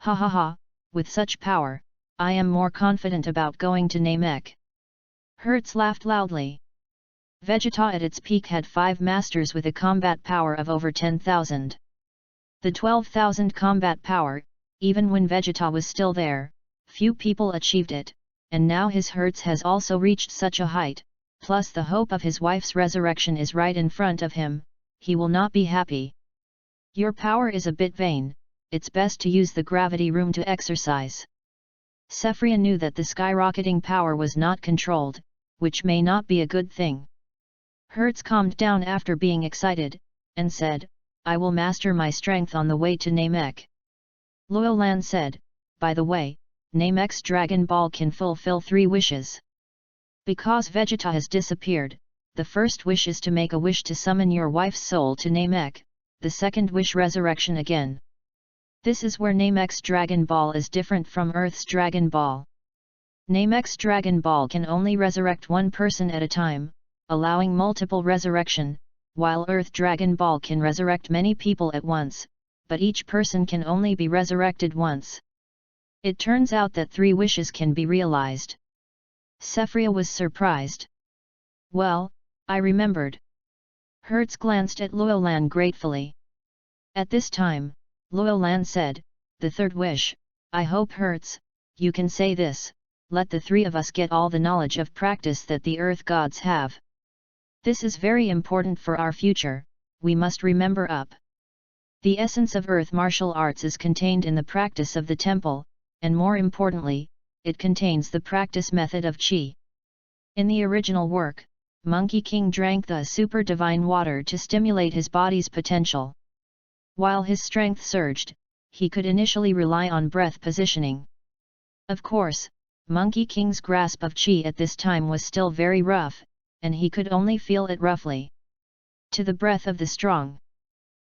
Ha ha ha, with such power, I am more confident about going to Namek. Hertz laughed loudly. Vegeta at its peak had 5 masters with a combat power of over 10,000. The 12,000 combat power, even when Vegeta was still there, few people achieved it, and now his Hertz has also reached such a height, plus the hope of his wife's resurrection is right in front of him, he will not be happy. Your power is a bit vain, it's best to use the gravity room to exercise. Sephilia knew that the skyrocketing power was not controlled, which may not be a good thing. Hertz calmed down after being excited, and said, I will master my strength on the way to Namek. Luo Lan said, by the way, Namek's Dragon Ball can fulfill 3 wishes. Because Vegeta has disappeared, the first wish is to make a wish to summon your wife's soul to Namek, the second wish resurrection again. This is where Namek's Dragon Ball is different from Earth's Dragon Ball. Namek's Dragon Ball can only resurrect one person at a time, allowing multiple resurrection, while Earth Dragon Ball can resurrect many people at once, but each person can only be resurrected once. It turns out that 3 wishes can be realized. Sephiroth was surprised. Well, I remembered. Hertz glanced at Luo Lan gratefully. At this time, Luo Lan said, the third wish, I hope Hertz, you can say this, let the 3 of us get all the knowledge of practice that the Earth gods have. This is very important for our future, we must remember up. The essence of Earth martial arts is contained in the practice of the temple, and more importantly, it contains the practice method of Qi. In the original work, Monkey King drank the super divine water to stimulate his body's potential. While his strength surged, he could initially rely on breath positioning. Of course, Monkey King's grasp of Qi at this time was still very rough, and he could only feel it roughly. To the breath of the strong.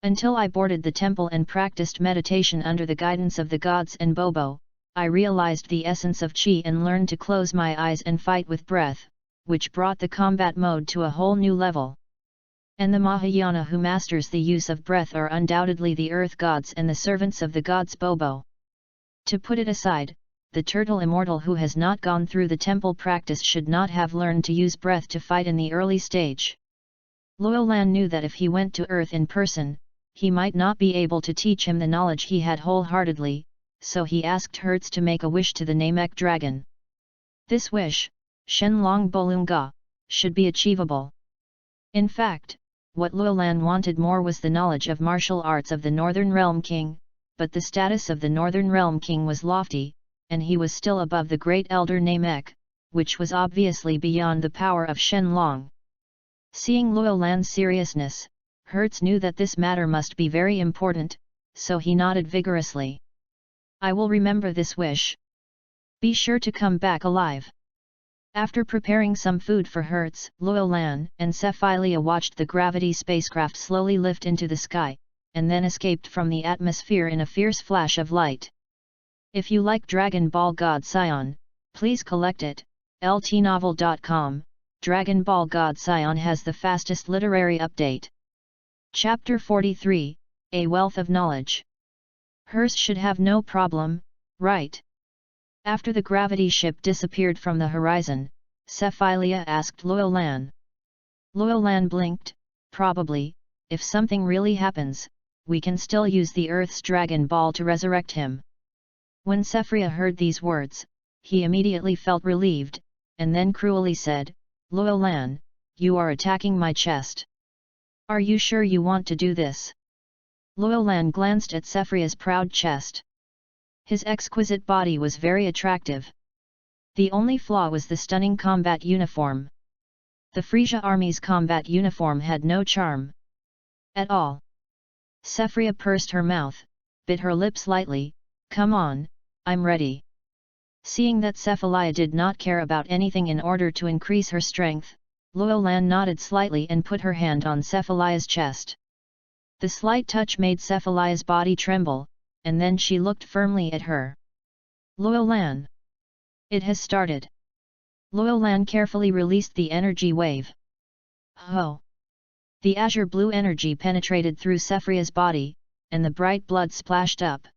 Until I boarded the temple and practiced meditation under the guidance of the gods and Bobo, I realized the essence of Qi and learned to close my eyes and fight with breath, which brought the combat mode to a whole new level. And the Mahayana who masters the use of breath are undoubtedly the earth gods and the servants of the gods Bobo. To put it aside, the turtle immortal who has not gone through the temple practice should not have learned to use breath to fight in the early stage. Luo Lan knew that if he went to Earth in person, he might not be able to teach him the knowledge he had wholeheartedly, so he asked Hertz to make a wish to the Namek dragon. This wish, Shenlong Bolunga, should be achievable. In fact, what Luo Lan wanted more was the knowledge of martial arts of the Northern Realm King, but the status of the Northern Realm King was lofty, and he was still above the Great Elder Namek, which was obviously beyond the power of Shenlong. Seeing Luo Lan's seriousness, Hertz knew that this matter must be very important, so he nodded vigorously. I will remember this wish. Be sure to come back alive. After preparing some food for Hertz, Luo Lan and Sephilia watched the gravity spacecraft slowly lift into the sky, and then escaped from the atmosphere in a fierce flash of light. If you like Dragon Ball God Saiyan, please collect it. ltnovel.com, Dragon Ball God Saiyan has the fastest literary update. Chapter 43, A Wealth of Knowledge. Hertz should have no problem, right? After the gravity ship disappeared from the horizon, Sephilia asked Luo Lan. Luo Lan blinked, probably, if something really happens, we can still use the Earth's Dragon Ball to resurrect him. When Sephilia heard these words, he immediately felt relieved, and then cruelly said, Luo Lan, you are attacking my chest. Are you sure you want to do this? Luo Lan glanced at Sephria's proud chest. His exquisite body was very attractive. The only flaw was the stunning combat uniform. The Frisia army's combat uniform had no charm at all. Sephria pursed her mouth, bit her lips lightly, come on, I'm ready. Seeing that Sephilia did not care about anything in order to increase her strength, Luo Lan nodded slightly and put her hand on Cephalia's chest. The slight touch made Cephalia's body tremble, and then she looked firmly at her. Luo Lan. It has started. Luo Lan carefully released the energy wave. Ho! The azure blue energy penetrated through Sephia's body, and the bright blood splashed up.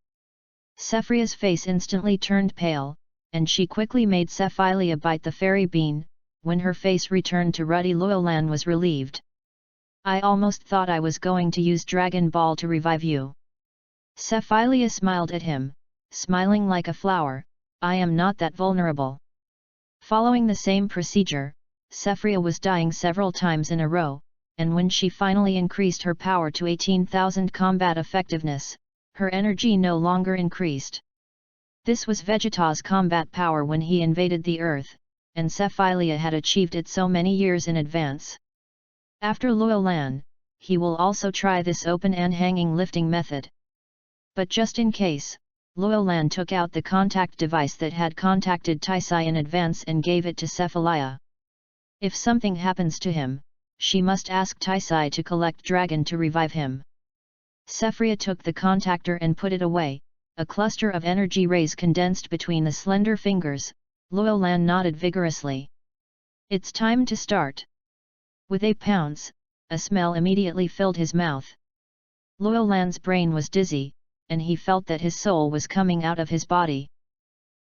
Sephia's face instantly turned pale, and she quickly made Sephilia bite the fairy bean. When her face returned to ruddy, Luo Lan was relieved. I almost thought I was going to use Dragon Ball to revive you. Sephilia smiled at him, smiling like a flower, I am not that vulnerable. Following the same procedure, Sephria was dying several times in a row, and when she finally increased her power to 18,000 combat effectiveness, her energy no longer increased. This was Vegeta's combat power when he invaded the Earth, and Sephilia had achieved it so many years in advance. After Luo Lan, he will also try this open and hanging lifting method. But just in case, Luolan took out the contact device that had contacted Taisai in advance and gave it to Cephalia. If something happens to him, she must ask Taisai to collect dragon to revive him. Cephalia took the contactor and put it away, a cluster of energy rays condensed between the slender fingers. Luolan nodded vigorously. It's time to start. With a pounce, a smell immediately filled his mouth. Luolan's brain was dizzy, and he felt that his soul was coming out of his body.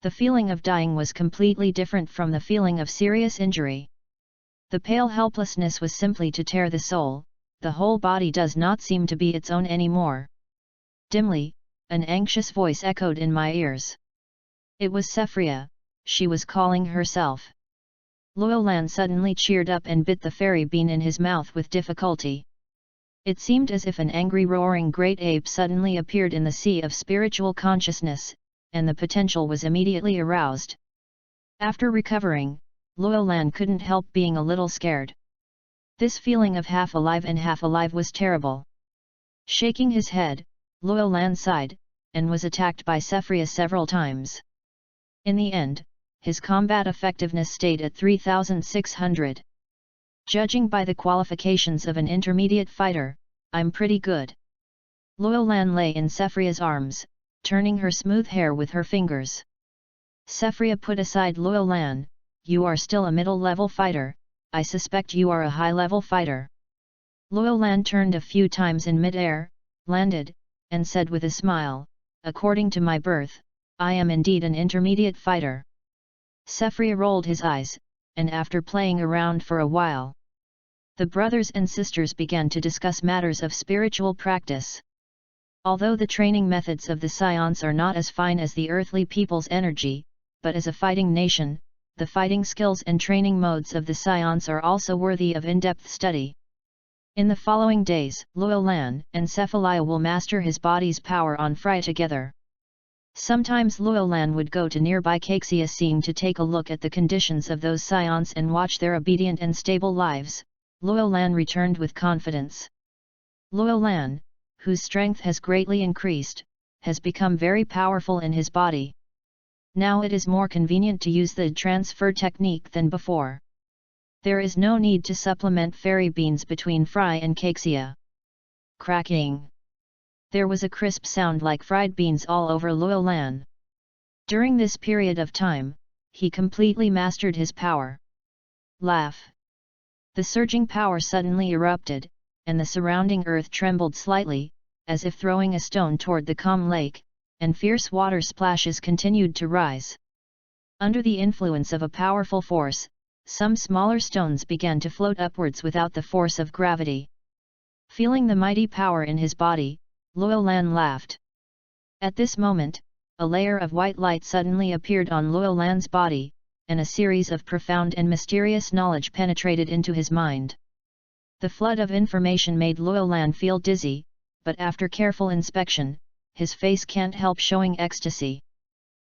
The feeling of dying was completely different from the feeling of serious injury. The pale helplessness was simply to tear the soul, the whole body does not seem to be its own anymore. Dimly, an anxious voice echoed in my ears. It was Cephalia, she was calling herself. Luolan suddenly cheered up and bit the fairy bean in his mouth with difficulty. It seemed as if an angry roaring great ape suddenly appeared in the sea of spiritual consciousness, and the potential was immediately aroused. After recovering, Luolan couldn't help being a little scared. This feeling of half alive and half alive was terrible. Shaking his head, Luolan sighed, and was attacked by Cephalia several times. In the end, his combat effectiveness stayed at 3,600. Judging by the qualifications of an intermediate fighter, I'm pretty good. Luolan lay in Cephalia's arms, turning her smooth hair with her fingers. Cephalia put aside Luolan. You are still a middle-level fighter, I suspect you are a high-level fighter. Luolan turned a few times in mid-air, landed, and said with a smile, according to my birth, I am indeed an intermediate fighter. Cephalia rolled his eyes, and after playing around for a while, the brothers and sisters began to discuss matters of spiritual practice. Although the training methods of the Saiyans are not as fine as the earthly people's energy, but as a fighting nation, the fighting skills and training modes of the Saiyans are also worthy of in-depth study. In the following days, Luolan and Cephalia will master his body's power on Fry together. Sometimes Luolan would go to nearby Caxia scene to take a look at the conditions of those Saiyans and watch their obedient and stable lives. Luolan returned with confidence. Luolan, whose strength has greatly increased, has become very powerful in his body. Now it is more convenient to use the transfer technique than before. There is no need to supplement fairy beans between Fry and Caxia. Cracking. There was a crisp sound like fried beans all over Luolan. During this period of time, he completely mastered his power. Laugh. The surging power suddenly erupted, and the surrounding earth trembled slightly, as if throwing a stone toward the calm lake, and fierce water splashes continued to rise. Under the influence of a powerful force, some smaller stones began to float upwards without the force of gravity. Feeling the mighty power in his body, Luolan laughed. At this moment, a layer of white light suddenly appeared on Luolan's body, and a series of profound and mysterious knowledge penetrated into his mind. The flood of information made Luolan feel dizzy, but after careful inspection, his face can't help showing ecstasy.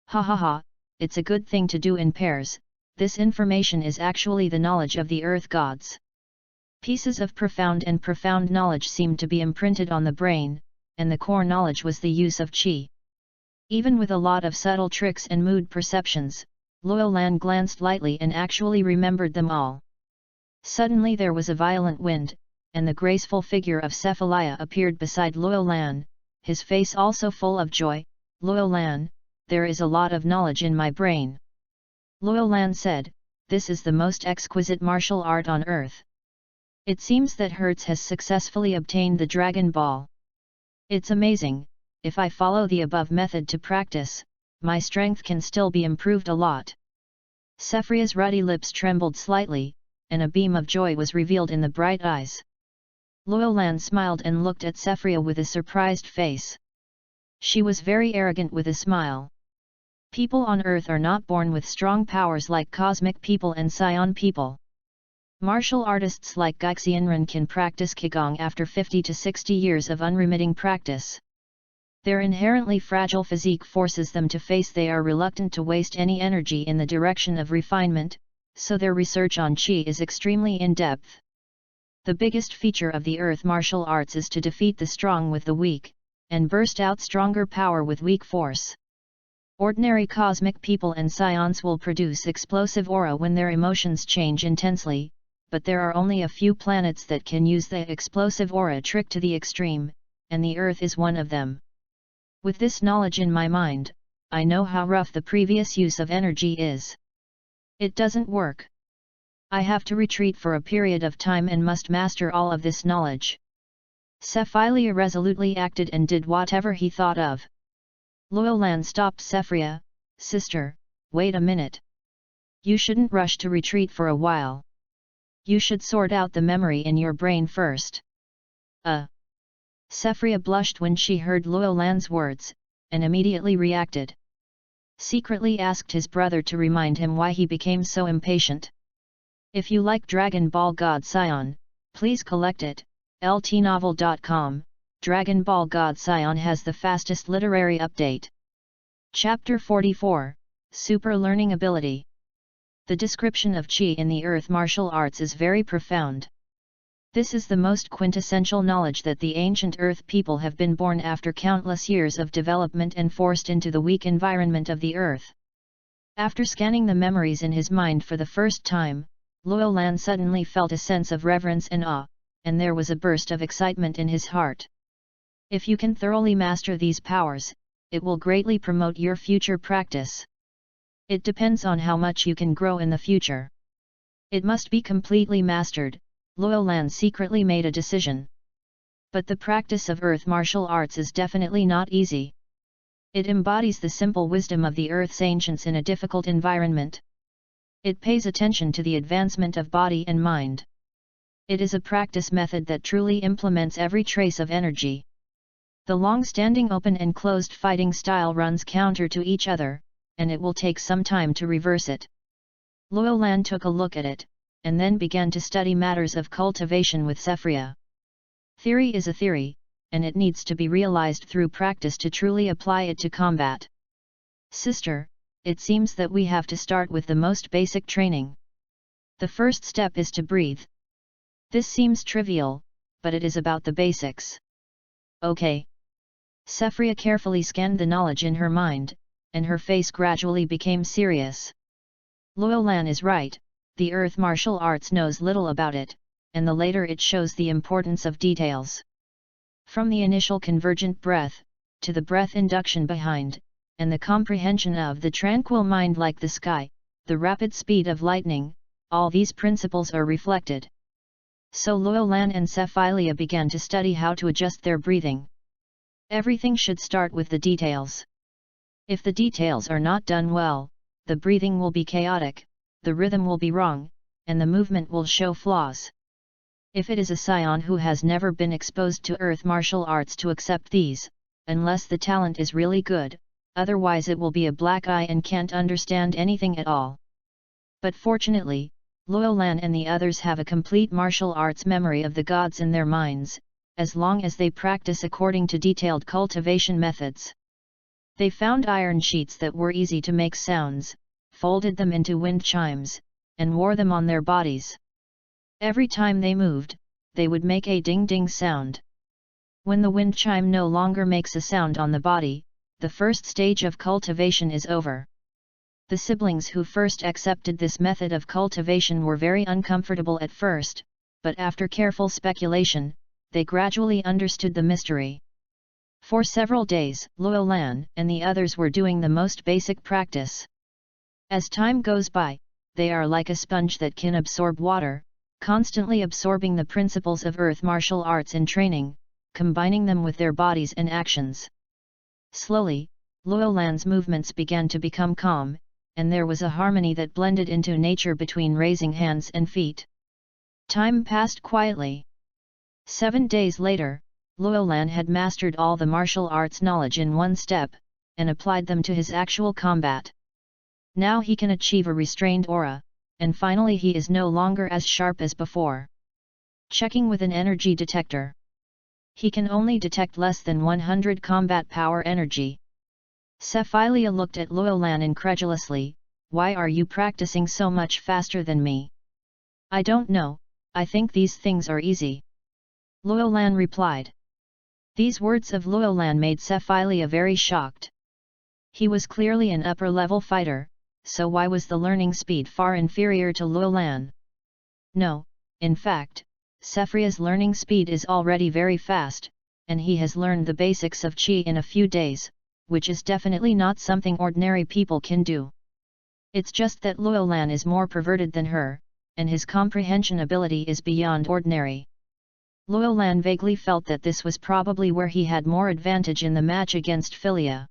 Ha ha ha, it's a good thing to do in pairs, this information is actually the knowledge of the earth gods. Pieces of profound knowledge seemed to be imprinted on the brain, and the core knowledge was the use of qi. Even with a lot of subtle tricks and mood perceptions, Luolan glanced lightly and actually remembered them all. Suddenly there was a violent wind, and the graceful figure of Cephalia appeared beside Luolan, his face also full of joy. Luolan, there is a lot of knowledge in my brain. Luolan said, this is the most exquisite martial art on earth. It seems that Hertz has successfully obtained the Dragon Ball. It's amazing, if I follow the above method to practice, my strength can still be improved a lot. Cephalia's ruddy lips trembled slightly, and a beam of joy was revealed in the bright eyes. Luolan smiled and looked at Cephalia with a surprised face. She was very arrogant with a smile. People on Earth are not born with strong powers like cosmic people and Saiyan people. Martial artists like Gaixianren can practice Qigong after 50 to 60 years of unremitting practice. Their inherently fragile physique forces them to face they are reluctant to waste any energy in the direction of refinement, so their research on Qi is extremely in-depth. The biggest feature of the earth martial arts is to defeat the strong with the weak, and burst out stronger power with weak force. Ordinary cosmic people and Saiyans will produce explosive aura when their emotions change intensely, but there are only a few planets that can use the explosive aura trick to the extreme, and the Earth is one of them. With this knowledge in my mind, I know how rough the previous use of energy is. It doesn't work. I have to retreat for a period of time and must master all of this knowledge. Sephilia resolutely acted and did whatever he thought of. Luolan stopped Sephria. Sister, wait a minute. You shouldn't rush to retreat for a while. You should sort out the memory in your brain first. Sephria blushed when she heard Luolan's words, and immediately reacted. Secretly asked his brother to remind him why he became so impatient. If you like Dragon Ball God Saiyan, please collect it. ltnovel.com. Dragon Ball God Saiyan has the fastest literary update. Chapter 44, Super Learning Ability. The description of Qi in the Earth martial arts is very profound. This is the most quintessential knowledge that the ancient Earth people have been born after countless years of development and forced into the weak environment of the Earth. After scanning the memories in his mind for the first time, Luolan suddenly felt a sense of reverence and awe, and there was a burst of excitement in his heart. If you can thoroughly master these powers, it will greatly promote your future practice. It depends on how much you can grow in the future. It must be completely mastered. Luolan secretly made a decision. But the practice of earth martial arts is definitely not easy. It embodies the simple wisdom of the Earth's ancients in a difficult environment. It pays attention to the advancement of body and mind. It is a practice method that truly implements every trace of energy. The long-standing open and closed fighting style runs counter to each other, and it will take some time to reverse it. Luolan took a look at it, and then began to study matters of cultivation with Sephria. Theory is a theory, and it needs to be realized through practice to truly apply it to combat. Sister, it seems that we have to start with the most basic training. The first step is to breathe. This seems trivial, but it is about the basics. Okay. Sephria carefully scanned the knowledge in her mind, and her face gradually became serious. Luolan is right, the earth martial arts knows little about it, and the later it shows the importance of details. From the initial convergent breath, to the breath induction behind, and the comprehension of the tranquil mind like the sky, the rapid speed of lightning, all these principles are reflected. So Luolan and Sephilia began to study how to adjust their breathing. Everything should start with the details. If the details are not done well, the breathing will be chaotic, the rhythm will be wrong, and the movement will show flaws. If it is a Saiyan who has never been exposed to earth martial arts to accept these, unless the talent is really good, otherwise it will be a black eye and can't understand anything at all. But fortunately, Luolan and the others have a complete martial arts memory of the gods in their minds, as long as they practice according to detailed cultivation methods. They found iron sheets that were easy to make sounds, folded them into wind chimes, and wore them on their bodies. Every time they moved, they would make a ding-ding sound. When the wind chime no longer makes a sound on the body, the first stage of cultivation is over. The siblings who first accepted this method of cultivation were very uncomfortable at first, but after careful speculation, they gradually understood the mystery. For several days, Luolan and the others were doing the most basic practice. As time goes by, they are like a sponge that can absorb water, constantly absorbing the principles of earth martial arts in training, combining them with their bodies and actions. Slowly, Luolan's movements began to become calm, and there was a harmony that blended into nature between raising hands and feet. Time passed quietly. 7 days later, Luolan had mastered all the martial arts knowledge in one step, and applied them to his actual combat. Now he can achieve a restrained aura, and finally he is no longer as sharp as before. Checking with an energy detector. He can only detect less than 100 combat power energy. Sephilia looked at Luolan incredulously. Why are you practicing so much faster than me? I don't know, I think these things are easy. Luolan replied. These words of Luolan made Sephilia very shocked. He was clearly an upper-level fighter, so why was the learning speed far inferior to Luolan? No, in fact, Sephia's learning speed is already very fast, and he has learned the basics of Qi in a few days, which is definitely not something ordinary people can do. It's just that Luolan is more perverted than her, and his comprehension ability is beyond ordinary. Luolan vaguely felt that this was probably where he had more advantage in the match against Philia.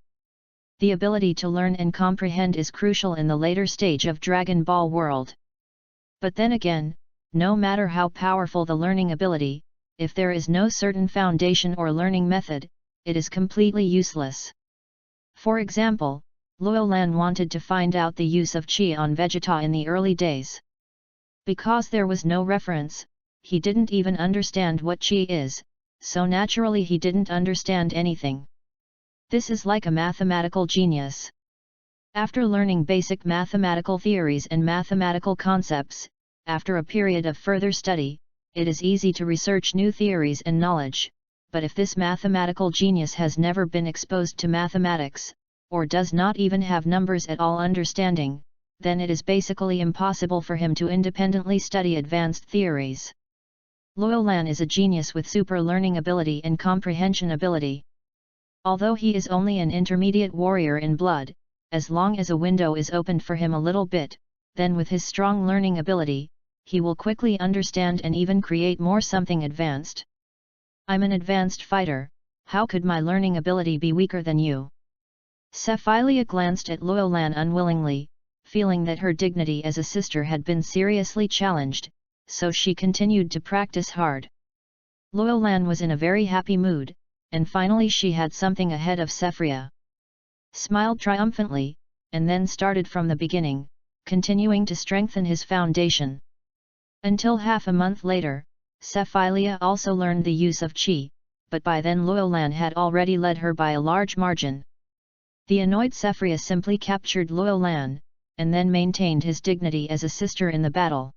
The ability to learn and comprehend is crucial in the later stage of Dragon Ball world. But then again, no matter how powerful the learning ability, if there is no certain foundation or learning method, it is completely useless. For example, Luolan wanted to find out the use of Qi on Vegeta in the early days. Because there was no reference, he didn't even understand what Qi is, so naturally he didn't understand anything. This is like a mathematical genius. After learning basic mathematical theories and mathematical concepts, after a period of further study, it is easy to research new theories and knowledge, but if this mathematical genius has never been exposed to mathematics, or does not even have numbers at all understanding, then it is basically impossible for him to independently study advanced theories. Luolan is a genius with super learning ability and comprehension ability. Although he is only an intermediate warrior in blood, as long as a window is opened for him a little bit, then with his strong learning ability, he will quickly understand and even create more something advanced. I'm an advanced fighter, how could my learning ability be weaker than you? Sephilia glanced at Luolan unwillingly, feeling that her dignity as a sister had been seriously challenged, so she continued to practice hard. Luolan was in a very happy mood, and finally she had something ahead of Sephilia. Smiled triumphantly, and then started from the beginning, continuing to strengthen his foundation. Until half a month later, Sephilia also learned the use of Qi, but by then Luolan had already led her by a large margin. The annoyed Sephilia simply captured Luolan, and then maintained his dignity as a sister in the battle.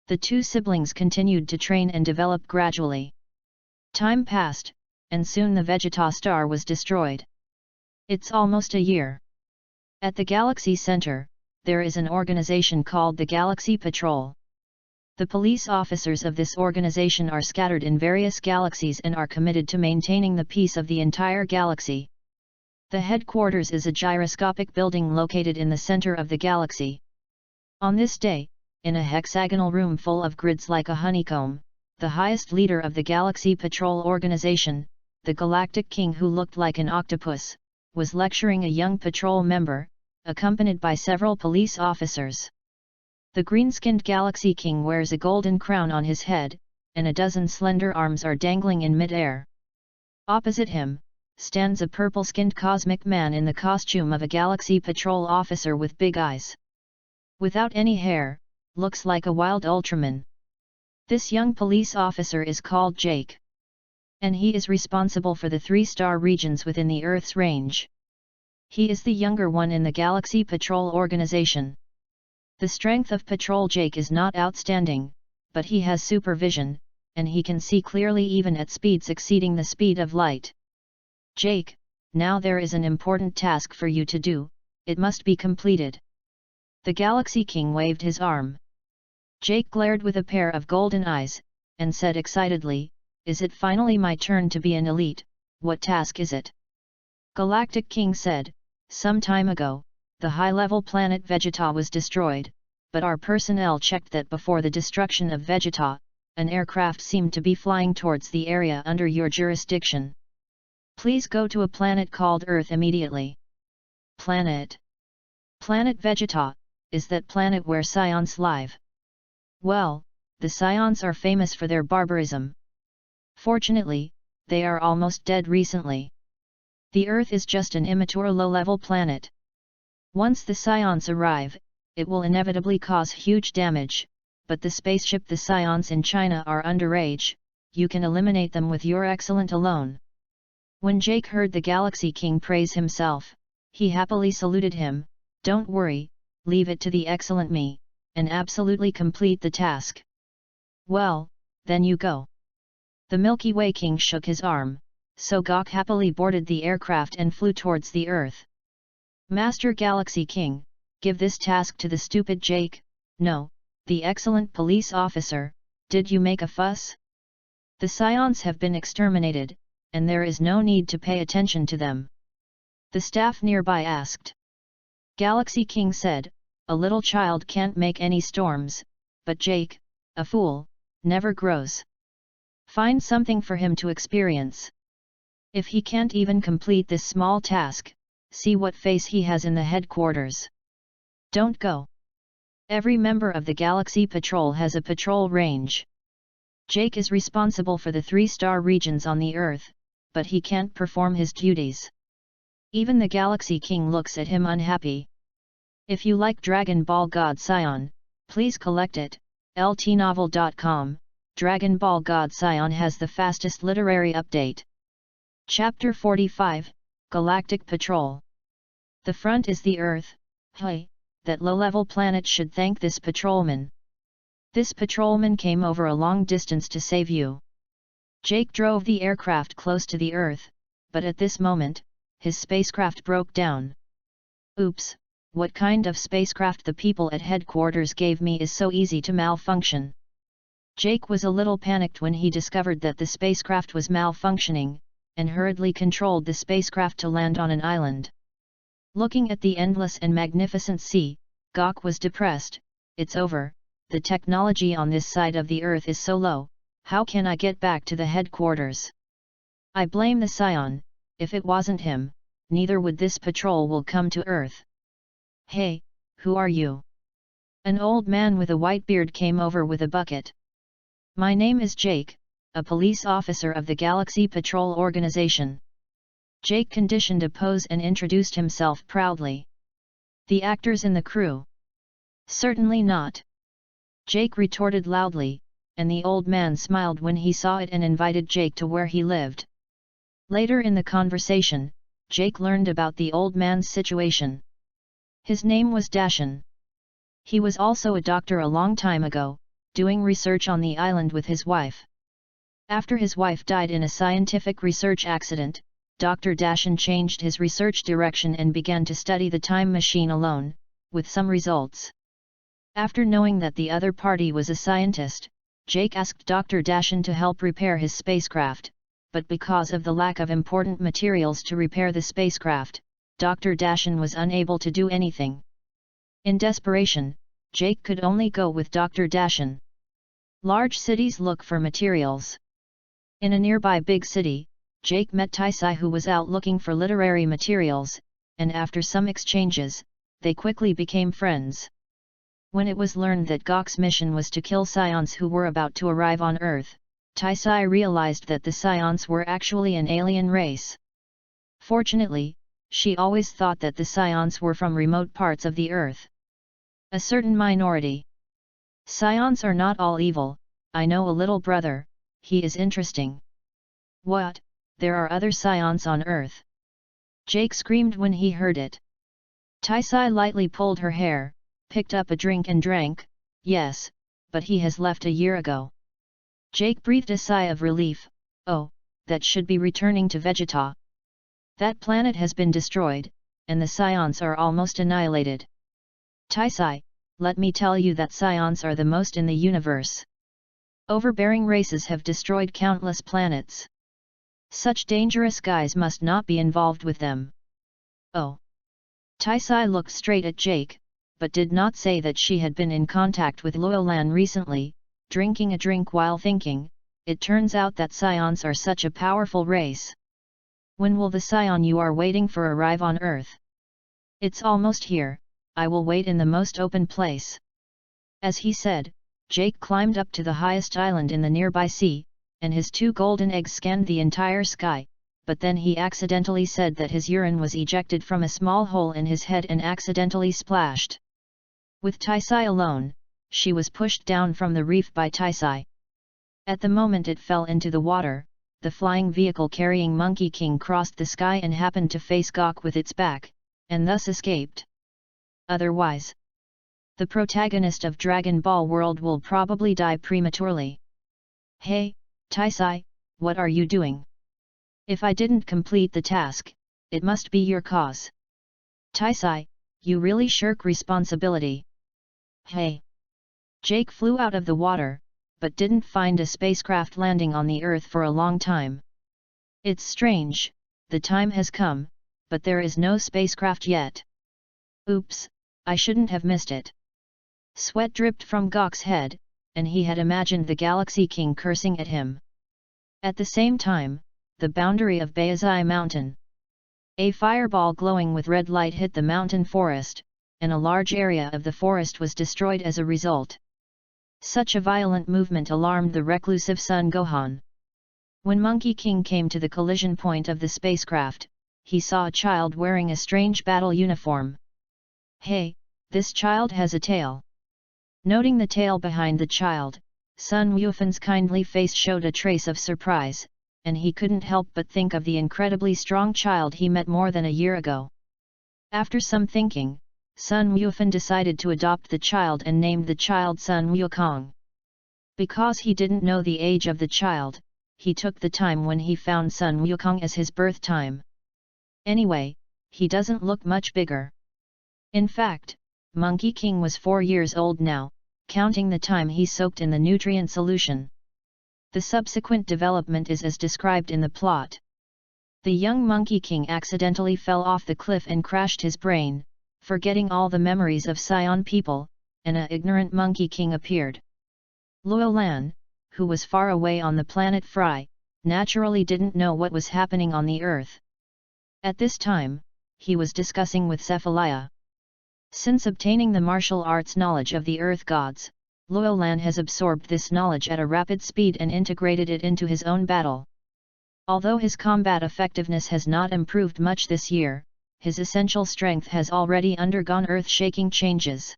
The two siblings continued to train and develop gradually. Time passed, and soon the Vegeta star was destroyed. It's almost a year. At the Galaxy Center, there is an organization called the Galaxy Patrol. The police officers of this organization are scattered in various galaxies and are committed to maintaining the peace of the entire galaxy. The headquarters is a gyroscopic building located in the center of the galaxy. On this day, in a hexagonal room full of grids like a honeycomb, the highest leader of the Galaxy Patrol organization, the Galactic King who looked like an octopus, was lecturing a young patrol member, accompanied by several police officers. The green-skinned Galaxy King wears a golden crown on his head, and a dozen slender arms are dangling in mid-air. Opposite him, stands a purple-skinned cosmic man in the costume of a Galaxy Patrol officer with big eyes. Without any hair, looks like a wild Ultraman. This young police officer is called Jake. And he is responsible for the 3-star regions within the Earth's range. He is the younger one in the Galaxy Patrol organization. The strength of Patrol Jake is not outstanding, but he has supervision, and he can see clearly even at speeds exceeding the speed of light. Jake, now there is an important task for you to do, it must be completed. The Galaxy King waved his arm. Jake glared with a pair of golden eyes, and said excitedly, "Is it finally my turn to be an elite? What task is it?" Galactic King said, "Some time ago, the high-level planet Vegeta was destroyed, but our personnel checked that before the destruction of Vegeta, an aircraft seemed to be flying towards the area under your jurisdiction. Please go to a planet called Earth immediately." Planet? Planet Vegeta, is that planet where Saiyans live? Well, the Saiyans are famous for their barbarism. Fortunately, they are almost dead recently. The Earth is just an immature low-level planet. Once the Saiyans arrive, it will inevitably cause huge damage, but the spaceship the Saiyans in China are underage, you can eliminate them with your excellent alone. When Jake heard the Galaxy King praise himself, he happily saluted him, "Don't worry, leave it to the excellent me, and absolutely complete the task." Well, then you go. The Milky Way King shook his arm, so Gok happily boarded the aircraft and flew towards the Earth. Master Galaxy King, give this task to the stupid Jake. No, the excellent police officer, did you make a fuss? The Saiyans have been exterminated, and there is no need to pay attention to them. The staff nearby asked. Galaxy King said, a little child can't make any storms, but Jake, a fool, never grows. Find something for him to experience. If he can't even complete this small task, see what face he has in the headquarters. Don't go. Every member of the Galaxy Patrol has a patrol range. Jake is responsible for the 3-star regions on the Earth, but he can't perform his duties. Even the Galaxy King looks at him unhappy. If you like Dragon Ball God Saiyan, please collect it. ltnovel.com. Dragon Ball God Saiyan has the fastest literary update. Chapter 45, Galactic Patrol. The front is the Earth. Hey, that low-level planet should thank this patrolman. This patrolman came over a long distance to save you. Jake drove the aircraft close to the Earth, but at this moment, his spacecraft broke down. Oops, what kind of spacecraft the people at headquarters gave me is so easy to malfunction. Jake was a little panicked when he discovered that the spacecraft was malfunctioning, and hurriedly controlled the spacecraft to land on an island. Looking at the endless and magnificent sea, Gok was depressed. It's over, the technology on this side of the Earth is so low, how can I get back to the headquarters? I blame the Saiyan, if it wasn't him, neither would this patrol will come to Earth. Hey, who are you? An old man with a white beard came over with a bucket. My name is Jake, a police officer of the Galaxy Patrol Organization. Jake conditioned a pose and introduced himself proudly. The actors in the crew? Certainly not. Jake retorted loudly, and the old man smiled when he saw it and invited Jake to where he lived. Later in the conversation, Jake learned about the old man's situation. His name was Dashan. He was also a doctor a long time ago, doing research on the island with his wife. After his wife died in a scientific research accident, Dr. Dashan changed his research direction and began to study the time machine alone, with some results. After knowing that the other party was a scientist, Jake asked Dr. Dashan to help repair his spacecraft, but because of the lack of important materials to repair the spacecraft, Dr. Dashan was unable to do anything. In desperation, Jake could only go with Dr. Dashan. Large cities look for materials. In a nearby big city, Jake met Taisai, who was out looking for literary materials, and after some exchanges, they quickly became friends. When it was learned that Gok's mission was to kill Saiyans who were about to arrive on Earth, Taisai realized that the Saiyans were actually an alien race. Fortunately, she always thought that the Saiyans were from remote parts of the Earth. A certain minority. Saiyans are not all evil, I know a little brother, he is interesting. What, there are other Saiyans on Earth? Jake screamed when he heard it. Taisai lightly pulled her hair, picked up a drink and drank. Yes, but he has left a year ago. Jake breathed a sigh of relief. Oh, that should be returning to Vegeta. That planet has been destroyed, and the Saiyans are almost annihilated. Taisai, let me tell you that Saiyans are the most in the universe. Overbearing races have destroyed countless planets. Such dangerous guys must not be involved with them. Oh. Taisai looked straight at Jake, but did not say that she had been in contact with Loyolan recently, drinking a drink while thinking, it turns out that Saiyans are such a powerful race. When will the Saiyan you are waiting for arrive on Earth? It's almost here, I will wait in the most open place. As he said, Jake climbed up to the highest island in the nearby sea, and his 2 golden eggs scanned the entire sky, but then he accidentally said that his urine was ejected from a small hole in his head and accidentally splashed. With Taisai alone, she was pushed down from the reef by Taisai. At the moment it fell into the water, the flying vehicle carrying Monkey King crossed the sky and happened to face Gok with its back, and thus escaped. Otherwise, The protagonist of Dragon Ball World will probably die prematurely. Hey, Taisai, what are you doing? If I didn't complete the task, it must be your cause. Taisai, you really shirk responsibility. Hey! Jake flew out of the water, but didn't find a spacecraft landing on the Earth for a long time. It's strange, the time has come, but there is no spacecraft yet. Oops, I shouldn't have missed it. Sweat dripped from Gok's head, and he had imagined the Galaxy King cursing at him. At the same time, the boundary of Bayazai Mountain. A fireball glowing with red light hit the mountain forest, and a large area of the forest was destroyed as a result. Such a violent movement alarmed the reclusive Son Gohan. When Monkey King came to the collision point of the spacecraft, he saw a child wearing a strange battle uniform. Hey, this child has a tail. Noting the tail behind the child, Sun Wufan's kindly face showed a trace of surprise, and he couldn't help but think of the incredibly strong child he met more than a year ago. After some thinking, Sun Wufan decided to adopt the child and named the child Sun Wukong. Because he didn't know the age of the child, he took the time when he found Sun Wukong as his birth time. Anyway, he doesn't look much bigger. In fact, Monkey King was 4 years old now, counting the time he soaked in the nutrient solution. The subsequent development is as described in the plot. The young Monkey King accidentally fell off the cliff and crashed his brain, forgetting all the memories of Saiyan people, and an ignorant Monkey King appeared. Luo Lan, who was far away on the planet Fry, naturally didn't know what was happening on the Earth. At this time, he was discussing with Cephalia. Since obtaining the martial arts knowledge of the Earth gods, Luo Lan has absorbed this knowledge at a rapid speed and integrated it into his own battle. Although his combat effectiveness has not improved much this year, his essential strength has already undergone earth-shaking changes.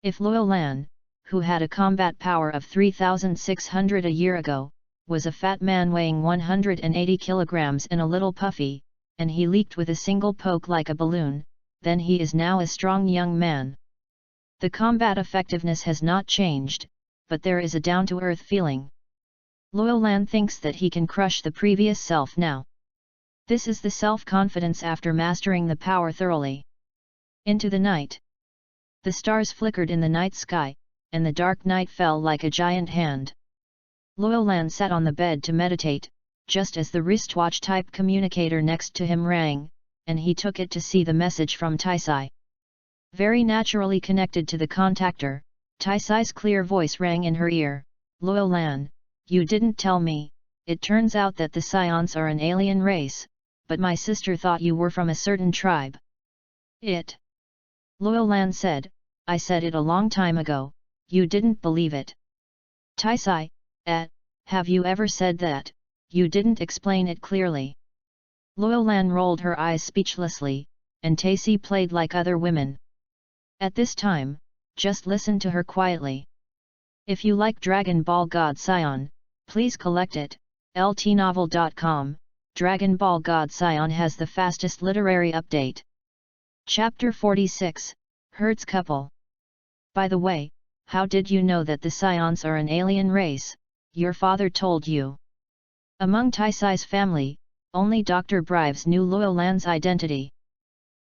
If Luo Lan, who had a combat power of 3,600 a year ago, was a fat man weighing 180 kilograms and a little puffy, and he leaked with a single poke like a balloon, then he is now a strong young man. The combat effectiveness has not changed, but there is a down-to-earth feeling. Luo Lan thinks that he can crush the previous self now. This is the self-confidence after mastering the power thoroughly. Into the night. The stars flickered in the night sky, and the dark night fell like a giant hand. Luo Lan sat on the bed to meditate, just as the wristwatch-type communicator next to him rang, and he took it to see the message from Taisai. Very naturally connected to the contactor, Taisai's clear voice rang in her ear. Luo Lan, you didn't tell me, it turns out that the Saiyans are an alien race, but my sister thought you were from a certain tribe. It. Luo Lan said, I said it a long time ago, you didn't believe it. Taisai, have you ever said that? You didn't explain it clearly. Luo Lan rolled her eyes speechlessly, and Taisai played like other women. At this time, just listen to her quietly. If you like Dragon Ball God Saiyan, please collect it. ltnovel.com. Dragon Ball God Saiyan has the fastest literary update. Chapter 46, Hertz Couple. By the way, how did you know that the Saiyans are an alien race? Your father told you. Among Taisai's family, only Dr. Brives knew Luo Lan's identity.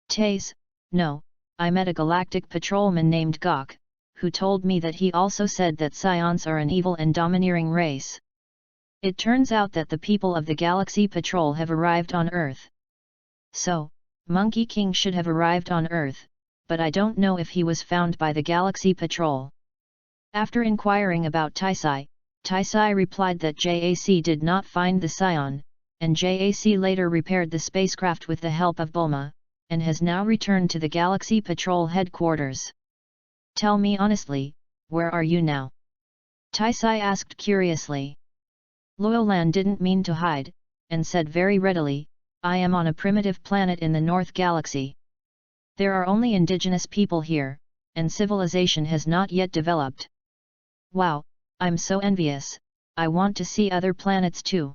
Tais, no, I met a galactic patrolman named Gok, who told me that he also said that Saiyans are an evil and domineering race. It turns out that the people of the Galaxy Patrol have arrived on Earth. So, Monkey King should have arrived on Earth, but I don't know if he was found by the Galaxy Patrol. After inquiring about Taisai, Taisai replied that JAC did not find the Saiyan, and JAC later repaired the spacecraft with the help of Bulma, and has now returned to the Galaxy Patrol headquarters. Tell me honestly, where are you now? Taisai asked curiously. Luo Lan didn't mean to hide, and said very readily, I am on a primitive planet in the North Galaxy. There are only indigenous people here, and civilization has not yet developed. Wow, I'm so envious, I want to see other planets too.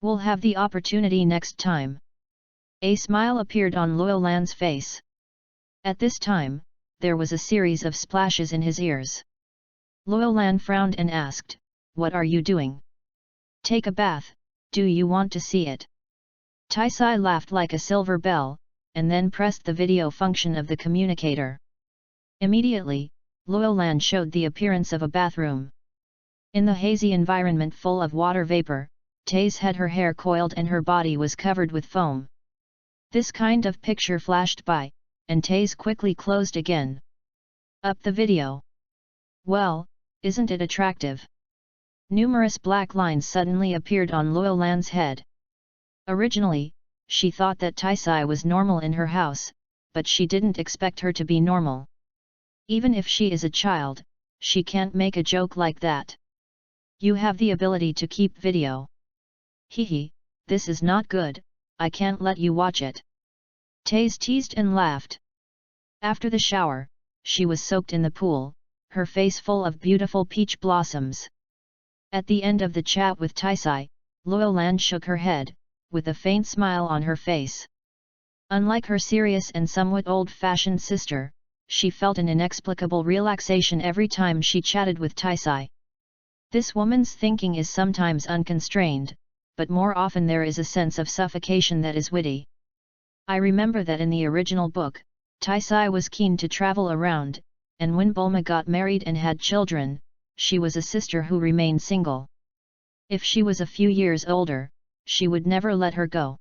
We'll have the opportunity next time. A smile appeared on Luo Lan's face. At this time, there was a series of splashes in his ears. Luolan frowned and asked, "What are you doing?" "Take a bath, do you want to see it?" Taisai laughed like a silver bell, and then pressed the video function of the communicator. Immediately, Luolan showed the appearance of a bathroom. In the hazy environment full of water vapor, Taise had her hair coiled and her body was covered with foam. This kind of picture flashed by, and Taise quickly closed again. Up the video. "Well, isn't it attractive?" Numerous black lines suddenly appeared on Luolan's head. Originally, she thought that Taisai was normal in her house, but she didn't expect her to be normal. Even if she is a child, she can't make a joke like that. "You have the ability to keep video. Hehe, this is not good, I can't let you watch it." Taise teased and laughed. After the shower, she was soaked in the pool, her face full of beautiful peach blossoms. At the end of the chat with Taisai, Luolan shook her head, with a faint smile on her face. Unlike her serious and somewhat old-fashioned sister, she felt an inexplicable relaxation every time she chatted with Taisai. This woman's thinking is sometimes unconstrained, but more often there is a sense of suffocation that is witty. I remember that in the original book, Taisai was keen to travel around, and when Bulma got married and had children, she was a sister who remained single. If she was a few years older, she would never let her go.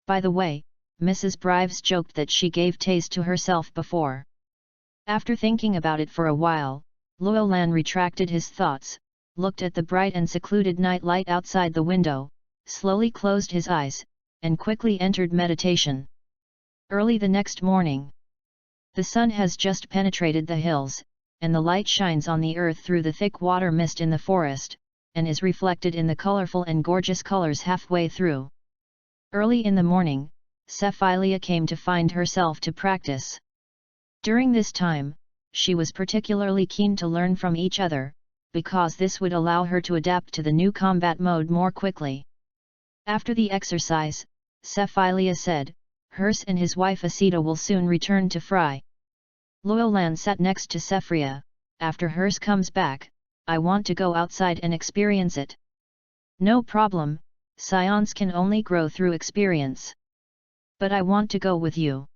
By the way, Mrs. Brives joked that she gave Taise to herself before. After thinking about it for a while, Luolan retracted his thoughts, looked at the bright and secluded night light outside the window, slowly closed his eyes, and quickly entered meditation. Early the next morning. The sun has just penetrated the hills, and the light shines on the earth through the thick water mist in the forest, and is reflected in the colorful and gorgeous colors halfway through. Early in the morning, Sephilia came to find herself to practice. During this time, she was particularly keen to learn from each other, because this would allow her to adapt to the new combat mode more quickly. After the exercise, Sephilia said, "Hers and his wife Asita will soon return to Fry." Luolan sat next to Sephria. "After Hers comes back, I want to go outside and experience it." "No problem, Saiyans can only grow through experience. But I want to go with you.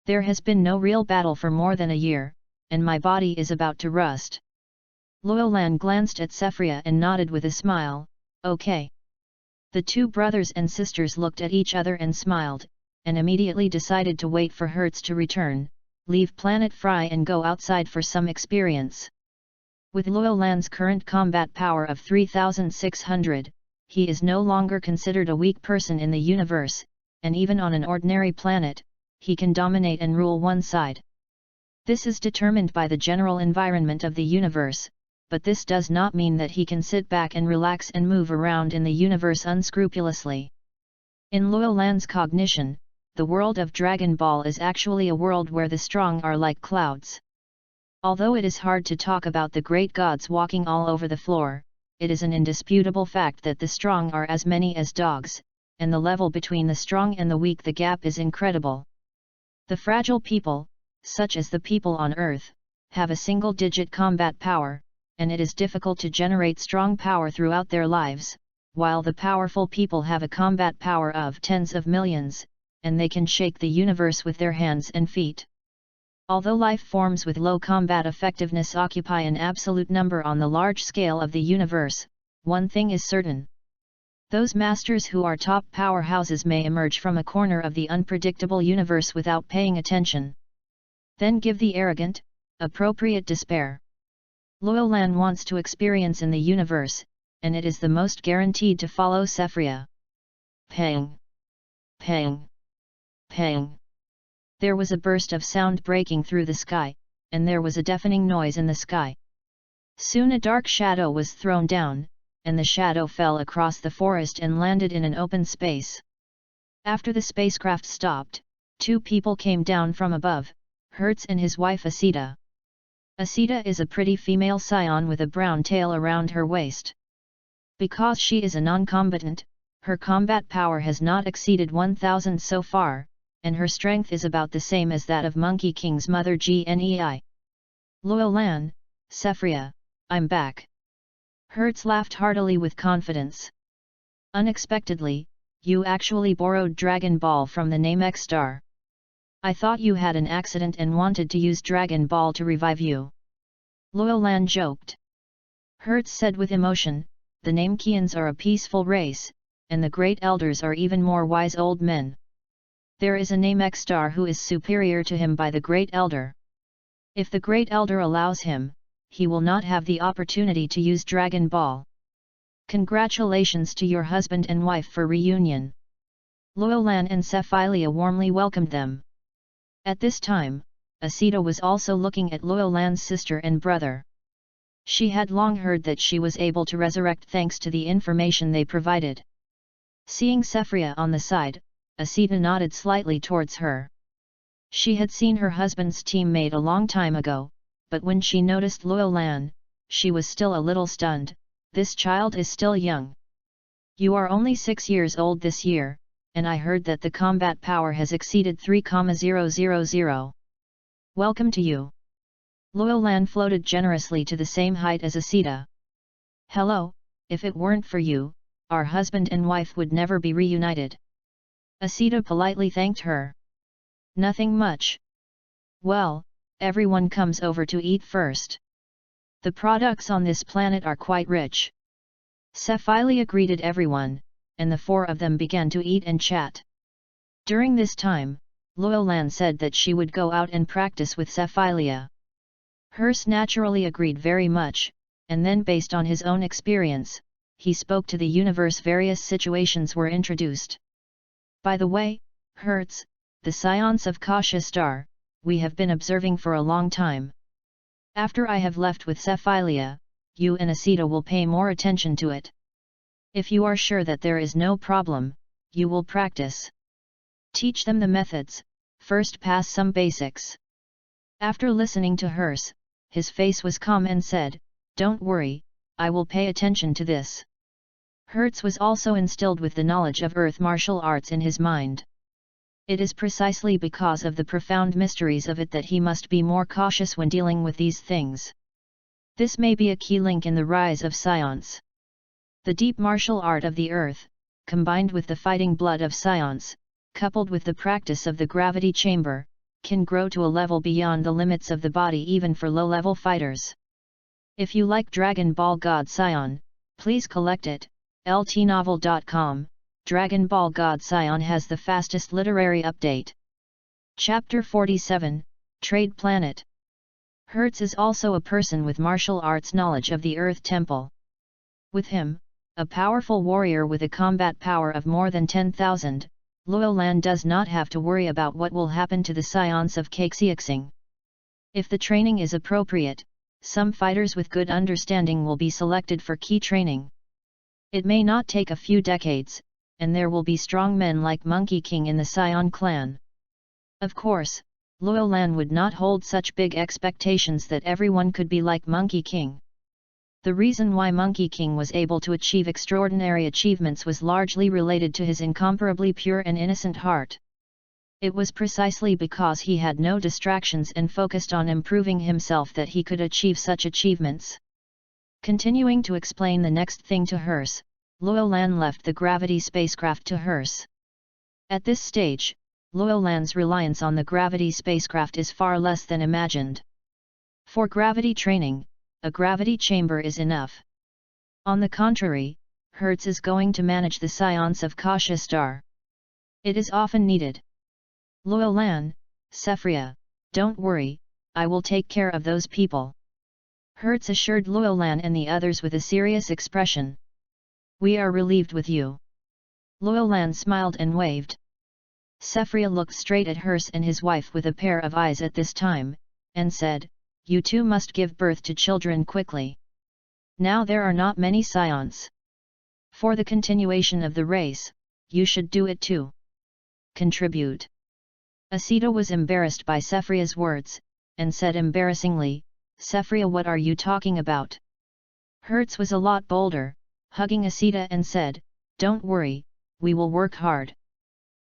There has been no real battle for more than a year, and my body is about to rust." Luolan glanced at Sephria and nodded with a smile, "Okay." The two brothers and sisters looked at each other and smiled, and immediately decided to wait for Hertz to return, leave Planet Fry and go outside for some experience. With Luolan's current combat power of 3,600, he is no longer considered a weak person in the universe, and even on an ordinary planet, he can dominate and rule one side. This is determined by the general environment of the universe, but this does not mean that he can sit back and relax and move around in the universe unscrupulously. In Luolan's cognition, the world of Dragon Ball is actually a world where the strong are like clouds. Although it is hard to talk about the great gods walking all over the floor, it is an indisputable fact that the strong are as many as dogs, and the level between the strong and the weak, the gap is incredible. The fragile people, such as the people on Earth, have a single-digit combat power, and it is difficult to generate strong power throughout their lives, while the powerful people have a combat power of tens of millions, and they can shake the universe with their hands and feet. Although life forms with low combat effectiveness occupy an absolute number on the large scale of the universe, one thing is certain. Those masters who are top powerhouses may emerge from a corner of the unpredictable universe without paying attention. Then give the arrogant, appropriate despair. Luolan wants to experience in the universe, and it is the most guaranteed to follow Sephria. Pang! Pang! Pang! There was a burst of sound breaking through the sky, and there was a deafening noise in the sky. Soon a dark shadow was thrown down, and the shadow fell across the forest and landed in an open space. After the spacecraft stopped, two people came down from above, Hertz and his wife Asita. Asita is a pretty female Saiyan with a brown tail around her waist. Because she is a non-combatant, her combat power has not exceeded 1,000 so far, and her strength is about the same as that of Monkey King's mother Gnei. Luolan, Sephria, I'm back. Hertz laughed heartily with confidence. Unexpectedly, you actually borrowed Dragon Ball from the Namek Star. I thought you had an accident and wanted to use Dragon Ball to revive you. Luolan joked. Hertz said with emotion, the Namekians are a peaceful race, and the Great Elders are even more wise old men. There is a Namek Star who is superior to him by the Great Elder. If the Great Elder allows him, he will not have the opportunity to use Dragon Ball. Congratulations to your husband and wife for reunion. Luolan and Sephilia warmly welcomed them. At this time, Asita was also looking at Luolan's sister and brother. She had long heard that she was able to resurrect thanks to the information they provided. Seeing Sephria on the side, Asita nodded slightly towards her. She had seen her husband's teammate a long time ago, but when she noticed Luolan, she was still a little stunned. This child is still young. You are only 6 years old this year, and I heard that the combat power has exceeded 3,000. Welcome to you. Luolan floated generously to the same height as Asita. Hello, if it weren't for you, our husband and wife would never be reunited. Asita politely thanked her. Nothing much. Well, everyone comes over to eat first. The products on this planet are quite rich. Sephilia greeted everyone, and the four of them began to eat and chat. During this time, Luolan said that she would go out and practice with Sephilia. Hertz naturally agreed very much, and then based on his own experience, he spoke to the universe. Various situations were introduced. By the way, Hertz, the science of Kasha Star, we have been observing for a long time. After I have left with Sephilia, you and Asita will pay more attention to it. If you are sure that there is no problem, you will practice. Teach them the methods, first pass some basics. After listening to Hertz, his face was calm and said, don't worry, I will pay attention to this. Hertz was also instilled with the knowledge of earth martial arts in his mind. It is precisely because of the profound mysteries of it that he must be more cautious when dealing with these things. This may be a key link in the rise of science. The deep martial art of the earth, combined with the fighting blood of science, coupled with the practice of the gravity chamber, can grow to a level beyond the limits of the body even for low-level fighters. If you like Dragon Ball God Saiyan, please collect it. ltnovel.com. Dragon Ball God Saiyan has the fastest literary update. Chapter 47, Trade Planet. Hertz is also a person with martial arts knowledge of the Earth Temple. With him, a powerful warrior with a combat power of more than 10,000, Luolan does not have to worry about what will happen to the science of Caxiaxing. If the training is appropriate, some fighters with good understanding will be selected for key training. It may not take a few decades, and there will be strong men like Monkey King in the Saiyan clan. Of course, Luolan would not hold such big expectations that everyone could be like Monkey King. The reason why Monkey King was able to achieve extraordinary achievements was largely related to his incomparably pure and innocent heart. It was precisely because he had no distractions and focused on improving himself that he could achieve such achievements. Continuing to explain the next thing to Hertz, Luolan left the gravity spacecraft to Hertz. At this stage, Luolan's reliance on the gravity spacecraft is far less than imagined. For gravity training, a gravity chamber is enough. On the contrary, Hertz is going to manage the science of Kasha Star. It is often needed. Luolan, Sephria, don't worry, I will take care of those people. Hertz assured Luolan and the others with a serious expression. We are relieved with you. Luolan smiled and waved. Sephria looked straight at Hertz and his wife with a pair of eyes at this time, and said, you two must give birth to children quickly. Now there are not many Saiyans. For the continuation of the race, you should do it too. Contribute. Asita was embarrassed by Sephria's words, and said embarrassingly, Sephria, what are you talking about? Hertz was a lot bolder, hugging Asita and said, don't worry, we will work hard.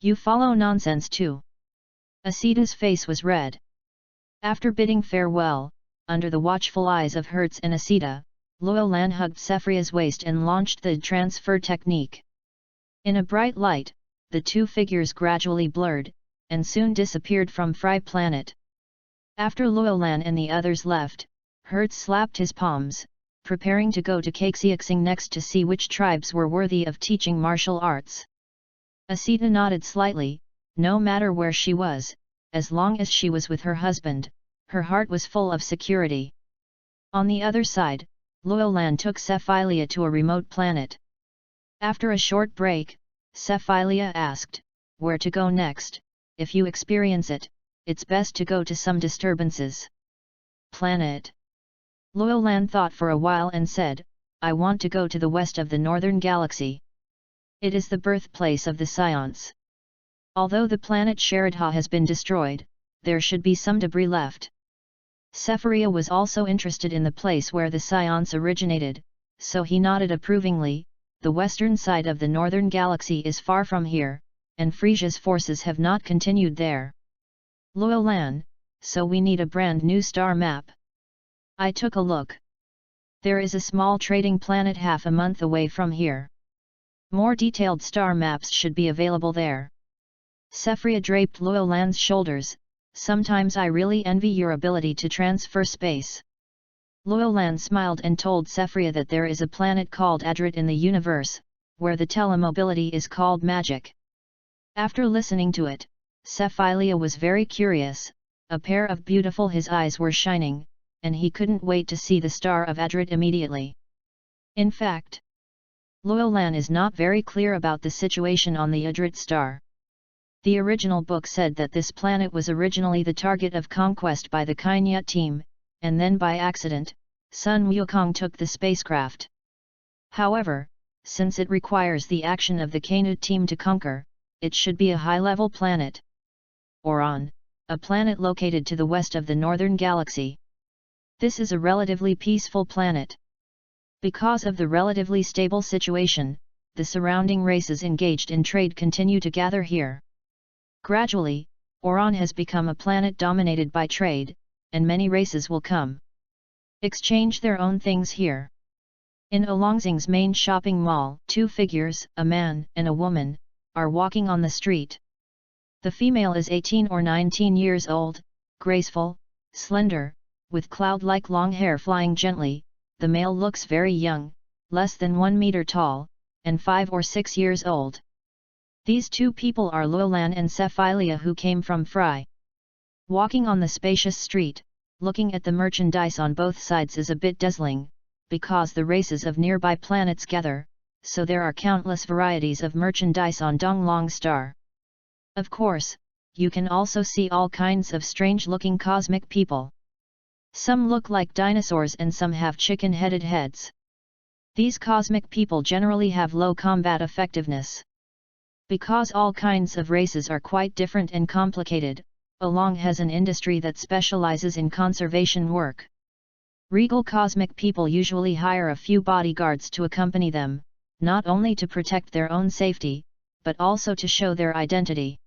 You follow nonsense too, Asita's face was red. After bidding farewell, under the watchful eyes of Hertz and Asita, Luolan hugged Sephiroth's waist and launched the transfer technique. In a bright light, the two figures gradually blurred, and soon disappeared from Fry Planet. After Luolan and the others left, Hertz slapped his palms, preparing to go to Caxiaxing next to see which tribes were worthy of teaching martial arts. Asita nodded slightly. No matter where she was, as long as she was with her husband, her heart was full of security. On the other side, Luolan took Sephilia to a remote planet. After a short break, Sephilia asked, "Where to go next? If you experience it, it's best to go to some disturbances." Planet. Luolan thought for a while and said, "I want to go to the west of the northern galaxy. It is the birthplace of the Saiyans. Although the planet Sharadha has been destroyed, there should be some debris left." Sephiria was also interested in the place where the Saiyans originated, so he nodded approvingly. The western side of the northern galaxy is far from here, and Frisia's forces have not continued there. Luolan, so we need a brand new star map. I took a look. There is a small trading planet half a month away from here. More detailed star maps should be available there. Sephiria draped Luolan's shoulders. Sometimes I really envy your ability to transfer space. Luolan smiled and told Sephiria that there is a planet called Adrit in the universe, where the telemobility is called magic. After listening to it, Sephilia was very curious. A pair of beautiful his eyes were shining, and he couldn't wait to see the star of Adrit immediately. In fact, Luolan is not very clear about the situation on the Adrit star. The original book said that this planet was originally the target of conquest by the Kainyut team, and then by accident, Sun Wukong took the spacecraft. However, since it requires the action of the Kainut team to conquer, it should be a high-level planet. Oron, a planet located to the west of the northern galaxy. This is a relatively peaceful planet. Because of the relatively stable situation, the surrounding races engaged in trade continue to gather here. Gradually, Oron has become a planet dominated by trade, and many races will come. Exchange their own things here. In Olongzing's main shopping mall, two figures, a man and a woman, are walking on the street. The female is 18 or 19 years old, graceful, slender, with cloud-like long hair flying gently. The male looks very young, less than 1 meter tall, and 5 or 6 years old. These two people are Luolan and Sephilia, who came from Fry. Walking on the spacious street, looking at the merchandise on both sides is a bit dazzling, because the races of nearby planets gather, so there are countless varieties of merchandise on Donglong Star. Of course, you can also see all kinds of strange-looking cosmic people. Some look like dinosaurs and some have chicken-headed heads. These cosmic people generally have low combat effectiveness. Because all kinds of races are quite different and complicated, Olong has an industry that specializes in conservation work. Regal cosmic people usually hire a few bodyguards to accompany them, not only to protect their own safety, but also to show their identity.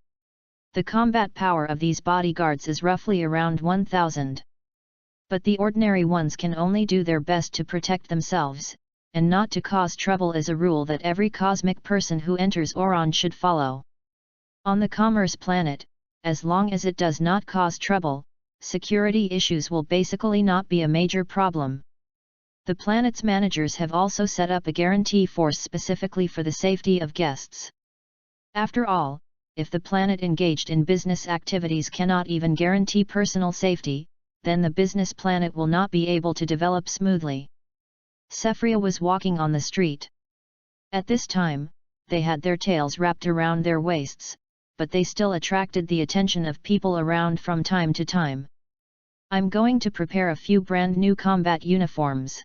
The combat power of these bodyguards is roughly around 1,000. But the ordinary ones can only do their best to protect themselves, and not to cause trouble is a rule that every cosmic person who enters Oron should follow. On the Commerce Planet, as long as it does not cause trouble, security issues will basically not be a major problem. The planet's managers have also set up a guarantee force specifically for the safety of guests. After all, if the planet engaged in business activities cannot even guarantee personal safety, then the business planet will not be able to develop smoothly. Sephiria was walking on the street. At this time, they had their tails wrapped around their waists, but they still attracted the attention of people around from time to time. I'm going to prepare a few brand new combat uniforms.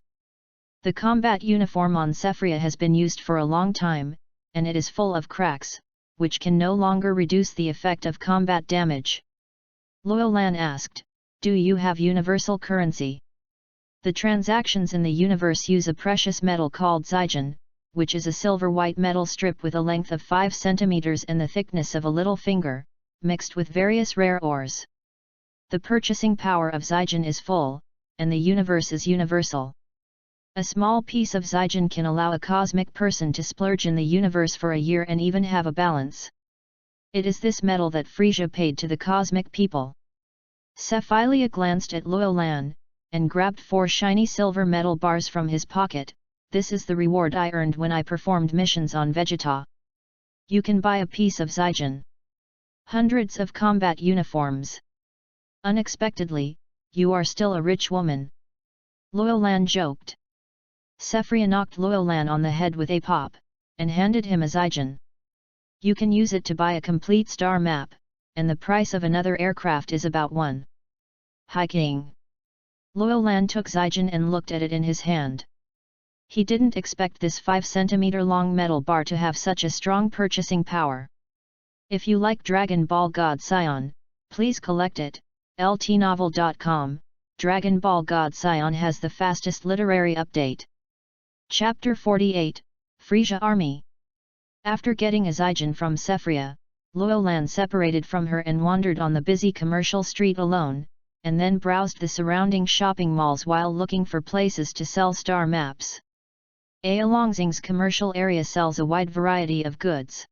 The combat uniform on Sephiria has been used for a long time, and it is full of cracks, which can no longer reduce the effect of combat damage. Luolan asked, "Do you have universal currency?" The transactions in the universe use a precious metal called Saiyan, which is a silver-white metal strip with a length of 5 cm and the thickness of a little finger, mixed with various rare ores. The purchasing power of Zygen is full, and the universe is universal. A small piece of Zygen can allow a cosmic person to splurge in the universe for a year and even have a balance. It is this metal that Frisia paid to the cosmic people. Sephilia glanced at Loyolan, and grabbed 4 shiny silver metal bars from his pocket. This is the reward I earned when I performed missions on Vegeta. You can buy a piece of Zygen. Hundreds of combat uniforms. Unexpectedly, you are still a rich woman. Loyolan joked. Sephria knocked Loyolan on the head with a pop, and handed him a Zygen. You can use it to buy a complete star map, and the price of another aircraft is about 1. Hiking. Loyolan took Zygen and looked at it in his hand. He didn't expect this 5 cm long metal bar to have such a strong purchasing power. If you like Dragon Ball God Saiyan, please collect it. ltnovel.com, Dragon Ball God Saiyan has the fastest literary update. Chapter 48, Frisia Army. After getting a Zygen from Sephria, Loyolan separated from her and wandered on the busy commercial street alone, and then browsed the surrounding shopping malls while looking for places to sell star maps. Alongzing's commercial area sells a wide variety of goods.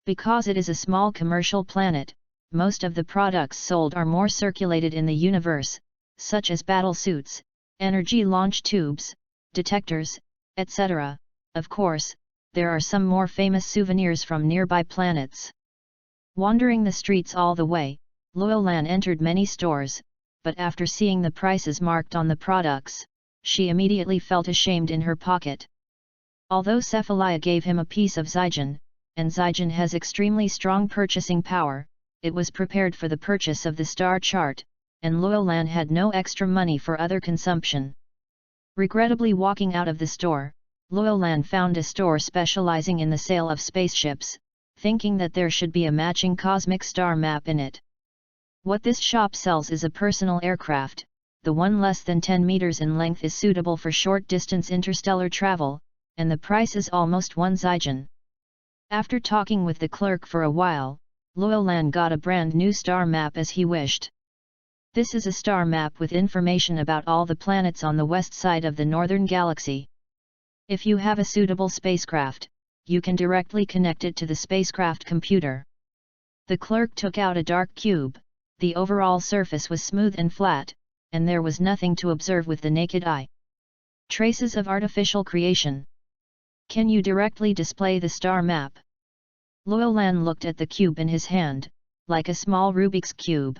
Because it is a small commercial planet, most of the products sold are more circulated in the universe, such as battle suits, energy launch tubes, detectors, etc. Of course, there are some more famous souvenirs from nearby planets. Wandering the streets all the way, Loyolan entered many stores, but after seeing the prices marked on the products, she immediately felt ashamed in her pocket. Although Sephilia gave him a piece of Zygen, and Zygen has extremely strong purchasing power, it was prepared for the purchase of the star chart, and Loyolan had no extra money for other consumption. Regrettably walking out of the store, Loyolan found a store specializing in the sale of spaceships, thinking that there should be a matching cosmic star map in it. What this shop sells is a personal aircraft. The one less than 10 meters in length is suitable for short-distance interstellar travel, and the price is almost 1 Zygen. After talking with the clerk for a while, Loyolan got a brand new star map as he wished. This is a star map with information about all the planets on the west side of the northern galaxy. If you have a suitable spacecraft, you can directly connect it to the spacecraft computer. The clerk took out a dark cube. The overall surface was smooth and flat, and there was nothing to observe with the naked eye. Traces of artificial creation. Can you directly display the star map? Loyolan looked at the cube in his hand, like a small Rubik's cube.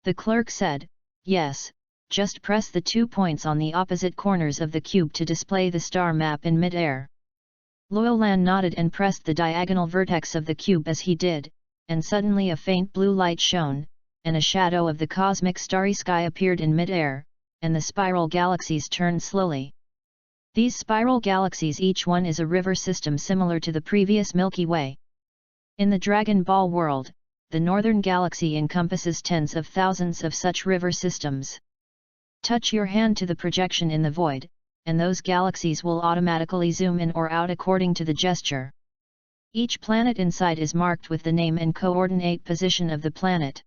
The clerk said, yes, just press the 2 points on the opposite corners of the cube to display the star map in mid-air. Loyolan nodded and pressed the diagonal vertex of the cube as he did, and suddenly a faint blue light shone, and a shadow of the cosmic starry sky appeared in mid-air, and the spiral galaxies turned slowly. These spiral galaxies, each one is a river system similar to the previous Milky Way. In the Dragon Ball world, the northern galaxy encompasses tens of thousands of such river systems. Touch your hand to the projection in the void, and those galaxies will automatically zoom in or out according to the gesture. Each planet inside is marked with the name and coordinate position of the planet.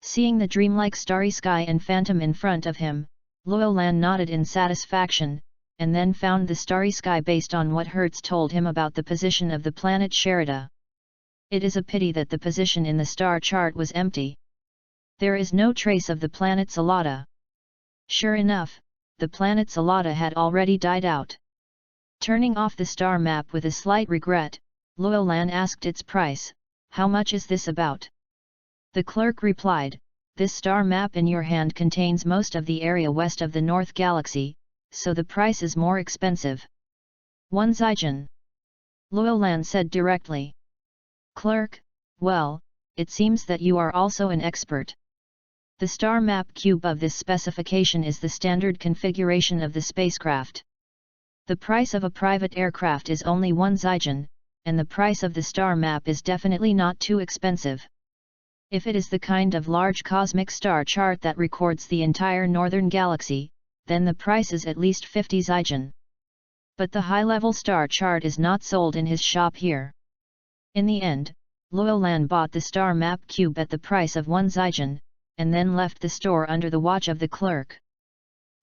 Seeing the dreamlike starry sky and phantom in front of him, Loyolan nodded in satisfaction, and then found the starry sky based on what Hertz told him about the position of the planet Sherida. It is a pity that the position in the star chart was empty. There is no trace of the planet Salada. Sure enough, the planet Salada had already died out. Turning off the star map with a slight regret, Loyolan asked its price. How much is this about? The clerk replied, this star map in your hand contains most of the area west of the North Galaxy, so the price is more expensive. 1 Zygen. Loyolan said directly. Clerk, well, it seems that you are also an expert. The star map cube of this specification is the standard configuration of the spacecraft. The price of a private aircraft is only 1 Zygen, and the price of the star map is definitely not too expensive. If it is the kind of large cosmic star chart that records the entire northern galaxy, then the price is at least 50 Zygen. But the high-level star chart is not sold in his shop here. In the end, Luolan bought the star map cube at the price of 1 Zygen, and then left the store under the watch of the clerk.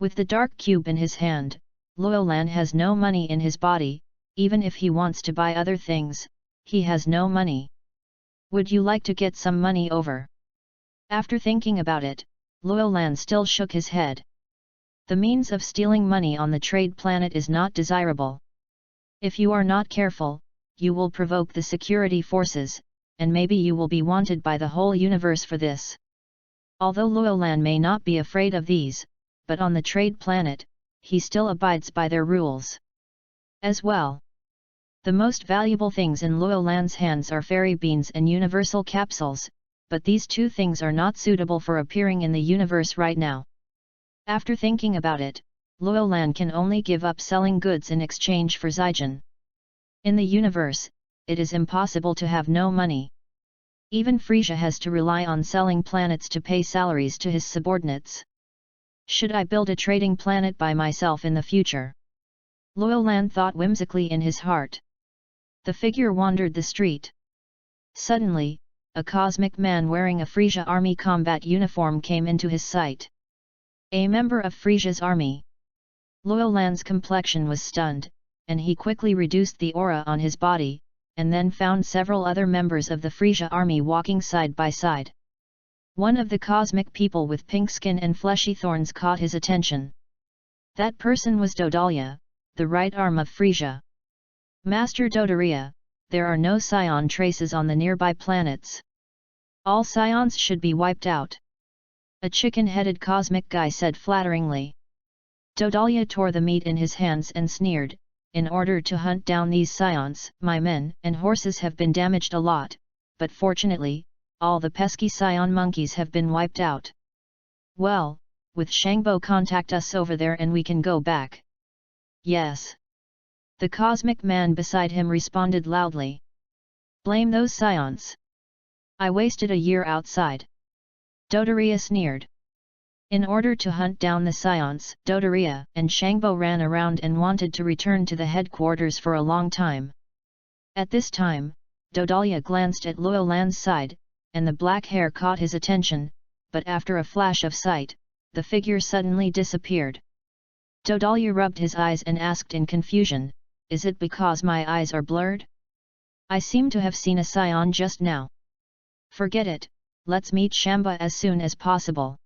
With the dark cube in his hand, Luolan has no money in his body. Even if he wants to buy other things, he has no money. Would you like to get some money over? After thinking about it, Luolan still shook his head. The means of stealing money on the trade planet is not desirable. If you are not careful, you will provoke the security forces, and maybe you will be wanted by the whole universe for this. Although Luolan may not be afraid of these, but on the trade planet, he still abides by their rules. As well. The most valuable things in Luolan's hands are fairy beans and universal capsules, but these two things are not suitable for appearing in the universe right now. After thinking about it, Luolan can only give up selling goods in exchange for Zygen. In the universe, it is impossible to have no money. Even Frisia has to rely on selling planets to pay salaries to his subordinates. Should I build a trading planet by myself in the future? Luolan thought whimsically in his heart. The figure wandered the street. Suddenly, a cosmic man wearing a Frisia army combat uniform came into his sight. A member of Frisia's army. Luolan's complexion was stunned, and he quickly reduced the aura on his body, and then found several other members of the Frisia army walking side by side. One of the cosmic people with pink skin and fleshy thorns caught his attention. That person was Dodalia, the right arm of Frisia. Master Dodaria, there are no Saiyan traces on the nearby planets. All Saiyans should be wiped out. A chicken-headed cosmic guy said flatteringly. Dodalia tore the meat in his hands and sneered, in order to hunt down these Saiyans, my men and horses have been damaged a lot, but fortunately, all the pesky Saiyan monkeys have been wiped out. Well, with Shangbo contact us over there and we can go back. Yes. The cosmic man beside him responded loudly. Blame those Saiyans. I wasted a year outside. Dodaria sneered. In order to hunt down the Saiyans, Dodaria and Shangbo ran around and wanted to return to the headquarters for a long time. At this time, Dodalia glanced at Luolan's side, and the black hair caught his attention, but after a flash of sight, the figure suddenly disappeared. Dodalia rubbed his eyes and asked in confusion, is it because my eyes are blurred? I seem to have seen a Saiyan just now. Forget it, let's meet Shamba as soon as possible.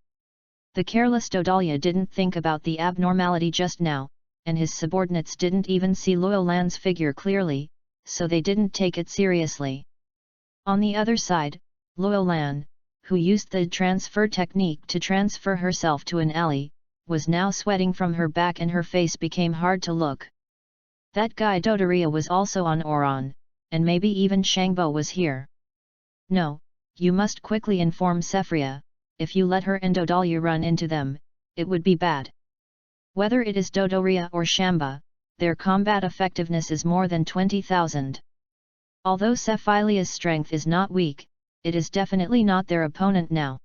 The careless Dodalia didn't think about the abnormality just now, and his subordinates didn't even see Luolan's figure clearly, so they didn't take it seriously. On the other side, Luolan, who used the transfer technique to transfer herself to an alley, was now sweating from her back and her face became hard to look. That guy Dodaria was also on Oron, and maybe even Shangbo was here. No, you must quickly inform Sephria. If you let her and Dodalia run into them, it would be bad. Whether it is Dodaria or Shamba, their combat effectiveness is more than 20,000. Although Cephalia's strength is not weak, it is definitely not their opponent now.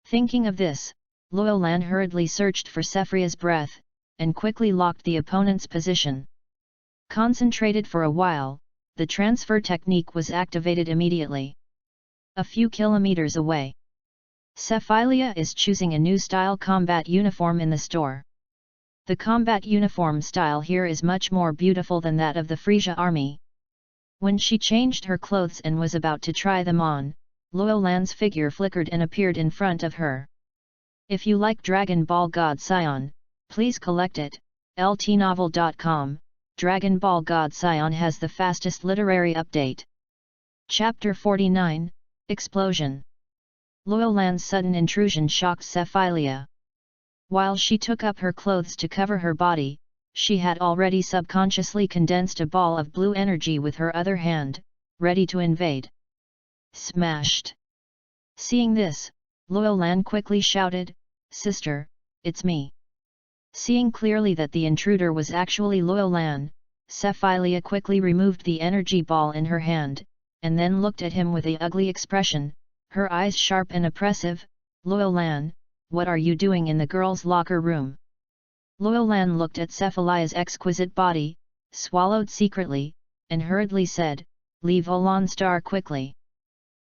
Thinking of this, Luolan hurriedly searched for Sephria's breath, and quickly locked the opponent's position. Concentrated for a while, the transfer technique was activated immediately. A few kilometers away. Cephalia is choosing a new style combat uniform in the store. The combat uniform style here is much more beautiful than that of the Frisia army. When she changed her clothes and was about to try them on, Luolan's figure flickered and appeared in front of her. If you like Dragon Ball God Saiyan, please collect it. ltnovel.com. Dragon Ball God Saiyan has the fastest literary update. Chapter 49, Explosion. Luolan's sudden intrusion shocked Cephalia. While she took up her clothes to cover her body, she had already subconsciously condensed a ball of blue energy with her other hand, ready to invade. Smashed. Seeing this, Luolan quickly shouted, "Sister, it's me." Seeing clearly that the intruder was actually Luolan, Cephalia quickly removed the energy ball in her hand, and then looked at him with an ugly expression, her eyes sharp and oppressive. "Luolan, what are you doing in the girls' locker room?" Luolan looked at Cephalia's exquisite body, swallowed secretly, and hurriedly said, "Leave Olan Star quickly."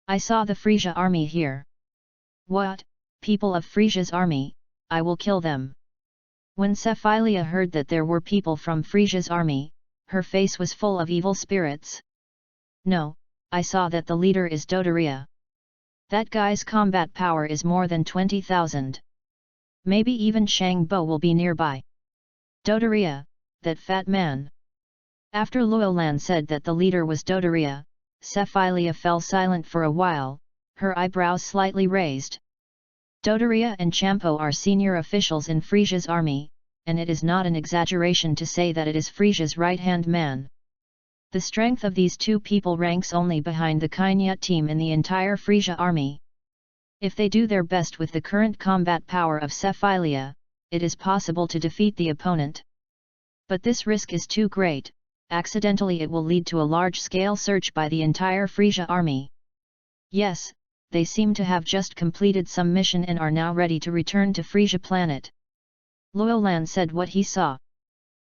I saw the Frisia army here. What, people of Frisia's army, I will kill them. When Cephilia heard that there were people from Frisia's army, her face was full of evil spirits. No, I saw that the leader is Dodoria. That guy's combat power is more than 20,000. Maybe even Shangbo will be nearby. Dodoria, that fat man. After Luolan said that the leader was Dodoria, Cephilia fell silent for a while, her eyebrows slightly raised. Dodoria and Champo are senior officials in Frisia's army, and it is not an exaggeration to say that it is Frisia's right-hand man. The strength of these two people ranks only behind the Kainyut team in the entire Frisia army. If they do their best with the current combat power of Cephilia, it is possible to defeat the opponent. But this risk is too great, accidentally it will lead to a large-scale search by the entire Frisia army. Yes, they seem to have just completed some mission and are now ready to return to Frisia planet. Luolan said what he saw.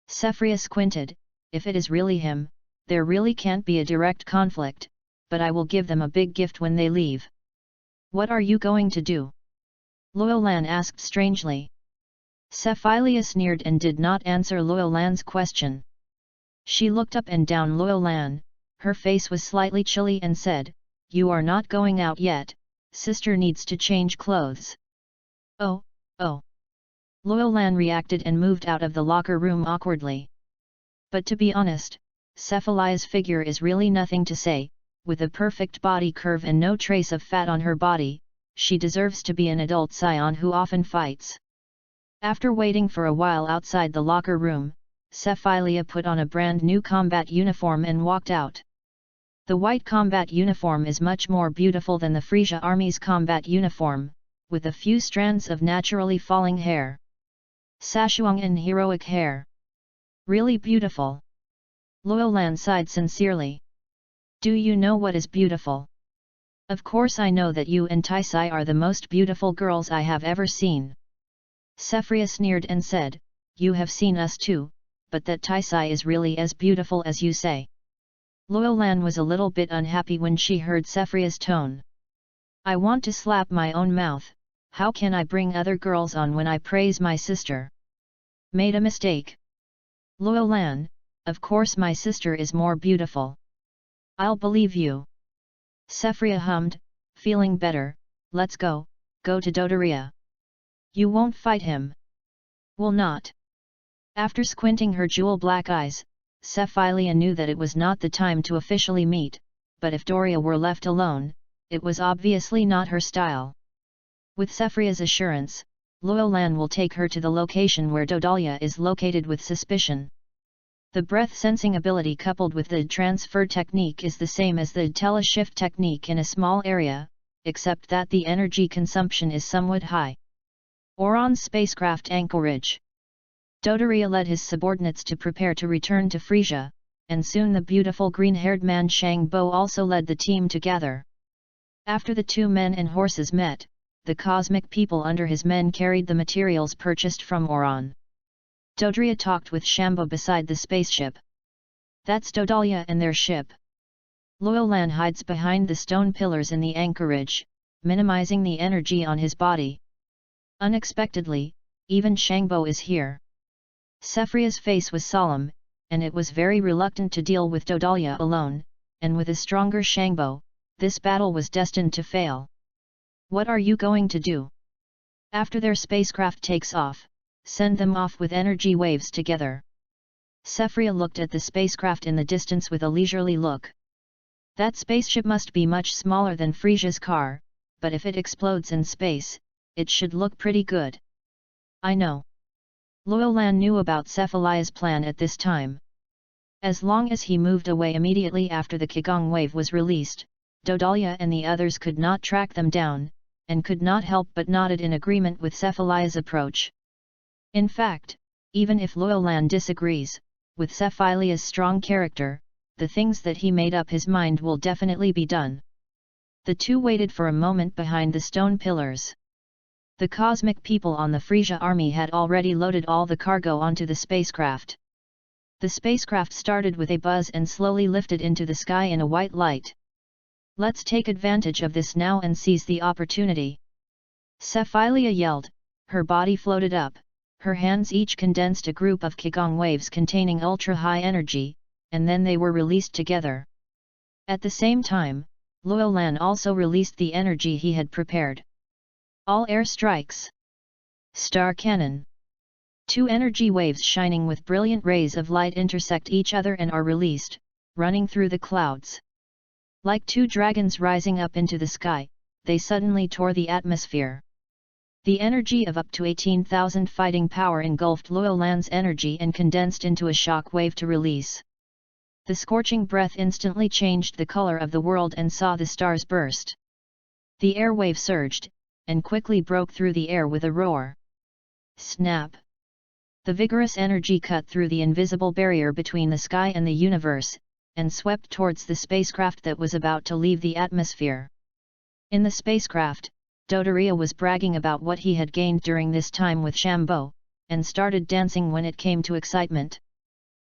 Cephilia squinted. If it is really him, there really can't be a direct conflict, but I will give them a big gift when they leave. What are you going to do? Luolan asked strangely. Cephilia sneered and did not answer Luolan's question. She looked up and down Luolan, her face was slightly chilly and said, "You are not going out yet, sister needs to change clothes." Oh. Luolan reacted and moved out of the locker room awkwardly. But to be honest, Cephalia's figure is really nothing to say, with a perfect body curve and no trace of fat on her body, she deserves to be an adult Saiyan who often fights. After waiting for a while outside the locker room, Cephilia put on a brand new combat uniform and walked out. The white combat uniform is much more beautiful than the Frisia army's combat uniform, with a few strands of naturally falling hair. Sashuang and heroic hair. Really beautiful. Luolan sighed sincerely. Do you know what is beautiful? Of course I know that you and Taisai are the most beautiful girls I have ever seen. Cephilia sneered and said, you have seen us too, but that Taisai is really as beautiful as you say. Luolan was a little bit unhappy when she heard Cephalia's tone. I want to slap my own mouth, how can I bring other girls on when I praise my sister? Made a mistake. Luolan, of course my sister is more beautiful. I'll believe you. Cephilia hummed, feeling better, let's go to Dodoria. You won't fight him. Will not. After squinting her jewel black eyes, Cephilia knew that it was not the time to officially meet, but if Doria were left alone, it was obviously not her style. With Cephalia's assurance, Luolan will take her to the location where Dodalia is located with suspicion. The breath-sensing ability coupled with the transfer technique is the same as the teleshift technique in a small area, except that the energy consumption is somewhat high. Oron's spacecraft anchorage. Dodoria led his subordinates to prepare to return to Frisia, and soon the beautiful green-haired man Shangbo also led the team to gather. After the two men and horses met, the cosmic people under his men carried the materials purchased from Oron. Dodoria talked with Shangbo beside the spaceship. That's Dodalia and their ship. Luolan hides behind the stone pillars in the anchorage, minimizing the energy on his body. Unexpectedly, even Shangbo is here. Cephalia's face was solemn, and it was very reluctant to deal with Dodalia alone, and with a stronger Shangbo, this battle was destined to fail. What are you going to do? After their spacecraft takes off, send them off with energy waves together. Cephilia looked at the spacecraft in the distance with a leisurely look. That spaceship must be much smaller than Frisia's car, but if it explodes in space, it should look pretty good. I know. Luolan knew about Cephalia's plan at this time. As long as he moved away immediately after the Qigong wave was released, Dodalia and the others could not track them down, and could not help but nodded in agreement with Cephalia's approach. In fact, even if Luolan disagrees, with Cephalia's strong character, the things that he made up his mind will definitely be done. The two waited for a moment behind the stone pillars. The cosmic people on the Frisia army had already loaded all the cargo onto the spacecraft. The spacecraft started with a buzz and slowly lifted into the sky in a white light. Let's take advantage of this now and seize the opportunity. Sephilia yelled, her body floated up, her hands each condensed a group of Qigong waves containing ultra-high energy, and then they were released together. At the same time, Luolan also released the energy he had prepared. All air strikes. Star cannon. 2 energy waves shining with brilliant rays of light intersect each other and are released, running through the clouds. Like 2 dragons rising up into the sky, they suddenly tore the atmosphere. The energy of up to 18,000 fighting power engulfed Luolan's energy and condensed into a shock wave to release. The scorching breath instantly changed the color of the world and saw the stars burst. The air wave surged, and quickly broke through the air with a roar. Snap! The vigorous energy cut through the invisible barrier between the sky and the universe, and swept towards the spacecraft that was about to leave the atmosphere. In the spacecraft, Dodoria was bragging about what he had gained during this time with Shambo, and started dancing when it came to excitement.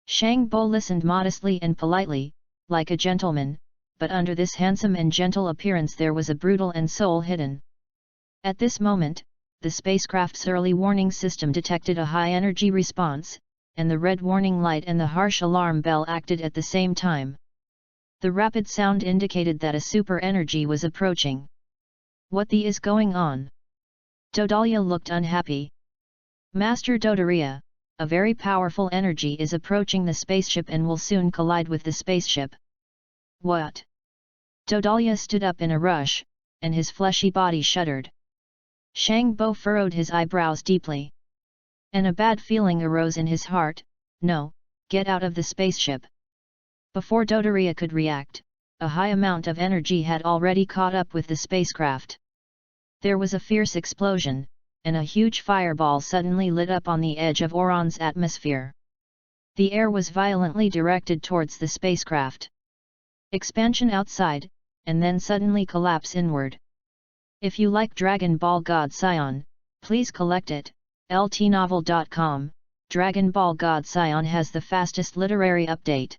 Shangbo listened modestly and politely, like a gentleman, but under this handsome and gentle appearance there was a brutal and soul hidden. At this moment, the spacecraft's early warning system detected a high-energy response, and the red warning light and the harsh alarm bell acted at the same time. The rapid sound indicated that a super energy was approaching. What the is going on? Dodalia looked unhappy. Master Dodoria, a very powerful energy is approaching the spaceship and will soon collide with the spaceship. What? Dodalia stood up in a rush, and his fleshy body shuddered. Shangbo furrowed his eyebrows deeply. And a bad feeling arose in his heart. No, get out of the spaceship. Before Dodoria could react, a high amount of energy had already caught up with the spacecraft. There was a fierce explosion, and a huge fireball suddenly lit up on the edge of Oron's atmosphere. The air was violently directed towards the spacecraft. Expansion outside, and then suddenly collapse inward. If you like Dragon Ball God Saiyan, please collect it. ltnovel.com, Dragon Ball God Saiyan has the fastest literary update.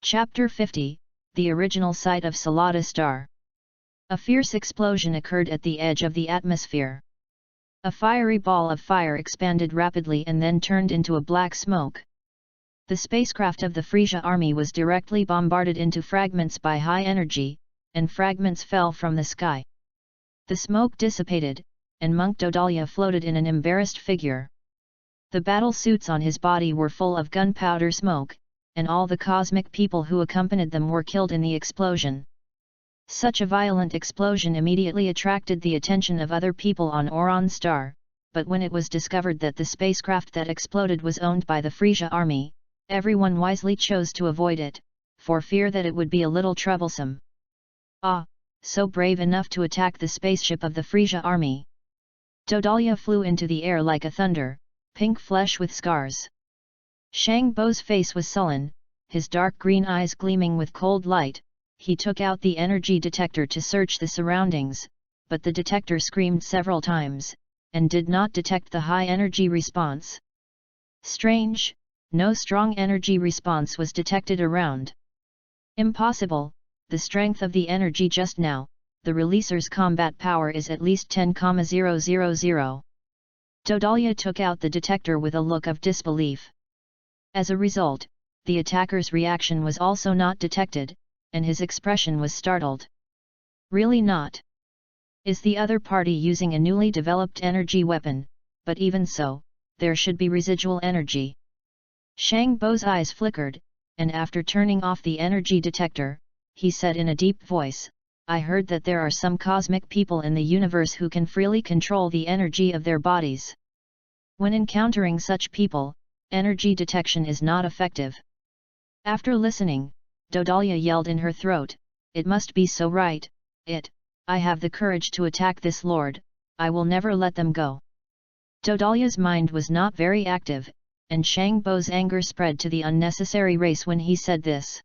Chapter 50, The Original Site of Salada Star. A fierce explosion occurred at the edge of the atmosphere. A fiery ball of fire expanded rapidly and then turned into a black smoke. The spacecraft of the Frisia army was directly bombarded into fragments by high energy, and fragments fell from the sky. The smoke dissipated, and Monk Dodalia floated in an embarrassed figure. The battle suits on his body were full of gunpowder smoke, and all the cosmic people who accompanied them were killed in the explosion. Such a violent explosion immediately attracted the attention of other people on Oron Star, but when it was discovered that the spacecraft that exploded was owned by the Frisia army, everyone wisely chose to avoid it, for fear that it would be a little troublesome. Ah, so brave enough to attack the spaceship of the Frisia army! Dodalia flew into the air like a thunder, pink flesh with scars. Shangbo's face was sullen, his dark green eyes gleaming with cold light. He took out the energy detector to search the surroundings, but the detector screamed several times, and did not detect the high energy response. Strange, no strong energy response was detected around. Impossible, the strength of the energy just now, the releaser's combat power is at least 10,000. Dodalia took out the detector with a look of disbelief. As a result, the attacker's reaction was also not detected, and his expression was startled. Really not? Is the other party using a newly developed energy weapon? But even so, there should be residual energy. Shangbo's eyes flickered, and after turning off the energy detector, he said in a deep voice, I heard that there are some cosmic people in the universe who can freely control the energy of their bodies. When encountering such people, energy detection is not effective. After listening, Dodalia yelled in her throat, it must be so right, I have the courage to attack this lord, I will never let them go. Dodalia's mind was not very active, and Shangbo's anger spread to the unnecessary race when he said this.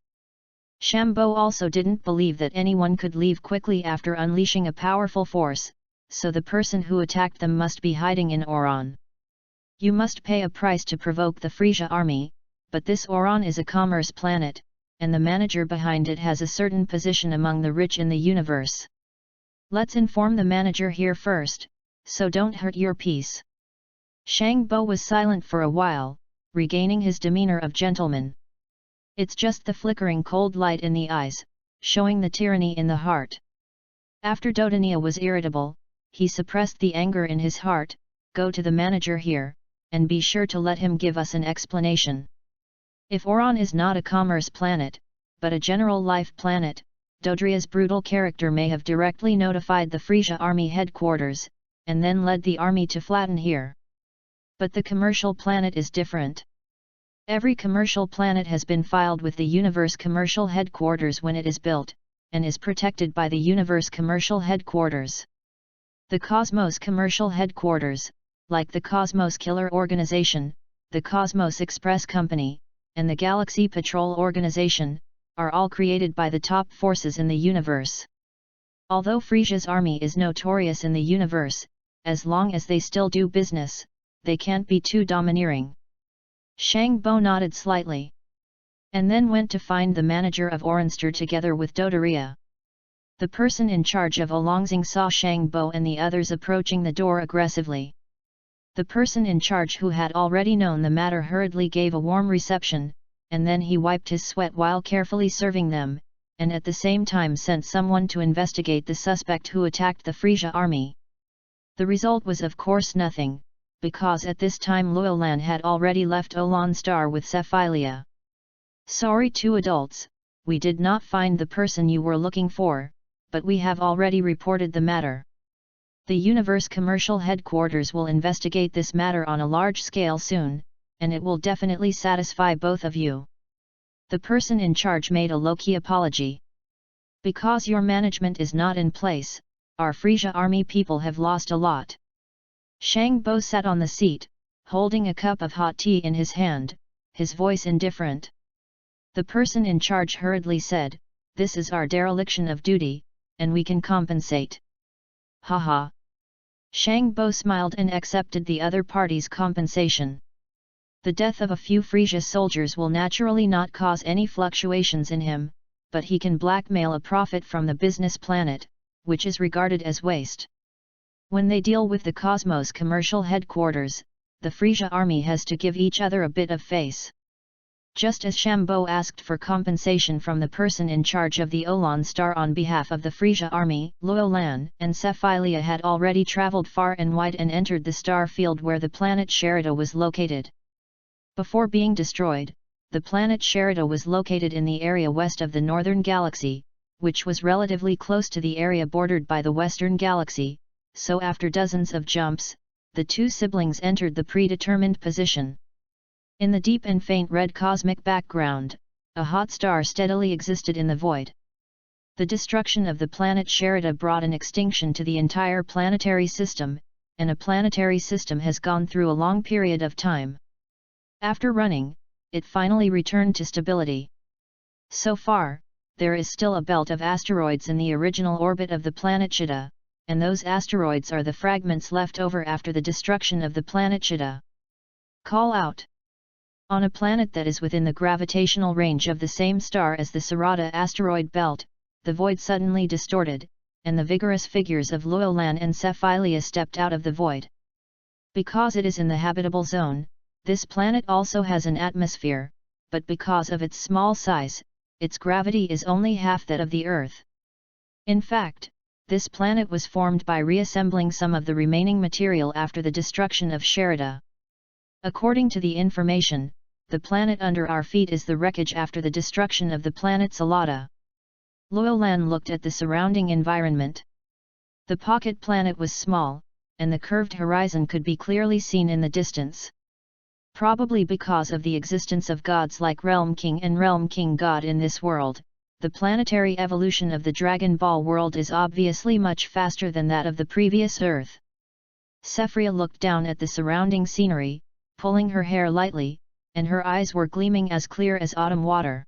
Shambo also didn't believe that anyone could leave quickly after unleashing a powerful force, so the person who attacked them must be hiding in Oron. You must pay a price to provoke the Frisia army, but this Oron is a commerce planet, and the manager behind it has a certain position among the rich in the universe. Let's inform the manager here first, so don't hurt your peace." Shangbo was silent for a while, regaining his demeanor of gentleman. It's just the flickering cold light in the eyes, showing the tyranny in the heart. After Dodania was irritable, he suppressed the anger in his heart. "Go to the manager here, and be sure to let him give us an explanation. If Oron is not a commerce planet, but a general life planet, Dodria's brutal character may have directly notified the Frisia army headquarters, and then led the army to flatten here. But the commercial planet is different. Every commercial planet has been filed with the Universe Commercial Headquarters when it is built, and is protected by the Universe Commercial Headquarters. The Cosmos Commercial Headquarters, like the Cosmos Killer Organization, the Cosmos Express Company, and the Galaxy Patrol Organization, are all created by the top forces in the universe. Although Frisia's army is notorious in the universe, as long as they still do business, they can't be too domineering." Shangbo nodded slightly. And then went to find the manager of Oranster together with Dodaria. The person in charge of Olongxing saw Shangbo and the others approaching the door aggressively. The person in charge, who had already known the matter, hurriedly gave a warm reception, and then he wiped his sweat while carefully serving them, and at the same time sent someone to investigate the suspect who attacked the Frisia army. The result was of course nothing, because at this time Luolan had already left Olan Star with Sephilia. "Sorry to adults, we did not find the person you were looking for, but we have already reported the matter. The Universe Commercial Headquarters will investigate this matter on a large scale soon, and it will definitely satisfy both of you." The person in charge made a low-key apology. "Because your management is not in place, our Frisia army people have lost a lot." Shangbo sat on the seat, holding a cup of hot tea in his hand, his voice indifferent. The person in charge hurriedly said, "This is our dereliction of duty, and we can compensate." "Haha." Shangbo smiled and accepted the other party's compensation. The death of a few Frisia soldiers will naturally not cause any fluctuations in him, but he can blackmail a profit from the business planet, which is regarded as waste. When they deal with the Cosmos Commercial Headquarters, the Frisia army has to give each other a bit of face. Just as Shangbo asked for compensation from the person in charge of the Olan Star on behalf of the Frisia army, Luolan and Sephilia had already traveled far and wide and entered the star field where the planet Sherida was located. Before being destroyed, the planet Sherida was located in the area west of the Northern Galaxy, which was relatively close to the area bordered by the Western Galaxy, so after dozens of jumps, the two siblings entered the predetermined position. In the deep and faint red cosmic background, a hot star steadily existed in the void. The destruction of the planet Sherida brought an extinction to the entire planetary system, and a planetary system has gone through a long period of time. After running, it finally returned to stability. So far, there is still a belt of asteroids in the original orbit of the planet Shida, and those asteroids are the fragments left over after the destruction of the planet Shida. Call out. On a planet that is within the gravitational range of the same star as the Sarada asteroid belt, the void suddenly distorted, and the vigorous figures of Luolan and Sephilia stepped out of the void. Because it is in the habitable zone, this planet also has an atmosphere, but because of its small size, its gravity is only half that of the Earth. In fact, this planet was formed by reassembling some of the remaining material after the destruction of Sherida. According to the information, the planet under our feet is the wreckage after the destruction of the planet Salada. Luolan looked at the surrounding environment. The pocket planet was small, and the curved horizon could be clearly seen in the distance. Probably because of the existence of gods like Realm King and Realm King God in this world, the planetary evolution of the Dragon Ball world is obviously much faster than that of the previous Earth. Sephria looked down at the surrounding scenery, pulling her hair lightly, and her eyes were gleaming as clear as autumn water.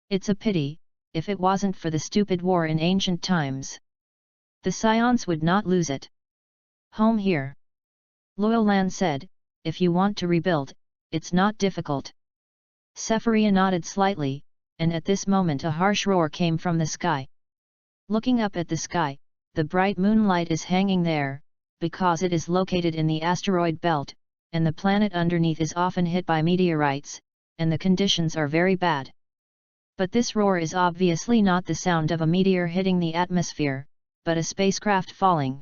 It's a pity, if it wasn't for the stupid war in ancient times. The Saiyans would not lose it. Home here. Luolan said, if you want to rebuild, it's not difficult. Sephiria nodded slightly, and at this moment a harsh roar came from the sky. Looking up at the sky, the bright moonlight is hanging there, because it is located in the asteroid belt, and the planet underneath is often hit by meteorites, and the conditions are very bad. But this roar is obviously not the sound of a meteor hitting the atmosphere, but a spacecraft falling.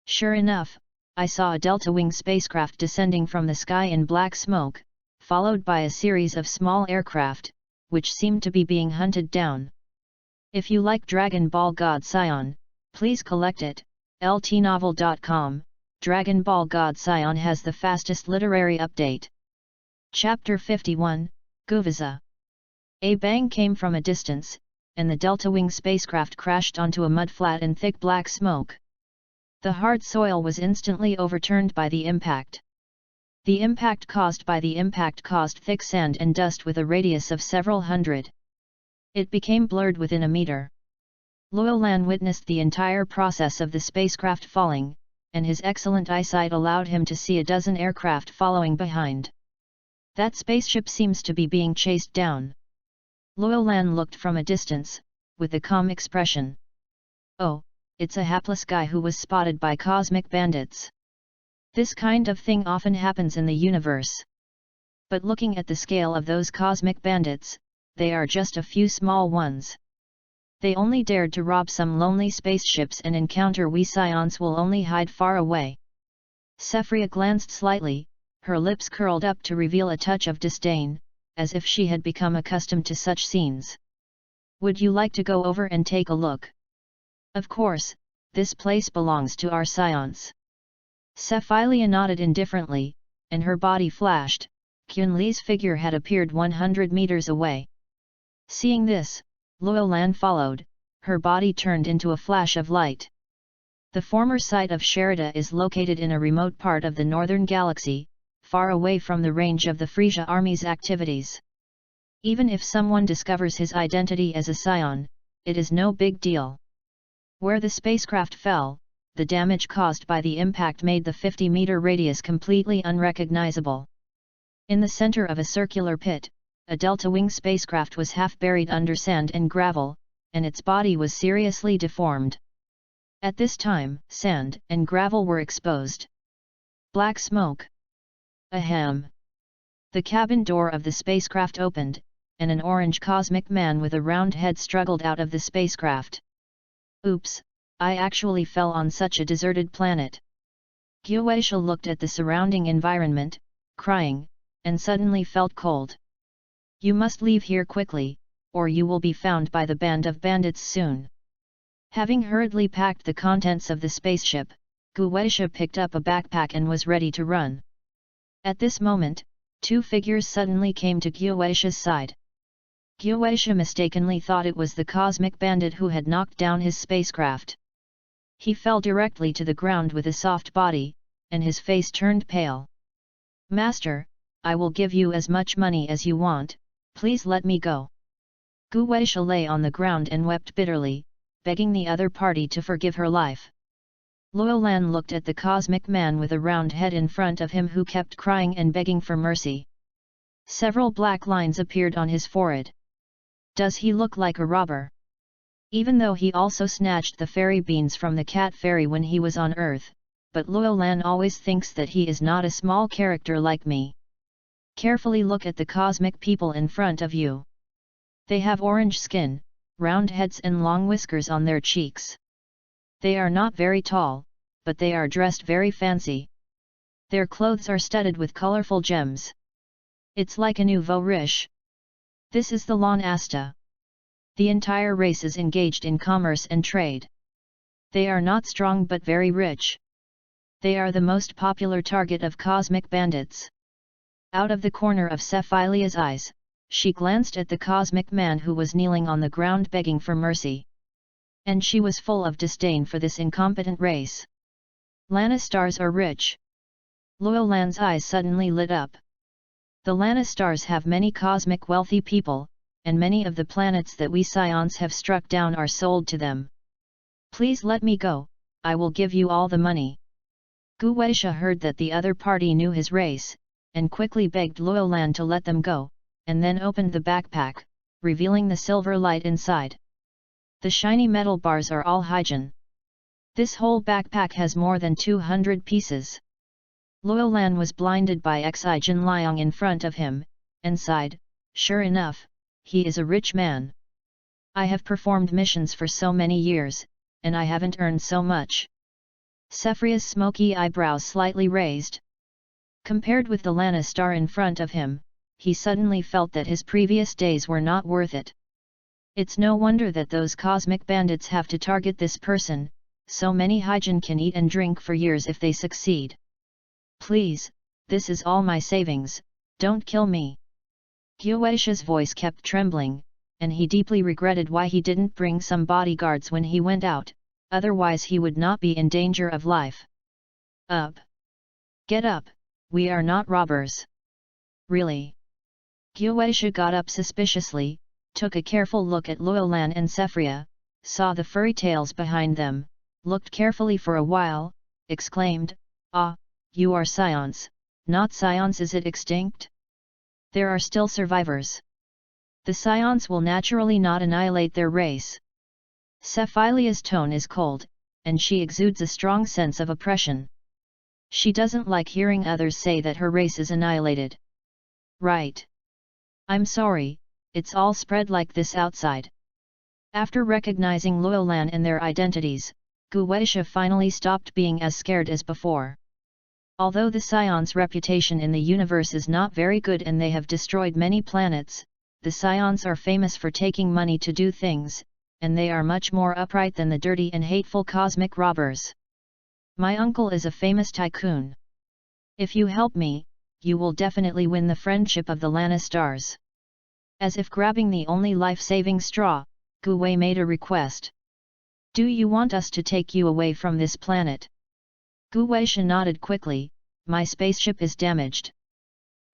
Sure enough, I saw a delta-wing spacecraft descending from the sky in black smoke, followed by a series of small aircraft, which seemed to be being hunted down. If you like Dragon Ball God Saiyan, please collect it. ltnovel.com. Dragon Ball God Saiyan has the fastest literary update. Chapter 51, Guvaza. A bang came from a distance, and the delta-wing spacecraft crashed onto a mudflat in thick black smoke. The hard soil was instantly overturned by the impact. The impact caused thick sand and dust with a radius of several hundred. It became blurred within a meter. Luolan witnessed the entire process of the spacecraft falling, and his excellent eyesight allowed him to see a dozen aircraft following behind. That spaceship seems to be being chased down. Luolan looked from a distance, with a calm expression. Oh, it's a hapless guy who was spotted by cosmic bandits. This kind of thing often happens in the universe. But looking at the scale of those cosmic bandits, they are just a few small ones. They only dared to rob some lonely spaceships and encounter we Saiyans will only hide far away. Sephria glanced slightly, her lips curled up to reveal a touch of disdain, as if she had become accustomed to such scenes. Would you like to go over and take a look? Of course, this place belongs to our Saiyans. Sephilia nodded indifferently, and her body flashed. Kunli's figure had appeared 100 meters away. Seeing this, Luolan followed, her body turned into a flash of light. The former site of Sherida is located in a remote part of the northern galaxy, far away from the range of the Frisia army's activities. Even if someone discovers his identity as a Saiyan, it is no big deal. Where the spacecraft fell, the damage caused by the impact made the 50-meter radius completely unrecognizable. In the center of a circular pit, a delta-wing spacecraft was half buried under sand and gravel, and its body was seriously deformed. At this time, sand and gravel were exposed. Black smoke. Ahem. The cabin door of the spacecraft opened, and an orange cosmic man with a round head struggled out of the spacecraft. Oops, I actually fell on such a deserted planet. Gyuesha looked at the surrounding environment, crying, and suddenly felt cold. You must leave here quickly, or you will be found by the band of bandits soon. Having hurriedly packed the contents of the spaceship, Gyuesha picked up a backpack and was ready to run. At this moment, two figures suddenly came to Gyuesha's side. Gyuesha mistakenly thought it was the cosmic bandit who had knocked down his spacecraft. He fell directly to the ground with a soft body, and his face turned pale. Master, I will give you as much money as you want, please let me go. Gyuesha lay on the ground and wept bitterly, begging the other party to forgive her life. Luolan looked at the cosmic man with a round head in front of him who kept crying and begging for mercy. Several black lines appeared on his forehead. Does he look like a robber? Even though he also snatched the fairy beans from the cat fairy when he was on Earth, but Luolan always thinks that he is not a small character like me. Carefully look at the cosmic people in front of you. They have orange skin, round heads and long whiskers on their cheeks. They are not very tall, but they are dressed very fancy. Their clothes are studded with colorful gems. It's like a nouveau riche. This is the Lan Asta. The entire race is engaged in commerce and trade. They are not strong but very rich. They are the most popular target of cosmic bandits. Out of the corner of Cephilia's eyes, she glanced at the cosmic man who was kneeling on the ground begging for mercy. And she was full of disdain for this incompetent race. Lannistars are rich. Luolan's eyes suddenly lit up. The Lannistars have many cosmic wealthy people, and many of the planets that we Saiyans have struck down are sold to them. Please let me go, I will give you all the money. Gyuesha heard that the other party knew his race, and quickly begged Luolan to let them go, and then opened the backpack, revealing the silver light inside. The shiny metal bars are all Hyjin. This whole backpack has more than 200 pieces. Luo Lan was blinded by Xijin lying in front of him, and sighed, sure enough, he is a rich man. I have performed missions for so many years, and I haven't earned so much. Sephia's smoky eyebrows slightly raised. Compared with the Lana star in front of him, he suddenly felt that his previous days were not worth it. It's no wonder that those cosmic bandits have to target this person, so many Hyjin can eat and drink for years if they succeed. Please, this is all my savings, don't kill me. Guoisha's voice kept trembling, and he deeply regretted why he didn't bring some bodyguards when he went out, otherwise he would not be in danger of life. Up! Get up, we are not robbers. Really? Guoisha got up suspiciously, took a careful look at Luo Lan and Sephria, saw the furry tails behind them, looked carefully for a while, exclaimed, ah, you are Saiyans, not Saiyans, is it extinct? There are still survivors. The Saiyans will naturally not annihilate their race. Cephalia's tone is cold, and she exudes a strong sense of oppression. She doesn't like hearing others say that her race is annihilated. Right. I'm sorry, it's all spread like this outside. After recognizing Luo Lan and their identities, Guoisha finally stopped being as scared as before. Although the Saiyans' reputation in the universe is not very good and they have destroyed many planets, the Saiyans are famous for taking money to do things, and they are much more upright than the dirty and hateful cosmic robbers. My uncle is a famous tycoon. If you help me, you will definitely win the friendship of the Lana stars. As if grabbing the only life-saving straw, Gu Wei made a request. Do you want us to take you away from this planet? Gu Weisha nodded quickly, my spaceship is damaged.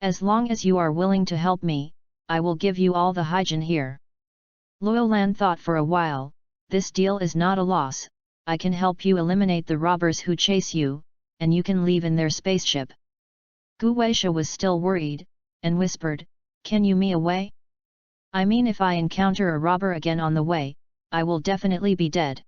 As long as you are willing to help me, I will give you all the Hyjin here. Luo Lan thought for a while, this deal is not a loss, I can help you eliminate the robbers who chase you, and you can leave in their spaceship. Gu Weisha was still worried, and whispered, can you me away? I mean, if I encounter a robber again on the way, I will definitely be dead.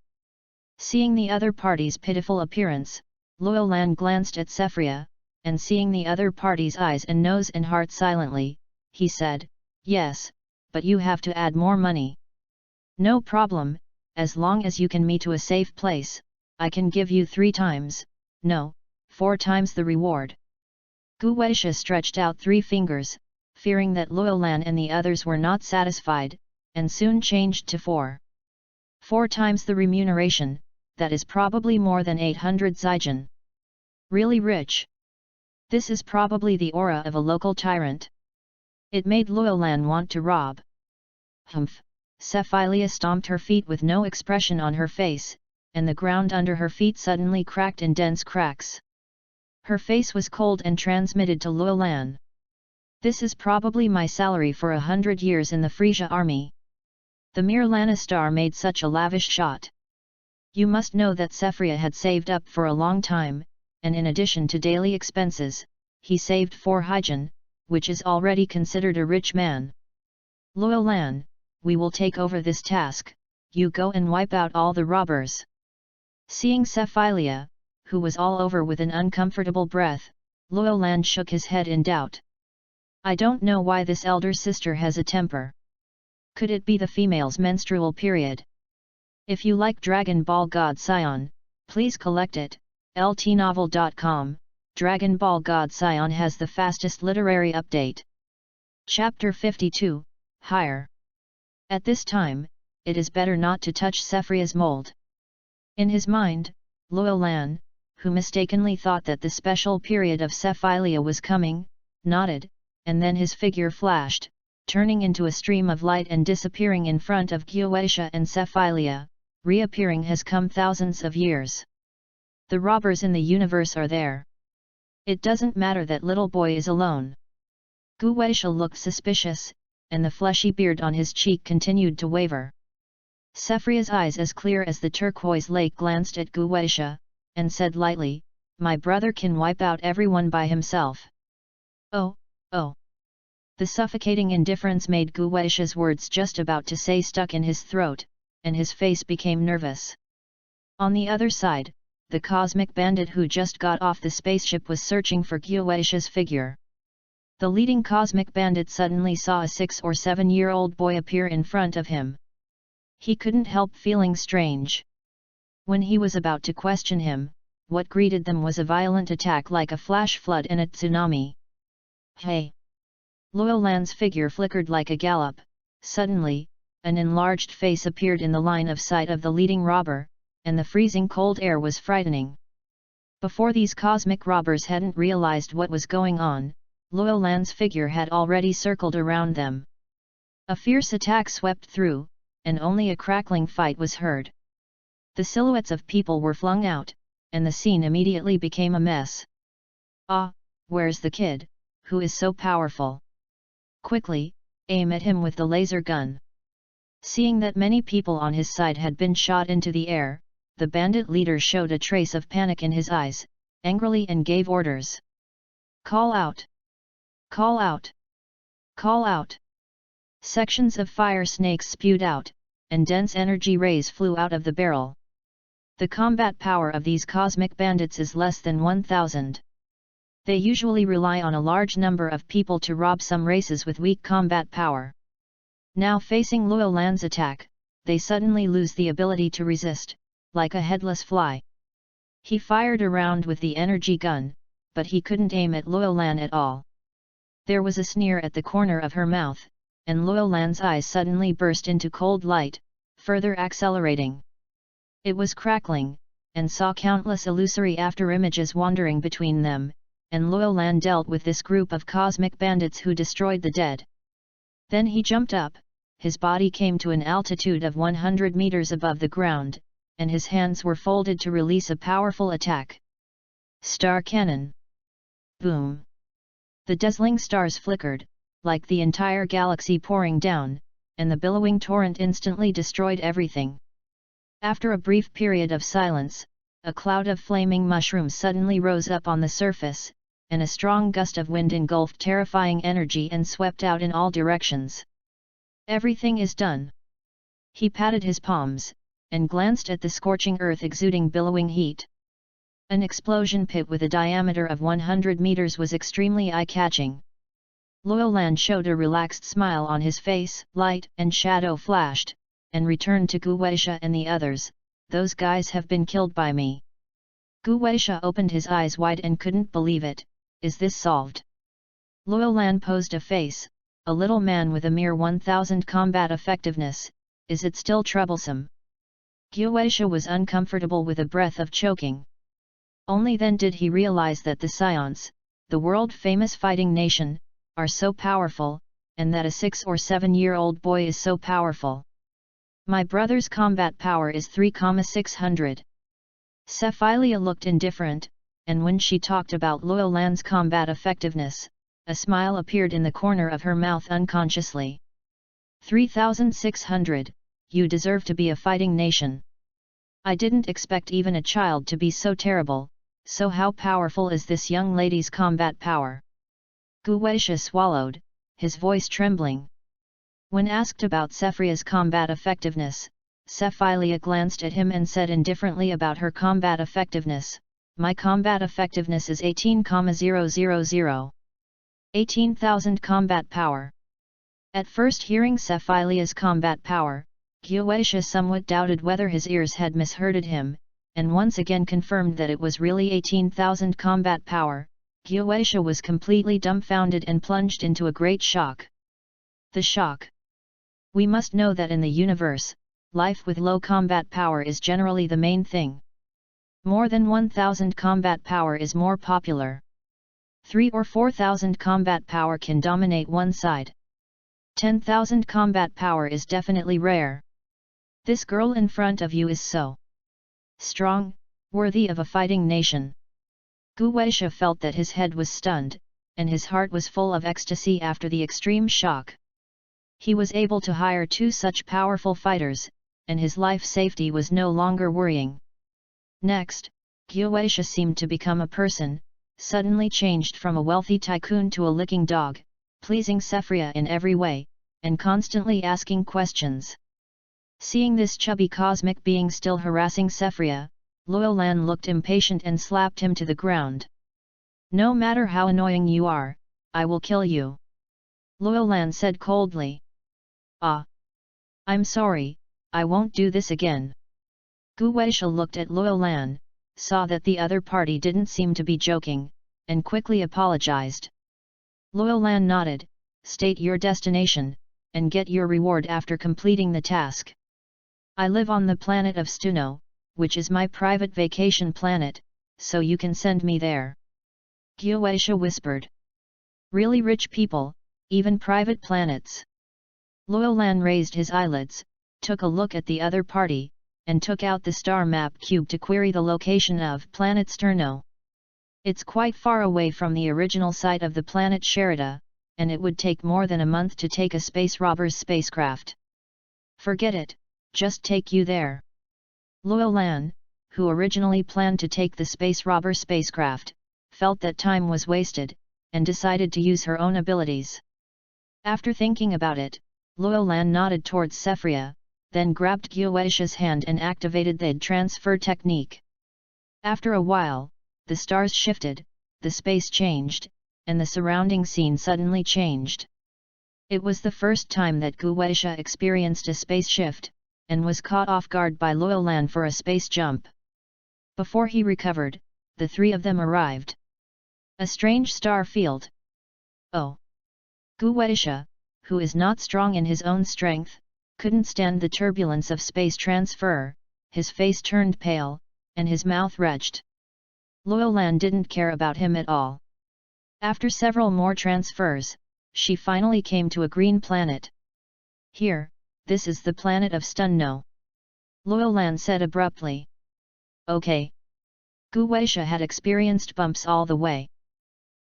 Seeing the other party's pitiful appearance, Luo Lan glanced at Sephria, and seeing the other party's eyes and nose and heart silently, he said, yes, but you have to add more money. No problem, as long as you can me to a safe place, I can give you 3 times, no, 4 times the reward. Gu Weisha stretched out 3 fingers, fearing that Luo Lan and the others were not satisfied, and soon changed to 4. 4 times the remuneration, that is probably more than 800 Zijin. Really rich. This is probably the aura of a local tyrant. It made Luo Lan want to rob. Humph! Cephalia stomped her feet with no expression on her face, and the ground under her feet suddenly cracked in dense cracks. Her face was cold and transmitted to Luo Lan. This is probably my salary for 100 years in the Frisia army. The mere Lana star made such a lavish shot. You must know that Sephria had saved up for a long time, and in addition to daily expenses, he saved 4 Hyjin, which is already considered a rich man. Luo Lan, we will take over this task, you go and wipe out all the robbers. Seeing Cephalia, who was all over with an uncomfortable breath, Luo Lan shook his head in doubt. I don't know why this elder sister has a temper. Could it be the female's menstrual period? If you like Dragon Ball God Saiyan, please collect it. ltnovel.com, Dragon Ball God Saiyan has the fastest literary update. Chapter 52, Higher. At this time, it is better not to touch Sephia's mold. In his mind, Luo Lan, who mistakenly thought that the special period of Cephalia was coming, nodded, and then his figure flashed, turning into a stream of light and disappearing in front of Guoisha and Cephalia. Reappearing has come thousands of years. The robbers in the universe are there. It doesn't matter that little boy is alone. Guoisha looked suspicious, and the fleshy beard on his cheek continued to waver. Sephia's eyes as clear as the turquoise lake glanced at Guoisha, and said lightly, my brother can wipe out everyone by himself. Oh, oh. The suffocating indifference made Gu Weisha's words just about to say stuck in his throat, and his face became nervous. On the other side, the cosmic bandit who just got off the spaceship was searching for Gu Weisha's figure. The leading cosmic bandit suddenly saw a 6 or 7-year-old boy appear in front of him. He couldn't help feeling strange. When he was about to question him, what greeted them was a violent attack like a flash flood and a tsunami. Hey! Luo Lan's figure flickered like a gallop. Suddenly, an enlarged face appeared in the line of sight of the leading robber, and the freezing cold air was frightening. Before these cosmic robbers hadn't realized what was going on, Luo Lan's figure had already circled around them. A fierce attack swept through, and only a crackling fight was heard. The silhouettes of people were flung out, and the scene immediately became a mess. Ah, where's the kid, who is so powerful? Quickly, aim at him with the laser gun. Seeing that many people on his side had been shot into the air, the bandit leader showed a trace of panic in his eyes, angrily and gave orders. Call out! Call out! Call out! Sections of fire snakes spewed out, and dense energy rays flew out of the barrel. The combat power of these cosmic bandits is less than 1,000. They usually rely on a large number of people to rob some races with weak combat power. Now facing Luo Lan's attack, they suddenly lose the ability to resist, like a headless fly. He fired around with the energy gun, but he couldn't aim at Luo Lan at all. There was a sneer at the corner of her mouth, and Luo Lan's eyes suddenly burst into cold light, further accelerating. It was crackling, and saw countless illusory after-images wandering between them, and Luo Lan dealt with this group of cosmic bandits who destroyed the dead. Then he jumped up, his body came to an altitude of 100 meters above the ground, and his hands were folded to release a powerful attack. Star Cannon! Boom! The dazzling stars flickered, like the entire galaxy pouring down, and the billowing torrent instantly destroyed everything. After a brief period of silence, a cloud of flaming mushrooms suddenly rose up on the surface, and a strong gust of wind engulfed terrifying energy and swept out in all directions. Everything is done. He patted his palms, and glanced at the scorching earth exuding billowing heat. An explosion pit with a diameter of 100 meters was extremely eye-catching. Luo Lan showed a relaxed smile on his face, light and shadow flashed, and returned to Gu Weisha and the others. Those guys have been killed by me. Gu Weisha opened his eyes wide and couldn't believe it. Is this solved? Luo Lan posed a face, a little man with a mere 1,000 combat effectiveness. Is it still troublesome? Gu Weisha was uncomfortable with a breath of choking. Only then did he realize that the Saiyans, the world-famous fighting nation, are so powerful, and that a 6 or 7-year-old boy is so powerful. My brother's combat power is 3,600. Sephilia looked indifferent, and when she talked about Luo Lan's combat effectiveness, a smile appeared in the corner of her mouth unconsciously. 3,600, you deserve to be a fighting nation. I didn't expect even a child to be so terrible, so how powerful is this young lady's combat power? Gu Weisha swallowed, his voice trembling. When asked about Sephria's combat effectiveness, Sephilia glanced at him and said indifferently about her combat effectiveness, my combat effectiveness is 18,000. 18,000 combat power. At first hearing Sephilia's combat power, Gu Weisha somewhat doubted whether his ears had misheard him, and once again confirmed that it was really 18,000 combat power. Gu Weisha was completely dumbfounded and plunged into a great shock. The shock. We must know that in the universe, life with low combat power is generally the main thing. More than 1,000 combat power is more popular. 3,000 or 4,000 combat power can dominate one side. 10,000 combat power is definitely rare. This girl in front of you is so strong, worthy of a fighting nation. Gu Weisha felt that his head was stunned, and his heart was full of ecstasy after the extreme shock. He was able to hire 2 such powerful fighters, and his life safety was no longer worrying. Next, Gu Weisha seemed to become a person, suddenly changed from a wealthy tycoon to a licking dog, pleasing Sephria in every way, and constantly asking questions. Seeing this chubby cosmic being still harassing Sephria, Luolan looked impatient and slapped him to the ground. "No matter how annoying you are, I will kill you," Luolan said coldly. "Ah! I'm sorry, I won't do this again." Gu Weisha looked at Luolan, saw that the other party didn't seem to be joking, and quickly apologized. Luolan nodded, "State your destination, and get your reward after completing the task." "I live on the planet of Stuno, which is my private vacation planet, so you can send me there," Gu Weisha whispered. "Really rich people, even private planets." Luolan raised his eyelids, took a look at the other party, and took out the star map cube to query the location of planet Sterno. It's quite far away from the original site of the planet Sherida, and it would take more than a month to take a space robber's spacecraft. "Forget it, just take you there." Luolan, who originally planned to take the space robber spacecraft, felt that time was wasted, and decided to use her own abilities. After thinking about it, Luolan nodded towards Sephria, then grabbed Guoesha's hand and activated the transfer technique. After a while, the stars shifted, the space changed, and the surrounding scene suddenly changed. It was the first time that Guoesha experienced a space shift, and was caught off guard by Luolan for a space jump. Before he recovered, the three of them arrived. A strange star field. Oh! Guoesha, who is not strong in his own strength, couldn't stand the turbulence of space transfer, his face turned pale, and his mouth retched. Luolan didn't care about him at all. After several more transfers, she finally came to a green planet. "Here, this is the planet of Stunno," Luolan said abruptly. "Okay." Guoesha had experienced bumps all the way.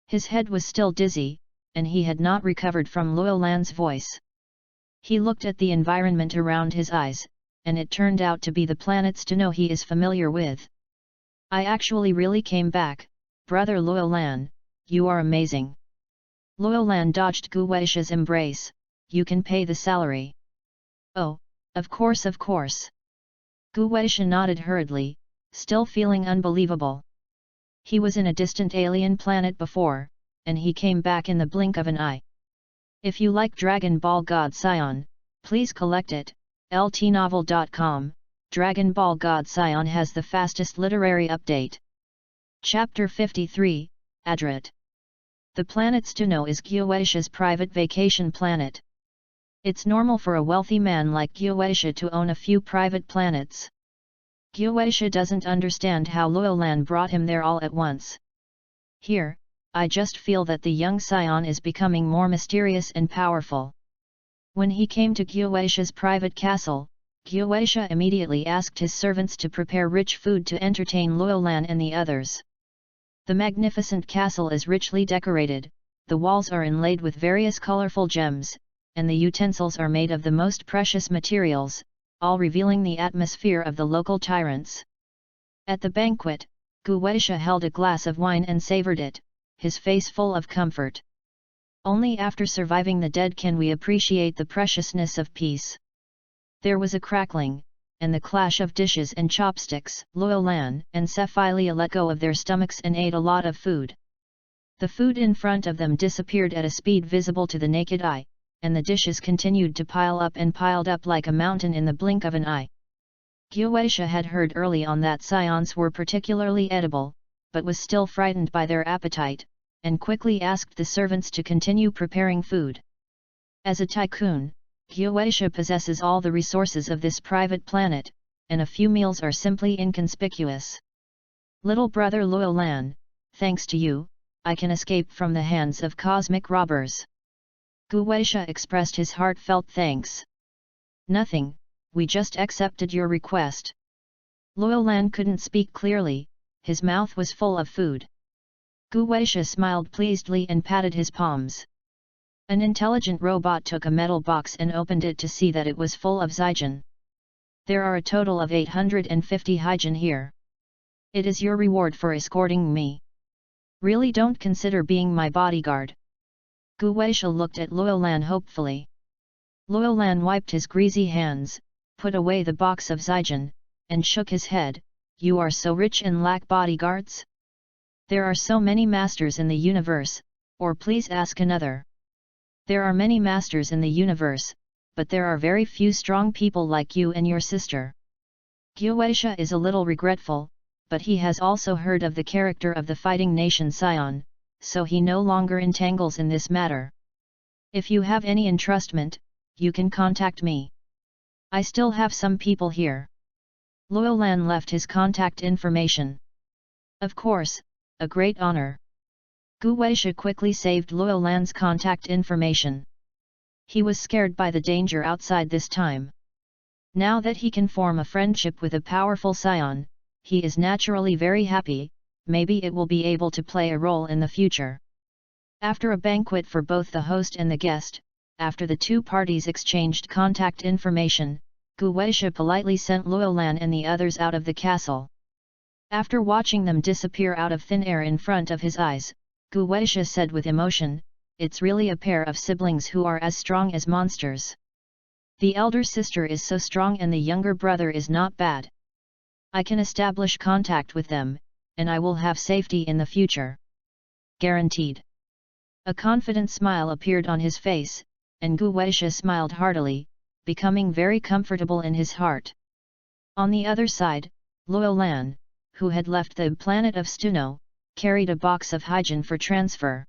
His head was still dizzy, and he had not recovered from Luolan's voice. He looked at the environment around his eyes, and it turned out to be the planet Stunno he is familiar with. "I actually really came back, brother Luolan, you are amazing." Luolan dodged Guoesha's embrace. "You can pay the salary." "Oh, of course of course." Guoesha nodded hurriedly, still feeling unbelievable. He was in a distant alien planet before, and he came back in the blink of an eye. If you like Dragon Ball God Saiyan, please collect it. ltnovel.com. Dragon Ball God Saiyan has the fastest literary update. Chapter 53, Adrat. The planet Stuno is Guoesha's private vacation planet. It's normal for a wealthy man like Guoesha to own a few private planets. Guoesha doesn't understand how Luolan brought him there all at once. "Here, I just feel that the young Saiyan is becoming more mysterious and powerful." When he came to Guoesha's private castle, Guoesha immediately asked his servants to prepare rich food to entertain Luolan and the others. The magnificent castle is richly decorated, the walls are inlaid with various colorful gems, and the utensils are made of the most precious materials, all revealing the atmosphere of the local tyrants. At the banquet, Guoesha held a glass of wine and savored it, his face full of comfort. "Only after surviving the dead can we appreciate the preciousness of peace." There was a crackling, and the clash of dishes and chopsticks. Luolan and Sephilia let go of their stomachs and ate a lot of food. The food in front of them disappeared at a speed visible to the naked eye, and the dishes continued to pile up and piled up like a mountain in the blink of an eye. Guoesha had heard early on that Saiyans were particularly edible, but was still frightened by their appetite, and quickly asked the servants to continue preparing food. As a tycoon, Guoesha possesses all the resources of this private planet, and a few meals are simply inconspicuous. "Little brother Luolan, thanks to you, I can escape from the hands of cosmic robbers." Guoesha expressed his heartfelt thanks. "Nothing, we just accepted your request." Luolan couldn't speak clearly, his mouth was full of food. Guoesha smiled pleasedly and patted his palms. An intelligent robot took a metal box and opened it to see that it was full of Zygen. "There are a total of 850 Hygen here. It is your reward for escorting me. Really don't consider being my bodyguard." Gu Weisha looked at Luolan hopefully. Luolan wiped his greasy hands, put away the box of Zygen, and shook his head. You are so rich and lack bodyguards? There are so many masters in the universe, or please ask another. There are many masters in the universe, but there are very few strong people like you and your sister. Gu Weisha is a little regretful, but he has also heard of the character of the fighting nation Saiyan, so he no longer entangles in this matter. If you have any entrustment, you can contact me. I still have some people here. Luolan left his contact information. Of course, a great honor. Gu Weisha quickly saved Luolan's contact information. He was scared by the danger outside this time. Now that he can form a friendship with a powerful Saiyan, he is naturally very happy. Maybe it will be able to play a role in the future. After a banquet for both the host and the guest, after the two parties exchanged contact information, Gu Weisha politely sent Luolan and the others out of the castle. After watching them disappear out of thin air in front of his eyes, Gu Weisha said with emotion, "It's really a pair of siblings who are as strong as monsters. The elder sister is so strong and the younger brother is not bad. I can establish contact with them, and I will have safety in the future. Guaranteed." A confident smile appeared on his face, and Gu Weisha smiled heartily, becoming very comfortable in his heart. On the other side, Luolan, who had left the planet of Stuno, carried a box of hygiene for transfer.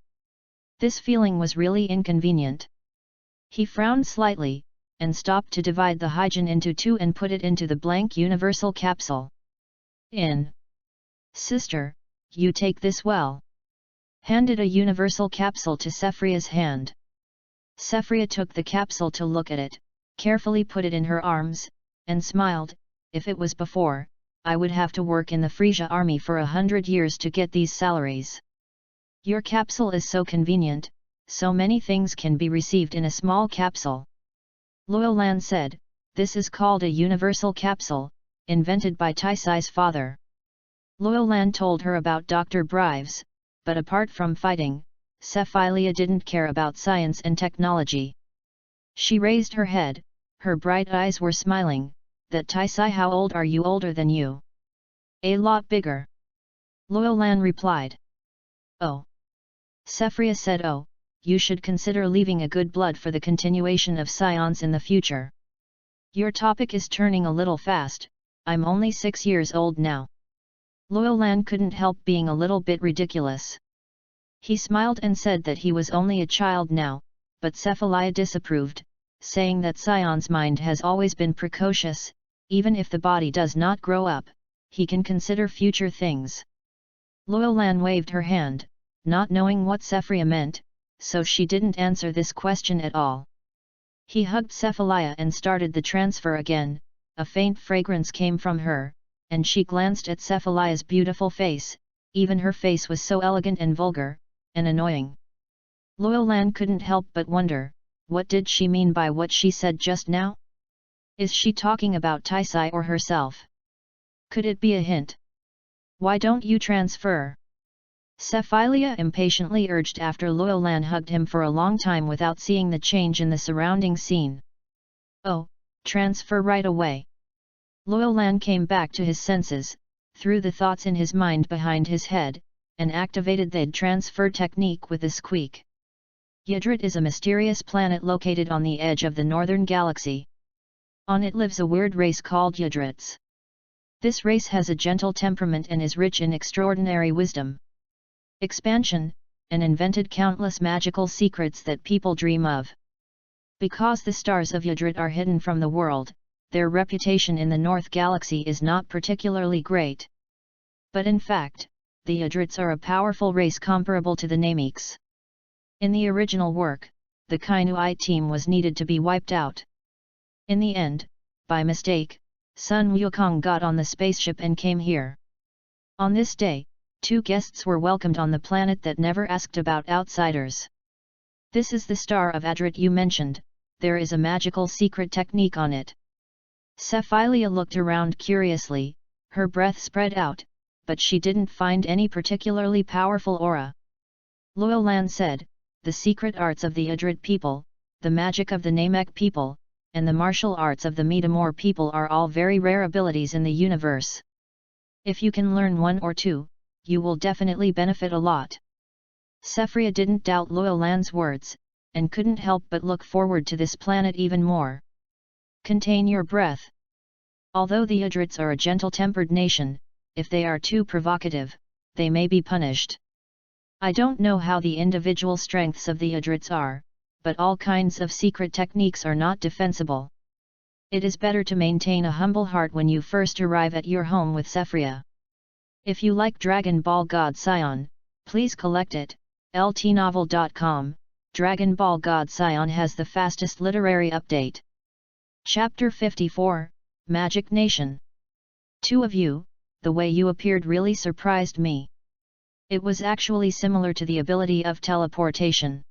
This feeling was really inconvenient. He frowned slightly, and stopped to divide the hygiene into two and put it into the blank universal capsule. Sister, you take this well. Handed a universal capsule to Sephia's hand. Sephria took the capsule to look at it, carefully put it in her arms, and smiled. If it was before, I would have to work in the Frisia army for 100 years to get these salaries. Your capsule is so convenient, so many things can be received in a small capsule. Luolan said, this is called a universal capsule, invented by Taisai's father. Luolan told her about Dr. Brives, but apart from fighting, Sephilia didn't care about science and technology. She raised her head, her bright eyes were smiling. That Taisai, how old are you? Older than you. A lot bigger. Luolan replied. Oh. Sephria said, oh, you should consider leaving a good blood for the continuation of Scions in the future. Your topic is turning a little fast. I'm only 6 years old now. Luolan couldn't help being a little bit ridiculous. He smiled and said that he was only a child now, but Sephilia disapproved, saying that Scion's mind has always been precocious. Even if the body does not grow up, he can consider future things. Luolan waved her hand, not knowing what Sephria meant, so she didn't answer this question at all. He hugged Sephilia and started the transfer again. A faint fragrance came from her, and she glanced at Sephilia's beautiful face. Even her face was so elegant and vulgar, and annoying. Luolan couldn't help but wonder, what did she mean by what she said just now? Is she talking about Taisai or herself? Could it be a hint? Why don't you transfer? Sephilia impatiently urged after Luolan hugged him for a long time without seeing the change in the surrounding scene. Oh, transfer right away. Luolan came back to his senses, threw the thoughts in his mind behind his head, and activated the transfer technique with a squeak. Yidrit is a mysterious planet located on the edge of the northern galaxy. On it lives a weird race called Yidrits. This race has a gentle temperament and is rich in extraordinary wisdom, expansion, and invented countless magical secrets that people dream of. Because the stars of Yidrit are hidden from the world, their reputation in the North Galaxy is not particularly great. But in fact, the Yidrits are a powerful race comparable to the Nameeks. In the original work, the Kainui team was needed to be wiped out. In the end, by mistake, Sun Wukong got on the spaceship and came here. On this day, 2 guests were welcomed on the planet that never asked about outsiders. This is the star of Adrit you mentioned. There is a magical secret technique on it. Sephilia looked around curiously, her breath spread out, but she didn't find any particularly powerful aura. Luolan said, the secret arts of the Adrit people, the magic of the Namek people, and the martial arts of the Metamor people are all very rare abilities in the universe. If you can learn one or two, you will definitely benefit a lot. Sephria didn't doubt Loyolan's words, and couldn't help but look forward to this planet even more. Contain your breath. Although the Adrits are a gentle-tempered nation, if they are too provocative, they may be punished. I don't know how the individual strengths of the Adrits are, but all kinds of secret techniques are not defensible. It is better to maintain a humble heart when you first arrive at your home with Sephria. If you like Dragon Ball God Saiyan, please collect it. ltnovel.com. Dragon Ball God Saiyan has the fastest literary update. Chapter 54, Magic Nation. Two of you, the way you appeared really surprised me. It was actually similar to the ability of teleportation.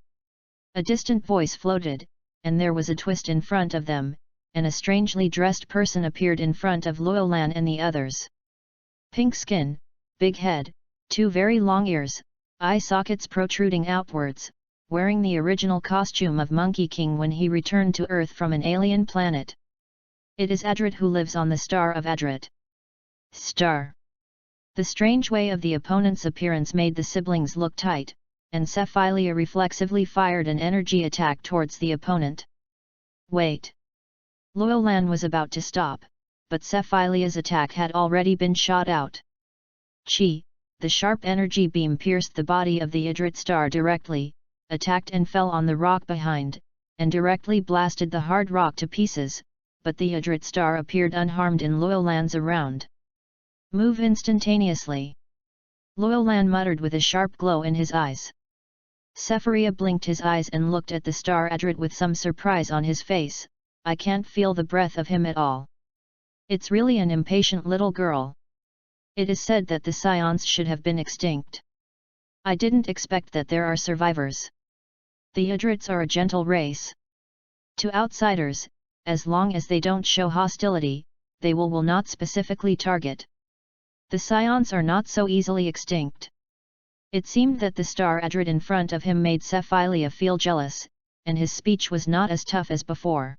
A distant voice floated, and there was a twist in front of them, and a strangely dressed person appeared in front of Loyolan and the others. Pink skin, big head, two very long ears, eye sockets protruding outwards, wearing the original costume of Monkey King when he returned to Earth from an alien planet. It is Adrit who lives on the star of Adrit. Star. The strange way of the opponent's appearance made the siblings look tight, and Sephilia reflexively fired an energy attack towards the opponent. Wait! Loyolan was about to stop, but Sephilia's attack had already been shot out. Chi, the sharp energy beam pierced the body of the Adrit star directly, attacked and fell on the rock behind, and directly blasted the hard rock to pieces, but the Adrit star appeared unharmed in Loyolan's around. Move instantaneously. Loyolan muttered with a sharp glow in his eyes. Sephiria blinked his eyes and looked at the star Adrit with some surprise on his face. I can't feel the breath of him at all. It's really an impatient little girl. It is said that the Saiyans should have been extinct. I didn't expect that there are survivors. The Adrits are a gentle race. To outsiders, as long as they don't show hostility, they will not specifically target. The Saiyans are not so easily extinct. It seemed that the star Adrit in front of him made Sephilia feel jealous, and his speech was not as tough as before.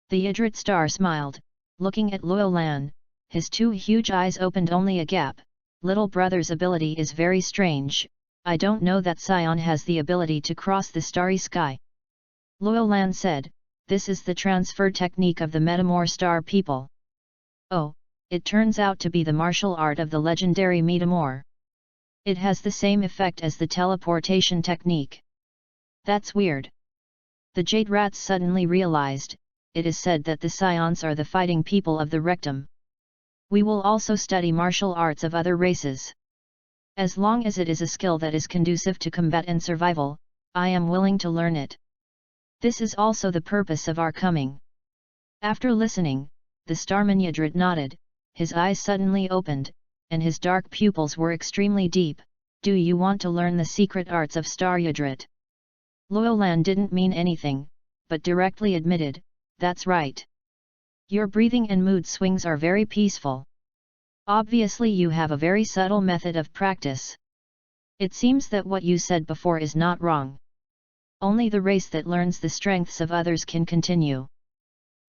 The Adrit star smiled, looking at Loyolan, his two huge eyes opened only a gap. Little brother's ability is very strange, I don't know that Saiyan has the ability to cross the starry sky. Loyolan said, this is the transfer technique of the Metamor star people. Oh, it turns out to be the martial art of the legendary Metamor. It has the same effect as the teleportation technique. That's weird. The Jade Rats suddenly realized, it is said that the Saiyans are the fighting people of the rectum. We will also study martial arts of other races. As long as it is a skill that is conducive to combat and survival, I am willing to learn it. This is also the purpose of our coming. After listening, the Starman Yadrit nodded, his eyes suddenly opened, and his dark pupils were extremely deep. Do you want to learn the secret arts of Star Yadrit? Loyolan didn't mean anything, but directly admitted, that's right. Your breathing and mood swings are very peaceful. Obviously you have a very subtle method of practice. It seems that what you said before is not wrong. Only the race that learns the strengths of others can continue.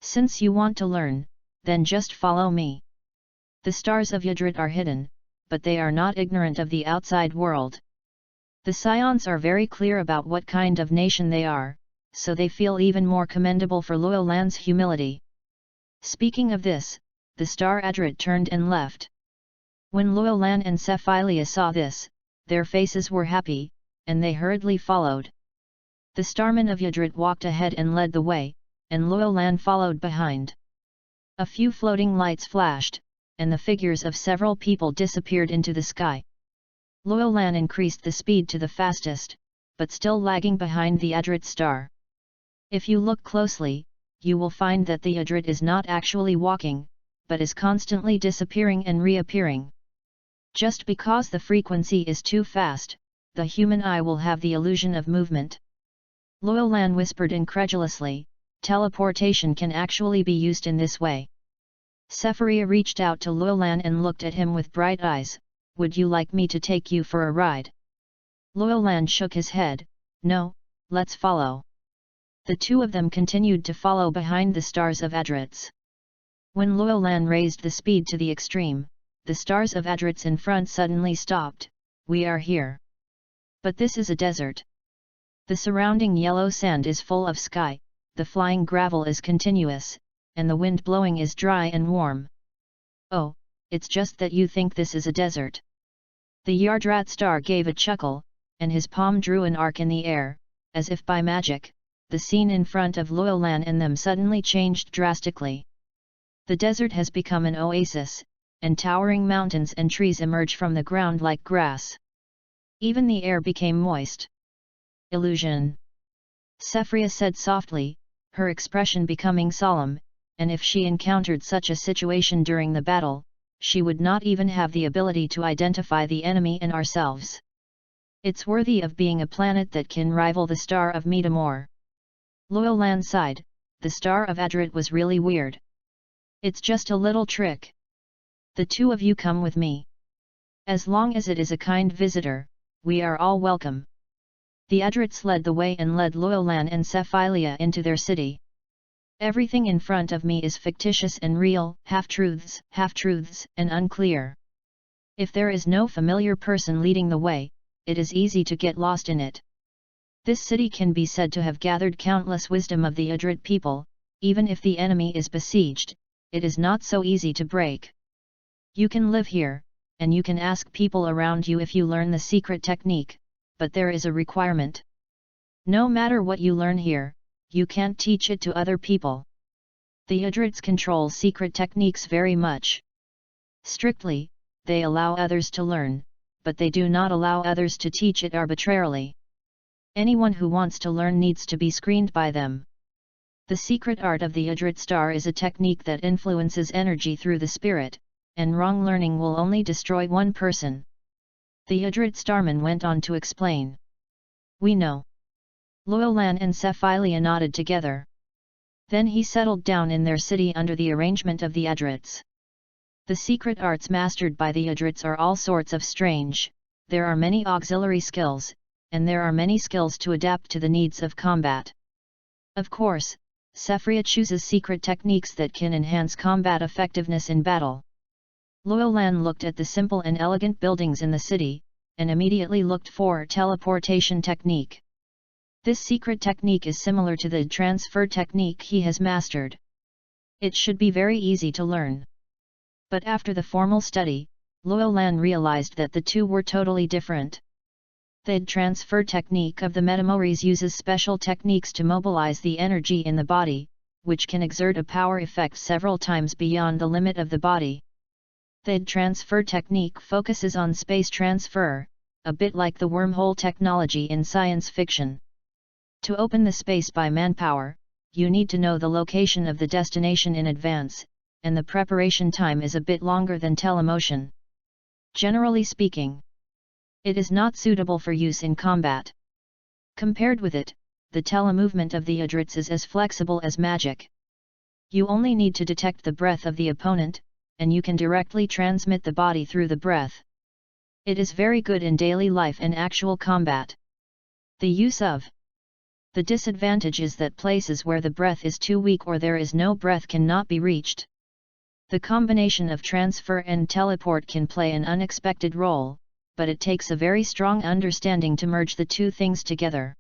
Since you want to learn, then just follow me. The stars of Yadrit are hidden, but they are not ignorant of the outside world. The Saiyans are very clear about what kind of nation they are, so they feel even more commendable for Loyolan's humility. Speaking of this, the star Adrit turned and left. When Loyolan and Sephilia saw this, their faces were happy, and they hurriedly followed. The Starman of Yadrit walked ahead and led the way, and Loyolan followed behind. A few floating lights flashed, and the figures of several people disappeared into the sky. Loyolan increased the speed to the fastest, but still lagging behind the Adrit star. If you look closely, you will find that the Adrit is not actually walking, but is constantly disappearing and reappearing. Just because the frequency is too fast, the human eye will have the illusion of movement. Loyolan whispered incredulously, teleportation can actually be used in this way. Sephiria reached out to Loyolan and looked at him with bright eyes, would you like me to take you for a ride? Loyolan shook his head, no, let's follow. The two of them continued to follow behind the stars of Adrets. When Luolan raised the speed to the extreme, the stars of Adrets in front suddenly stopped. We are here. But this is a desert. The surrounding yellow sand is full of sky, the flying gravel is continuous, and the wind blowing is dry and warm. Oh, it's just that you think this is a desert. The Yardrat star gave a chuckle, and his palm drew an arc in the air, as if by magic. The scene in front of Luolan and them suddenly changed drastically. The desert has become an oasis, and towering mountains and trees emerge from the ground like grass. Even the air became moist. Illusion. Sephria said softly, her expression becoming solemn, and if she encountered such a situation during the battle, she would not even have the ability to identify the enemy and ourselves. It's worthy of being a planet that can rival the star of Metamor. Luolan sighed, the star of Adret was really weird. It's just a little trick. The two of you come with me. As long as it is a kind visitor, we are all welcome. The Adrets led the way and led Luolan and Sephilia into their city. Everything in front of me is fictitious and real, half-truths, and unclear. If there is no familiar person leading the way, it is easy to get lost in it. This city can be said to have gathered countless wisdom of the Adret people. Even if the enemy is besieged, it is not so easy to break. You can live here, and you can ask people around you if you learn the secret technique, but there is a requirement. No matter what you learn here, you can't teach it to other people. The Adrets control secret techniques very much. Strictly, they allow others to learn, but they do not allow others to teach it arbitrarily. Anyone who wants to learn needs to be screened by them. The secret art of the Adret star is a technique that influences energy through the spirit, and wrong learning will only destroy one person. The Adret starman went on to explain. We know. Luolan and Sephilia nodded together. Then he settled down in their city under the arrangement of the Adrets. The secret arts mastered by the Adrets are all sorts of strange. There are many auxiliary skills, and there are many skills to adapt to the needs of combat. Of course, Sephria chooses secret techniques that can enhance combat effectiveness in battle. Luolan looked at the simple and elegant buildings in the city, and immediately looked for teleportation technique. This secret technique is similar to the transfer technique he has mastered. It should be very easy to learn. But after the formal study, Luolan realized that the two were totally different. The transfer technique of the Metamores uses special techniques to mobilize the energy in the body, which can exert a power effect several times beyond the limit of the body. The transfer technique focuses on space transfer, a bit like the wormhole technology in science fiction. To open the space by manpower, you need to know the location of the destination in advance, and the preparation time is a bit longer than telemotion. Generally speaking, it is not suitable for use in combat. Compared with it, the telemovement of the Adrets is as flexible as magic. You only need to detect the breath of the opponent, and you can directly transmit the body through the breath. It is very good in daily life and actual combat. The use of the disadvantage is that places where the breath is too weak or there is no breath cannot be reached. The combination of transfer and teleport can play an unexpected role, but it takes a very strong understanding to merge the two things together.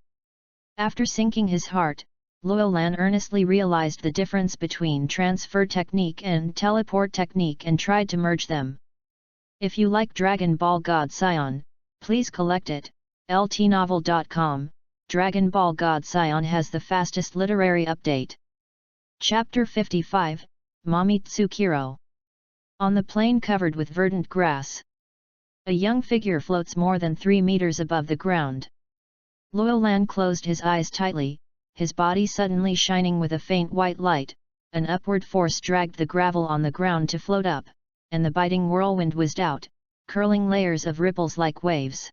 After sinking his heart, Luolan earnestly realized the difference between transfer technique and teleport technique and tried to merge them. If you like Dragon Ball God Saiyan, please collect it. ltnovel.com. Dragon Ball God Saiyan has the fastest literary update. Chapter 55, Mamitsukiro. On the plain covered with verdant grass, a young figure floats more than 3 meters above the ground. Luolan closed his eyes tightly, his body suddenly shining with a faint white light. An upward force dragged the gravel on the ground to float up, and the biting whirlwind whizzed out, curling layers of ripples like waves.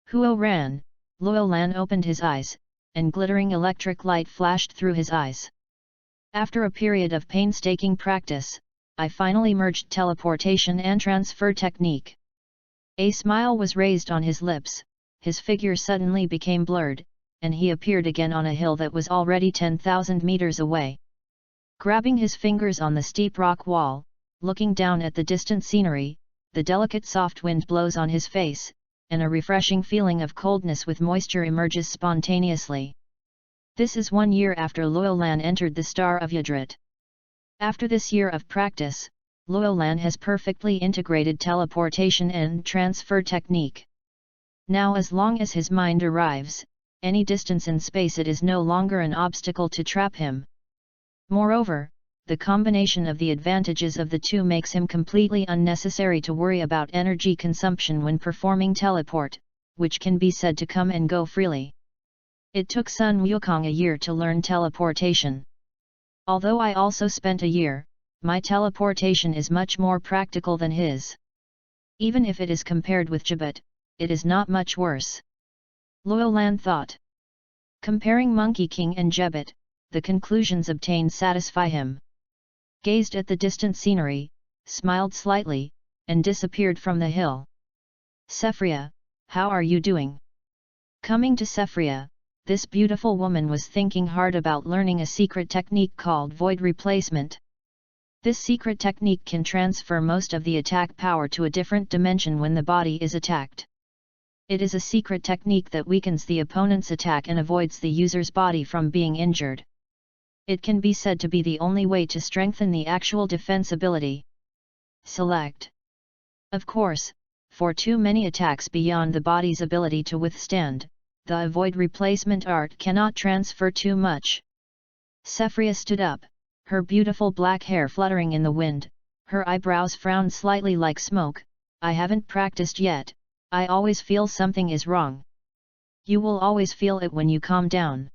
Huo ran. Luolan opened his eyes, and glittering electric light flashed through his eyes. After a period of painstaking practice, I finally merged teleportation and transfer technique. A smile was raised on his lips, his figure suddenly became blurred, and he appeared again on a hill that was already 10,000 meters away. Grabbing his fingers on the steep rock wall, looking down at the distant scenery, the delicate soft wind blows on his face, and a refreshing feeling of coldness with moisture emerges spontaneously. This is 1 year after Loyolan entered the Star of Yadrit. After this year of practice, Loyolan has perfectly integrated teleportation and transfer technique. Now as long as his mind arrives, any distance in space, it is no longer an obstacle to trap him. Moreover, the combination of the advantages of the two makes him completely unnecessary to worry about energy consumption when performing teleport, which can be said to come and go freely. It took Sun Wukong a year to learn teleportation. Although I also spent a year, my teleportation is much more practical than his. Even if it is compared with Jabut, it is not much worse. Loyolan thought. Comparing Monkey King and Jebet, the conclusions obtained satisfy him. Gazed at the distant scenery, smiled slightly, and disappeared from the hill. Sephria, how are you doing? Coming to Sephria, this beautiful woman was thinking hard about learning a secret technique called void replacement. This secret technique can transfer most of the attack power to a different dimension when the body is attacked. It is a secret technique that weakens the opponent's attack and avoids the user's body from being injured. It can be said to be the only way to strengthen the actual defense ability. Select. Of course, for too many attacks beyond the body's ability to withstand, the void replacement art cannot transfer too much. Sephria stood up, her beautiful black hair fluttering in the wind, her eyebrows frowned slightly like smoke. I haven't practiced yet, I always feel something is wrong. You will always feel it when you calm down.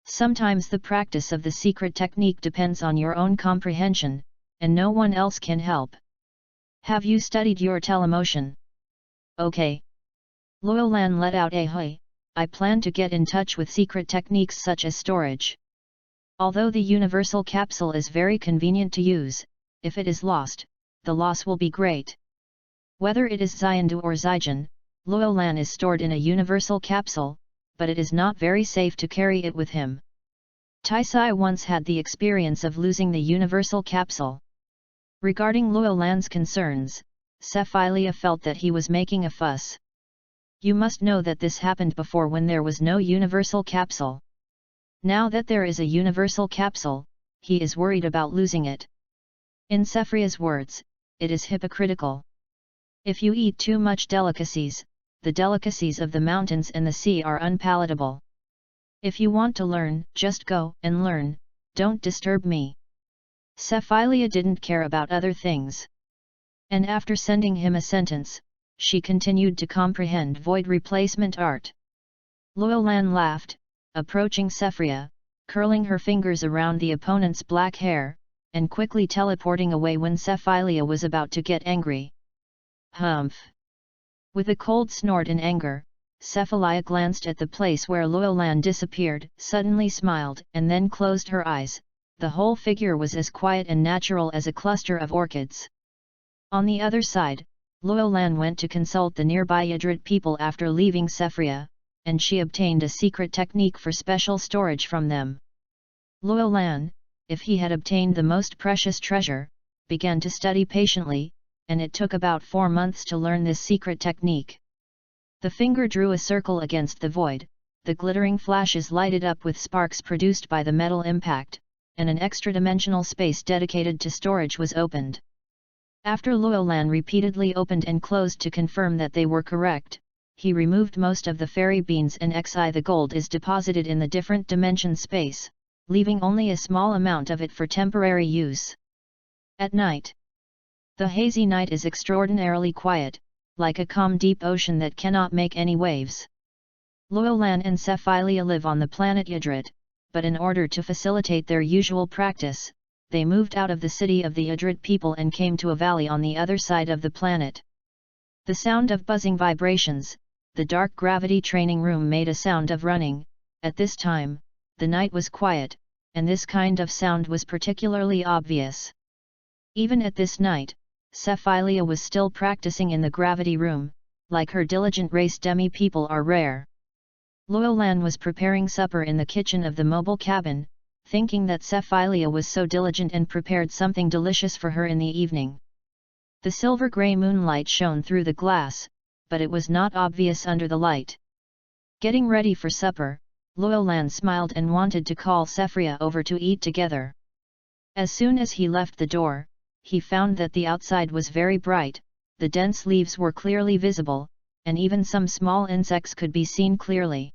Sometimes the practice of the secret technique depends on your own comprehension, and no one else can help. Have you studied your telemotion? Okay. Loyolan let out a hui. I plan to get in touch with secret techniques such as storage. Although the universal capsule is very convenient to use, if it is lost, the loss will be great. Whether it is Xiandu or Xijan, Loyolan is stored in a universal capsule, but it is not very safe to carry it with him. Taisai once had the experience of losing the universal capsule. Regarding Loyolan's concerns, Sephilia felt that he was making a fuss. You must know that this happened before when there was no universal capsule. Now that there is a universal capsule, he is worried about losing it. In Sephria's words, it is hypocritical. If you eat too much delicacies, the delicacies of the mountains and the sea are unpalatable. If you want to learn, just go and learn, don't disturb me. Sephilia didn't care about other things. And after sending him a sentence, she continued to comprehend void replacement art. Loyolan laughed, approaching Sephria, curling her fingers around the opponent's black hair, and quickly teleporting away when Sephilia was about to get angry. Humph! With a cold snort in anger, Sephilia glanced at the place where Loyolan disappeared, suddenly smiled, and then closed her eyes. The whole figure was as quiet and natural as a cluster of orchids. On the other side, Loyolan went to consult the nearby Yadrit people after leaving Sephria, and she obtained a secret technique for special storage from them. Loyolan, if he had obtained the most precious treasure, began to study patiently, and it took about 4 months to learn this secret technique. The finger drew a circle against the void, the glittering flashes lighted up with sparks produced by the metal impact, and an extra-dimensional space dedicated to storage was opened. After Loyolan repeatedly opened and closed to confirm that they were correct, he removed most of the fairy beans and the gold is deposited in the different dimension space, leaving only a small amount of it for temporary use. At night, the hazy night is extraordinarily quiet, like a calm deep ocean that cannot make any waves. Loyolan and Sephilia live on the planet Yadrit, but in order to facilitate their usual practice, they moved out of the city of the Yadrit people and came to a valley on the other side of the planet. The sound of buzzing vibrations, the dark gravity training room made a sound of running. At this time, the night was quiet, and this kind of sound was particularly obvious. Even at this night, Sephilia was still practicing in the gravity room, like her diligent race demi people are rare. Loyolan was preparing supper in the kitchen of the mobile cabin, thinking that Cephilia was so diligent and prepared something delicious for her in the evening. The silver-grey moonlight shone through the glass, but it was not obvious under the light. Getting ready for supper, Loyolan smiled and wanted to call Cephilia over to eat together. As soon as he left the door, he found that the outside was very bright, the dense leaves were clearly visible, and even some small insects could be seen clearly.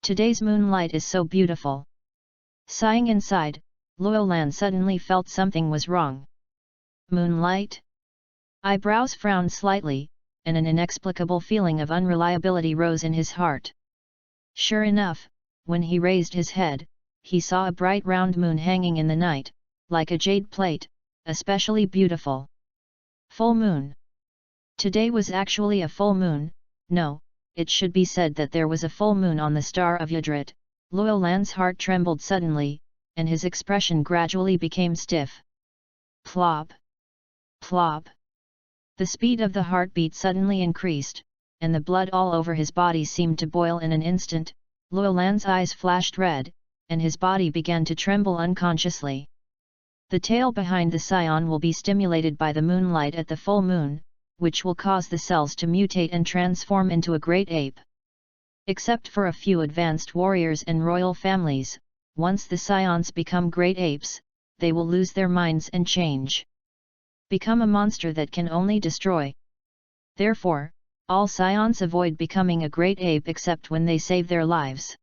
Today's moonlight is so beautiful. Sighing inside, Loyolan suddenly felt something was wrong. Moonlight? Eyebrows frowned slightly, and an inexplicable feeling of unreliability rose in his heart. Sure enough, when he raised his head, he saw a bright round moon hanging in the night, like a jade plate, especially beautiful. Full moon. Today was actually a full moon. No, it should be said that there was a full moon on the star of Yudrit. Loyolan's heart trembled suddenly, and his expression gradually became stiff. Plop! Plop! The speed of the heartbeat suddenly increased, and the blood all over his body seemed to boil in an instant. Loyolan's eyes flashed red, and his body began to tremble unconsciously. The tail behind the Saiyan will be stimulated by the moonlight at the full moon, which will cause the cells to mutate and transform into a great ape. Except for a few advanced warriors and royal families, once the Saiyans become great apes, they will lose their minds and change. Become a monster that can only destroy. Therefore, all Saiyans avoid becoming a great ape except when they save their lives.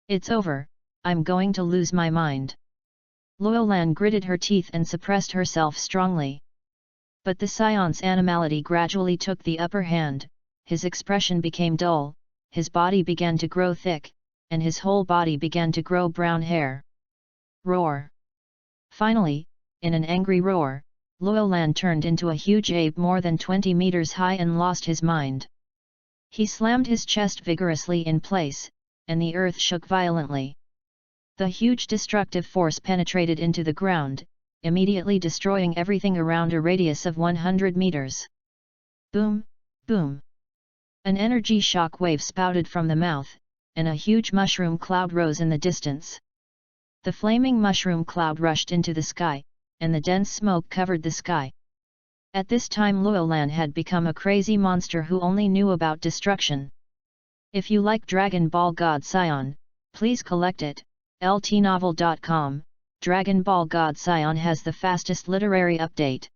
It's over, I'm going to lose my mind. Loyolan gritted her teeth and suppressed herself strongly. But the Saiyan's animality gradually took the upper hand, his expression became dull, his body began to grow thick, and his whole body began to grow brown hair. Roar! Finally, in an angry roar, Loyolan turned into a huge ape more than 20 meters high and lost his mind. He slammed his chest vigorously in place, and the earth shook violently. The huge destructive force penetrated into the ground, immediately destroying everything around a radius of 100 meters. Boom! Boom! An energy shock wave spouted from the mouth, and a huge mushroom cloud rose in the distance. The flaming mushroom cloud rushed into the sky, and the dense smoke covered the sky. At this time Loyolan had become a crazy monster who only knew about destruction. If you like Dragon Ball God Saiyan, please collect it. ltnovel.com, Dragon Ball God Saiyan has the fastest literary update.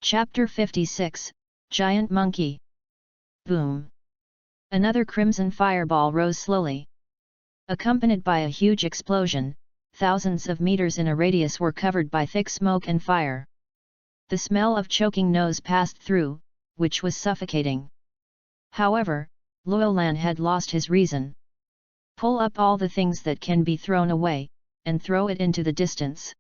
Chapter 56, Giant Monkey. Boom! Another crimson fireball rose slowly. Accompanied by a huge explosion, thousands of meters in a radius were covered by thick smoke and fire. The smell of choking nose passed through, which was suffocating. However, Loyolan had lost his reason. Pull up all the things that can be thrown away, and throw it into the distance.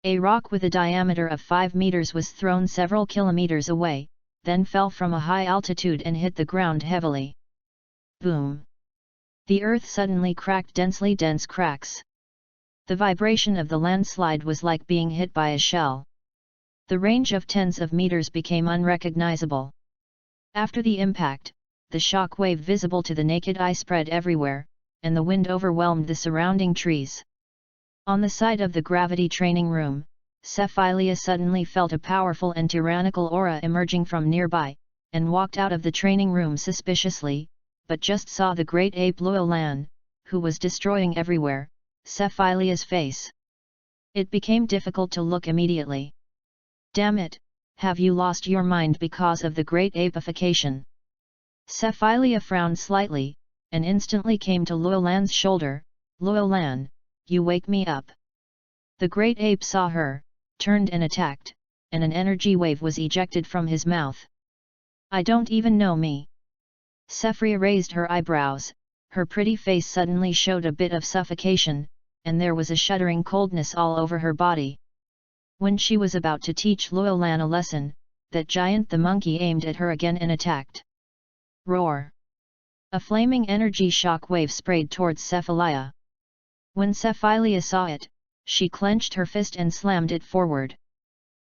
A rock with a diameter of 5 meters was thrown several kilometers away, then fell from a high altitude and hit the ground heavily. Boom! The earth suddenly cracked densely dense cracks. The vibration of the landslide was like being hit by a shell. The range of tens of meters became unrecognizable. After the impact, the shock wave visible to the naked eye spread everywhere, and the wind overwhelmed the surrounding trees. On the side of the gravity training room, Cephilia suddenly felt a powerful and tyrannical aura emerging from nearby, and walked out of the training room suspiciously, but just saw the great ape Loyolan, who was destroying everywhere, Cephilia's face. It became difficult to look immediately. Damn it, have you lost your mind because of the great apeification? Cephilia frowned slightly, and instantly came to Loyolan's shoulder. Loyolan, you wake me up. The great ape saw her, turned and attacked, and an energy wave was ejected from his mouth. I don't even know me. Cephilia raised her eyebrows, her pretty face suddenly showed a bit of suffocation, and there was a shuddering coldness all over her body. When she was about to teach Loyolan a lesson, that giant the monkey aimed at her again and attacked. Roar! A flaming energy shock wave sprayed towards Cephilia. When Cephilia saw it, she clenched her fist and slammed it forward.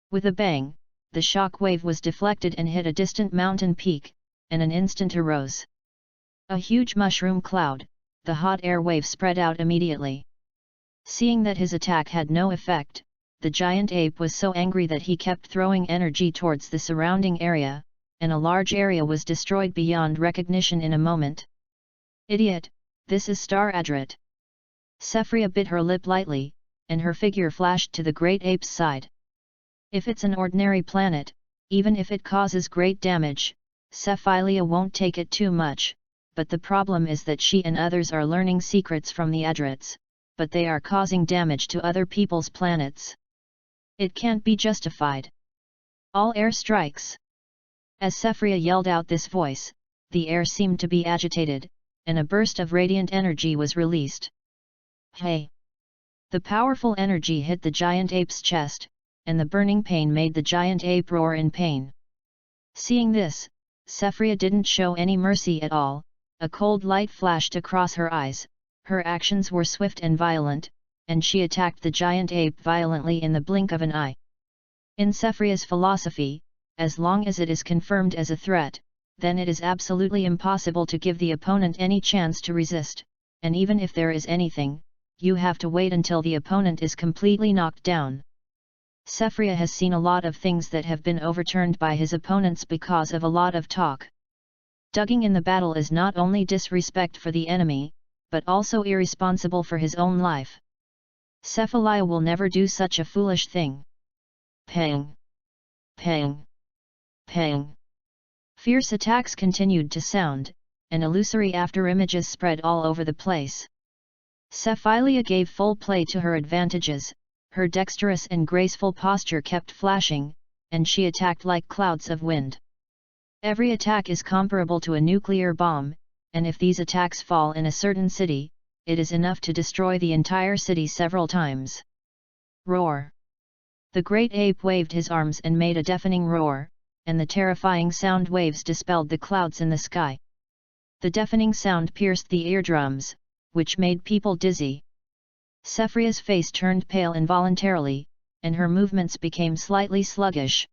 With a bang, the shock wave was deflected and hit a distant mountain peak, and an instant arose. A huge mushroom cloud, the hot air wave spread out immediately. Seeing that his attack had no effect, the giant ape was so angry that he kept throwing energy towards the surrounding area, and a large area was destroyed beyond recognition in a moment. Idiot, this is Star Adrit. Sephria bit her lip lightly, and her figure flashed to the great ape's side. If it's an ordinary planet, even if it causes great damage, Sephilia won't take it too much, but the problem is that she and others are learning secrets from the Adrits, but they are causing damage to other people's planets. It can't be justified. All air strikes! As Sephria yelled out this voice, the air seemed to be agitated, and a burst of radiant energy was released. Hey! The powerful energy hit the giant ape's chest, and the burning pain made the giant ape roar in pain. Seeing this, Sephria didn't show any mercy at all. A cold light flashed across her eyes, her actions were swift and violent, and she attacked the giant ape violently in the blink of an eye. In Sephria's philosophy, as long as it is confirmed as a threat, then it is absolutely impossible to give the opponent any chance to resist, and even if there is anything, you have to wait until the opponent is completely knocked down. Sephria has seen a lot of things that have been overturned by his opponents because of a lot of talk. Dugging in the battle is not only disrespect for the enemy, but also irresponsible for his own life. Sephilia will never do such a foolish thing. Pang! Pang! Pang! Fierce attacks continued to sound, and illusory afterimages spread all over the place. Sephilia gave full play to her advantages, her dexterous and graceful posture kept flashing, and she attacked like clouds of wind. Every attack is comparable to a nuclear bomb, and if these attacks fall in a certain city, it is enough to destroy the entire city several times. Roar! The great ape waved his arms and made a deafening roar, and the terrifying sound waves dispelled the clouds in the sky. The deafening sound pierced the eardrums, which made people dizzy. Sephria's face turned pale involuntarily, and her movements became slightly sluggish.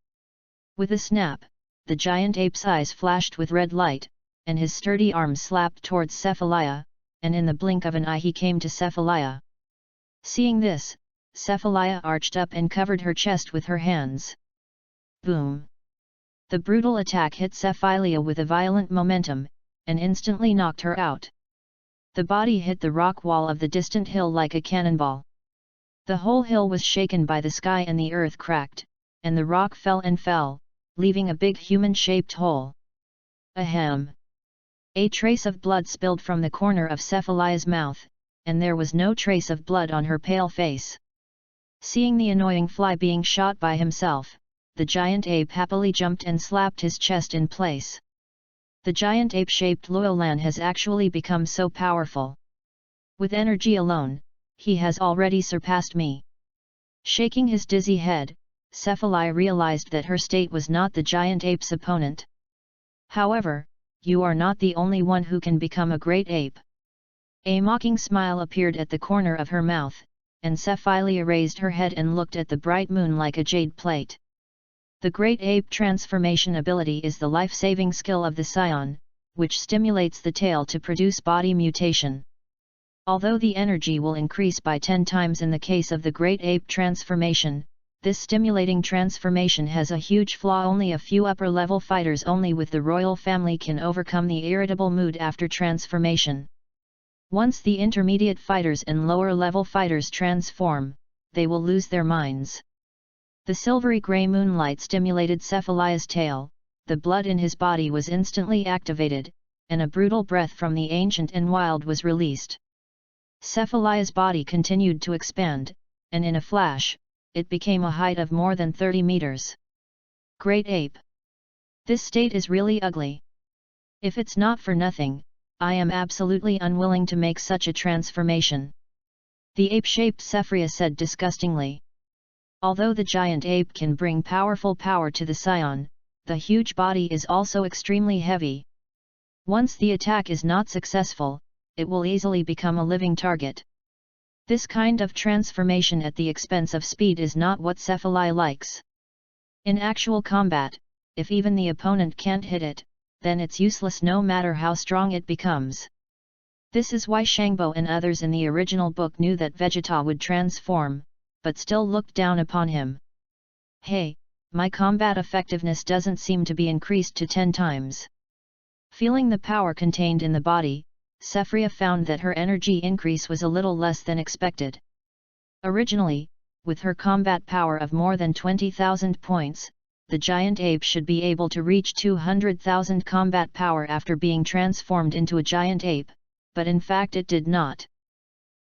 With a snap, the giant ape's eyes flashed with red light, and his sturdy arms slapped towards Sephilia, and in the blink of an eye he came to Sephilia. Seeing this, Sephilia arched up and covered her chest with her hands. Boom! The brutal attack hit Sephilia with a violent momentum, and instantly knocked her out. The body hit the rock wall of the distant hill like a cannonball. The whole hill was shaken by the sky and the earth cracked, and the rock fell and fell, leaving a big human-shaped hole. Ahem! A trace of blood spilled from the corner of Sephilia's mouth, and there was no trace of blood on her pale face. Seeing the annoying fly being shot by himself, the giant ape happily jumped and slapped his chest in place. The giant ape-shaped Loyolan has actually become so powerful. With energy alone, he has already surpassed me. Shaking his dizzy head, Sephilia realized that her state was not the giant ape's opponent. However, you are not the only one who can become a great ape. A mocking smile appeared at the corner of her mouth, and Sephilia raised her head and looked at the bright moon like a jade plate. The Great Ape Transformation ability is the life-saving skill of the Saiyan, which stimulates the tail to produce body mutation. Although the energy will increase by 10 times in the case of the Great Ape Transformation, this stimulating transformation has a huge flaw. Only a few upper-level fighters only with the royal family can overcome the irritable mood after transformation. Once the intermediate fighters and lower-level fighters transform, they will lose their minds. The silvery grey moonlight stimulated Sephilia's tail, the blood in his body was instantly activated, and a brutal breath from the ancient and wild was released. Sephilia's body continued to expand, and in a flash, it became a height of more than 30 meters. Great ape! This state is really ugly. If it's not for nothing, I am absolutely unwilling to make such a transformation. The ape-shaped Sephria said disgustingly. Although the giant ape can bring powerful power to the Saiyan, the huge body is also extremely heavy. Once the attack is not successful, it will easily become a living target. This kind of transformation at the expense of speed is not what Sephilia likes. In actual combat, if even the opponent can't hit it, then it's useless no matter how strong it becomes. This is why Shangbo and others in the original book knew that Vegeta would transform, but still looked down upon him. Hey, my combat effectiveness doesn't seem to be increased to 10 times. Feeling the power contained in the body, Sephiroth found that her energy increase was a little less than expected. Originally, with her combat power of more than 20,000 points, the giant ape should be able to reach 200,000 combat power after being transformed into a giant ape, but in fact it did not.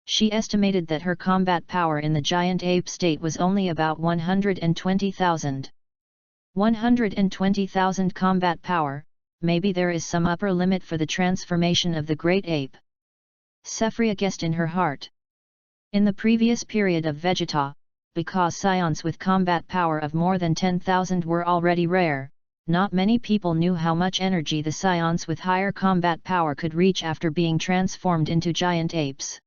She estimated that her combat power in the giant ape state was only about 120,000. 120,000 combat power, maybe there is some upper limit for the transformation of the great ape. Sephiroth guessed in her heart. In the previous period of Vegeta, because Saiyans with combat power of more than 10,000 were already rare, not many people knew how much energy the Saiyans with higher combat power could reach after being transformed into giant apes.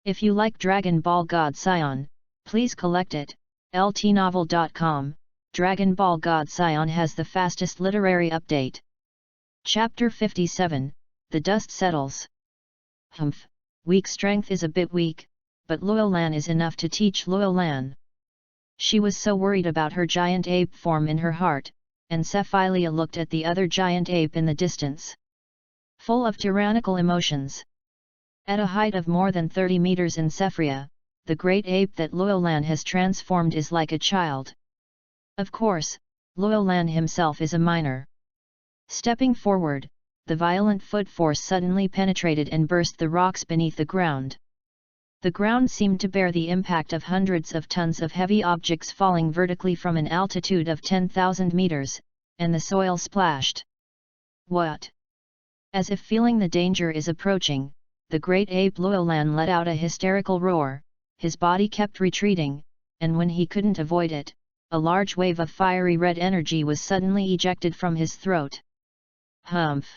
If you like Dragon Ball God Saiyan, please collect it. ltnovel.com. Dragon Ball God Saiyan has the fastest literary update. Chapter 57, The Dust Settles. Weak strength is a bit weak, but Luolan is enough to teach Luolan. She was so worried about her giant ape form in her heart, and Sephilia looked at the other giant ape in the distance. Full of tyrannical emotions. At a height of more than 30 meters in Sephiria, the great ape that Luolan has transformed is like a child. Of course, Luolan himself is a minor. Stepping forward, the violent foot force suddenly penetrated and burst the rocks beneath the ground. The ground seemed to bear the impact of hundreds of tons of heavy objects falling vertically from an altitude of 10,000 meters, and the soil splashed. What? As if feeling the danger is approaching, the great ape Luolan let out a hysterical roar, his body kept retreating, and when he couldn't avoid it, a large wave of fiery red energy was suddenly ejected from his throat. Humph!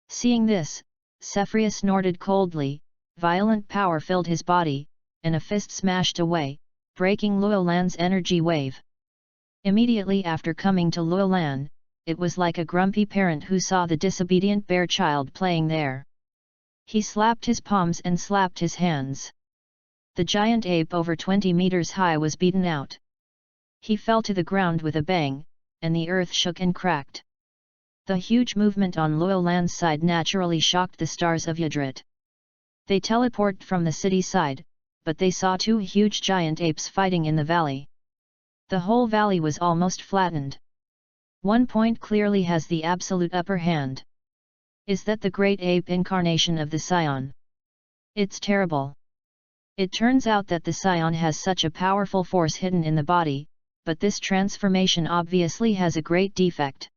Seeing this, Sephiroth snorted coldly. Violent power filled his body, and a fist smashed away, breaking Luolan's energy wave. Immediately after coming to Luolan, it was like a grumpy parent who saw the disobedient bear child playing there. He slapped his palms and slapped his hands. The giant ape over 20 meters high was beaten out. He fell to the ground with a bang, and the earth shook and cracked. The huge movement on Luolan's side naturally shocked the stars of Yadrit. They teleported from the city side, but they saw two huge giant apes fighting in the valley. The whole valley was almost flattened. One point clearly has the absolute upper hand. Is that the great ape incarnation of the Saiyan? It's terrible. It turns out that the Saiyan has such a powerful force hidden in the body, but this transformation obviously has a great defect.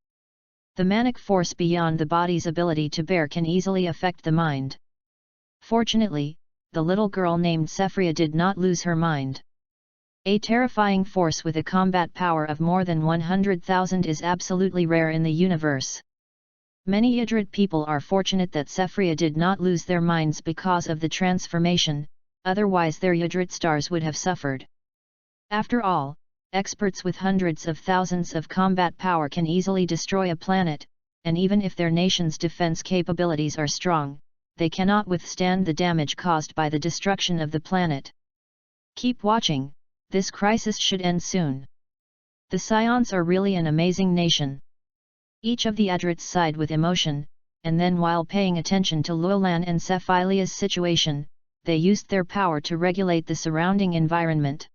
The manic force beyond the body's ability to bear can easily affect the mind. Fortunately, the little girl named Sephiria did not lose her mind. A terrifying force with a combat power of more than 100,000 is absolutely rare in the universe. Many Yadrit people are fortunate that Sephiria did not lose their minds because of the transformation, otherwise their Yadrit stars would have suffered. After all, experts with hundreds of thousands of combat power can easily destroy a planet, and even if their nation's defense capabilities are strong, they cannot withstand the damage caused by the destruction of the planet. Keep watching, this crisis should end soon. The Saiyans are really an amazing nation. Each of the Adrits sighed with emotion, and then while paying attention to Luolan and Sephilia's situation, they used their power to regulate the surrounding environment.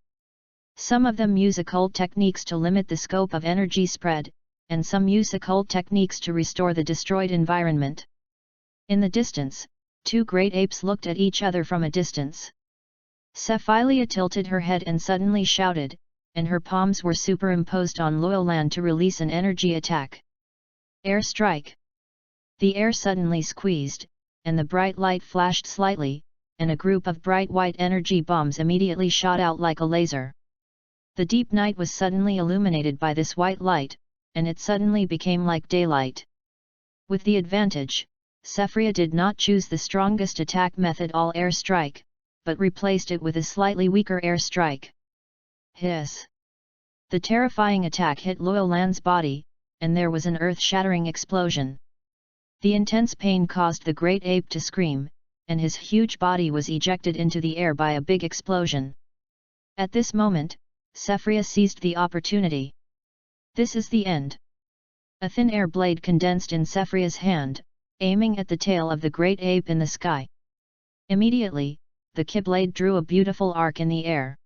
Some of them use occult techniques to limit the scope of energy spread, and some use occult techniques to restore the destroyed environment. In the distance, two great apes looked at each other from a distance. Sephilia tilted her head and suddenly shouted, and her palms were superimposed on Luolan to release an energy attack. Air strike! The air suddenly squeezed, and the bright light flashed slightly, and a group of bright white energy bombs immediately shot out like a laser. The deep night was suddenly illuminated by this white light, and it suddenly became like daylight. With the advantage, Sephiria did not choose the strongest attack method all-air strike, but replaced it with a slightly weaker air strike. Hiss! The terrifying attack hit Luolan's body, and there was an earth-shattering explosion. The intense pain caused the great ape to scream, and his huge body was ejected into the air by a big explosion. At this moment, Sephria seized the opportunity. This is the end. A thin air blade condensed in Sephria's hand, aiming at the tail of the great ape in the sky. Immediately, the Keyblade drew a beautiful arc in the air.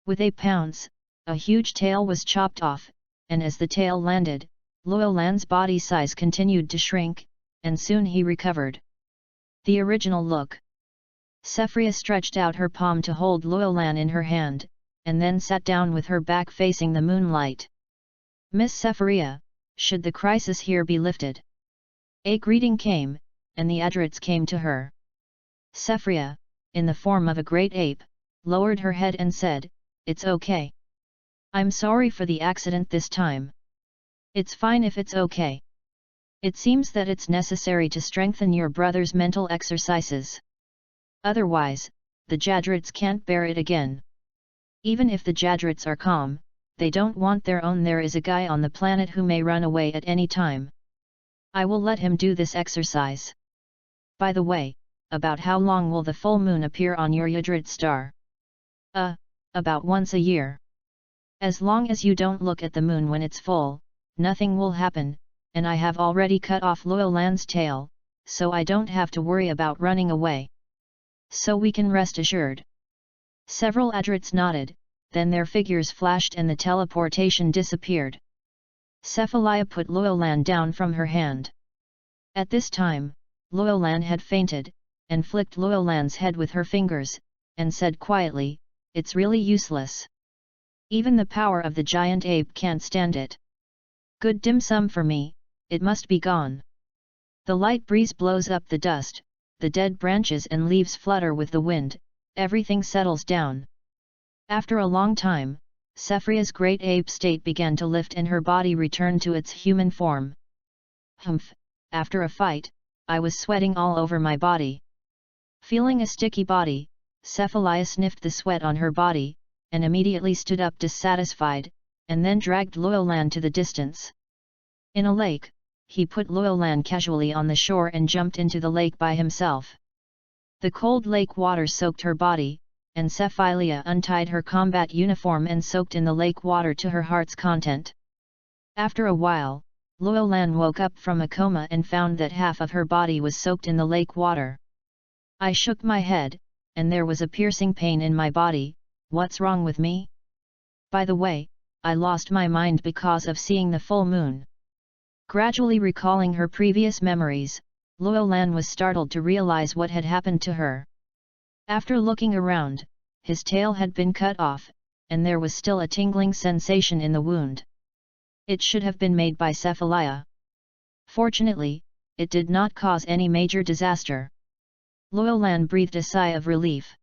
With a pounce, a huge tail was chopped off, and as the tail landed, Luolan's body size continued to shrink, and soon he recovered. The original look. Sephria stretched out her palm to hold Luolan in her hand, and then sat down with her back facing the moonlight. Miss Sephria, should the crisis here be lifted? A greeting came, and the Adrets came to her. Sephria, in the form of a great ape, lowered her head and said, "It's okay. I'm sorry for the accident this time. It's fine if it's okay. It seems that it's necessary to strengthen your brother's mental exercises. Otherwise, the Jadrits can't bear it again. Even if the Jadrits are calm, they don't want their own. There is a guy on the planet who may run away at any time. I will let him do this exercise. By the way, about how long will the full moon appear on your Yadrit star?" About once a year. As long as you don't look at the moon when it's full, nothing will happen, and I have already cut off Luolan's tail, so I don't have to worry about running away. So we can rest assured." Several Adrits nodded, then their figures flashed and the teleportation disappeared. Cephalia put Luolan down from her hand. At this time, Luolan had fainted, and flicked Luolan's head with her fingers, and said quietly, "It's really useless. Even the power of the giant ape can't stand it. Good dim sum for me, it must be gone." The light breeze blows up the dust, the dead branches and leaves flutter with the wind, everything settles down. After a long time, Sephria's great ape state began to lift and her body returned to its human form. "Humph, after a fight, I was sweating all over my body." Feeling a sticky body, Cephalia sniffed the sweat on her body, and immediately stood up dissatisfied, and then dragged Luolan to the distance. In a lake, he put Luolan casually on the shore and jumped into the lake by himself. The cold lake water soaked her body, and Cephalia untied her combat uniform and soaked in the lake water to her heart's content. After a while, Luolan woke up from a coma and found that half of her body was soaked in the lake water. "I shook my head, and there was a piercing pain in my body. What's wrong with me? By the way, I lost my mind because of seeing the full moon." Gradually recalling her previous memories, Luolan was startled to realize what had happened to her. After looking around, his tail had been cut off, and there was still a tingling sensation in the wound. It should have been made by Cephalia. Fortunately, it did not cause any major disaster. Luolan breathed a sigh of relief.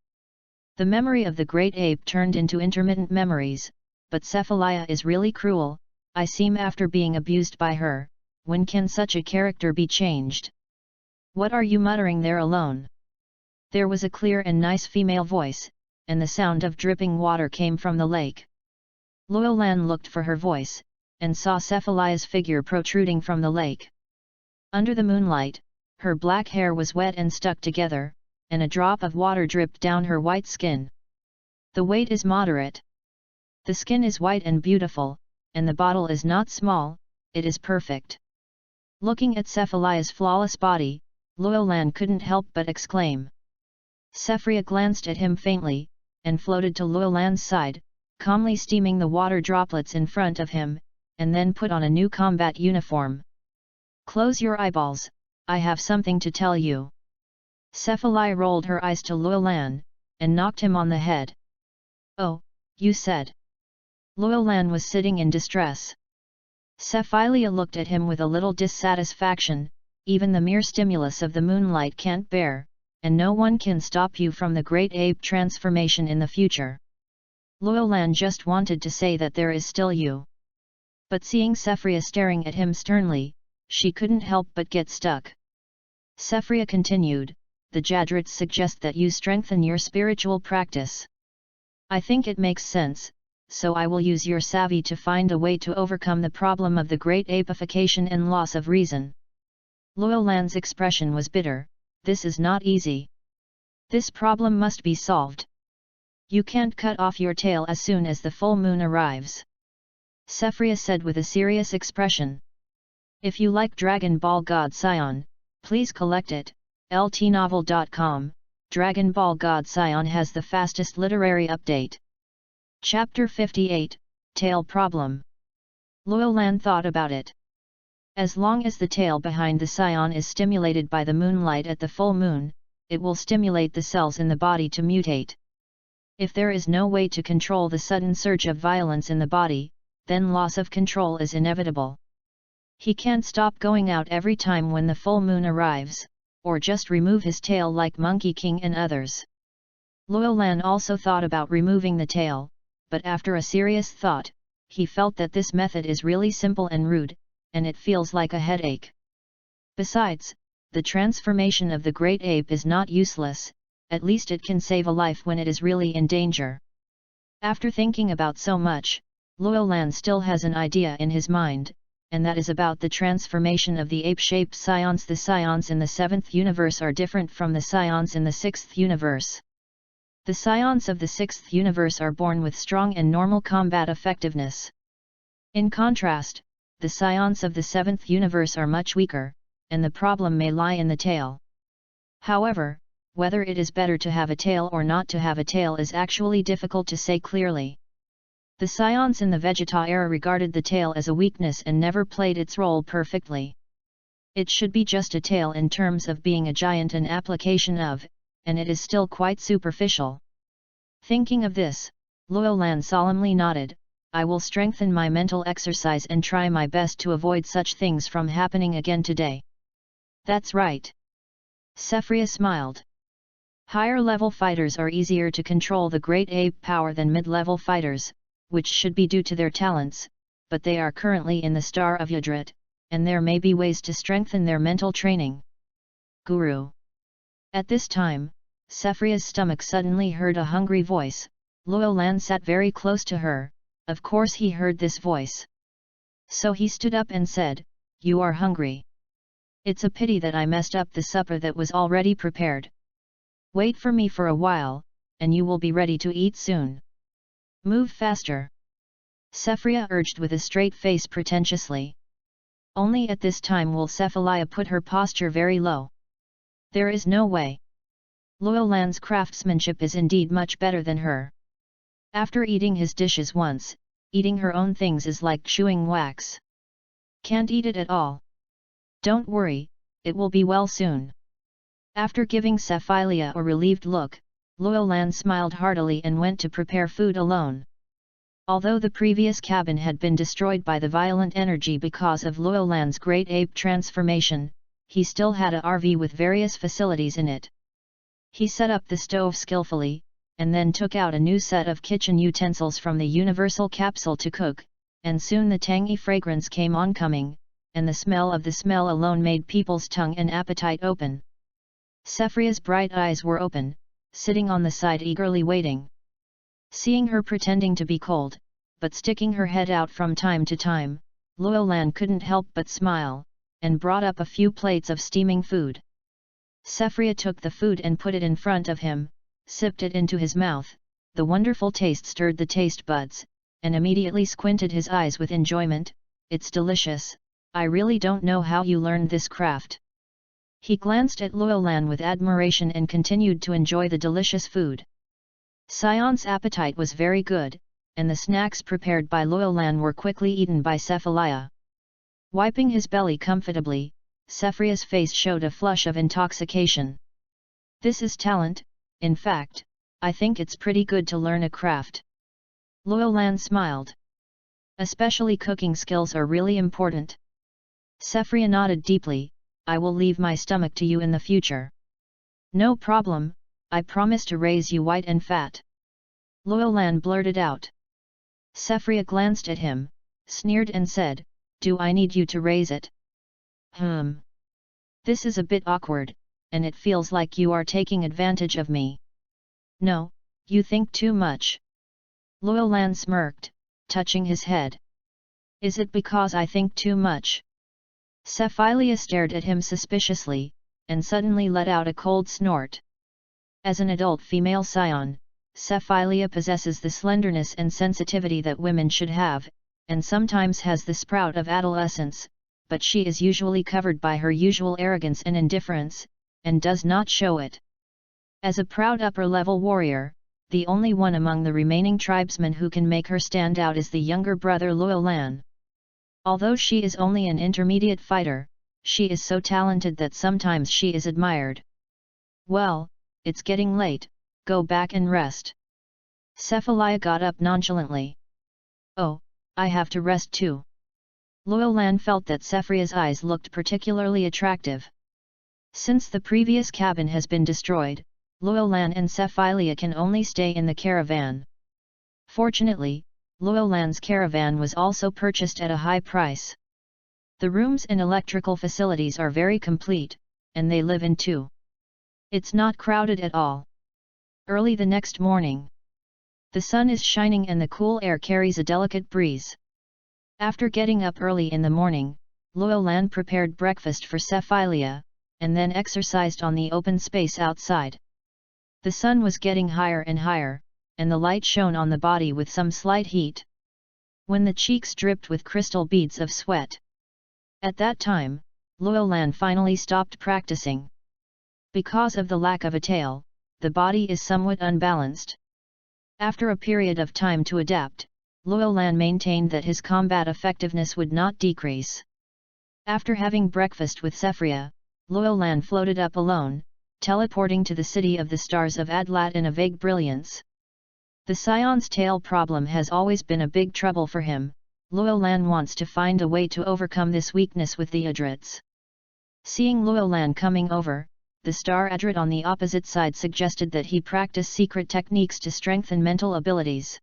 The memory of the great ape turned into intermittent memories, but Cephalia is really cruel. I seem after being abused by her. When can such a character be changed? What are you muttering there alone? There was a clear and nice female voice, and the sound of dripping water came from the lake. Luolan looked for her voice, and saw Cephalia's figure protruding from the lake. Under the moonlight, her black hair was wet and stuck together, and a drop of water dripped down her white skin. The weight is moderate. The skin is white and beautiful, and the bottle is not small, it is perfect. Looking at Cephalia's flawless body, Luolan couldn't help but exclaim. Sephria glanced at him faintly, and floated to Luolan's side, calmly steaming the water droplets in front of him, and then put on a new combat uniform. "Close your eyeballs, I have something to tell you." Cephalia rolled her eyes to Luolan, and knocked him on the head. "Oh, you said." Luolan was sitting in distress. Cephalia looked at him with a little dissatisfaction. "Even the mere stimulus of the moonlight can't bear, and no one can stop you from the great ape transformation in the future." Luolan just wanted to say that there is still you. But seeing Sephria staring at him sternly, she couldn't help but get stuck. Sephria continued, "The Jadrits suggest that you strengthen your spiritual practice. I think it makes sense, so I will use your savvy to find a way to overcome the problem of the great apeification and loss of reason. Luo Lan's expression was bitter. This is not easy. This problem must be solved. You can't cut off your tail as soon as the full moon arrives. Sephiroth said with a serious expression. If you like Dragon Ball God Saiyan, please collect it. ltnovel.com. Dragon Ball God Saiyan has the fastest literary update. Chapter 58, Tail Problem. Luo Lan thought about it. As long as the tail behind the Saiyan is stimulated by the moonlight at the full moon, it will stimulate the cells in the body to mutate. If there is no way to control the sudden surge of violence in the body, then loss of control is inevitable. He can't stop going out every time when the full moon arrives, or just remove his tail like Monkey King and others. Luo Lan also thought about removing the tail, but after a serious thought, he felt that this method is really simple and rude, and it feels like a headache. Besides, the transformation of the great ape is not useless, at least it can save a life when it is really in danger. After thinking about so much, Luo Lan still has an idea in his mind, and that is about the transformation of the ape-shaped Saiyans. The Saiyans in the 7th universe are different from the Saiyans in the 6th universe. The Saiyans of the 6th universe are born with strong and normal combat effectiveness. In contrast, the Saiyans of the 7th universe are much weaker, and the problem may lie in the tail. However, whether it is better to have a tail or not to have a tail is actually difficult to say clearly. The Saiyans in the Vegeta era regarded the tail as a weakness and never played its role perfectly. It should be just a tail in terms of being a giant and application of, and it is still quite superficial. Thinking of this, Luo Lan solemnly nodded, I will strengthen my mental exercise and try my best to avoid such things from happening again today. That's right. Sephiroth smiled. Higher-level fighters are easier to control the great ape power than mid-level fighters, which should be due to their talents, but they are currently in the Star of Yudrit, and there may be ways to strengthen their mental training. Guru. At this time, Sephiroth's stomach suddenly heard a hungry voice. Luo Lan sat very close to her, of course he heard this voice. So he stood up and said, You are hungry. It's a pity that I messed up the supper that was already prepared. Wait for me for a while, and you will be ready to eat soon. Move faster. Sephiroth urged with a straight face pretentiously. Only at this time will Cephalia put her posture very low. There is no way. Luo Lan's craftsmanship is indeed much better than her. After eating his dishes once, eating her own things is like chewing wax. Can't eat it at all. Don't worry, it will be well soon. After giving Cephalia a relieved look, Luo Lan smiled heartily and went to prepare food alone. Although the previous cabin had been destroyed by the violent energy because of Luo Lan's great ape transformation, he still had a RV with various facilities in it. He set up the stove skillfully, and then took out a new set of kitchen utensils from the universal capsule to cook, and soon the tangy fragrance came oncoming, and the smell of the smell alone made people's tongue and appetite open. Sephiroth's bright eyes were open, sitting on the side eagerly waiting. Seeing her pretending to be cold, but sticking her head out from time to time, Luo Lan couldn't help but smile, and brought up a few plates of steaming food. Sephiroth took the food and put it in front of him, sipped it into his mouth, the wonderful taste stirred the taste buds, and immediately squinted his eyes with enjoyment. It's delicious, I really don't know how you learned this craft. He glanced at Luo Lan with admiration and continued to enjoy the delicious food. Saiyan's appetite was very good, and the snacks prepared by Luo Lan were quickly eaten by Cephalia. Wiping his belly comfortably, Sephiroth's face showed a flush of intoxication. This is talent, in fact, I think it's pretty good to learn a craft. Luo Lan smiled. Especially cooking skills are really important. Sephiroth nodded deeply, I will leave my stomach to you in the future. No problem, I promise to raise you white and fat. Luo Lan blurted out. Sephiroth glanced at him, sneered and said, Do I need you to raise it? This is a bit awkward, and it feels like you are taking advantage of me. No, you think too much. Luolan smirked, touching his head. Is it because I think too much? Sephilia stared at him suspiciously, and suddenly let out a cold snort. As an adult female scion, Sephilia possesses the slenderness and sensitivity that women should have, and sometimes has the sprout of adolescence, but she is usually covered by her usual arrogance and indifference, and does not show it. As a proud upper-level warrior, the only one among the remaining tribesmen who can make her stand out is the younger brother Luolan. Although she is only an intermediate fighter, she is so talented that sometimes she is admired. Well, it's getting late, go back and rest. Sephilia got up nonchalantly. Oh, I have to rest too. Luolan felt that Sephia's eyes looked particularly attractive. Since the previous cabin has been destroyed, Luolan and Sephilia can only stay in the caravan. Fortunately, Luolan's caravan was also purchased at a high price. The rooms and electrical facilities are very complete, and they live in two. It's not crowded at all. Early the next morning. The sun is shining and the cool air carries a delicate breeze. After getting up early in the morning, Luolan prepared breakfast for Sephilia, and then exercised on the open space outside. The sun was getting higher and higher, and the light shone on the body with some slight heat. When the cheeks dripped with crystal beads of sweat. At that time, Luolan finally stopped practicing. Because of the lack of a tail, the body is somewhat unbalanced. After a period of time to adapt, Luolan maintained that his combat effectiveness would not decrease. After having breakfast with Sephria, Luolan floated up alone, teleporting to the city of the stars of Adlat in a vague brilliance. The Scion's tail problem has always been a big trouble for him. Luolan wants to find a way to overcome this weakness with the Adrits. Seeing Luolan coming over, the star Adrit on the opposite side suggested that he practice secret techniques to strengthen mental abilities.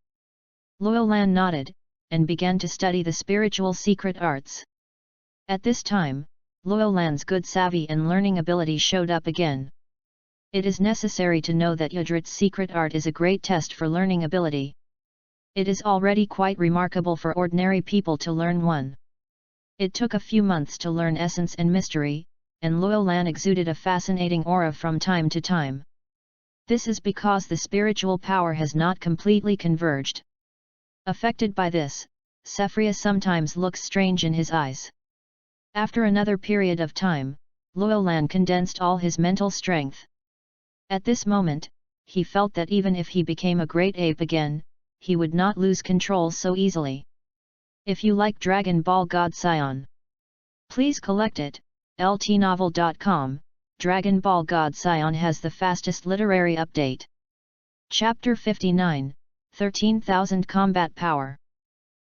Luolan nodded, and began to study the spiritual secret arts. At this time, Luolan's good savvy and learning ability showed up again. It is necessary to know that Adrit's secret art is a great test for learning ability. It is already quite remarkable for ordinary people to learn one. It took a few months to learn essence and mystery, and Luolan exuded a fascinating aura from time to time. This is because the spiritual power has not completely converged. Affected by this, Sephria sometimes looks strange in his eyes. After another period of time, Luolan condensed all his mental strength. At this moment, he felt that even if he became a great ape again, he would not lose control so easily. If you like Dragon Ball God Saiyan, please collect it. ltnovel.com. Dragon Ball God Saiyan has the fastest literary update. Chapter 59, 13,000 Combat Power.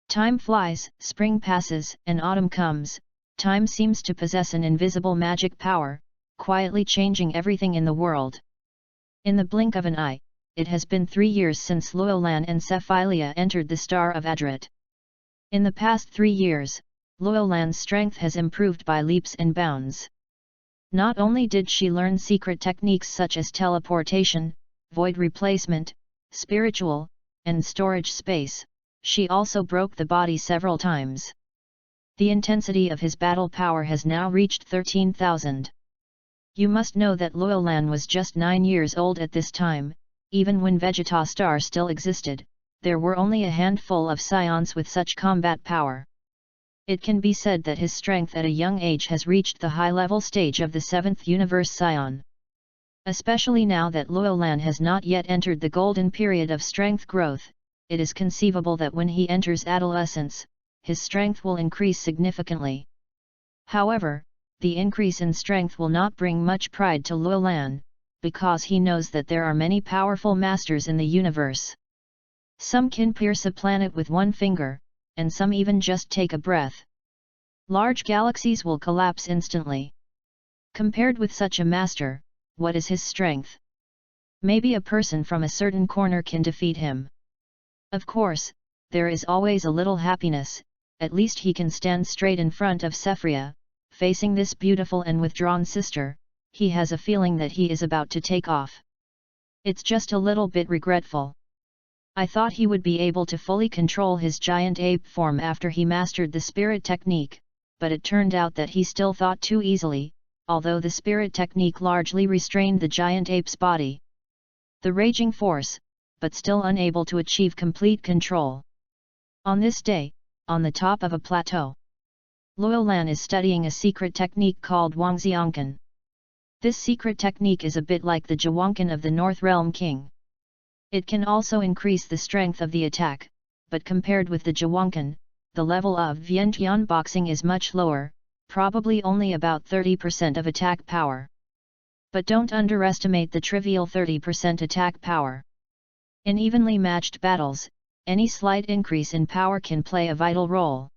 Time flies, spring passes, and autumn comes. Time seems to possess an invisible magic power, quietly changing everything in the world. In the blink of an eye, it has been 3 years since Luolan and Sephilia entered the Star of Adrit. In the past 3 years, Luolan's strength has improved by leaps and bounds. Not only did she learn secret techniques such as teleportation, void replacement, spiritual, and storage space, she also broke the body several times. The intensity of his battle power has now reached 13,000. You must know that Luolan was just 9 years old at this time. Even when Vegeta Star still existed, there were only a handful of Scions with such combat power. It can be said that his strength at a young age has reached the high-level stage of the 7th Universe Scion. Especially now that Luolan has not yet entered the golden period of strength growth, it is conceivable that when he enters adolescence, his strength will increase significantly. However, the increase in strength will not bring much pride to Luolan, because he knows that there are many powerful masters in the universe. Some can pierce a planet with one finger, and some even just take a breath. Large galaxies will collapse instantly. Compared with such a master, what is his strength? Maybe a person from a certain corner can defeat him. Of course, there is always a little happiness. At least he can stand straight in front of Sephria, facing this beautiful and withdrawn sister. He has a feeling that he is about to take off. It's just a little bit regretful. I thought he would be able to fully control his giant ape form after he mastered the spirit technique, but it turned out that he still thought too easily, although the spirit technique largely restrained the giant ape's body. The raging force, but still unable to achieve complete control. On this day, on the top of a plateau, Luolan is studying a secret technique called Wangxiangkan. This secret technique is a bit like the Jiwankan of the North Realm King. It can also increase the strength of the attack, but compared with the Jiwankan, the level of Vientian boxing is much lower, probably only about 30% of attack power. But don't underestimate the trivial 30% attack power. In evenly matched battles, any slight increase in power can play a vital role.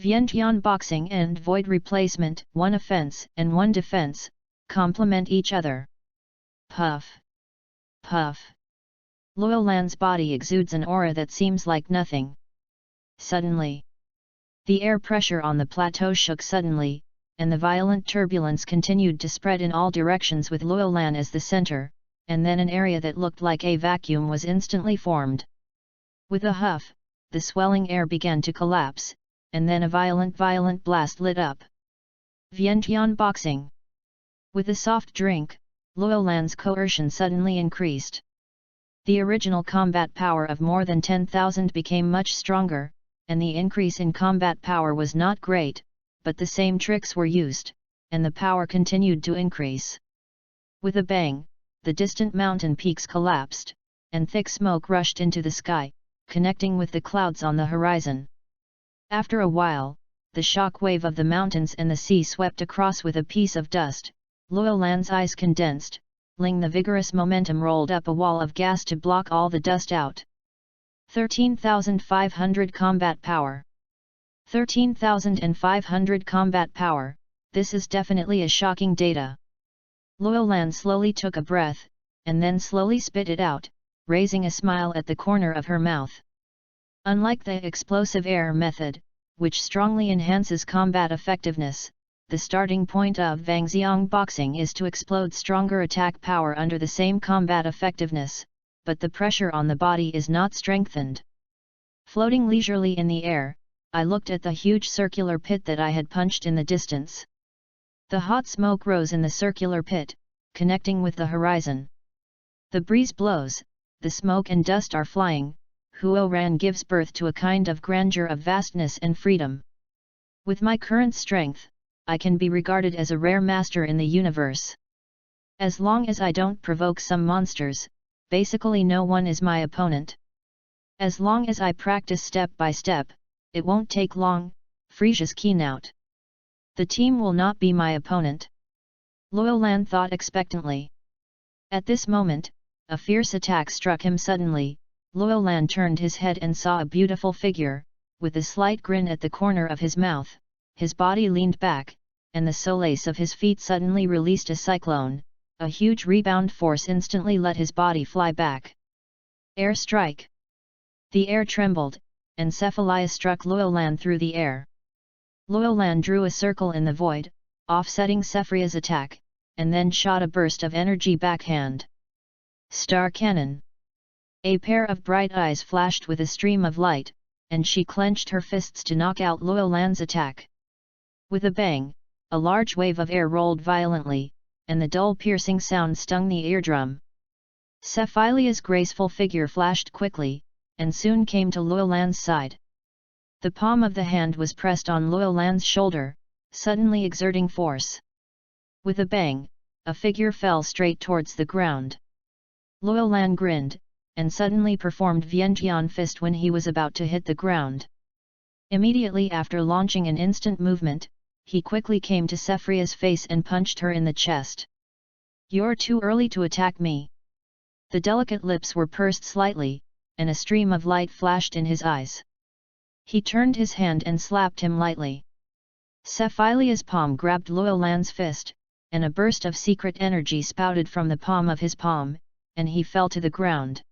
Vientian boxing and void replacement, one offense and one defense, complement each other. Puff! Puff! Luolan's body exudes an aura that seems like nothing. Suddenly, the air pressure on the plateau shook suddenly, and the violent turbulence continued to spread in all directions with Luolan as the center, and then an area that looked like a vacuum was instantly formed. With a huff, the swelling air began to collapse, and then a violent blast lit up. Vientian boxing. With a soft drink, Luolan's coercion suddenly increased. The original combat power of more than 10,000 became much stronger, and the increase in combat power was not great, but the same tricks were used, and the power continued to increase. With a bang, the distant mountain peaks collapsed, and thick smoke rushed into the sky, connecting with the clouds on the horizon. After a while, the shock wave of the mountains and the sea swept across with a piece of dust. Luolan's eyes condensed, the vigorous momentum rolled up a wall of gas to block all the dust out. 13,500 combat power. 13,500 combat power, this is definitely a shocking data. Luolan slowly took a breath, and then slowly spit it out, raising a smile at the corner of her mouth. Unlike the explosive air method, which strongly enhances combat effectiveness, the starting point of Wangxiang boxing is to explode stronger attack power under the same combat effectiveness, but the pressure on the body is not strengthened. Floating leisurely in the air, I looked at the huge circular pit that I had punched in the distance. The hot smoke rose in the circular pit, connecting with the horizon. The breeze blows, the smoke and dust are flying, Huoran gives birth to a kind of grandeur of vastness and freedom. With my current strength, I can be regarded as a rare master in the universe. As long as I don't provoke some monsters, basically no one is my opponent. As long as I practice step by step, it won't take long. Frisia's keynote. The team will not be my opponent. Luolan thought expectantly. At this moment, a fierce attack struck him suddenly. Luolan turned his head and saw a beautiful figure, with a slight grin at the corner of his mouth. His body leaned back, and the solace of his feet suddenly released a cyclone. A huge rebound force instantly let his body fly back. Air strike! The air trembled, and Cephalia struck Luolan through the air. Luolan drew a circle in the void, offsetting Cephailia's attack, and then shot a burst of energy backhand. Star Cannon! A pair of bright eyes flashed with a stream of light, and she clenched her fists to knock out Luolan's attack. With a bang, a large wave of air rolled violently, and the dull piercing sound stung the eardrum. Cephalia's graceful figure flashed quickly, and soon came to Luolan's side. The palm of the hand was pressed on Luolan's shoulder, suddenly exerting force. With a bang, a figure fell straight towards the ground. Luolan grinned, and suddenly performed Vientian fist when he was about to hit the ground. Immediately after launching an instant movement, he quickly came to Cephailia's face and punched her in the chest. "You're too early to attack me." The delicate lips were pursed slightly, and a stream of light flashed in his eyes. He turned his hand and slapped him lightly. Cephalia's palm grabbed Luolan's fist, and a burst of secret energy spouted from the palm of his palm, and he fell to the ground.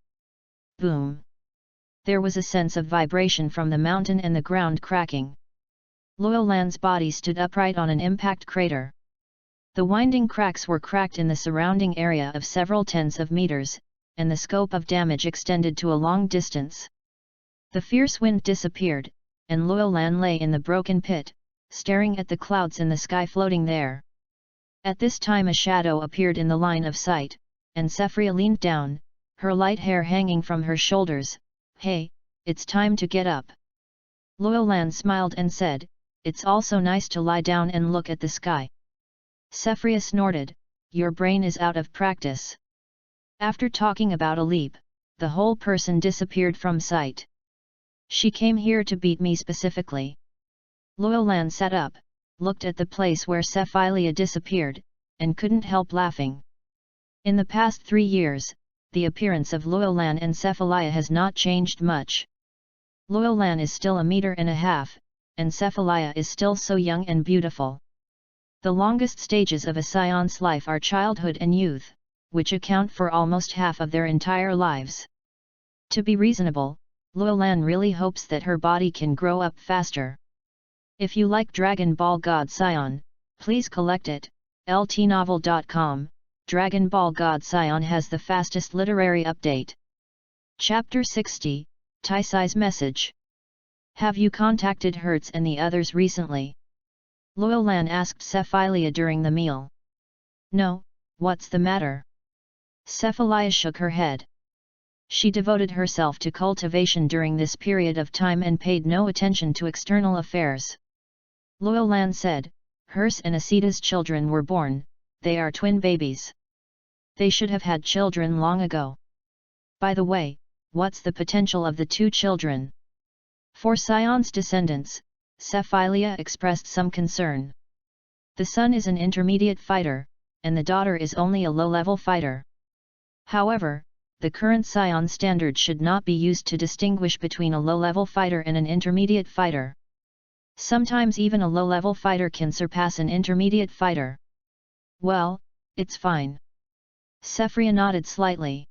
Boom! There was a sense of vibration from the mountain and the ground cracking. Luolan's body stood upright on an impact crater. The winding cracks were cracked in the surrounding area of several tens of meters, and the scope of damage extended to a long distance. The fierce wind disappeared, and Luolan lay in the broken pit, staring at the clouds in the sky floating there. At this time a shadow appeared in the line of sight, and Sephria leaned down, her light hair hanging from her shoulders. "Hey, it's time to get up." Luolan smiled and said, "It's also nice to lie down and look at the sky." Sephria snorted, "Your brain is out of practice." After talking about a leap, the whole person disappeared from sight. "She came here to beat me specifically." Luolan sat up, looked at the place where Cephilia disappeared, and couldn't help laughing. In the past 3 years, the appearance of Luolan and Cephilia has not changed much. Luolan is still 1.5 meters, and Cephilia is still so young and beautiful. The longest stages of a Scion's life are childhood and youth, which account for almost half of their entire lives. To be reasonable, Luolan really hopes that her body can grow up faster. If you like Dragon Ball God Saiyan, please collect it. ltnovel.com. Dragon Ball God Saiyan has the fastest literary update. Chapter 60, Taisai's Message. Have you contacted Hertz and the others recently? Luolan asked Cephilia during the meal. No, what's the matter? Cephilia shook her head. She devoted herself to cultivation during this period of time and paid no attention to external affairs. Luolan said, Hertz and Asita's children were born, they are twin babies. They should have had children long ago. By the way, what's the potential of the 2 children? For Scion's descendants, Cephilia expressed some concern. The son is an intermediate fighter, and the daughter is only a low-level fighter. However, the current Scion standard should not be used to distinguish between a low-level fighter and an intermediate fighter. Sometimes even a low-level fighter can surpass an intermediate fighter. Well, it's fine. Sephria nodded slightly.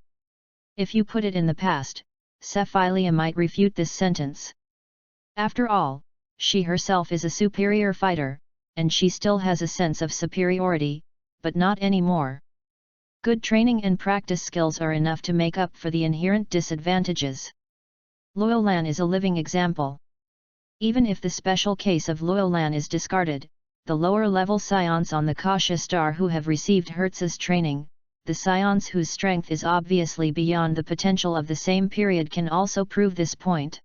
If you put it in the past, Cephilia might refute this sentence. After all, she herself is a superior fighter, and she still has a sense of superiority, but not anymore. Good training and practice skills are enough to make up for the inherent disadvantages. Luolan is a living example. Even if the special case of Luolan is discarded, the lower-level Scions on the Kasha star who have received Hertz's training, the Scions whose strength is obviously beyond the potential of the same period can also prove this point.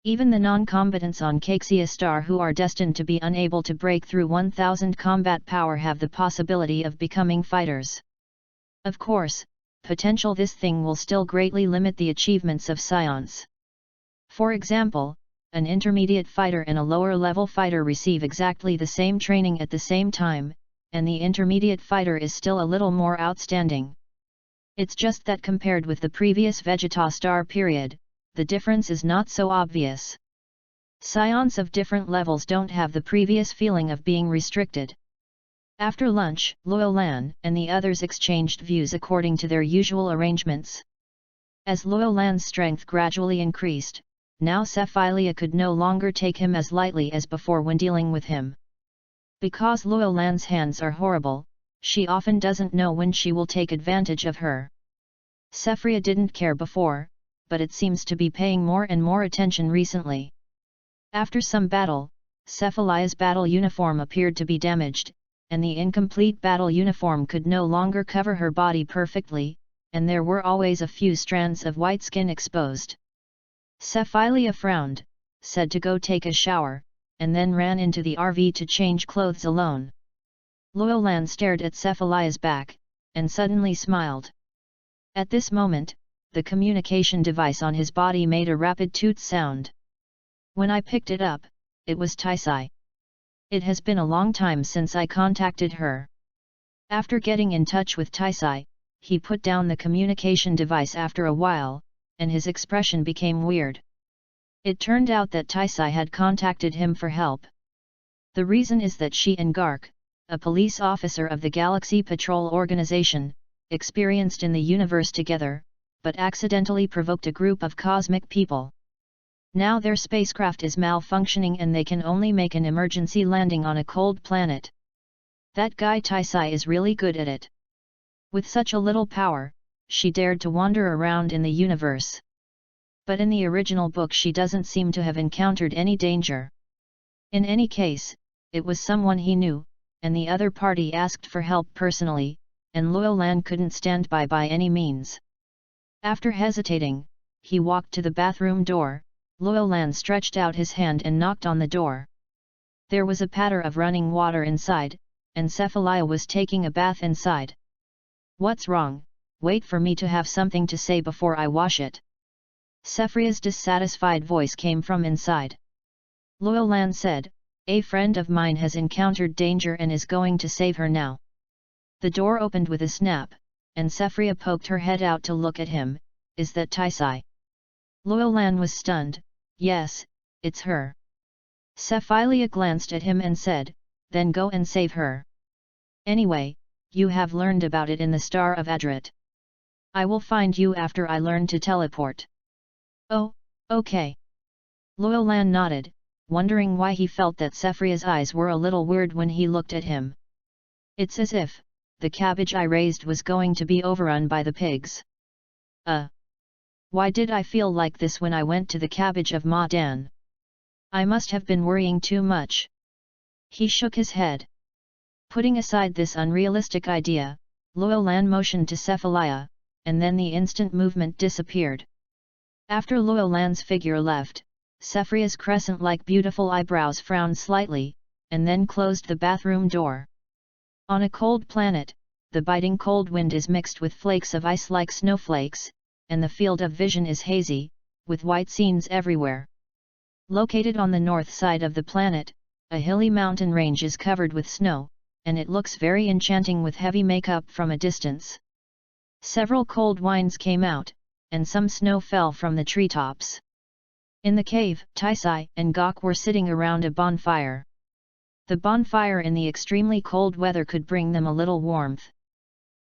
Even the non-combatants on Caxia star who are destined to be unable to break through 1000 combat power have the possibility of becoming fighters. Of course, potential this thing will still greatly limit the achievements of Scions. For example, an intermediate fighter and a lower-level fighter receive exactly the same training at the same time, and the intermediate fighter is still a little more outstanding. It's just that compared with the previous Vegeta star period, the difference is not so obvious. Scions of different levels don't have the previous feeling of being restricted. After lunch, Luolan and the others exchanged views according to their usual arrangements. As Luolan's strength gradually increased, now Cephilia could no longer take him as lightly as before when dealing with him. Because Luolan's hands are horrible, she often doesn't know when she will take advantage of her. Sephria didn't care before, but it seems to be paying more and more attention recently. After some battle, Cephalia's battle uniform appeared to be damaged, and the incomplete battle uniform could no longer cover her body perfectly, and there were always a few strands of white skin exposed. Cephilia frowned, said to go take a shower, and then ran into the RV to change clothes alone. Luolan stared at Cephalia's back, and suddenly smiled. At this moment, the communication device on his body made a rapid toot sound. When I picked it up, it was Taisai. It has been a long time since I contacted her. After getting in touch with Taisai, he put down the communication device after a while, and his expression became weird. It turned out that Taisai had contacted him for help. The reason is that she and Gark, a police officer of the Galaxy Patrol Organization, experienced in the universe together, but accidentally provoked a group of cosmic people. Now their spacecraft is malfunctioning and they can only make an emergency landing on a cold planet. That guy Taisai is really good at it. With such a little power, she dared to wander around in the universe. But in the original book she doesn't seem to have encountered any danger. In any case, it was someone he knew, and the other party asked for help personally, and Luo Lan couldn't stand by any means. After hesitating, he walked to the bathroom door. Luo Lan stretched out his hand and knocked on the door. There was a patter of running water inside, and Cephalia was taking a bath inside. "What's wrong? Wait for me to have something to say before I wash it." Cephailia's dissatisfied voice came from inside. Luo Lan said, "A friend of mine has encountered danger and is going to save her now." The door opened with a snap, and Cephalia poked her head out to look at him. "Is that Taisai?" Luo Lan was stunned. "Yes, it's her." Cephalia glanced at him and said, "Then go and save her. Anyway, you have learned about it in the Star of Adrat. I will find you after I learn to teleport." "Oh, okay." Luo Lan nodded, wondering why he felt that Cephailia's eyes were a little weird when he looked at him. It's as if the cabbage I raised was going to be overrun by the pigs. Why did I feel like this when I went to the cabbage of Ma Dan? I must have been worrying too much." He shook his head. Putting aside this unrealistic idea, Luo Lan motioned to Cephalia, and then the instant movement disappeared. After Luo Lan's figure left, Cephailia's crescent-like beautiful eyebrows frowned slightly, and then closed the bathroom door. On a cold planet, the biting cold wind is mixed with flakes of ice like snowflakes, and the field of vision is hazy, with white scenes everywhere. Located on the north side of the planet, a hilly mountain range is covered with snow, and it looks very enchanting with heavy makeup from a distance. Several cold winds came out, and some snow fell from the treetops. In the cave, Taisai and Gok were sitting around a bonfire. The bonfire in the extremely cold weather could bring them a little warmth.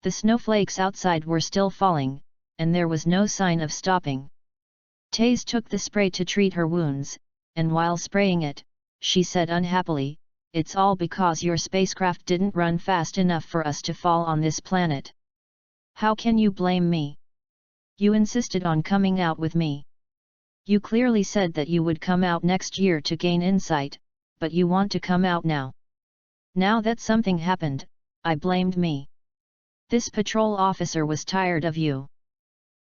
The snowflakes outside were still falling, and there was no sign of stopping. Taze took the spray to treat her wounds, and while spraying it, she said unhappily, "It's all because your spacecraft didn't run fast enough for us to fall on this planet. How can you blame me? You insisted on coming out with me. You clearly said that you would come out next year to gain insight, but you want to come out now. Now that something happened, I blamed me. This patrol officer was tired of you."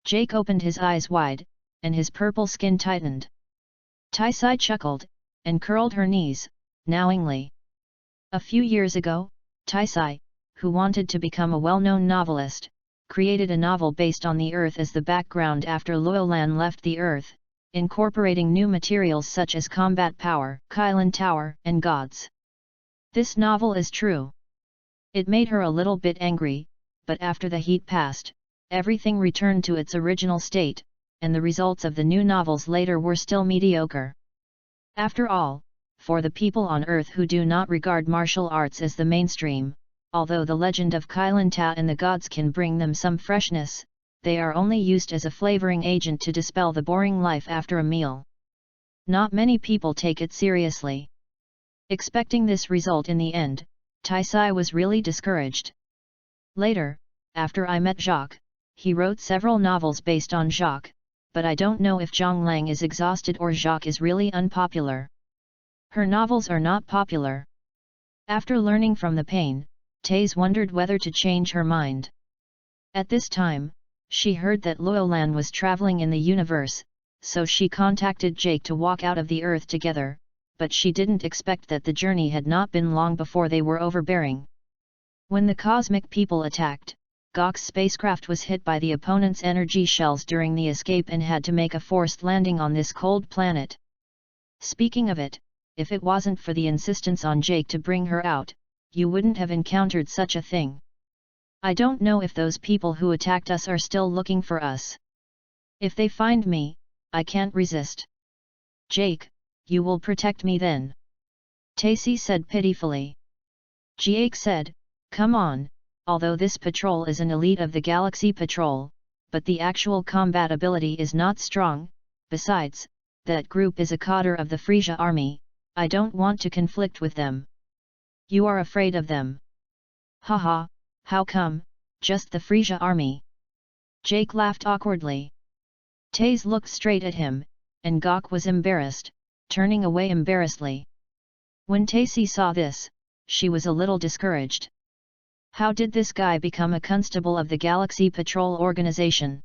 Jake opened his eyes wide, and his purple skin tightened. Taisai chuckled, and curled her knees, knowingly. A few years ago, Taisai, who wanted to become a well-known novelist, created a novel based on the Earth as the background after Luo Lan left the Earth, incorporating new materials such as combat power, Kylan Tower, and gods. This novel is true. It made her a little bit angry, but after the heat passed, everything returned to its original state, and the results of the new novels later were still mediocre. After all, for the people on Earth who do not regard martial arts as the mainstream, although the legend of Kylan Ta and the gods can bring them some freshness, they are only used as a flavoring agent to dispel the boring life after a meal. Not many people take it seriously. Expecting this result in the end, Taisai was really discouraged. Later, after I met Jacques, he wrote several novels based on Jacques, but I don't know if Zhang Lang is exhausted or Jacques is really unpopular. Her novels are not popular. After learning from the pain, Taze wondered whether to change her mind. At this time, she heard that Luo Lan was traveling in the universe, so she contacted Jake to walk out of the Earth together, but she didn't expect that the journey had not been long before they were overbearing. When the cosmic people attacked, Gok's spacecraft was hit by the opponent's energy shells during the escape and had to make a forced landing on this cold planet. Speaking of it, if it wasn't for the insistence on Jake to bring her out, you wouldn't have encountered such a thing. I don't know if those people who attacked us are still looking for us. If they find me, I can't resist. Jake, you will protect me then? Tacy said pitifully. Jake said, "Come on, although this patrol is an elite of the Galaxy Patrol, but the actual combat ability is not strong, besides, that group is a cadre of the Frisia army, I don't want to conflict with them." "You are afraid of them?" "Haha, how come, just the Frisia army?" Jake laughed awkwardly. Taze looked straight at him, and Gok was embarrassed, turning away embarrassedly. When Tacy saw this, she was a little discouraged. How did this guy become a constable of the Galaxy Patrol organization?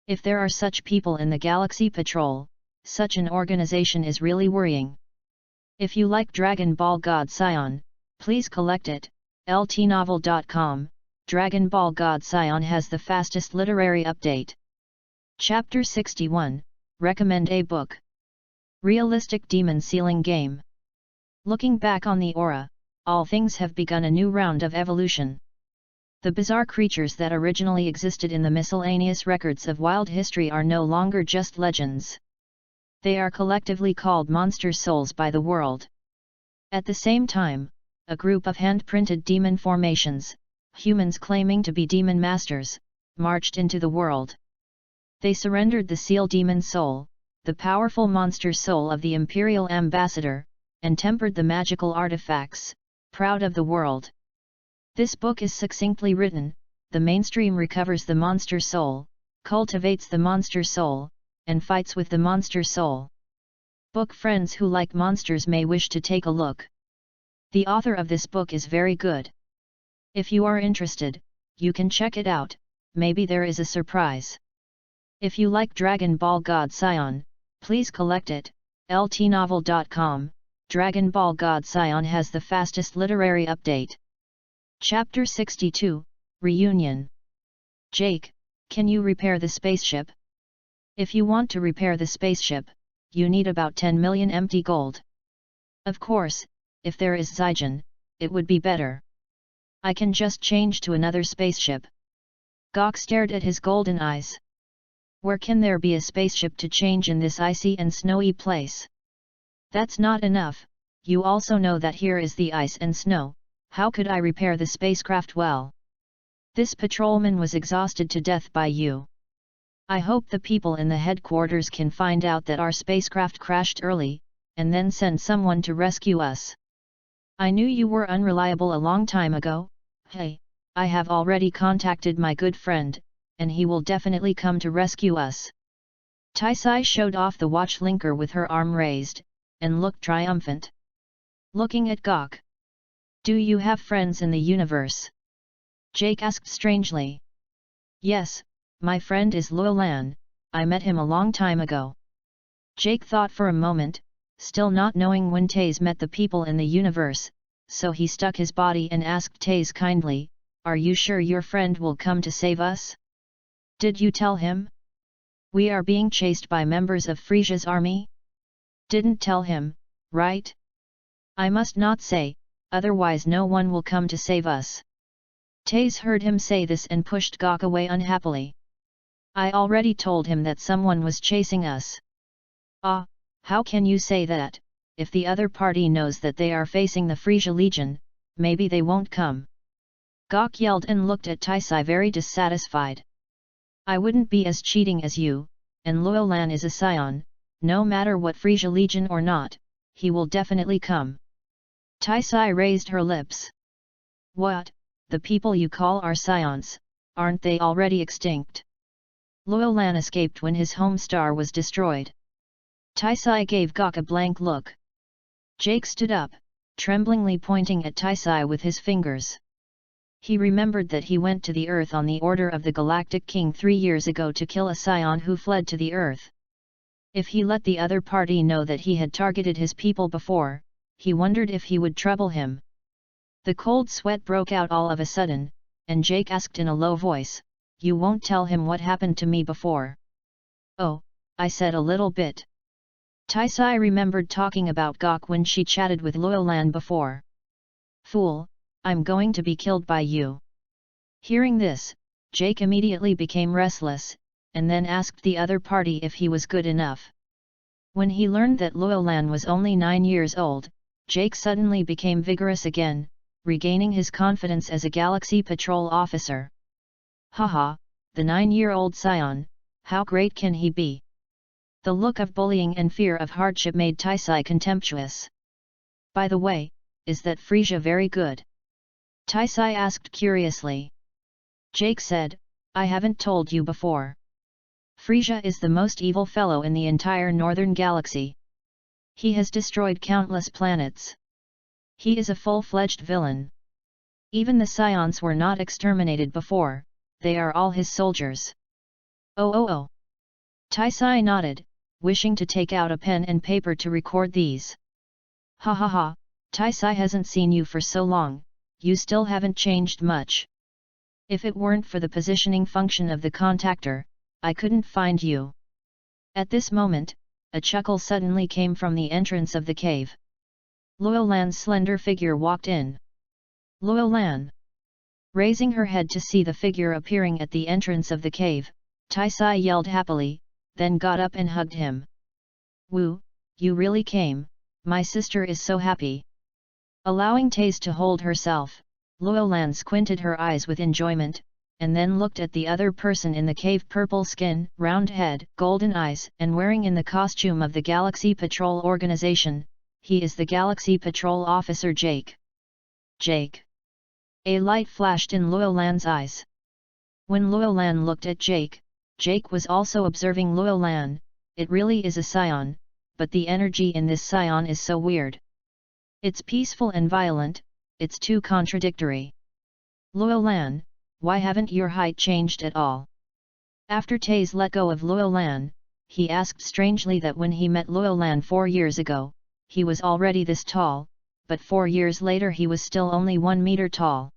If there are such people in the Galaxy Patrol, such an organization is really worrying. If you like Dragon Ball God Saiyan, please collect it. ltnovel.com. Dragon Ball God Saiyan has the fastest literary update. Chapter 61, Recommend a Book. Realistic Demon Sealing Game. Looking back on the aura, all things have begun a new round of evolution. The bizarre creatures that originally existed in the miscellaneous records of wild history are no longer just legends. They are collectively called monster souls by the world. At the same time, a group of hand-printed demon formations, humans claiming to be demon masters, marched into the world. They surrendered the seal demon soul, the powerful monster soul of the Imperial Ambassador, and tempered the magical artifacts, proud of the world. This book is succinctly written. The mainstream recovers the monster soul, cultivates the monster soul, and fights with the monster soul. Book friends who like monsters may wish to take a look. The author of this book is very good. If you are interested, you can check it out, maybe there is a surprise. If you like Dragon Ball God Saiyan, please collect it. ltnovel.com. Dragon Ball God Saiyan has the fastest literary update. Chapter 62, Reunion. Jake, can you repair the spaceship? If you want to repair the spaceship, you need about 10 million empty gold. Of course, if there is Zygen, it would be better. I can just change to another spaceship. Gok stared at his golden eyes. Where can there be a spaceship to change in this icy and snowy place? That's not enough, you also know that here is the ice and snow. How could I repair the spacecraft well? This patrolman was exhausted to death by you. I hope the people in the headquarters can find out that our spacecraft crashed early, and then send someone to rescue us. I knew you were unreliable a long time ago. Hey, I have already contacted my good friend, and he will definitely come to rescue us. Taisai showed off the watch linker with her arm raised, and looked triumphant. Looking at Gok. Do you have friends in the universe? Jake asked strangely. Yes, my friend is Luolan, I met him a long time ago. Jake thought for a moment, still not knowing when Taze met the people in the universe, so he stuck his body and asked Taze kindly, are you sure your friend will come to save us? Did you tell him? We are being chased by members of Frisia's army? Didn't tell him, right? I must not say, otherwise no one will come to save us. Taze heard him say this and pushed Gok away unhappily. I already told him that someone was chasing us. Ah, how can you say that? If the other party knows that they are facing the Frisia Legion, maybe they won't come. Gok yelled and looked at Taisai very dissatisfied. I wouldn't be as cheating as you, and Luolan is a Saiyan, no matter what Frisia Legion or not, he will definitely come. Taisai raised her lips. What, the people you call are Saiyans, aren't they already extinct? Luolan escaped when his home star was destroyed. Taisai gave Gok a blank look. Jake stood up, tremblingly pointing at Taisai with his fingers. He remembered that he went to the Earth on the order of the Galactic King 3 years ago to kill a Saiyan who fled to the Earth. If he let the other party know that he had targeted his people before, he wondered if he would trouble him. The cold sweat broke out all of a sudden, and Jake asked in a low voice, you won't tell him what happened to me before? Oh, I said a little bit. Taisai remembered talking about Gok when she chatted with Luolan before. Fool, I'm going to be killed by you. Hearing this, Jake immediately became restless, and then asked the other party if he was good enough. When he learned that Luolan was only 9 years old, Jake suddenly became vigorous again, regaining his confidence as a Galaxy Patrol officer. Haha, the 9-year-old Saiyan, how great can he be? The look of bullying and fear of hardship made Taisai contemptuous. By the way, is that Frisia very good? Taisai asked curiously. Jake said, I haven't told you before. Frisia is the most evil fellow in the entire northern galaxy. He has destroyed countless planets. He is a full-fledged villain. Even the Saiyans were not exterminated before, they are all his soldiers. Oh. Taisai nodded, wishing to take out a pen and paper to record these. Ha. Taisai hasn't seen you for so long, you still haven't changed much. If it weren't for the positioning function of the contactor, I couldn't find you. At this moment, a chuckle suddenly came from the entrance of the cave. Luolan's slender figure walked in. Luolan. Raising her head to see the figure appearing at the entrance of the cave, Taisai yelled happily, then got up and hugged him. Wu, you really came, my sister is so happy. Allowing Taze to hold herself, Luolan squinted her eyes with enjoyment, and then looked at the other person in the cave. Purple skin, round head, golden eyes, and wearing in the costume of the Galaxy Patrol Organization, he is the Galaxy Patrol Officer Jake. Jake. A light flashed in Luolan's eyes. When Luolan looked at Jake, Jake was also observing Luolan. It really is a Saiyan, but the energy in this Saiyan is so weird. It's peaceful and violent, it's too contradictory. Luolan, why haven't your height changed at all? After Taze let go of Luolan, he asked strangely that when he met Luolan 4 years ago, he was already this tall, but 4 years later he was still only 1 meter tall.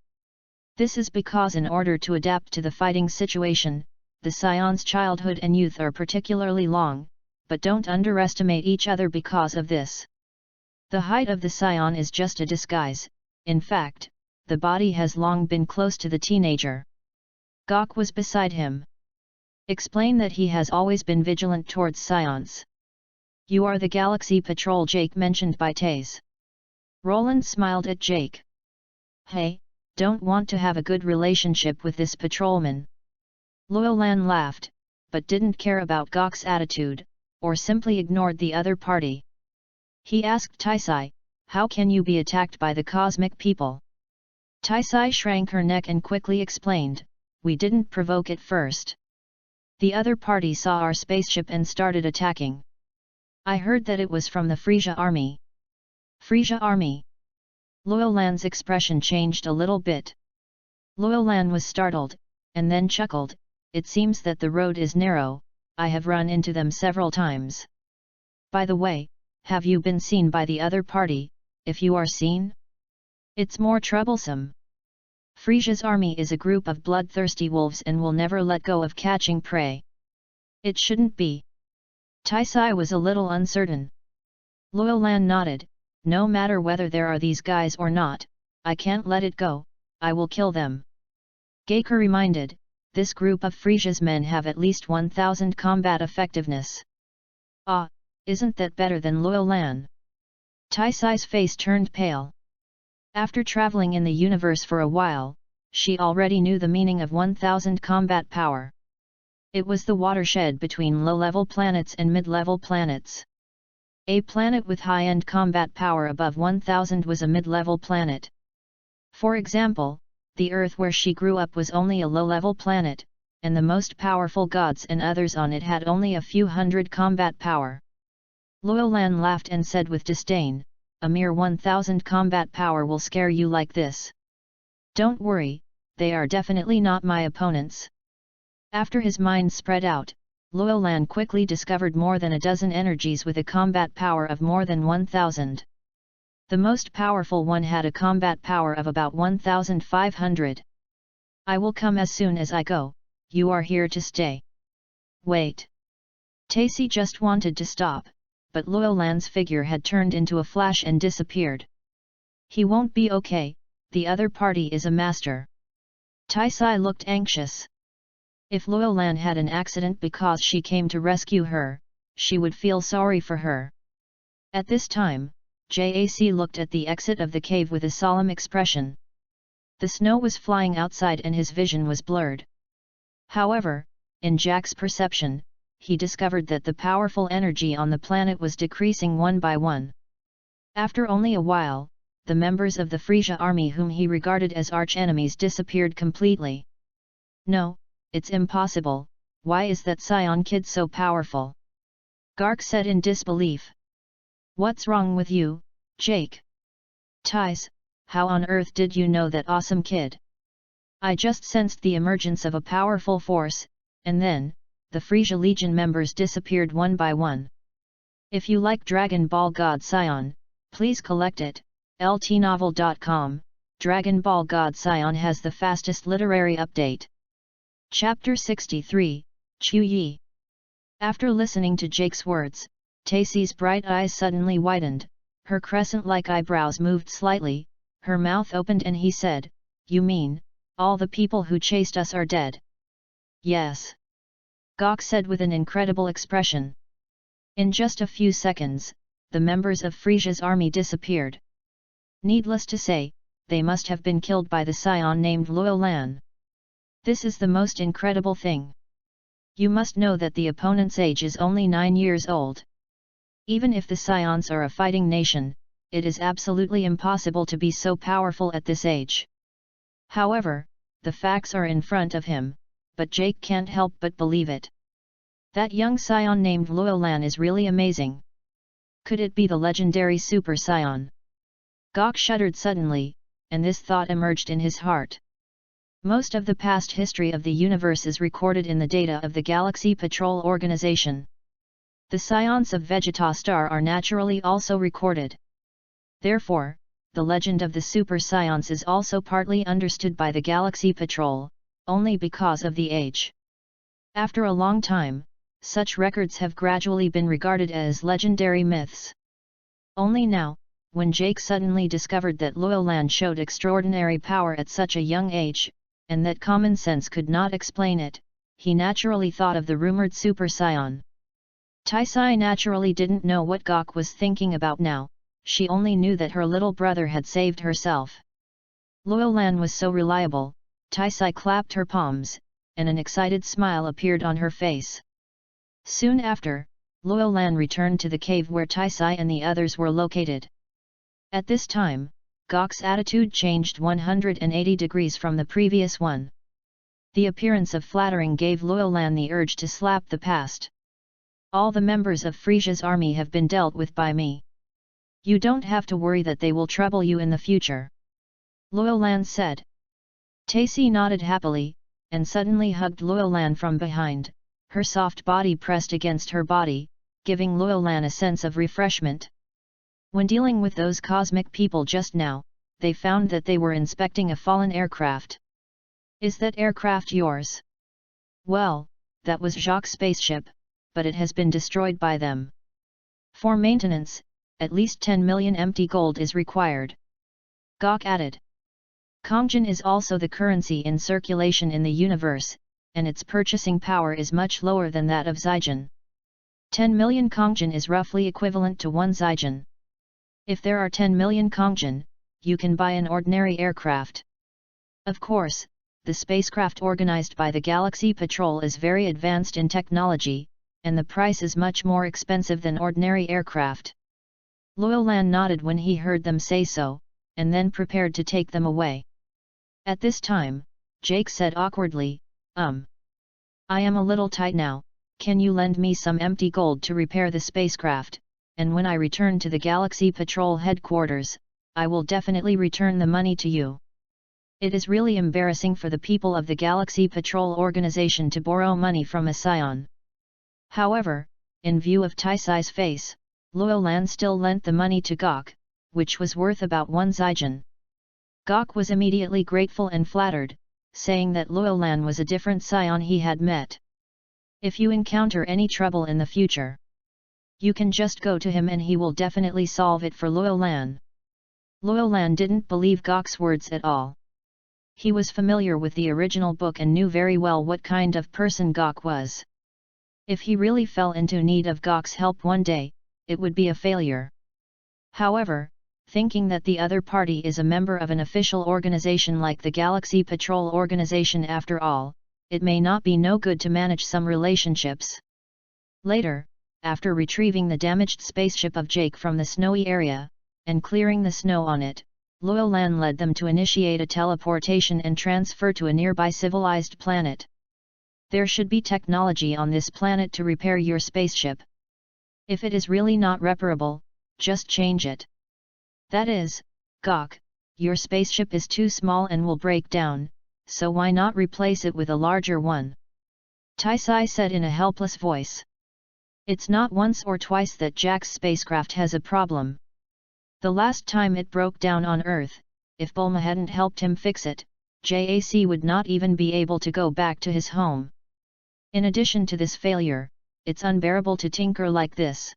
This is because in order to adapt to the fighting situation, the Saiyans' childhood and youth are particularly long, but don't underestimate each other because of this. The height of the Saiyan is just a disguise, in fact, the body has long been close to the teenager. Gok was beside him. Explain that he has always been vigilant towards Saiyans. You are the Galaxy Patrol Jake mentioned by Taze. Roland smiled at Jake. Hey, don't want to have a good relationship with this patrolman. Luolan laughed, but didn't care about Gok's attitude, or simply ignored the other party. He asked Taisai, how can you be attacked by the cosmic people? Taisai shrank her neck and quickly explained, we didn't provoke it first. The other party saw our spaceship and started attacking. I heard that it was from the Frisia army. Frisia army? Luolan's expression changed a little bit. Luolan was startled, and then chuckled, it seems that the road is narrow, I have run into them several times. By the way, have you been seen by the other party? If you are seen, it's more troublesome. Frisia's army is a group of bloodthirsty wolves and will never let go of catching prey. It shouldn't be. Taisai was a little uncertain. Luolan nodded, no matter whether there are these guys or not, I can't let it go, I will kill them. Gaker reminded, this group of Frisia's men have at least 1000 combat effectiveness. Ah, isn't that better than Luolan? Taisai's face turned pale. After traveling in the universe for a while, she already knew the meaning of 1000 combat power. It was the watershed between low-level planets and mid-level planets. A planet with high-end combat power above 1000 was a mid-level planet. For example, the Earth where she grew up was only a low-level planet, and the most powerful gods and others on it had only a few hundred combat power. Luolan laughed and said with disdain, a mere 1000 combat power will scare you like this. Don't worry, they are definitely not my opponents. After his mind spread out, Luolan quickly discovered more than a dozen energies with a combat power of more than 1000. The most powerful one had a combat power of about 1500. I will come as soon as I go, you are here to stay. Wait. Tacy just wanted to stop, but Luolan's figure had turned into a flash and disappeared. He won't be okay, the other party is a master. Taisai looked anxious. If Luolan had an accident because she came to rescue her, she would feel sorry for her. At this time, Jac looked at the exit of the cave with a solemn expression. The snow was flying outside and his vision was blurred. However, in Jack's perception, he discovered that the powerful energy on the planet was decreasing one by one. After only a while, the members of the Frisia army whom he regarded as arch-enemies disappeared completely. No, it's impossible. Why is that Saiyan kid so powerful? Gark said in disbelief. What's wrong with you, Jake? Tais, how on earth did you know that awesome kid? I just sensed the emergence of a powerful force, and then, the Frisia Legion members disappeared one by one. If you like Dragon Ball God Saiyan, please collect it. ltnovel.com. Dragon Ball God Saiyan has the fastest literary update. Chapter 63, Chu Yi. After listening to Jake's words, Taisie's bright eyes suddenly widened, her crescent-like eyebrows moved slightly, her mouth opened and he said, "You mean, all the people who chased us are dead?" "Yes," Gok said with an incredible expression. In just a few seconds, the members of Frisia's army disappeared. Needless to say, they must have been killed by the Saiyan named Luo Lan. This is the most incredible thing. You must know that the opponent's age is only 9 years old. Even if the Saiyans are a fighting nation, it is absolutely impossible to be so powerful at this age. However, the facts are in front of him, but Jake can't help but believe it. That young Saiyan named Luo Lan is really amazing. Could it be the legendary Super Saiyan? Gok shuddered suddenly, and this thought emerged in his heart. Most of the past history of the universe is recorded in the data of the Galaxy Patrol Organization. The Saiyans of Vegeta Star are naturally also recorded. Therefore, the legend of the Super Saiyans is also partly understood by the Galaxy Patrol, only because of the age. After a long time, such records have gradually been regarded as legendary myths. Only now, when Jake suddenly discovered that Luo Lan showed extraordinary power at such a young age, and that common sense could not explain it, he naturally thought of the rumored Super Saiyan. Taisai naturally didn't know what Gok was thinking about now, she only knew that her little brother had saved herself. Luo Lan was so reliable, Taisai clapped her palms, and an excited smile appeared on her face. Soon after, Luo Lan returned to the cave where Taisai and the others were located. At this time, Gok's attitude changed 180 degrees from the previous one. The appearance of flattering gave Luo Lan the urge to slap the past. All the members of Frisia's army have been dealt with by me. You don't have to worry that they will trouble you in the future. Luo Lan said. Taisie nodded happily, and suddenly hugged Luo Lan from behind, her soft body pressed against her body, giving Luo Lan a sense of refreshment. When dealing with those cosmic people just now, they found that they were inspecting a fallen aircraft. Is that aircraft yours? Well, that was Jacques' spaceship, but it has been destroyed by them. For maintenance, at least 10 million empty gold is required. Gok added. Kongjin is also the currency in circulation in the universe, and its purchasing power is much lower than that of Zygen. 10 million Kongjin is roughly equivalent to 1 Zygen. If there are 10 million Kongjin, you can buy an ordinary aircraft. Of course, the spacecraft organized by the Galaxy Patrol is very advanced in technology, and the price is much more expensive than ordinary aircraft. Luo Lan nodded when he heard them say so, and then prepared to take them away. At this time, Jake said awkwardly, I am a little tight now, can you lend me some empty gold to repair the spacecraft? And when I return to the Galaxy Patrol headquarters, I will definitely return the money to you. It is really embarrassing for the people of the Galaxy Patrol organization to borrow money from a Saiyan. However, in view of Taisai's face, Luo Lan still lent the money to Gok, which was worth about 1 Zygen. Gok was immediately grateful and flattered, saying that Luo Lan was a different Saiyan he had met. If you encounter any trouble in the future, you can just go to him and he will definitely solve it for Luo Lan. Luo Lan didn't believe Gok's words at all. He was familiar with the original book and knew very well what kind of person Gok was. If he really fell into need of Gok's help one day, it would be a failure. However, thinking that the other party is a member of an official organization like the Galaxy Patrol Organization after all, it may not be no good to manage some relationships. Later, after retrieving the damaged spaceship of Jake from the snowy area, and clearing the snow on it, Luo Lan led them to initiate a teleportation and transfer to a nearby civilized planet. There should be technology on this planet to repair your spaceship. If it is really not reparable, just change it. That is, Gok, your spaceship is too small and will break down, so why not replace it with a larger one? Taisai said in a helpless voice. It's not once or twice that Jack's spacecraft has a problem. The last time it broke down on Earth, if Bulma hadn't helped him fix it, JAC would not even be able to go back to his home. In addition to this failure, it's unbearable to tinker like this.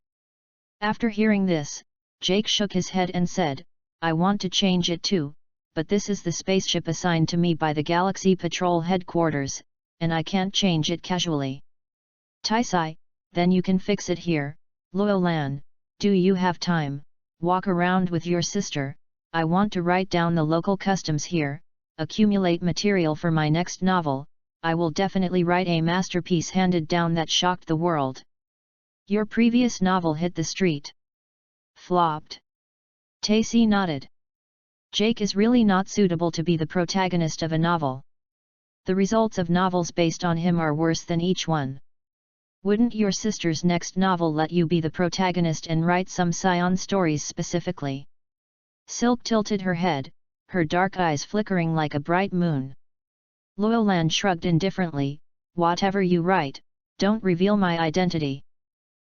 After hearing this, Jake shook his head and said, I want to change it too, but this is the spaceship assigned to me by the Galaxy Patrol headquarters, and I can't change it casually. Taisai, then you can fix it here. Luolan, do you have time? Walk around with your sister. I want to write down the local customs here, accumulate material for my next novel. I will definitely write a masterpiece handed down that shocked the world. Your previous novel hit the street. Flopped. Taisi nodded. Jake is really not suitable to be the protagonist of a novel. The results of novels based on him are worse than each one. Wouldn't your sister's next novel let you be the protagonist and write some Saiyan stories specifically? Silk tilted her head, her dark eyes flickering like a bright moon. Luolan shrugged indifferently, whatever you write, don't reveal my identity.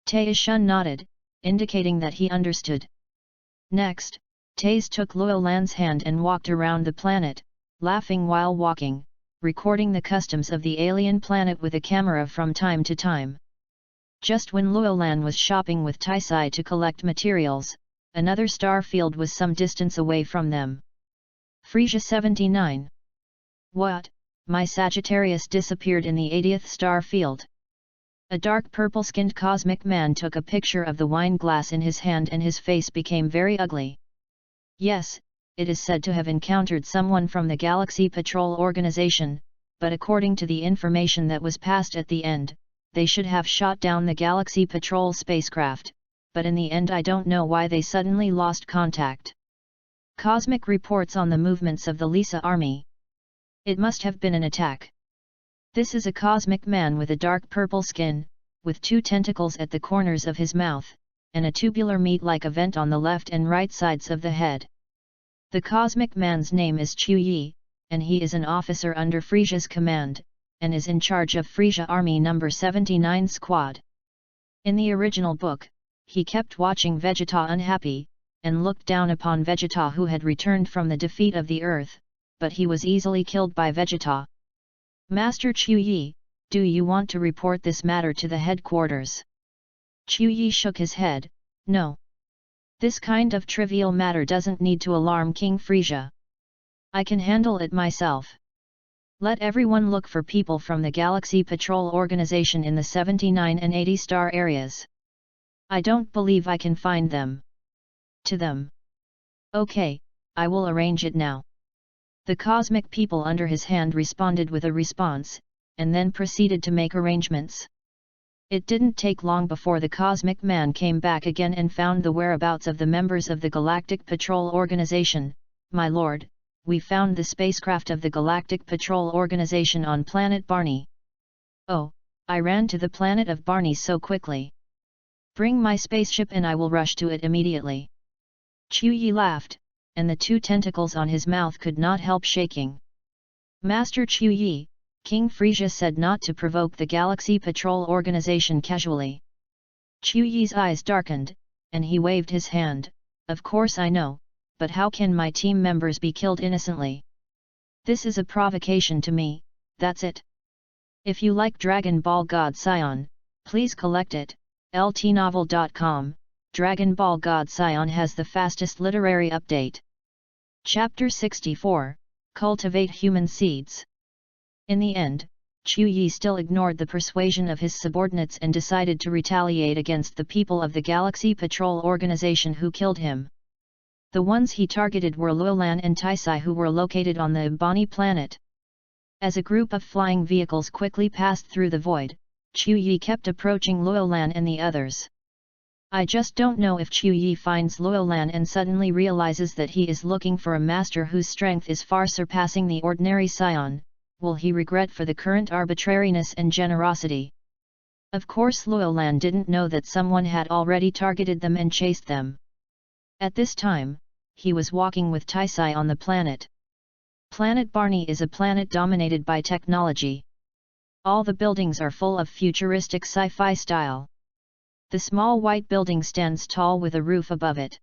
Taishun nodded, indicating that he understood. Next, Taze took Luolan's hand and walked around the planet, laughing while walking, recording the customs of the alien planet with a camera from time to time. Just when Luolan was shopping with Taisai to collect materials, another star field was some distance away from them. Frisia 79. What? My Sagittarius disappeared in the 80th star field. A dark purple-skinned cosmic man took a picture of the wine glass in his hand and his face became very ugly. Yes, it is said to have encountered someone from the Galaxy Patrol Organization, but according to the information that was passed at the end, they should have shot down the Galaxy Patrol spacecraft, but in the end I don't know why they suddenly lost contact. Cosmic reports on the movements of the Lisa army. It must have been an attack. This is a cosmic man with a dark purple skin, with 2 tentacles at the corners of his mouth, and a tubular meat-like vent on the left and right sides of the head. The cosmic man's name is Chu Yi, and he is an officer under Frisia's command, and is in charge of Frisia Army No. 79 Squad. In the original book, he kept watching Vegeta unhappy, and looked down upon Vegeta who had returned from the defeat of the Earth, but he was easily killed by Vegeta. Master Chu Yi, do you want to report this matter to the headquarters? Chu Yi shook his head, no. This kind of trivial matter doesn't need to alarm King Frisia. I can handle it myself. Let everyone look for people from the Galaxy Patrol Organization in the 79 and 80 star areas. I don't believe I can find them. To them. Okay, I will arrange it now. The cosmic people under his hand responded with a response, and then proceeded to make arrangements. It didn't take long before the cosmic man came back again and found the whereabouts of the members of the Galactic Patrol Organization. My lord, we found the spacecraft of the Galactic Patrol Organization on planet Barney. Oh, I ran to the planet of Barney so quickly. Bring my spaceship and I will rush to it immediately. Chu Yi laughed, and the 2 tentacles on his mouth could not help shaking. Master Chu Yi, King Frisia said not to provoke the Galaxy Patrol Organization casually. Chu Yi's eyes darkened, and he waved his hand. Of course I know, but how can my team members be killed innocently? This is a provocation to me, that's it. If you like Dragon Ball God Saiyan, please collect it. ltnovel.com. Dragon Ball God Saiyan has the fastest literary update. Chapter 64, Cultivate Human Seeds. In the end, Chu Yi still ignored the persuasion of his subordinates and decided to retaliate against the people of the Galaxy Patrol Organization who killed him. The ones he targeted were Luolan and Taisai who were located on the Ibani planet. As a group of flying vehicles quickly passed through the void, Chu Yi kept approaching Luolan and the others. I just don't know if Chu Yi finds Luolan and suddenly realizes that he is looking for a master whose strength is far surpassing the ordinary Saiyan, will he regret for the current arbitrariness and generosity? Of course Loyal didn't know that someone had already targeted them and chased them. At this time, he was walking with Taisai on the planet. Planet Barney is a planet dominated by technology. All the buildings are full of futuristic sci-fi style. The small white building stands tall with a roof above it.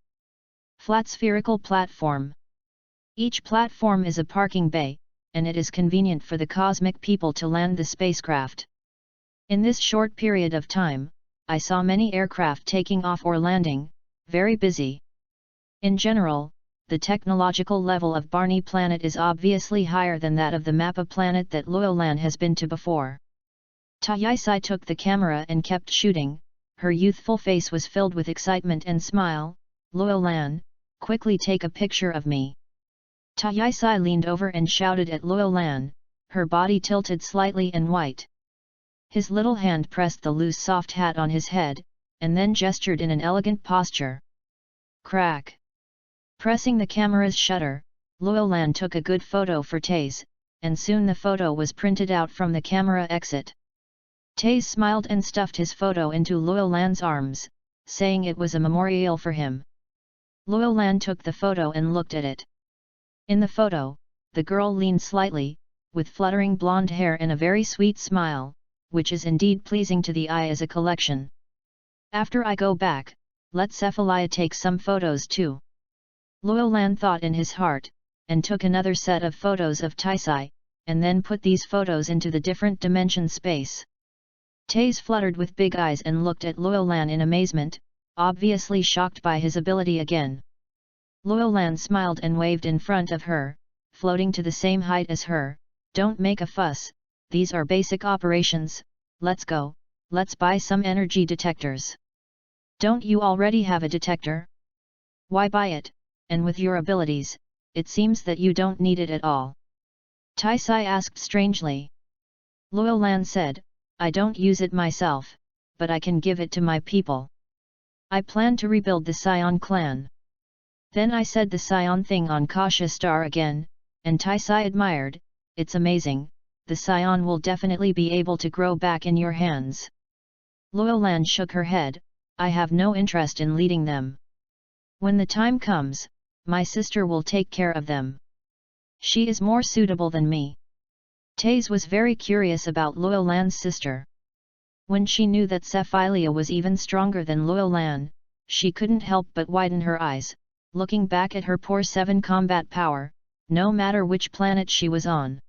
Flat spherical platform. Each platform is a parking bay, and it is convenient for the cosmic people to land the spacecraft. In this short period of time, I saw many aircraft taking off or landing, very busy. In general, the technological level of Barney Planet is obviously higher than that of the Mappa planet that Loyal has been to before. Taisai took the camera and kept shooting. Her youthful face was filled with excitement and smile. Loyal, quickly take a picture of me. Taisai leaned over and shouted at Loyal, her body tilted slightly and white. His little hand pressed the loose soft hat on his head, and then gestured in an elegant posture. Crack! Pressing the camera's shutter, Loyal took a good photo for Taze, and soon the photo was printed out from the camera exit. Taze smiled and stuffed his photo into Loyal arms, saying it was a memorial for him. Loyal took the photo and looked at it. In the photo, the girl leaned slightly, with fluttering blonde hair and a very sweet smile, which is indeed pleasing to the eye as a collection. After I go back, let Cephalia take some photos too. Loyal thought in his heart, and took another set of photos of Taisai, and then put these photos into the different dimension space. Taze fluttered with big eyes and looked at Loyal in amazement, obviously shocked by his ability again. Loyal smiled and waved in front of her, floating to the same height as her. Don't make a fuss, these are basic operations, let's go, let's buy some energy detectors. Don't you already have a detector? Why buy it, and with your abilities, it seems that you don't need it at all. Taisai asked strangely. Loyal said, I don't use it myself, but I can give it to my people. I plan to rebuild the Saiyan clan. Then I said the Saiyan thing on Kasha Star again, and Taisai admired, it's amazing, the Saiyan will definitely be able to grow back in your hands. Loyal shook her head, I have no interest in leading them. When the time comes, my sister will take care of them. She is more suitable than me. Taze was very curious about Loyal sister. When she knew that Cephalia was even stronger than Loyal, she couldn't help but widen her eyes, looking back at her poor 7 combat power, no matter which planet she was on.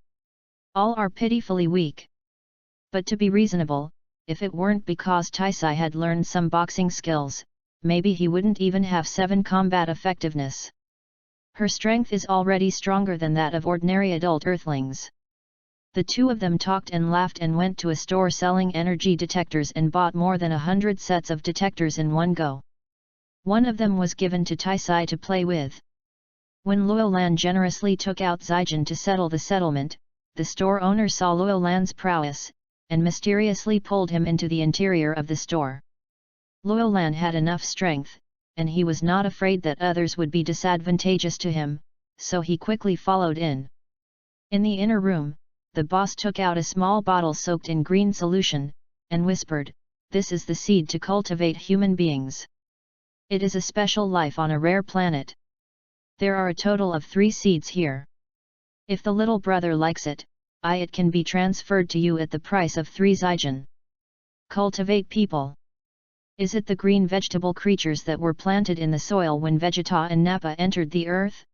All are pitifully weak. But to be reasonable, if it weren't because Taisai had learned some boxing skills, maybe he wouldn't even have 7 combat effectiveness. Her strength is already stronger than that of ordinary adult earthlings. The two of them talked and laughed and went to a store selling energy detectors and bought more than 100 sets of detectors in one go. One of them was given to Taisai to play with. When Loyal generously took out Zijin to settle the settlement, the store owner saw Loyal prowess, and mysteriously pulled him into the interior of the store. Loyal had enough strength, and he was not afraid that others would be disadvantageous to him, so he quickly followed in. In the inner room, the boss took out a small bottle soaked in green solution, and whispered, "This is the seed to cultivate human beings. It is a special life on a rare planet. There are a total of 3 seeds here. If the little brother likes it, it can be transferred to you at the price of 3 Zijin. Cultivate people. Is it the green vegetable creatures that were planted in the soil when Vegeta and Nappa entered the earth?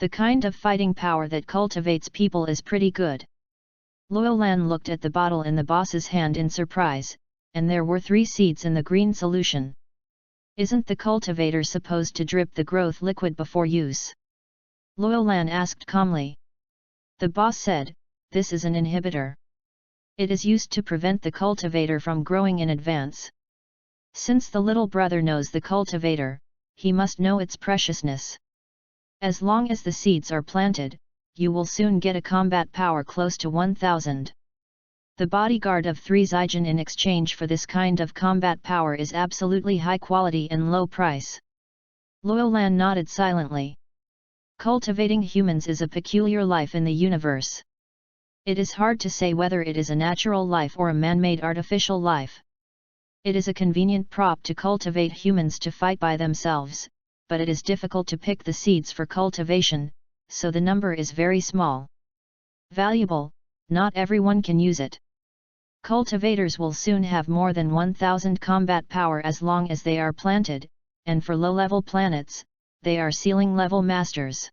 The kind of fighting power that cultivates people is pretty good." Loyal looked at the bottle in the boss's hand in surprise, and there were 3 seeds in the green solution. Isn't the cultivator supposed to drip the growth liquid before use? Loyal asked calmly. The boss said, "This is an inhibitor. It is used to prevent the cultivator from growing in advance. Since the little brother knows the cultivator, he must know its preciousness. As long as the seeds are planted, you will soon get a combat power close to 1000. The bodyguard of 3 Zijin in exchange for this kind of combat power is absolutely high quality and low price." Loyal nodded silently. Cultivating humans is a peculiar life in the universe. It is hard to say whether it is a natural life or a man-made artificial life. It is a convenient prop to cultivate humans to fight by themselves, but it is difficult to pick the seeds for cultivation, so the number is very small. Valuable, not everyone can use it. Cultivators will soon have more than 1000 combat power as long as they are planted, and for low-level planets, they are ceiling-level masters.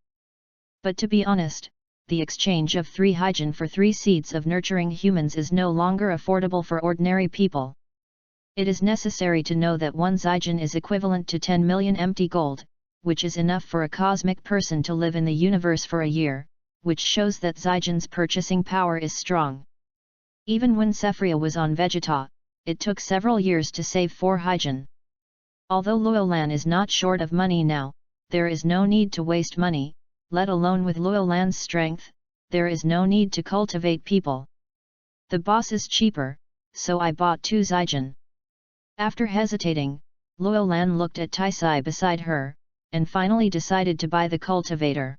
But to be honest, the exchange of 3 hygiene for 3 seeds of nurturing humans is no longer affordable for ordinary people. It is necessary to know that 1 Zygen is equivalent to 10 million empty gold, which is enough for a cosmic person to live in the universe for a year, which shows that Zygen's purchasing power is strong. Even when Sephria was on Vegeta, it took several years to save 4 hygiene. Although Loyolan is not short of money now, there is no need to waste money, let alone with Loyolan's strength, there is no need to cultivate people. The boss is cheaper, so I bought 2 Zygen. After hesitating, Loyolan looked at Taisai beside her, and finally decided to buy the cultivator.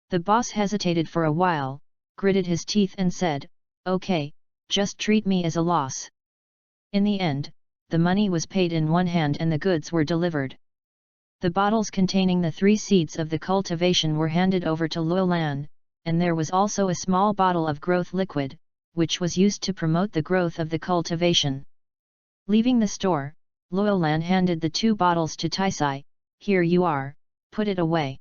The boss hesitated for a while, gritted his teeth and said, "Okay, just treat me as a loss." In the end, the money was paid in one hand and the goods were delivered. The bottles containing the 3 seeds of the cultivation were handed over to Loyolan, and there was also a small bottle of growth liquid, which was used to promote the growth of the cultivation. Leaving the store, Loyolan handed the 2 bottles to Taisai. "Here you are, put it away."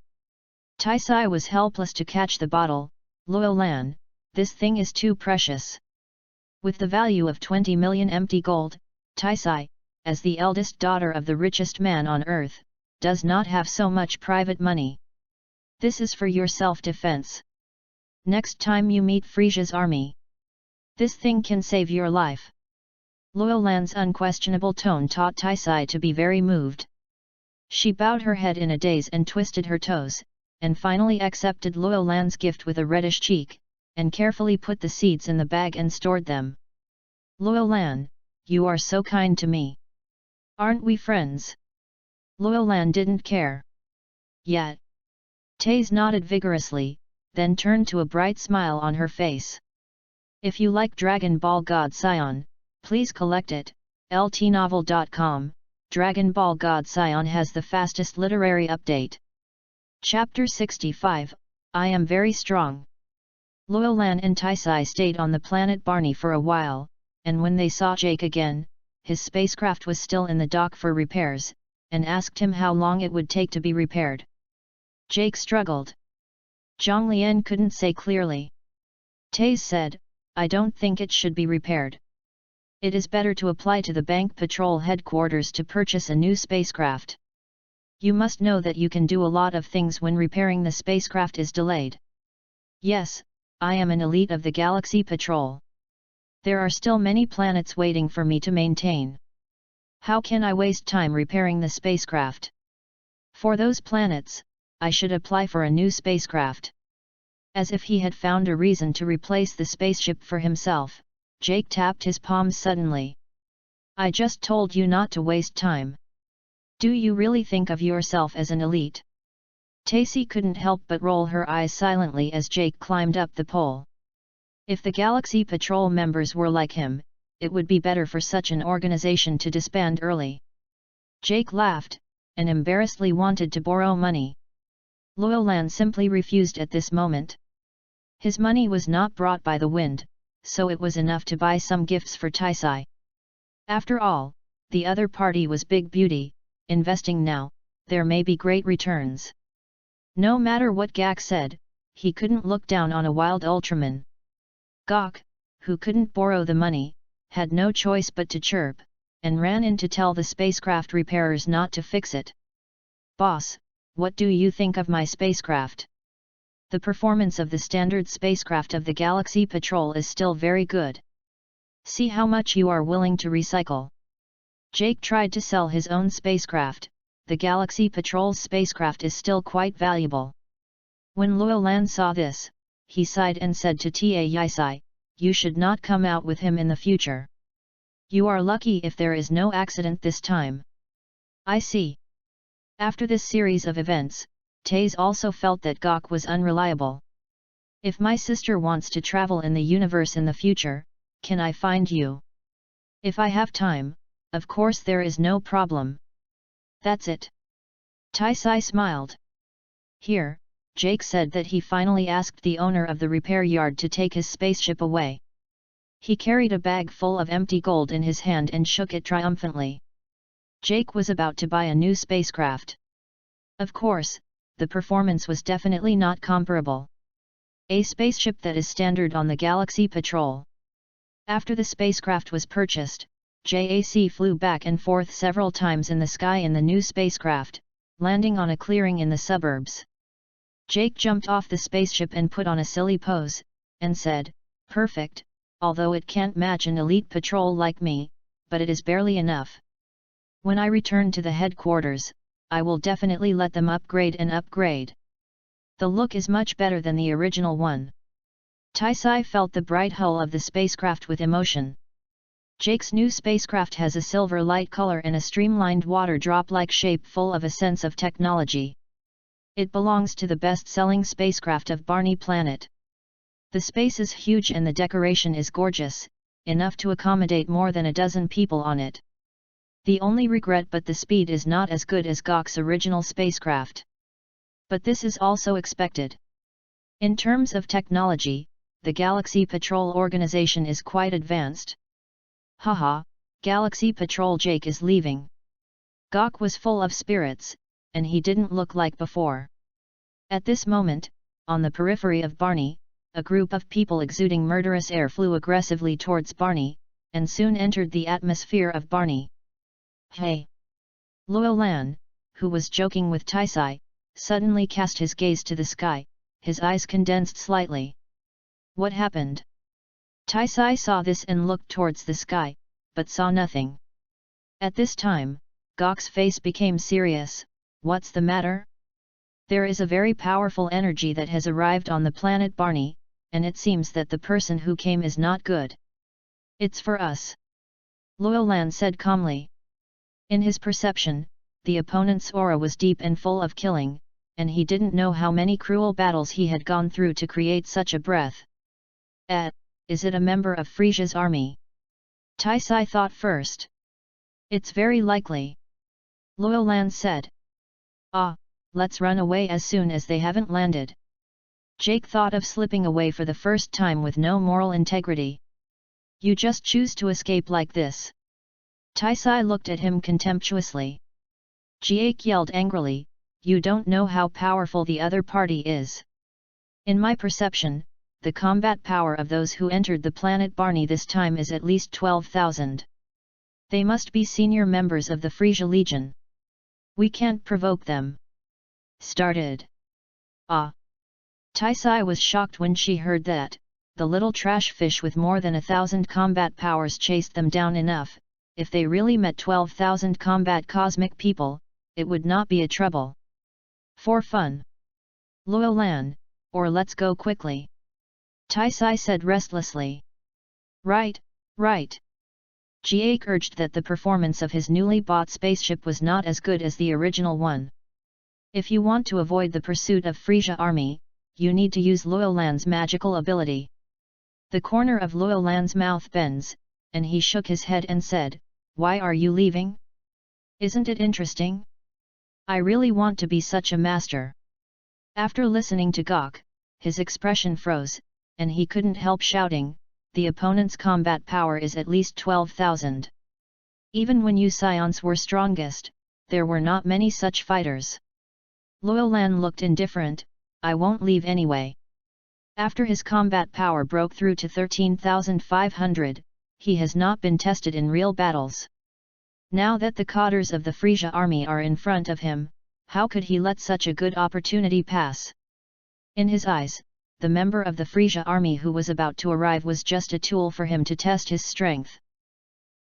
Taisai was helpless to catch the bottle. "Loyolan, this thing is too precious." With the value of 20 million empty gold, Taisai, as the eldest daughter of the richest man on earth, does not have so much private money. "This is for your self-defense. Next time you meet Frisia's army, this thing can save your life." Loyolan's unquestionable tone taught Taisai to be very moved. She bowed her head in a daze and twisted her toes, and finally accepted Loyolan's gift with a reddish cheek, and carefully put the seeds in the bag and stored them. "Loyolan, you are so kind to me. Aren't we friends?" Loyolan didn't care. "Yet." Taze nodded vigorously, then turned to a bright smile on her face. "If you like Dragon Ball God Saiyan, please collect it. ltnovel.com. Dragon Ball God Saiyan has the fastest literary update. Chapter 65, I Am Very Strong. Loyolan and Taisai stayed on the planet Barney for a while, and when they saw Jake again, his spacecraft was still in the dock for repairs, and asked him how long it would take to be repaired. Jake struggled. Zhonglian couldn't say clearly. Taze said, "I don't think it should be repaired. It is better to apply to the Bank Patrol headquarters to purchase a new spacecraft. You must know that you can do a lot of things when repairing the spacecraft is delayed." "Yes, I am an elite of the Galaxy Patrol. There are still many planets waiting for me to maintain. How can I waste time repairing the spacecraft? For those planets, I should apply for a new spacecraft." As if he had found a reason to replace the spaceship for himself, Jake tapped his palms suddenly. "I just told you not to waste time. Do you really think of yourself as an elite?" Tacy couldn't help but roll her eyes silently as Jake climbed up the pole. If the Galaxy Patrol members were like him, it would be better for such an organization to disband early. Jake laughed, and embarrassedly wanted to borrow money. Loyolan simply refused at this moment. His money was not brought by the wind, so it was enough to buy some gifts for Taisai. After all, the other party was Big Beauty. Investing now, there may be great returns. No matter what Gak said, he couldn't look down on a wild Ultraman. Gok, who couldn't borrow the money, had no choice but to chirp, and ran in to tell the spacecraft repairers not to fix it. "Boss, what do you think of my spacecraft? The performance of the standard spacecraft of the Galaxy Patrol is still very good. See how much you are willing to recycle." Jake tried to sell his own spacecraft. The Galaxy Patrol's spacecraft is still quite valuable. When Loyolan saw this, he sighed and said to Ta Yisai, "You should not come out with him in the future. You are lucky if there is no accident this time." "I see." After this series of events, Taze also felt that Gok was unreliable. If my sister wants to travel in the universe in the future, can I find you? If I have time, of course there is no problem. That's it. Taisai smiled. Here, Jake said that he finally asked the owner of the repair yard to take his spaceship away. He carried a bag full of empty gold in his hand and shook it triumphantly. Jake was about to buy a new spacecraft. Of course, the performance was definitely not comparable. A spaceship that is standard on the Galaxy Patrol. After the spacecraft was purchased, JAC flew back and forth several times in the sky in the new spacecraft, landing on a clearing in the suburbs. Jake jumped off the spaceship and put on a silly pose, and said, "Perfect, although it can't match an elite patrol like me, but it is barely enough. When I return to the headquarters, I will definitely let them upgrade and upgrade. The look is much better than the original one." Taisai felt the bright hull of the spacecraft with emotion. Jake's new spacecraft has a silver light color and a streamlined water drop-like shape full of a sense of technology. It belongs to the best-selling spacecraft of Barney Planet. The space is huge and the decoration is gorgeous, enough to accommodate more than a dozen people on it. The only regret but the speed is not as good as Gok's original spacecraft. But this is also expected. In terms of technology, the Galaxy Patrol organization is quite advanced. Haha, Galaxy Patrol Jake is leaving. Gok was full of spirits, and he didn't look like before. At this moment, on the periphery of Barney, a group of people exuding murderous air flew aggressively towards Barney, and soon entered the atmosphere of Barney. Hey! Luolan, who was joking with Taisai, suddenly cast his gaze to the sky, his eyes condensed slightly. What happened? Taisai saw this and looked towards the sky, but saw nothing. At this time, Gok's face became serious. What's the matter? There is a very powerful energy that has arrived on the planet Barney, and it seems that the person who came is not good. It's for us. Luolan said calmly. In his perception, the opponent's aura was deep and full of killing, and he didn't know how many cruel battles he had gone through to create such a breath. Is it a member of Frisia's army? Taisai thought first. It's very likely. Luolan said. Let's run away as soon as they haven't landed. Jake thought of slipping away for the first time with no moral integrity. You just choose to escape like this. Taisai looked at him contemptuously. Jake yelled angrily, you don't know how powerful the other party is. In my perception, the combat power of those who entered the planet Barney this time is at least 12,000. They must be senior members of the Frisia Legion. We can't provoke them. Started. Taisai was shocked when she heard that. The little trash fish with more than 1,000 combat powers chased them down enough. If they really met 12,000 combat cosmic people, it would not be a trouble. For fun. Luolan, or let's go quickly. Taisai said restlessly. Right. Jake urged that the performance of his newly bought spaceship was not as good as the original one. If you want to avoid the pursuit of Frisia army, you need to use Luolan's magical ability. The corner of Luolan's mouth bends, and he shook his head and said, why are you leaving? Isn't it interesting? I really want to be such a master. After listening to Gok, his expression froze, and he couldn't help shouting, the opponent's combat power is at least 12,000. Even when you Saiyans were strongest, there were not many such fighters. Luolan looked indifferent, I won't leave anyway. After his combat power broke through to 13,500, he has not been tested in real battles. Now that the cadres of the Frisia army are in front of him, how could he let such a good opportunity pass? In his eyes, the member of the Frisia army who was about to arrive was just a tool for him to test his strength.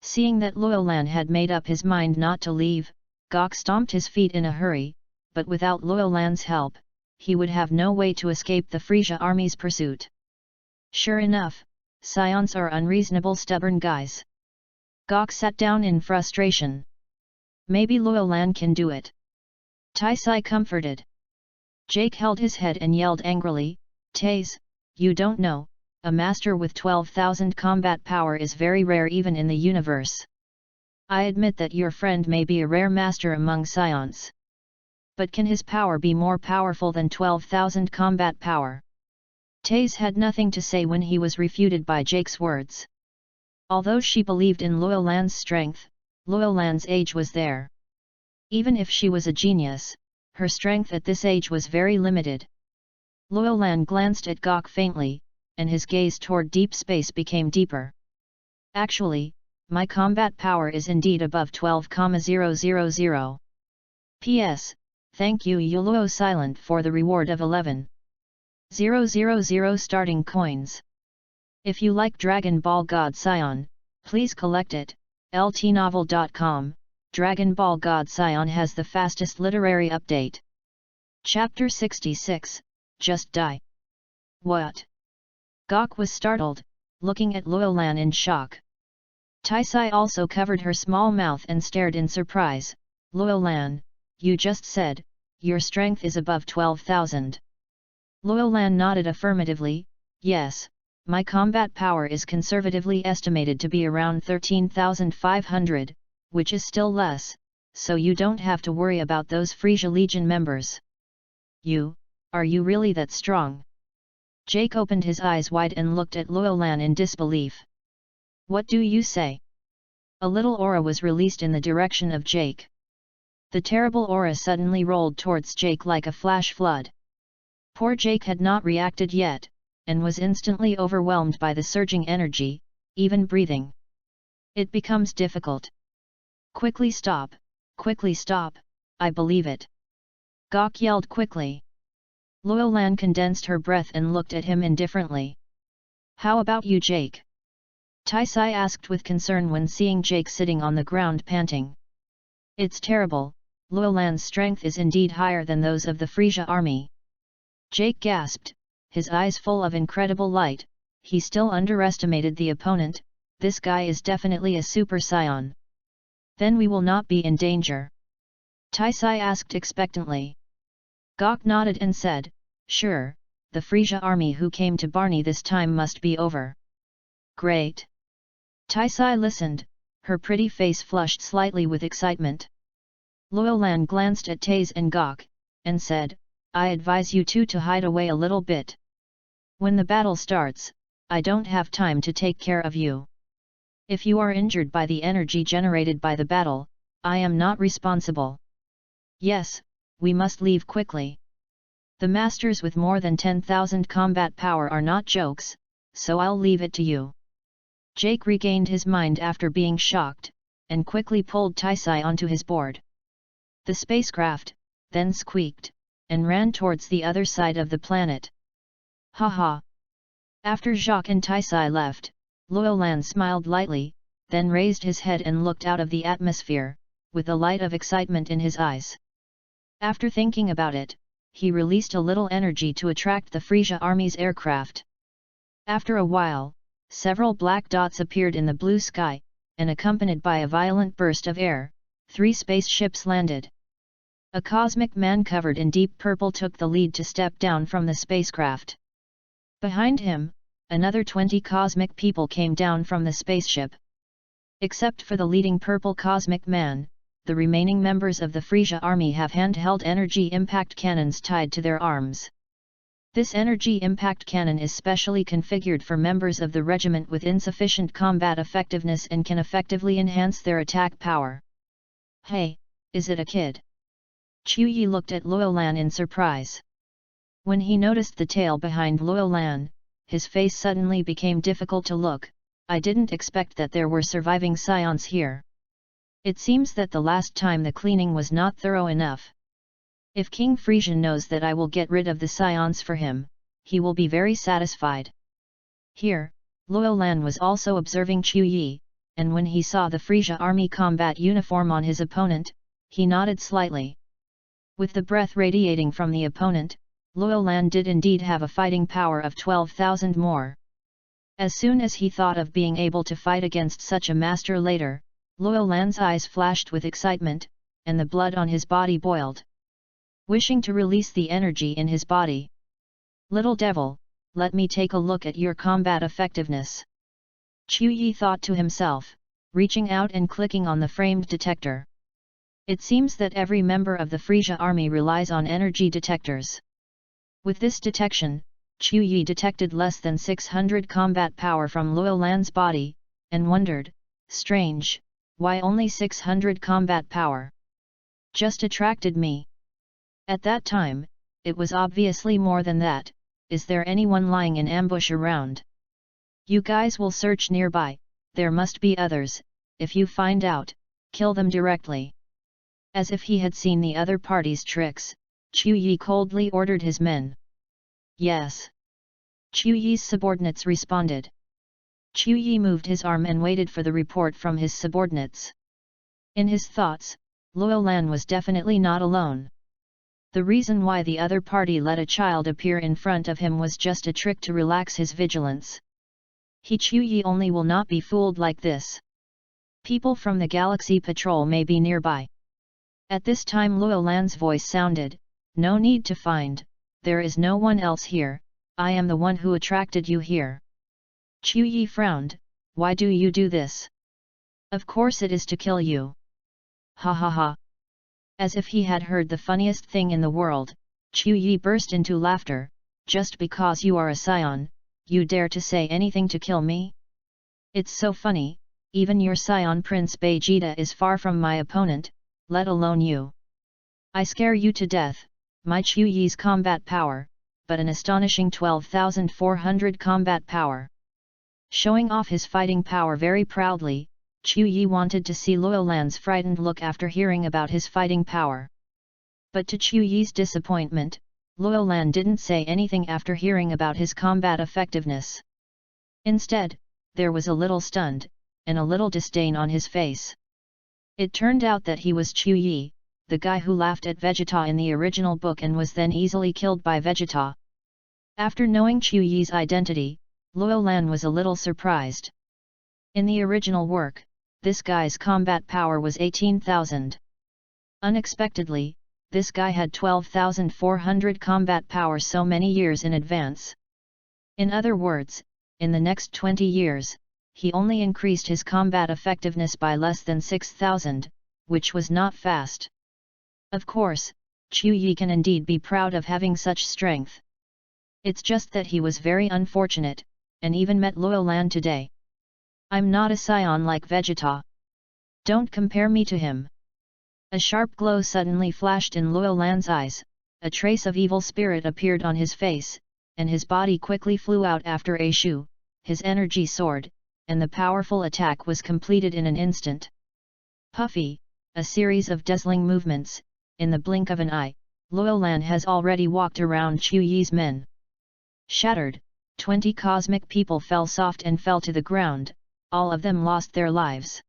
Seeing that Luolan had made up his mind not to leave, Gok stomped his feet in a hurry, but without Luolan's help, he would have no way to escape the Frisia army's pursuit. Sure enough, Saiyans are unreasonable stubborn guys. Gok sat down in frustration. Maybe Luolan can do it. Taisai comforted. Jake held his head and yelled angrily, Taise, you don't know, a master with 12,000 combat power is very rare even in the universe. I admit that your friend may be a rare master among Saiyans. But can his power be more powerful than 12,000 combat power? Taze had nothing to say when he was refuted by Jake's words. Although she believed in Luolan's strength, Luolan's age was there. Even if she was a genius, her strength at this age was very limited. Luolan glanced at Gok faintly, and his gaze toward deep space became deeper. Actually, my combat power is indeed above 12,000. P.S. Thank you Yuluo Silent for the reward of 11,000 starting coins. If you like Dragon Ball God Saiyan, please collect it. ltnovel.com. Dragon Ball God Saiyan has the fastest literary update. Chapter 66, Just Die. What? Gok was startled, looking at Luolan in shock. Taisai also covered her small mouth and stared in surprise. Luolan, you just said, your strength is above 12,000. Luolan nodded affirmatively, yes, my combat power is conservatively estimated to be around 13,500, which is still less, so you don't have to worry about those Frisia Legion members. Are you really that strong? Jake opened his eyes wide and looked at Luolan in disbelief. What do you say? A little aura was released in the direction of Jake. The terrible aura suddenly rolled towards Jake like a flash flood. Poor Jake had not reacted yet, and was instantly overwhelmed by the surging energy, even breathing. It becomes difficult. Quickly stop, I believe it. Gok yelled quickly. Luolan condensed her breath and looked at him indifferently. How about you Jake? Taisai asked with concern when seeing Jake sitting on the ground panting. It's terrible, Luolan's strength is indeed higher than those of the Frisia army. Jake gasped, his eyes full of incredible light. He still underestimated the opponent. This guy is definitely a Super Saiyan. Then we will not be in danger? Taisai asked expectantly. Gok nodded and said, sure, the Frisia army who came to Barney this time must be over. Great. Taisai listened, her pretty face flushed slightly with excitement. Luolan glanced at Taze and Gok, and said, I advise you two to hide away a little bit. When the battle starts, I don't have time to take care of you. If you are injured by the energy generated by the battle, I am not responsible. Yes, we must leave quickly. The masters with more than 10,000 combat power are not jokes, so I'll leave it to you. Jake regained his mind after being shocked, and quickly pulled Taisai onto his board. The spacecraft, then squeaked, and ran towards the other side of the planet. Haha! After Jacques and Taisai left, Luolan smiled lightly, then raised his head and looked out of the atmosphere, with a light of excitement in his eyes. After thinking about it, he released a little energy to attract the Frisia army's aircraft. After a while, several black dots appeared in the blue sky, and accompanied by a violent burst of air, 3 spaceships landed. A cosmic man covered in deep purple took the lead to step down from the spacecraft. Behind him, another 20 cosmic people came down from the spaceship. Except for the leading purple cosmic man, the remaining members of the Frisia army have handheld energy impact cannons tied to their arms. This energy impact cannon is specially configured for members of the regiment with insufficient combat effectiveness and can effectively enhance their attack power. Hey, is it a kid? Chuyi looked at Luolan in surprise. When he noticed the tail behind Luolan, his face suddenly became difficult to look. I didn't expect that there were surviving Saiyans here. It seems that the last time the cleaning was not thorough enough. If King Frisian knows that I will get rid of the Saiyans for him, he will be very satisfied. Here, Luolan was also observing Chuyi, and when he saw the Frisia army combat uniform on his opponent, he nodded slightly. With the breath radiating from the opponent, Luolan did indeed have a fighting power of 12,000 more. As soon as he thought of being able to fight against such a master later, Luolan's eyes flashed with excitement, and the blood on his body boiled. Wishing to release the energy in his body. Little devil, let me take a look at your combat effectiveness. Chu Yi thought to himself, reaching out and clicking on the framed detector. It seems that every member of the Frisia army relies on energy detectors. With this detection, Chu Yi detected less than 600 combat power from Luo Lan's body, and wondered, strange, why only 600 combat power? Just attracted me. At that time, it was obviously more than that. Is there anyone lying in ambush around? You guys will search nearby, there must be others, if you find out, kill them directly. As if he had seen the other party's tricks, Chu Yi coldly ordered his men. Yes. Chu Yi's subordinates responded. Chu Yi moved his arm and waited for the report from his subordinates. In his thoughts, Luo Lan was definitely not alone. The reason why the other party let a child appear in front of him was just a trick to relax his vigilance. Chu Yi only will not be fooled like this. People from the Galaxy Patrol may be nearby. At this time Luo Lan's voice sounded, no need to find, there is no one else here, I am the one who attracted you here. Chu Yi frowned, why do you do this? Of course it is to kill you. Ha ha ha. As if he had heard the funniest thing in the world, Chu Yi burst into laughter, just because you are a Saiyan, you dare to say anything to kill me? It's so funny, even your Saiyan Prince Vegeta is far from my opponent, let alone you. I scare you to death, my Chu Yi's combat power, but an astonishing 12,400 combat power. Showing off his fighting power very proudly, Chu Yi wanted to see Luo Lan's frightened look after hearing about his fighting power. But to Chu Yi's disappointment, Luo Lan didn't say anything after hearing about his combat effectiveness. Instead, there was a little stunned, and a little disdain on his face. It turned out that he was Chu Yi, the guy who laughed at Vegeta in the original book and was then easily killed by Vegeta. After knowing Chu Yi's identity, Luo Lan was a little surprised. In the original work, this guy's combat power was 18,000. Unexpectedly, this guy had 12,400 combat power so many years in advance. In other words, in the next 20 years, he only increased his combat effectiveness by less than 6,000, which was not fast. Of course, Chu Yi can indeed be proud of having such strength. It's just that he was very unfortunate, and even met Luo Lan today. I'm not a Saiyan like Vegeta. Don't compare me to him. A sharp glow suddenly flashed in Luo Lan's eyes, a trace of evil spirit appeared on his face, and his body quickly flew out after a shoe, his energy soared, and the powerful attack was completed in an instant. Puffy, a series of dazzling movements, in the blink of an eye, Luo Lan has already walked around Chu Yi's men. Shattered, 20 cosmic people fell soft and fell to the ground, all of them lost their lives.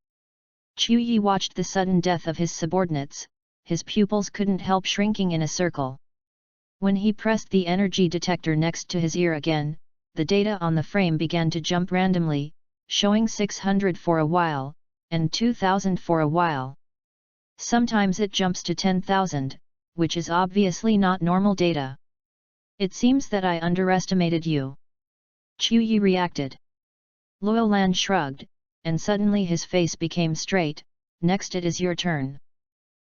Chu Yi watched the sudden death of his subordinates, his pupils couldn't help shrinking in a circle. When he pressed the energy detector next to his ear again, the data on the frame began to jump randomly, showing 600 for a while, and 2000 for a while. Sometimes it jumps to 10,000, which is obviously not normal data. It seems that I underestimated you. Chu Yi reacted. Luo Lan shrugged, and suddenly his face became straight. Next it is your turn.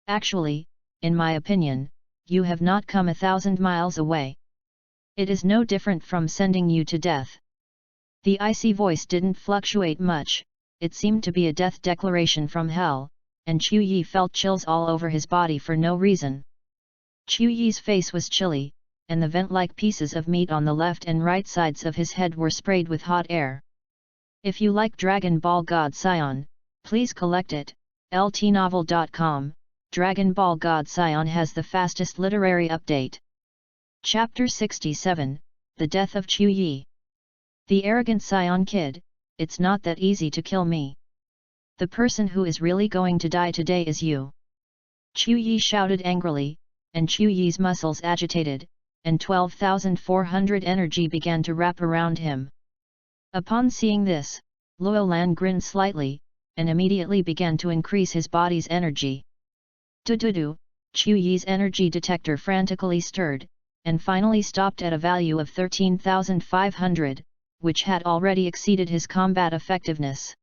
Actually, in my opinion, you have not come 1,000 miles away. It is no different from sending you to death. The icy voice didn't fluctuate much, it seemed to be a death declaration from hell, and Chu Yi felt chills all over his body for no reason. Chu Yi's face was chilly, and the vent-like pieces of meat on the left and right sides of his head were sprayed with hot air. If you like Dragon Ball God Saiyan, please collect it. ltnovel.com, Dragon Ball God Saiyan has the fastest literary update. Chapter 67, The Death of Chu Yi. The arrogant Saiyan kid, it's not that easy to kill me. The person who is really going to die today is you. Chu Yi shouted angrily, and Chu Yi's muscles agitated, and 12,400 energy began to wrap around him. Upon seeing this, Luo Lan grinned slightly, and immediately began to increase his body's energy. Du-du-du, Chu Yi's energy detector frantically stirred, and finally stopped at a value of 13,500, which had already exceeded his combat effectiveness.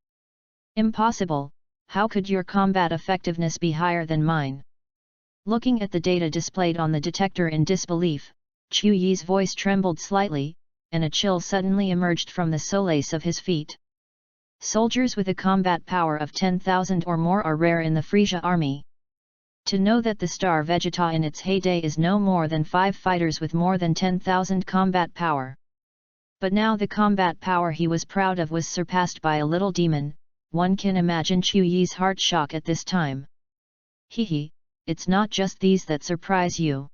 Impossible, how could your combat effectiveness be higher than mine? Looking at the data displayed on the detector in disbelief, Chu Yi's voice trembled slightly, and a chill suddenly emerged from the solace of his feet. Soldiers with a combat power of 10,000 or more are rare in the Frisia army. To know that the Star Vegeta in its heyday is no more than 5 fighters with more than 10,000 combat power. But now the combat power he was proud of was surpassed by a little demon. One can imagine Chu Yi's heart shock at this time. Hehe, it's not just these that surprise you.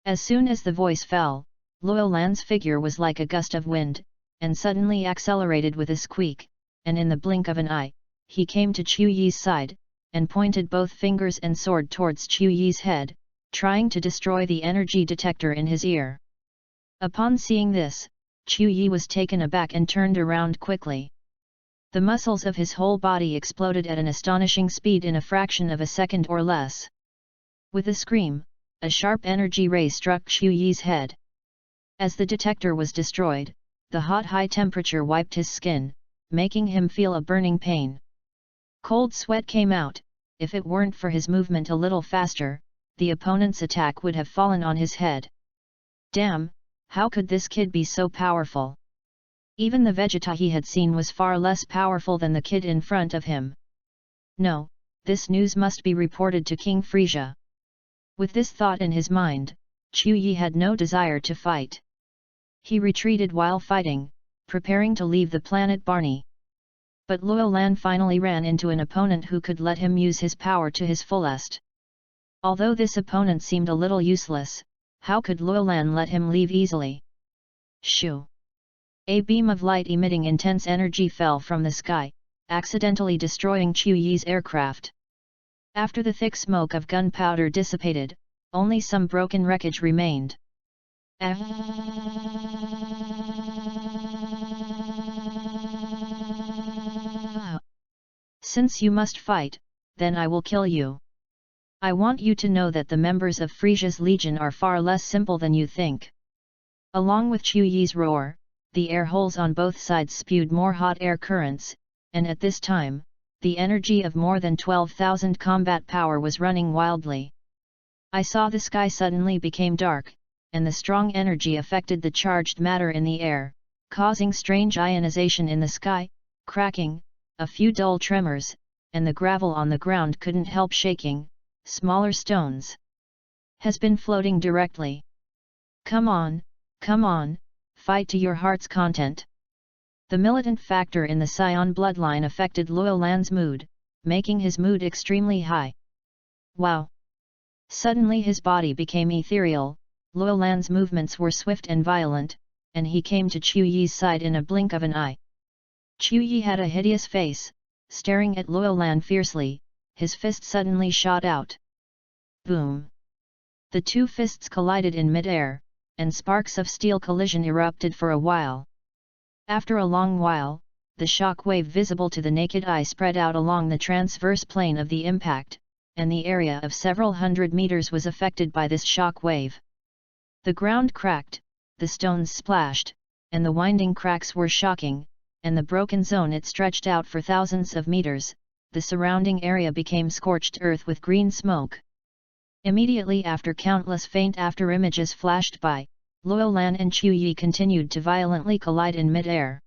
As soon as the voice fell, Luo Lan's figure was like a gust of wind, and suddenly accelerated with a squeak, and in the blink of an eye, he came to Chu Yi's side, and pointed both fingers and sword towards Chu Yi's head, trying to destroy the energy detector in his ear. Upon seeing this, Chu Yi was taken aback and turned around quickly. The muscles of his whole body exploded at an astonishing speed in a fraction of a second or less. With a scream, a sharp energy ray struck Chu Yi's head. As the detector was destroyed, the hot high temperature wiped his skin, making him feel a burning pain. Cold sweat came out. If it weren't for his movement a little faster, the opponent's attack would have fallen on his head. Damn, how could this kid be so powerful? Even the Vegeta he had seen was far less powerful than the kid in front of him. No, this news must be reported to King Frisia. With this thought in his mind, Chu Yi had no desire to fight. He retreated while fighting, preparing to leave the planet Barney. But Luo Lan finally ran into an opponent who could let him use his power to his fullest. Although this opponent seemed a little useless, how could Luo Lan let him leave easily? Shoo! A beam of light emitting intense energy fell from the sky, accidentally destroying Chu Yi's aircraft. After the thick smoke of gunpowder dissipated, only some broken wreckage remained. Since you must fight, then I will kill you. I want you to know that the members of Frisia's legion are far less simple than you think. Along with Chu Yi's roar, the air holes on both sides spewed more hot air currents, and at this time, the energy of more than 12,000 combat power was running wildly. I saw the sky suddenly became dark, and the strong energy affected the charged matter in the air, causing strange ionization in the sky, cracking, a few dull tremors, and the gravel on the ground couldn't help shaking. Smaller stones has been floating directly. Come on, fight to your heart's content. The militant factor in the Saiyan bloodline affected Luo Lan's mood, making his mood extremely high. Wow! Suddenly his body became ethereal, Luo Lan's movements were swift and violent, and he came to Chu Yi's side in a blink of an eye. Chu Yi had a hideous face, staring at Luo Lan fiercely, his fist suddenly shot out. Boom! The two fists collided in mid-air, and sparks of steel collision erupted for a while. After a long while, the shock wave visible to the naked eye spread out along the transverse plane of the impact, and the area of several hundred meters was affected by this shock wave. The ground cracked, the stones splashed, and the winding cracks were shocking, and the broken zone it stretched out for thousands of meters. The surrounding area became scorched earth with green smoke. Immediately after, countless faint after-images flashed by. Luo Lan and Chu Yi continued to violently collide in mid-air.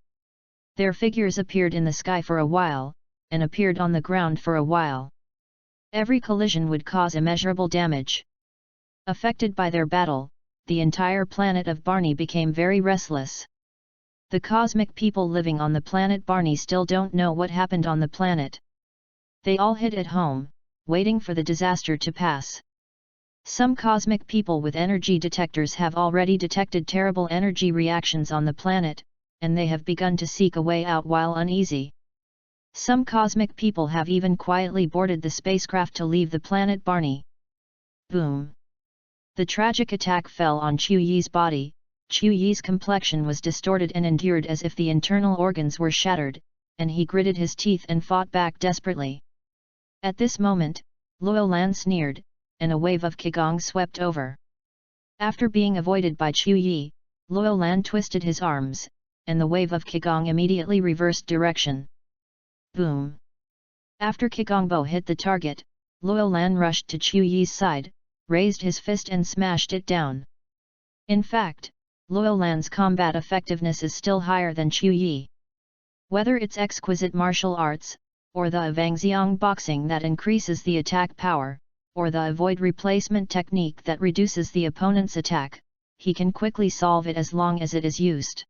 Their figures appeared in the sky for a while, and appeared on the ground for a while. Every collision would cause immeasurable damage. Affected by their battle, the entire planet of Barney became very restless. The cosmic people living on the planet Barney still don't know what happened on the planet. They all hid at home, waiting for the disaster to pass. Some cosmic people with energy detectors have already detected terrible energy reactions on the planet, and they have begun to seek a way out while uneasy. Some cosmic people have even quietly boarded the spacecraft to leave the planet Barney. Boom! The tragic attack fell on Chu Yi's body. Chu Yi's complexion was distorted and endured as if the internal organs were shattered, and he gritted his teeth and fought back desperately. At this moment, Luo Lan sneered, and a wave of qigong swept over. After being avoided by Chu Yi, Luo Lan twisted his arms, and the wave of Qigong immediately reversed direction. Boom! After Qigong Bo hit the target, Luo Lan rushed to Chu Yi's side, raised his fist and smashed it down. In fact, Luo Lan's combat effectiveness is still higher than Chu Yi. Whether it's exquisite martial arts, or the Avangxiang boxing that increases the attack power, or the avoid replacement technique that reduces the opponent's attack, he can quickly solve it as long as it is used.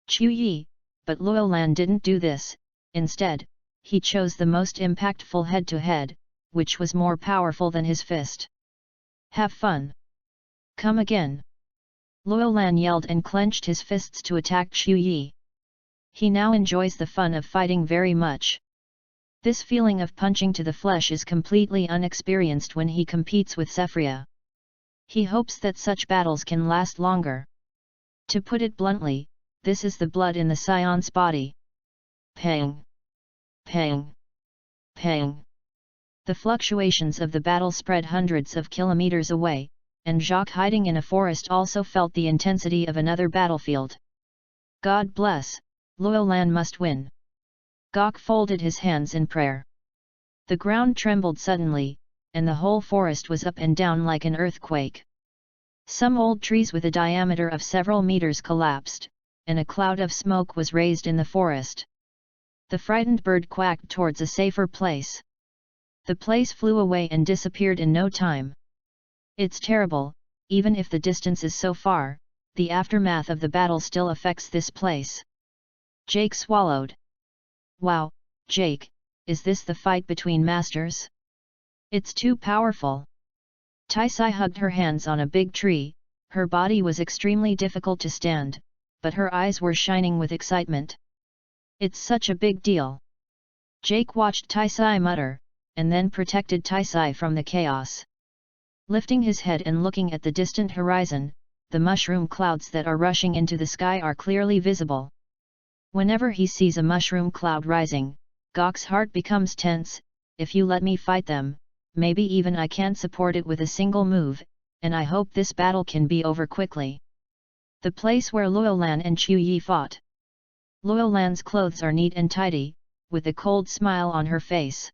Chu Yi, but Luo Lan didn't do this. Instead, he chose the most impactful head-to-head, which was more powerful than his fist. Have fun! Come again! Luo Lan yelled and clenched his fists to attack Chu Yi. He now enjoys the fun of fighting very much. This feeling of punching to the flesh is completely unexperienced when he competes with Zephyria. He hopes that such battles can last longer. To put it bluntly, this is the blood in the Saiyan's body. Pang! Pang! Pang! The fluctuations of the battle spread hundreds of kilometers away, and Jacques hiding in a forest also felt the intensity of another battlefield. God bless, Luo Lan must win. Gok folded his hands in prayer. The ground trembled suddenly, and the whole forest was up and down like an earthquake. Some old trees with a diameter of several meters collapsed, and a cloud of smoke was raised in the forest. The frightened bird quacked towards a safer place. The place flew away and disappeared in no time. It's terrible, even if the distance is so far, the aftermath of the battle still affects this place. Jake swallowed. Wow, Jake, is this the fight between masters? It's too powerful. Taisai hugged her hands on a big tree. Her body was extremely difficult to stand, but her eyes were shining with excitement. It's such a big deal. Jake watched Taisai mutter, and then protected Taisai from the chaos. Lifting his head and looking at the distant horizon, the mushroom clouds that are rushing into the sky are clearly visible. Whenever he sees a mushroom cloud rising, Gok's heart becomes tense. If you let me fight them, maybe even I can support it with a single move, and I hope this battle can be over quickly. The place where Luo Lan and Chu Yi fought. Luo Lan's clothes are neat and tidy, with a cold smile on her face.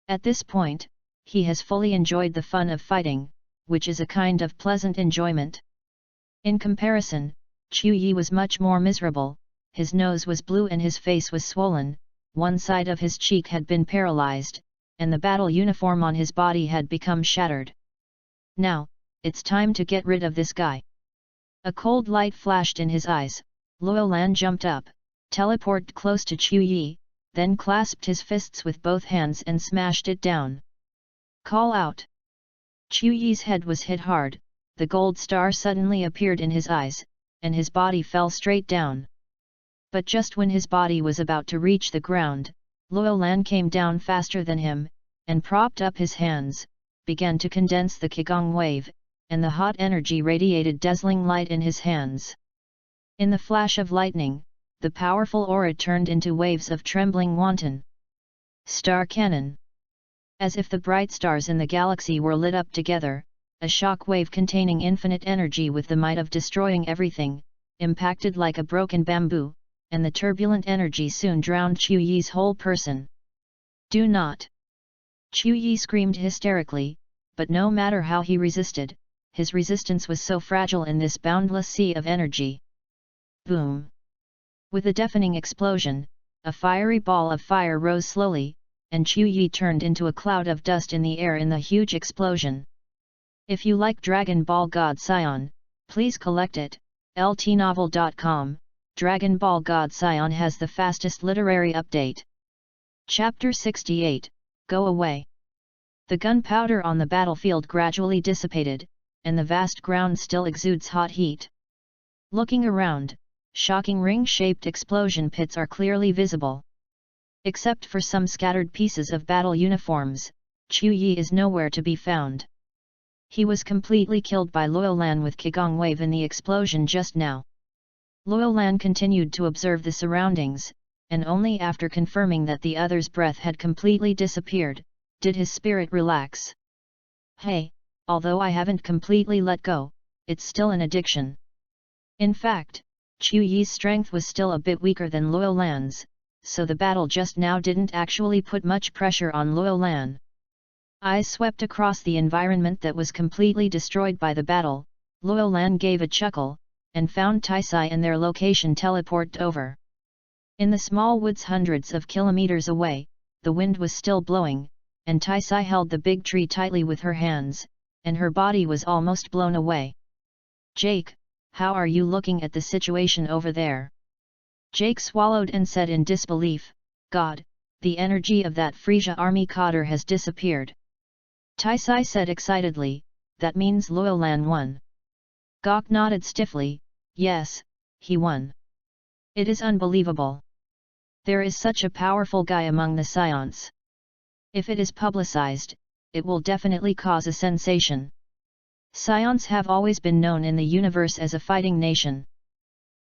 At this point, he has fully enjoyed the fun of fighting, which is a kind of pleasant enjoyment. In comparison, Chu Yi was much more miserable. His nose was blue and his face was swollen, one side of his cheek had been paralyzed, and the battle uniform on his body had become shattered. Now, it's time to get rid of this guy. A cold light flashed in his eyes. Luo Lan jumped up, teleported close to Chu Yi, then clasped his fists with both hands and smashed it down. Call out! Chu Yi's head was hit hard, the gold star suddenly appeared in his eyes, and his body fell straight down. But just when his body was about to reach the ground, Luo Lan came down faster than him, and propped up his hands, began to condense the Qigong wave, and the hot energy radiated dazzling light in his hands. In the flash of lightning, the powerful aura turned into waves of trembling wanton. Star cannon. As if the bright stars in the galaxy were lit up together, a shock wave containing infinite energy with the might of destroying everything, impacted like a broken bamboo, and the turbulent energy soon drowned Chu Yi's whole person. Do not! Chu Yi screamed hysterically, but no matter how he resisted, his resistance was so fragile in this boundless sea of energy. Boom! With a deafening explosion, a fiery ball of fire rose slowly, and Chu Yi turned into a cloud of dust in the air in the huge explosion. If you like Dragon Ball God Saiyan, please collect it. ltnovel.com. Dragon Ball God Saiyan has the fastest literary update. Chapter 68, Go Away. The gunpowder on the battlefield gradually dissipated, and the vast ground still exudes hot heat. Looking around, shocking ring-shaped explosion pits are clearly visible. Except for some scattered pieces of battle uniforms, Chu Yi is nowhere to be found. He was completely killed by Luo Lan with Qigong wave in the explosion just now. Luo Lan continued to observe the surroundings, and only after confirming that the other's breath had completely disappeared, did his spirit relax. Hey, although I haven't completely let go, it's still an addiction. In fact, Chu Yi's strength was still a bit weaker than Luo Lan's, so the battle just now didn't actually put much pressure on Luo Lan. Eyes swept across the environment that was completely destroyed by the battle. Luo Lan gave a chuckle, and found Taisai and their location teleported over. In the small woods hundreds of kilometers away, the wind was still blowing, and Taisai held the big tree tightly with her hands, and her body was almost blown away. "Jake, how are you looking at the situation over there?" Jake swallowed and said in disbelief, "God, the energy of that Frisia army cadre has disappeared." Taisai said excitedly, "That means Luo Lan won." Gok nodded stiffly, "Yes, he won. It is unbelievable. There is such a powerful guy among the Saiyans. If it is publicized, it will definitely cause a sensation. Saiyans have always been known in the universe as a fighting nation.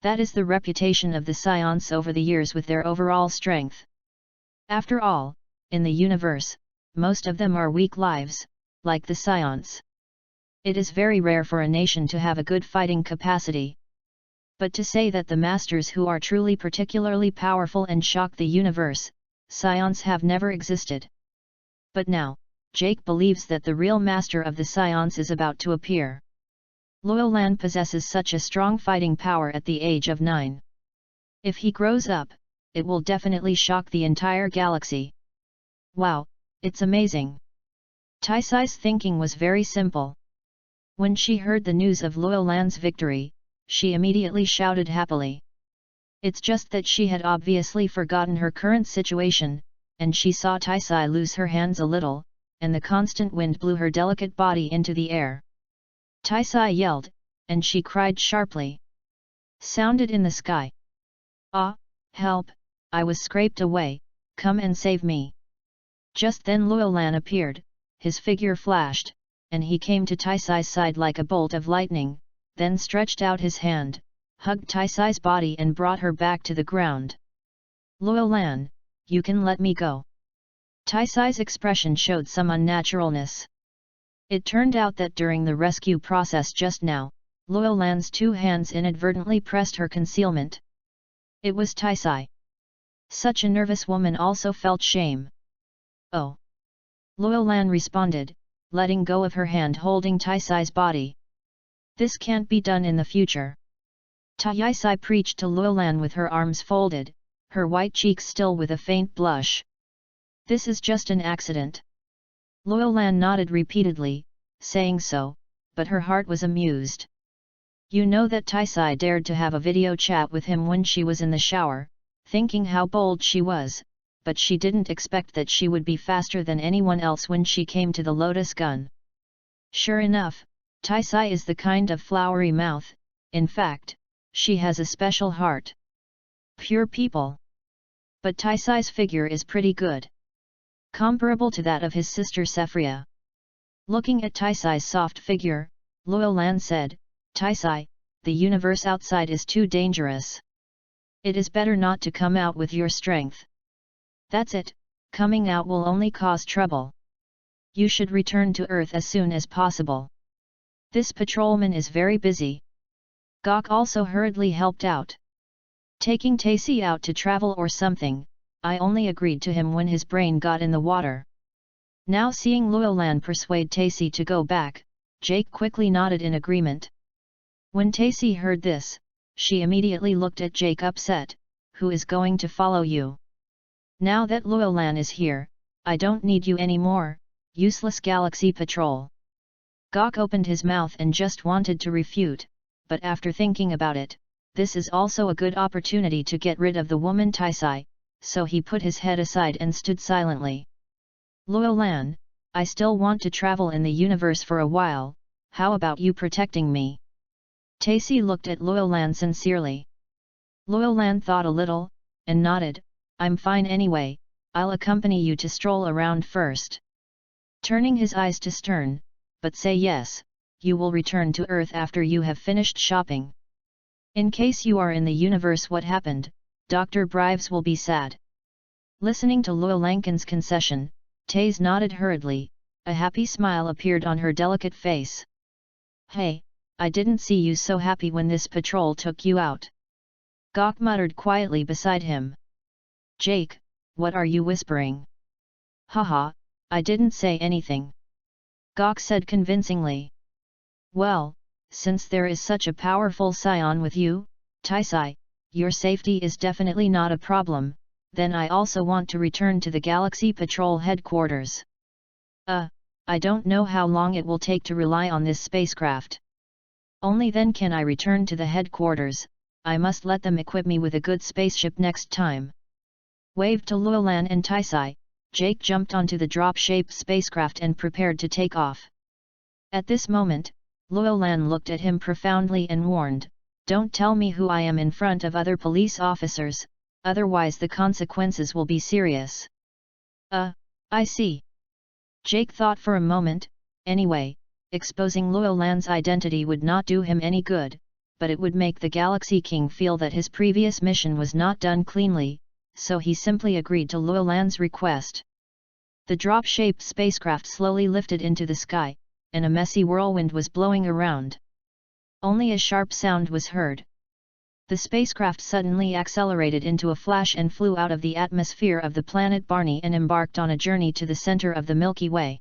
That is the reputation of the Saiyans over the years with their overall strength. After all, in the universe, most of them are weak lives, like the Saiyans. It is very rare for a nation to have a good fighting capacity. But to say that the masters who are truly particularly powerful and shock the universe, Saiyans have never existed. But now, Jake believes that the real master of the Saiyans is about to appear. Luo Lan possesses such a strong fighting power at the age of 9. If he grows up, it will definitely shock the entire galaxy. Wow, it's amazing. Taisai's thinking was very simple. When she heard the news of Luo Lan's victory, she immediately shouted happily. It's just that she had obviously forgotten her current situation, and she saw Taisai lose her hands a little, and the constant wind blew her delicate body into the air. Taisai yelled, and she cried sharply. Sounded in the sky. "Ah, help, I was scraped away, come and save me." Just then Luo Lan appeared, his figure flashed, and he came to Taisai's side like a bolt of lightning, then stretched out his hand, hugged Taisai's body and brought her back to the ground. "Luo Lan, you can let me go." Taisai's expression showed some unnaturalness. It turned out that during the rescue process just now, Luo Lan's 2 hands inadvertently pressed her concealment. It was Taisai. Such a nervous woman also felt shame. "Oh!" Luo Lan responded, letting go of her hand holding Taisai's body. "This can't be done in the future." Taisai preached to Luo Lan with her arms folded, her white cheeks still with a faint blush. "This is just an accident." Luo Lan nodded repeatedly, saying so, but her heart was amused. You know that Taisai dared to have a video chat with him when she was in the shower, thinking how bold she was, but she didn't expect that she would be faster than anyone else when she came to the lotus gun. Sure enough, Taisai is the kind of flowery mouth, in fact, she has a special heart. Pure people. But Taisai's figure is pretty good. Comparable to that of his sister Sephria. Looking at Taisai's soft figure, Luo Lan said, "Taisai, the universe outside is too dangerous. It is better not to come out with your strength. That's it, coming out will only cause trouble. You should return to Earth as soon as possible. This patrolman is very busy." Gok also hurriedly helped out. "Taking Taisi out to travel or something, I only agreed to him when his brain got in the water." Now seeing Luo Lan persuade Taisi to go back, Jake quickly nodded in agreement. When Taisi heard this, she immediately looked at Jake upset. "Who is going to follow you? Now that Luo Lan is here, I don't need you anymore, useless galaxy patrol." Gok opened his mouth and just wanted to refute, but after thinking about it, this is also a good opportunity to get rid of the woman Taisai, so he put his head aside and stood silently. "Luo Lan, I still want to travel in the universe for a while, how about you protecting me?" Taisi looked at Luo Lan sincerely. Luo Lan thought a little, and nodded, "I'm fine anyway, I'll accompany you to stroll around first." Turning his eyes to Stern, "But say yes, you will return to Earth after you have finished shopping. In case you are in the universe what happened, Dr. Brives will be sad." Listening to Luo Lankin's concession, Taze nodded hurriedly, a happy smile appeared on her delicate face. "Hey, I didn't see you so happy when this patrol took you out. Gok muttered quietly beside him. Jake, what are you whispering? Haha, I didn't say anything. Gok said convincingly. Well, since there is such a powerful Saiyan with you, Taisai, your safety is definitely not a problem, then I also want to return to the Galaxy Patrol headquarters. I don't know how long it will take to rely on this spacecraft. Only then can I return to the headquarters. I must let them equip me with a good spaceship next time. Waved to Luolan and Taisai, Jake jumped onto the drop-shaped spacecraft and prepared to take off. At this moment, Luolan looked at him profoundly and warned, "Don't tell me who I am in front of other police officers, otherwise the consequences will be serious." I see. Jake thought for a moment. Anyway, exposing Luolan's identity would not do him any good, but it would make the Galaxy King feel that his previous mission was not done cleanly, so he simply agreed to Luolan's request. The drop-shaped spacecraft slowly lifted into the sky, and a messy whirlwind was blowing around. Only a sharp sound was heard. The spacecraft suddenly accelerated into a flash and flew out of the atmosphere of the planet Barney and embarked on a journey to the center of the Milky Way.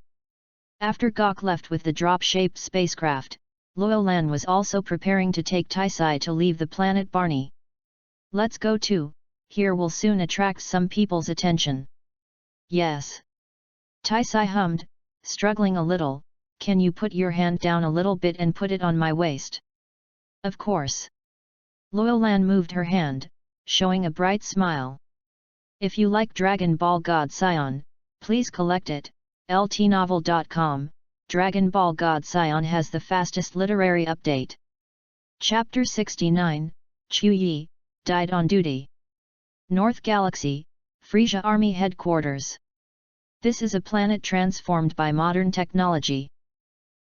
After Gok left with the drop-shaped spacecraft, Luolan was also preparing to take Taisai to leave the planet Barney. "Let's go too, here will soon attract some people's attention." "Yes." Taisai hummed, struggling a little. "Can you put your hand down a little bit and put it on my waist?" "Of course." Luolan moved her hand, showing a bright smile. If you like Dragon Ball God Saiyan, please collect it. ltnovel.com, Dragon Ball God Saiyan has the fastest literary update. Chapter 69, Chu Yi, died on duty. North Galaxy, Frisia Army Headquarters. This is a planet transformed by modern technology.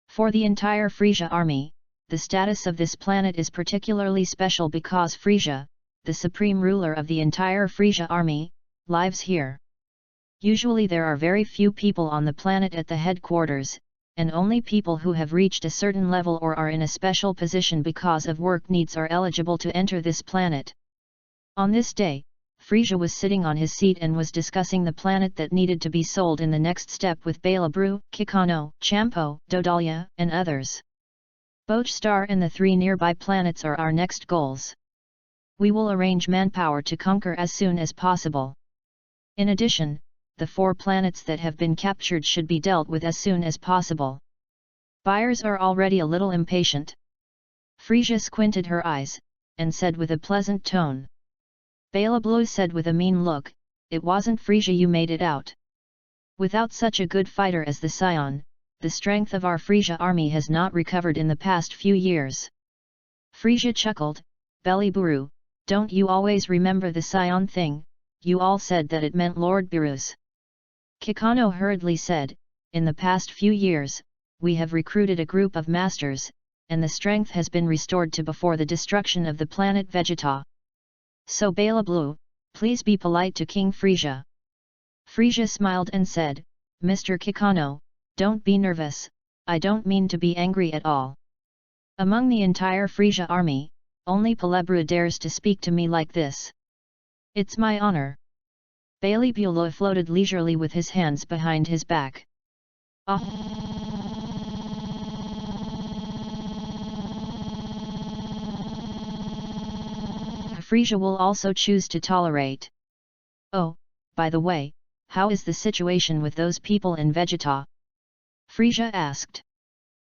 For the entire Frisia Army, the status of this planet is particularly special because Frisia, the supreme ruler of the entire Frisia Army, lives here. Usually there are very few people on the planet at the headquarters, and only people who have reached a certain level or are in a special position because of work needs are eligible to enter this planet. On this day, Frisia was sitting on his seat and was discussing the planet that needed to be sold in the next step with Balabru, Kikano, Champo, Dodalia, and others. Boch Star and the 3 nearby planets are our next goals. We will arrange manpower to conquer as soon as possible. In addition, the 4 planets that have been captured should be dealt with as soon as possible. Buyers are already a little impatient. Frisia squinted her eyes, and said with a pleasant tone. Balablu said with a mean look, "It wasn't Frisia you made it out. Without such a good fighter as the Saiyan, the strength of our Frisia army has not recovered in the past few years." Frisia chuckled, "Belly Buru, don't you always remember the Saiyan thing? You all said that it meant Lord Buru's." Kikano hurriedly said, "In the past few years, we have recruited a group of masters, and the strength has been restored to before the destruction of the planet Vegeta. So Balablu, please be polite to King Frisia." Frisia smiled and said, "Mr. Kikano, don't be nervous, I don't mean to be angry at all. Among the entire Frisia army, only Palebra dares to speak to me like this. It's my honor." Balabulu floated leisurely with his hands behind his back. Frisia will also choose to tolerate. "Oh, by the way, how is the situation with those people in Vegeta?" Frisia asked.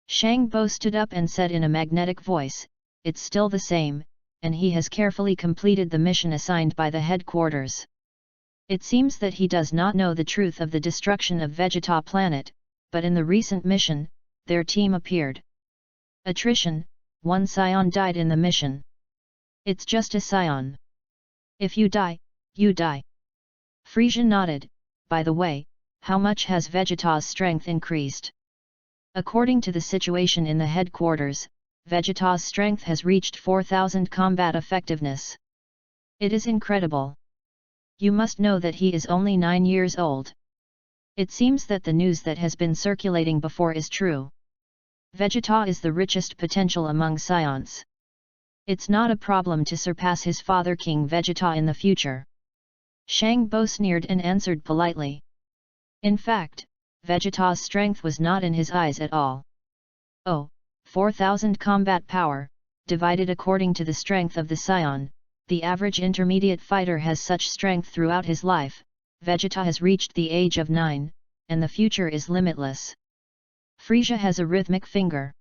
Shangbo stood up and said in a magnetic voice, "It's still the same, and he has carefully completed the mission assigned by the headquarters. It seems that he does not know the truth of the destruction of Vegeta planet, but in the recent mission, their team appeared. Attrition, 1 Saiyan died in the mission. It's just a Saiyan. If you die, you die." Frisia nodded. "By the way, how much has Vegeta's strength increased?" According to the situation in the headquarters, Vegeta's strength has reached 4000 combat effectiveness. It is incredible. You must know that he is only 9 years old. It seems that the news that has been circulating before is true. Vegeta is the richest potential among Saiyans. It's not a problem to surpass his father King Vegeta in the future. Shang-Bo sneered and answered politely. In fact, Vegeta's strength was not in his eyes at all. Oh, 4,000 combat power, divided according to the strength of the Saiyan, the average intermediate fighter has such strength throughout his life. Vegeta has reached the age of 9, and the future is limitless. Frieza has a rhythmic finger.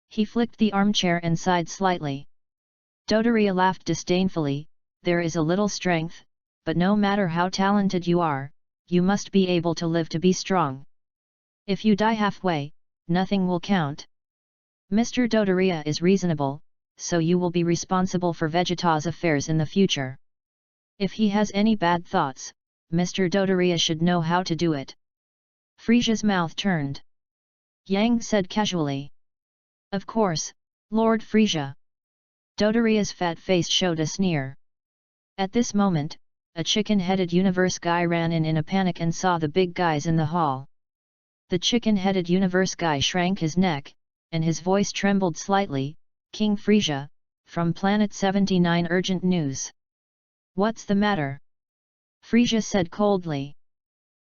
He flicked the armchair and sighed slightly. Dodoria laughed disdainfully. There is a little strength, but no matter how talented you are, you must be able to live to be strong. If you die halfway, nothing will count. Mr. Dodoria is reasonable, so you will be responsible for Vegeta's affairs in the future. If he has any bad thoughts, Mr. Dodoria should know how to do it. Frieza's mouth turned. Yang said casually. Of course, Lord Frieza. Dodoria's fat face showed a sneer. At this moment, a chicken-headed universe guy ran in a panic and saw the big guys in the hall. The chicken-headed universe guy shrank his neck, and his voice trembled slightly. King Frieza, from Planet 79 urgent news. What's the matter? Frieza said coldly.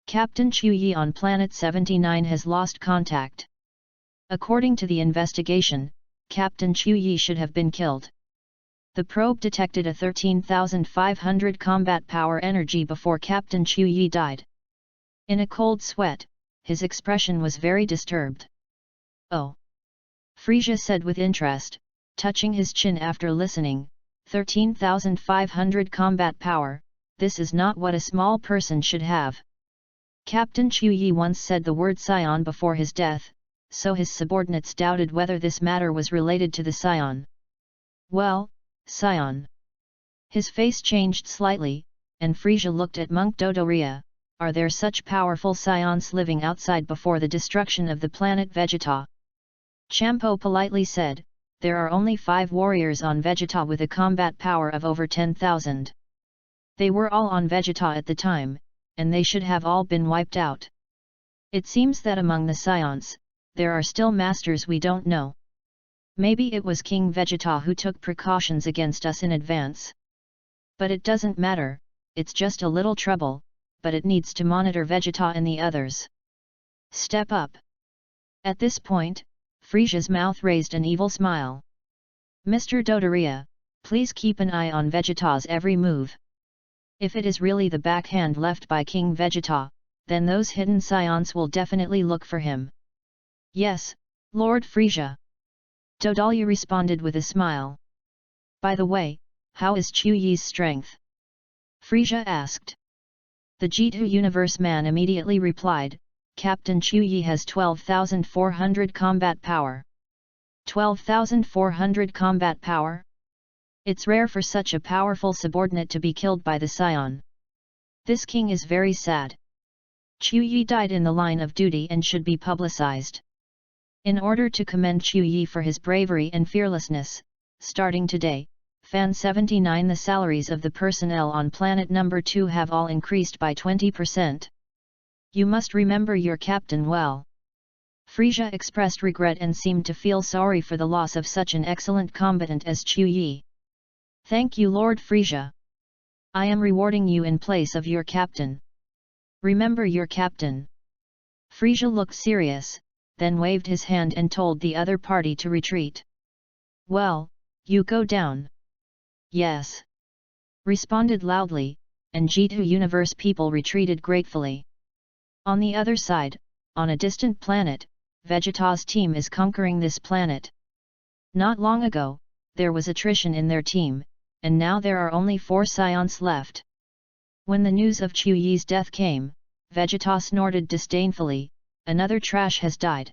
Captain Chuyi on Planet 79 has lost contact. According to the investigation, Captain Chuyi should have been killed. The probe detected a 13,500 combat power energy before Captain Chuyi died. In a cold sweat, his expression was very disturbed. Oh! Frieza said with interest, touching his chin after listening, 13,500 combat power, this is not what a small person should have. Captain Chuyi once said the word Saiyan before his death, so his subordinates doubted whether this matter was related to the Saiyan. Well, Saiyan. His face changed slightly, and Frieza looked at Monk Dodoria. Are there such powerful Saiyans living outside before the destruction of the planet Vegeta? Champo politely said, there are only 5 warriors on Vegeta with a combat power of over 10,000. They were all on Vegeta at the time, and they should have all been wiped out. It seems that among the Saiyans, there are still masters we don't know. Maybe it was King Vegeta who took precautions against us in advance. But it doesn't matter, it's just a little trouble, but it needs to monitor Vegeta and the others. Step up. At this point, Frieza's mouth raised an evil smile. Mr. Dodoria, please keep an eye on Vegeta's every move. If it is really the backhand left by King Vegeta, then those hidden Saiyans will definitely look for him. Yes, Lord Frieza. Dodolia responded with a smile. By the way, how is Chuyi's strength? Frieza asked. The G2 Universe man immediately replied, Captain Chuyi has 12,400 combat power. 12,400 combat power? It's rare for such a powerful subordinate to be killed by the Saiyan. This king is very sad. Chuyi died in the line of duty and should be publicized. In order to commend Chuyi for his bravery and fearlessness, starting today, Fan 79 the salaries of the personnel on planet number 2 have all increased by 20%. You must remember your captain well. Frieza expressed regret and seemed to feel sorry for the loss of such an excellent combatant as Chuyi. Thank you Lord Frieza. I am rewarding you in place of your captain. Remember your captain. Frieza looked serious, then waved his hand and told the other party to retreat. Well, you go down. Yes. Responded loudly, and G2 Universe people retreated gratefully. On the other side, on a distant planet, Vegeta's team is conquering this planet. Not long ago, there was attrition in their team, and now there are only 4 Saiyans left. When the news of Chuyi's death came, Vegeta snorted disdainfully, another trash has died.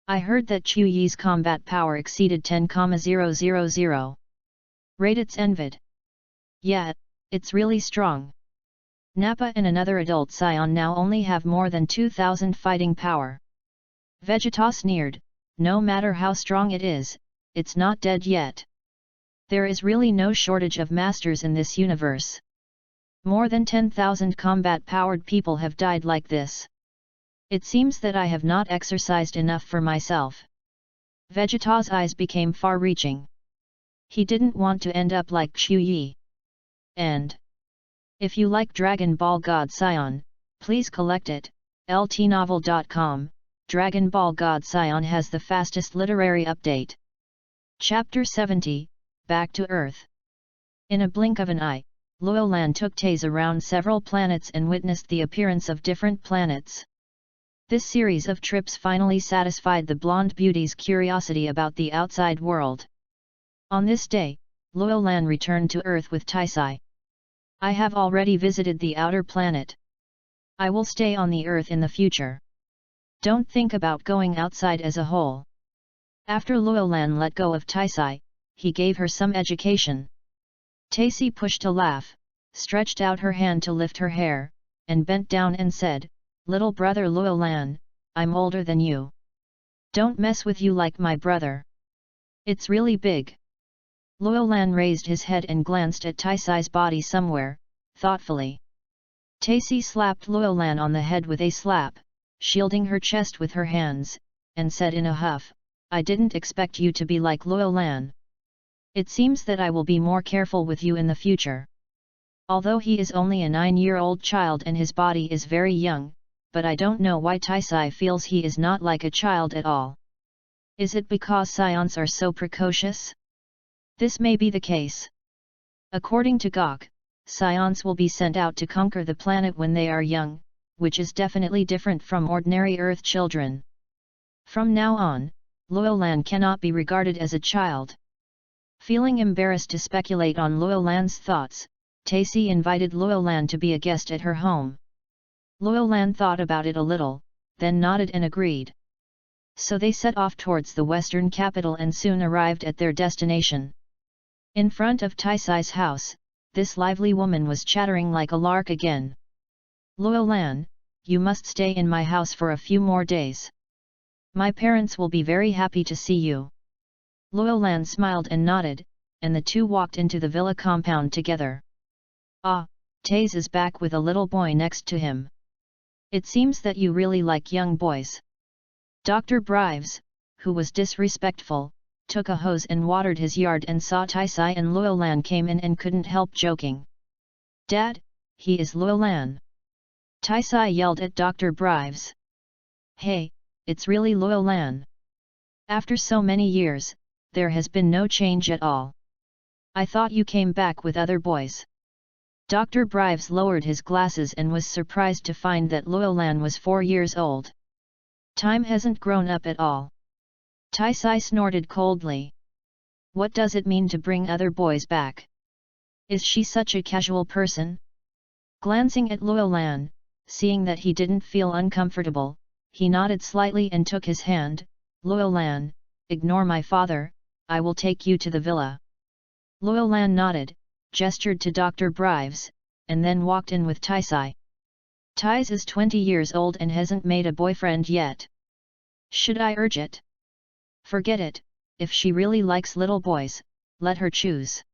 I heard that Chuyi's combat power exceeded 10,000. Raditz envied. Yeah, it's really strong. Nappa and another adult Saiyan now only have more than 2,000 fighting power. Vegeta sneered, no matter how strong it is, it's not dead yet. There is really no shortage of masters in this universe. More than 10,000 combat-powered people have died like this. It seems that I have not exercised enough for myself. Vegeta's eyes became far-reaching. He didn't want to end up like Qiu Yi. And if you like Dragon Ball God Saiyan, please collect it. ltnovel.com. Dragon Ball God Saiyan has the fastest literary update. Chapter 70, Back to Earth. In a blink of an eye, Luolan took Taze around several planets and witnessed the appearance of different planets. This series of trips finally satisfied the blonde beauty's curiosity about the outside world. On this day, Luolan returned to Earth with Taisai. I have already visited the outer planet. I will stay on the Earth in the future. Don't think about going outside as a whole. After Luolan let go of Taisai, he gave her some education. Taisai pushed a laugh, stretched out her hand to lift her hair, and bent down and said, "Little brother Luolan, I'm older than you. Don't mess with you like my brother. It's really big." Luolan raised his head and glanced at Taisai's body somewhere, thoughtfully. Taisai slapped Luolan on the head with a slap, shielding her chest with her hands, and said in a huff, "I didn't expect you to be like Luolan. It seems that I will be more careful with you in the future." Although he is only a 9-year-old child and his body is very young, but I don't know why Taisai feels he is not like a child at all. Is it because Saiyans are so precocious? This may be the case. According to Gok, Saiyans will be sent out to conquer the planet when they are young, which is definitely different from ordinary Earth children. From now on, Luolan cannot be regarded as a child. Feeling embarrassed to speculate on Luolan's thoughts, Taisai invited Luolan to be a guest at her home. Luolan thought about it a little, then nodded and agreed. So they set off towards the western capital and soon arrived at their destination. In front of Taisai's house, this lively woman was chattering like a lark again. "Luolan, you must stay in my house for a few more days. My parents will be very happy to see you." Luolan smiled and nodded, and the two walked into the villa compound together. "Ah, Taze is back with a little boy next to him. It seems that you really like young boys." Dr. Brives, who was disrespectful, took a hose and watered his yard and saw Taisai and Luolan came in and couldn't help joking. "Dad, he is Luolan." Taisai yelled at Dr. Brives. "Hey, it's really Luolan. After so many years, there has been no change at all. I thought you came back with other boys." Dr. Brives lowered his glasses and was surprised to find that Luolan was 4 years old. "Time hasn't grown up at all." Taisai snorted coldly. "What does it mean to bring other boys back? Is she such a casual person?" Glancing at Luolan, seeing that he didn't feel uncomfortable, he nodded slightly and took his hand. "Luolan, ignore my father, I will take you to the villa." Luolan nodded, gestured to Dr. Brives, and then walked in with Taisai. Taise is 20 years old and hasn't made a boyfriend yet. Should I urge it? Forget it, if she really likes little boys, let her choose.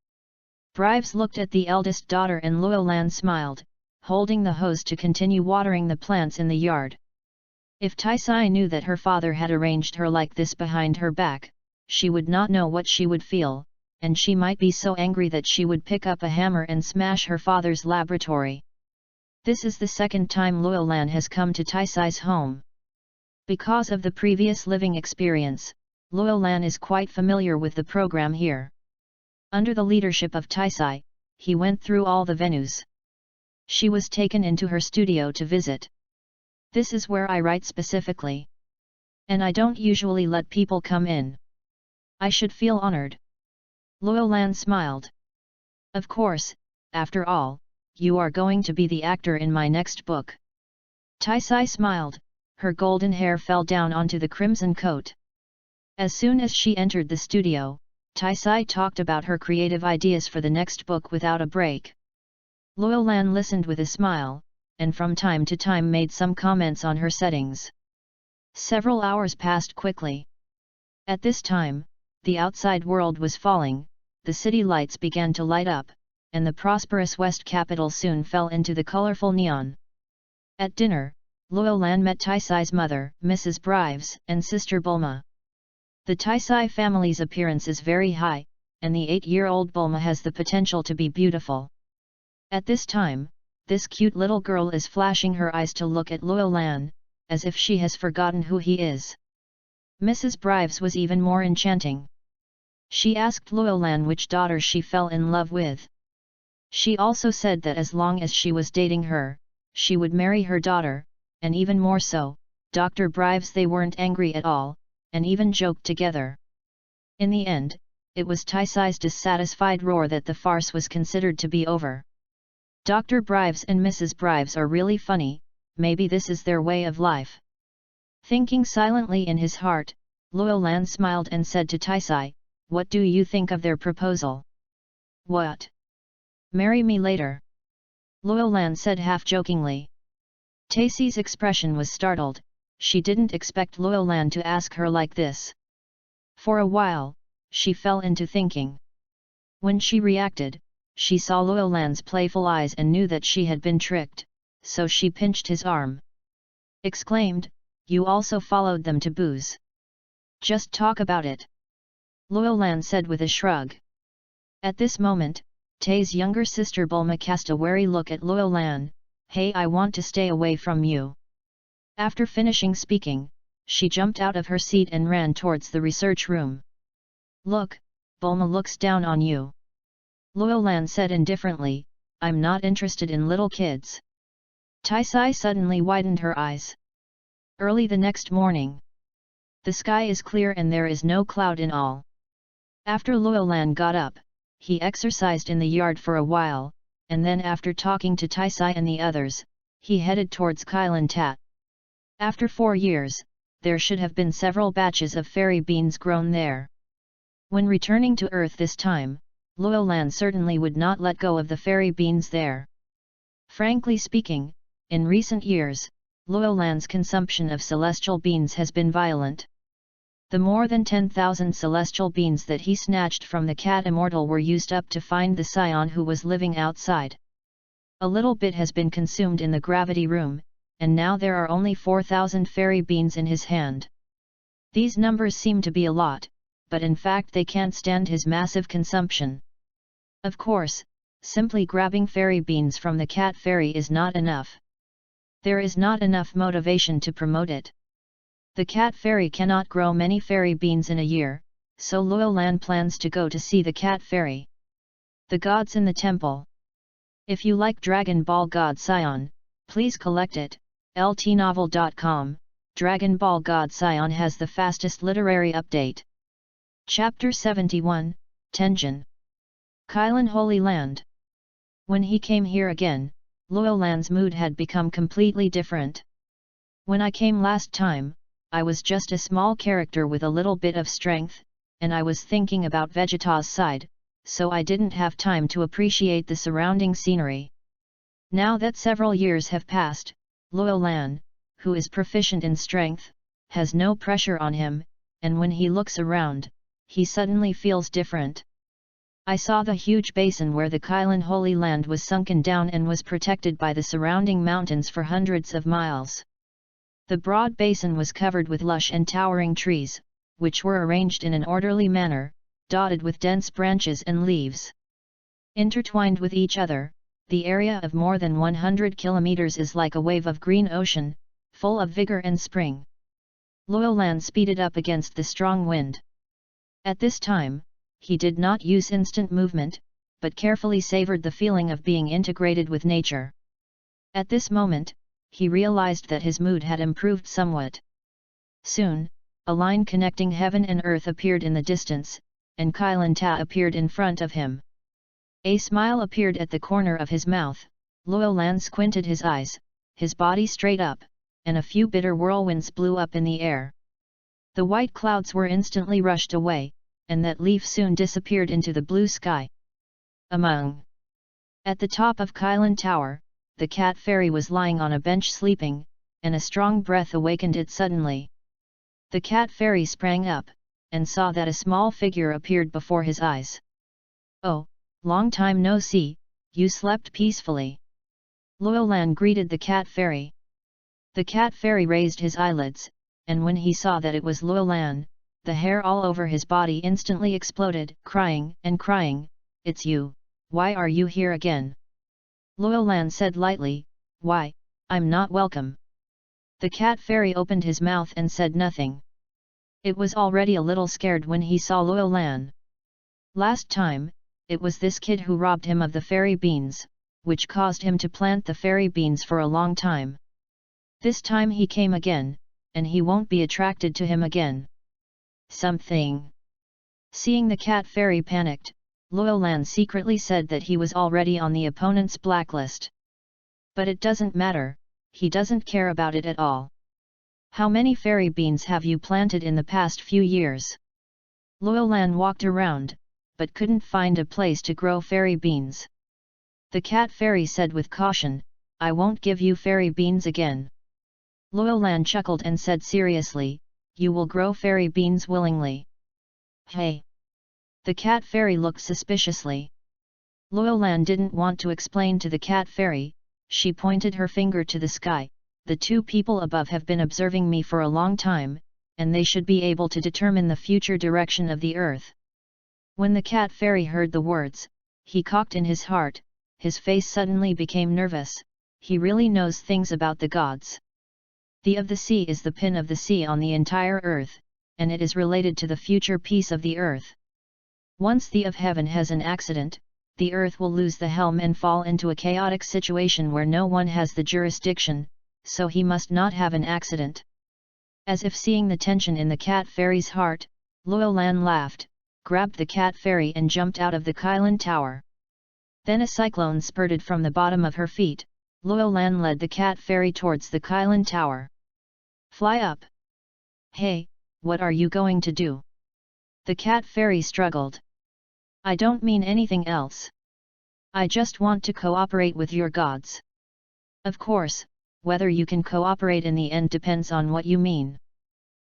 Brives looked at the eldest daughter and Luolan smiled, holding the hose to continue watering the plants in the yard. If Taisai knew that her father had arranged her like this behind her back, she would not know what she would feel, and she might be so angry that she would pick up a hammer and smash her father's laboratory. This is the second time Luolan has come to Taisai's home. Because of the previous living experience, Luolan is quite familiar with the program here. Under the leadership of Taisai, he went through all the venues. She was taken into her studio to visit. "This is where I write specifically. And I don't usually let people come in. I should feel honored." Luolan smiled. "Of course, after all, you are going to be the actor in my next book." Taisai smiled, her golden hair fell down onto the crimson coat. As soon as she entered the studio, Taisai talked about her creative ideas for the next book without a break. Luolan listened with a smile, and from time to time made some comments on her settings. Several hours passed quickly. At this time, the outside world was falling, the city lights began to light up, and the prosperous West capital soon fell into the colorful neon. At dinner, Luolan met Taisai's mother, Mrs. Brives, and sister Bulma. The Taisai family's appearance is very high, and the 8-year-old Bulma has the potential to be beautiful. At this time, this cute little girl is flashing her eyes to look at Luolan, as if she has forgotten who he is. Mrs. Brives was even more enchanting. She asked Luolan which daughter she fell in love with. She also said that as long as she was dating her, she would marry her daughter, and even more so, Dr. Brives. They weren't angry at all, and even joked together. In the end, it was Taisai's dissatisfied roar that the farce was considered to be over. Dr. Brives and Mrs. Brives are really funny, maybe this is their way of life. Thinking silently in his heart, Luolan smiled and said to Taisai, "What do you think of their proposal?" "What? Marry me later?" Luolan said half-jokingly. Taisai's expression was startled, she didn't expect Luolan to ask her like this. For a while, she fell into thinking. When she reacted, she saw Luolan's playful eyes and knew that she had been tricked, so she pinched his arm. Exclaimed, "You also followed them to booze. Just talk about it," Luolan said with a shrug. At this moment, Tai's younger sister Bulma cast a wary look at Luolan. "Hey, I want to stay away from you." After finishing speaking, she jumped out of her seat and ran towards the research room. "Look, Bulma looks down on you," Luolan said indifferently, "I'm not interested in little kids." Taisai suddenly widened her eyes. Early the next morning. The sky is clear and there is no cloud in all. After Luolan got up, he exercised in the yard for a while, and then after talking to Taisai and the others, he headed towards Kailan Tat. After 4 years, there should have been several batches of fairy beans grown there. When returning to Earth this time, Luolan certainly would not let go of the fairy beans there. Frankly speaking, in recent years, Luolan's consumption of celestial beans has been violent. The more than 10,000 celestial beans that he snatched from the cat immortal were used up to find the Saiyan who was living outside. A little bit has been consumed in the gravity room, and now there are only 4,000 fairy beans in his hand. These numbers seem to be a lot, but in fact they can't stand his massive consumption. Of course, simply grabbing fairy beans from the cat fairy is not enough. There is not enough motivation to promote it. The cat fairy cannot grow many fairy beans in a year, so Luolan plans to go to see the cat fairy. The gods in the temple. If you like Dragon Ball God Saiyan, please collect it. ltnovel.com, Dragon Ball God Saiyan has the fastest literary update. Chapter 71, Tenjin. Kailan Holy Land. When he came here again, Luolan's mood had become completely different. "When I came last time, I was just a small character with a little bit of strength, and I was thinking about Vegeta's side, so I didn't have time to appreciate the surrounding scenery. Now that several years have passed, Luolan, who is proficient in strength, has no pressure on him, and when he looks around, he suddenly feels different. I saw the huge basin where the Kailan Holy Land was sunken down and was protected by the surrounding mountains for hundreds of miles. The broad basin was covered with lush and towering trees, which were arranged in an orderly manner, dotted with dense branches and leaves. Intertwined with each other, the area of more than 100 kilometers is like a wave of green ocean, full of vigor and spring. Luolan speeded up against the strong wind. At this time, he did not use instant movement, but carefully savored the feeling of being integrated with nature. At this moment, he realized that his mood had improved somewhat. Soon, a line connecting heaven and earth appeared in the distance, and Kailan Ta appeared in front of him. A smile appeared at the corner of his mouth. Luolan squinted his eyes, his body straight up, and a few bitter whirlwinds blew up in the air. The white clouds were instantly rushed away, and that leaf soon disappeared into the blue sky. At the top of Kailan Tower, the cat fairy was lying on a bench sleeping, and a strong breath awakened it suddenly. The cat fairy sprang up, and saw that a small figure appeared before his eyes. "Oh, long time no see, you slept peacefully." Luolan greeted the cat fairy. The cat fairy raised his eyelids, and when he saw that it was Luolan, the hair all over his body instantly exploded, crying and crying, "It's you, why are you here again?" Luo Lan said lightly, "Why, I'm not welcome." The cat fairy opened his mouth and said nothing. It was already a little scared when he saw Luo Lan. Last time, it was this kid who robbed him of the fairy beans, which caused him to plant the fairy beans for a long time. This time he came again, and he won't be attracted to him again. Something. Seeing the cat fairy panicked, Luo Lan secretly said that he was already on the opponent's blacklist. But it doesn't matter, he doesn't care about it at all. How many fairy beans have you planted in the past few years? Luo Lan walked around, but couldn't find a place to grow fairy beans. The cat fairy said with caution, "I won't give you fairy beans again." Luo Lan chuckled and said seriously, "You will grow fairy beans willingly." "Hey!" The cat fairy looked suspiciously. Luo Lan didn't want to explain to the cat fairy, she pointed her finger to the sky, "The two people above have been observing me for a long time, and they should be able to determine the future direction of the earth." When the cat fairy heard the words, he cocked in his heart, his face suddenly became nervous, he really knows things about the gods. The of the sea is the pin of the sea on the entire earth, and it is related to the future peace of the earth. Once the of heaven has an accident, the earth will lose the helm and fall into a chaotic situation where no one has the jurisdiction, so he must not have an accident. As if seeing the tension in the cat fairy's heart, Luo Lan laughed, grabbed the cat fairy and jumped out of the Kylin tower. Then a cyclone spurted from the bottom of her feet, Luo Lan led the cat fairy towards the Kylin tower. "Fly up!" "Hey, what are you going to do?" The cat fairy struggled. "I don't mean anything else. I just want to cooperate with your gods." "Of course, whether you can cooperate in the end depends on what you mean.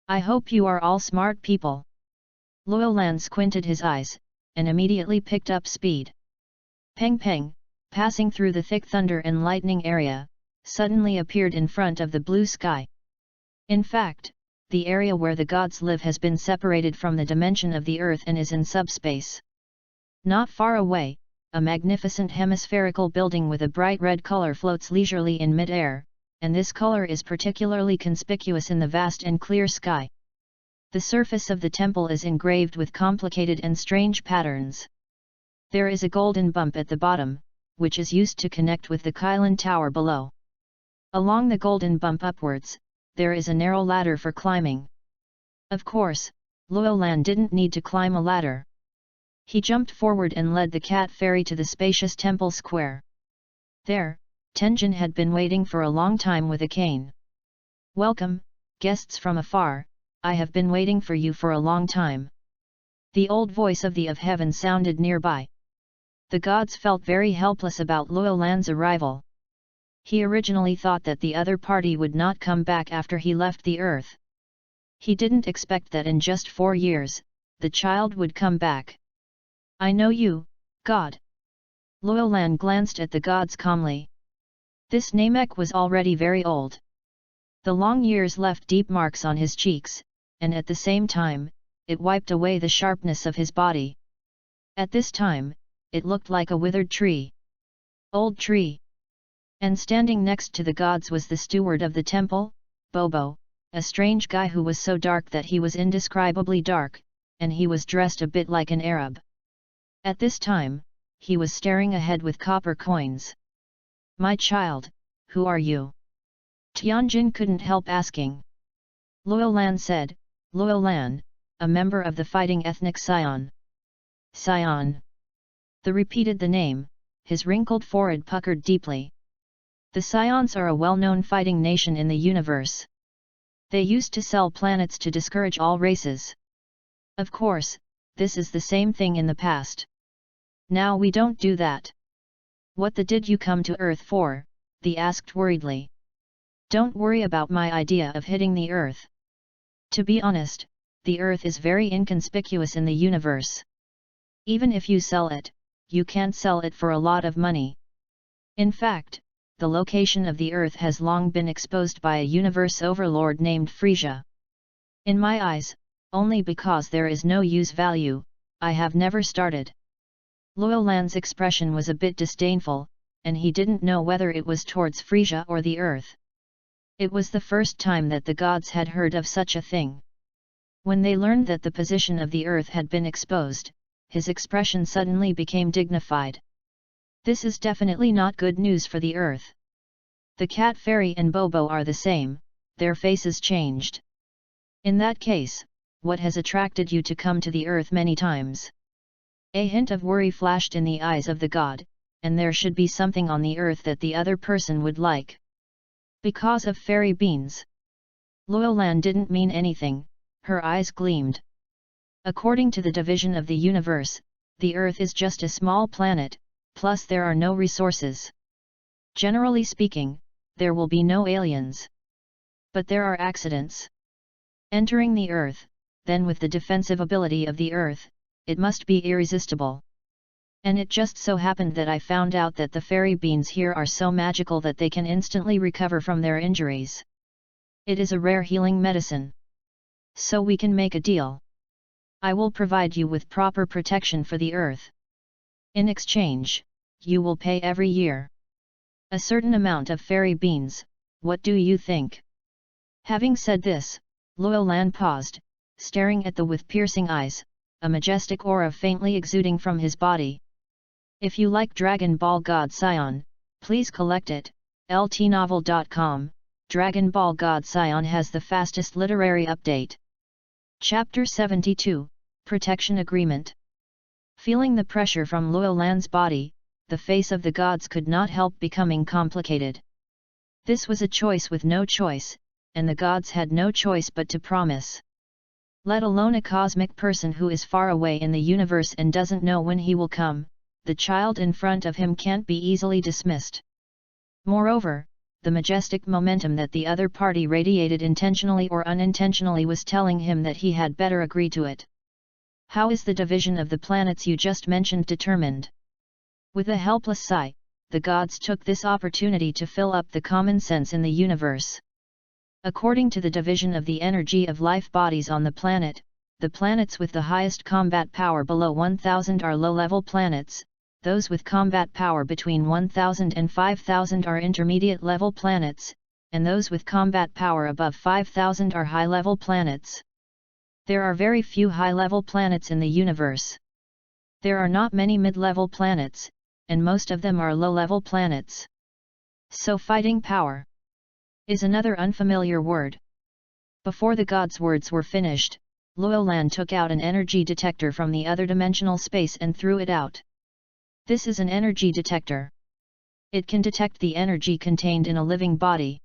I hope you are all smart people." Luo Lan squinted his eyes, and immediately picked up speed. Peng Peng, passing through the thick thunder and lightning area, suddenly appeared in front of the blue sky. In fact, the area where the gods live has been separated from the dimension of the earth and is in subspace. Not far away, a magnificent hemispherical building with a bright red color floats leisurely in mid-air, and this color is particularly conspicuous in the vast and clear sky. The surface of the temple is engraved with complicated and strange patterns. There is a golden bump at the bottom, which is used to connect with the Kylin tower below. Along the golden bump upwards, there is a narrow ladder for climbing. Of course, Luo Lan didn't need to climb a ladder. He jumped forward and led the cat fairy to the spacious temple square. There, Tenjin had been waiting for a long time with a cane. "Welcome, guests from afar, I have been waiting for you for a long time." The old voice of the of heaven sounded nearby. The gods felt very helpless about Luo Lan's arrival. He originally thought that the other party would not come back after he left the earth. He didn't expect that in just 4 years, the child would come back. "I know you, God." Luo Lan glanced at the gods calmly. This Namek was already very old. The long years left deep marks on his cheeks, and at the same time, it wiped away the sharpness of his body. At this time, it looked like a withered tree. Old tree. And standing next to the gods was the steward of the temple, Bobo, a strange guy who was so dark that he was indescribably dark, and he was dressed a bit like an Arab. At this time, he was staring ahead with copper coins. "My child, who are you?" Tianjin couldn't help asking. Luo Lan said, "Luo Lan, a member of the fighting ethnic Saiyan." "Saiyan." The repeated the name, his wrinkled forehead puckered deeply. The Saiyans are a well-known fighting nation in the universe. They used to sell planets to discourage all races. Of course, this is the same thing in the past. Now we don't do that. "What the did you come to Earth for?" they asked worriedly. "Don't worry about my idea of hitting the Earth. To be honest, the Earth is very inconspicuous in the universe. Even if you sell it, you can't sell it for a lot of money. In fact, the location of the Earth has long been exposed by a universe overlord named Frisia. In my eyes, only because there is no use value, I have never started. Luo Lan's expression was a bit disdainful, and he didn't know whether it was towards Frisia or the earth. It was the first time that the gods had heard of such a thing. When they learned that the position of the earth had been exposed, his expression suddenly became dignified. This is definitely not good news for the earth. The cat fairy and Bobo are the same, their faces changed. In that case, what has attracted you to come to the earth many times? A hint of worry flashed in the eyes of the god, and there should be something on the earth that the other person would like. Because of fairy beans. Luo Lan didn't mean anything, her eyes gleamed. According to the division of the universe, the earth is just a small planet, plus there are no resources. Generally speaking, there will be no aliens. But there are accidents. Entering the earth, then with the defensive ability of the earth, it must be irresistible. And it just so happened that I found out that the fairy beans here are so magical that they can instantly recover from their injuries. It is a rare healing medicine. So we can make a deal. I will provide you with proper protection for the earth. In exchange, you will pay every year a certain amount of fairy beans. What do you think? Having said this, Luo Lan paused, staring at with piercing eyes, a majestic aura faintly exuding from his body. If you like Dragon Ball God Saiyan, please collect it. ltnovel.com. Dragon Ball God Saiyan has the fastest literary update. Chapter 72, Protection Agreement. Feeling the pressure from Luo Lan's body, the face of the gods could not help becoming complicated. This was a choice with no choice, and the gods had no choice but to promise. Let alone a cosmic person who is far away in the universe and doesn't know when he will come, the child in front of him can't be easily dismissed. Moreover, the majestic momentum that the other party radiated intentionally or unintentionally was telling him that he had better agree to it. How is the division of the planets you just mentioned determined? With a helpless sigh, the gods took this opportunity to fill up the common sense in the universe. According to the division of the energy of life bodies on the planet, the planets with the highest combat power below 1000 are low-level planets, those with combat power between 1000 and 5000 are intermediate-level planets, and those with combat power above 5000 are high-level planets. There are very few high-level planets in the universe. There are not many mid-level planets, and most of them are low-level planets. So fighting power is another unfamiliar word. Before the gods' words were finished, Luo Lan took out an energy detector from the other dimensional space and threw it out. This is an energy detector. It can detect the energy contained in a living body.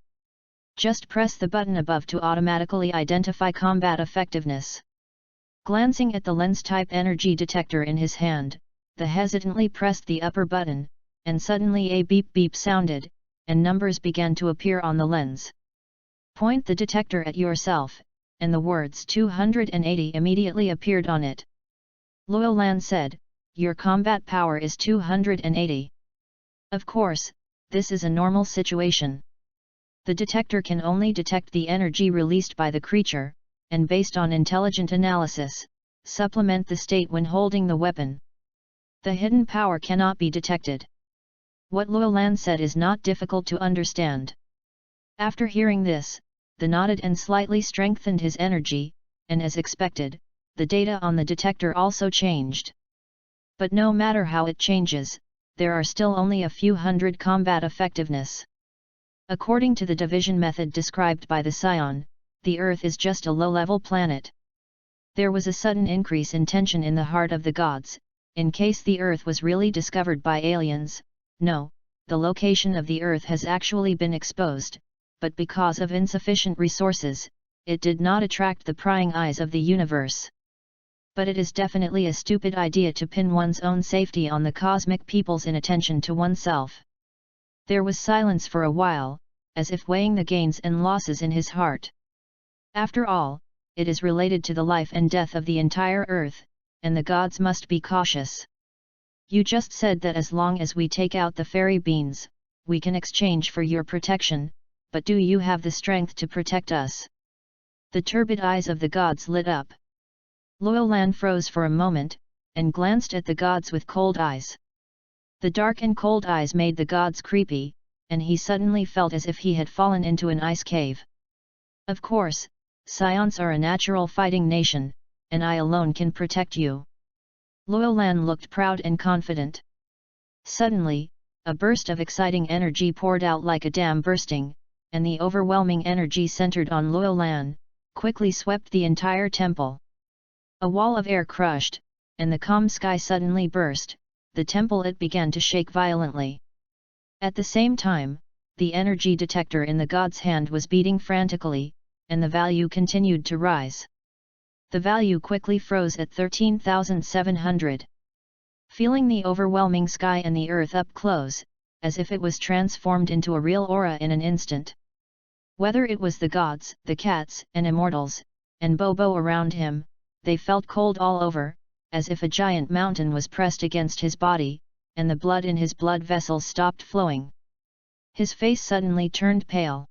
Just press the button above to automatically identify combat effectiveness. Glancing at the lens-type energy detector in his hand, the hesitantly pressed the upper button, and suddenly a beep-beep sounded, and numbers began to appear on the lens. Point the detector at yourself, and the words 280 immediately appeared on it. Luo Lan said, "Your combat power is 280. Of course, this is a normal situation. The detector can only detect the energy released by the creature, and based on intelligent analysis, supplement the state when holding the weapon. The hidden power cannot be detected." What Luo Lan said is not difficult to understand. After hearing this, the nodded and slightly strengthened his energy, and as expected, the data on the detector also changed. But no matter how it changes, there are still only a few hundred combat effectiveness. According to the division method described by the Saiyan, the Earth is just a low-level planet. There was a sudden increase in tension in the heart of the gods, in case the Earth was really discovered by aliens. No, the location of the Earth has actually been exposed, but because of insufficient resources, it did not attract the prying eyes of the universe. But it is definitely a stupid idea to pin one's own safety on the cosmic people's inattention to oneself. There was silence for a while, as if weighing the gains and losses in his heart. After all, it is related to the life and death of the entire Earth, and the gods must be cautious. You just said that as long as we take out the fairy beans, we can exchange for your protection, but do you have the strength to protect us? The turbid eyes of the gods lit up, Luo Lan froze for a moment, and glanced at the gods with cold eyes. The dark and cold eyes made the gods creepy, and he suddenly felt as if he had fallen into an ice cave. Of course, Saiyans are a natural fighting nation, and I alone can protect you. Luo Lan looked proud and confident. Suddenly, a burst of exciting energy poured out like a dam bursting, and the overwhelming energy centered on Luo Lan, quickly swept the entire temple. A wall of air crushed, and the calm sky suddenly burst, the temple it began to shake violently. At the same time, the energy detector in the god's hand was beating frantically, and the value continued to rise. The value quickly froze at 13,700. Feeling the overwhelming sky and the earth up close, as if it was transformed into a real aura in an instant. Whether it was the gods, the cats and immortals, and Bobo around him, they felt cold all over, as if a giant mountain was pressed against his body, and the blood in his blood vessels stopped flowing. His face suddenly turned pale.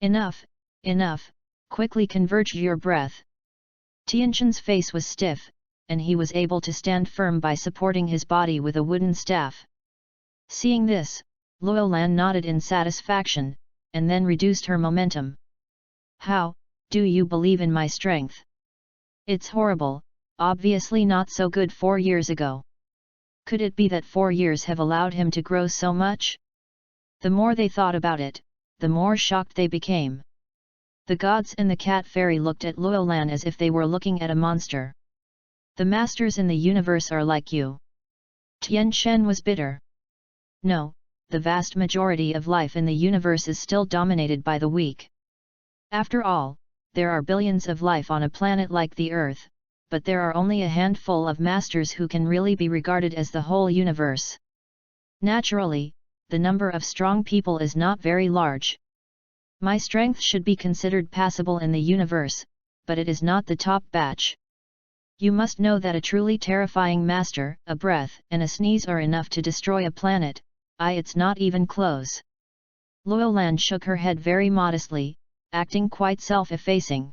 Enough, enough, quickly converge your breath. Tianshan's face was stiff, and he was able to stand firm by supporting his body with a wooden staff. Seeing this, Luo Lan nodded in satisfaction, and then reduced her momentum. How, do you believe in my strength? It's horrible, obviously not so good 4 years ago. Could it be that 4 years have allowed him to grow so much? The more they thought about it, the more shocked they became. The gods and the cat fairy looked at Luo Lan as if they were looking at a monster. The masters in the universe are like you. Tian Shen was bitter. No, the vast majority of life in the universe is still dominated by the weak. After all, there are billions of life on a planet like the Earth, but there are only a handful of masters who can really be regarded as the whole universe. Naturally, the number of strong people is not very large. My strength should be considered passable in the universe, but it is not the top batch. You must know that a truly terrifying master, a breath and a sneeze are enough to destroy a planet. It's not even close. Luo Lan shook her head very modestly, acting quite self-effacing.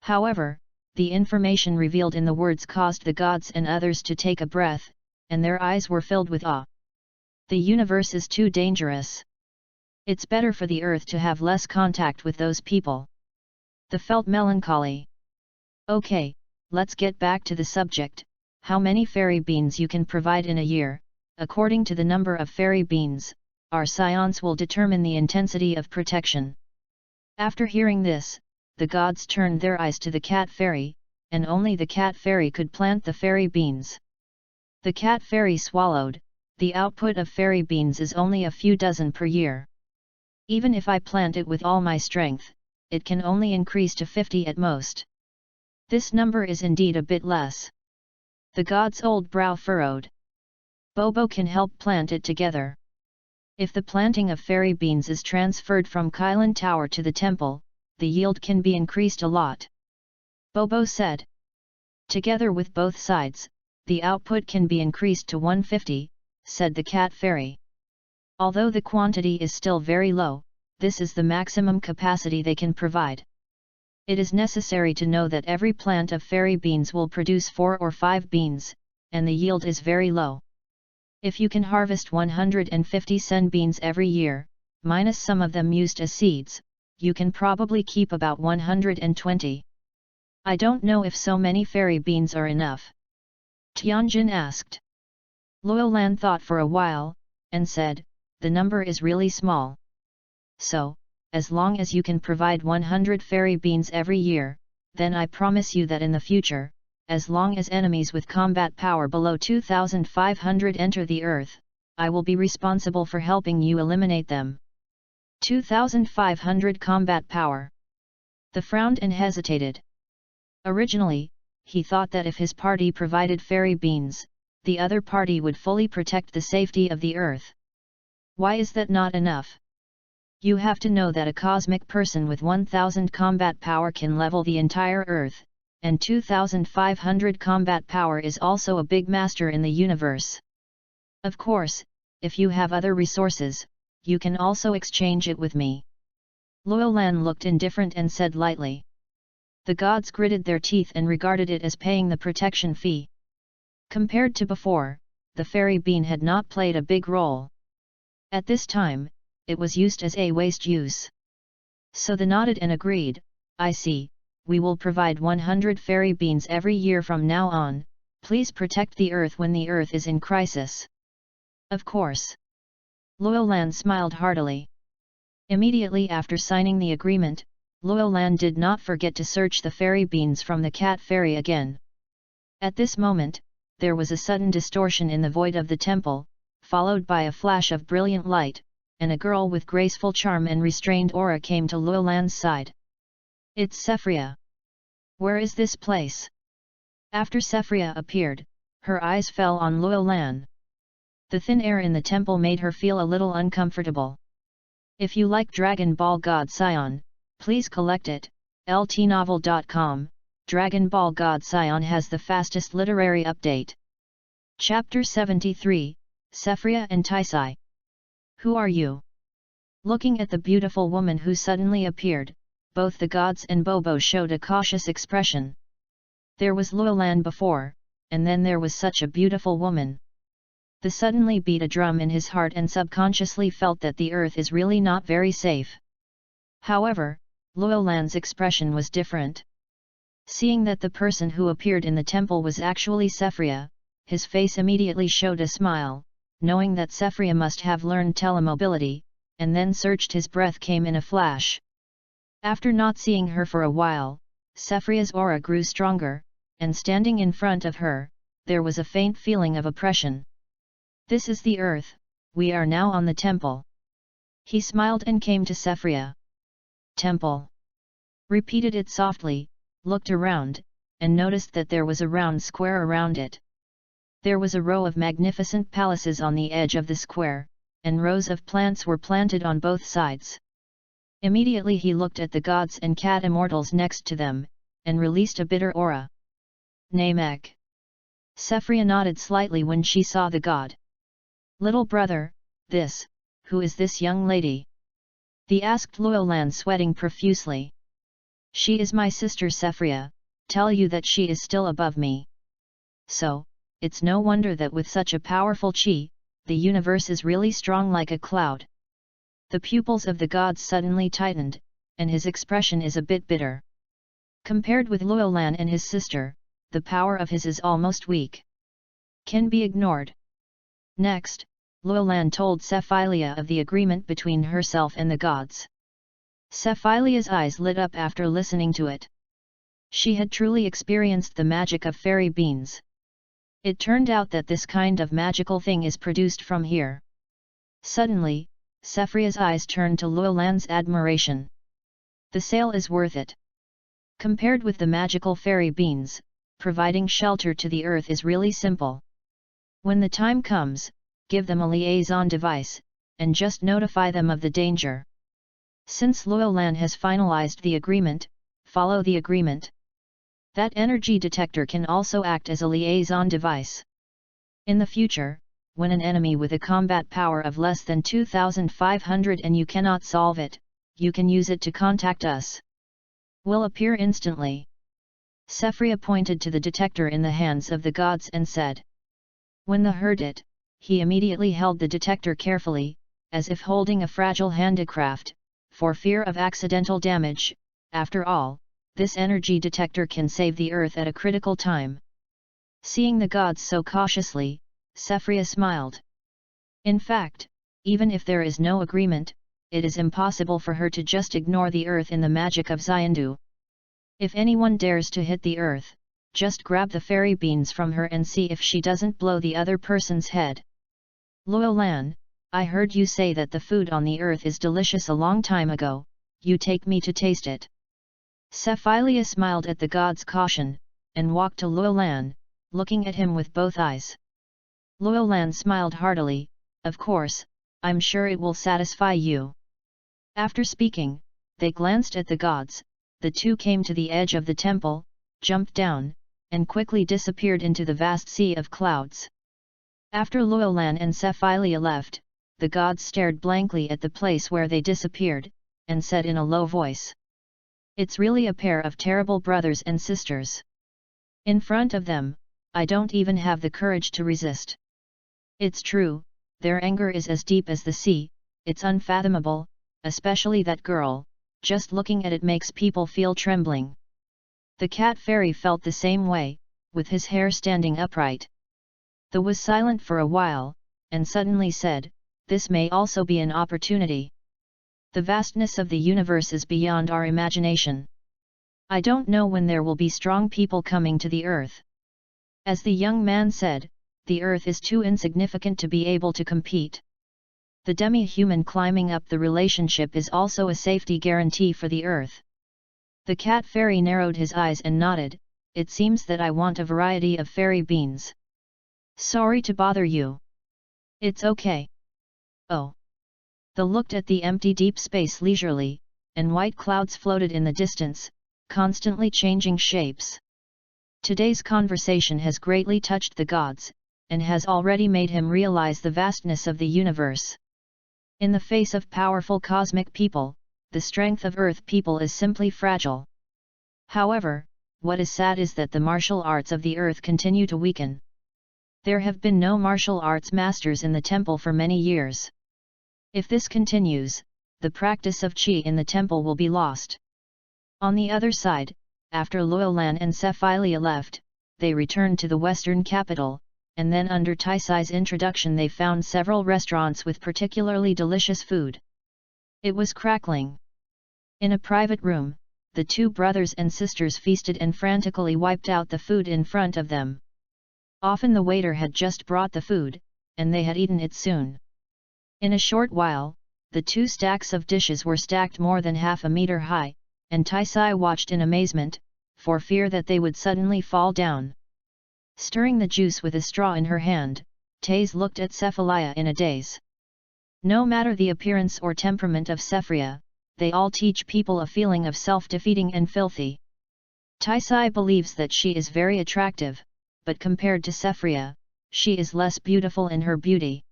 However, the information revealed in the words caused the gods and others to take a breath, and their eyes were filled with awe. The universe is too dangerous. It's better for the earth to have less contact with those people. They felt melancholy. Okay, let's get back to the subject. How many fairy beans you can provide in a year? According to the number of fairy beans, our science will determine the intensity of protection. After hearing this, the gods turned their eyes to the cat fairy, and only the cat fairy could plant the fairy beans. The cat fairy swallowed. The output of fairy beans is only a few dozen per year. Even if I plant it with all my strength, it can only increase to 50 at most. This number is indeed a bit less. The god's old brow furrowed. Bobo can help plant it together. If the planting of fairy beans is transferred from Kylan Tower to the temple, the yield can be increased a lot. Bobo said. Together with both sides, the output can be increased to 150, said the cat fairy. Although the quantity is still very low, this is the maximum capacity they can provide. It is necessary to know that every plant of fairy beans will produce 4 or 5 beans, and the yield is very low. If you can harvest 150 sen beans every year, minus some of them used as seeds, you can probably keep about 120. I don't know if so many fairy beans are enough. Tianjin asked. Luo Lan thought for a while, and said, the number is really small. So, as long as you can provide 100 fairy beans every year, then I promise you that in the future, as long as enemies with combat power below 2,500 enter the earth, I will be responsible for helping you eliminate them. 2,500 combat power. The frowned and hesitated. Originally, he thought that if his party provided fairy beans, the other party would fully protect the safety of the earth. Why is that not enough? You have to know that a cosmic person with 1,000 combat power can level the entire earth, and 2,500 combat power is also a big master in the universe. Of course, if you have other resources, you can also exchange it with me. Luo Lan looked indifferent and said lightly. The gods gritted their teeth and regarded it as paying the protection fee. Compared to before, the fairy bean had not played a big role. At this time, it was used as a waste use. So they nodded and agreed, I see, we will provide 100 fairy beans every year from now on, please protect the earth when the earth is in crisis. Of course. Loyal smiled heartily. Immediately after signing the agreement, Loyal did not forget to search the fairy beans from the cat fairy again. At this moment, there was a sudden distortion in the void of the temple, followed by a flash of brilliant light, and a girl with graceful charm and restrained aura came to Loyal side. It's Sephria. Where is this place? After Sephria appeared, her eyes fell on Loyal. The thin air in the temple made her feel a little uncomfortable. If you like Dragon Ball God Saiyan, please collect it. ltnovel.com. Dragon Ball God Saiyan has the fastest literary update. Chapter 73, Sephria and Taisai. Who are you? Looking at the beautiful woman who suddenly appeared, both the gods and Bobo showed a cautious expression. There was Loyal before, and then there was such a beautiful woman. They suddenly beat a drum in his heart and subconsciously felt that the earth is really not very safe. However, Loyal's expression was different. Seeing that the person who appeared in the temple was actually Sephria, his face immediately showed a smile, knowing that Sephria must have learned telemobility, and then surged his breath came in a flash. After not seeing her for a while, Sephria's aura grew stronger, and standing in front of her, there was a faint feeling of oppression. This is the earth, we are now on the temple. He smiled and came to Sephria. Temple. Repeated it softly, looked around, and noticed that there was a round square around it. There was a row of magnificent palaces on the edge of the square, and rows of plants were planted on both sides. Immediately he looked at the gods and cat immortals next to them, and released a bitter aura. Namek. Sephria nodded slightly when she saw the god. Little brother, who is this young lady? The asked Loyal sweating profusely. She is my sister Sephria, tell you that she is still above me. So, it's no wonder that with such a powerful chi, the universe is really strong like a cloud. The pupils of the gods suddenly tightened, and his expression is a bit bitter. Compared with Loyal and his sister, the power of his is almost weak. Can be ignored. Next, Loyal told Sephilia of the agreement between herself and the gods. Sephilia's eyes lit up after listening to it. She had truly experienced the magic of fairy beans. It turned out that this kind of magical thing is produced from here. Suddenly, Sephria's eyes turned to Loyal's admiration. The sale is worth it. Compared with the magical fairy beans, providing shelter to the earth is really simple. When the time comes, give them a liaison device, and just notify them of the danger. Since Loyal has finalized the agreement, follow the agreement. That energy detector can also act as a liaison device. In the future, when an enemy with a combat power of less than 2500 and you cannot solve it, you can use it to contact us. Will appear instantly. Sephria pointed to the detector in the hands of the gods and said. When the heard it, he immediately held the detector carefully, as if holding a fragile handicraft, for fear of accidental damage. After all, this energy detector can save the earth at a critical time. Seeing the gods so cautiously, Sephria smiled. In fact, even if there is no agreement, it is impossible for her to just ignore the earth in the magic of Xiandu. If anyone dares to hit the earth, just grab the fairy beans from her and see if she doesn't blow the other person's head. Loyal, I heard you say that the food on the earth is delicious a long time ago, you take me to taste it. Sephilia smiled at the god's caution, and walked to Loyal, looking at him with both eyes. Loyal smiled heartily, of course, I'm sure it will satisfy you. After speaking, they glanced at the gods, the two came to the edge of the temple, jumped down, and quickly disappeared into the vast sea of clouds. After Loyal and Sephilia left, the gods stared blankly at the place where they disappeared, and said in a low voice. It's really a pair of terrible brothers and sisters. In front of them, I don't even have the courage to resist. It's true, their anger is as deep as the sea, it's unfathomable, especially that girl, just looking at it makes people feel trembling. The cat fairy felt the same way, with his hair standing upright. The was silent for a while, and suddenly said, "This may also be an opportunity. The vastness of the universe is beyond our imagination. I don't know when there will be strong people coming to the earth." As the young man said, the earth is too insignificant to be able to compete. The demi-human climbing up the relationship is also a safety guarantee for the earth. The cat fairy narrowed his eyes and nodded, "It seems that I want a variety of fairy beans. Sorry to bother you." "It's okay." "Oh." They looked at the empty deep space leisurely, and white clouds floated in the distance, constantly changing shapes. Today's conversation has greatly touched the gods, and has already made him realize the vastness of the universe. In the face of powerful cosmic people, the strength of Earth people is simply fragile. However, what is sad is that the martial arts of the Earth continue to weaken. There have been no martial arts masters in the temple for many years. If this continues, the practice of Qi in the temple will be lost. On the other side, after Luolan and Sephilia left, they returned to the western capital, and then under Taisai's introduction they found several restaurants with particularly delicious food. It was crackling. In a private room, the two brothers and sisters feasted and frantically wiped out the food in front of them. Often the waiter had just brought the food, and they had eaten it soon. In a short while, the two stacks of dishes were stacked more than half a meter high, and Taisai watched in amazement, for fear that they would suddenly fall down. Stirring the juice with a straw in her hand, Tais looked at Sephilia in a daze. No matter the appearance or temperament of Sephilia, they all teach people a feeling of self-defeating and filthy. Taisai believes that she is very attractive, but compared to Sephilia, she is less beautiful in her beauty.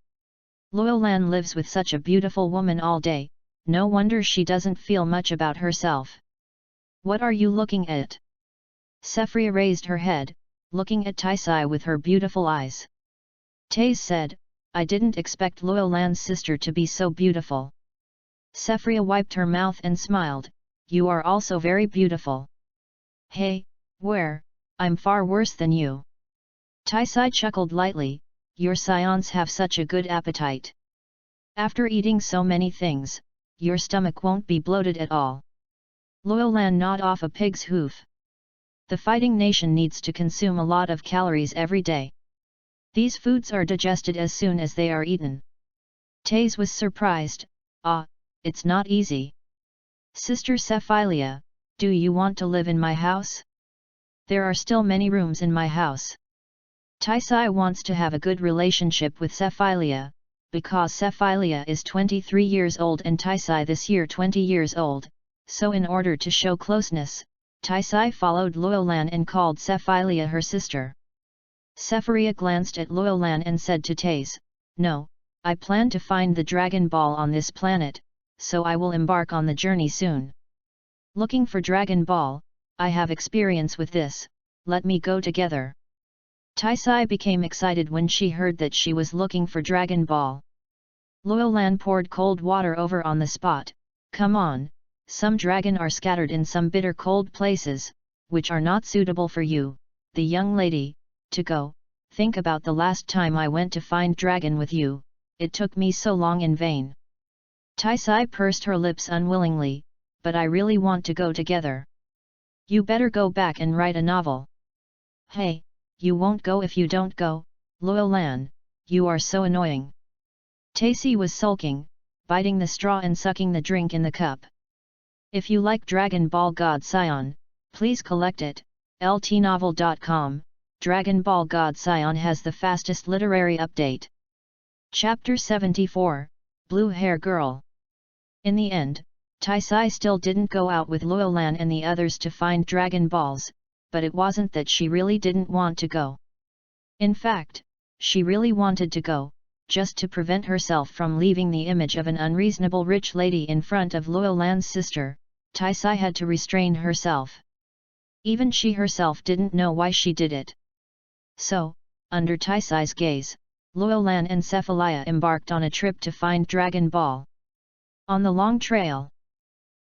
Luolan lives with such a beautiful woman all day, no wonder she doesn't feel much about herself. "What are you looking at?" Sephilia raised her head, looking at Taisai with her beautiful eyes. Tais said, "I didn't expect Luolan's sister to be so beautiful." Sephilia wiped her mouth and smiled, "You are also very beautiful." "Hey, where? I'm far worse than you." Taisai chuckled lightly, "Your Saiyans have such a good appetite. After eating so many things, your stomach won't be bloated at all." Luolan gnawed off a pig's hoof. The fighting nation needs to consume a lot of calories every day. These foods are digested as soon as they are eaten. Tais was surprised, "Ah, it's not easy." "Sister Sephilia, do you want to live in my house? There are still many rooms in my house." Taisai wants to have a good relationship with Sephilia, because Sephilia is 23 years old and Taisai this year 20 years old, so in order to show closeness, Taisai followed Luolan and called Sephilia her sister. Sephilia glanced at Luolan and said to Tais, "No, I plan to find the Dragon Ball on this planet, so I will embark on the journey soon. Looking for Dragon Ball, I have experience with this, let me go together." Taisai became excited when she heard that she was looking for Dragon Ball. Luolan poured cold water over on the spot, "Come on, some dragon are scattered in some bitter cold places, which are not suitable for you, the young lady, to go. Think about the last time I went to find dragon with you, it took me so long in vain." Taisai pursed her lips unwillingly, "But I really want to go together." "You better go back and write a novel." "Hey, you won't go if you don't go, Luolan, you are so annoying." Taisi was sulking, biting the straw and sucking the drink in the cup. If you like Dragon Ball God Saiyan, please collect it, ltnovel.com, Dragon Ball God Saiyan has the fastest literary update. Chapter 74, Blue Hair Girl. In the end, Taisai still didn't go out with Luolan and the others to find Dragon Balls, but it wasn't that she really didn't want to go. In fact, she really wanted to go, just to prevent herself from leaving the image of an unreasonable rich lady in front of Luolan's sister, Taisai had to restrain herself. Even she herself didn't know why she did it. So, under Taisai's gaze, Loyolan and Cephalia embarked on a trip to find Dragon Ball. On the long trail,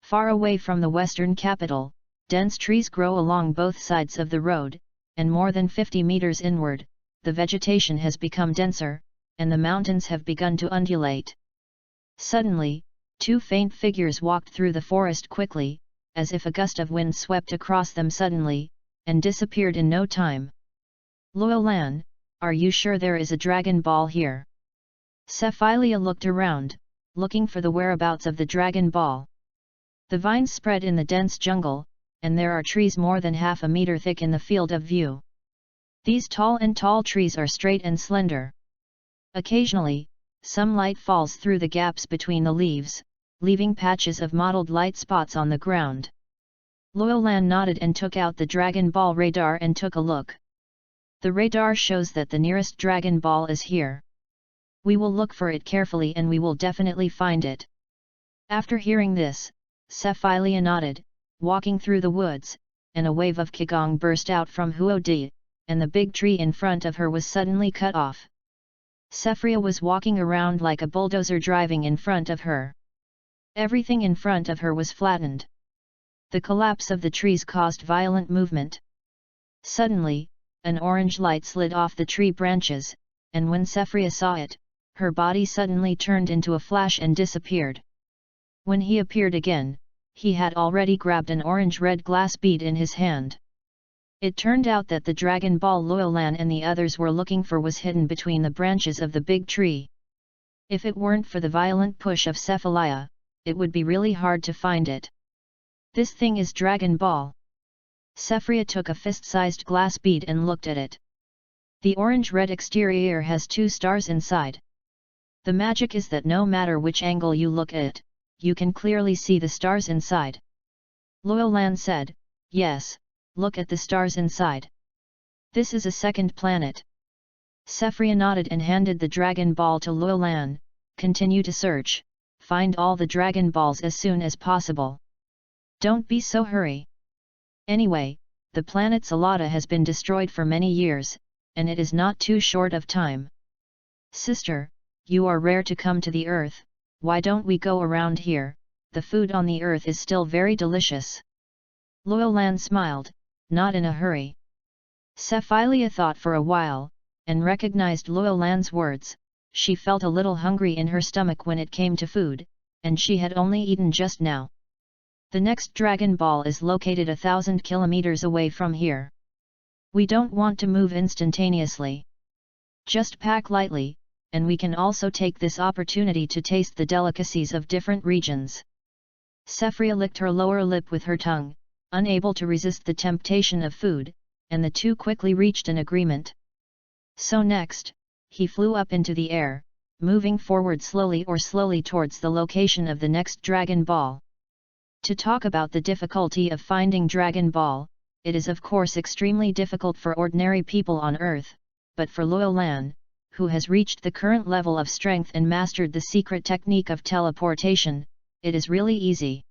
far away from the western capital, dense trees grow along both sides of the road, and more than 50 meters inward, the vegetation has become denser, and the mountains have begun to undulate. Suddenly, two faint figures walked through the forest quickly, as if a gust of wind swept across them suddenly, and disappeared in no time. Loyolan, are you sure there is a Dragon Ball here? Cephalia looked around, looking for the whereabouts of the Dragon Ball. The vines spread in the dense jungle, and there are trees more than half a meter thick in the field of view. These tall trees are straight and slender. Occasionally, some light falls through the gaps between the leaves, leaving patches of mottled light spots on the ground. Loyolan nodded and took out the Dragon Ball radar and took a look. The radar shows that the nearest Dragon Ball is here. We will look for it carefully and we will definitely find it. After hearing this, Cephalia nodded, walking through the woods, and a wave of Qigong burst out from Huodi, and the big tree in front of her was suddenly cut off. Cephalia was walking around like a bulldozer driving in front of her. Everything in front of her was flattened. The collapse of the trees caused violent movement. Suddenly, an orange light slid off the tree branches, and when Cephalia saw it, her body suddenly turned into a flash and disappeared. When he appeared again, he had already grabbed an orange-red glass bead in his hand. It turned out that the Dragon Ball Loyolan and the others were looking for was hidden between the branches of the big tree. If it weren't for the violent push of Cephalia, it would be really hard to find it. This thing is Dragon Ball. Cephalia took a fist-sized glass bead and looked at it. The orange-red exterior has 2 stars inside. The magic is that no matter which angle you look at it, you can clearly see the stars inside. Loyolan said, "Yes, look at the stars inside. This is a second planet." Cephalia nodded and handed the Dragon Ball to Loyolan. "Continue to search, find all the Dragon Balls as soon as possible. Don't be so hurry. Anyway, the planet Salata has been destroyed for many years, and it is not too short of time. Sister, you are rare to come to the Earth, why don't we go around here, the food on the Earth is still very delicious." Loyolan smiled, not in a hurry. Cephalia thought for a while, and recognized Loyolan's words. She felt a little hungry in her stomach when it came to food, and she had only eaten just now. The next Dragon Ball is located 1,000 kilometers away from here. We don't want to move instantaneously. Just pack lightly, and we can also take this opportunity to taste the delicacies of different regions. Cephalia licked her lower lip with her tongue, unable to resist the temptation of food, and the two quickly reached an agreement. So next, he flew up into the air, moving forward slowly towards the location of the next Dragon Ball. To talk about the difficulty of finding Dragon Ball, it is of course extremely difficult for ordinary people on Earth, but for Loyolan, who has reached the current level of strength and mastered the secret technique of teleportation, it is really easy.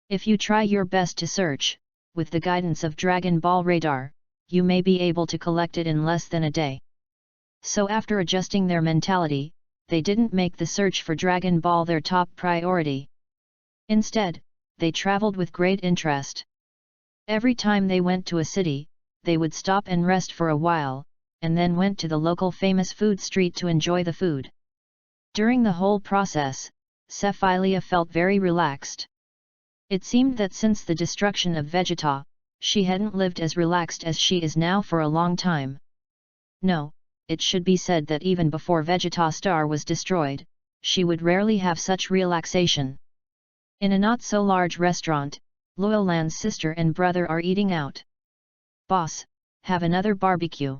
If you try your best to search, with the guidance of Dragon Ball radar, you may be able to collect it in less than a day. So after adjusting their mentality, they didn't make the search for Dragon Ball their top priority. Instead, they traveled with great interest. Every time they went to a city, they would stop and rest for a while, and then went to the local famous food street to enjoy the food. During the whole process, Cephalia felt very relaxed. It seemed that since the destruction of Vegeta, she hadn't lived as relaxed as she is now for a long time. No, it should be said that even before Vegeta Star was destroyed, she would rarely have such relaxation. In a not-so-large restaurant, Loyolan's sister and brother are eating out. "Boss, have another barbecue.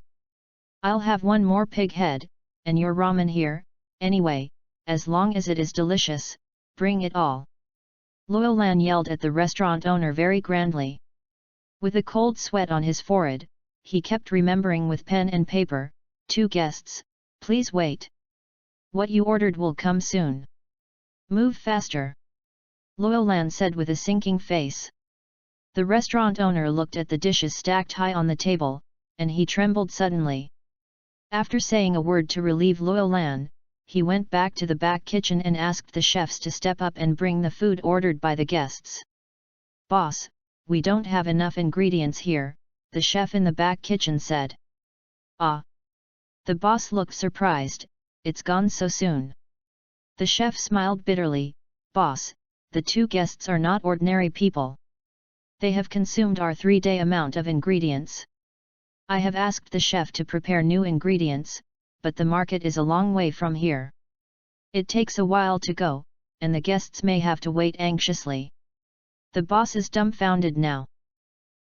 I'll have one more pig head, and your ramen here, anyway, as long as it is delicious, bring it all." Loyolan yelled at the restaurant owner very grandly. With a cold sweat on his forehead, he kept remembering with pen and paper, "2 guests, please wait. What you ordered will come soon. Move faster." Luolan said with a sinking face. The restaurant owner looked at the dishes stacked high on the table, and he trembled suddenly. After saying a word to relieve Luolan, he went back to the back kitchen and asked the chefs to step up and bring the food ordered by the guests. "Boss, we don't have enough ingredients here," the chef in the back kitchen said. "Ah!" The boss looked surprised. "It's gone so soon." The chef smiled bitterly. "Boss, the two guests are not ordinary people. They have consumed our 3-day amount of ingredients. I have asked the chef to prepare new ingredients, but the market is a long way from here. It takes a while to go, and the guests may have to wait anxiously." The boss is dumbfounded now.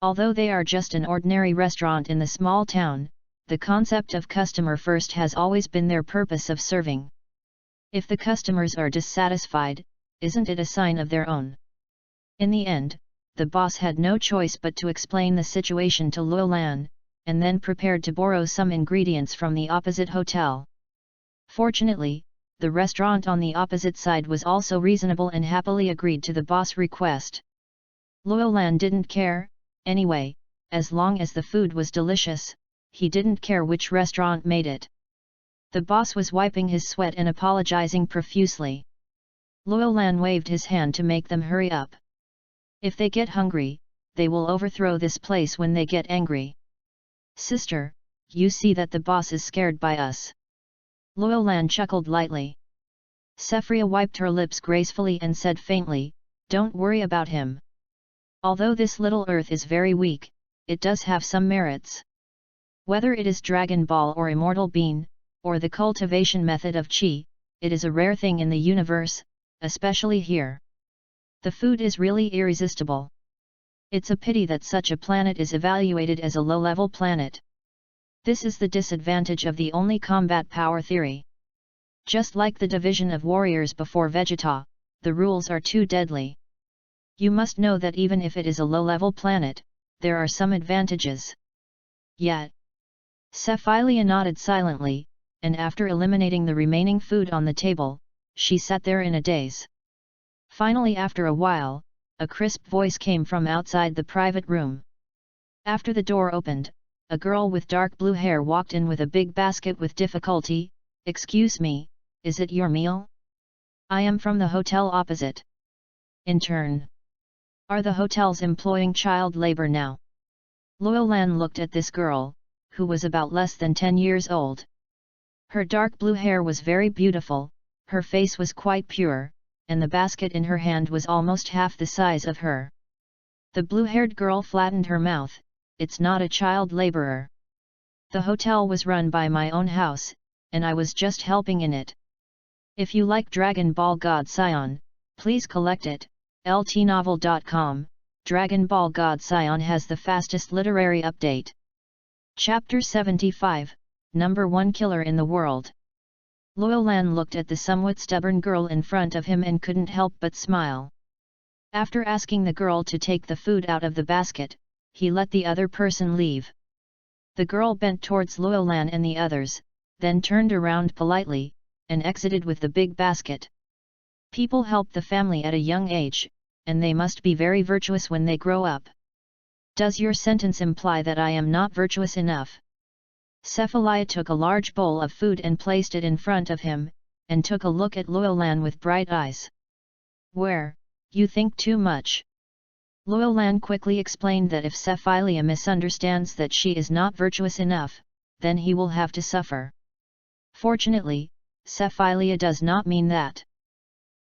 Although they are just an ordinary restaurant in the small town, the concept of customer first has always been their purpose of serving. If the customers are dissatisfied, isn't it a sign of their own? In the end, the boss had no choice but to explain the situation to Luolan, and then prepared to borrow some ingredients from the opposite hotel. Fortunately, the restaurant on the opposite side was also reasonable and happily agreed to the boss' request. Luolan didn't care, anyway, as long as the food was delicious, he didn't care which restaurant made it. The boss was wiping his sweat and apologizing profusely. Luolan waved his hand to make them hurry up. If they get hungry, they will overthrow this place when they get angry. "Sister, you see that the boss is scared by us." Luolan chuckled lightly. Sephria wiped her lips gracefully and said faintly, "Don't worry about him. Although this little earth is very weak, it does have some merits. Whether it is Dragon Ball or Immortal Bean, or the cultivation method of Qi, it is a rare thing in the universe, especially here. The food is really irresistible. It's a pity that such a planet is evaluated as a low-level planet. This is the disadvantage of the only combat power theory. Just like the division of warriors before Vegeta, the rules are too deadly. You must know that even if it is a low-level planet, there are some advantages." "Yet." Sephilia nodded silently, and after eliminating the remaining food on the table, she sat there in a daze. Finally, after a while, a crisp voice came from outside the private room. After the door opened, a girl with dark blue hair walked in with a big basket with difficulty. "Excuse me, is it your meal? I am from the hotel opposite." "Intern. Are the hotels employing child labor now?" Luolan looked at this girl, who was about less than 10 years old. Her dark blue hair was very beautiful, her face was quite pure, and the basket in her hand was almost half the size of her. The blue-haired girl flattened her mouth. "It's not a child laborer. The hotel was run by my own house, and I was just helping in it. If you like Dragon Ball God Saiyan, please collect it." LTnovel.com, Dragon Ball God Saiyan has the fastest literary update. Chapter 75, Number 1 Killer in the World. Luolan looked at the somewhat stubborn girl in front of him and couldn't help but smile. After asking the girl to take the food out of the basket, he let the other person leave. The girl bent towards Luolan and the others, then turned around politely, and exited with the big basket. People help the family at a young age, and they must be very virtuous when they grow up. Does your sentence imply that I am not virtuous enough? Sephilia took a large bowl of food and placed it in front of him, and took a look at Luolan with bright eyes. "Where, you think too much." Luolan quickly explained that if Sephilia misunderstands that she is not virtuous enough, then he will have to suffer. Fortunately, Sephilia does not mean that.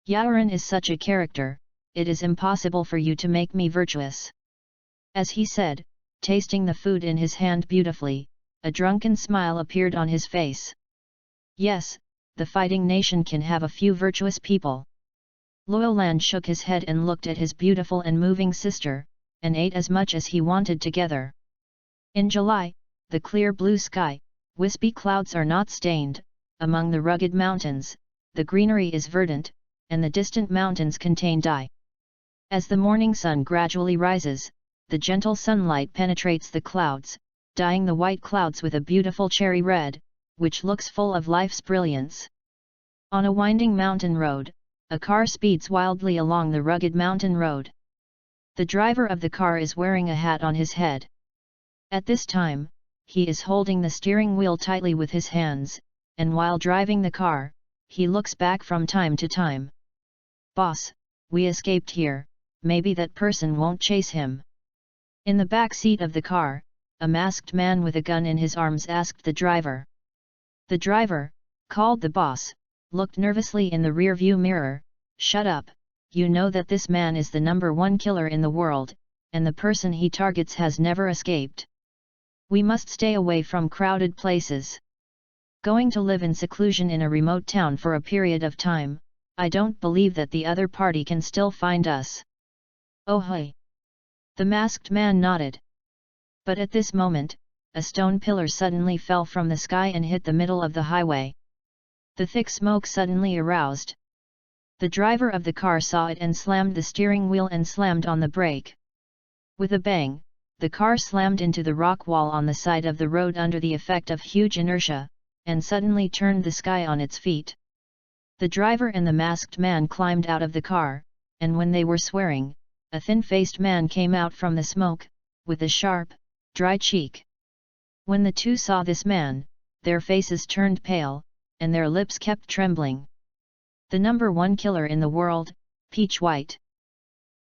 "Yaoran is such a character, it is impossible for you to make me virtuous." As he said, tasting the food in his hand beautifully, a drunken smile appeared on his face. "Yes, the fighting nation can have a few virtuous people." Luolan shook his head and looked at his beautiful and moving sister, and ate as much as he wanted together. In July, the clear blue sky, wispy clouds are not stained, among the rugged mountains, the greenery is verdant, and the distant mountains contain dye. As the morning sun gradually rises, the gentle sunlight penetrates the clouds, dyeing the white clouds with a beautiful cherry red, which looks full of life's brilliance. On a winding mountain road, a car speeds wildly along the rugged mountain road. The driver of the car is wearing a hat on his head. At this time, he is holding the steering wheel tightly with his hands, and while driving the car, he looks back from time to time. "Boss, we escaped here, maybe that person won't chase him." In the back seat of the car, a masked man with a gun in his arms asked the driver. The driver, called the boss, looked nervously in the rear-view mirror. "Shut up, you know that this man is the #1 killer in the world, and the person he targets has never escaped. We must stay away from crowded places. Going to live in seclusion in a remote town for a period of time, I don't believe that the other party can still find us." "Oh hey!" The masked man nodded. But at this moment, a stone pillar suddenly fell from the sky and hit the middle of the highway. The thick smoke suddenly aroused. The driver of the car saw it and slammed the steering wheel and slammed on the brake. With a bang, the car slammed into the rock wall on the side of the road under the effect of huge inertia, and suddenly turned the sky on its feet. The driver and the masked man climbed out of the car, and when they were swearing, a thin-faced man came out from the smoke, with a sharp, dry cheek. When the two saw this man, their faces turned pale, and their lips kept trembling. "The #1 killer in the world, Peach White.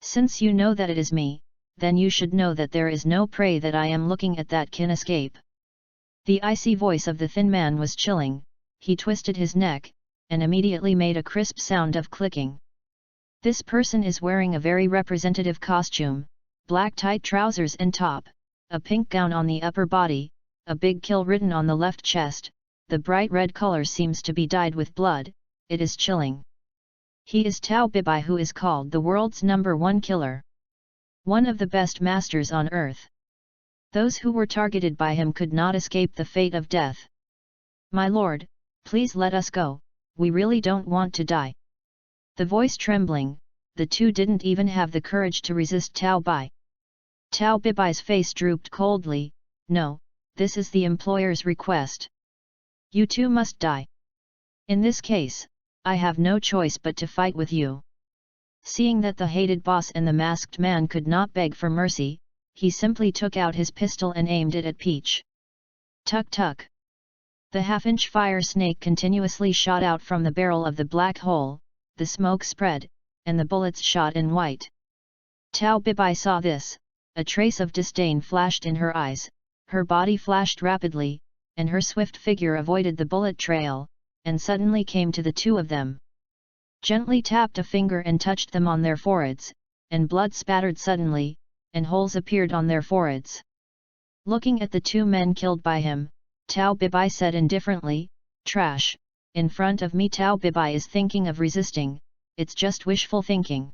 Since you know that it is me, then you should know that there is no prey that I am looking at that can escape." The icy voice of the thin man was chilling. He twisted his neck, and immediately made a crisp sound of clicking. This person is wearing a very representative costume, black tight trousers and top, a pink gown on the upper body, a big kill written on the left chest. The bright red color seems to be dyed with blood. It is chilling. He is Tao Bibai, who is called the world's #1 killer. One of the best masters on earth. Those who were targeted by him could not escape the fate of death. "My lord, please let us go, we really don't want to die." The voice trembling, the two didn't even have the courage to resist Tao Bai. Tao Bibai's face drooped coldly. "No, this is the employer's request. You two must die. In this case, I have no choice but to fight with you." Seeing that the hated boss and the masked man could not beg for mercy, he simply took out his pistol and aimed it at Peach. Tuk tuk. The half-inch fire snake continuously shot out from the barrel of the black hole, the smoke spread, and the bullets shot in white. Tao Bibai saw this, a trace of disdain flashed in her eyes, her body flashed rapidly, and her swift figure avoided the bullet trail, and suddenly came to the two of them. Gently tapped a finger and touched them on their foreheads, and blood spattered suddenly, and holes appeared on their foreheads. Looking at the two men killed by him, Tao Bibai said indifferently, "Trash, in front of me Tao Bibai is thinking of resisting, it's just wishful thinking.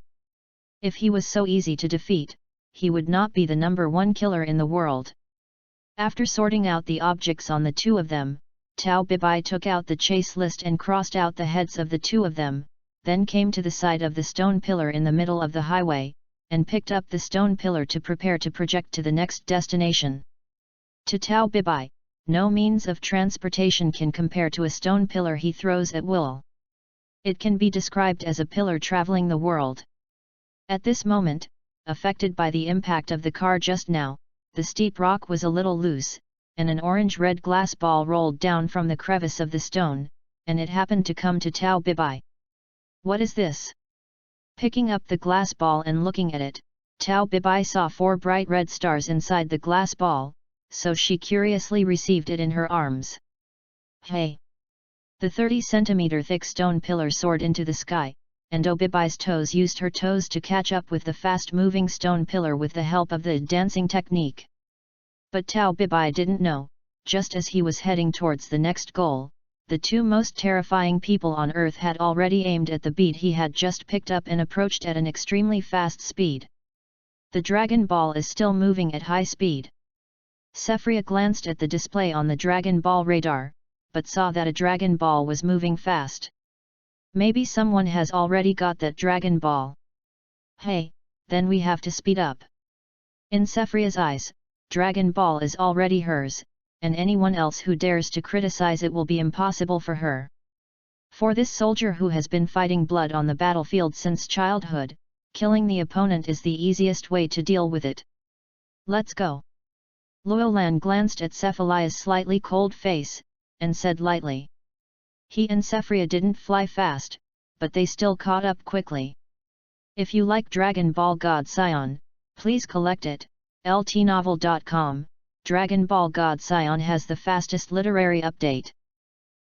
If he was so easy to defeat, he would not be the #1 killer in the world." After sorting out the objects on the two of them, Tao Bibai took out the chase list and crossed out the heads of the two of them, then came to the side of the stone pillar in the middle of the highway, and picked up the stone pillar to prepare to project to the next destination. To Tao Bibai, no means of transportation can compare to a stone pillar he throws at will. It can be described as a pillar traveling the world. At this moment, affected by the impact of the car just now, the steep rock was a little loose, and an orange-red glass ball rolled down from the crevice of the stone, and it happened to come to Tao Bibai. "What is this?" Picking up the glass ball and looking at it, Tao Bibai saw 4 bright red stars inside the glass ball, so she curiously received it in her arms. "Hey!" The 30-centimeter thick stone pillar soared into the sky, and Bibai's toes used her toes to catch up with the fast-moving stone pillar with the help of the dancing technique. But Tao Bibai didn't know, just as he was heading towards the next goal, the two most terrifying people on earth had already aimed at the bead he had just picked up and approached at an extremely fast speed. The Dragon Ball is still moving at high speed. Sephria glanced at the display on the Dragon Ball radar, but saw that a Dragon Ball was moving fast. Maybe someone has already got that Dragon Ball. "Hey, then we have to speed up." In Sephria's eyes, Dragon Ball is already hers, and anyone else who dares to criticize it will be impossible for her. For this soldier who has been fighting blood on the battlefield since childhood, killing the opponent is the easiest way to deal with it. Let's go. Luolan glanced at Cephalia's slightly cold face, and said lightly. He and Cephria didn't fly fast, but they still caught up quickly. If you like Dragon Ball God Saiyan, please collect it. ltnovel.com. Dragon Ball God Saiyan has the fastest literary update.